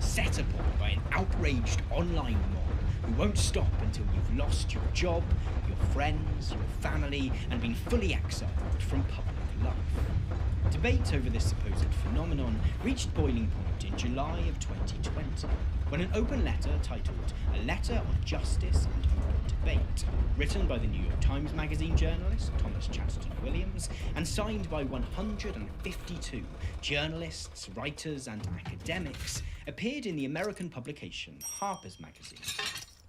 set upon by an outraged online mob who won't stop until you've lost your job, your friends, your family, and been fully exiled from public life. Debate over this supposed phenomenon reached boiling point in July of 2020, when an open letter titled A Letter on Justice and Moral Debate, written by the New York Times Magazine journalist Thomas Chatterton Williams, and signed by 152 journalists, writers, and academics, appeared in the American publication Harper's Magazine.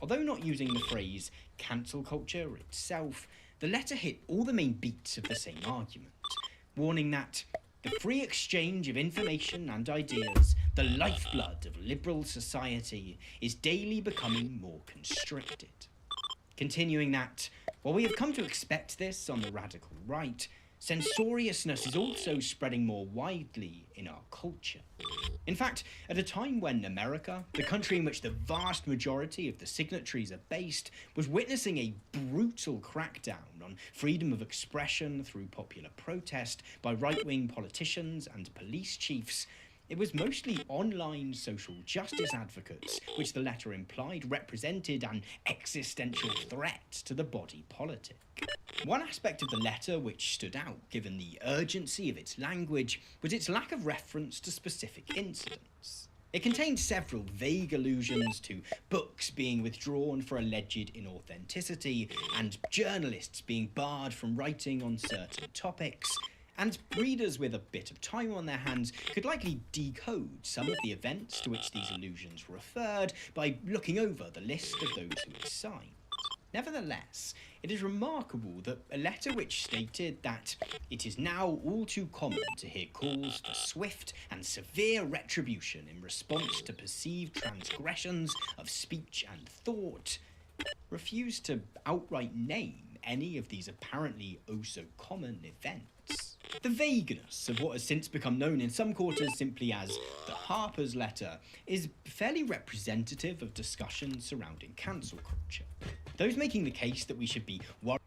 Although not using the phrase cancel culture itself, the letter hit all the main beats of the same argument, warning that the free exchange of information and ideas, the lifeblood of liberal society, is daily becoming more constricted. Continuing that, while we have come to expect this on the radical right, censoriousness is also spreading more widely in our culture. In fact, at a time when America, the country in which the vast majority of the signatories are based, was witnessing a brutal crackdown on freedom of expression through popular protest by right-wing politicians and police chiefs, it was mostly online social justice advocates which the letter implied represented an existential threat to the body politic. One aspect of the letter which stood out, given the urgency of its language, was its lack of reference to specific incidents. It contained several vague allusions to books being withdrawn for alleged inauthenticity and journalists being barred from writing on certain topics, and readers with a bit of time on their hands could likely decode some of the events to which these allusions referred by looking over the list of those who had signed. Nevertheless, it is remarkable that a letter which stated that it is now all too common to hear calls for swift and severe retribution in response to perceived transgressions of speech and thought, refused to outright name any of these apparently oh-so-common events. The vagueness of what has since become known in some quarters simply as the Harper's letter is fairly representative of discussions surrounding cancel culture. Those making the case that we should be worried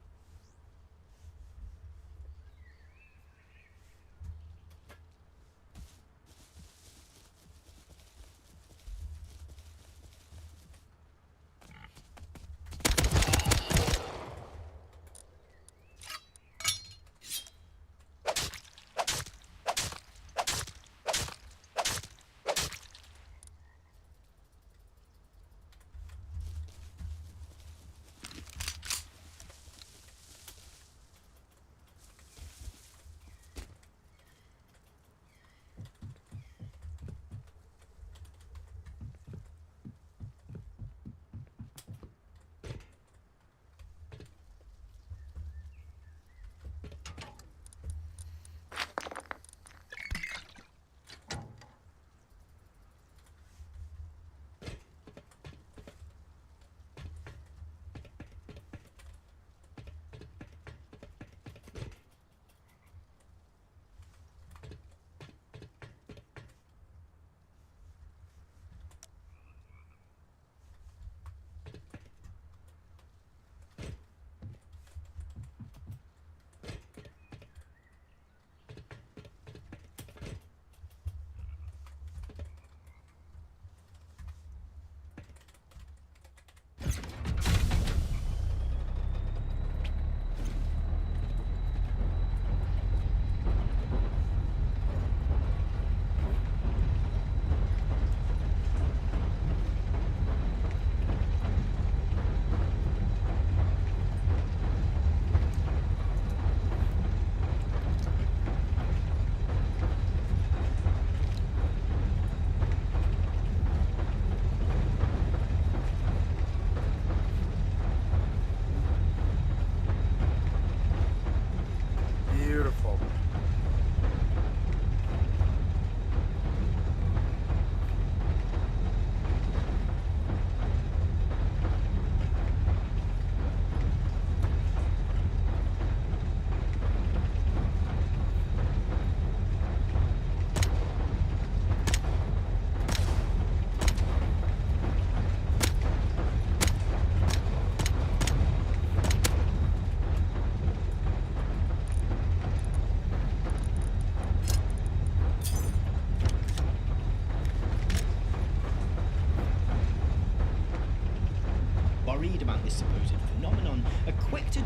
worried about this supposed phenomenon are quick to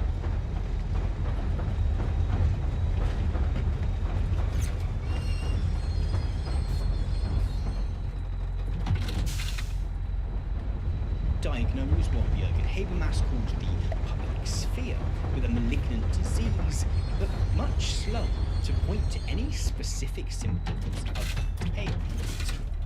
diagnose what Jürgen Habermas calls the public sphere with a malignant disease, but much slower to point to any specific symptoms of pain.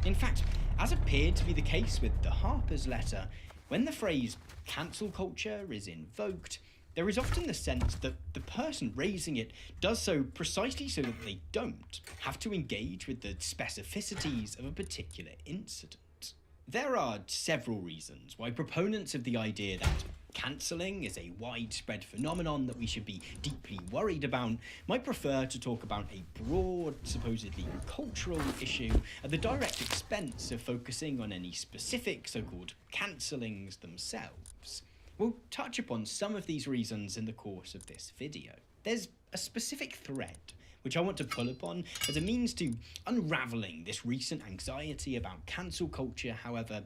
In fact, as appeared to be the case with the Harper's letter, when the phrase cancel culture is invoked, there is often the sense that the person raising it does so precisely so that they don't have to engage with the specificities of a particular incident. There are several reasons why proponents of the idea that cancelling is a widespread phenomenon that we should be deeply worried about might prefer to talk about a broad, supposedly cultural issue at the direct expense of focusing on any specific so-called cancellings themselves. We'll touch upon some of these reasons in the course of this video. There's a specific thread which I want to pull upon as a means to unravelling this recent anxiety about cancel culture, however,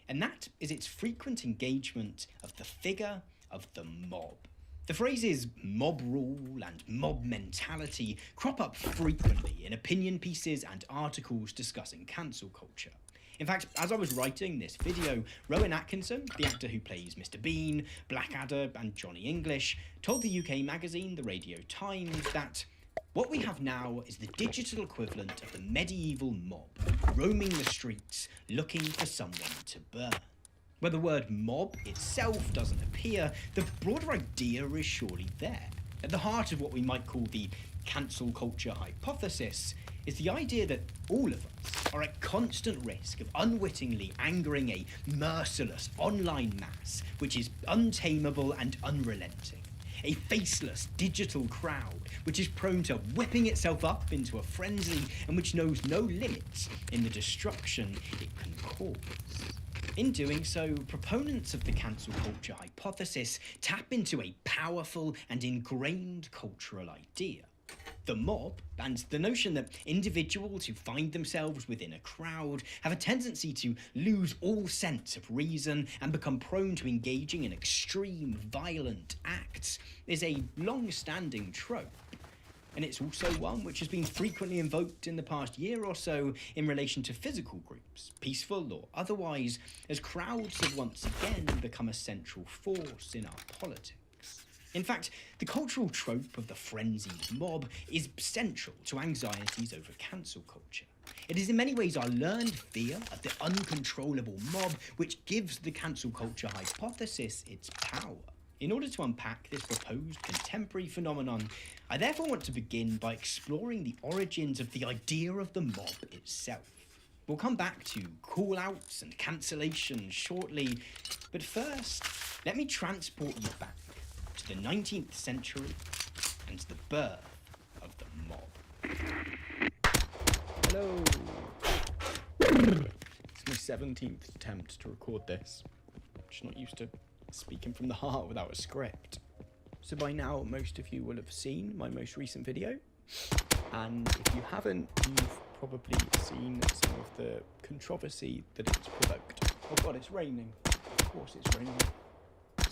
and that is its frequent engagement of the figure of the mob. The phrases mob rule and mob mentality crop up frequently in opinion pieces and articles discussing cancel culture. In fact, as I was writing this video, Rowan Atkinson, the actor who plays Mr. Bean, Blackadder and Johnny English, told the UK magazine The Radio Times that what we have now is the digital equivalent of the medieval mob, roaming the streets, looking for someone to burn. Where the word mob itself doesn't appear, the broader idea is surely there. At the heart of what we might call the cancel culture hypothesis is the idea that all of us are at constant risk of unwittingly angering a merciless online mass which is untamable and unrelenting. A faceless digital crowd which is prone to whipping itself up into a frenzy and which knows no limits in the destruction it can cause. In doing so, proponents of the cancel culture hypothesis tap into a powerful and ingrained cultural idea. The mob, and the notion that individuals who find themselves within a crowd have a tendency to lose all sense of reason and become prone to engaging in extreme, violent acts, is a long-standing trope. And it's also one which has been frequently invoked in the past year or so in relation to physical groups, peaceful or otherwise, as crowds have once again become a central force in our politics. In fact, the cultural trope of the frenzied mob is central to anxieties over cancel culture. It is in many ways our learned fear of the uncontrollable mob which gives the cancel culture hypothesis its power. In order to unpack this proposed contemporary phenomenon, I therefore want to begin by exploring the origins of the idea of the mob itself. We'll come back to call-outs and cancellations shortly, but first, let me transport you back to the 19th century and the birth of the mob. Hello. It's my 17th attempt to record this. I'm just not used to speaking from the heart without a script. So by now, most of you will have seen my most recent video. And if you haven't, you've probably seen some of the controversy that it's provoked. Oh God, it's raining. Of course it's raining.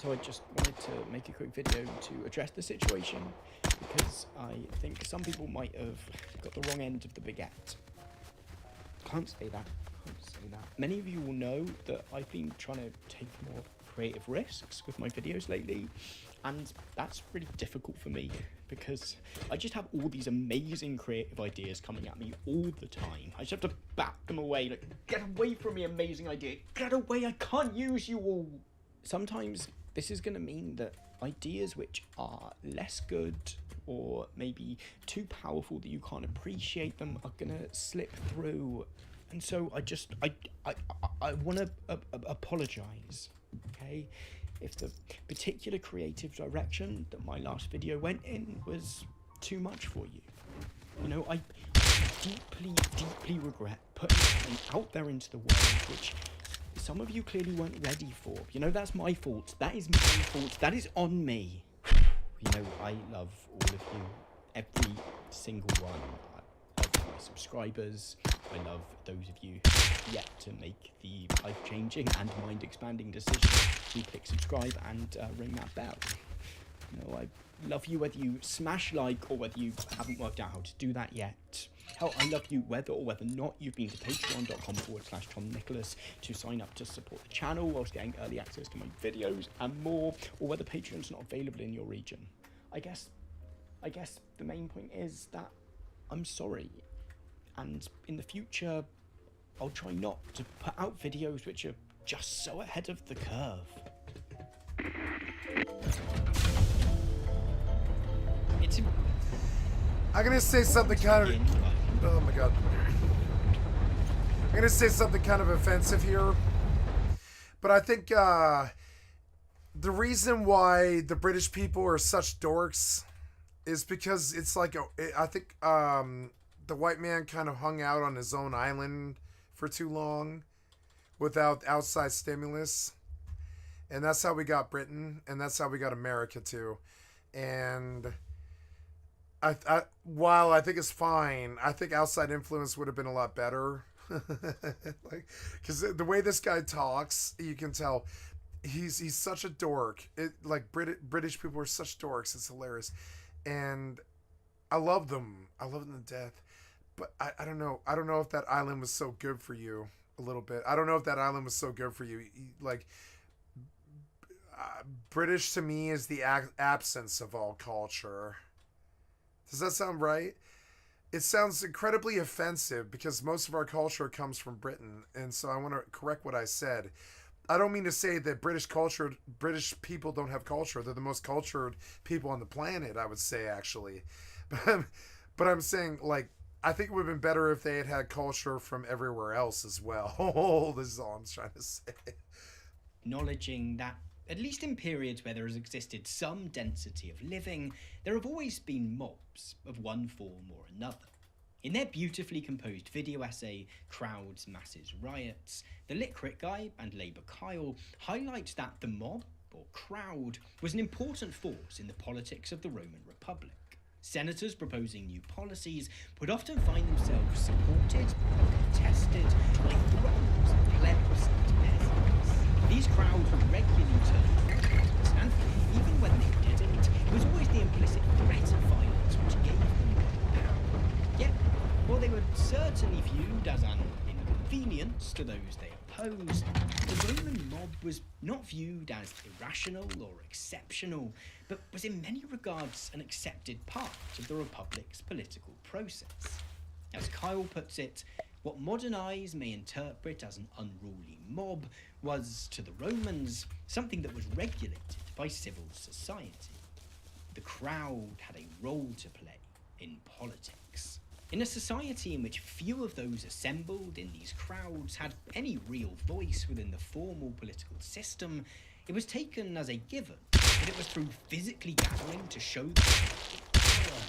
So I just wanted to make a quick video to address the situation because I think some people might have got the wrong end of the baguette. Can't say that. Many of you will know that I've been trying to take more creative risks with my videos lately, and that's really difficult for me because I just have all these amazing creative ideas coming at me all the time. I just have to bat them away, like, get away from me, amazing idea, get away, I can't use you all. Sometimes this is going to mean that ideas which are less good or maybe too powerful that you can't appreciate them are going to slip through. And so I want to apologize, okay, if the particular creative direction that my last video went in was too much for you. You know, I deeply regret putting something out there into the world which some of you clearly weren't ready for. You know, that's my fault. That is my fault. That is on me. You know, I love all of you, every single one of my subscribers, I love those of you yet to make the life-changing and mind-expanding decision to click subscribe and ring that bell. You know, I love you whether you smash like or whether you haven't worked out how to do that yet. Hell, I love you whether or whether not you've been to patreon.com/Tom Nicholas to sign up to support the channel whilst getting early access to my videos and more, or whether Patreon's not available in your region. I guess the main point is that I'm sorry, and in the future I'll try not to put out videos which are just so ahead of the curve. I'm gonna say something kind of... Oh my god. I'm gonna say something kind of offensive here. But I think the reason why the British people are such dorks is because it's like... I think the white man kind of hung out on his own island for too long without outside stimulus. And that's how we got Britain, and that's how we got America too. And while I think it's fine, I think outside influence would have been a lot better. Like, because the way this guy talks, you can tell he's such a dork. British people are such dorks. It's hilarious, and I love them. I love them to death. But I don't know. I don't know if that island was so good for you. A little bit. I don't know if that island was so good for you. Like, British to me is the absence of all culture. Does that sound right? It sounds incredibly offensive because most of our culture comes from Britain, and so I want to correct what I said. I don't mean to say that British people don't have culture. They're the most cultured people on the planet, I would say, actually. But I'm saying, like, I think it would have been better if they had had culture from everywhere else as well. This is all I'm trying to say. Acknowledging that, at least in periods where there has existed some density of living, there have always been mobs of one form or another. In their beautifully composed video essay, Crowds, Masses, Riots, the Lit Crit Guy and Labour Kyle highlight that the mob, or crowd, was an important force in the politics of the Roman Republic. Senators proposing new policies would often find themselves supported or contested by throngs of plebs and peasants. These crowds would regularly turn violent, and even when they didn't, it was always the implicit threat of violence which gave them power. Yet, while they were certainly viewed as an inconvenience to those they opposed, the Roman mob was not viewed as irrational or exceptional, but was in many regards an accepted part of the Republic's political process. As Kyle puts it, what modern eyes may interpret as an unruly mob was, to the Romans, something that was regulated by civil society. The crowd had a role to play in politics. In a society in which few of those assembled in these crowds had any real voice within the formal political system, it was taken as a given that it was through physically gathering to show their power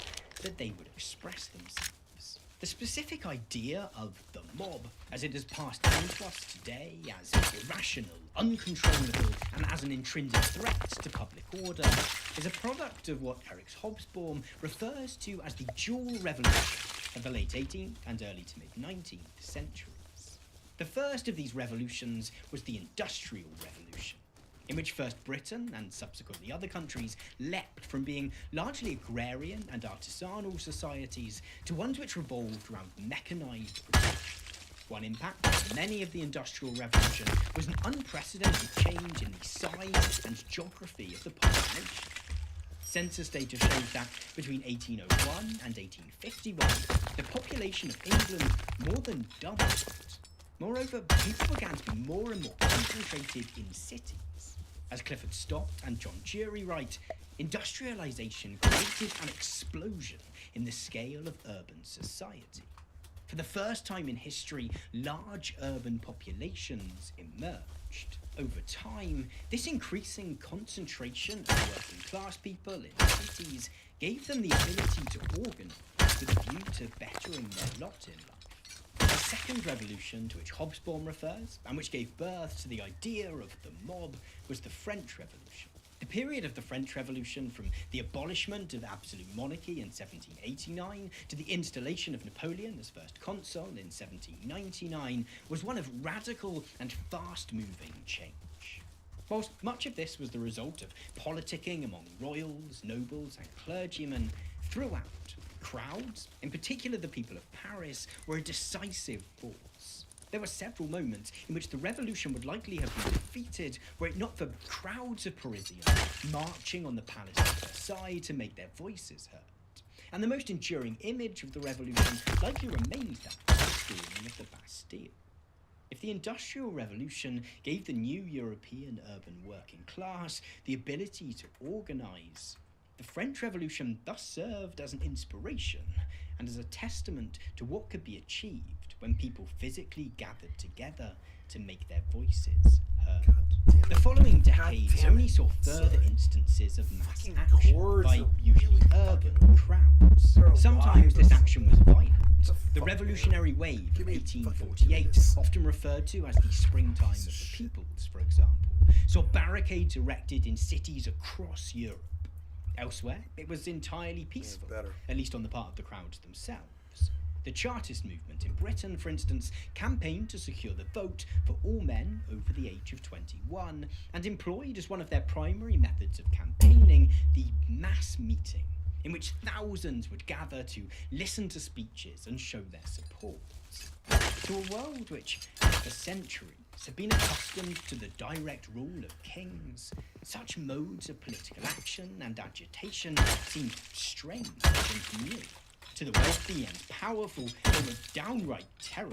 that they would express themselves. The specific idea of the mob, as it has passed down to us today as irrational, uncontrollable, and as an intrinsic threat to public order, is a product of what Eric Hobsbawm refers to as the dual revolution of the late 18th and early to mid-19th centuries. The first of these revolutions was the Industrial Revolution, in which first Britain and subsequently other countries leapt from being largely agrarian and artisanal societies to ones which revolved around mechanised production. One impact of many of the Industrial Revolution was an unprecedented change in the size and geography of the population. Census data shows that between 1801 and 1851, the population of England more than doubled. Moreover, people began to be more and more concentrated in cities. As Clifford Stott and John Jury write, industrialization created an explosion in the scale of urban society. For the first time in history, large urban populations emerged. Over time, this increasing concentration of working class people in cities gave them the ability to organise with a view to bettering their lot in life. The second revolution to which Hobsbawm refers, and which gave birth to the idea of the mob, was the French Revolution. The period of the French Revolution, from the abolishment of absolute monarchy in 1789 to the installation of Napoleon as first consul in 1799, was one of radical and fast-moving change. Whilst much of this was the result of politicking among royals, nobles and clergymen, throughout, crowds, in particular the people of Paris, were a decisive force. There were several moments in which the revolution would likely have been defeated were it not for crowds of Parisians marching on the palace of Versailles to make their voices heard. And the most enduring image of the revolution likely remains that of the storming of the Bastille. If the Industrial Revolution gave the new European urban working class the ability to organise, the French Revolution thus served as an inspiration and as a testament to what could be achieved when people physically gathered together to make their voices heard. The following decades only saw further instances of mass action by usually urban crowds. Sometimes this action was violent. The revolutionary wave of 1848, often referred to as the springtime of the peoples, for example, saw barricades erected in cities across Europe. Elsewhere, it was entirely peaceful, at least on the part of the crowds themselves. The Chartist movement in Britain, for instance, campaigned to secure the vote for all men over the age of 21 and employed as one of their primary methods of campaigning the mass meeting, in which thousands would gather to listen to speeches and show their support. To a world which, for centuries, had been accustomed to the direct rule of kings, such modes of political action and agitation seemed strange and new. To the wealthy and powerful, they were downright terrors.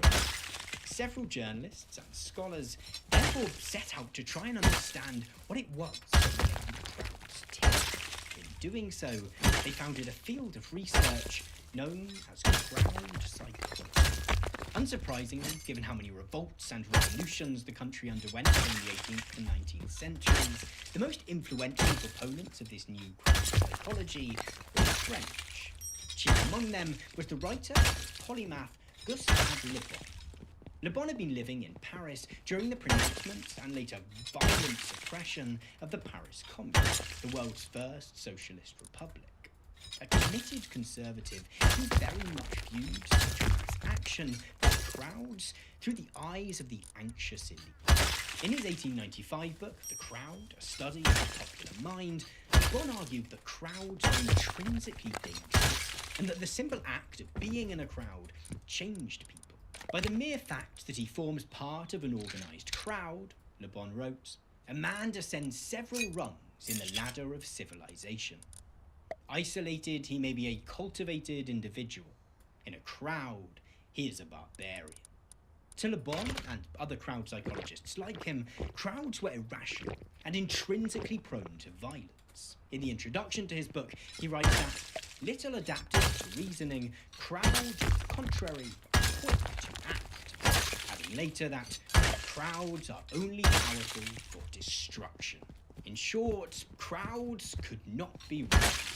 Several journalists and scholars therefore set out to try and understand what it was that made the crowds tick. In doing so, they founded a field of research known as crowd psychology. Unsurprisingly, given how many revolts and revolutions the country underwent in the 18th and 19th centuries, the most influential proponents of this new crowd psychology were the French. Chief among them was the writer and polymath Gustave Le Bon. Le Bon had been living in Paris during the pronouncement and later violent suppression of the Paris Commune, the world's first socialist republic. A committed conservative, he very much viewed such mass action by crowds through the eyes of the anxious elite. In his 1895 book, The Crowd, A Study of the Popular Mind, Le Bon argued that crowds are intrinsically dangerous and that the simple act of being in a crowd changed people. By the mere fact that he forms part of an organised crowd, Le Bon wrote, a man descends several rungs in the ladder of civilization. Isolated, he may be a cultivated individual. In a crowd, he is a barbarian. To Le Bon and other crowd psychologists like him, crowds were irrational and intrinsically prone to violence. In the introduction to his book, he writes that, little adapted to reasoning, crowds, contrary, quick to act. Adding later that, crowds are only powerful for destruction. In short, crowds could not be rational.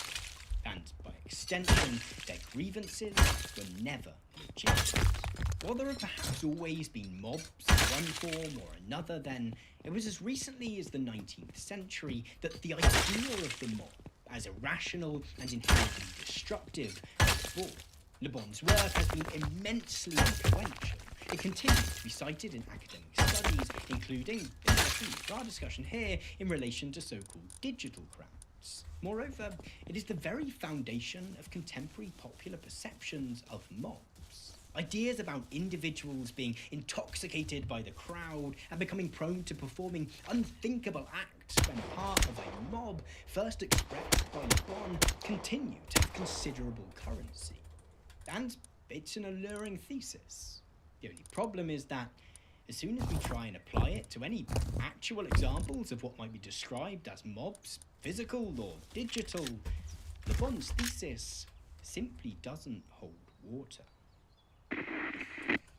And, by extension, their grievances were never legitimate. While there have perhaps always been mobs in one form or another, then it was as recently as the 19th century that the idea of the mob, as irrational and inherently destructive, was born. Le Bon's work has been immensely influential. It continues to be cited in academic studies, including, especially our discussion here, in relation to so-called digital crowds. Moreover, it is the very foundation of contemporary popular perceptions of mobs. Ideas about individuals being intoxicated by the crowd and becoming prone to performing unthinkable acts when part of a mob, first expressed by Le Bon, continue to have considerable currency. And it's an alluring thesis. The only problem is that as soon as we try and apply it to any actual examples of what might be described as mobs, physical or digital, Le Bon's thesis simply doesn't hold water.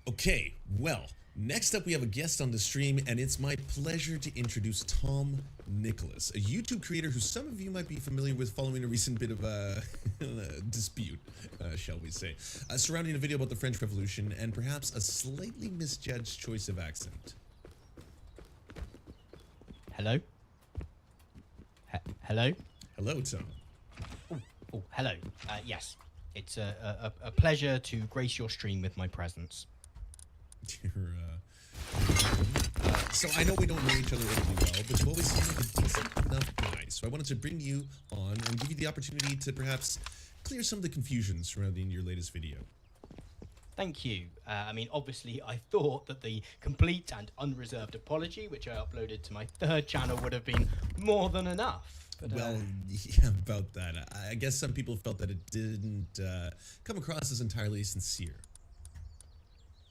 Okay, well, next up we have a guest on the stream, and it's my pleasure to introduce Tom Nicholas, a YouTube creator who some of you might be familiar with following a recent bit of a dispute, shall we say, surrounding a video about the French Revolution and perhaps a slightly misjudged choice of accent. Hello? Hello? Hello, Tom. Oh, hello. Yes, it's a pleasure to grace your stream with my presence. So I know we don't know each other overly well, but you always seem like a decent enough guy. So I wanted to bring you on and give you the opportunity to perhaps clear some of the confusion surrounding your latest video. Thank you. I mean, obviously, I thought that the complete and unreserved apology, which I uploaded to my third channel, would have been more than enough. But, well, yeah, about that. I guess some people felt that it didn't come across as entirely sincere.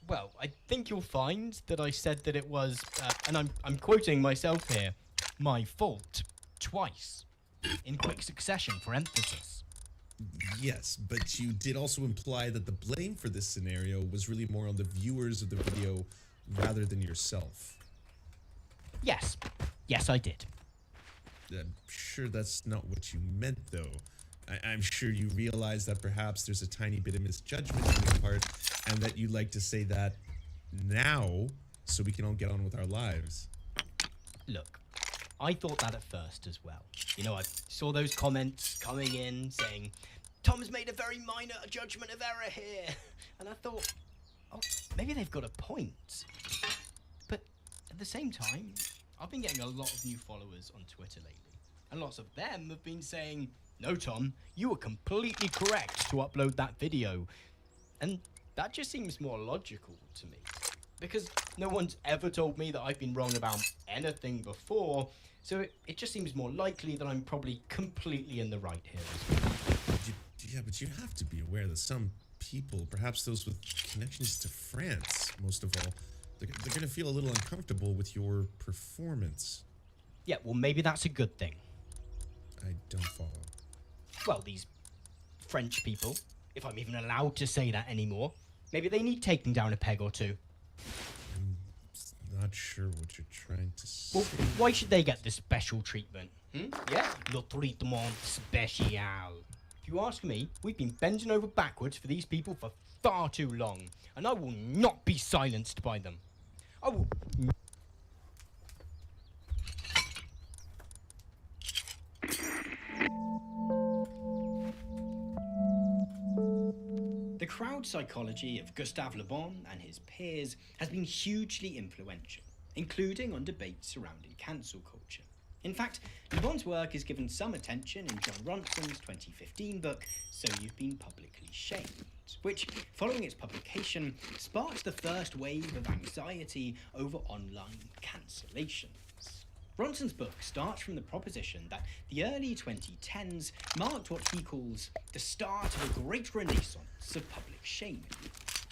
Well, I think you'll find that I said that it was, and I'm quoting myself here, my fault, twice, in quick succession for emphasis. Yes, but you did also imply that the blame for this scenario was really more on the viewers of the video rather than yourself. Yes, I did. I'm sure that's not what you meant, though. I'm sure you realize that perhaps there's a tiny bit of misjudgment on your part, and that you'd like to say that now, so we can all get on with our lives. Look, I thought that at first as well. You know, I saw those comments coming in saying, Tom's made a very minor judgment of error here. And I thought, oh, maybe they've got a point. But at the same time, I've been getting a lot of new followers on Twitter lately. And lots of them have been saying, no, Tom, you were completely correct to upload that video. And that just seems more logical to me. Because no one's ever told me that I've been wrong about anything before, so it just seems more likely that I'm probably completely in the right here as well. Yeah, but you have to be aware that some people, perhaps those with connections to France, most of all, they're going to feel a little uncomfortable with your performance. Yeah, well, maybe that's a good thing. I don't follow. Well, these French people, if I'm even allowed to say that anymore, maybe they need taking down a peg or two. I'm not sure what you're trying to say. Well, why should they get this special treatment? Yeah? Le traitement spécial. If you ask me, we've been bending over backwards for these people for far too long, and I will not be silenced by them. I will... The crowd psychology of Gustave Le Bon and his peers has been hugely influential, including on debates surrounding cancel culture. In fact, Le Bon's work is given some attention in John Ronson's 2015 book, So You've Been Publicly Shamed, which, following its publication, sparked the first wave of anxiety over online cancellations. Ronson's book starts from the proposition that the early 2010s marked what he calls the start of a great renaissance of public shaming,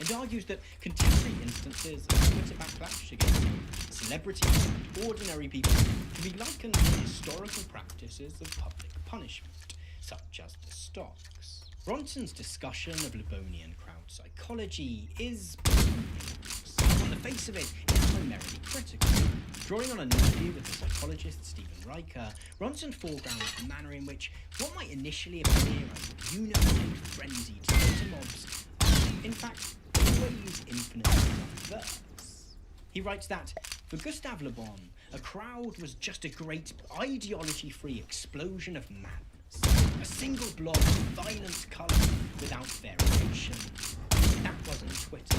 and argues that contemporary instances of Twitter backlash against celebrities and ordinary people can be likened to historical practices of public punishment, such as the stocks. Ronson's discussion of Lebonian crowd psychology is, on the face of it, primarily critical. Drawing on an interview with the psychologist Stephen Riker, Ronson foregrounds the manner in which what might initially appear as unified, frenzied Twitter mobs are, in fact, always infinitely diverse. He writes that, for Gustave Le Bon, a crowd was just a great ideology-free explosion of madness, a single blob of violent colour without variation. That wasn't Twitter.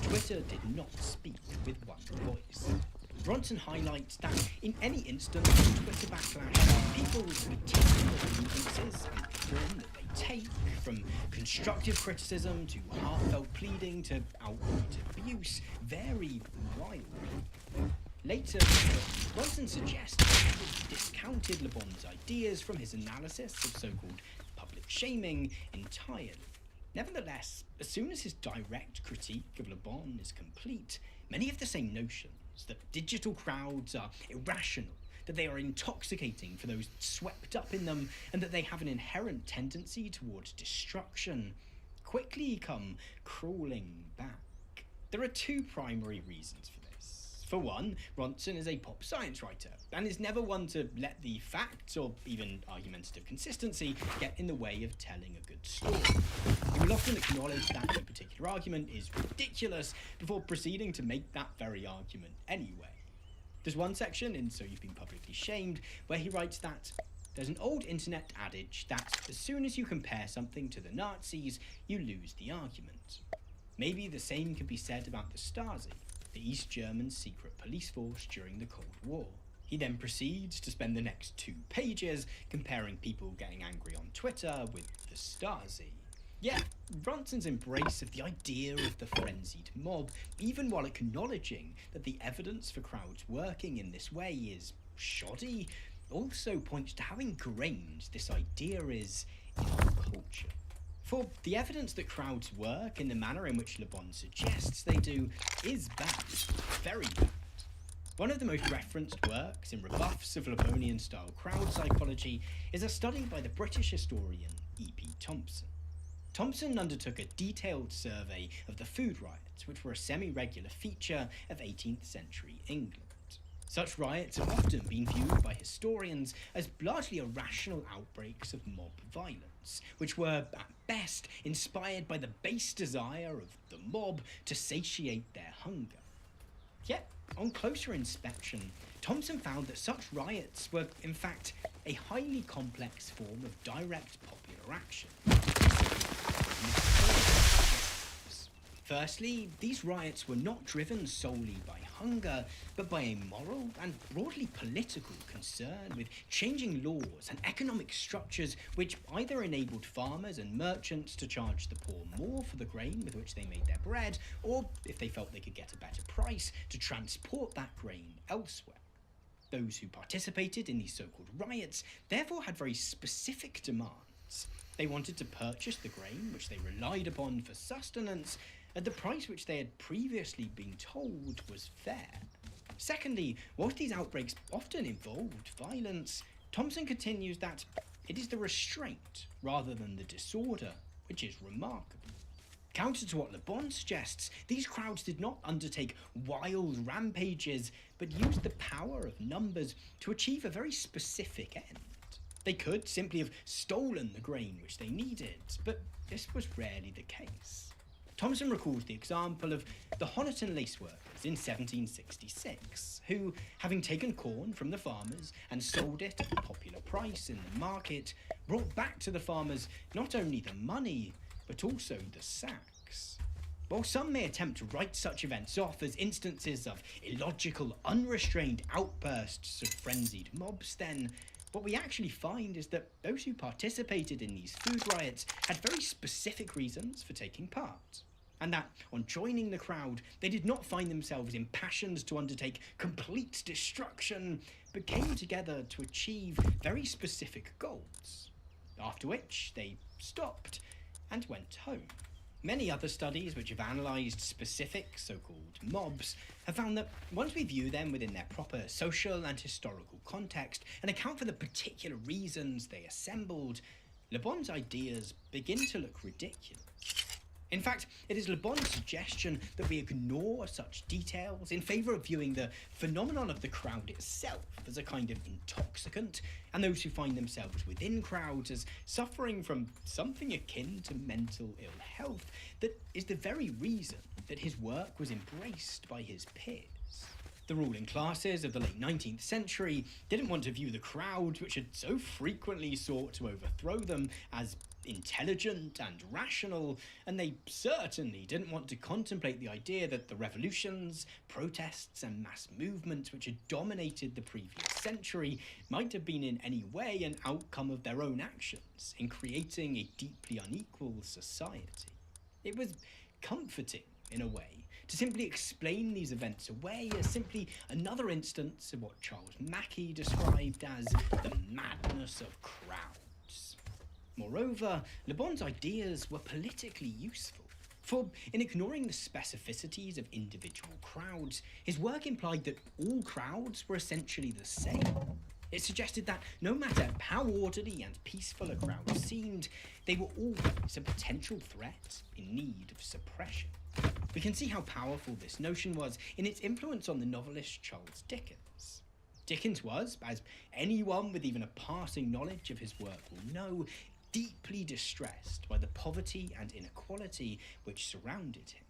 Twitter did not speak with one voice. Ronson highlights that in any instance of Twitter backlash, people's particular grievances and the form that they take, from constructive criticism to heartfelt pleading to outright abuse, vary wildly. Later, Ronson suggests that he discounted Le Bon's ideas from his analysis of so-called public shaming entirely. Nevertheless, as soon as his direct critique of Le Bon is complete, many of the same notions that digital crowds are irrational, that they are intoxicating for those swept up in them, and that they have an inherent tendency towards destruction, quickly come crawling back. There are two primary reasons for this. For one, Ronson is a pop science writer, and is never one to let the facts or even argumentative consistency get in the way of telling a good story. He will often acknowledge that a particular argument is ridiculous before proceeding to make that very argument anyway. There's one section in So You've Been Publicly Shamed where he writes that There's an old internet adage that as soon as you compare something to the Nazis, you lose the argument. Maybe the same could be said about the Stasi, the East German secret police force during the Cold War. He then proceeds to spend the next 2 pages comparing people getting angry on Twitter with the Stasi. Yet, Bronson's embrace of the idea of the frenzied mob, even while acknowledging that the evidence for crowds working in this way is shoddy, also points to how ingrained this idea is in our culture. For the evidence that crowds work in the manner in which Le Bon suggests they do is bad, very bad. One of the most referenced works in rebuffs of Le Bonian-style crowd psychology is a study by the British historian E.P. Thompson. Thompson undertook a detailed survey of the food riots, which were a semi-regular feature of 18th century England. Such riots have often been viewed by historians as largely irrational outbreaks of mob violence, which were, at best, inspired by the base desire of the mob to satiate their hunger. Yet, on closer inspection, Thompson found that such riots were, in fact, a highly complex form of direct popular action. Firstly, these riots were not driven solely by hunger, but by a moral and broadly political concern with changing laws and economic structures which either enabled farmers and merchants to charge the poor more for the grain with which they made their bread, or, if they felt they could get a better price, to transport that grain elsewhere. Those who participated in these so-called riots therefore had very specific demands. They wanted to purchase the grain which they relied upon for sustenance at the price which they had previously been told was fair. Secondly, whilst these outbreaks often involved violence, Thompson continues that it is the restraint rather than the disorder which is remarkable. Counter to what Le Bon suggests, these crowds did not undertake wild rampages, but used the power of numbers to achieve a very specific end. They could simply have stolen the grain which they needed, but this was rarely the case. Thompson recalls the example of the Honiton lace workers in 1766, who, having taken corn from the farmers and sold it at a popular price in the market, brought back to the farmers not only the money, but also the sacks. While some may attempt to write such events off as instances of illogical, unrestrained outbursts of frenzied mobs, then what we actually find is that those who participated in these food riots had very specific reasons for taking part, and that on joining the crowd, they did not find themselves impassioned to undertake complete destruction, but came together to achieve very specific goals, after which they stopped and went home. Many other studies which have analysed specific so-called mobs have found that once we view them within their proper social and historical context and account for the particular reasons they assembled, Le Bon's ideas begin to look ridiculous. In fact, it is Le Bon's suggestion that we ignore such details in favour of viewing the phenomenon of the crowd itself as a kind of intoxicant, and those who find themselves within crowds as suffering from something akin to mental ill health that is the very reason that his work was embraced by his peers. The ruling classes of the late 19th century didn't want to view the crowd which had so frequently sought to overthrow them as intelligent and rational, and they certainly didn't want to contemplate the idea that the revolutions, protests and mass movements which had dominated the previous century might have been in any way an outcome of their own actions in creating a deeply unequal society. It was comforting, in a way, to simply explain these events away as simply another instance of what Charles Mackay described as the madness of crowds. Moreover, Le Bon's ideas were politically useful, for in ignoring the specificities of individual crowds, his work implied that all crowds were essentially the same. It suggested that no matter how orderly and peaceful a crowd seemed, they were always a potential threat in need of suppression. We can see how powerful this notion was in its influence on the novelist Charles Dickens. Dickens was, as anyone with even a passing knowledge of his work will know, deeply distressed by the poverty and inequality which surrounded him.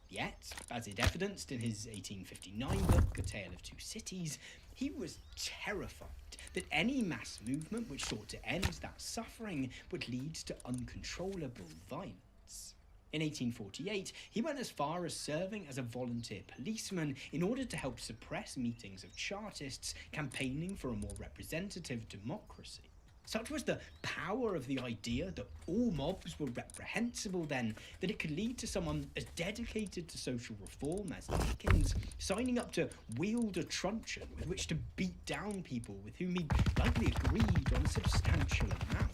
Yet, as it evidenced in his 1859 book, A Tale of Two Cities, he was terrified that any mass movement which sought to end that suffering would lead to uncontrollable violence. In 1848, he went as far as serving as a volunteer policeman in order to help suppress meetings of Chartists campaigning for a more representative democracy. Such was the power of the idea that all mobs were reprehensible then, that it could lead to someone as dedicated to social reform as Dickens signing up to wield a truncheon with which to beat down people with whom he likely agreed on a substantial amount.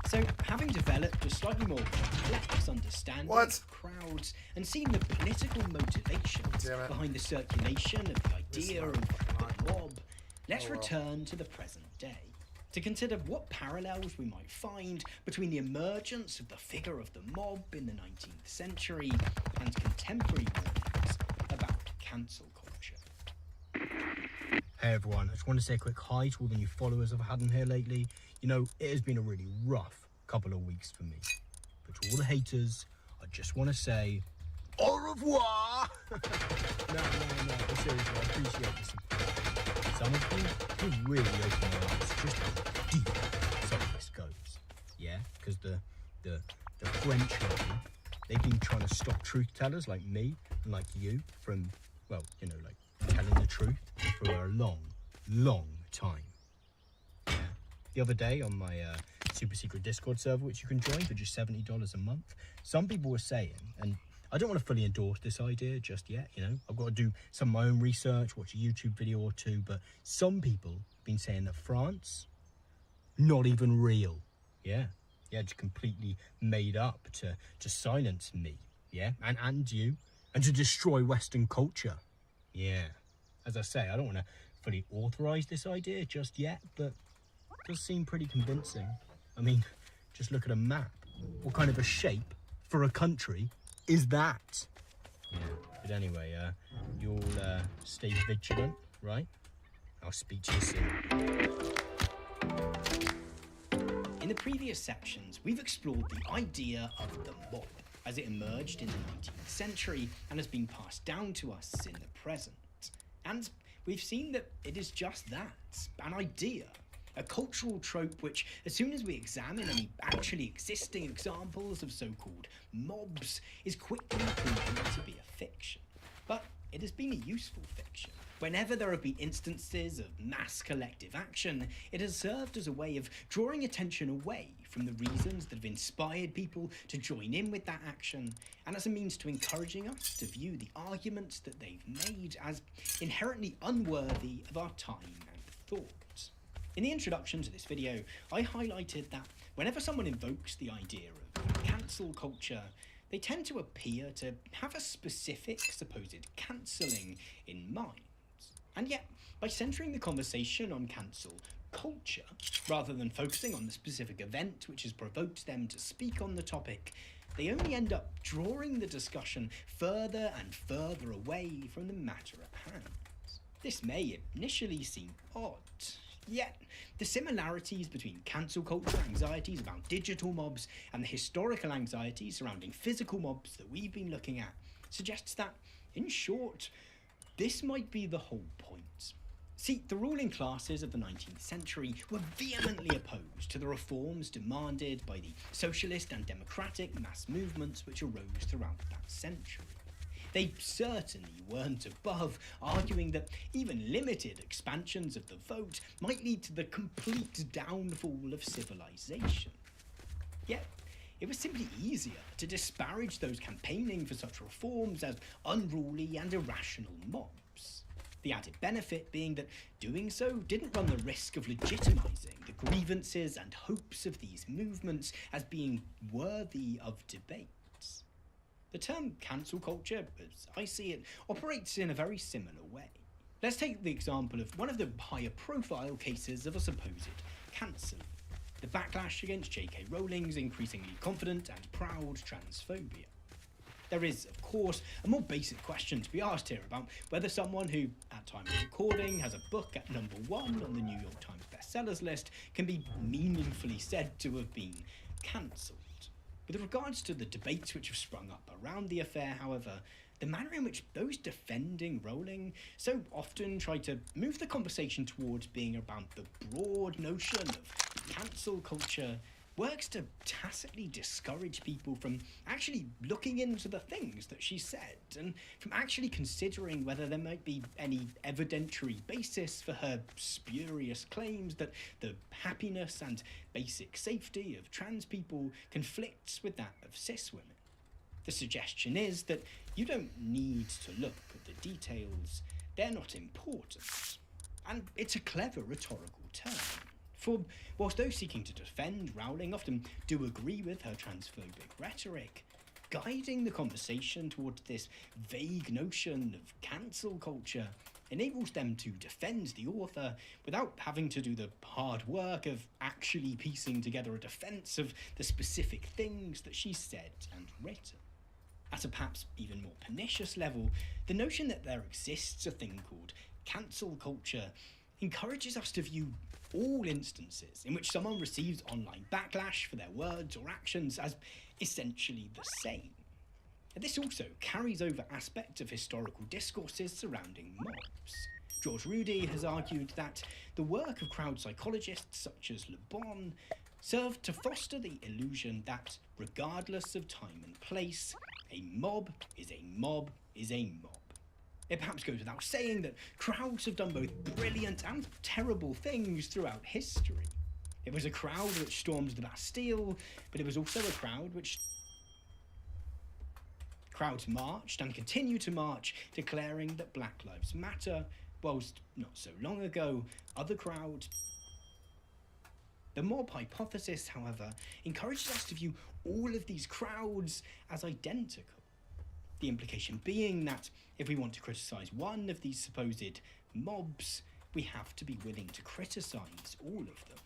So, having developed a slightly more complex understanding of crowds and seen the political motivations behind the circulation of the idea of the mob, let's return to the present day to consider what parallels we might find between the emergence of the figure of the mob in the 19th century and contemporary warnings about cancel culture. Hey everyone, I just want to say a quick hi to all the new followers I've had in here lately. You know, it has been a really rough couple of weeks for me. But to all the haters, I just want to say, au revoir! No, seriously, I appreciate the support. Some of you really opened my eyes just how deep some of this goes. Yeah, because the French lobby, they've been trying to stop truth tellers like me and like you from, well, you know, like telling the truth for a long, long time. Yeah. The other day on my super secret Discord server, which you can join for just $70 a month, some people were saying, and I don't want to fully endorse this idea just yet, you know, I've got to do some of my own research, watch a YouTube video or two, but some people have been saying that France, not even real. Yeah, just completely made up to silence me, yeah, and you, and to destroy Western culture. Yeah, as I say, I don't want to fully authorize this idea just yet, but it does seem pretty convincing. I mean, just look at a map. What kind of a shape for a country is that? Yeah, but anyway, you'll stay vigilant, right? I'll speak to you soon. In the previous sections, we've explored the idea of the mob as it emerged in the 19th century and has been passed down to us in the present. And we've seen that it is just that, an idea, a cultural trope which, as soon as we examine any actually existing examples of so-called mobs, is quickly proven to be a fiction. But it has been a useful fiction. Whenever there have been instances of mass collective action, it has served as a way of drawing attention away from the reasons that have inspired people to join in with that action, and as a means to encouraging us to view the arguments that they've made as inherently unworthy of our time and thought. In the introduction to this video, I highlighted that whenever someone invokes the idea of cancel culture, they tend to appear to have a specific supposed cancelling in mind. And yet, by centering the conversation on cancel culture, rather than focusing on the specific event which has provoked them to speak on the topic, they only end up drawing the discussion further and further away from the matter at hand. This may initially seem odd, yet the similarities between cancel culture anxieties about digital mobs and the historical anxieties surrounding physical mobs that we've been looking at suggests that, in short, this might be the whole point. See, the ruling classes of the 19th century were vehemently opposed to the reforms demanded by the socialist and democratic mass movements which arose throughout that century. They certainly weren't above arguing that even limited expansions of the vote might lead to the complete downfall of civilization. Yet, it was simply easier to disparage those campaigning for such reforms as unruly and irrational mobs. The added benefit being that doing so didn't run the risk of legitimizing the grievances and hopes of these movements as being worthy of debate. The term cancel culture, as I see it, operates in a very similar way. Let's take the example of one of the higher profile cases of a supposed cancelling. The backlash against J.K. Rowling's increasingly confident and proud transphobia. There is, of course, a more basic question to be asked here about whether someone who, at time of recording, has a book at number 1 on the New York Times bestsellers list can be meaningfully said to have been cancelled. With regards to the debates which have sprung up around the affair, however, the manner in which those defending Rowling so often try to move the conversation towards being about the broad notion of cancel culture works to tacitly discourage people from actually looking into the things that she said and from actually considering whether there might be any evidentiary basis for her spurious claims that the happiness and basic safety of trans people conflicts with that of cis women. The suggestion is that you don't need to look at the details, they're not important. And it's a clever rhetorical term. For whilst those seeking to defend Rowling often do agree with her transphobic rhetoric, guiding the conversation towards this vague notion of cancel culture enables them to defend the author without having to do the hard work of actually piecing together a defense of the specific things that she said and written. At a perhaps even more pernicious level, the notion that there exists a thing called cancel culture encourages us to view all instances in which someone receives online backlash for their words or actions as essentially the same. And this also carries over aspects of historical discourses surrounding mobs. George Rudy has argued that the work of crowd psychologists such as Le Bon served to foster the illusion that, regardless of time and place, a mob is a mob is a mob. It perhaps goes without saying that crowds have done both brilliant and terrible things throughout history. It was a crowd which stormed the Bastille, but it was also a crowd which crowds marched and continue to march, declaring that Black Lives Matter, whilst not so long ago, other crowds. The mob hypothesis, however, encourages us to view all of these crowds as identical. The implication being that if we want to criticise one of these supposed mobs, we have to be willing to criticise all of them.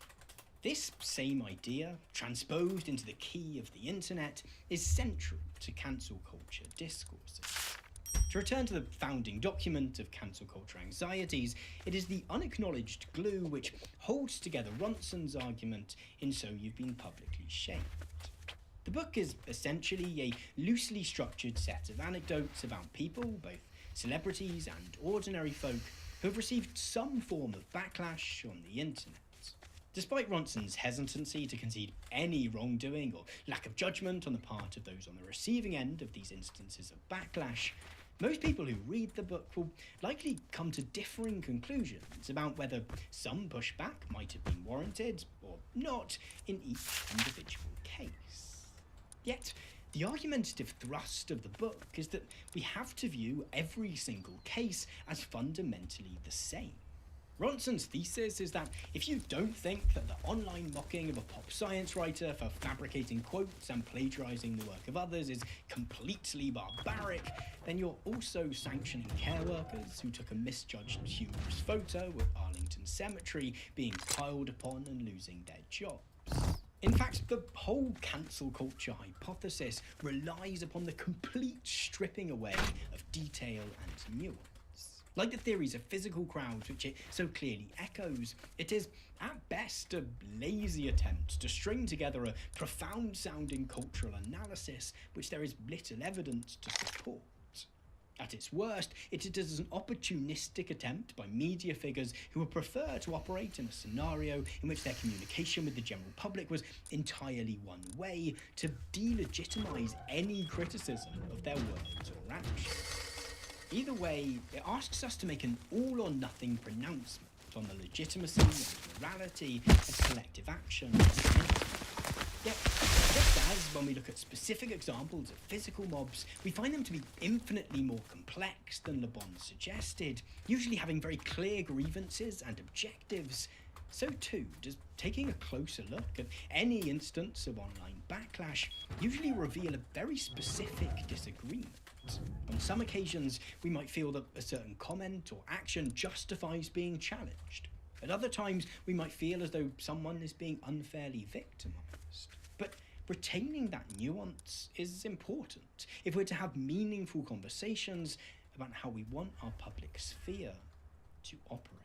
This same idea, transposed into the key of the internet, is central to cancel culture discourses. To return to the founding document of cancel culture anxieties, it is the unacknowledged glue which holds together Ronson's argument in So You've Been Publicly Shamed. The book is essentially a loosely structured set of anecdotes about people, both celebrities and ordinary folk, who have received some form of backlash on the internet. Despite Ronson's hesitancy to concede any wrongdoing or lack of judgment on the part of those on the receiving end of these instances of backlash, most people who read the book will likely come to differing conclusions about whether some pushback might have been warranted or not in each individual case. Yet, the argumentative thrust of the book is that we have to view every single case as fundamentally the same. Ronson's thesis is that if you don't think that the online mocking of a pop science writer for fabricating quotes and plagiarising the work of others is completely barbaric, then you're also sanctioning care workers who took a misjudged humorous photo of Arlington Cemetery being piled upon and losing their jobs. In fact, the whole cancel culture hypothesis relies upon the complete stripping away of detail and nuance. Like the theories of physical crowds, which it so clearly echoes, it is, at best, a lazy attempt to string together a profound-sounding cultural analysis which there is little evidence to support. At its worst, it is an opportunistic attempt by media figures who would prefer to operate in a scenario in which their communication with the general public was entirely one way to delegitimize any criticism of their words or actions. Either way, it asks us to make an all-or-nothing pronouncement on the legitimacy and morality of collective action. Yet, just as when we look at specific examples of physical mobs, we find them to be infinitely more complex than Le Bon suggested, usually having very clear grievances and objectives, so too does taking a closer look at any instance of online backlash usually reveal a very specific disagreement. On some occasions, we might feel that a certain comment or action justifies being challenged. At other times, we might feel as though someone is being unfairly victimized. But retaining that nuance is important if we're to have meaningful conversations about how we want our public sphere to operate.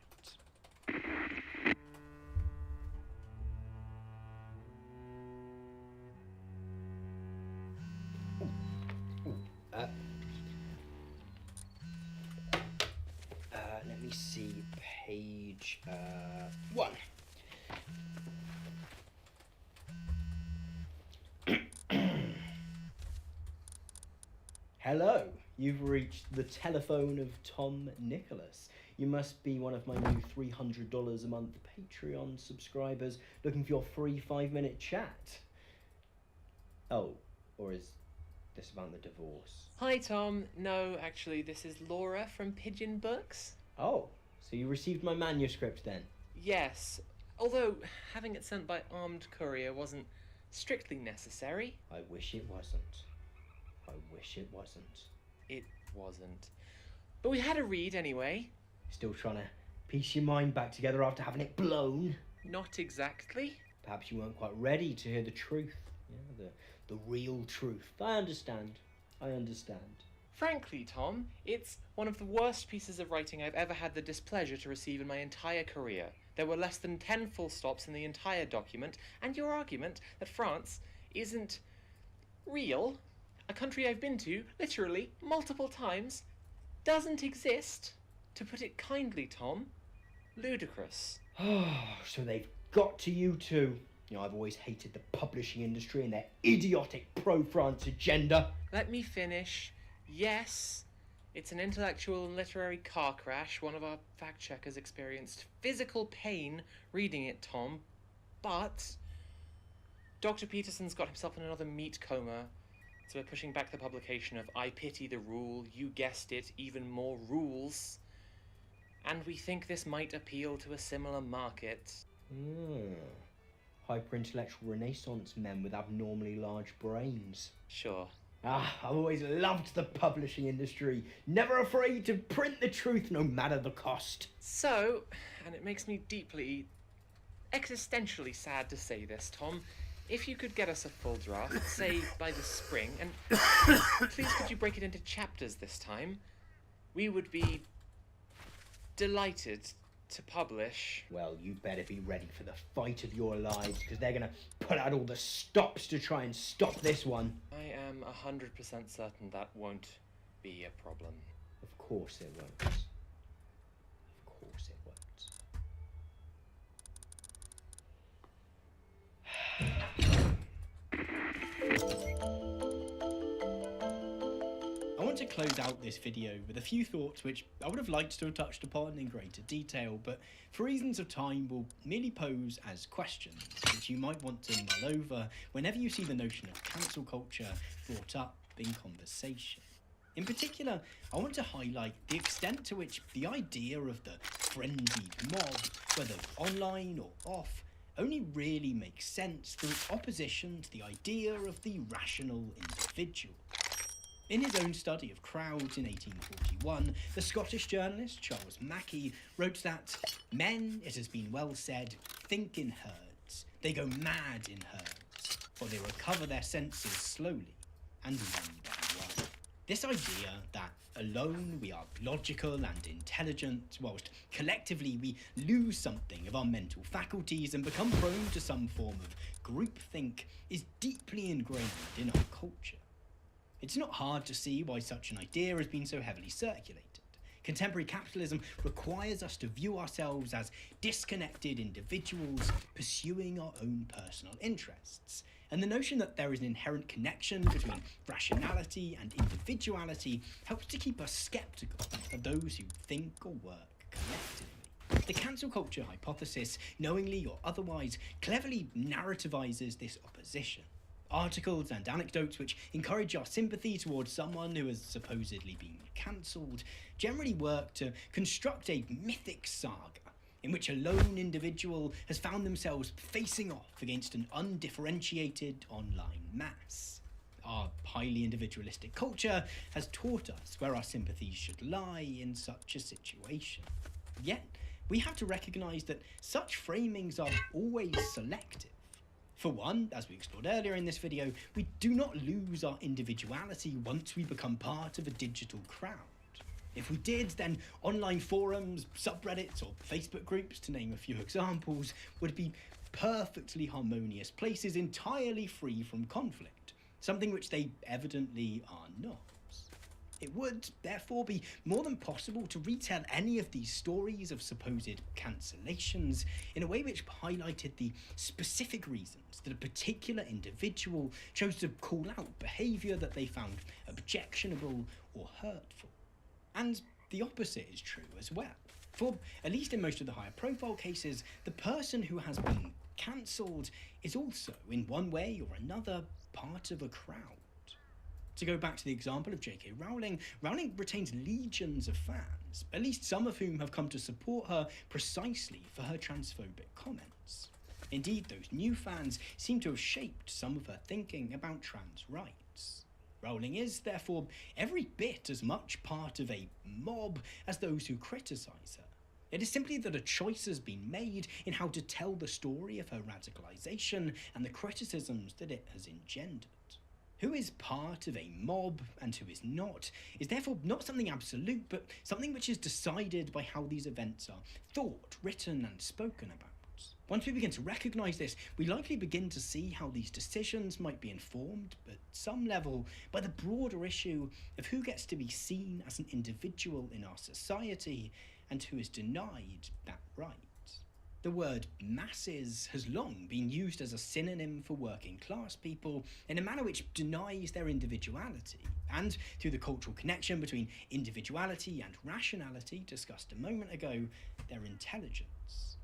see, page 1. Hello, you've reached the telephone of Tom Nicholas. You must be one of my new $300 a month Patreon subscribers looking for your free 5-minute chat. Oh, or is this about the divorce? Hi Tom, no, actually this is Laura from Pigeon Books. Oh, so you received my manuscript then? Yes, although having it sent by armed courier wasn't strictly necessary. I wish it wasn't. I wish it wasn't. It wasn't. But we had a read anyway. Still trying to piece your mind back together after having it blown? Not exactly. Perhaps you weren't quite ready to hear the truth. Yeah, the real truth. I understand. Frankly, Tom, it's one of the worst pieces of writing I've ever had the displeasure to receive in my entire career. There were less than 10 full stops in the entire document, and your argument that France isn't real, a country I've been to, literally, multiple times, doesn't exist. To put it kindly, Tom, ludicrous. So they've got to you too. You know, I've always hated the publishing industry and their idiotic pro-France agenda. Let me finish. Yes, it's an intellectual and literary car crash. One of our fact-checkers experienced physical pain reading it, Tom. But Dr. Peterson's got himself in another meat coma, so we're pushing back the publication of I Pity the Rule, you guessed it, even more rules. And we think this might appeal to a similar market. Hyper-intellectual Renaissance men with abnormally large brains. Sure. I've always loved the publishing industry. Never afraid to print the truth no matter the cost. So, and it makes me deeply, existentially sad to say this, Tom, if you could get us a full draft, say by the spring, and please could you break it into chapters this time, we would be delighted to publish. Well, you better be ready for the fight of your lives, because they're going to put out all the stops to try and stop this one. I am 100% certain that won't be a problem. Of course it won't. Of course it won't. I want to close out this video with a few thoughts which I would have liked to have touched upon in greater detail, but for reasons of time will merely pose as questions which you might want to mull over whenever you see the notion of cancel culture brought up in conversation. In particular, I want to highlight the extent to which the idea of the frenzied mob, whether online or off, only really makes sense through its opposition to the idea of the rational individual. In his own study of crowds in 1841, the Scottish journalist Charles Mackay wrote that men, it has been well said, think in herds. They go mad in herds, for they recover their senses slowly and one by one. This idea that alone we are logical and intelligent, whilst collectively we lose something of our mental faculties and become prone to some form of groupthink, is deeply ingrained in our culture. It's not hard to see why such an idea has been so heavily circulated. Contemporary capitalism requires us to view ourselves as disconnected individuals pursuing our own personal interests. And the notion that there is an inherent connection between rationality and individuality helps to keep us skeptical of those who think or work collectively. The cancel culture hypothesis, knowingly or otherwise, cleverly narrativizes this opposition. Articles and anecdotes which encourage our sympathy towards someone who has supposedly been cancelled generally work to construct a mythic saga in which a lone individual has found themselves facing off against an undifferentiated online mass. Our highly individualistic culture has taught us where our sympathies should lie in such a situation. Yet, we have to recognise that such framings are always selective. For one, as we explored earlier in this video, we do not lose our individuality once we become part of a digital crowd. If we did, then online forums, subreddits, or Facebook groups, to name a few examples, would be perfectly harmonious places entirely free from conflict, something which they evidently are not. It would, therefore, be more than possible to retell any of these stories of supposed cancellations in a way which highlighted the specific reasons that a particular individual chose to call out behaviour that they found objectionable or hurtful. And the opposite is true as well. For, at least in most of the higher profile cases, the person who has been cancelled is also, in one way or another, part of a crowd. To go back to the example of J.K. Rowling, Rowling retains legions of fans, at least some of whom have come to support her precisely for her transphobic comments. Indeed, those new fans seem to have shaped some of her thinking about trans rights. Rowling is, therefore, every bit as much part of a mob as those who criticise her. It is simply that a choice has been made in how to tell the story of her radicalisation and the criticisms that it has engendered. Who is part of a mob and who is not is therefore not something absolute, but something which is decided by how these events are thought, written and spoken about. Once we begin to recognise this, we likely begin to see how these decisions might be informed, at some level, by the broader issue of who gets to be seen as an individual in our society and who is denied that right. The word masses has long been used as a synonym for working class people in a manner which denies their individuality, and through the cultural connection between individuality and rationality discussed a moment ago, their intelligence.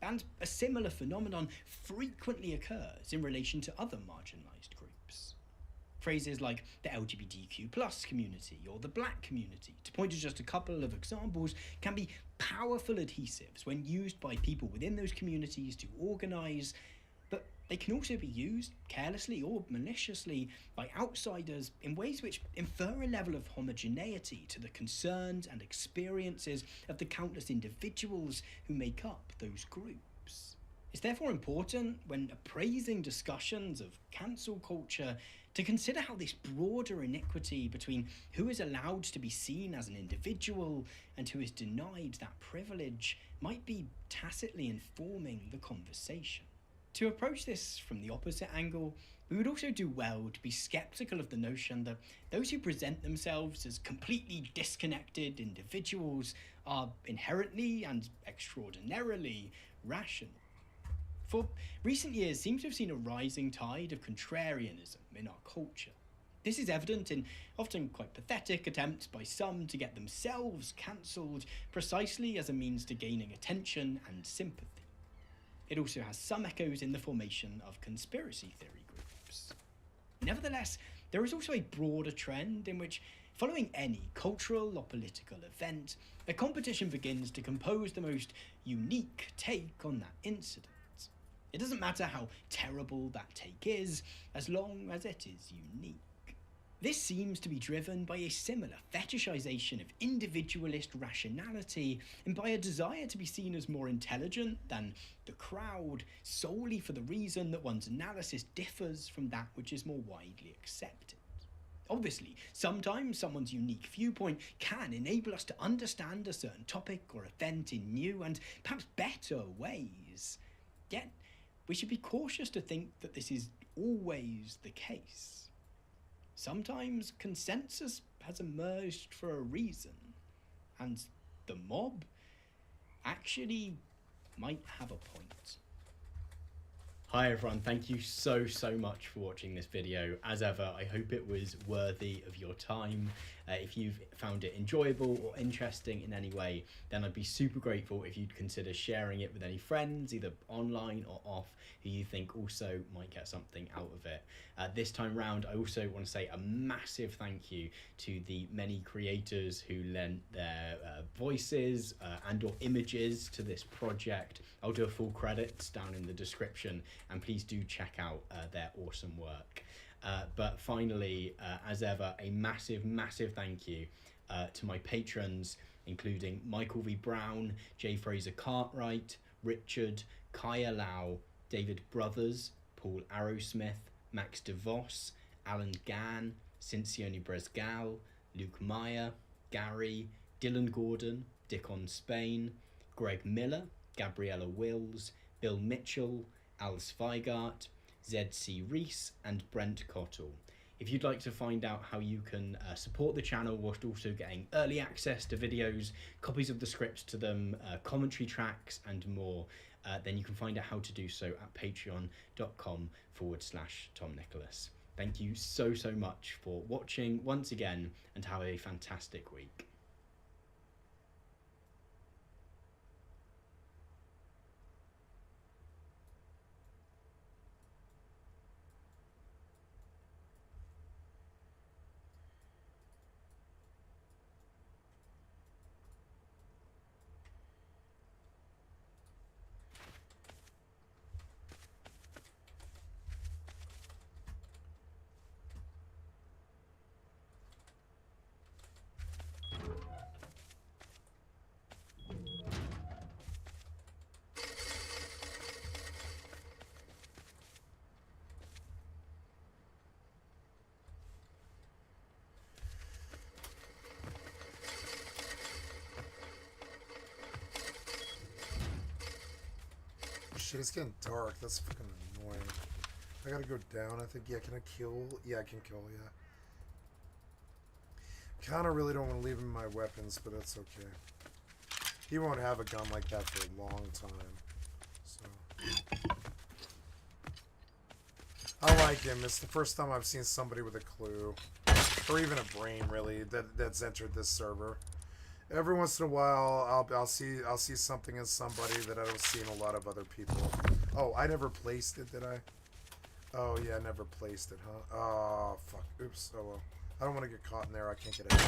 And a similar phenomenon frequently occurs in relation to other marginalised groups. Phrases like the LGBTQ+ community or the black community, to point to just a couple of examples, can be powerful adhesives when used by people within those communities to organise, but they can also be used carelessly or maliciously by outsiders in ways which infer a level of homogeneity to the concerns and experiences of the countless individuals who make up those groups. It's therefore important, when appraising discussions of cancel culture, to consider how this broader iniquity between who is allowed to be seen as an individual and who is denied that privilege might be tacitly informing the conversation. To approach this from the opposite angle, we would also do well to be sceptical of the notion that those who present themselves as completely disconnected individuals are inherently and extraordinarily rational. For recent years seem to have seen a rising tide of contrarianism in our culture. This is evident in often quite pathetic attempts by some to get themselves cancelled precisely as a means to gaining attention and sympathy. It also has some echoes in the formation of conspiracy theory groups. Nevertheless, there is also a broader trend in which, following any cultural or political event, a competition begins to compose the most unique take on that incident. It doesn't matter how terrible that take is, as long as it is unique. This seems to be driven by a similar fetishization of individualist rationality and by a desire to be seen as more intelligent than the crowd, solely for the reason that one's analysis differs from that which is more widely accepted. Obviously, sometimes someone's unique viewpoint can enable us to understand a certain topic or event in new and perhaps better ways. Yet, we should be cautious to think that this is always the case. Sometimes consensus has emerged for a reason, and the mob actually might have a point. Hi everyone, thank you so much for watching this video. As ever, I hope it was worthy of your time. If you've found it enjoyable or interesting in any way, then I'd be super grateful if you'd consider sharing it with any friends, either online or off, who you think also might get something out of it. This time round, I also want to say a massive thank you to the many creators who lent their voices and or images to this project. I'll do a full credits down in the description, and please do check out their awesome work. But finally, as ever, a massive thank you to my patrons, including Michael V. Brown, J. Fraser Cartwright, Richard, Kaya Lau, David Brothers, Paul Arrowsmith, Max DeVos, Alan Gann, Cincione Bresgal, Luke Meyer, Gary, Dylan Gordon, Dickon Spain, Greg Miller, Gabriella Wills, Bill Mitchell, Al Zweigart, Z.C. Reese and Brent Cottle. If you'd like to find out how you can support the channel whilst also getting early access to videos, copies of the scripts to them, commentary tracks and more, then you can find out how to do so at patreon.com/Tom Nicholas. Thank you so much for watching once again, and have a fantastic week. Shit, it's getting dark. That's fucking annoying. I gotta go down, I think. Yeah, can I kill? Yeah, I can kill, yeah. Kinda really don't want to leave him my weapons, but that's okay. He won't have a gun like that for a long time. So I like him. It's the first time I've seen somebody with a clue. Or even a brain, really, that's entered this server. Every once in a while, I'll see something in somebody that I don't see in a lot of other people. Oh, I never placed it, did I? Oh yeah, I never placed it, huh? Oh fuck. Oops. Oh well. I don't want to get caught in there. I can't get out.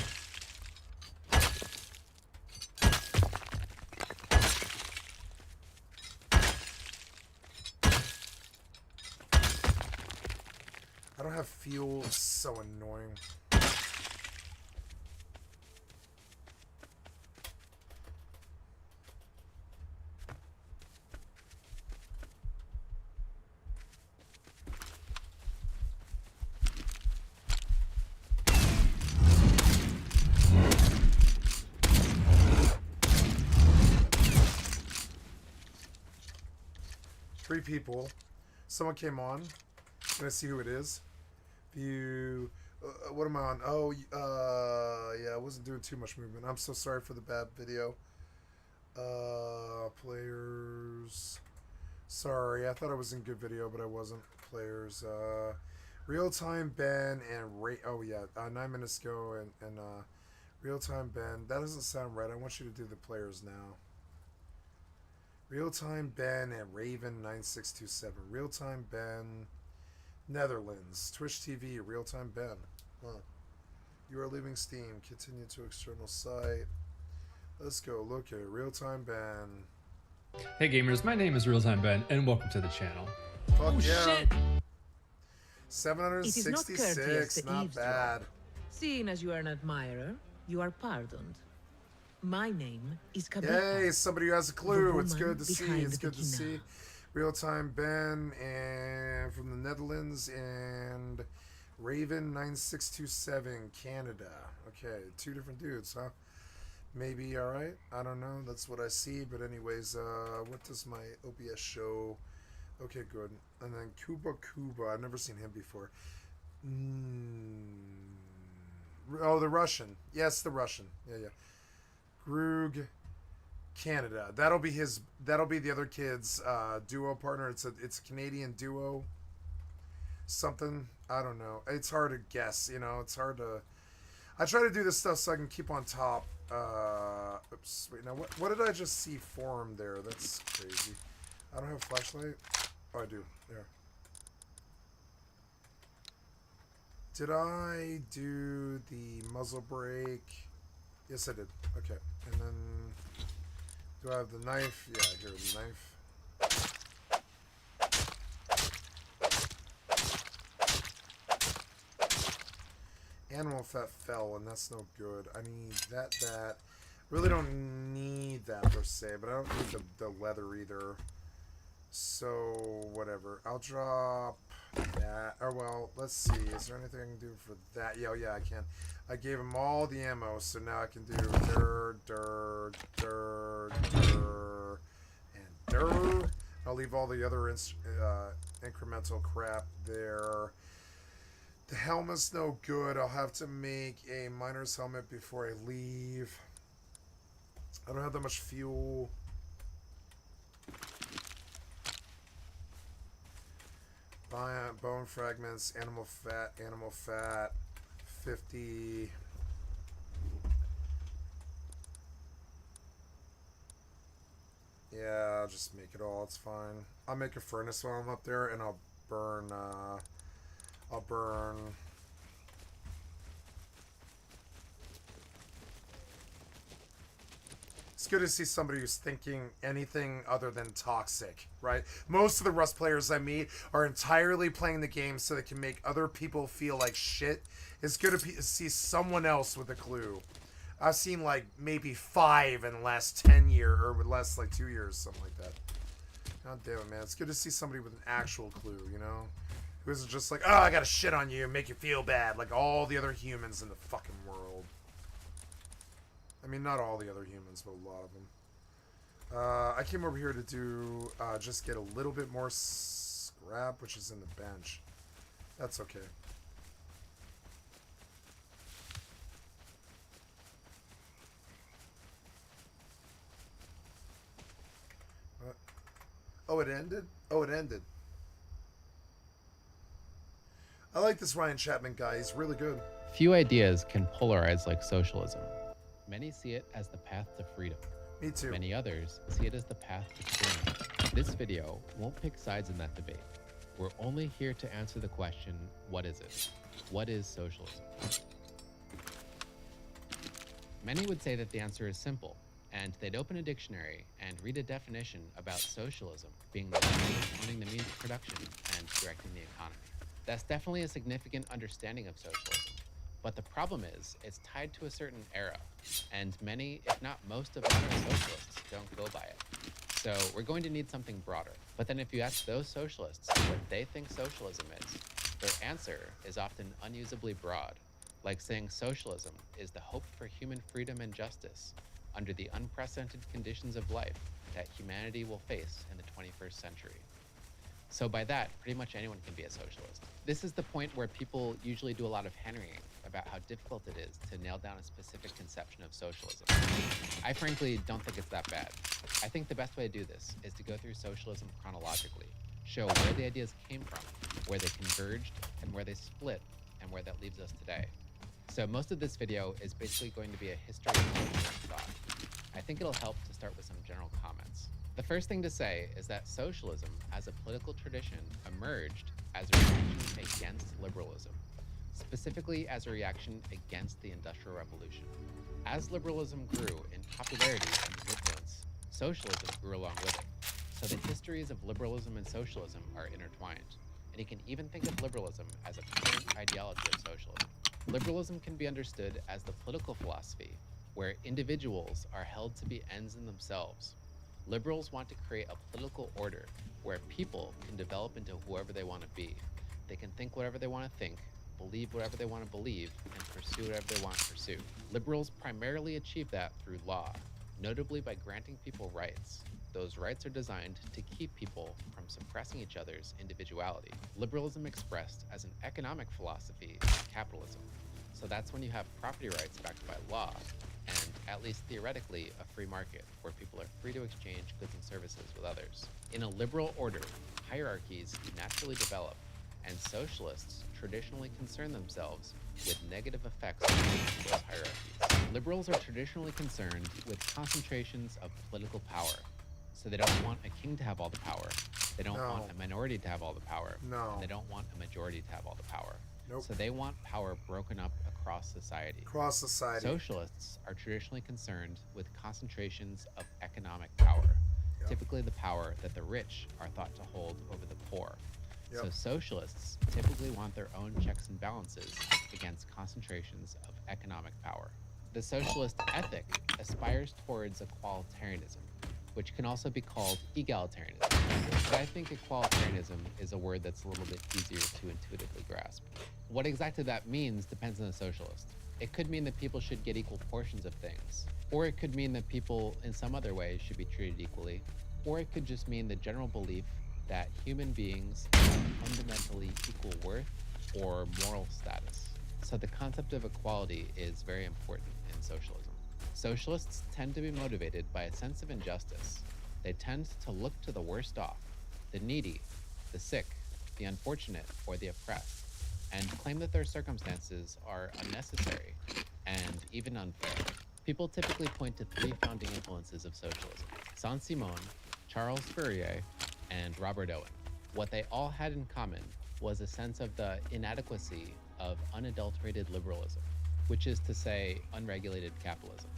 I don't have fuel. It's so annoying. 3 people. Someone came on. I'm gonna see who it is. View. What am I on? Oh, yeah, I wasn't doing too much movement. I'm so sorry for the bad video. Players. Sorry, I thought I was in good video, but I wasn't. Players. Real-time Ben and Ray. Oh, yeah, 9 minutes ago and real-time Ben. That doesn't sound right. I want you to do the players now. Real-time Ben and Raven9627. Real-time Ben, Netherlands. Twitch TV, Real-time Ben. Huh. You are leaving Steam. Continue to external site. Let's go look at Real-time Ben. Hey gamers, my name is Real-time Ben, and welcome to the channel. Fuck yeah. Shit! 766, not bad. Seeing as you are an admirer, you are pardoned. My name is Cabeza. Yay, somebody who has a clue. It's good to see. It's good to see. Real-time Ben and from the Netherlands and Raven9627 Canada. Okay, 2 different dudes, huh? Maybe all right. I don't know. That's what I see. But anyways, what does my OBS show? Okay, good. And then Kuba. I've never seen him before. Oh, the Russian. Yes, the Russian. Yeah. Grug, Canada. That'll be his. That'll be the other kid's duo partner. It's a Canadian duo. Something, I don't know. It's hard to guess. You know, it's hard to. I try to do this stuff so I can keep on top. Oops. Wait. Now, what did I just see form there? That's crazy. I don't have a flashlight. Oh, I do. There. Did I do the muzzle brake? Yes, I did. Okay. And then, do I have the knife? Yeah, here, the knife. Animal fat fell, and that's no good. I need that. Really don't need that per se, but I don't need the leather either. So, whatever. I'll drop that. Or, well, let's see. Is there anything I can do for that? Yeah, I can. I gave him all the ammo, so now I can do and I'll leave all the other incremental crap there. The helmet's no good. I'll have to make a miner's helmet before I leave. I don't have that much fuel. Bone fragments, animal fat, 50. Yeah, I'll just make it all, it's fine. I'll make a furnace while I'm up there, and I'll burn, It's good to see somebody who's thinking anything other than toxic, right? Most of the Rust players I meet are entirely playing the game so they can make other people feel like shit. It's good to see someone else with a clue. I've seen like maybe 5 in the last 10 years, or less like 2 years, something like that. God damn it, man. It's good to see somebody with an actual clue, you know? Who isn't just like, oh, I gotta shit on you and make you feel bad, like all the other humans in the fucking world. I mean, not all the other humans, but a lot of them. I came over here to do, just get a little bit more scrap, which is in the bench. That's okay. What? Oh, it ended? Oh, it ended. I like this Ryan Chapman guy. He's really good. Few ideas can polarize like socialism. Many see it as the path to freedom. Me too. Many others see it as the path to tyranny. This video won't pick sides in that debate. We're only here to answer the question, what is it? What is socialism? Many would say that the answer is simple, and they'd open a dictionary and read a definition about socialism being the owning the means of production and directing the economy. That's definitely a significant understanding of socialism. But the problem is, it's tied to a certain era, and many, if not most of modern socialists don't go by it. So we're going to need something broader. But then if you ask those socialists what they think socialism is, their answer is often unusably broad, like saying socialism is the hope for human freedom and justice under the unprecedented conditions of life that humanity will face in the 21st century. So by that, pretty much anyone can be a socialist. This is the point where people usually do a lot of henrying about how difficult it is to nail down a specific conception of socialism. I frankly don't think it's that bad. I think the best way to do this is to go through socialism chronologically, show where the ideas came from, where they converged, and where they split, and where that leaves us today. So most of this video is basically going to be a history of socialist thought. I think it'll help to start with some general comments. The first thing to say is that socialism as a political tradition emerged as a reaction against liberalism, specifically as a reaction against the Industrial Revolution. As liberalism grew in popularity and influence, socialism grew along with it. So the histories of liberalism and socialism are intertwined, and you can even think of liberalism as a parent ideology of socialism. Liberalism can be understood as the political philosophy where individuals are held to be ends in themselves. Liberals want to create a political order where people can develop into whoever they want to be. They can think whatever they want to think, believe whatever they want to believe, and pursue whatever they want to pursue. Liberals primarily achieve that through law, notably by granting people rights. Those rights are designed to keep people from suppressing each other's individuality. Liberalism expressed as an economic philosophy is capitalism. So that's when you have property rights backed by law, and, at least theoretically, a free market where people are free to exchange goods and services with others. In a liberal order, hierarchies naturally develop, and socialists traditionally concern themselves with negative effects of those hierarchies. Liberals are traditionally concerned with concentrations of political power. So they don't want a king to have all the power. They don't want a minority to have all the power. And they don't want a majority to have all the power. So they want power broken up across society. Across society. Socialists are traditionally concerned with concentrations of economic power, typically the power that the rich are thought to hold over the poor. So socialists typically want their own checks and balances against concentrations of economic power. The socialist ethic aspires towards equalitarianism, which can also be called egalitarianism. But I think equalitarianism is a word that's a little bit easier to intuitively grasp. What exactly that means depends on the socialist. It could mean that people should get equal portions of things, or it could mean that people in some other way should be treated equally, or it could just mean the general belief that human beings have fundamentally equal worth or moral status. So the concept of equality is very important in socialism. Socialists tend to be motivated by a sense of injustice. They tend to look to the worst off, the needy, the sick, the unfortunate, or the oppressed, and claim that their circumstances are unnecessary and even unfair. People typically point to three founding influences of socialism: Saint-Simon, Charles Fourier, and Robert Owen. What they all had in common was a sense of the inadequacy of unadulterated liberalism, which is to say, unregulated capitalism.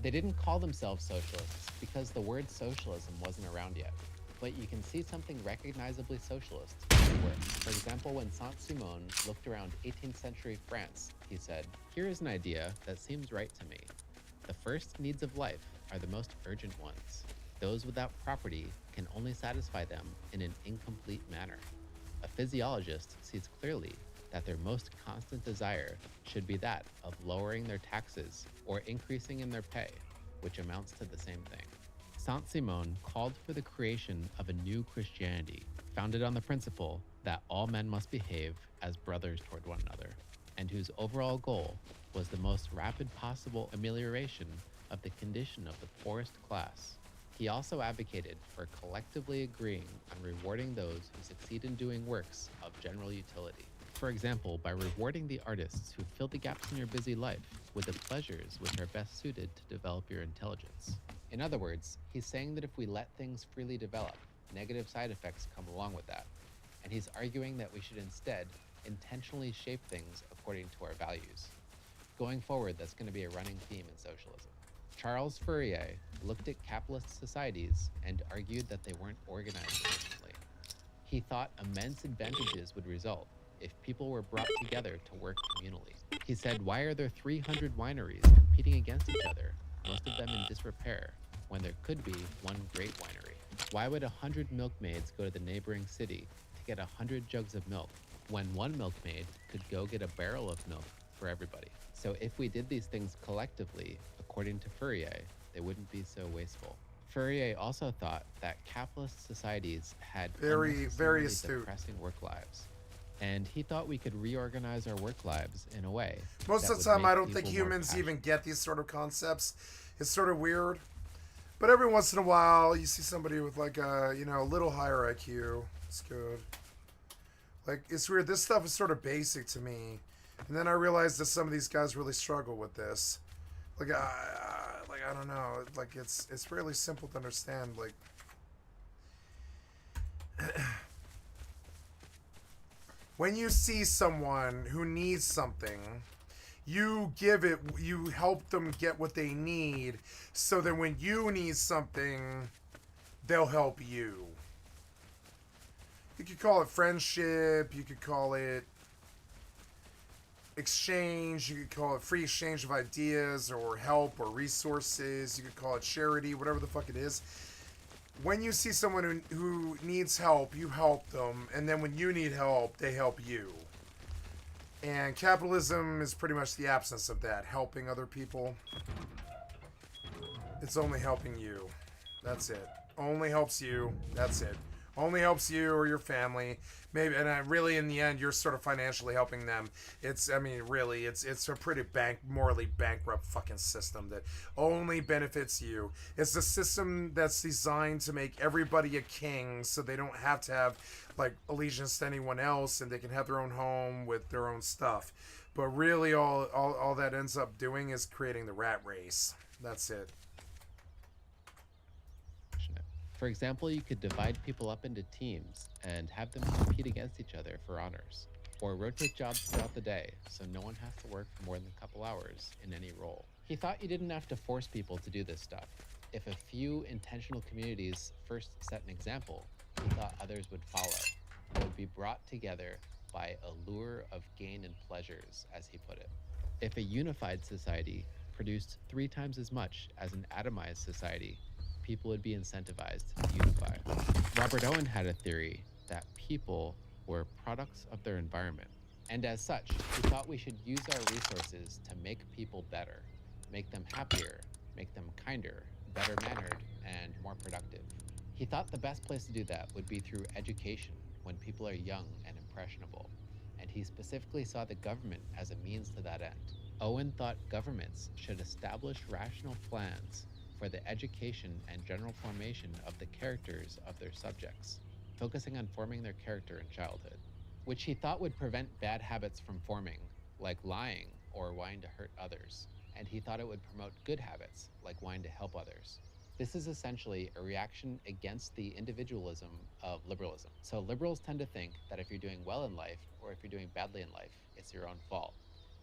They didn't call themselves socialists because the word socialism wasn't around yet, but you can see something recognizably socialist in their work. For example, when Saint-Simon looked around 18th century France, he said, "Here is an idea that seems right to me. The first needs of life are the most urgent ones. Those without property can only satisfy them in an incomplete manner. A physiologist sees clearly that their most constant desire should be that of lowering their taxes or increasing in their pay, which amounts to the same thing." Saint-Simon called for the creation of a new Christianity, founded on the principle that all men must behave as brothers toward one another, and whose overall goal was the most rapid possible amelioration of the condition of the poorest class. He also advocated for collectively agreeing on rewarding those who succeed in doing works of general utility. For example, by rewarding the artists who fill the gaps in your busy life with the pleasures which are best suited to develop your intelligence. In other words, he's saying that if we let things freely develop, negative side effects come along with that. And he's arguing that we should instead intentionally shape things according to our values. Going forward, that's going to be a running theme in socialism. Charles Fourier looked at capitalist societies and argued that they weren't organized efficiently. He thought immense advantages would result if people were brought together to work communally. He said, "Why are there 300 wineries competing against each other, most of them in disrepair, when there could be one great winery? Why would 100 milkmaids go to the neighboring city to get 100 jugs of milk, when one milkmaid could go get a barrel of milk for everybody?" So if we did these things collectively, according to Fourier, they wouldn't be so wasteful. Fourier also thought that capitalist societies had very astute depressing work lives. And he thought we could reorganize our work lives in a way. Most of the time, I don't think humans even get these sort of concepts. It's sort of weird. But every once in a while, you see somebody with like a, a little higher IQ. It's good. Like, it's weird. This stuff is sort of basic to me. And then I realized that some of these guys really struggle with this. Like, I don't know. Like, it's really simple to understand. Like, when you see someone who needs something, you help them get what they need, so that when you need something, they'll help you. You could call it friendship, you could call it exchange, you could call it free exchange of ideas or help or resources, you could call it charity, whatever the fuck it is. When you see someone who needs help, you help them, and then when you need help, they help you. And capitalism is pretty much the absence of that, helping other people. It's only helping you. That's it. Only helps you. That's it. Only helps you or your family. Maybe, and really, in the end, you're sort of financially helping them. It's a pretty morally bankrupt fucking system that only benefits you. It's a system that's designed to make everybody a king, so they don't have to have like allegiance to anyone else, and they can have their own home with their own stuff. But really, all that ends up doing is creating the rat race. That's it. For example, you could divide people up into teams and have them compete against each other for honors, or rotate jobs throughout the day so no one has to work for more than a couple hours in any role. He thought you didn't have to force people to do this stuff. If a few intentional communities first set an example, he thought others would follow. They would be brought together by a lure of gain and pleasures, as he put it. If a unified society produced 3 times as much as an atomized society, people would be incentivized to unify. Robert Owen had a theory that people were products of their environment. And as such, he thought we should use our resources to make people better, make them happier, make them kinder, better mannered, and more productive. He thought the best place to do that would be through education when people are young and impressionable. And he specifically saw the government as a means to that end. Owen thought governments should establish rational plans for the education and general formation of the characters of their subjects, focusing on forming their character in childhood, which he thought would prevent bad habits from forming, like lying or wanting to hurt others. And he thought it would promote good habits, like wanting to help others. This is essentially a reaction against the individualism of liberalism. So liberals tend to think that if you're doing well in life or if you're doing badly in life, it's your own fault.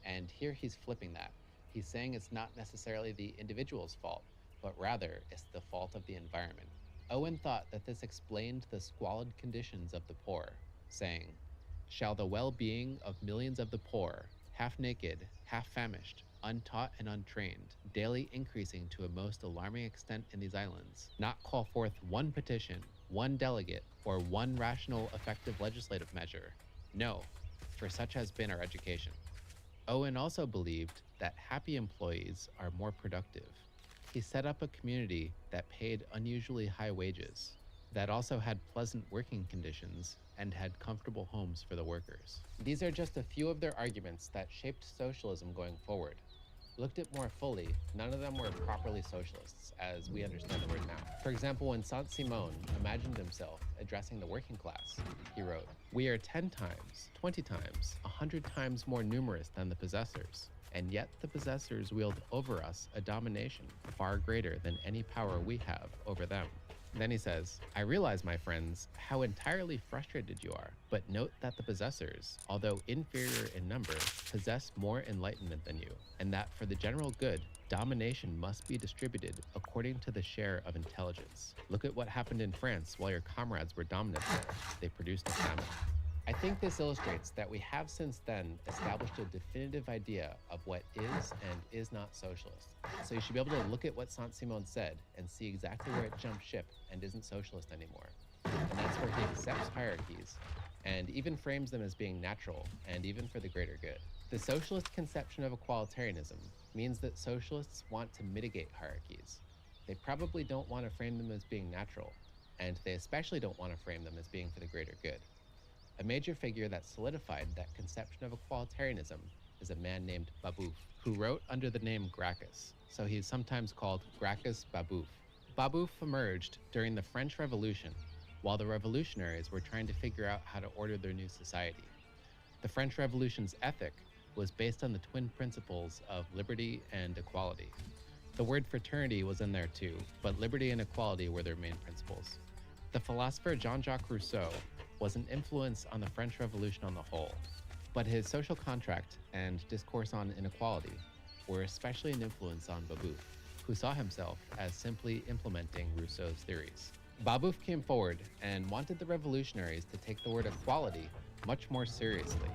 And here he's flipping that. He's saying it's not necessarily the individual's fault, but rather it's the fault of the environment. Owen thought that this explained the squalid conditions of the poor, saying, "Shall the well-being of millions of the poor, half naked, half famished, untaught and untrained, daily increasing to a most alarming extent in these islands, not call forth one petition, one delegate, or one rational, effective legislative measure? No, for such has been our education." Owen also believed that happy employees are more productive. He set up a community that paid unusually high wages, that also had pleasant working conditions and had comfortable homes for the workers. These are just a few of their arguments that shaped socialism going forward. Looked at more fully, none of them were properly socialists, as we understand the word now. For example, when Saint-Simon imagined himself addressing the working class, he wrote, "We are 10 times, 20 times, 100 times more numerous than the possessors, and yet the possessors wield over us a domination far greater than any power we have over them." Then he says, "I realize, my friends, how entirely frustrated you are, but note that the possessors, although inferior in number, possess more enlightenment than you, and that for the general good, domination must be distributed according to the share of intelligence. Look at what happened in France while your comrades were dominant there. They produced a famine." I think this illustrates that we have since then established a definitive idea of what is and is not socialist. So you should be able to look at what Saint-Simon said and see exactly where it jumped ship and isn't socialist anymore. And that's where he accepts hierarchies and even frames them as being natural and even for the greater good. The socialist conception of equalitarianism means that socialists want to mitigate hierarchies. They probably don't want to frame them as being natural, and they especially don't want to frame them as being for the greater good. A major figure that solidified that conception of equalitarianism is a man named Babeuf, who wrote under the name Gracchus, so he is sometimes called Gracchus Babeuf. Babeuf emerged during the French Revolution, while the revolutionaries were trying to figure out how to order their new society. The French Revolution's ethic was based on the twin principles of liberty and equality. The word fraternity was in there too, but liberty and equality were their main principles. The philosopher Jean-Jacques Rousseau was an influence on the French Revolution on the whole, but his social contract and discourse on inequality were especially an influence on Babeuf, who saw himself as simply implementing Rousseau's theories. Babeuf came forward and wanted the revolutionaries to take the word equality much more seriously.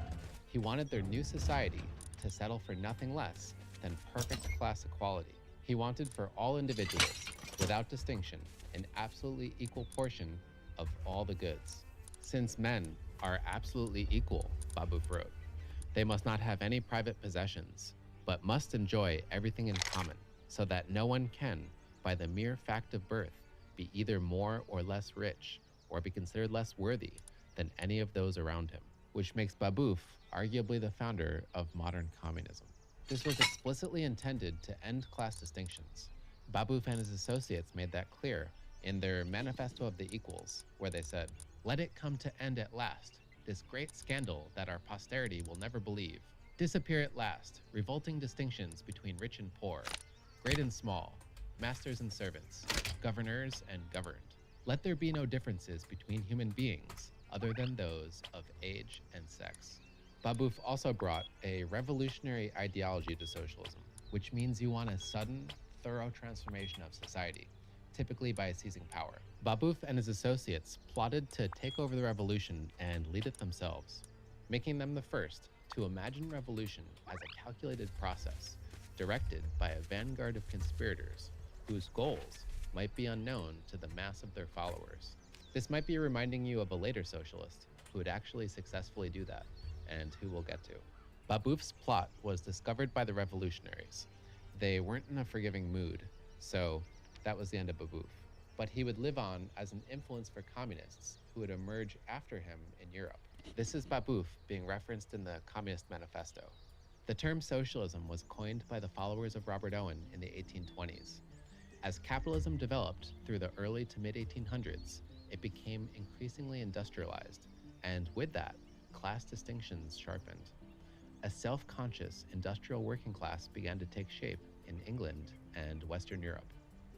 He wanted their new society to settle for nothing less than perfect class equality. He wanted for all individuals, without distinction, an absolutely equal portion of all the goods. Since men are absolutely equal, Babeuf wrote, they must not have any private possessions, but must enjoy everything in common, so that no one can, by the mere fact of birth, be either more or less rich, or be considered less worthy than any of those around him, which makes Babeuf arguably the founder of modern communism. This was explicitly intended to end class distinctions. Babeuf and his associates made that clear in their Manifesto of the Equals, where they said, "Let it come to end at last, this great scandal that our posterity will never believe. Disappear at last, revolting distinctions between rich and poor, great and small, masters and servants, governors and governed. Let there be no differences between human beings other than those of age and sex." Babeuf also brought a revolutionary ideology to socialism, which means you want a sudden, thorough transformation of society, typically by seizing power. Babeuf and his associates plotted to take over the revolution and lead it themselves, making them the first to imagine revolution as a calculated process, directed by a vanguard of conspirators whose goals might be unknown to the mass of their followers. This might be reminding you of a later socialist who would actually successfully do that, and who we'll get to. Babeuf's plot was discovered by the revolutionaries. They weren't in a forgiving mood, so that was the end of Babeuf. But he would live on as an influence for communists who would emerge after him in Europe. This is Babeuf being referenced in the Communist Manifesto. The term socialism was coined by the followers of Robert Owen in the 1820s. As capitalism developed through the early to mid-1800s, it became increasingly industrialized, and with that, class distinctions sharpened. A self-conscious industrial working class began to take shape in England and Western Europe.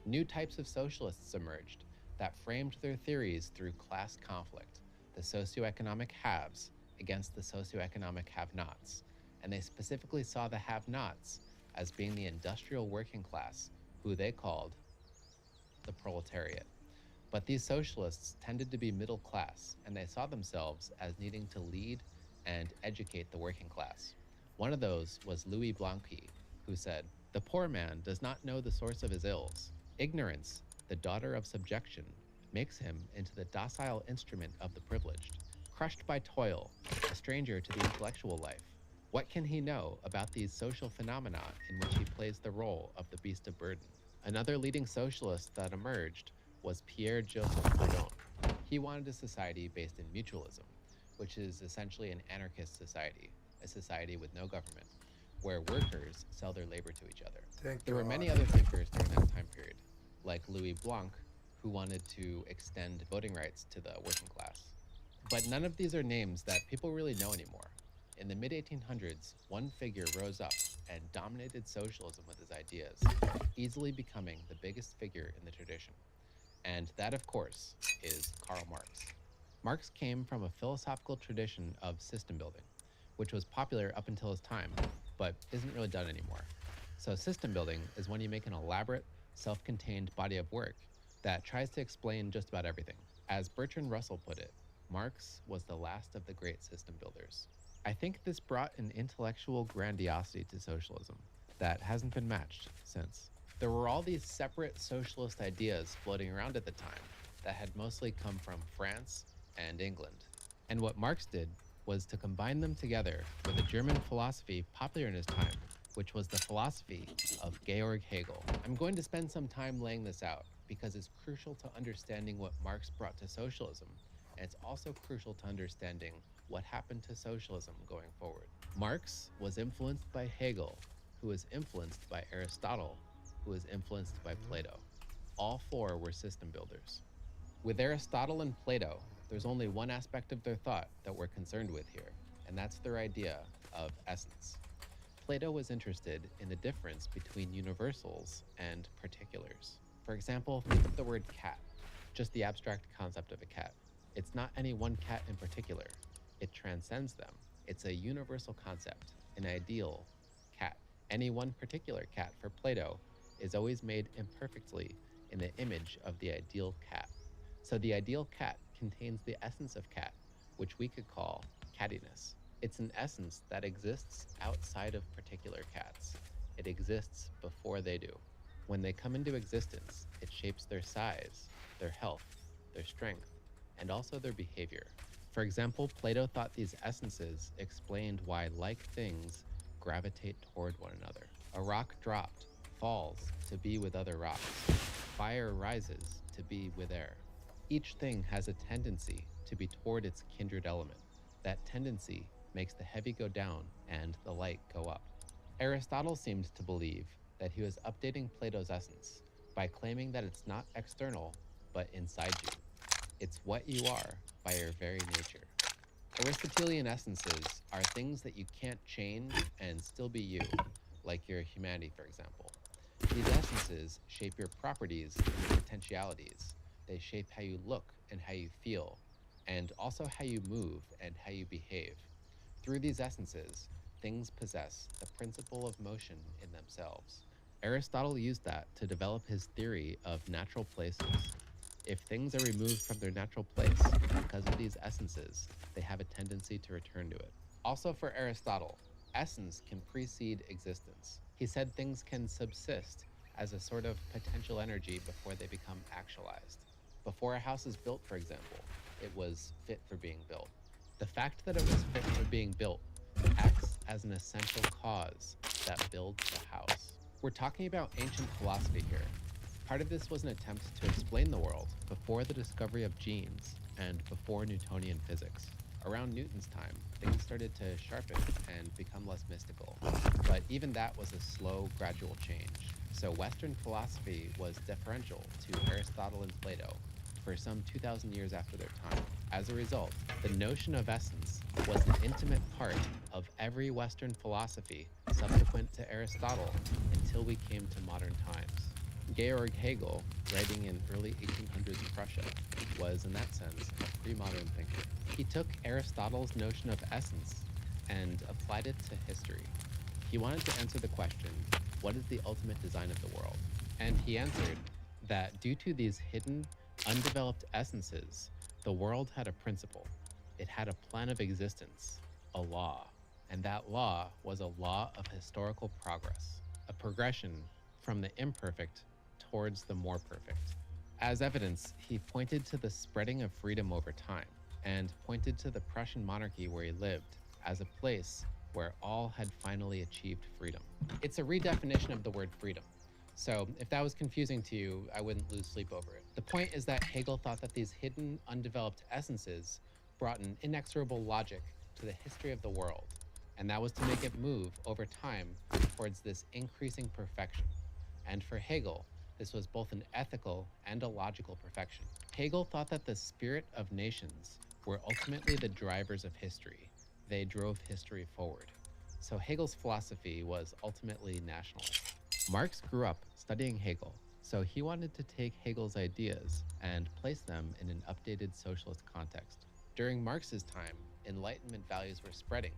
New types of socialists emerged that framed their theories through class conflict, the socioeconomic haves against the socioeconomic have-nots, and they specifically saw the have-nots as being the industrial working class, who they called the proletariat. But these socialists tended to be middle class, and they saw themselves as needing to lead and educate the working class. One of those was Louis Blanqui, who said, "The poor man does not know the source of his ills. Ignorance, the daughter of subjection, makes him into the docile instrument of the privileged. Crushed by toil, a stranger to the intellectual life, what can he know about these social phenomena in which he plays the role of the beast of burden?" Another leading socialist that emerged was Pierre-Joseph Proudhon. He wanted a society based in mutualism, which is essentially an anarchist society, a society with no government, where workers sell their labor to each other. There were many other thinkers during that time period, like Louis Blanc, who wanted to extend voting rights to the working class. But none of these are names that people really know anymore. In the mid-1800s, one figure rose up and dominated socialism with his ideas, easily becoming the biggest figure in the tradition. And that, of course, is Karl Marx. Marx came from a philosophical tradition of system building, which was popular up until his time, but isn't really done anymore. So system building is when you make an elaborate, self-contained body of work that tries to explain just about everything. As Bertrand Russell put it, Marx was the last of the great system builders. I think this brought an intellectual grandiosity to socialism that hasn't been matched since. There were all these separate socialist ideas floating around at the time that had mostly come from France and England. And what Marx did was to combine them together with a German philosophy popular in his time, which was the philosophy of Georg Hegel. I'm going to spend some time laying this out because it's crucial to understanding what Marx brought to socialism, and it's also crucial to understanding what happened to socialism going forward. Marx was influenced by Hegel, who was influenced by Aristotle, who was influenced by Plato. All four were system builders. With Aristotle and Plato, there's only one aspect of their thought that we're concerned with here, and that's their idea of essence. Plato was interested in the difference between universals and particulars. For example, think of the word cat, just the abstract concept of a cat. It's not any one cat in particular. It transcends them. It's a universal concept, an ideal cat. Any one particular cat for Plato is always made imperfectly in the image of the ideal cat. So the ideal cat contains the essence of cat, which we could call cattiness. It's an essence that exists outside of particular cats. It exists before they do. When they come into existence, it shapes their size, their health, their strength, and also their behavior. For example, Plato thought these essences explained why like things gravitate toward one another. A rock dropped falls to be with other rocks. Fire rises to be with air. Each thing has a tendency to be toward its kindred element. That tendency makes the heavy go down and the light go up. Aristotle seemed to believe that he was updating Plato's essence by claiming that it's not external, but inside you. It's what you are by your very nature. Aristotelian essences are things that you can't change and still be you, like your humanity, for example. These essences shape your properties and your potentialities. They shape how you look and how you feel, and also how you move and how you behave. Through these essences, things possess the principle of motion in themselves. Aristotle used that to develop his theory of natural places. If things are removed from their natural place because of these essences, they have a tendency to return to it. Also for Aristotle, essence can precede existence. He said things can subsist as a sort of potential energy before they become actualized. Before a house is built, for example, it was fit for being built. The fact that it was fit for being built acts as an essential cause that builds the house. We're talking about ancient philosophy here. Part of this was an attempt to explain the world before the discovery of genes and before Newtonian physics. Around Newton's time, things started to sharpen and become less mystical. But even that was a slow, gradual change. So Western philosophy was deferential to Aristotle and Plato for some 2,000 years after their time. As a result, the notion of essence was an intimate part of every Western philosophy subsequent to Aristotle until we came to modern times. Georg Hegel, writing in early 1800s Prussia, was in that sense a pre-modern thinker. He took Aristotle's notion of essence and applied it to history. He wanted to answer the question, what is the ultimate design of the world? And he answered that due to these hidden, undeveloped essences, the world had a principle. It had a plan of existence, a law. And that law was a law of historical progress, a progression from the imperfect towards the more perfect. As evidence, he pointed to the spreading of freedom over time and pointed to the Prussian monarchy where he lived as a place where all had finally achieved freedom. It's a redefinition of the word freedom. So if that was confusing to you, I wouldn't lose sleep over it. The point is that Hegel thought that these hidden, undeveloped essences brought an inexorable logic to the history of the world, and that was to make it move over time towards this increasing perfection. And for Hegel, this was both an ethical and a logical perfection. Hegel thought that the spirit of nations were ultimately the drivers of history. They drove history forward. So Hegel's philosophy was ultimately nationalist. Marx grew up studying Hegel, so he wanted to take Hegel's ideas and place them in an updated socialist context. During Marx's time, Enlightenment values were spreading,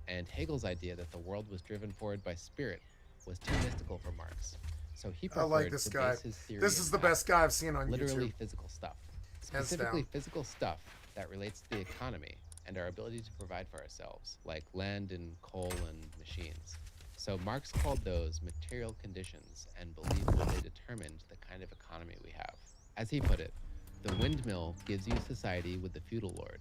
and Hegel's idea that the world was driven forward by spirit was too mystical for Marx. So he I like preferred this to guy. base his theory This is in the best matter, guy I've seen on literally YouTube. physical stuff, Hands specifically down. physical stuff that relates to the economy and our ability to provide for ourselves, like land and coal and machines. So Marx called those material conditions and believed that they determined the kind of economy we have. As he put it, the windmill gives you society with the feudal lord,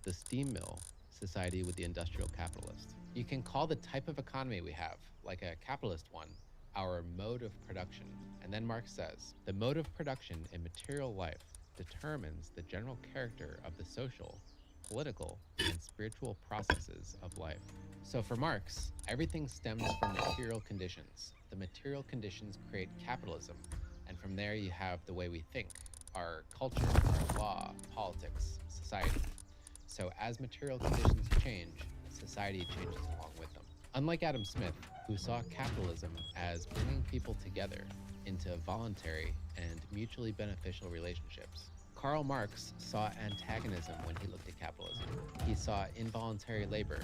the steam mill, society with the industrial capitalist. You can call the type of economy we have, like a capitalist one, our mode of production. And then Marx says, the mode of production in material life determines the general character of the social, political, and spiritual processes of life. So for Marx, everything stems from material conditions. The material conditions create capitalism, and from there you have the way we think, our culture, our law, politics, society. So as material conditions change, society changes along with them. Unlike Adam Smith, who saw capitalism as bringing people together into voluntary and mutually beneficial relationships, Karl Marx saw antagonism when he looked at capitalism. He saw involuntary labor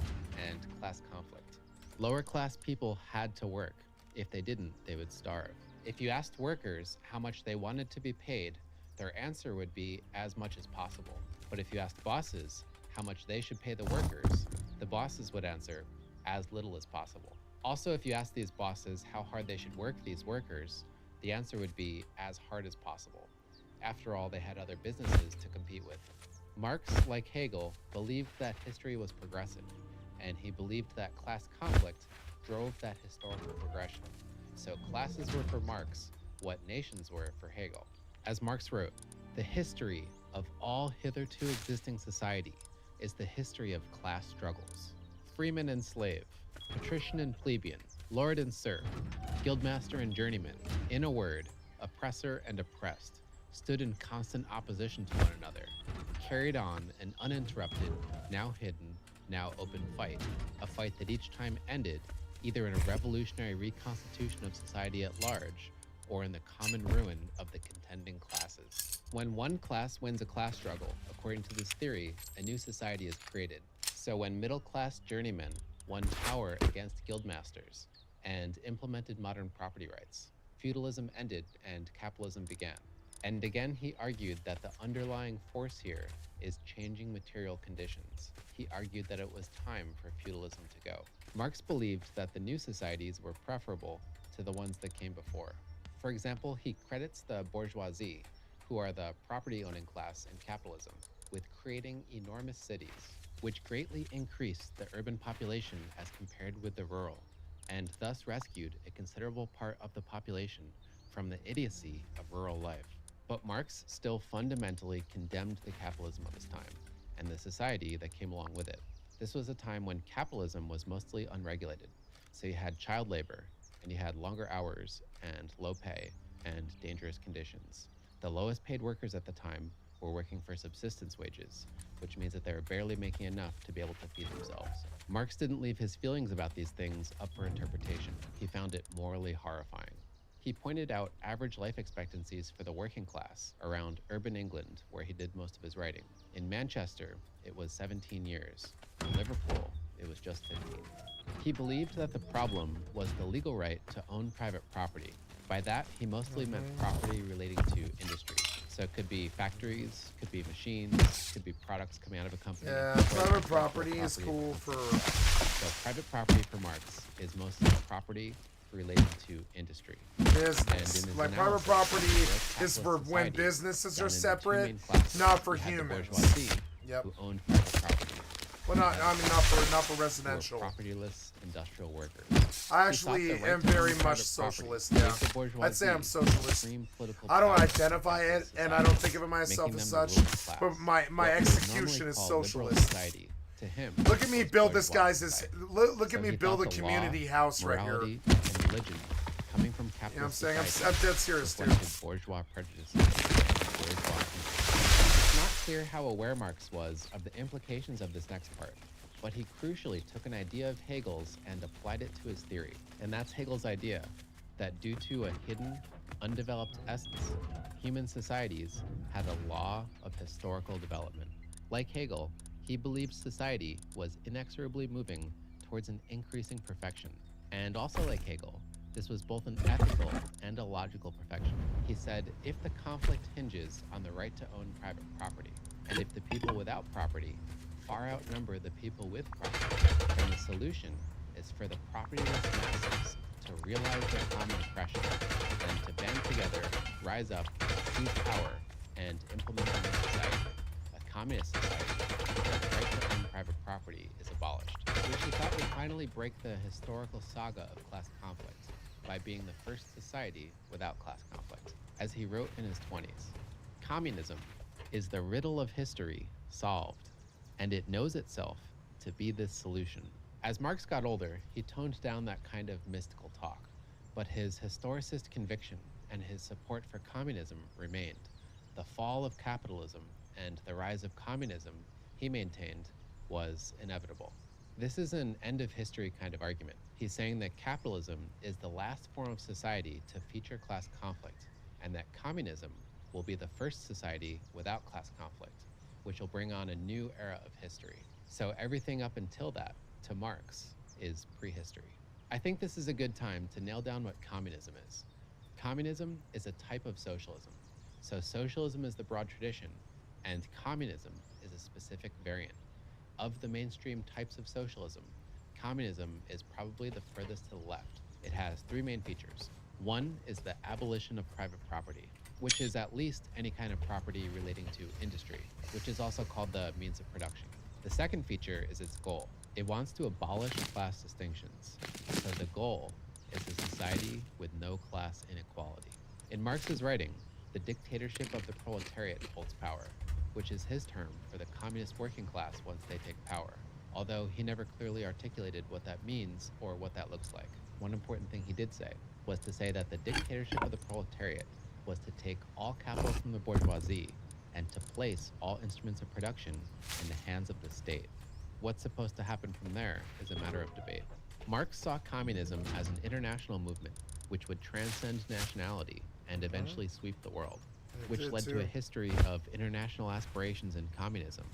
and class conflict. Lower class people had to work. If they didn't, they would starve. If you asked workers how much they wanted to be paid, their answer would be as much as possible. But if you asked bosses how much they should pay the workers, the bosses would answer as little as possible. Also, if you asked these bosses how hard they should work these workers, the answer would be as hard as possible. After all, they had other businesses to compete with. Marx, like Hegel, believed that history was progressive, and he believed that class conflict drove that historical progression. So classes were for Marx what nations were for Hegel. As Marx wrote, the history of all hitherto existing society is the history of class struggles. Freeman and slave, patrician and plebeian, lord and serf, guildmaster and journeyman, in a word, oppressor and oppressed, stood in constant opposition to one another, carried on an uninterrupted, now hidden, now open fight, a fight that each time ended either in a revolutionary reconstitution of society at large or in the common ruin of the contending classes. When one class wins a class struggle, according to this theory, a new society is created. So when middle-class journeymen won power against guildmasters and implemented modern property rights, feudalism ended and capitalism began. And again, he argued that the underlying force here is changing material conditions. He argued that it was time for feudalism to go. Marx believed that the new societies were preferable to the ones that came before. For example, he credits the bourgeoisie, who are the property-owning class in capitalism, with creating enormous cities, which greatly increased the urban population as compared with the rural, and thus rescued a considerable part of the population from the idiocy of rural life. But Marx still fundamentally condemned the capitalism of his time. and the society that came along with it. This was a time when capitalism was mostly unregulated. So you had child labor, and you had longer hours and low pay and dangerous conditions. The lowest paid workers at the time were working for subsistence wages, which means that they were barely making enough to be able to feed themselves. Marx didn't leave his feelings about these things up for interpretation. He found it morally horrifying. He pointed out average life expectancies for the working class around urban England, where he did most of his writing. In Manchester, it was 17 years. In Liverpool, it was just 15. He believed that the problem was the legal right to own private property. By that, he mostly meant property relating to industry. So it could be factories, could be machines, could be products coming out of a company. Yeah, private property is cool for... So private property for Marx is mostly property related to industry. Business. Like private property is for when businesses are separate, not for humans. Yep. Who owned private property. Well, not for residential. Propertyless industrial workers. I actually am very much socialist. Yeah, I'd say I'm socialist. I don't identify it, and I don't think of it myself as such. But my execution is socialist. To him, look at me build this guy's. Look at me build a community house right here. And religion coming from capitalist. You know what I'm saying? I'm dead serious, dude. Bourgeois prejudices. It's not clear how aware Marx was of the implications of this next part, but he crucially took an idea of Hegel's and applied it to his theory. And that's Hegel's idea that due to a hidden, undeveloped essence, human societies had a law of historical development. Like Hegel, he believed society was inexorably moving towards an increasing perfection. And also like Hegel, this was both an ethical and a logical perfection. He said, if the conflict hinges on the right to own private property, and if the people without property far outnumber the people with property, then the solution is for the propertyless masses to realize their common oppression, and to band together, rise up, seize power, and implement a new society, a communist society, where the right to own private property is abolished, which he thought would finally break the historical saga of class conflict by being the first society without class conflict. As he wrote in his 20s, communism is the riddle of history solved, and it knows itself to be this solution. As Marx got older, he toned down that kind of mystical talk, but his historicist conviction and his support for communism remained. The fall of capitalism and the rise of communism, he maintained, was inevitable. This is an end of history kind of argument. He's saying that capitalism is the last form of society to feature class conflict, and that communism will be the first society without class conflict, which will bring on a new era of history. So everything up until that, to Marx, is prehistory. I think this is a good time to nail down what communism is. Communism is a type of socialism. So socialism is the broad tradition, and communism is a specific variant. Of the mainstream types of socialism, communism is probably the furthest to the left. It has three main features. One is the abolition of private property, which is at least any kind of property relating to industry, which is also called the means of production. The second feature is its goal. It wants to abolish class distinctions. So the goal is a society with no class inequality. In Marx's writing, the dictatorship of the proletariat holds power, which is his term for the communist working class once they take power, although he never clearly articulated what that means or what that looks like. One important thing he did say was to say that the dictatorship of the proletariat was to take all capital from the bourgeoisie and to place all instruments of production in the hands of the state. What's supposed to happen from there is a matter of debate. Marx saw communism as an international movement which would transcend nationality and eventually sweep the world, which led to a history of international aspirations in communism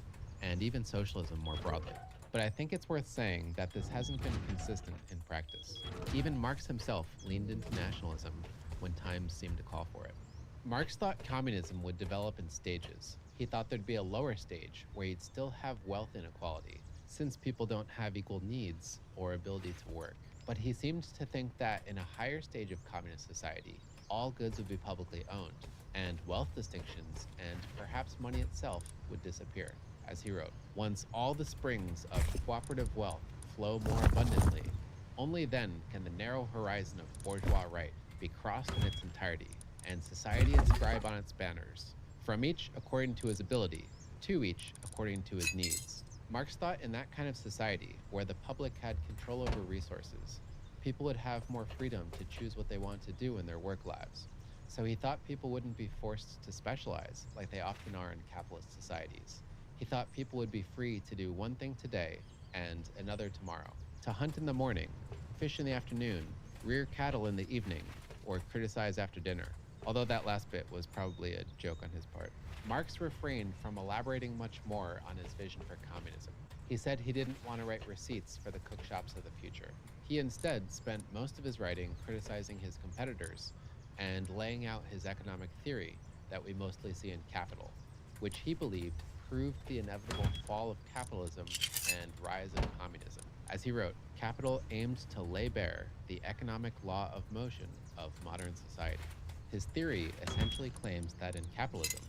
and even socialism more broadly. But I think it's worth saying that this hasn't been consistent in practice. Even Marx himself leaned into nationalism when times seemed to call for it. Marx thought communism would develop in stages. He thought there'd be a lower stage where you'd still have wealth inequality, since people don't have equal needs or ability to work. But he seemed to think that in a higher stage of communist society, all goods would be publicly owned, and wealth distinctions and perhaps money itself would disappear. As he wrote, once all the springs of cooperative wealth flow more abundantly, only then can the narrow horizon of bourgeois right be crossed in its entirety, and society inscribe on its banners, from each according to his ability, 2 each according to his needs. Marx thought in that kind of society, where the public had control over resources, people would have more freedom to choose what they want to do in their work lives. So he thought people wouldn't be forced to specialize like they often are in capitalist societies. He thought people would be free to do one thing today and another tomorrow. To hunt in the morning, fish in the afternoon, rear cattle in the evening, or criticize after dinner. Although that last bit was probably a joke on his part. Marx refrained from elaborating much more on his vision for communism. He said he didn't want to write receipts for the cookshops of the future. He instead spent most of his writing criticizing his competitors and laying out his economic theory that we mostly see in Capital, which he believed proved the inevitable fall of capitalism and rise of communism. As he wrote, Capital aimed to lay bare the economic law of motion of modern society. His theory essentially claims that in capitalism,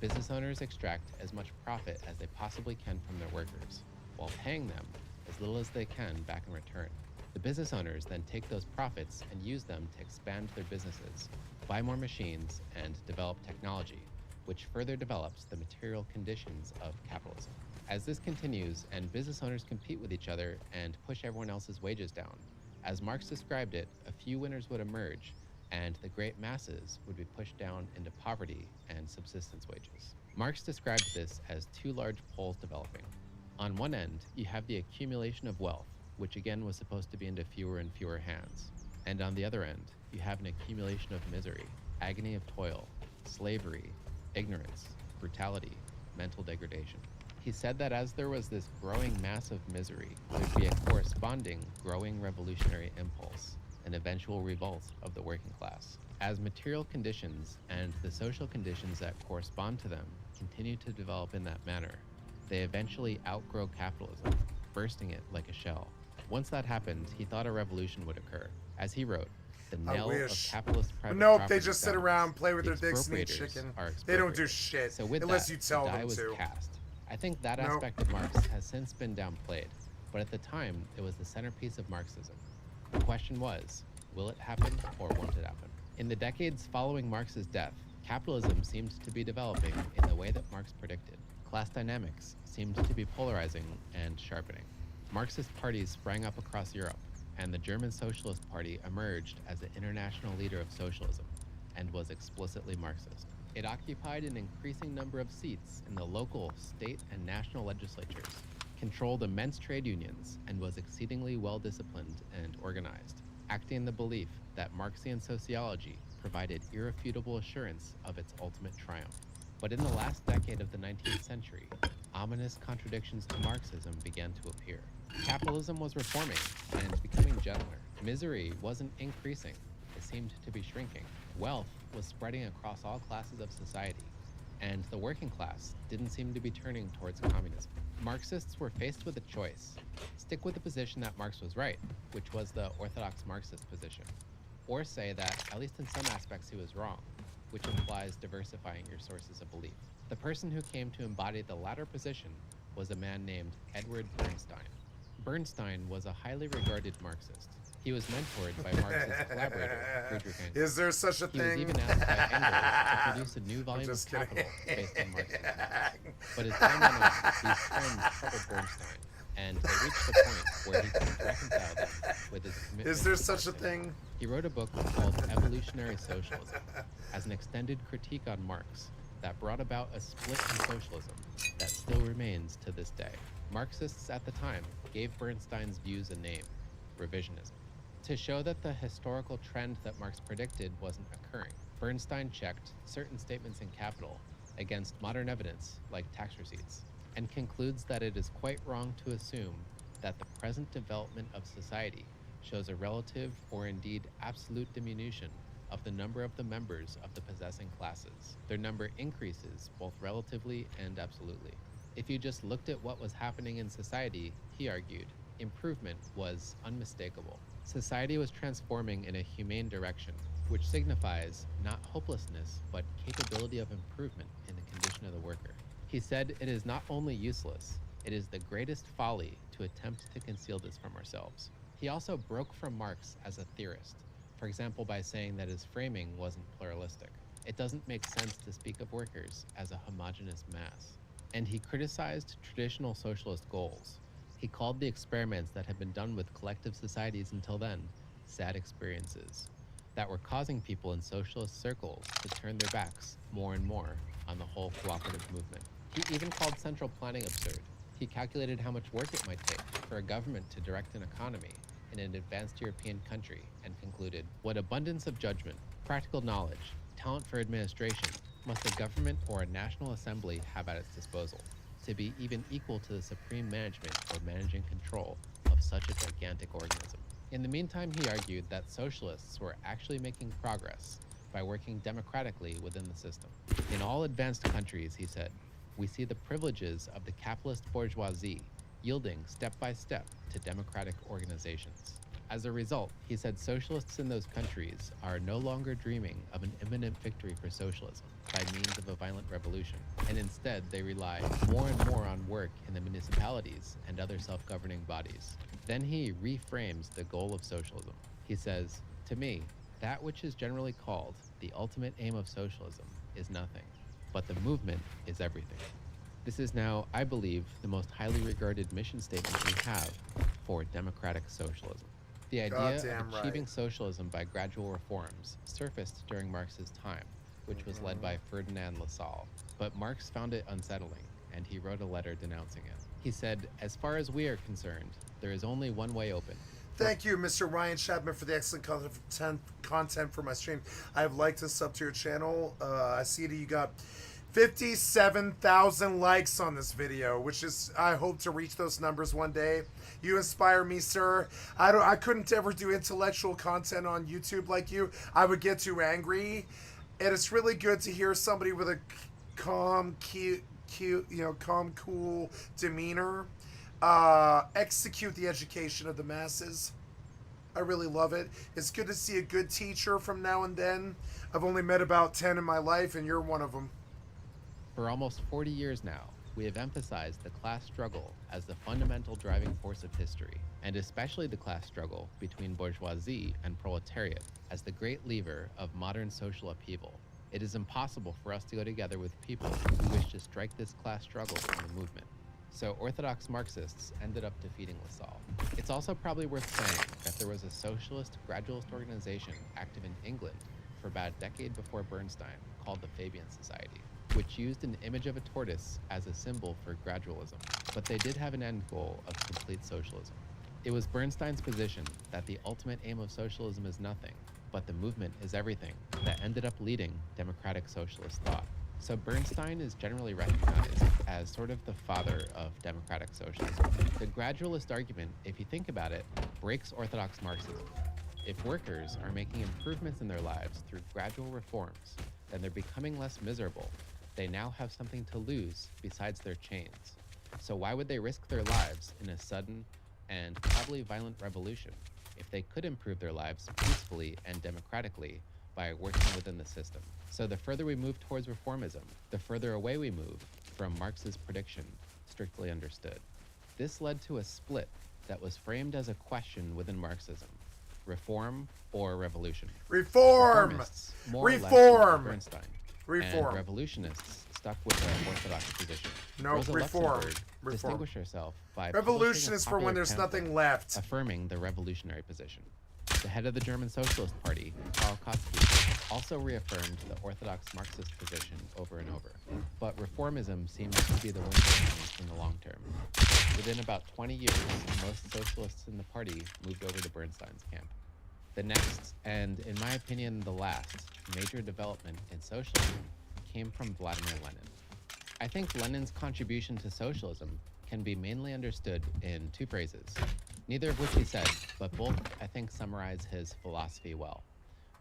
business owners extract as much profit as they possibly can from their workers, while paying them as little as they can back in return. The business owners then take those profits and use them to expand their businesses, buy more machines, and develop technology, which further develops the material conditions of capitalism. As this continues and business owners compete with each other and push everyone else's wages down, as Marx described it, a few winners would emerge and the great masses would be pushed down into poverty and subsistence wages. Marx described this as two large poles developing. On one end, you have the accumulation of wealth, which again was supposed to be into fewer and fewer hands. And on the other end, you have an accumulation of misery, agony of toil, slavery, ignorance, brutality, mental degradation. He said that as there was this growing mass of misery, there'd be a corresponding growing revolutionary impulse, an eventual revolt of the working class. As material conditions and the social conditions that correspond to them continue to develop in that manner, they eventually outgrow capitalism, bursting it like a shell. Once that happened, he thought a revolution would occur. As he wrote, the knell of capitalist private Nope, property they just sit sounds. around, play with The their dicks and eat expropriators chicken. are They don't do expropriated. shit So with unless that, you tell the die them was to. cast. I think that Nope. aspect of Marx has since been downplayed, but at the time, it was the centerpiece of Marxism. The question was, will it happen or won't it happen? In the decades following Marx's death, capitalism seemed to be developing in the way that Marx predicted. Class dynamics seemed to be polarizing and sharpening. Marxist parties sprang up across Europe, and the German Socialist Party emerged as the international leader of socialism and was explicitly Marxist. It occupied an increasing number of seats in the local, state, and national legislatures, controlled immense trade unions, and was exceedingly well-disciplined and organized, acting in the belief that Marxian sociology provided irrefutable assurance of its ultimate triumph. But in the last decade of the 19th century, ominous contradictions to Marxism began to appear. Capitalism was reforming and becoming gentler. Misery wasn't increasing, it seemed to be shrinking. Wealth was spreading across all classes of society, and the working class didn't seem to be turning towards communism. Marxists were faced with a choice: stick with the position that Marx was right, which was the orthodox Marxist position, or say that, at least in some aspects, he was wrong, which implies diversifying your sources of belief. The person who came to embody the latter position was a man named Edward Bernstein. Bernstein was a highly regarded Marxist. He was mentored by Marx's collaborator, Friedrich Engels. Is there such a He thing? was even asked by Engels to produce a new volume of just kidding. Capital based on Marxism. But as time went on, these trends troubled Bernstein, and they reached the point where he couldn't reconcile them with his commitment Is there to such a Marxism. thing? He wrote a book called Evolutionary Socialism, as an extended critique on Marx that brought about a split in socialism that still remains to this day. Marxists at the time gave Bernstein's views a name: revisionism. To show that the historical trend that Marx predicted wasn't occurring, Bernstein checked certain statements in Capital against modern evidence, like tax receipts, and concludes that it is quite wrong to assume that the present development of society shows a relative or indeed absolute diminution of the number of the members of the possessing classes. Their number increases both relatively and absolutely. If you just looked at what was happening in society, he argued, improvement was unmistakable. Society was transforming in a humane direction, which signifies not hopelessness, but capability of improvement in the condition of the worker. He said it is not only useless, it is the greatest folly to attempt to conceal this from ourselves. He also broke from Marx as a theorist, for example by saying that his framing wasn't pluralistic. It doesn't make sense to speak of workers as a homogeneous mass. And he criticized traditional socialist goals. He called the experiments that had been done with collective societies until then sad experiences that were causing people in socialist circles to turn their backs more and more on the whole cooperative movement. He even called central planning absurd. He calculated how much work it might take for a government to direct an economy in an advanced European country and concluded, what abundance of judgment, practical knowledge, talent for administration must a government or a national assembly have at its disposal to be even equal to the supreme management or managing control of such a gigantic organism. In the meantime, he argued that socialists were actually making progress by working democratically within the system. In all advanced countries, he said, we see the privileges of the capitalist bourgeoisie yielding step by step to democratic organizations. As a result, he said socialists in those countries are no longer dreaming of an imminent victory for socialism by means of a violent revolution, and instead they rely more and more on work in the municipalities and other self-governing bodies. Then he reframes the goal of socialism. He says, to me, that which is generally called the ultimate aim of socialism is nothing, but the movement is everything. This is now, I believe, the most highly regarded mission statement we have for democratic socialism. The idea of achieving socialism by gradual reforms surfaced during Marx's time, which was led by Ferdinand Lassalle. But Marx found it unsettling, and he wrote a letter denouncing it. He said, as far as we are concerned, there is only one way open. Thank you, Mr. Ryan Chapman, for the excellent content for my stream. I have liked and sub to your channel. I see that you got 57,000 likes on this video, which is, I hope to reach those numbers one day. You inspire me, sir. I couldn't ever do intellectual content on YouTube like you. I would get too angry. And it's really good to hear somebody with a calm, calm, cool demeanor execute the education of the masses. I really love it. It's good to see a good teacher from now and then. I've only met about 10 in my life, and you're one of them. For almost 40 years now, we have emphasized the class struggle as the fundamental driving force of history, and especially the class struggle between bourgeoisie and proletariat as the great lever of modern social upheaval. It is impossible for us to go together with people who wish to strike this class struggle from the movement. So orthodox Marxists ended up defeating Lassalle. It's also probably worth saying that there was a socialist gradualist organization active in England for about a decade before Bernstein called the Fabian Society, which used an image of a tortoise as a symbol for gradualism, but they did have an end goal of complete socialism. It was Bernstein's position that the ultimate aim of socialism is nothing, but the movement is everything that ended up leading democratic socialist thought. So Bernstein is generally recognized as sort of the father of democratic socialism. The gradualist argument, if you think about it, breaks orthodox Marxism. If workers are making improvements in their lives through gradual reforms, then they're becoming less miserable. They now have something to lose besides their chains. So why would they risk their lives in a sudden and probably violent revolution if they could improve their lives peacefully and democratically by working within the system? So the further we move towards reformism, the further away we move from Marx's prediction, strictly understood. This led to a split that was framed as a question within Marxism: reform or revolution. Reform! Reform! Reform! And revolutionists stuck with their orthodox position. No, Rosa reform. Luxemburg distinguished herself by Revolution publishing a is for when popular there's pamphlet nothing left. affirming the revolutionary position. The head of the German Socialist Party, Karl Kautsky, also reaffirmed the orthodox Marxist position over and over. But reformism seems to be the winner in the long term. Within about 20 years, most socialists in the party moved over to Bernstein's camp. The next, and in my opinion the last, major development in socialism came from Vladimir Lenin. I think Lenin's contribution to socialism can be mainly understood in two phrases, neither of which he said, but both I think summarize his philosophy well.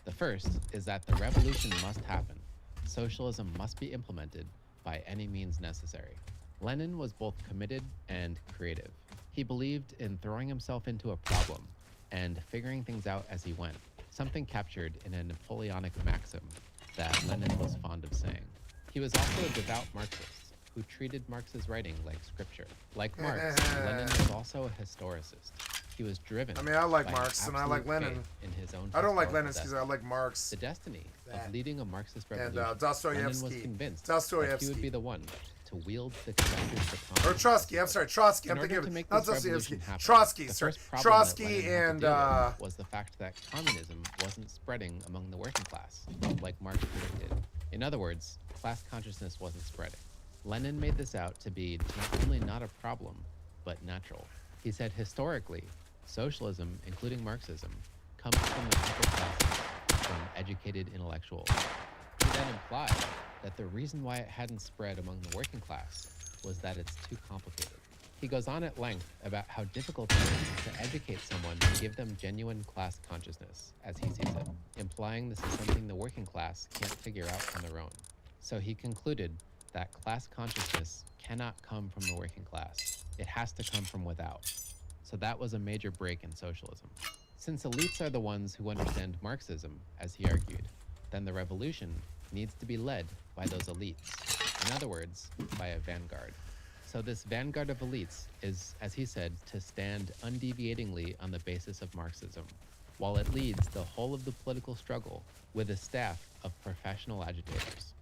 The first is that the revolution must happen. Socialism must be implemented by any means necessary. Lenin was both committed and creative. He believed in throwing himself into a problem and figuring things out as he went, something captured in a Napoleonic maxim that Lenin was fond of saying. He was also a devout Marxist who treated Marx's writing like scripture. Like Marx, Lenin was also a historicist. He was driven. I mean, I like by Marx and I like absolute Lenin. faith in his own I don't like historical Lenin because I destiny. like Marx. The destiny That. of leading a Marxist And, revolution. Lenin was Dostoevsky. convinced that he would be the one to wield the conductor's baton. Or Trotsky, I'm sorry, Trotsky. I'm In thinking order of to make not this Dostoevsky. revolution happen, Trotsky, the sorry. first problem that Trotsky Lenin had and to deal with was the fact that communism wasn't spreading among the working class, like Marx predicted. In other words, class consciousness wasn't spreading. Lenin made this out to be not only not a problem, but natural. He said historically, socialism, including Marxism, comes from the upper classes, from educated intellectuals. He then implied that the reason why it hadn't spread among the working class was that it's too complicated. He goes on at length about how difficult it is to educate someone and give them genuine class consciousness, as he sees it, implying this is something the working class can't figure out on their own. So he concluded that class consciousness cannot come from the working class. It has to come from without. So that was a major break in socialism. Since elites are the ones who understand Marxism, as he argued, then the revolution needs to be led by those elites. In other words, by a vanguard. So this vanguard of elites is, as he said, to stand undeviatingly on the basis of Marxism, while it leads the whole of the political struggle with a staff of professional agitators.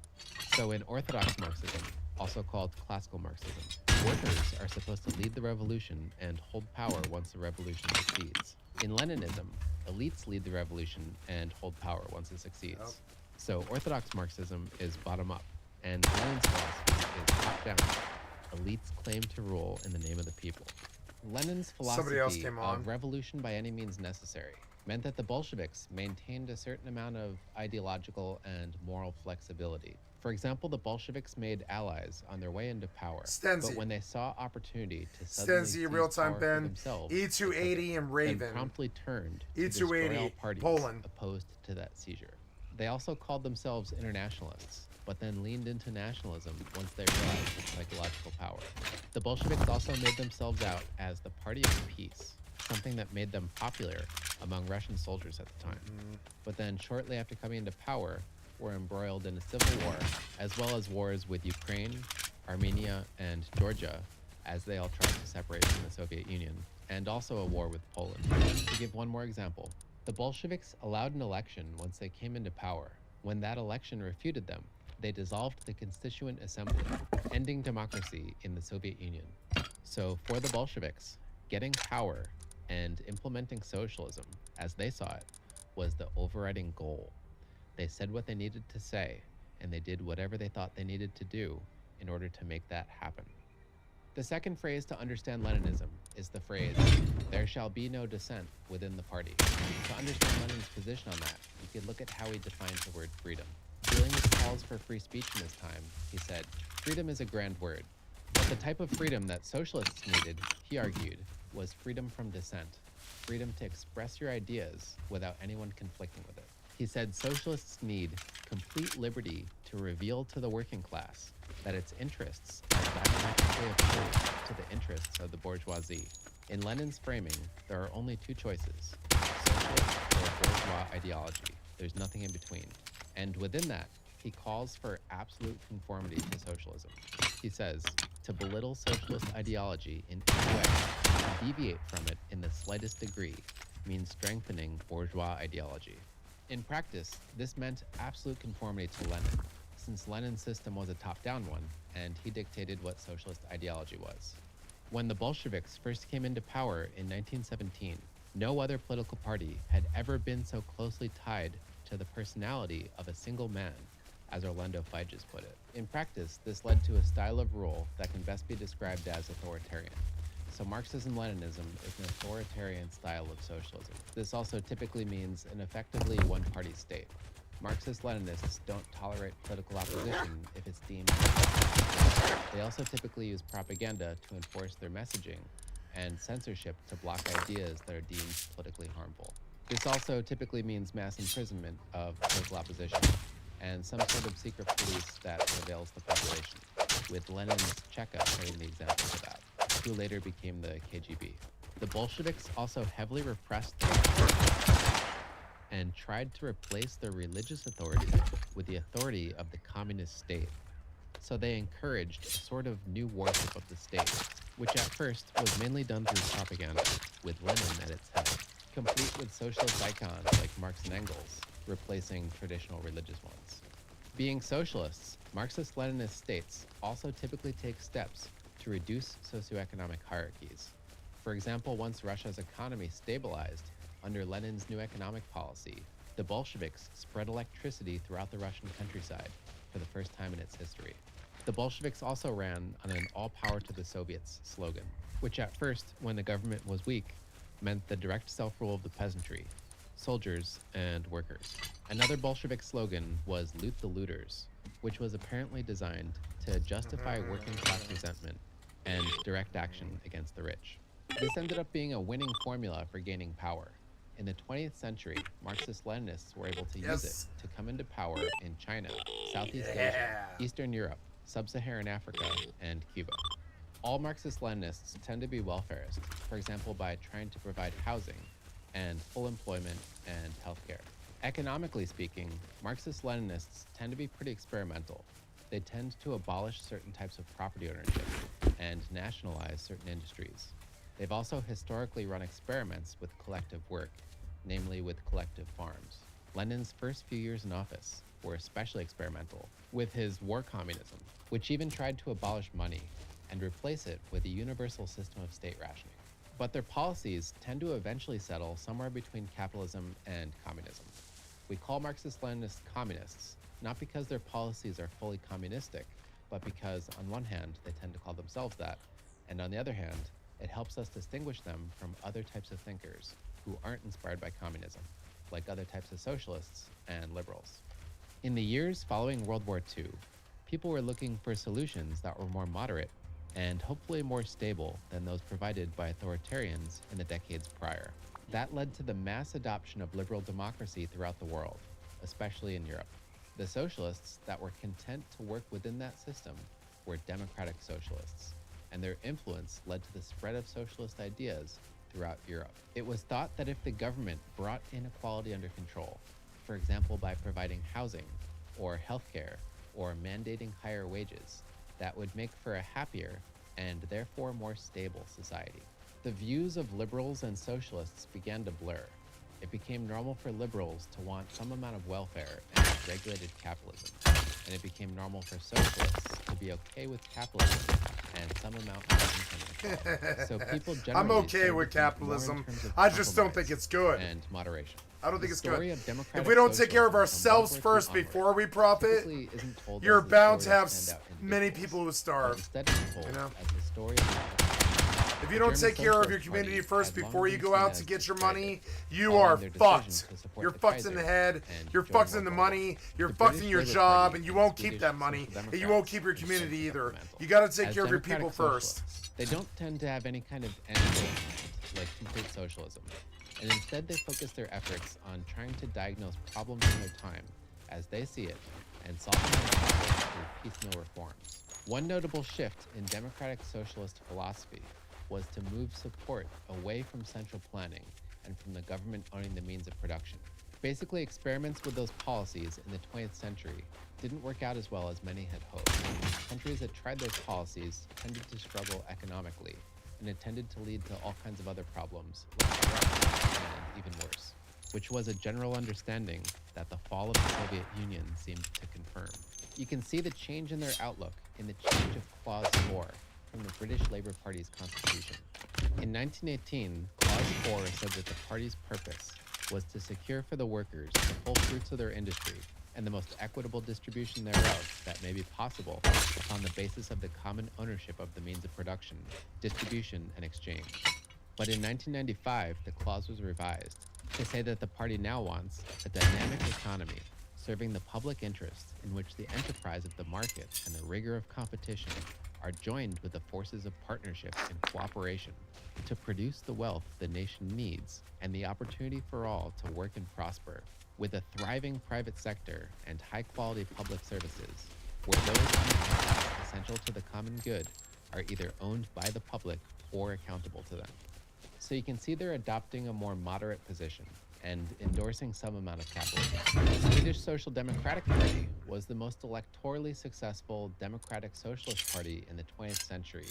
So in Orthodox Marxism, also called classical Marxism, workers are supposed to lead the revolution and hold power once the revolution succeeds. In Leninism, elites lead the revolution and hold power once it succeeds. Yep. So Orthodox Marxism is bottom up, and Lenin's philosophy is top down. Elites claim to rule in the name of the people. Lenin's philosophy of revolution by any means necessary meant that the Bolsheviks maintained a certain amount of ideological and moral flexibility. For example, the Bolsheviks made allies on their way into power, but when they saw opportunity to suddenly seize real-time power for Ben, themselves, E280 and Raven, then promptly turned to destroy all parties opposed to that seizure. They also called themselves internationalists, but then leaned into nationalism once they realized its psychological power. The Bolsheviks also made themselves out as the party of peace, something that made them popular among Russian soldiers at the time. But then shortly after coming into power, were embroiled in a civil war, as well as wars with Ukraine, Armenia, and Georgia, as they all tried to separate from the Soviet Union, and also a war with Poland. To give one more example, the Bolsheviks allowed an election once they came into power. When that election refuted them, they dissolved the Constituent Assembly, ending democracy in the Soviet Union. So for the Bolsheviks, getting power and implementing socialism, as they saw it, was the overriding goal. They said what they needed to say, and they did whatever they thought they needed to do in order to make that happen. The second phrase to understand Leninism is the phrase, "There shall be no dissent within the party." To understand Lenin's position on that, you could look at how he defines the word freedom. Dealing with calls for free speech in his time, he said, "Freedom is a grand word, but the type of freedom that socialists needed," he argued, was freedom from dissent, freedom to express your ideas without anyone conflicting with it. He said socialists need complete liberty to reveal to the working class that its interests are diametrically opposed to the interests of the bourgeoisie. In Lenin's framing, there are only two choices, socialist or bourgeois ideology. There's nothing in between. And within that, he calls for absolute conformity to socialism. He says, to belittle socialist ideology in any way, to deviate from it in the slightest degree, means strengthening bourgeois ideology. In practice, this meant absolute conformity to Lenin, since Lenin's system was a top-down one, and he dictated what socialist ideology was. When the Bolsheviks first came into power in 1917, no other political party had ever been so closely tied to the personality of a single man, as Orlando Figes put it. In practice, this led to a style of rule that can best be described as authoritarian. So Marxism-Leninism is an authoritarian style of socialism. This also typically means an effectively one-party state. Marxist-Leninists don't tolerate political opposition if it's deemed effective. They also typically use propaganda to enforce their messaging and censorship to block ideas that are deemed politically harmful. This also typically means mass imprisonment of political opposition and some sort of secret police that surveils the population, with Lenin's Cheka setting the example for that, who later became the KGB. The Bolsheviks also heavily repressed and tried to replace their religious authority with the authority of the communist state. So they encouraged a sort of new worship of the state, which at first was mainly done through propaganda, with Lenin at its head, complete with socialist icons like Marx and Engels, replacing traditional religious ones. Being socialists, Marxist-Leninist states also typically take steps to reduce socioeconomic hierarchies. For example, once Russia's economy stabilized under Lenin's new economic policy, the Bolsheviks spread electricity throughout the Russian countryside for the first time in its history. The Bolsheviks also ran on an all power to the Soviets slogan, which at first, when the government was weak, meant the direct self-rule of the peasantry, soldiers, and workers. Another Bolshevik slogan was "Loot the Looters," which was apparently designed to justify working class resentment and direct action against the rich. This ended up being a winning formula for gaining power. In the 20th century, Marxist-Leninists were able to use it to come into power in China, Southeast Asia, Eastern Europe, Sub-Saharan Africa, and Cuba. All Marxist-Leninists tend to be welfarist, for example by trying to provide housing and full employment and healthcare. Economically speaking, Marxist-Leninists tend to be pretty experimental. They tend to abolish certain types of property ownership and nationalize certain industries. They've also historically run experiments with collective work, namely with collective farms. Lenin's first few years in office were especially experimental, with his war communism, which even tried to abolish money and replace it with a universal system of state rationing. But their policies tend to eventually settle somewhere between capitalism and communism. We call Marxist-Leninists communists, not because their policies are fully communistic, but because on one hand, they tend to call themselves that, and on the other hand, it helps us distinguish them from other types of thinkers who aren't inspired by communism, like other types of socialists and liberals. In the years following World War II, people were looking for solutions that were more moderate and hopefully more stable than those provided by authoritarians in the decades prior. That led to the mass adoption of liberal democracy throughout the world, especially in Europe. The socialists that were content to work within that system were democratic socialists, and their influence led to the spread of socialist ideas throughout Europe. It was thought that if the government brought inequality under control, for example by providing housing or healthcare or mandating higher wages, that would make for a happier and therefore more stable society. The views of liberals and socialists began to blur. It became normal for liberals to want some amount of welfare and regulated capitalism, and it became normal for socialists to be okay with capitalism and some amount of income inequality. So people generally I'm okay with capitalism. I just don't think it's good. And moderation. I don't think it's good. If If we don't take care of ourselves first before we profit, you're bound to have many people who starve. You know? If you don't take care of your community first before you go out to get your money, you are fucked. You're fucked in the head, you're fucked in the money, you're fucked in your job, and you won't keep that money, and you won't keep your community either. You gotta take care of your people first. They don't tend to have any kind of end goal like complete socialism, and instead they focus their efforts on trying to diagnose problems in their time as they see it and solve them through piecemeal reforms. One notable shift in democratic socialist philosophy was to move support away from central planning and from the government owning the means of production. Basically, experiments with those policies in the 20th century didn't work out as well as many had hoped. Countries that tried those policies tended to struggle economically, and it tended to lead to all kinds of other problems, like corruption and even worse, which was a general understanding that the fall of the Soviet Union seemed to confirm. You can see the change in their outlook in the change of Clause 4 from the British Labour Party's constitution. In 1918, Clause 4 said that the party's purpose was to secure for the workers the full fruits of their industry and the most equitable distribution thereof that may be possible upon the basis of the common ownership of the means of production, distribution, and exchange. But in 1995, the clause was revised to say that the party now wants a dynamic economy serving the public interest in which the enterprise of the market and the rigor of competition are joined with the forces of partnership and cooperation to produce the wealth the nation needs and the opportunity for all to work and prosper, with a thriving private sector and high-quality public services, where those interests essential to the common good are either owned by the public or accountable to them. So you can see they're adopting a more moderate position and endorsing some amount of capitalism. The Swedish Social Democratic Party was the most electorally successful democratic socialist party in the 20th century,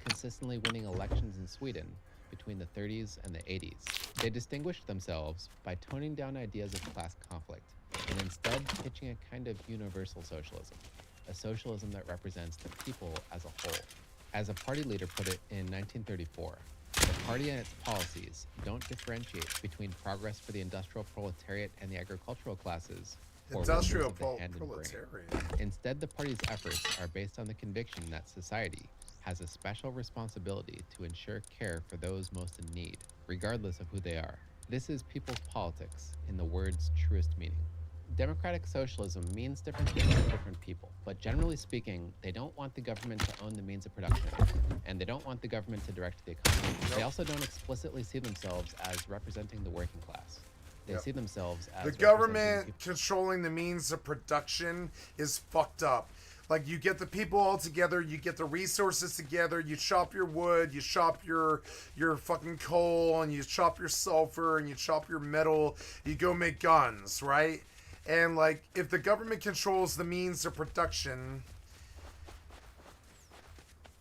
consistently winning elections in Sweden between the 30s and the 80s. They distinguished themselves by toning down ideas of class conflict and instead pitching a kind of universal socialism, a socialism that represents the people as a whole. As a party leader put it in 1934, the party and its policies don't differentiate between progress for the industrial proletariat and the agricultural classes, or Industrial workers of the hand and brain. proletariat. Instead, the party's efforts are based on the conviction that society has a special responsibility to ensure care for those most in need, regardless of who they are. This is people's politics in the word's truest meaning. Democratic socialism means different things to different people, but generally speaking, they don't want the government to own the means of production, and they don't want the government to direct the economy. They also don't explicitly see themselves as representing the working class. They see themselves as the government controlling the means of production is fucked up. Like, you get the people all together, you get the resources together, you chop your wood, you chop your fucking coal, and you chop your sulfur, and you chop your metal, you go make guns, right? And, like, if the government controls the means of production,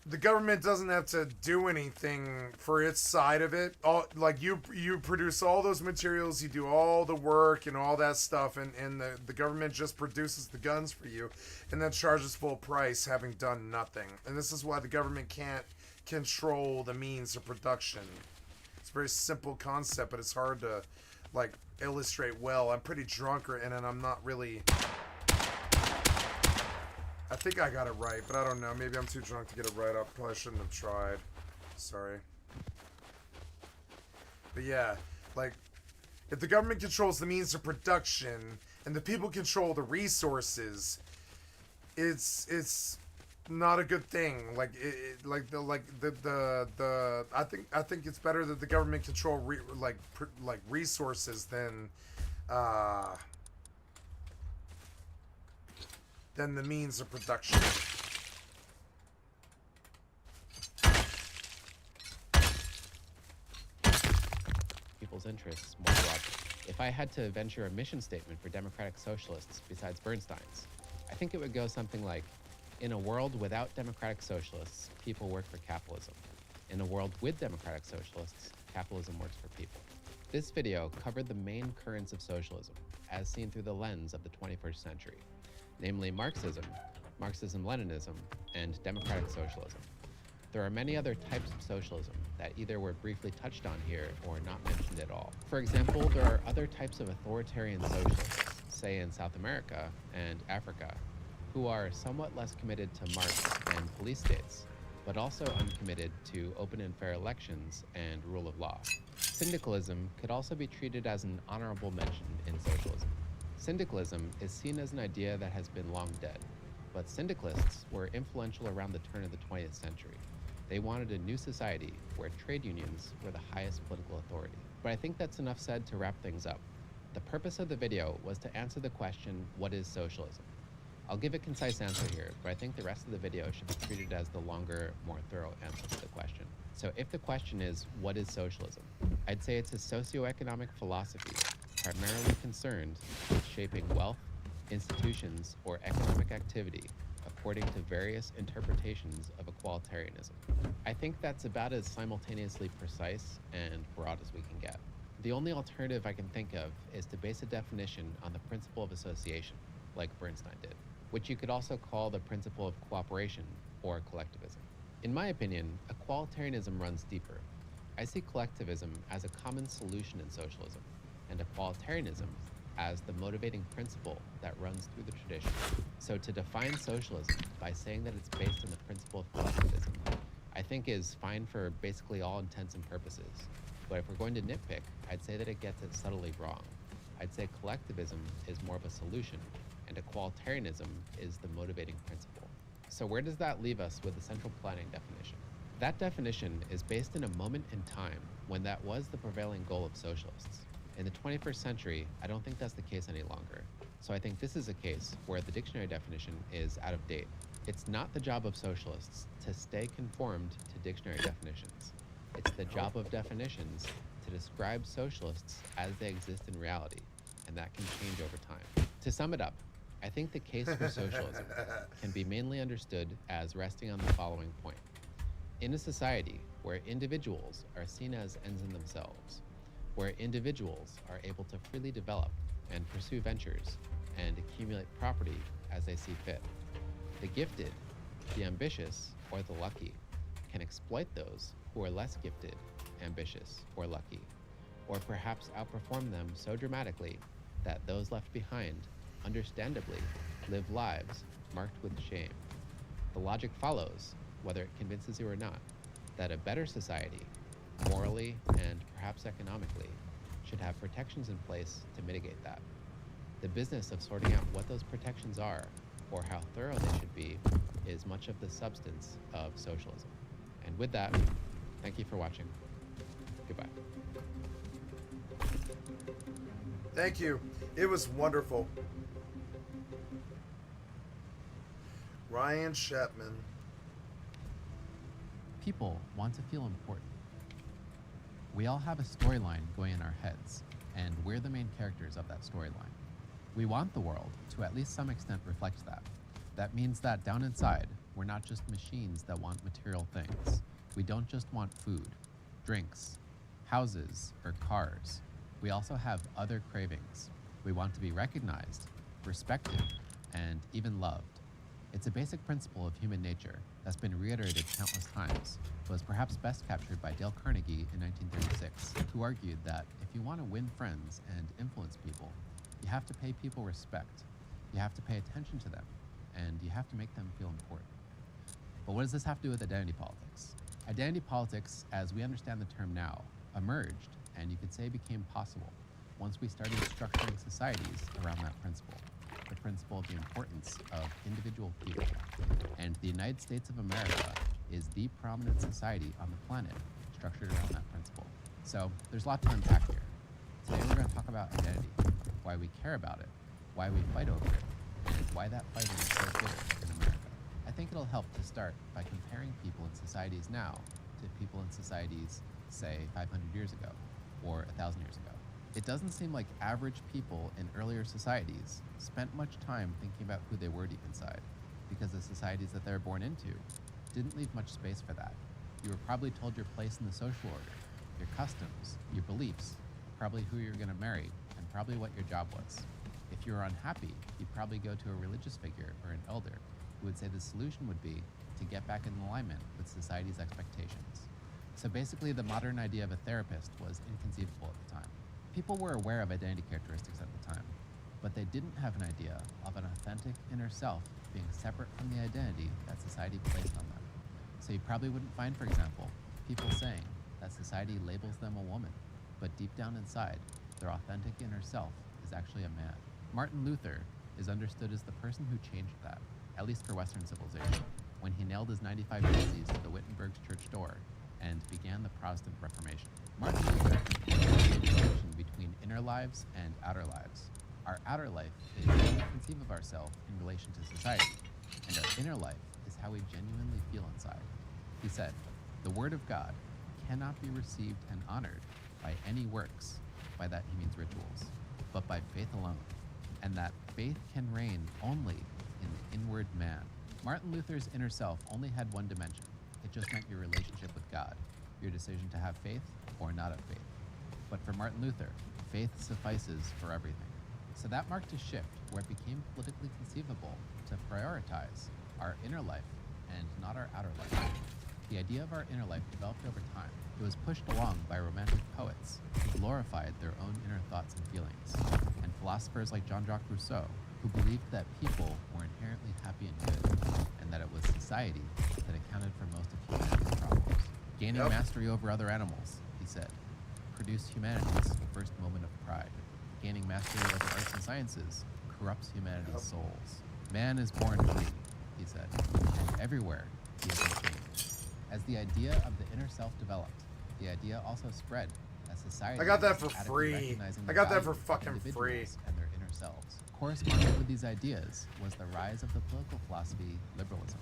the government doesn't have to do anything for its side of it. Like, you produce all those materials, you do all the work and all that stuff, and the government just produces the guns for you and then charges full price, having done nothing. And this is why the government can't control the means of production. It's a very simple concept, but it's hard to, like, illustrate well. I'm pretty drunk, and I'm not really... I think I got it right, but I don't know. Maybe I'm too drunk to get it right. I probably shouldn't have tried. Sorry. But yeah, like, if the government controls the means of production and the people control the resources, it's not a good thing. Like, I think it's better that the government control resources than the means of production. People's interests more broadly. If I had to venture a mission statement for democratic socialists besides Bernstein's, I think it would go something like, in a world without democratic socialists, people work for capitalism. In a world with democratic socialists, capitalism works for people. This video covered the main currents of socialism, as seen through the lens of the 21st century. Namely Marxism, Marxism-Leninism, and democratic socialism. There are many other types of socialism that either were briefly touched on here or not mentioned at all. For example, there are other types of authoritarian socialists, say in South America and Africa, who are somewhat less committed to Marx and police states, but also uncommitted to open and fair elections and rule of law. Syndicalism could also be treated as an honorable mention in socialism. Syndicalism is seen as an idea that has been long dead, but syndicalists were influential around the turn of the 20th century. They wanted a new society where trade unions were the highest political authority. But I think that's enough said to wrap things up. The purpose of the video was to answer the question, what is socialism? I'll give a concise answer here, but I think the rest of the video should be treated as the longer, more thorough answer to the question. So if the question is, what is socialism? I'd say it's a socioeconomic philosophy primarily concerned with shaping wealth, institutions, or economic activity according to various interpretations of equalitarianism. I think that's about as simultaneously precise and broad as we can get. The only alternative I can think of is to base a definition on the principle of association, like Bernstein did, which you could also call the principle of cooperation or collectivism. In my opinion, equalitarianism runs deeper. I see collectivism as a common solution in socialism, and equalitarianism as the motivating principle that runs through the tradition. So to define socialism by saying that it's based on the principle of collectivism, I think is fine for basically all intents and purposes. But if we're going to nitpick, I'd say that it gets it subtly wrong. I'd say collectivism is more of a solution, and equalitarianism is the motivating principle. So where does that leave us with the central planning definition? That definition is based in a moment in time when that was the prevailing goal of socialists. In the 21st century, I don't think that's the case any longer. So I think this is a case where the dictionary definition is out of date. It's not the job of socialists to stay conformed to dictionary definitions. It's the job of definitions to describe socialists as they exist in reality, and that can change over time. To sum it up, I think the case for socialism can be mainly understood as resting on the following point. In a society where individuals are seen as ends in themselves, where individuals are able to freely develop and pursue ventures and accumulate property as they see fit. The gifted, the ambitious, or the lucky can exploit those who are less gifted, ambitious, or lucky, or perhaps outperform them so dramatically that those left behind, understandably, live lives marked with shame. The logic follows, whether it convinces you or not, that a better society, morally and perhaps economically, should have protections in place to mitigate that. The business of sorting out what those protections are, or how thorough they should be, is much of the substance of socialism. And with that, thank you for watching. Goodbye. Thank you. It was wonderful. Ryan Chapman. People want to feel important. We all have a storyline going in our heads, and we're the main characters of that storyline. We want the world to at least some extent reflect that. That means that down inside, we're not just machines that want material things. We don't just want food, drinks, houses, or cars. We also have other cravings. We want to be recognized, respected, and even loved. It's a basic principle of human nature that's been reiterated countless times, but was perhaps best captured by Dale Carnegie in 1936, who argued that if you want to win friends and influence people, you have to pay people respect, you have to pay attention to them, and you have to make them feel important. But what does this have to do with identity politics? Identity politics, as we understand the term now, emerged, and you could say became possible, once we started structuring societies around that principle, the principle of the importance of individual people. And the United States of America is the prominent society on the planet structured around that principle. So there's a lot to unpack here. Today we're going to talk about identity, why we care about it, why we fight over it, and why that fighting is so bitter in America. I think it'll help to start by comparing people in societies now to people in societies, say, 500 years ago or 1,000 years ago. It doesn't seem like average people in earlier societies spent much time thinking about who they were deep inside, because the societies that they were born into didn't leave much space for that. You were probably told your place in the social order, your customs, your beliefs, probably who you're going to marry, and probably what your job was. If you were unhappy, you'd probably go to a religious figure or an elder who would say the solution would be to get back in alignment with society's expectations. So basically, the modern idea of a therapist was inconceivable at the time. People were aware of identity characteristics at the time, but they didn't have an idea of an authentic inner self being separate from the identity that society placed on them. So you probably wouldn't find, for example, people saying that society labels them a woman, but deep down inside, their authentic inner self is actually a man. Martin Luther is understood as the person who changed that, at least for Western civilization, when he nailed his 95 Theses to the Wittenberg's church door and began the Protestant Reformation. Martin Luther made a distinction between inner lives and outer lives. Our outer life is how we conceive of ourselves in relation to society, and our inner life is how we genuinely feel inside. He said, "The word of God cannot be received and honored by any works," by that he means rituals, "but by faith alone, and that faith can reign only in the inward man." Martin Luther's inner self only had one dimension. It just meant your relationship with God, your decision to have faith or not have faith. But for Martin Luther, faith suffices for everything. So that marked a shift where it became politically conceivable to prioritize our inner life and not our outer life. The idea of our inner life developed over time. It was pushed along by romantic poets who glorified their own inner thoughts and feelings, and philosophers like Jean-Jacques Rousseau, who believed that people were inherently happy and good, and that it was society that accounted for most of humanity's problems. Gaining mastery over other animals, he said, produced humanity's first moment of pride. Gaining mastery over arts and sciences corrupts humanity's souls. Man is born free, he said, and everywhere he is unchanged. As the idea of the inner self developed, the idea also spread as society. I got that for was adequately free. recognizing the I got that value for of fucking free. individuals and their inner selves. Corresponding with these ideas was the rise of the political philosophy liberalism,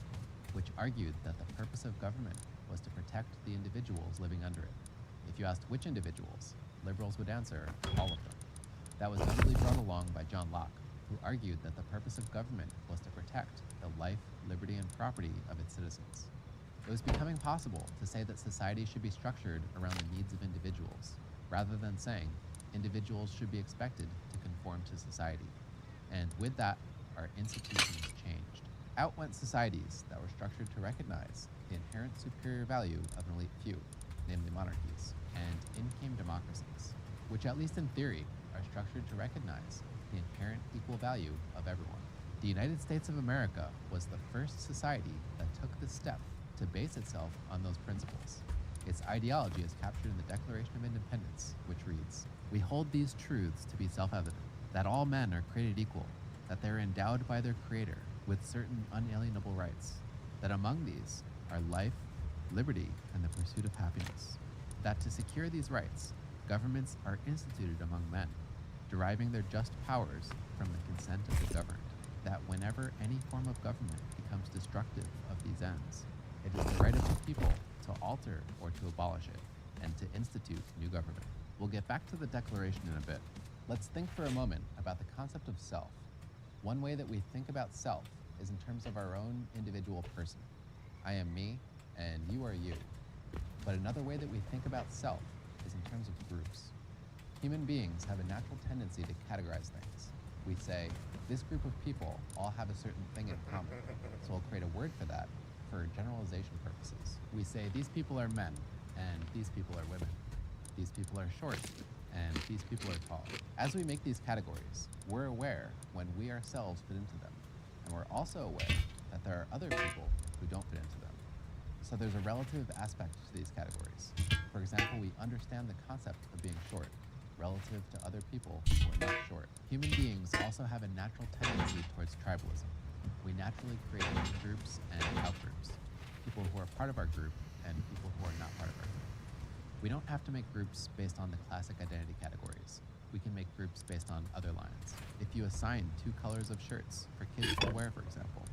which argued that the purpose of government was to protect the individuals living under it. If you asked which individuals, liberals would answer all of them. That was notably brought along by John Locke, who argued that the purpose of government was to protect the life, liberty, and property of its citizens. It was becoming possible to say that society should be structured around the needs of individuals, rather than saying individuals should be expected to conform to society. And with that, our institutions changed. Out went societies that were structured to recognize the inherent superior value of an elite few, namely monarchies, and in came democracies, which at least in theory are structured to recognize the inherent equal value of everyone. The United States of America was the first society that took this step to base itself on those principles. Its ideology is captured in the Declaration of Independence, which reads, "We hold these truths to be self-evident, that all men are created equal, that they are endowed by their Creator with certain unalienable rights, that among these are life, liberty, and the pursuit of happiness, that to secure these rights, governments are instituted among men, deriving their just powers from the consent of the governed, that whenever any form of government becomes destructive of these ends, it is the right of the people to alter or to abolish it, and to institute new government." We'll get back to the Declaration in a bit. Let's think for a moment about the concept of self. One way that we think about self is in terms of our own individual person. I am me, and you are you. But another way that we think about self is in terms of groups. Human beings have a natural tendency to categorize things. We say, this group of people all have a certain thing in common, so we'll create a word for that for generalization purposes. We say these people are men, and these people are women. These people are short, and these people are tall. As we make these categories, we're aware when we ourselves fit into them, and we're also aware that there are other people who don't fit into them. So there's a relative aspect to these categories. For example, we understand the concept of being short relative to other people who are not short. Human beings also have a natural tendency towards tribalism. We naturally create groups and outgroups, people who are part of our group and people who are not part of our group. We don't have to make groups based on the classic identity categories. We can make groups based on other lines. If you assign 2 colors of shirts for kids to wear, for example,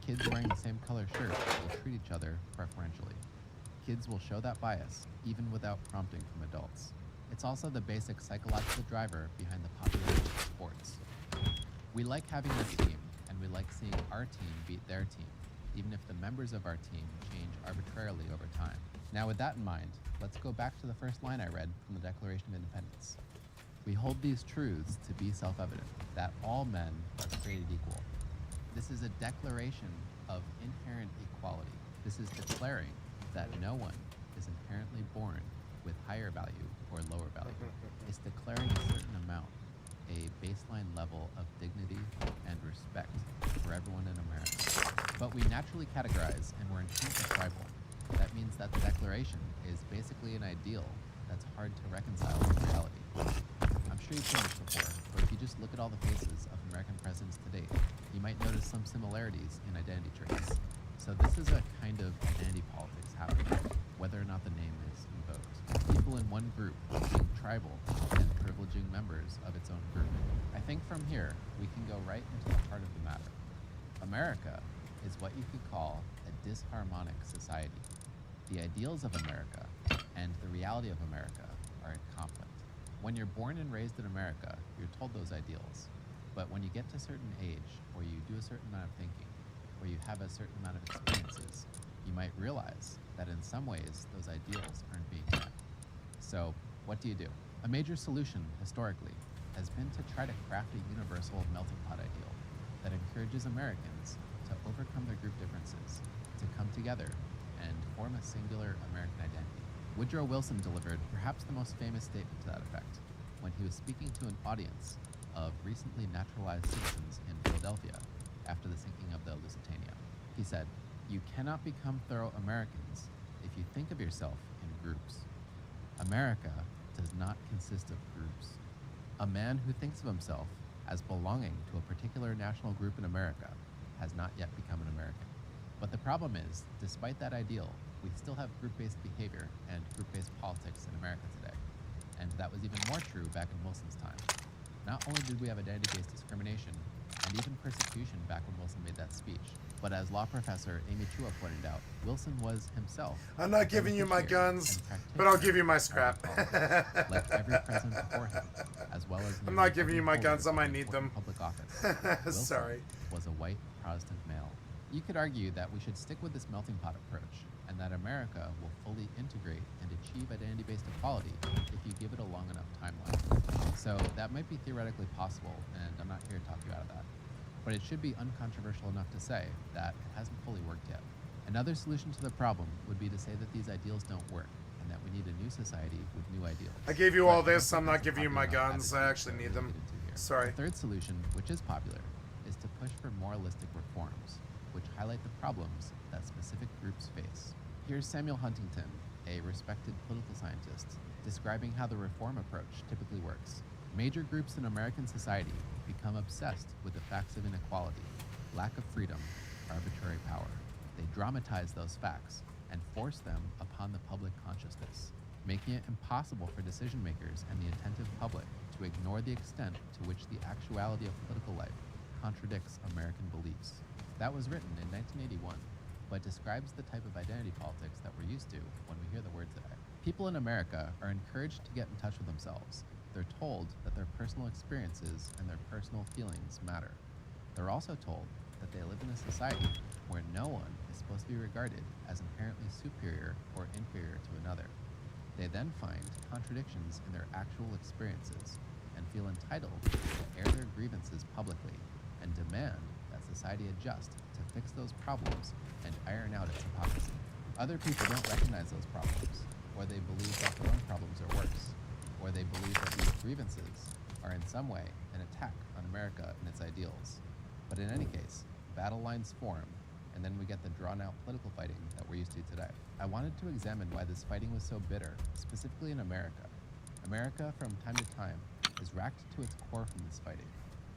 kids wearing the same color shirt will treat each other preferentially. Kids will show that bias even without prompting from adults. It's also the basic psychological driver behind the popularity of sports. We like having a team, and we like seeing our team beat their team, even if the members of our team change arbitrarily over time. Now, with that in mind, let's go back to the first line I read from the Declaration of Independence. We hold these truths to be self-evident, that all men are created equal. This is a declaration of inherent equality. This is declaring that no one is inherently born with higher value or lower value. It's declaring a certain amount, a baseline level of dignity and respect for everyone in America. But we naturally categorize, and we're inherently tribal. That means that the Declaration is basically an ideal that's hard to reconcile with reality. I'm sure you've seen this before, but if you just look at all the faces of American presidents to date, you might notice some similarities in identity traits. So this is a kind of identity politics happening, whether or not the name is invoked. People in one group being tribal and privileging members of its own group. I think from here, we can go right into the heart of the matter. America is what you could call a disharmonic society. The ideals of America and the reality of America are in conflict. When you're born and raised in America, you're told those ideals. But when you get to a certain age, or you do a certain amount of thinking, or you have a certain amount of experiences, you might realize that in some ways those ideals aren't being met. So what do you do? A major solution, historically, has been to try to craft a universal melting pot ideal that encourages Americans to overcome their group differences, to come together and form a singular American identity. Woodrow Wilson delivered perhaps the most famous statement to that effect when he was speaking to an audience of recently naturalized citizens in Philadelphia after the sinking of the Lusitania. He said, "You cannot become thorough Americans if you think of yourself in groups. America does not consist of groups. A man who thinks of himself as belonging to a particular national group in America has not yet become an American." But the problem is, despite that ideal, we still have group-based behavior and group-based politics in America today. And that was even more true back in Wilson's time. Not only did we have identity-based discrimination and even persecution back when Wilson made that speech, but as law professor Amy Chua pointed out, Wilson was himself. I'm not giving you my guns, but I'll give you my scrap. Like every president before him, as well as I'm not giving you my guns. I might need them. Public office. Wilson Sorry. was a white Protestant male You could argue that we should stick with this melting pot approach, and that America will fully integrate and achieve identity-based equality if you give it a long enough timeline. So that might be theoretically possible, and I'm not here to talk you out of that. But it should be uncontroversial enough to say that it hasn't fully worked yet. Another solution to the problem would be to say that these ideals don't work, and that we need a new society with new ideals. I gave you But all I don't this. think I'm not that's a giving you my popular guns. attitude I actually to need really them. get into here. Sorry. The third solution, which is popular, is to push for moralistic reforms, which highlight the problems that specific groups face. Here's Samuel Huntington, a respected political scientist, describing how the reform approach typically works. Major groups in American society become obsessed with the facts of inequality, lack of freedom, arbitrary power. They dramatize those facts and force them upon the public consciousness, making it impossible for decision makers and the attentive public to ignore the extent to which the actuality of political life contradicts American beliefs. That was written in 1981, but describes the type of identity politics that we're used to when we hear the word today. People in America are encouraged to get in touch with themselves. They're told that their personal experiences and their personal feelings matter. They're also told that they live in a society where no one is supposed to be regarded as inherently superior or inferior to another. They then find contradictions in their actual experiences and feel entitled to air their grievances publicly and demand that society adjust to fix those problems and iron out its hypocrisy. Other people don't recognize those problems, or they believe that their own problems are worse, or they believe that these grievances are in some way an attack on America and its ideals. But in any case, battle lines form, and then we get the drawn-out political fighting that we're used to today. I wanted to examine why this fighting was so bitter, specifically in America. America, from time to time, is racked to its core from this fighting.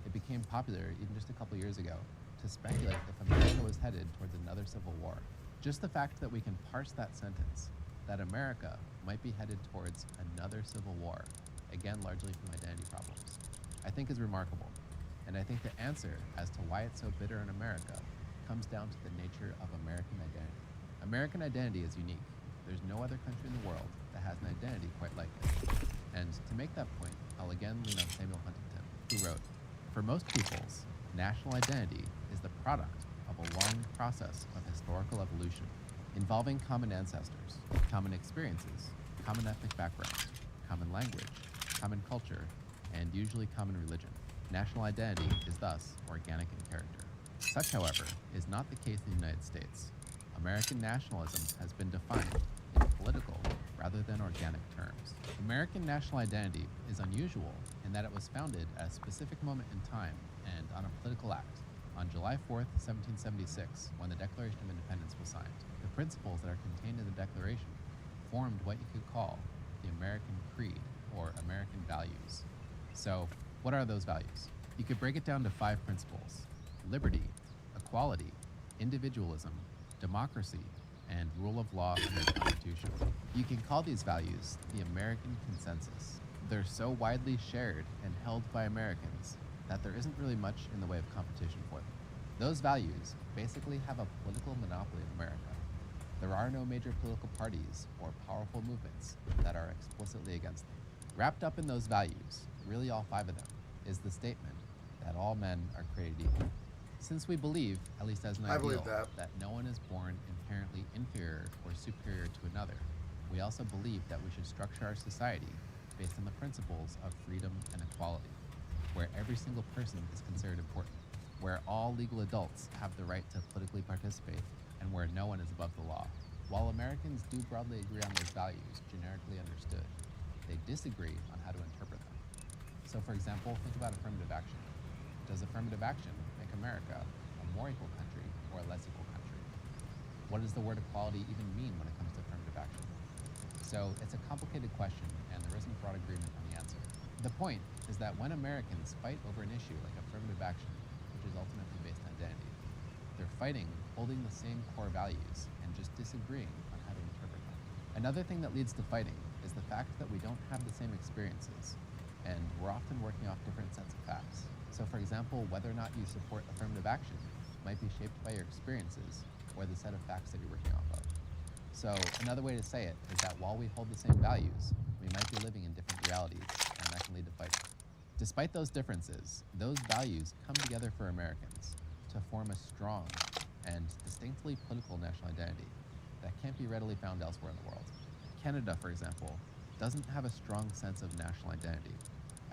It became popular, even just a couple years ago, to speculate if America was headed towards another civil war. Just the fact that we can parse that sentence, that America might be headed towards another civil war, again largely from identity problems, I think is remarkable. And I think the answer as to why it's so bitter in America comes down to the nature of American identity. American identity is unique. There's no other country in the world that has an identity quite like it. And to make that point, I'll again lean on Samuel Huntington, who wrote, "For most peoples, national identity is the product of a long process of historical evolution, involving common ancestors, common experiences, common ethnic background, common language, common culture, and usually common religion. National identity is thus organic in character. Such, however, is not the case in the United States. American nationalism has been defined in political rather than organic terms. American national identity is unusual in that it was founded at a specific moment in time and on a political act. On July 4th, 1776, when the Declaration of Independence was signed, the principles that are contained in the Declaration formed what you could call the American Creed, or American values. So, what are those values? You could break it down to 5 principles: liberty, equality, individualism, democracy, and rule of law under the Constitution. You can call these values the American consensus. They're so widely shared and held by Americans that there isn't really much in the way of competition for them. Those values basically have a political monopoly in America. There are no major political parties or powerful movements that are explicitly against them. Wrapped up in those values, really all 5 of them, is the statement that all men are created equal. Since we believe, at least as an ideal, that no one is born inherently inferior or superior to another, we also believe that we should structure our society based on the principles of freedom and equality, where every single person is considered important, where all legal adults have the right to politically participate, and where no one is above the law. While Americans do broadly agree on those values, generically understood, they disagree on how to interpret them. So, for example, think about affirmative action. Does affirmative action make America a more equal country or a less equal country? What does the word equality even mean when it comes to affirmative action? So it's a complicated question, and there isn't broad agreement on the answer. The point is that when Americans fight over an issue like affirmative action, which is ultimately based on identity, they're fighting holding the same core values and just disagreeing on how to interpret them. Another thing that leads to fighting is the fact that we don't have the same experiences, and we're often working off different sets of facts. So for example, whether or not you support affirmative action might be shaped by your experiences or the set of facts that you're working off of. So another way to say it is that while we hold the same values, we might be living in different realities, and that can lead to fighting. Despite those differences, those values come together for Americans to form a strong and distinctly political national identity that can't be readily found elsewhere in the world. Canada, for example, doesn't have a strong sense of national identity.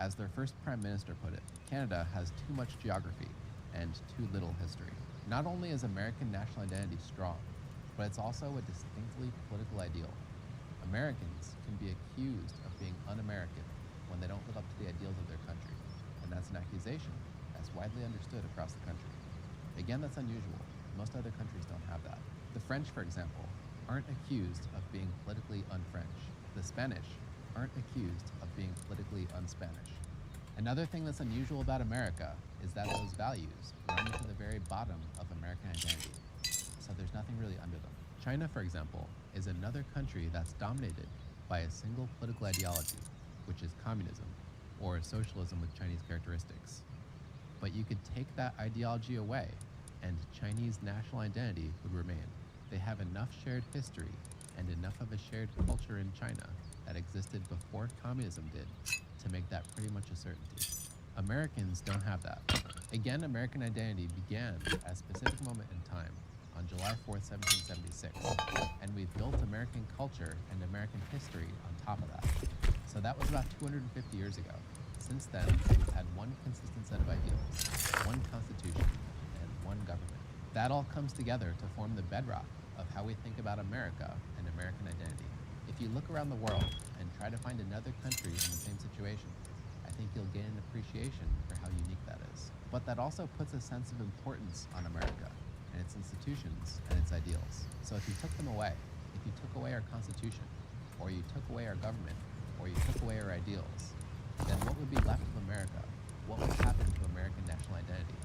As their first prime minister put it, Canada has too much geography and too little history. Not only is American national identity strong, but it's also a distinctly political ideal. Americans can be accused of being un-American when they don't live up to the ideals of their country, and that's an accusation that's widely understood across the country. Again, that's unusual. Most other countries don't have that. The French, for example, aren't accused of being politically un-French. The Spanish aren't accused of being politically un-Spanish. Another thing that's unusual about America is that those values run to the very bottom of American identity, so there's nothing really under them. China, for example, is another country that's dominated by a single political ideology, which is communism, or socialism with Chinese characteristics. But you could take that ideology away, and Chinese national identity would remain. They have enough shared history and enough of a shared culture in China that existed before communism did to make that pretty much a certainty. Americans don't have that. Again, American identity began at a specific moment in time on July 4th, 1776, and we've built American culture and American history on top of that. So that was about 250 years ago. Since then, we've had one consistent set of ideals, one constitution, and one government. That all comes together to form the bedrock of how we think about America and American identity. If you look around the world and try to find another country in the same situation, I think you'll gain an appreciation for how unique that is. But that also puts a sense of importance on America and its institutions and its ideals. So if you took them away, if you took away our Constitution, or you took away our government, or you took away our ideals, then what would be left of America? What would happen to American national identity?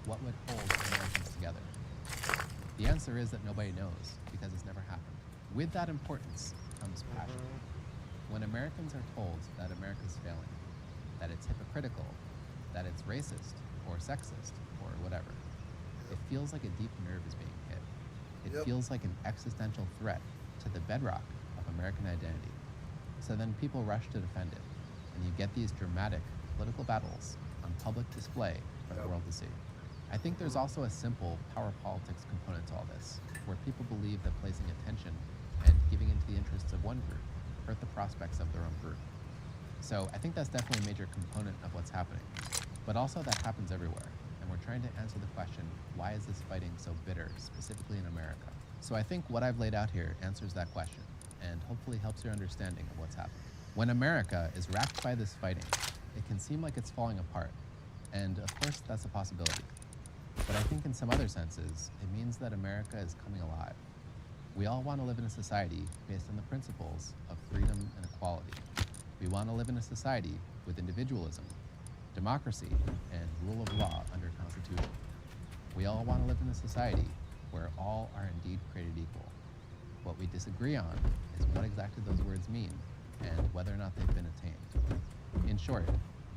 What would hold Americans together? The answer is that nobody knows, because it's never happened. With that importance comes passion. When Americans are told that America's failing, that it's hypocritical, that it's racist or sexist or whatever, it feels like a deep nerve is being hit. It feels like an existential threat to the bedrock of American identity. So then people rush to defend it, and you get these dramatic political battles on public display for the world to see. I think there's also a simple power politics component to all this, where people believe that placing attention and giving into the interests of one group hurt the prospects of their own group. So I think that's definitely a major component of what's happening. But also that happens everywhere, and we're trying to answer the question, why is this fighting so bitter, specifically in America? So I think what I've laid out here answers that question, and hopefully helps your understanding of what's happening. When America is racked by this fighting, it can seem like it's falling apart, and of course that's a possibility. But I think in some other senses, it means that America is coming alive. We all want to live in a society based on the principles of freedom and equality. We want to live in a society with individualism, democracy, and rule of law under a constitution. We all want to live in a society where all are indeed created equal. What we disagree on is what exactly those words mean and whether or not they've been attained. In short,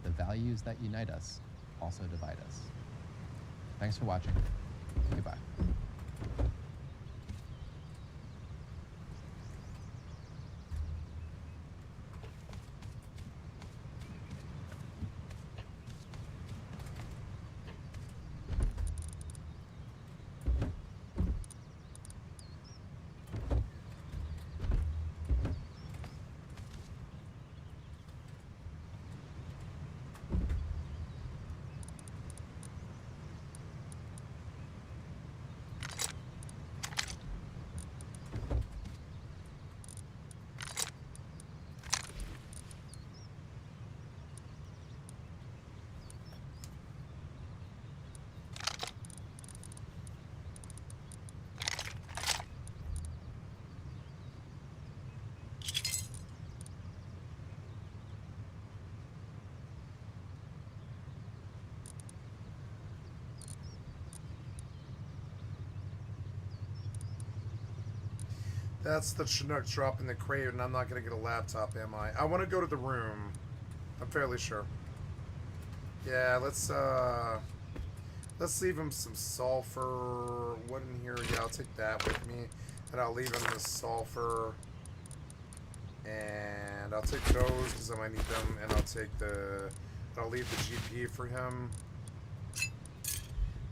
the values that unite us also divide us. Thanks for watching. Goodbye. That's the Chinook drop in the crate, and I'm not going to get a laptop, am I? I want to go to the room. I'm fairly sure. Yeah, let's leave him some sulfur. What in here? Yeah, I'll take that with me. And I'll leave him the sulfur. And I'll take those because I might need them. And I'll take the... I'll leave the GP for him.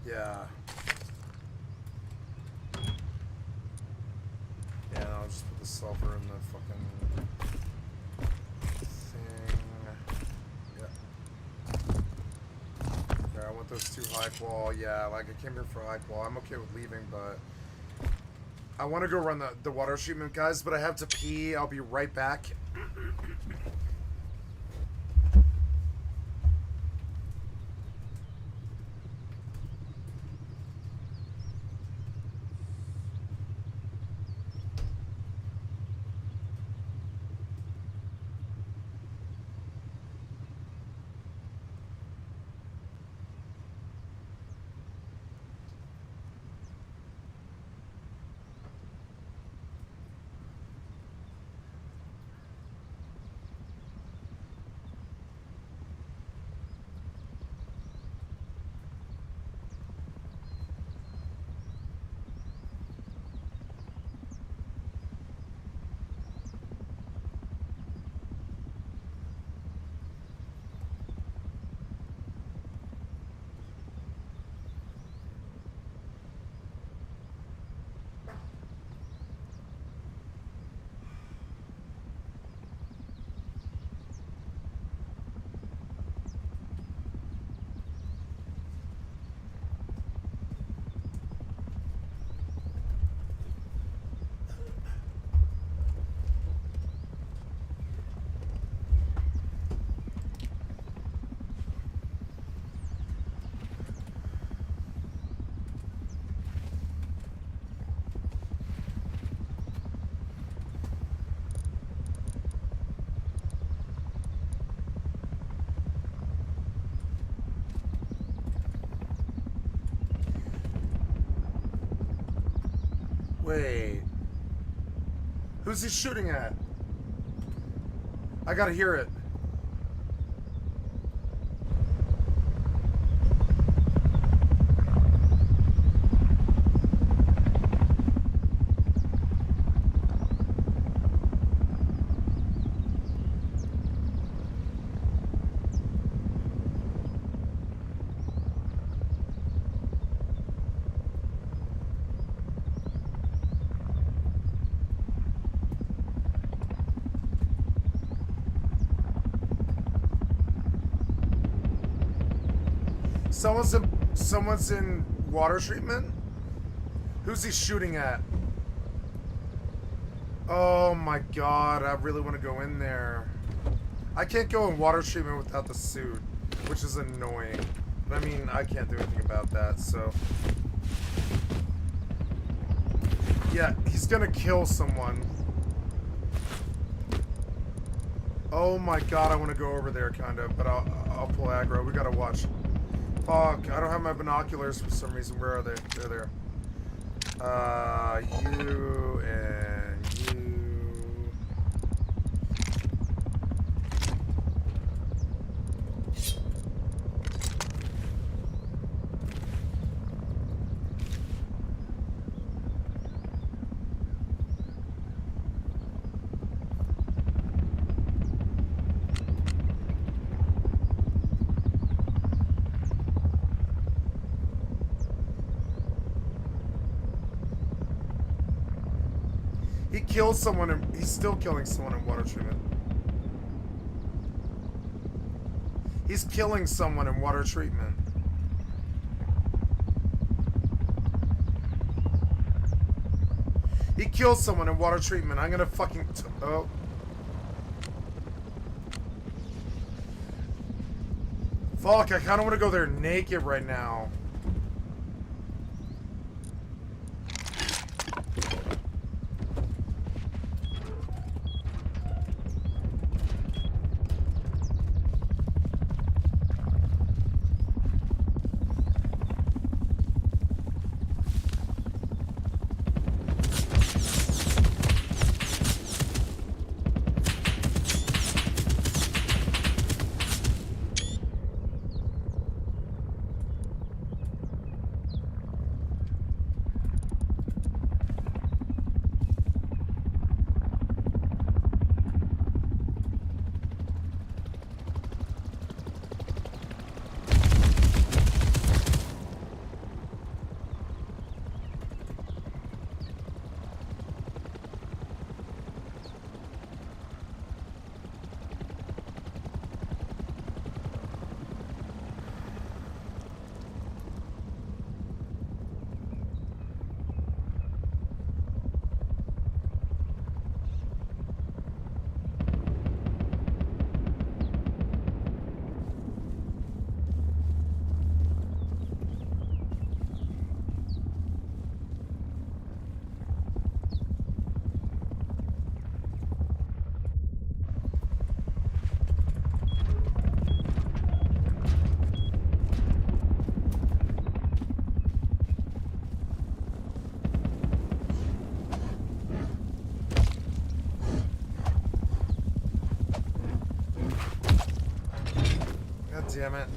Yeah. I'll just put the sulfur in the fucking thing. Yeah. Okay, I want those 2 high qual. Yeah, like I came here for high qual. I'm okay with leaving, but I want to go run the water treatment, guys, but I have to pee. I'll be right back. Wait. Who's he shooting at? I gotta hear it. Someone's in water treatment? Who's he shooting at? Oh my god, I really want to go in there. I can't go in water treatment without the suit, which is annoying. But I mean, I can't do anything about that, so. Yeah, he's gonna kill someone. Oh my god, I want to go over there, kind of, but I'll pull aggro. We gotta watch. Fuck, I don't have my binoculars for some reason. Where are they? They're there. You and you. He killed someone and he's still killing someone in water treatment. He's killing someone in water treatment. He killed someone in water treatment. I'm gonna fucking... oh. Fuck, I kinda wanna go there naked right now. damn it.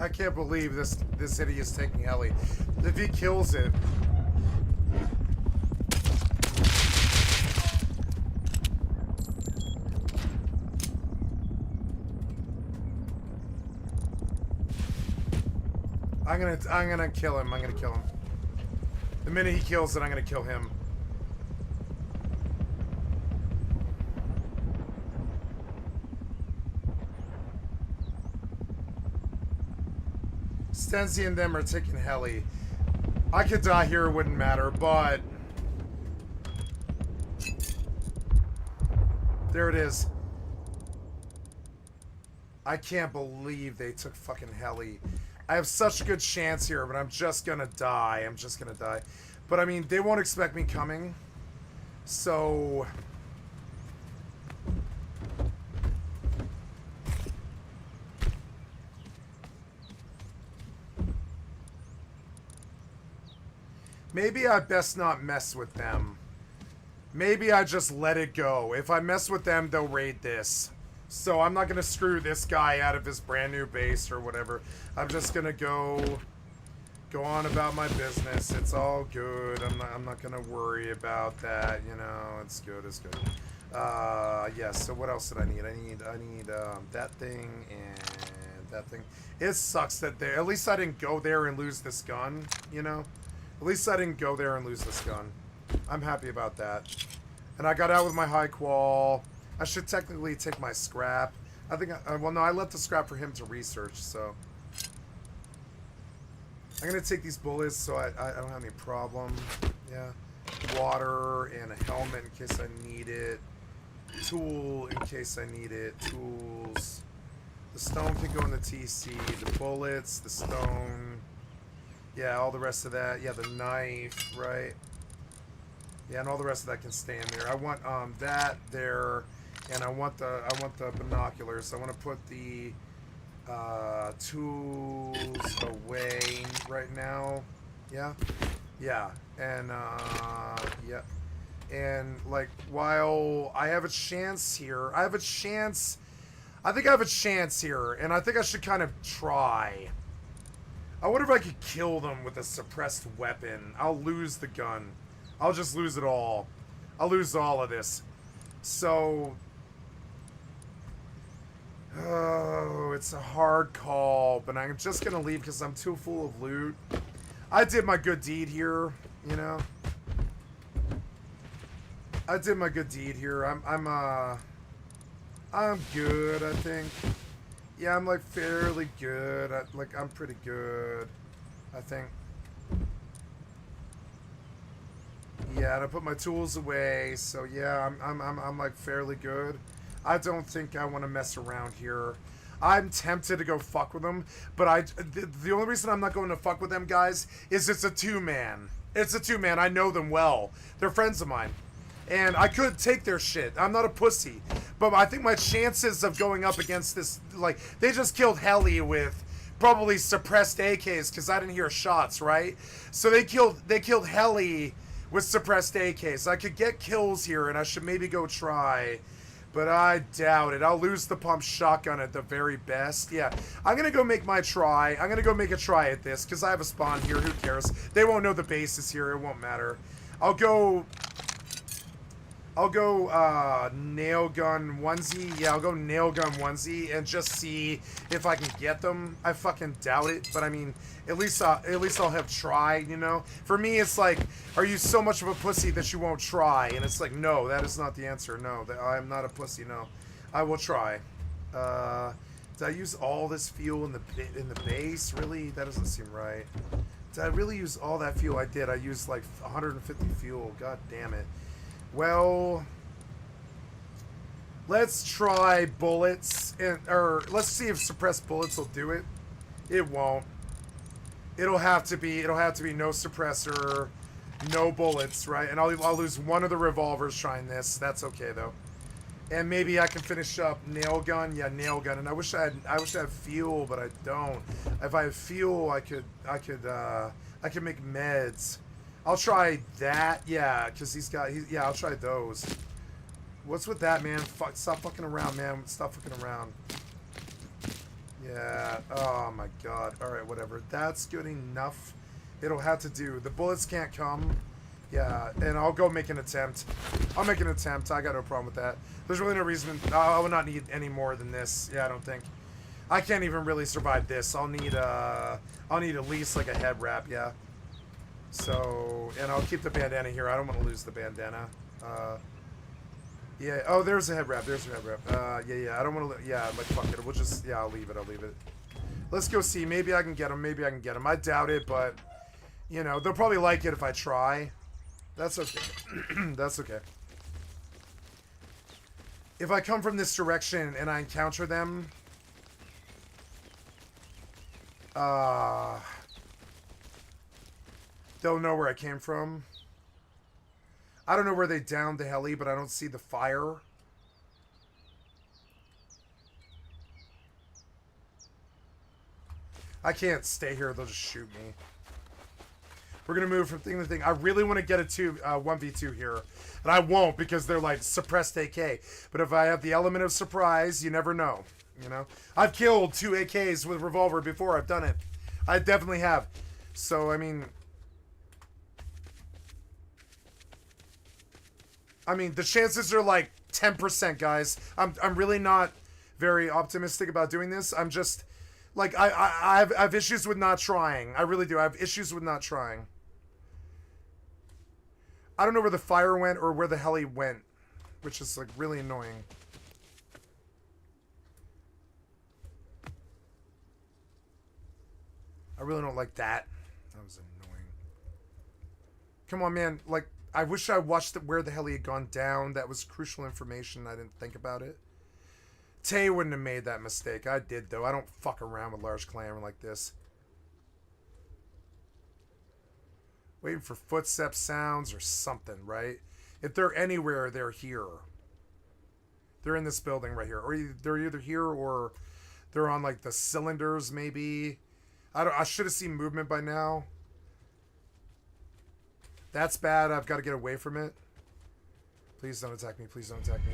I can't believe this idiot is taking heli. If he kills it. I'm gonna kill him. I'm gonna kill him. The minute he kills it, I'm gonna kill him. Stenzi and them are taking heli. I could die here, it wouldn't matter, but there it is. I can't believe they took fucking heli. I have such a good chance here, but I'm just gonna die. I'm just gonna die. But I mean, they won't expect me coming. So maybe I best not mess with them. Maybe I just let it go. If I mess with them, they'll raid this. So I'm not going to screw this guy out of his brand new base or whatever. I'm just going to go on about my business. It's all good. I'm not going to worry about that, you know. It's good. It's good. Yeah, so what else did I need? I need that thing and hate that thing. It sucks that at least I didn't go there and lose this gun, you know? At least I didn't go there and lose this gun. I'm happy about that. And I got out with my high qual. I should technically take my scrap. I think, well, no, I left the scrap for him to research, so. I'm going to take these bullets so I don't have any problem. Yeah. Water and a helmet in case I need it. Tool in case I need it. Tools. The stone can go in the TC. The bullets, the stone. Yeah, all the rest of that. Yeah, the knife, right? Yeah, and all the rest of that can stay in there. I want that there, and I want the binoculars. I want to put the tools away right now. Yeah, yeah, and yeah, and like while I have a chance here, I think I have a chance here, and I think I should kind of try. I wonder if I could kill them with a suppressed weapon. I'll lose the gun. I'll just lose it all. I'll lose all of this. So... oh, it's a hard call, but I'm just gonna leave because I'm too full of loot. I did my good deed here, you know? I did my good deed here. I'm good, I think. Yeah, I'm like fairly good. I'm pretty good, I think. Yeah, and I put my tools away, so yeah, I'm like fairly good. I don't think I want to mess around here. I'm tempted to go fuck with them, but the only reason I'm not going to fuck with them, guys, is it's a two-man. It's a two-man. I know them well. They're friends of mine. And I could take their shit. I'm not a pussy. But I think my chances of going up against this, like, they just killed Helly with probably suppressed AKs because I didn't hear shots, right? So they killed Helly with suppressed AKs. I could get kills here, and I should maybe go try. But I doubt it. I'll lose the pump shotgun at the very best. Yeah, I'm going to go make my try. I'm going to go make a try at this because I have a spawn here. Who cares? They won't know the bases here. It won't matter. I'll go nail gun onesie. Yeah, I'll go nail gun onesie and just see if I can get them. I fucking doubt it, but I mean, at least I'll have tried, you know? For me, it's like, are you so much of a pussy that you won't try? And it's like, no, that is not the answer. No, I'm not a pussy, no. I will try. Did I use all this fuel in the base? Really? That doesn't seem right. Did I really use all that fuel? I did. I used like 150 fuel. God damn it. Well, let's try bullets, or let's see if suppressed bullets will do it. It won't. It'll have to be no suppressor, no bullets, right? And I'll lose one of the revolvers trying this. That's okay though. And maybe I can finish up nail gun. Yeah, nail gun. And I wish I had fuel, but I don't. If I have fuel, I could make meds. I'll try that, yeah, because yeah, I'll try those. What's with that, man? Stop fucking around, man. Stop fucking around. Yeah, oh my god. Alright, whatever. That's good enough. It'll have to do. The bullets can't come. Yeah, and I'll go make an attempt. I'll make an attempt. I got no problem with that. There's really no reason. I will not need any more than this. Yeah, I don't think. I can't even really survive this. I'll need at least like a head wrap, yeah. So, and I'll keep the bandana here. I don't want to lose the bandana. Yeah. Oh, there's a head wrap. There's a head wrap. Yeah. I don't want to. Yeah, like fuck it. We'll just. Yeah, I'll leave it. I'll leave it. Let's go see. Maybe I can get him. Maybe I can get him. I doubt it, but you know they'll probably like it if I try. That's okay. That's okay. If I come from this direction and I encounter them, they'll know where I came from. I don't know where they downed the heli, but I don't see the fire. I can't stay here. They'll just shoot me. We're going to move from thing to thing. I really want to get a 1v2 here. And I won't because they're like suppressed AK. But if I have the element of surprise, you never know. You know? I've killed 2 AKs with a revolver before. I've done it. I definitely have. So, I mean, the chances are like 10%, guys. I'm really not very optimistic about doing this. I'm just Like, I have issues with not trying. I really do. I have issues with not trying. I don't know where the fire went or where the heli went, which is, like, really annoying. I really don't like that. That was annoying. Come on, man. Like, I wish I watched where the heli had gone down. That was crucial information. I didn't think about it. Tay wouldn't have made that mistake. I did, though. I don't fuck around with large clamor like this. Waiting for footstep sounds or something, right? If they're anywhere, they're here. They're in this building right here. Or they're either here or they're on, like, the cylinders, maybe. I should have seen movement by now. That's bad. I've got to get away from it. Please don't attack me. Please don't attack me.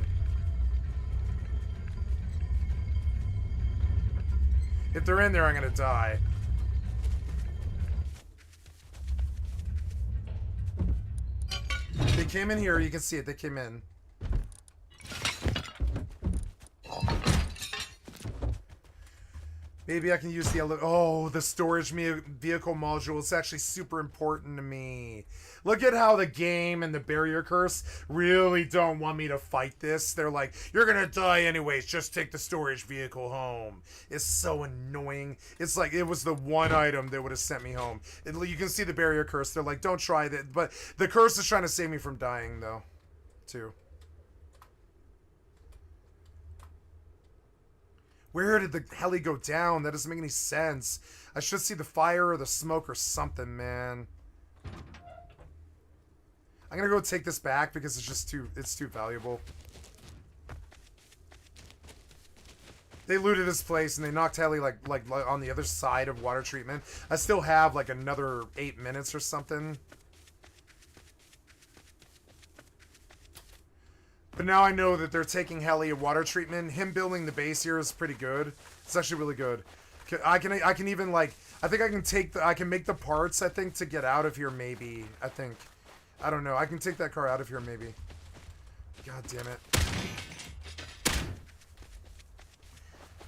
If they're in there, I'm going to die. They came in here. You can see it. They came in. Maybe I can use the... Oh, the storage vehicle module. It's actually super important to me. Look at how the game and the barrier curse really don't want me to fight this. They're like, you're going to die anyways. Just take the storage vehicle home. It's so annoying. It's like it was the one item that would have sent me home. You can see the barrier curse. They're like, don't try that. But the curse is trying to save me from dying, though, too. Where did the heli go down? That doesn't make any sense. I should see the fire or the smoke or something, man. I'm gonna go take this back because it's just too valuable. They looted this place and they knocked heli like on the other side of water treatment. I still have like another 8 minutes or something. But now I know that they're taking heli at water treatment. Him building the base here is pretty good. It's actually really good. I can even like, I think I can take I can make the parts, I think, to get out of here maybe. I don't know. I can take that car out of here maybe. God damn it.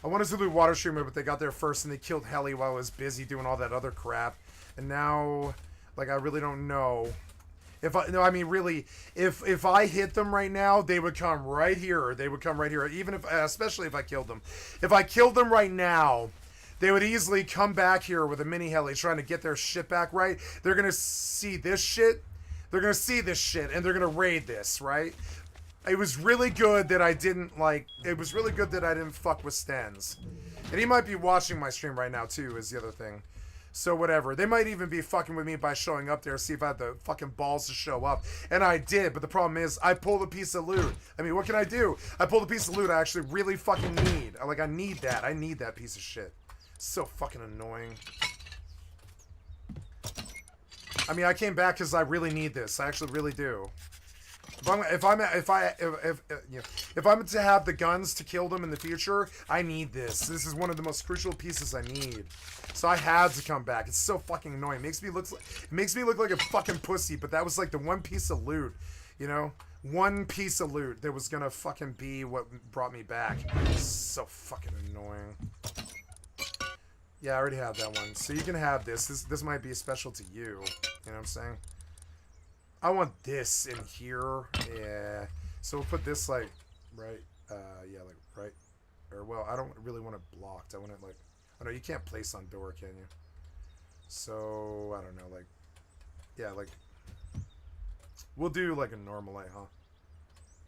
I wanted to loot water treatment, but they got there first and they killed heli while I was busy doing all that other crap. And now, like, I really don't know. If I hit them right now, they would come right here. They would come right here. Even if, especially if I killed them. If I killed them right now, they would easily come back here with a mini heli trying to get their shit back, right? They're going to see this shit. They're going to see this shit, and they're going to raid this, right? It was really good that I didn't, fuck with Stens. And he might be watching my stream right now, too, is the other thing. So whatever. They might even be fucking with me by showing up there, see if I had the fucking balls to show up. And I did, but the problem is I pulled a piece of loot. I mean, what can I do? I pulled a piece of loot I actually really fucking need. I need that. I need that piece of shit. So fucking annoying. I mean, I came back because I really need this. I actually really do. If I'm to have the guns to kill them in the future, I need this. This is one of the most crucial pieces I need. So I had to come back. It's so fucking annoying. It makes me look like a fucking pussy, but that was like the one piece of loot, you know? One piece of loot that was gonna fucking be what brought me back. It's so fucking annoying. Yeah, I already have that one. So you can have this. This might be special to you. You know what I'm saying? I want this in here. Yeah. So we'll put this like right. Yeah, like right. Or well, I don't really want it blocked. I want it like. Oh no, you can't place on door, can you? So I don't know, like. Yeah, like. We'll do like a normal light, huh?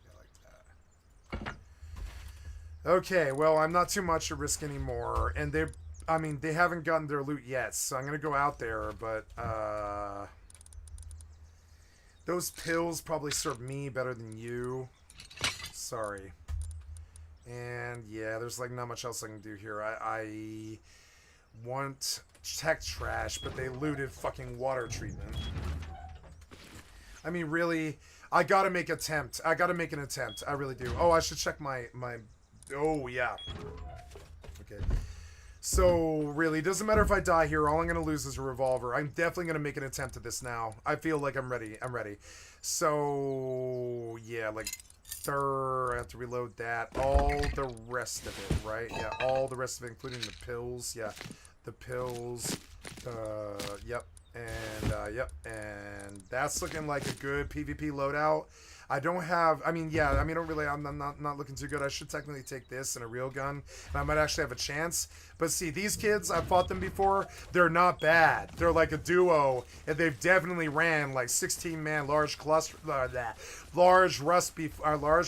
Yeah, like that. Okay, well, I'm not too much at risk anymore, and they haven't gotten their loot yet, so I'm gonna go out there, but those pills probably serve me better than you. Sorry. And yeah, there's like not much else I can do here. I want tech trash, but they looted fucking water treatment. I mean, really, I gotta make an attempt. I really do. Oh, I should check my oh yeah. Okay. So, really, it doesn't matter if I die here. All I'm going to lose is a revolver. I'm definitely going to make an attempt at this now. I feel like I'm ready. So, yeah, like, I have to reload that. All the rest of it, right? Yeah, all the rest of it, including the pills. Yeah, the pills. Yep. And, yep. And that's looking like a good PvP loadout. I don't have, I mean, yeah, I mean, I'm not looking too good. I should technically take this and a real gun, and I might actually have a chance. But see, these kids, I've fought them before. They're not bad. They're like a duo, and they've definitely ran like 16-man large cluster, large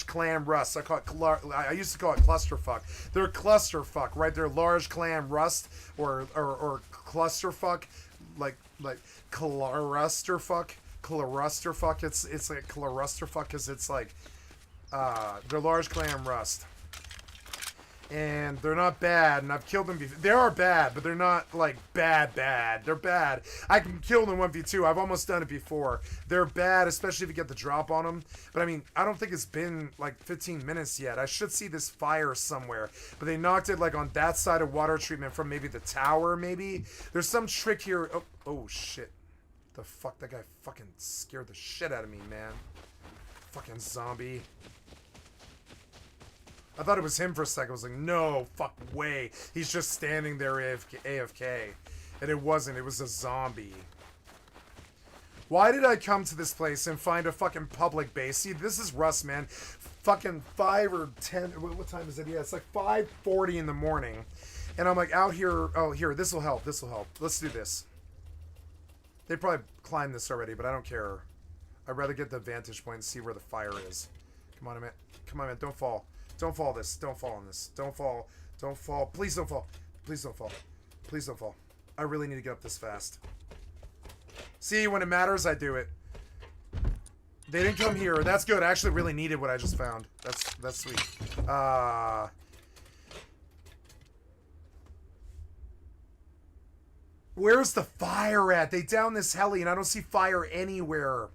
clan rust. I call it, I used to call it clusterfuck. They're clusterfuck, right? They're large clan rust or clusterfuck, like clusterfuck. Clusterfuck. It's like clusterfuck because it's like they're large clan rust, and they're not bad. And I've killed them before. They are bad, but they're not like bad. They're bad. I can kill them 1v2. I've almost done it before. They're bad, especially if you get the drop on them. But I mean, I don't think it's been like 15 minutes yet. I should see this fire somewhere. But they knocked it like on that side of water treatment from maybe the tower. Maybe there's some trick here. Oh shit. The fuck, that guy fucking scared the shit out of me, man. Fucking zombie. I thought it was him for a second. I was like, no, fuck way. He's just standing there AFK. And it wasn't. It was a zombie. Why did I come to this place and find a fucking public base? See, this is Rust, man. Fucking 5 or 10. What time is it? Yeah, it's like 5:40 in the morning. And I'm like out here. Oh, here, this will help. This will help. Let's do this. They probably climbed this already, but I don't care. I'd rather get the vantage point and see where the fire is. Come on, man. Come on, man. Don't fall. Don't fall this. Don't fall on this. Don't fall. Don't fall. Please don't fall. Please don't fall. Please don't fall. I really need to get up this fast. See, when it matters, I do it. They didn't come here. That's good. I actually really needed what I just found. That's sweet. Where's the fire at? They down this heli and I don't see fire anywhere.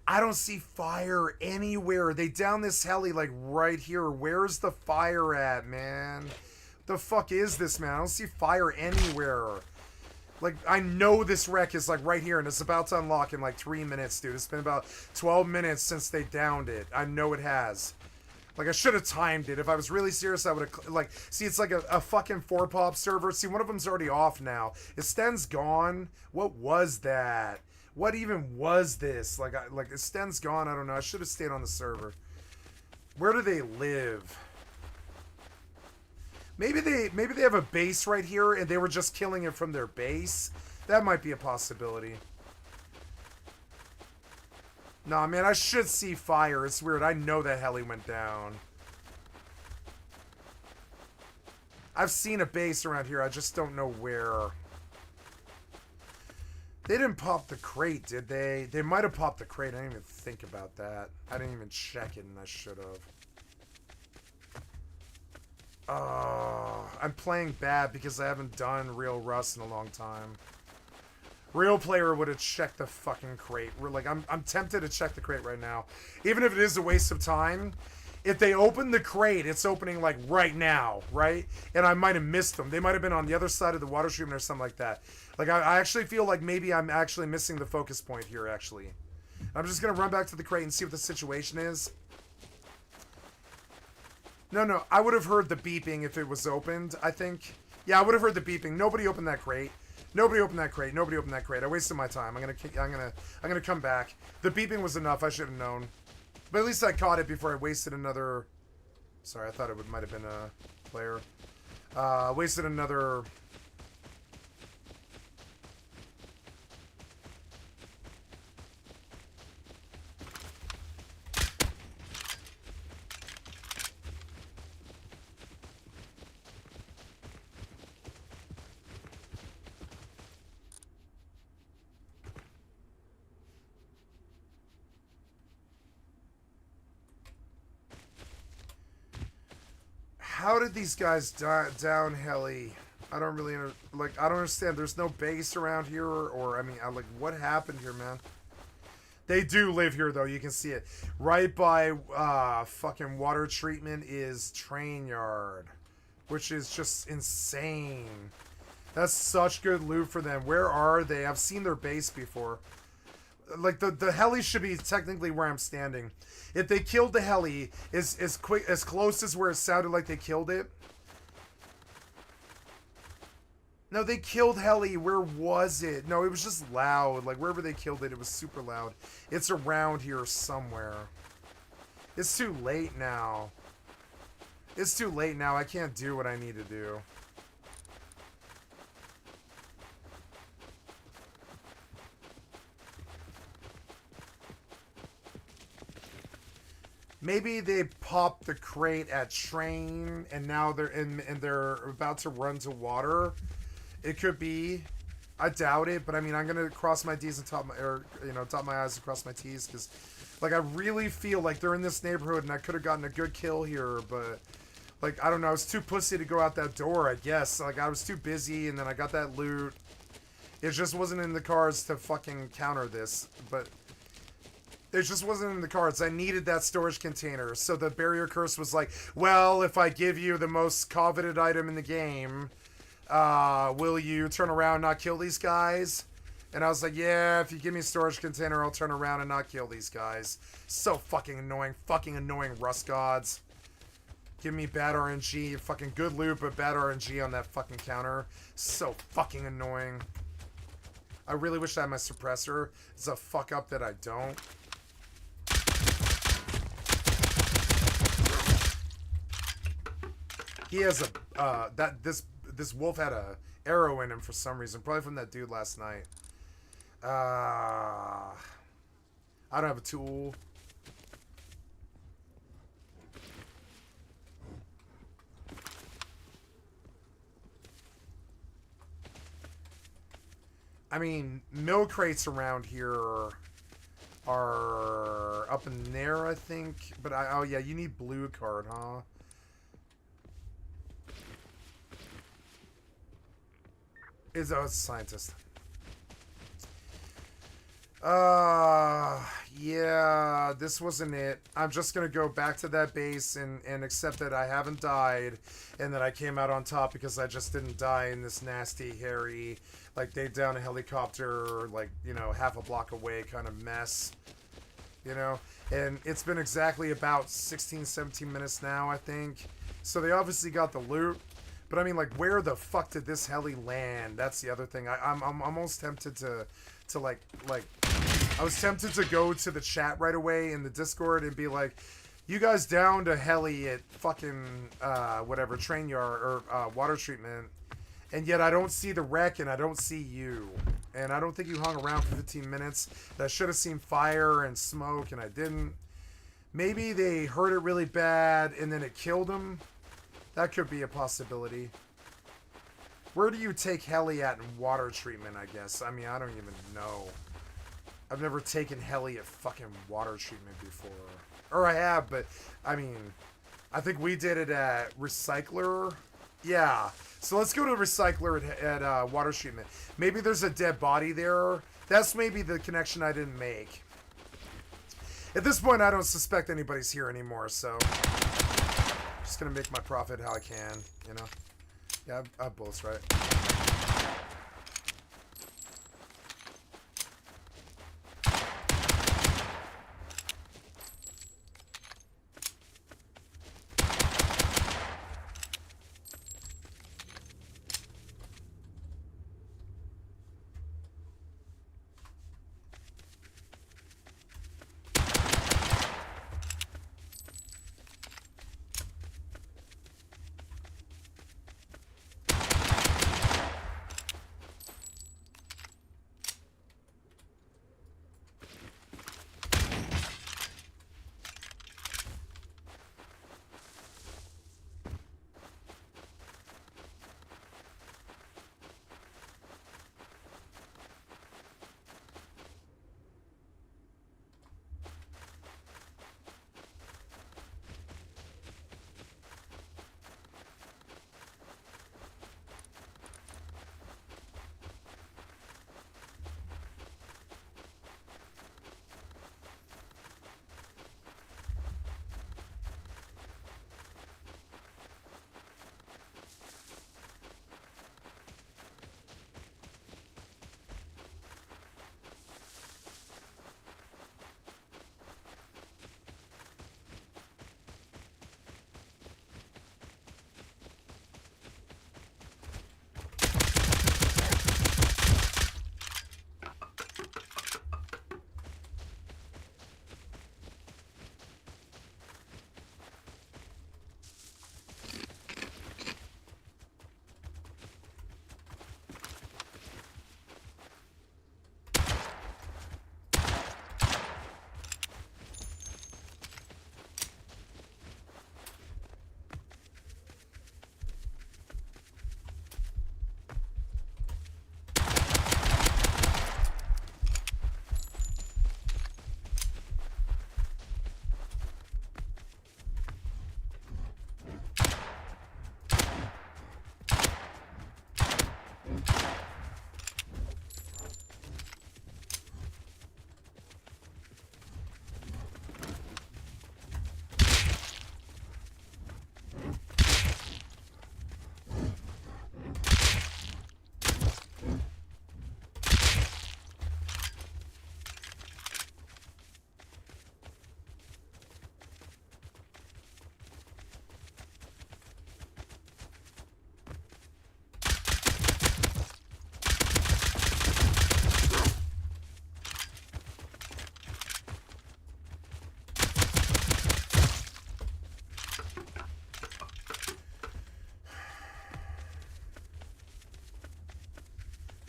I don't see fire anywhere. They down this heli like right here. Where's the fire at, man? The fuck is this, man? I don't see fire anywhere. Like, I know this wreck is like right here and it's about to unlock in like 3 minutes, dude. It's been about 12 minutes since they downed it. I know it has. Like, I should have timed it. If I was really serious, I would have, like, see, it's like a fucking 4-pop server. See, one of them's already off now. Esten's gone. What was that? What even was this? Like, Esten's gone. I don't know. I should have stayed on the server. Where do they live? Maybe they have a base right here and they were just killing it from their base. That might be a possibility. Nah, man, I should see fire. It's weird. I know that heli went down. I've seen a base around here. I just don't know where. They didn't pop the crate, did they? They might have popped the crate. I didn't even think about that. I didn't even check it, and I should have. I'm playing bad because I haven't done real Rust in a long time. Real player would have checked the fucking crate. We're like, I'm tempted to check the crate right now. Even if it is a waste of time, if they open the crate, it's opening like right now, right? And I might have missed them. They might have been on the other side of the water treatment or something like that. Like, I actually feel like maybe I'm actually missing the focus point here, actually. I'm just going to run back to the crate and see what the situation is. No, I would have heard the beeping if it was opened, I think. Yeah, I would have heard the beeping. Nobody opened that crate. Nobody opened that crate. Nobody opened that crate. I wasted my time. I'm gonna come back. The beeping was enough. I should have known. But at least I caught it before I wasted another. Sorry, I thought it might have been a player. Wasted another. How did these guys down heli? I don't really I don't understand. There's no base around here, or I mean, like, what happened here, man? They do live here, though. You can see it right by fucking water treatment is train yard, which is just insane. That's such good loot for them. Where are they? I've seen their base before. Like, the heli should be technically where I'm standing. If they killed the heli, as close as where it sounded like they killed it. No, they killed heli. Where was it? No, it was just loud. Like, wherever they killed it, it was super loud. It's around here somewhere. It's too late now. It's too late now. I can't do what I need to do. Maybe they popped the crate at train and now they're in and they're about to run to water. It could be. I doubt it, but I mean, I'm gonna cross my D's and dot my I's and cross my T's because, like, I really feel like they're in this neighborhood and I could have gotten a good kill here, but like, I don't know, I was too pussy to go out that door. I guess like I was too busy, and then I got that loot. It just wasn't in the cards to fucking counter this, but. It just wasn't in the cards. I needed that storage container. So the barrier curse was like, well, if I give you the most coveted item in the game, will you turn around and not kill these guys? And I was like, yeah, if you give me a storage container, I'll turn around and not kill these guys. So fucking annoying Rust gods. Give me bad RNG, fucking good loot, but bad RNG on that fucking counter. So fucking annoying. I really wish I had my suppressor. It's a fuck up that I don't. He has a this wolf had a arrow in him for some reason, probably from that dude last night. I don't have a tool. I mean, milk crates around here are up in there, I think. But oh yeah, you need blue card, huh? Is a scientist. Yeah, this wasn't it. I'm just gonna go back to that base and accept that I haven't died and that I came out on top because I just didn't die in this nasty, hairy, like they down a helicopter, like, you know, half a block away kind of mess, you know? And it's been exactly about 16, 17 minutes now, I think. So they obviously got the loot. But I mean, like, where the fuck did this heli land? That's the other thing. I'm almost tempted to like, I was tempted to go to the chat right away in the Discord and be like, you guys downed a heli at fucking, whatever, train yard or water treatment. And yet I don't see the wreck and I don't see you. And I don't think you hung around for 15 minutes. I should have seen fire and smoke and I didn't. Maybe they hurt it really bad and then it killed them. That could be a possibility. Where do you take heli at in water treatment, I guess? I mean, I don't even know. I've never taken heli at fucking water treatment before. Or I have, but, I mean, I think we did it at Recycler. Yeah. So let's go to Recycler at water treatment. Maybe there's a dead body there. That's maybe the connection I didn't make. At this point, I don't suspect anybody's here anymore, so... Just gonna make my profit how I can, you know? Yeah, I have bullets, right?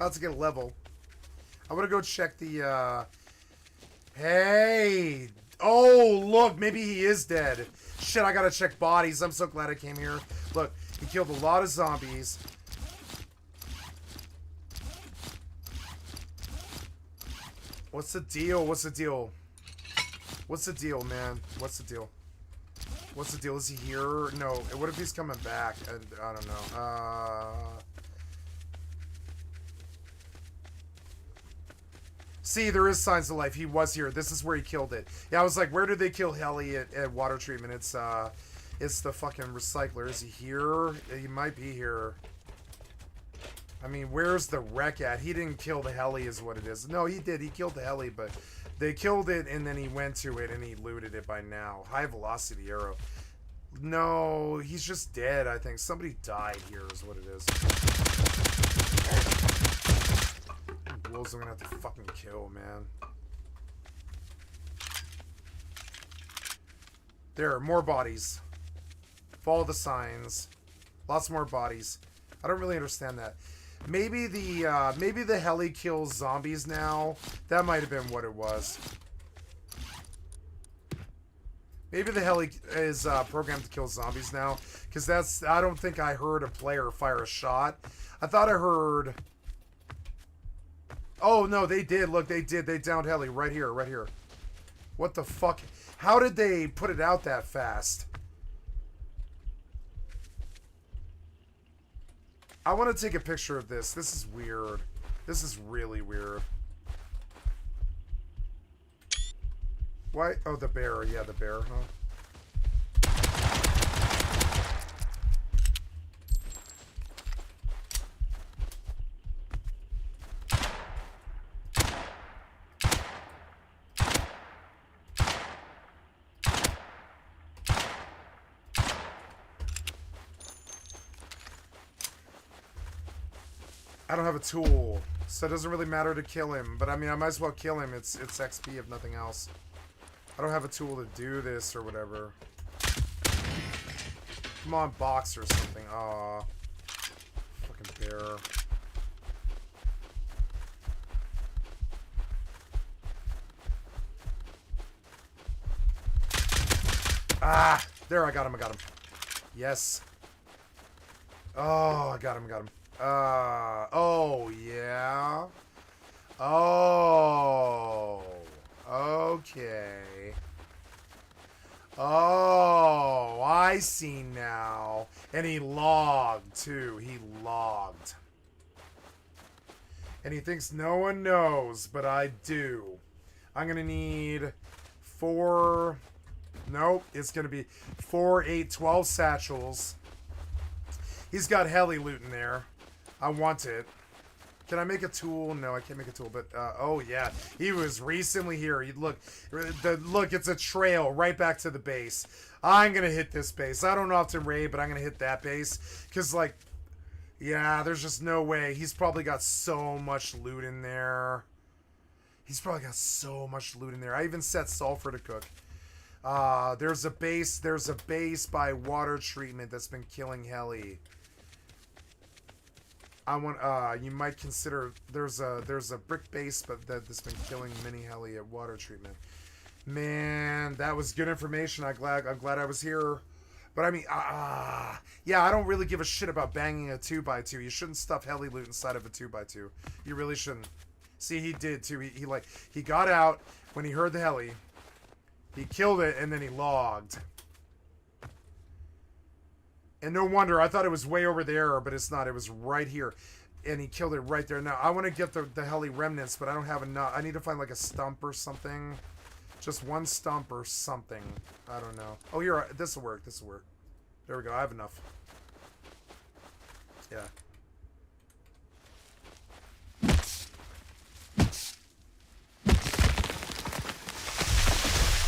About to get a level. I want to go check the, Hey! Oh, look, maybe he is dead. Shit, I gotta check bodies. I'm so glad I came here. Look, he killed a lot of zombies. What's the deal? What's the deal? What's the deal, man? What's the deal? What's the deal? Is he here? No. What if he's coming back? I don't know. See, there is signs of life. He was here. This is where he killed it. Yeah, I was like, where did they kill Heli at water treatment? It's the fucking recycler. Is he here? He might be here. I mean, where's the wreck at? He didn't kill the heli is what it is. No, he did. He killed the heli, but they killed it and then he went to it and he looted it by now. High velocity arrow. No, he's just dead, I think. Somebody died here is what it is. Wolves I'm gonna have to fucking kill, man. There, more bodies. Follow the signs. Lots more bodies. I don't really understand that. Maybe the heli kills zombies now. That might have been what it was. Maybe the heli is programmed to kill zombies now, because that's. I don't think I heard a player fire a shot. I thought I heard. Oh no, they did. Look, they did. They downed heli right here, right here. What the fuck? How did they put it out that fast? I want to take a picture of this. This is weird. This is really weird. Why? Oh, the bear. Yeah, the bear, huh? I don't have a tool, so it doesn't really matter to kill him. But I mean, I might as well kill him. It's XP if nothing else. I don't have a tool to do this or whatever. Come on, box or something. Aw. Fucking bear. Ah! There, I got him, I got him. Yes. Oh, I got him, got him. Oh, yeah. Oh. Okay. Oh, I see now. And he logged, too. He logged. And he thinks no one knows, but I do. I'm gonna need 4... Nope, it's gonna be 4, 8, 12 satchels. He's got heli loot in there. I want it. Can I make a tool? No, I can't make a tool, but, oh yeah. He was recently here. Look, it's a trail right back to the base. I'm gonna hit this base. I don't often raid, but I'm gonna hit that base. Because, like, yeah, there's just no way. He's probably got so much loot in there. He's probably got so much loot in there. I even set sulfur to cook. There's a base by water treatment that's been killing heli. I want, you might consider, there's a brick base, but that's been killing mini heli at water treatment. Man, that was good information. I'm glad I was here. But I mean, yeah, I don't really give a shit about banging a 2x2. You shouldn't stuff heli loot inside of a 2x2. You really shouldn't. See, he did too. He got out when he heard the heli. He killed it and then he logged. And no wonder, I thought it was way over there, but it's not. It was right here. And he killed it right there. Now, I want to get the heli remnants, but I don't have enough. I need to find like a stump or something. Just one stump or something. I don't know. Oh, here, this will work. This will work. There we go. I have enough. Yeah.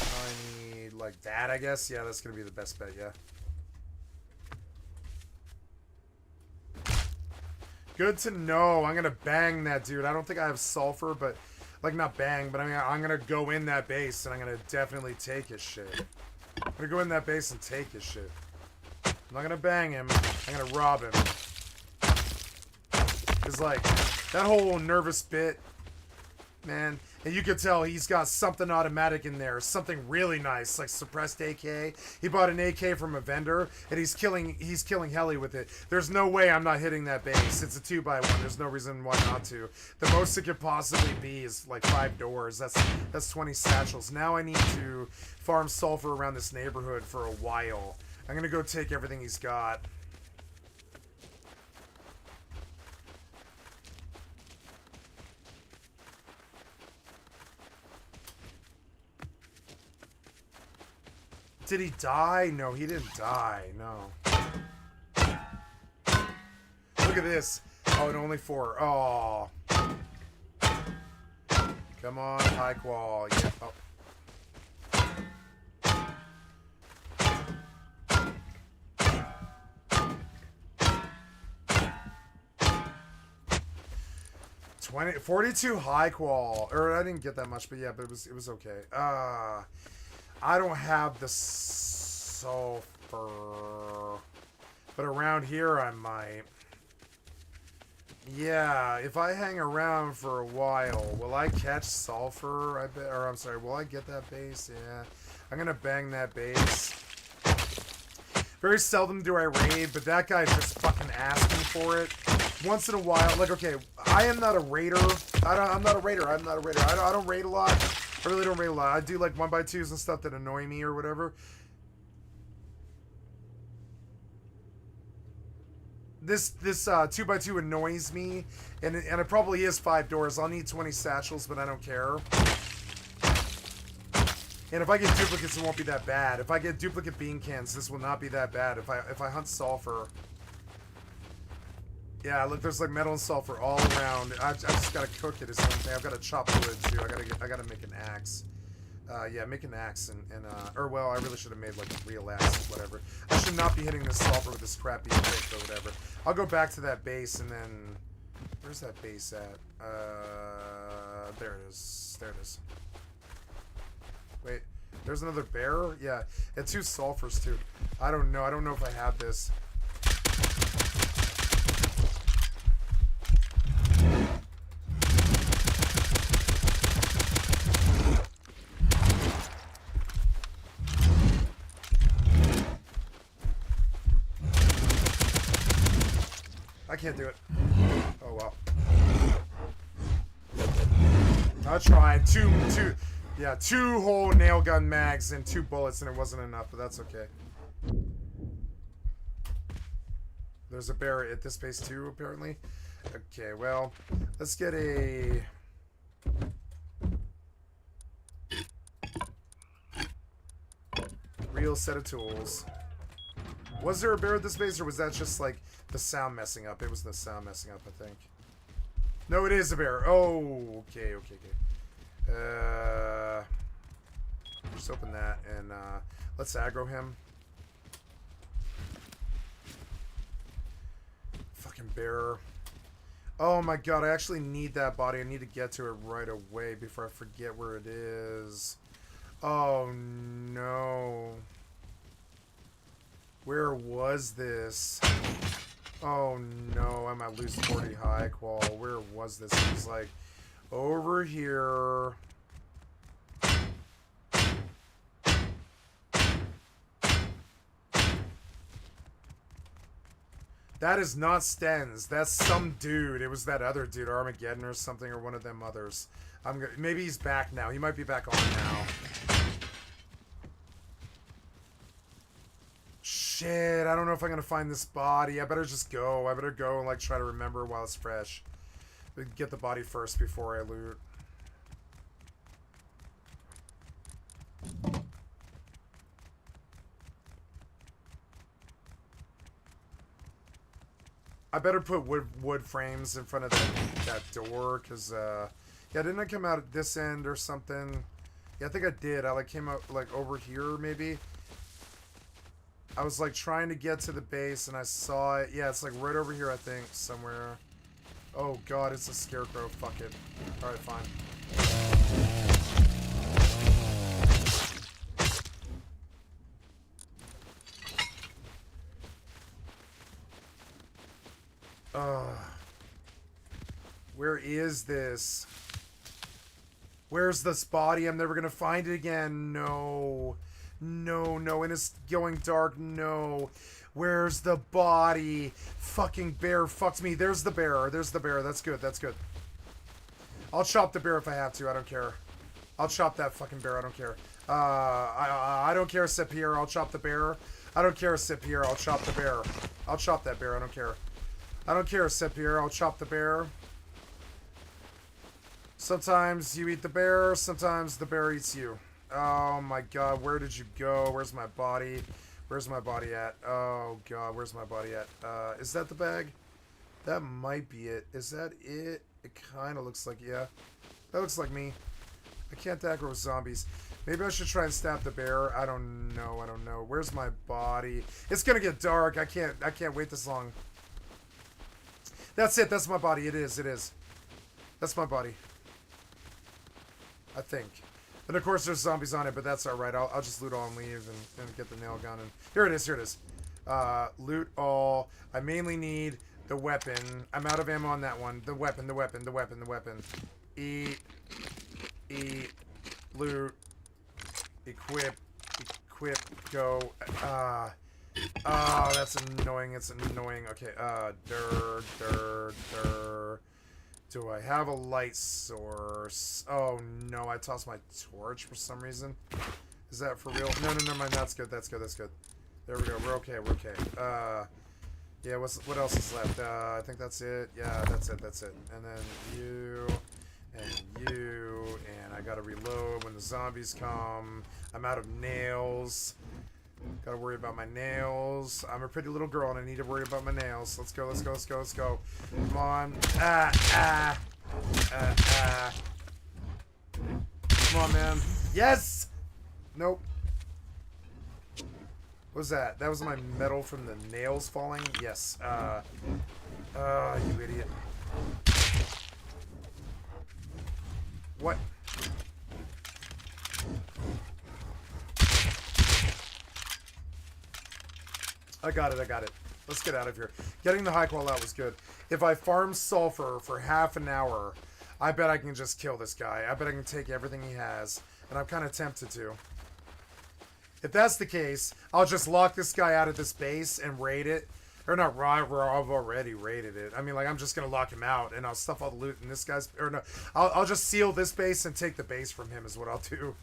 I need like that, I guess. Yeah, that's going to be the best bet, yeah. Good to know. I'm going to bang that dude. I don't think I have sulfur, but... Like, not bang, but I mean, I'm going to go in that base, and I'm going to definitely take his shit. I'm going to go in that base and take his shit. I'm not going to bang him. I'm going to rob him. Because, like, That whole nervous bit, man. And you could tell he's got something automatic in there, something really nice, like suppressed AK. He bought an AK from a vendor, and he's killing heli with it. There's no way I'm not hitting that base. It's a 2x1. There's no reason why not to. The most it could possibly be is like 5 doors. That's 20 satchels. Now I need to farm sulfur around this neighborhood for a while. I'm gonna go take everything he's got. Did he die? No, he didn't die. No. Look at this. Oh, and only 4. Oh. Come on, high qual. Yeah. Oh. $20, 42 high qual. Or I didn't get that much, but yeah, but it was okay. I don't have the sulfur, but around here I might. Yeah, if I hang around for a while, will I catch sulfur? I bet, or I'm sorry, will I get that base? Yeah, I'm gonna bang that base. Very seldom do I raid, but that guy's just fucking asking for it. Once in a while, like, okay, I am not a raider. I'm not a raider. I don't raid a lot. I really don't raid a lot. I do like 1x2s and stuff that annoy me or whatever. This 2x2 annoys me, and it probably is 5 doors. I'll need 20 satchels, but I don't care. And if I get duplicates, it won't be that bad. If I get duplicate bean cans, this will not be that bad. If I hunt sulfur. Yeah, look, there's like metal and sulfur all around. I just gotta cook it is the only thing. I've gotta chop wood too. I gotta make an axe. Yeah, make an axe and or well, I really should have made like a real axe, whatever. I should not be hitting this sulfur with this crappy pick or whatever. I'll go back to that base and then where's that base at? There it is. There it is. Wait, there's another bear? Yeah, and 2 sulfurs too. I don't know. I don't know if I have this. I can't do it. Oh well. I tried. Two whole nail gun mags and 2 bullets, and it wasn't enough, but that's okay. There's a bear at this base too, apparently. Okay, well, let's get a real set of tools. Was there a bear at this base, or was that just like the sound messing up? It was the sound messing up, I think. No, it is a bear. Oh, okay. Just open that and let's aggro him. Fucking bear. Oh my god, I actually need that body. I need to get to it right away before I forget where it is. Oh no. Where was this? Oh no, I might lose 40 high qual. Where was this? It was like over here. That is not Stens. That's some dude. It was that other dude, Armageddon or something, or one of them others. Maybe he's back now. He might be back on now. Shit, I don't know if I'm gonna find this body. I better just go. I better go and like try to remember while it's fresh. Get the body first before I loot. I better put wood frames in front of that door, cause yeah, didn't I come out at this end or something? Yeah, I think I did. I like came out like over here maybe. I was like trying to get to the base and I saw it. Yeah, it's like right over here I think somewhere. Oh god, it's a scarecrow. Fuck it. All right, fine. Where is this? Where's this body? I'm never gonna find it again. No. No, no. And it's going dark. No. Where's the body? Fucking bear fucked me. There's the bear. There's the bear. That's good. That's good. I'll chop the bear if I have to. I don't care. I'll chop that fucking bear. I don't care. I don't care, Sip here. I'll chop the bear. I don't care, Sip here. I'll chop the bear. I'll chop that bear. I don't care. I don't care, Sip here. I'll chop the bear. Sometimes you eat the bear. Sometimes the bear eats you. Oh my god. Where did you go? Where's my body? Where's my body at? Oh god. Where's my body at? Is that the bag? That might be it. Is that it? It kind of looks like, yeah. That looks like me. I can't aggro with zombies. Maybe I should try and stab the bear. I don't know. I don't know. Where's my body? It's gonna get dark. I can't wait this long. That's it. That's my body. It is. It is. That's my body. I think. And of course there's zombies on it, but that's alright. I'll just loot all and leave and get the nail gun. And here it is. Here it is. Loot all. I mainly need the weapon. I'm out of ammo on that one. The weapon. The weapon. The weapon. The weapon. Eat. Loot. Equip. Go. That's annoying. It's annoying. Okay, do I have a light source? Oh no, I tossed my torch for some reason. Is that for real? No, never mind. That's good. That's good. That's good. There we go. We're okay. We're okay. Yeah, what else is left? I think that's it. Yeah, that's it. That's it. And then you... And you, and I gotta reload when the zombies come. I'm out of nails. Gotta worry about my nails. I'm a pretty little girl and I need to worry about my nails. Let's go, let's go, let's go, let's go. Come on. Come on, man. Yes! Nope. What was that? That was my metal from the nails falling? Yes. You idiot. What? I got it, I got it. Let's get out of here. Getting the high qual out was good. If I farm sulfur for half an hour, I bet I can just kill this guy. I bet I can take everything he has. And I'm kind of tempted to. If that's the case, I'll just lock this guy out of this base and raid it. Or not, I've already raided it. I mean, like, I'm just going to lock him out, and I'll stuff all the loot in this guy's... Or no, I'll just seal this base and take the base from him is what I'll do.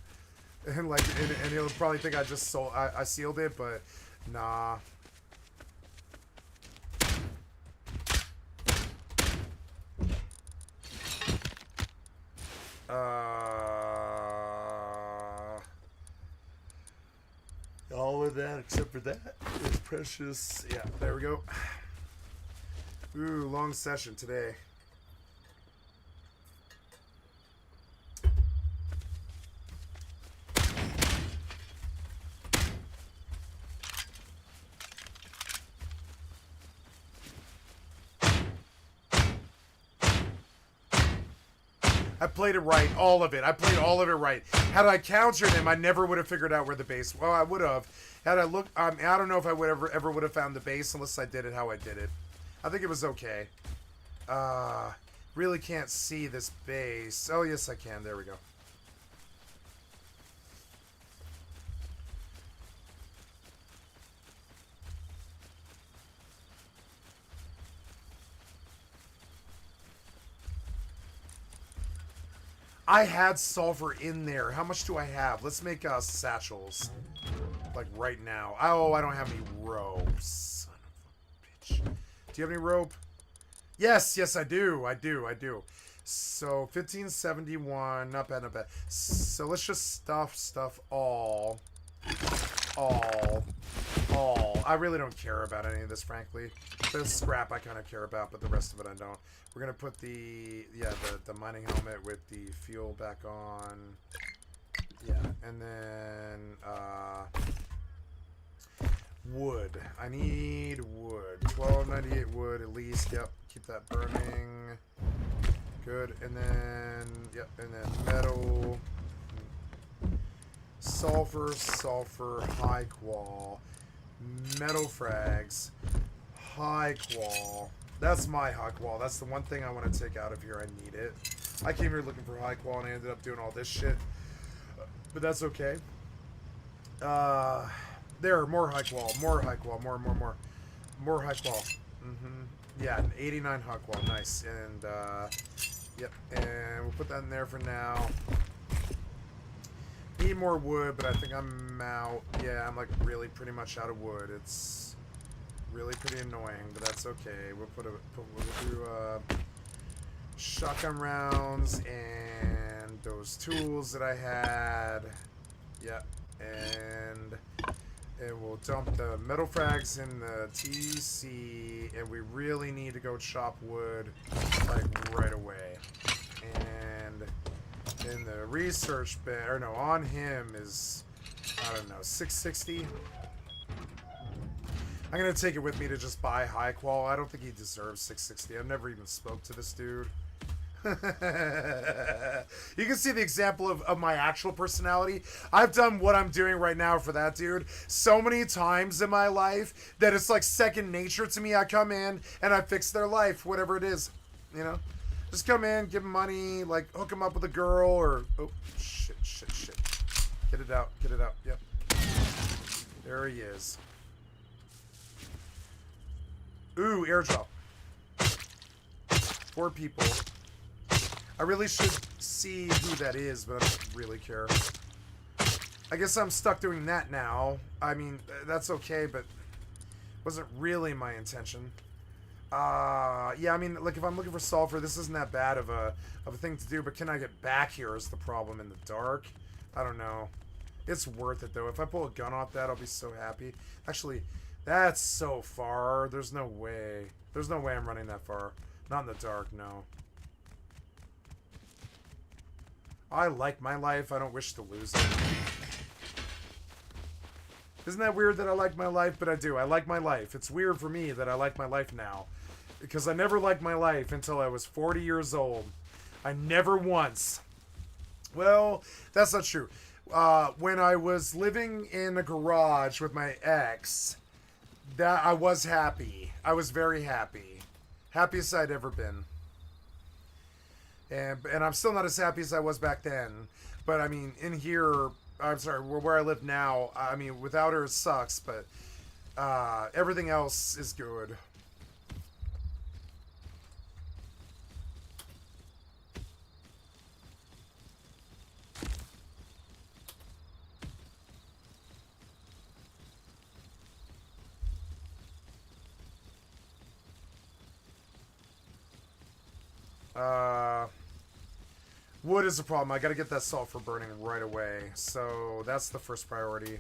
And, like, and he'll probably think I just I sealed it, but nah. All of that except for that is precious. Yeah, there we go. Ooh, long session today. I played it right, all of it. I played all of it right. Had I countered him, I never would have figured out where the base. Well, I would have. Had I looked, I don't know if I would ever would have found the base unless I did it how I did it. I think it was okay. Really can't see this base. Oh yes, I can. There we go. I had sulfur in there. How much do I have? Let's make satchels. Like right now. Oh, I don't have any rope. Son of a bitch. Do you have any rope? Yes, yes, I do. I do. So 1571. Not bad, not bad. So let's just stuff all. I really don't care about any of this, frankly. The scrap I kind of care about, but the rest of it I don't. We're gonna put the mining helmet with the fuel back on. Yeah, and then wood. I need wood. 1298 wood at least. Yep, keep that burning. Good, and then yep, and then metal. Sulfur, high qual. Metal frags, high qual. That's my high qual. That's the one thing I want to take out of here. I need it. I came here looking for high qual and I ended up doing all this shit. But that's okay. There, more high qual. More high qual. More high qual. Yeah, an 89 high qual. Nice. And, yep. And we'll put that in there for now. Need more wood, but I think I'm out. Yeah, I'm like really pretty much out of wood. It's really pretty annoying, but that's okay. We'll do shotgun rounds and those tools that I had. Yep, and we'll dump the metal frags in the TC, and we really need to go chop wood like right away. And in the research bin, or no, on him is, I don't know, 660. I'm gonna take it with me to just buy high qual. I don't think he deserves 660. I've never even spoke to this dude. You can see the example of my actual personality. I've done what I'm doing right now for that dude so many times in my life that it's like second nature to me. I come in and I fix their life, whatever it is, you know. Just come in, give him money, like hook him up with a girl, or oh shit. Get it out. Yep. There he is. Ooh, airdrop. 4 people. I really should see who that is, but I don't really care. I guess I'm stuck doing that now. I mean, that's okay, but wasn't really my intention. Yeah, I mean, like, if I'm looking for sulfur, this isn't that bad of a thing to do, but can I get back here is the problem in the dark. I don't know. It's worth it, though. If I pull a gun off that, I'll be so happy. Actually, that's so far. There's no way. There's no way I'm running that far. Not in the dark, no. I like my life. I don't wish to lose it. Isn't that weird that I like my life? But I do. I like my life. It's weird for me that I like my life now. Because I never liked my life until I was 40 years old. I never once. Well, that's not true. When I was living in a garage with my ex, that I was happy. I was very happy. Happiest I'd ever been. And I'm still not as happy as I was back then. But I mean, in here, I'm sorry, where I live now, I mean, without her it sucks, but everything else is good. Wood is a problem. I gotta get that sulfur burning right away. So that's the first priority.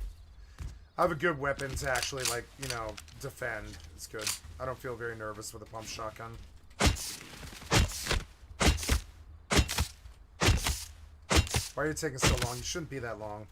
I have a good weapon to actually, like, you know, defend. It's good. I don't feel very nervous with a pump shotgun. Why are you taking so long? You shouldn't be that long.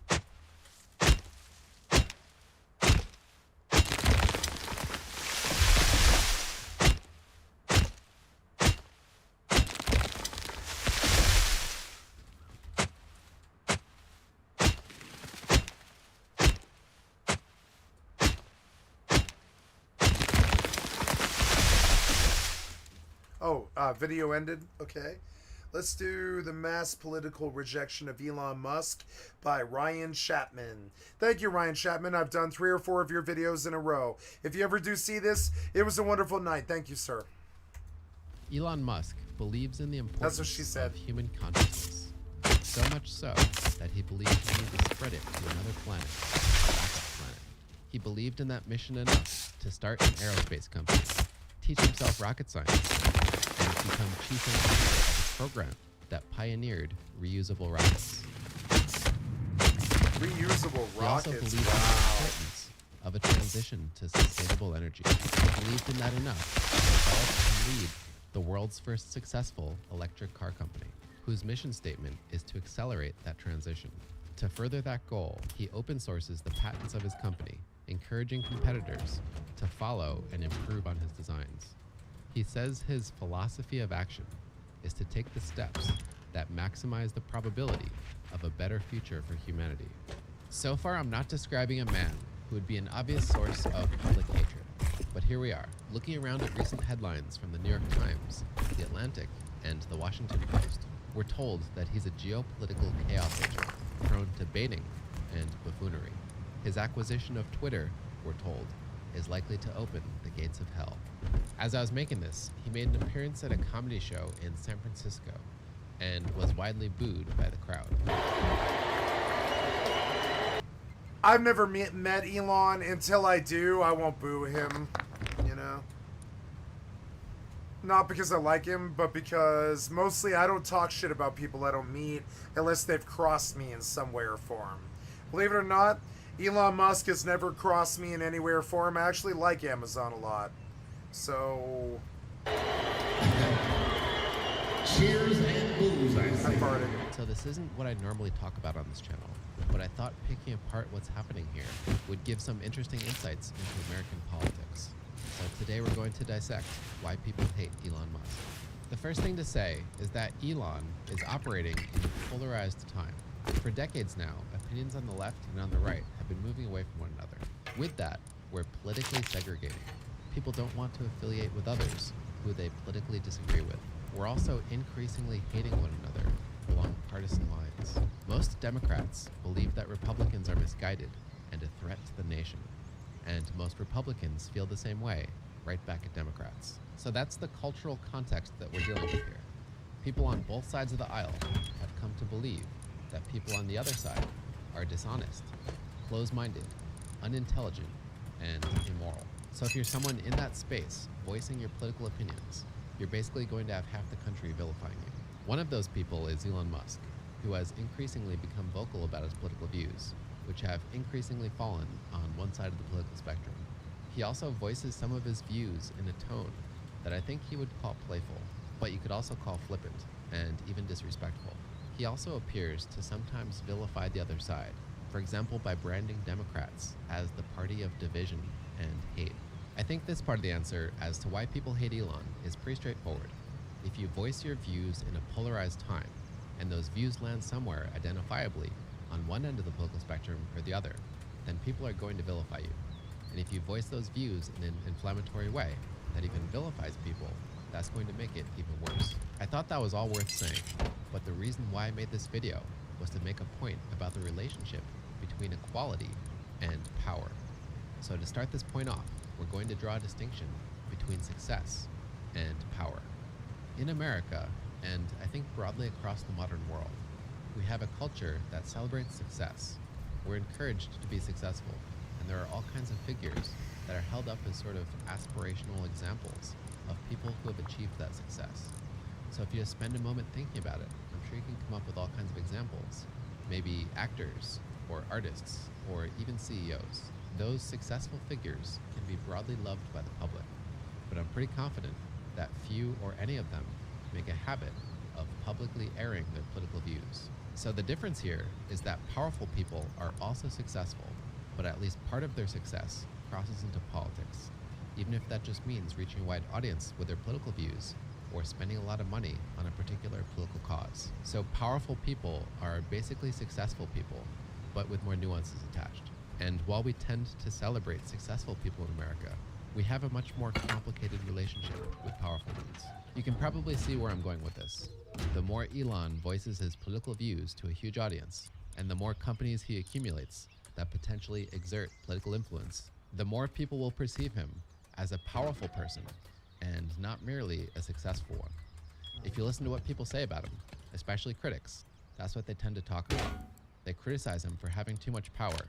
Video ended. Okay. Let's do The Mass Political Rejection of Elon Musk by Ryan Chapman. Thank you, Ryan Chapman. I've done 3 or 4 of your videos in a row. If you ever do see this, it was a wonderful night. Thank you, sir. Elon Musk believes in the importance That's what she said. of human consciousness. So much so that he believed we need to spread it to another planet, a backup planet. He believed in that mission enough to start an aerospace company, teach himself rocket science, and become chief engineer of a program that pioneered reusable rockets. Reusable rockets. He also believed in the importance of a transition to sustainable energy. He believed in that enough to develop and lead the world's first successful electric car company, whose mission statement is to accelerate that transition. To further that goal, he open sources the patents of his company, encouraging competitors to follow and improve on his designs. He says his philosophy of action is to take the steps that maximize the probability of a better future for humanity. So far, I'm not describing a man who would be an obvious source of public hatred. But here we are, looking around at recent headlines from the New York Times, The Atlantic, and The Washington Post. We're told that he's a geopolitical chaos agent, prone to baiting and buffoonery. His acquisition of Twitter, we're told, is likely to open the gates of hell. As I was making this, he made an appearance at a comedy show in San Francisco and was widely booed by the crowd. I've never met Elon. Until I do, I won't boo him, you know? Not because I like him, but because mostly I don't talk shit about people I don't meet unless they've crossed me in some way or form. Believe it or not, Elon Musk has never crossed me in any way or form. I actually like Amazon a lot. So... Cheers and booze, I farted. So this isn't what I normally talk about on this channel, but I thought picking apart what's happening here would give some interesting insights into American politics. So today we're going to dissect why people hate Elon Musk. The first thing to say is that Elon is operating in a polarized time. For decades now, opinions on the left and on the right have been moving away from one another. With that, we're politically segregating. People don't want to affiliate with others who they politically disagree with. We're also increasingly hating one another along partisan lines. Most Democrats believe that Republicans are misguided and a threat to the nation. And most Republicans feel the same way, right back at Democrats. So that's the cultural context that we're dealing with here. People on both sides of the aisle have come to believe that people on the other side are dishonest, close-minded, unintelligent, and immoral. So if you're someone in that space voicing your political opinions, you're basically going to have half the country vilifying you. One of those people is Elon Musk, who has increasingly become vocal about his political views, which have increasingly fallen on one side of the political spectrum. He also voices some of his views in a tone that I think he would call playful, but you could also call flippant and even disrespectful. He also appears to sometimes vilify the other side, for example by branding Democrats as the party of division and hate. I think this part of the answer as to why people hate Elon is pretty straightforward. If you voice your views in a polarized time, and those views land somewhere identifiably on one end of the political spectrum or the other, then people are going to vilify you. And if you voice those views in an inflammatory way that even vilifies people, that's going to make it even worse. I thought that was all worth saying, but the reason why I made this video was to make a point about the relationship between equality and power. So to start this point off, we're going to draw a distinction between success and power. In America, and I think broadly across the modern world, we have a culture that celebrates success. We're encouraged to be successful, and there are all kinds of figures that are held up as sort of aspirational examples of people who have achieved that success. So if you just spend a moment thinking about it, I'm sure you can come up with all kinds of examples. Maybe actors, or artists, or even CEOs. Those successful figures can be broadly loved by the public, but I'm pretty confident that few or any of them make a habit of publicly airing their political views. So the difference here is that powerful people are also successful, but at least part of their success crosses into politics, even if that just means reaching a wide audience with their political views or spending a lot of money on a particular political cause. So powerful people are basically successful people, but with more nuances attached. And while we tend to celebrate successful people in America, we have a much more complicated relationship with powerful ones. You can probably see where I'm going with this. The more Elon voices his political views to a huge audience, and the more companies he accumulates that potentially exert political influence, the more people will perceive him as a powerful person and not merely a successful one. If you listen to what people say about him, especially critics, that's what they tend to talk about. They criticize him for having too much power,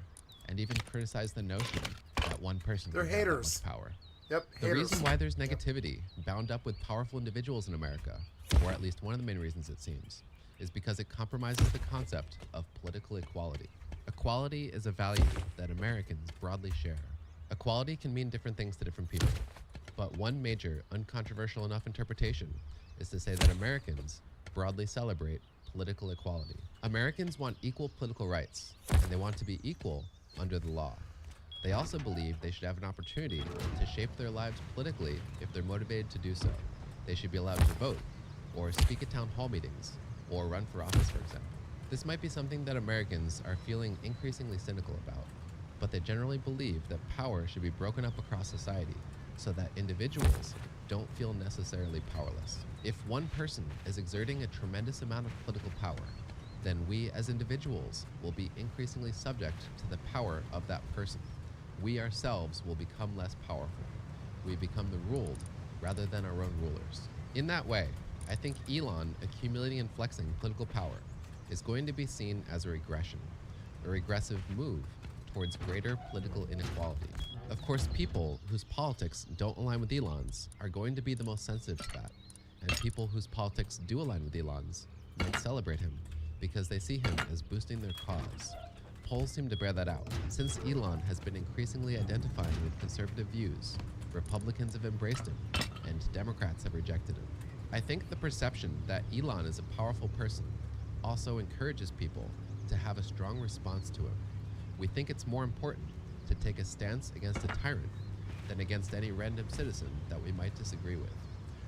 and even criticize the notion that one person can have that much power. Yep, the reason why there's negativity bound up with powerful individuals in America, or at least one of the main reasons it seems, is because it compromises the concept of political equality. Equality is a value that Americans broadly share. Equality can mean different things to different people, but one major, uncontroversial enough interpretation is to say that Americans broadly celebrate political equality. Americans want equal political rights, and they want to be equal under the law. They also believe they should have an opportunity to shape their lives politically if they're motivated to do so. They should be allowed to vote, or speak at town hall meetings, or run for office, for example. This might be something that Americans are feeling increasingly cynical about, but they generally believe that power should be broken up across society so that individuals don't feel necessarily powerless. If one person is exerting a tremendous amount of political power, then we as individuals will be increasingly subject to the power of that person. We ourselves will become less powerful. We become the ruled rather than our own rulers. In that way, I think Elon accumulating and flexing political power is going to be seen as a regression, a regressive move towards greater political inequality. Of course, people whose politics don't align with Elon's are going to be the most sensitive to that, and people whose politics do align with Elon's might celebrate him because they see him as boosting their cause. Polls seem to bear that out. Since Elon has been increasingly identifying with conservative views, Republicans have embraced him, and Democrats have rejected him. I think the perception that Elon is a powerful person also encourages people to have a strong response to him. We think it's more important to take a stance against a tyrant than against any random citizen that we might disagree with.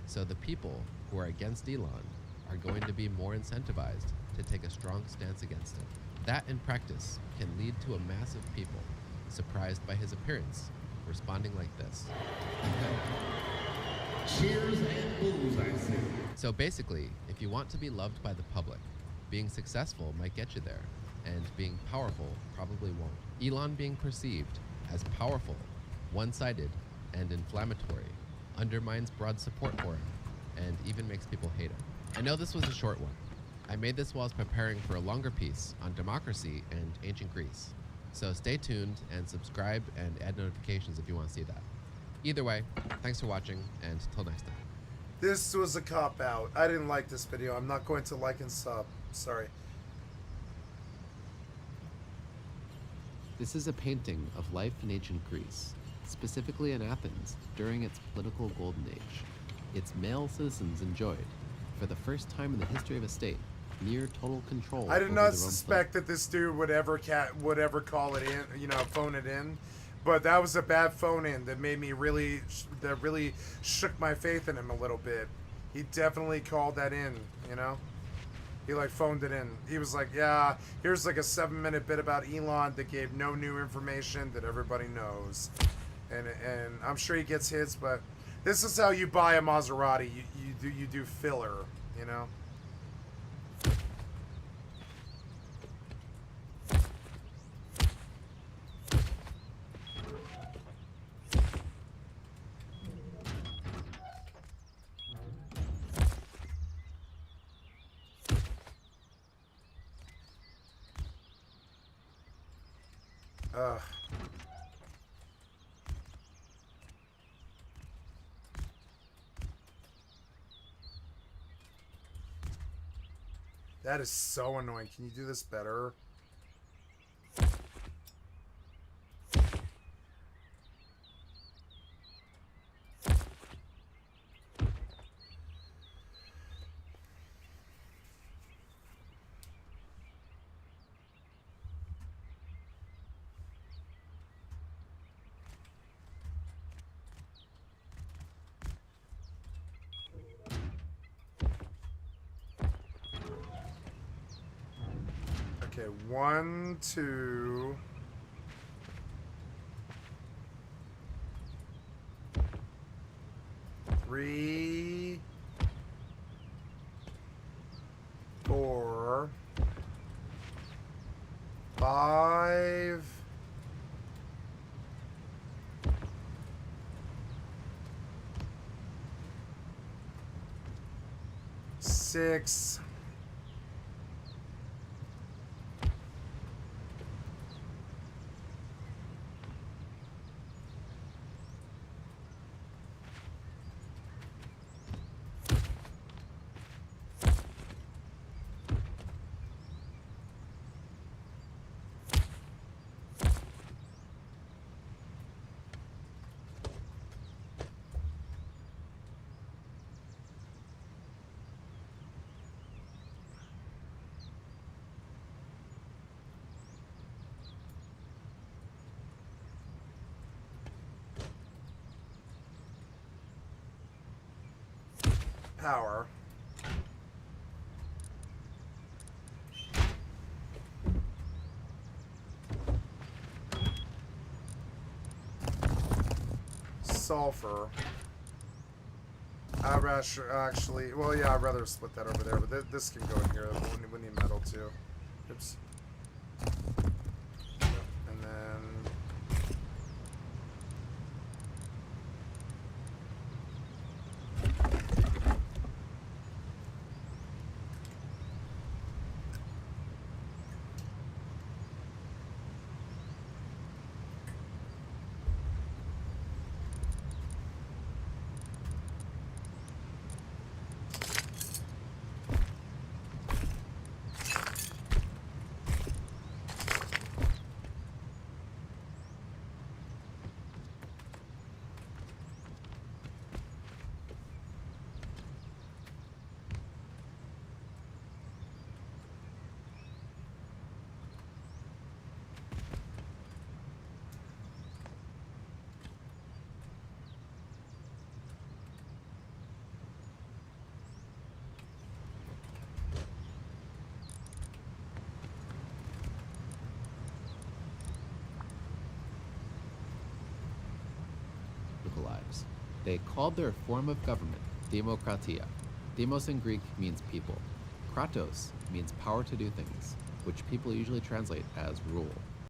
So the people who are against Elon are going to be more incentivized to take a strong stance against him. That in practice can lead to a mass of people surprised by his appearance, responding like this. Cheers and bullseye. So basically, if you want to be loved by the public, being successful might get you there, and being powerful probably won't. Elon being perceived as powerful, one-sided, and inflammatory undermines broad support for him, and even makes people hate him. I know this was a short one. I made this while I was preparing for a longer piece on democracy and ancient Greece. So stay tuned and subscribe and add notifications if you want to see that. Either way, thanks for watching, and till next time. This was a cop-out. I didn't like this video. I'm not going to like and sub. Sorry. This is a painting of life in ancient Greece, specifically in Athens during its political golden age. Its male citizens enjoyed, for the first time in the history of a state, near total control. I did over not their own suspect that this dude would ever call it in, phone it in. But that was a bad phone in that made me really shook my faith in him a little bit. He definitely called that in, He phoned it in. He was like, yeah, here's a 7-minute bit about Elon that gave no new information that everybody knows. And I'm sure he gets his, but this is how you buy a Maserati. You do filler, That is so annoying. Can you do this better? Okay, 1, 2. Three, 4, 5, 6, power. sulfur. I'd actually, well, yeah, I'd rather split that over there, but this can go in here. We need metal too. Oops. Yep, and then. Lives. They called their form of government Demokratia. Demos in Greek means people. Kratos means power to do things, which people usually translate as rule.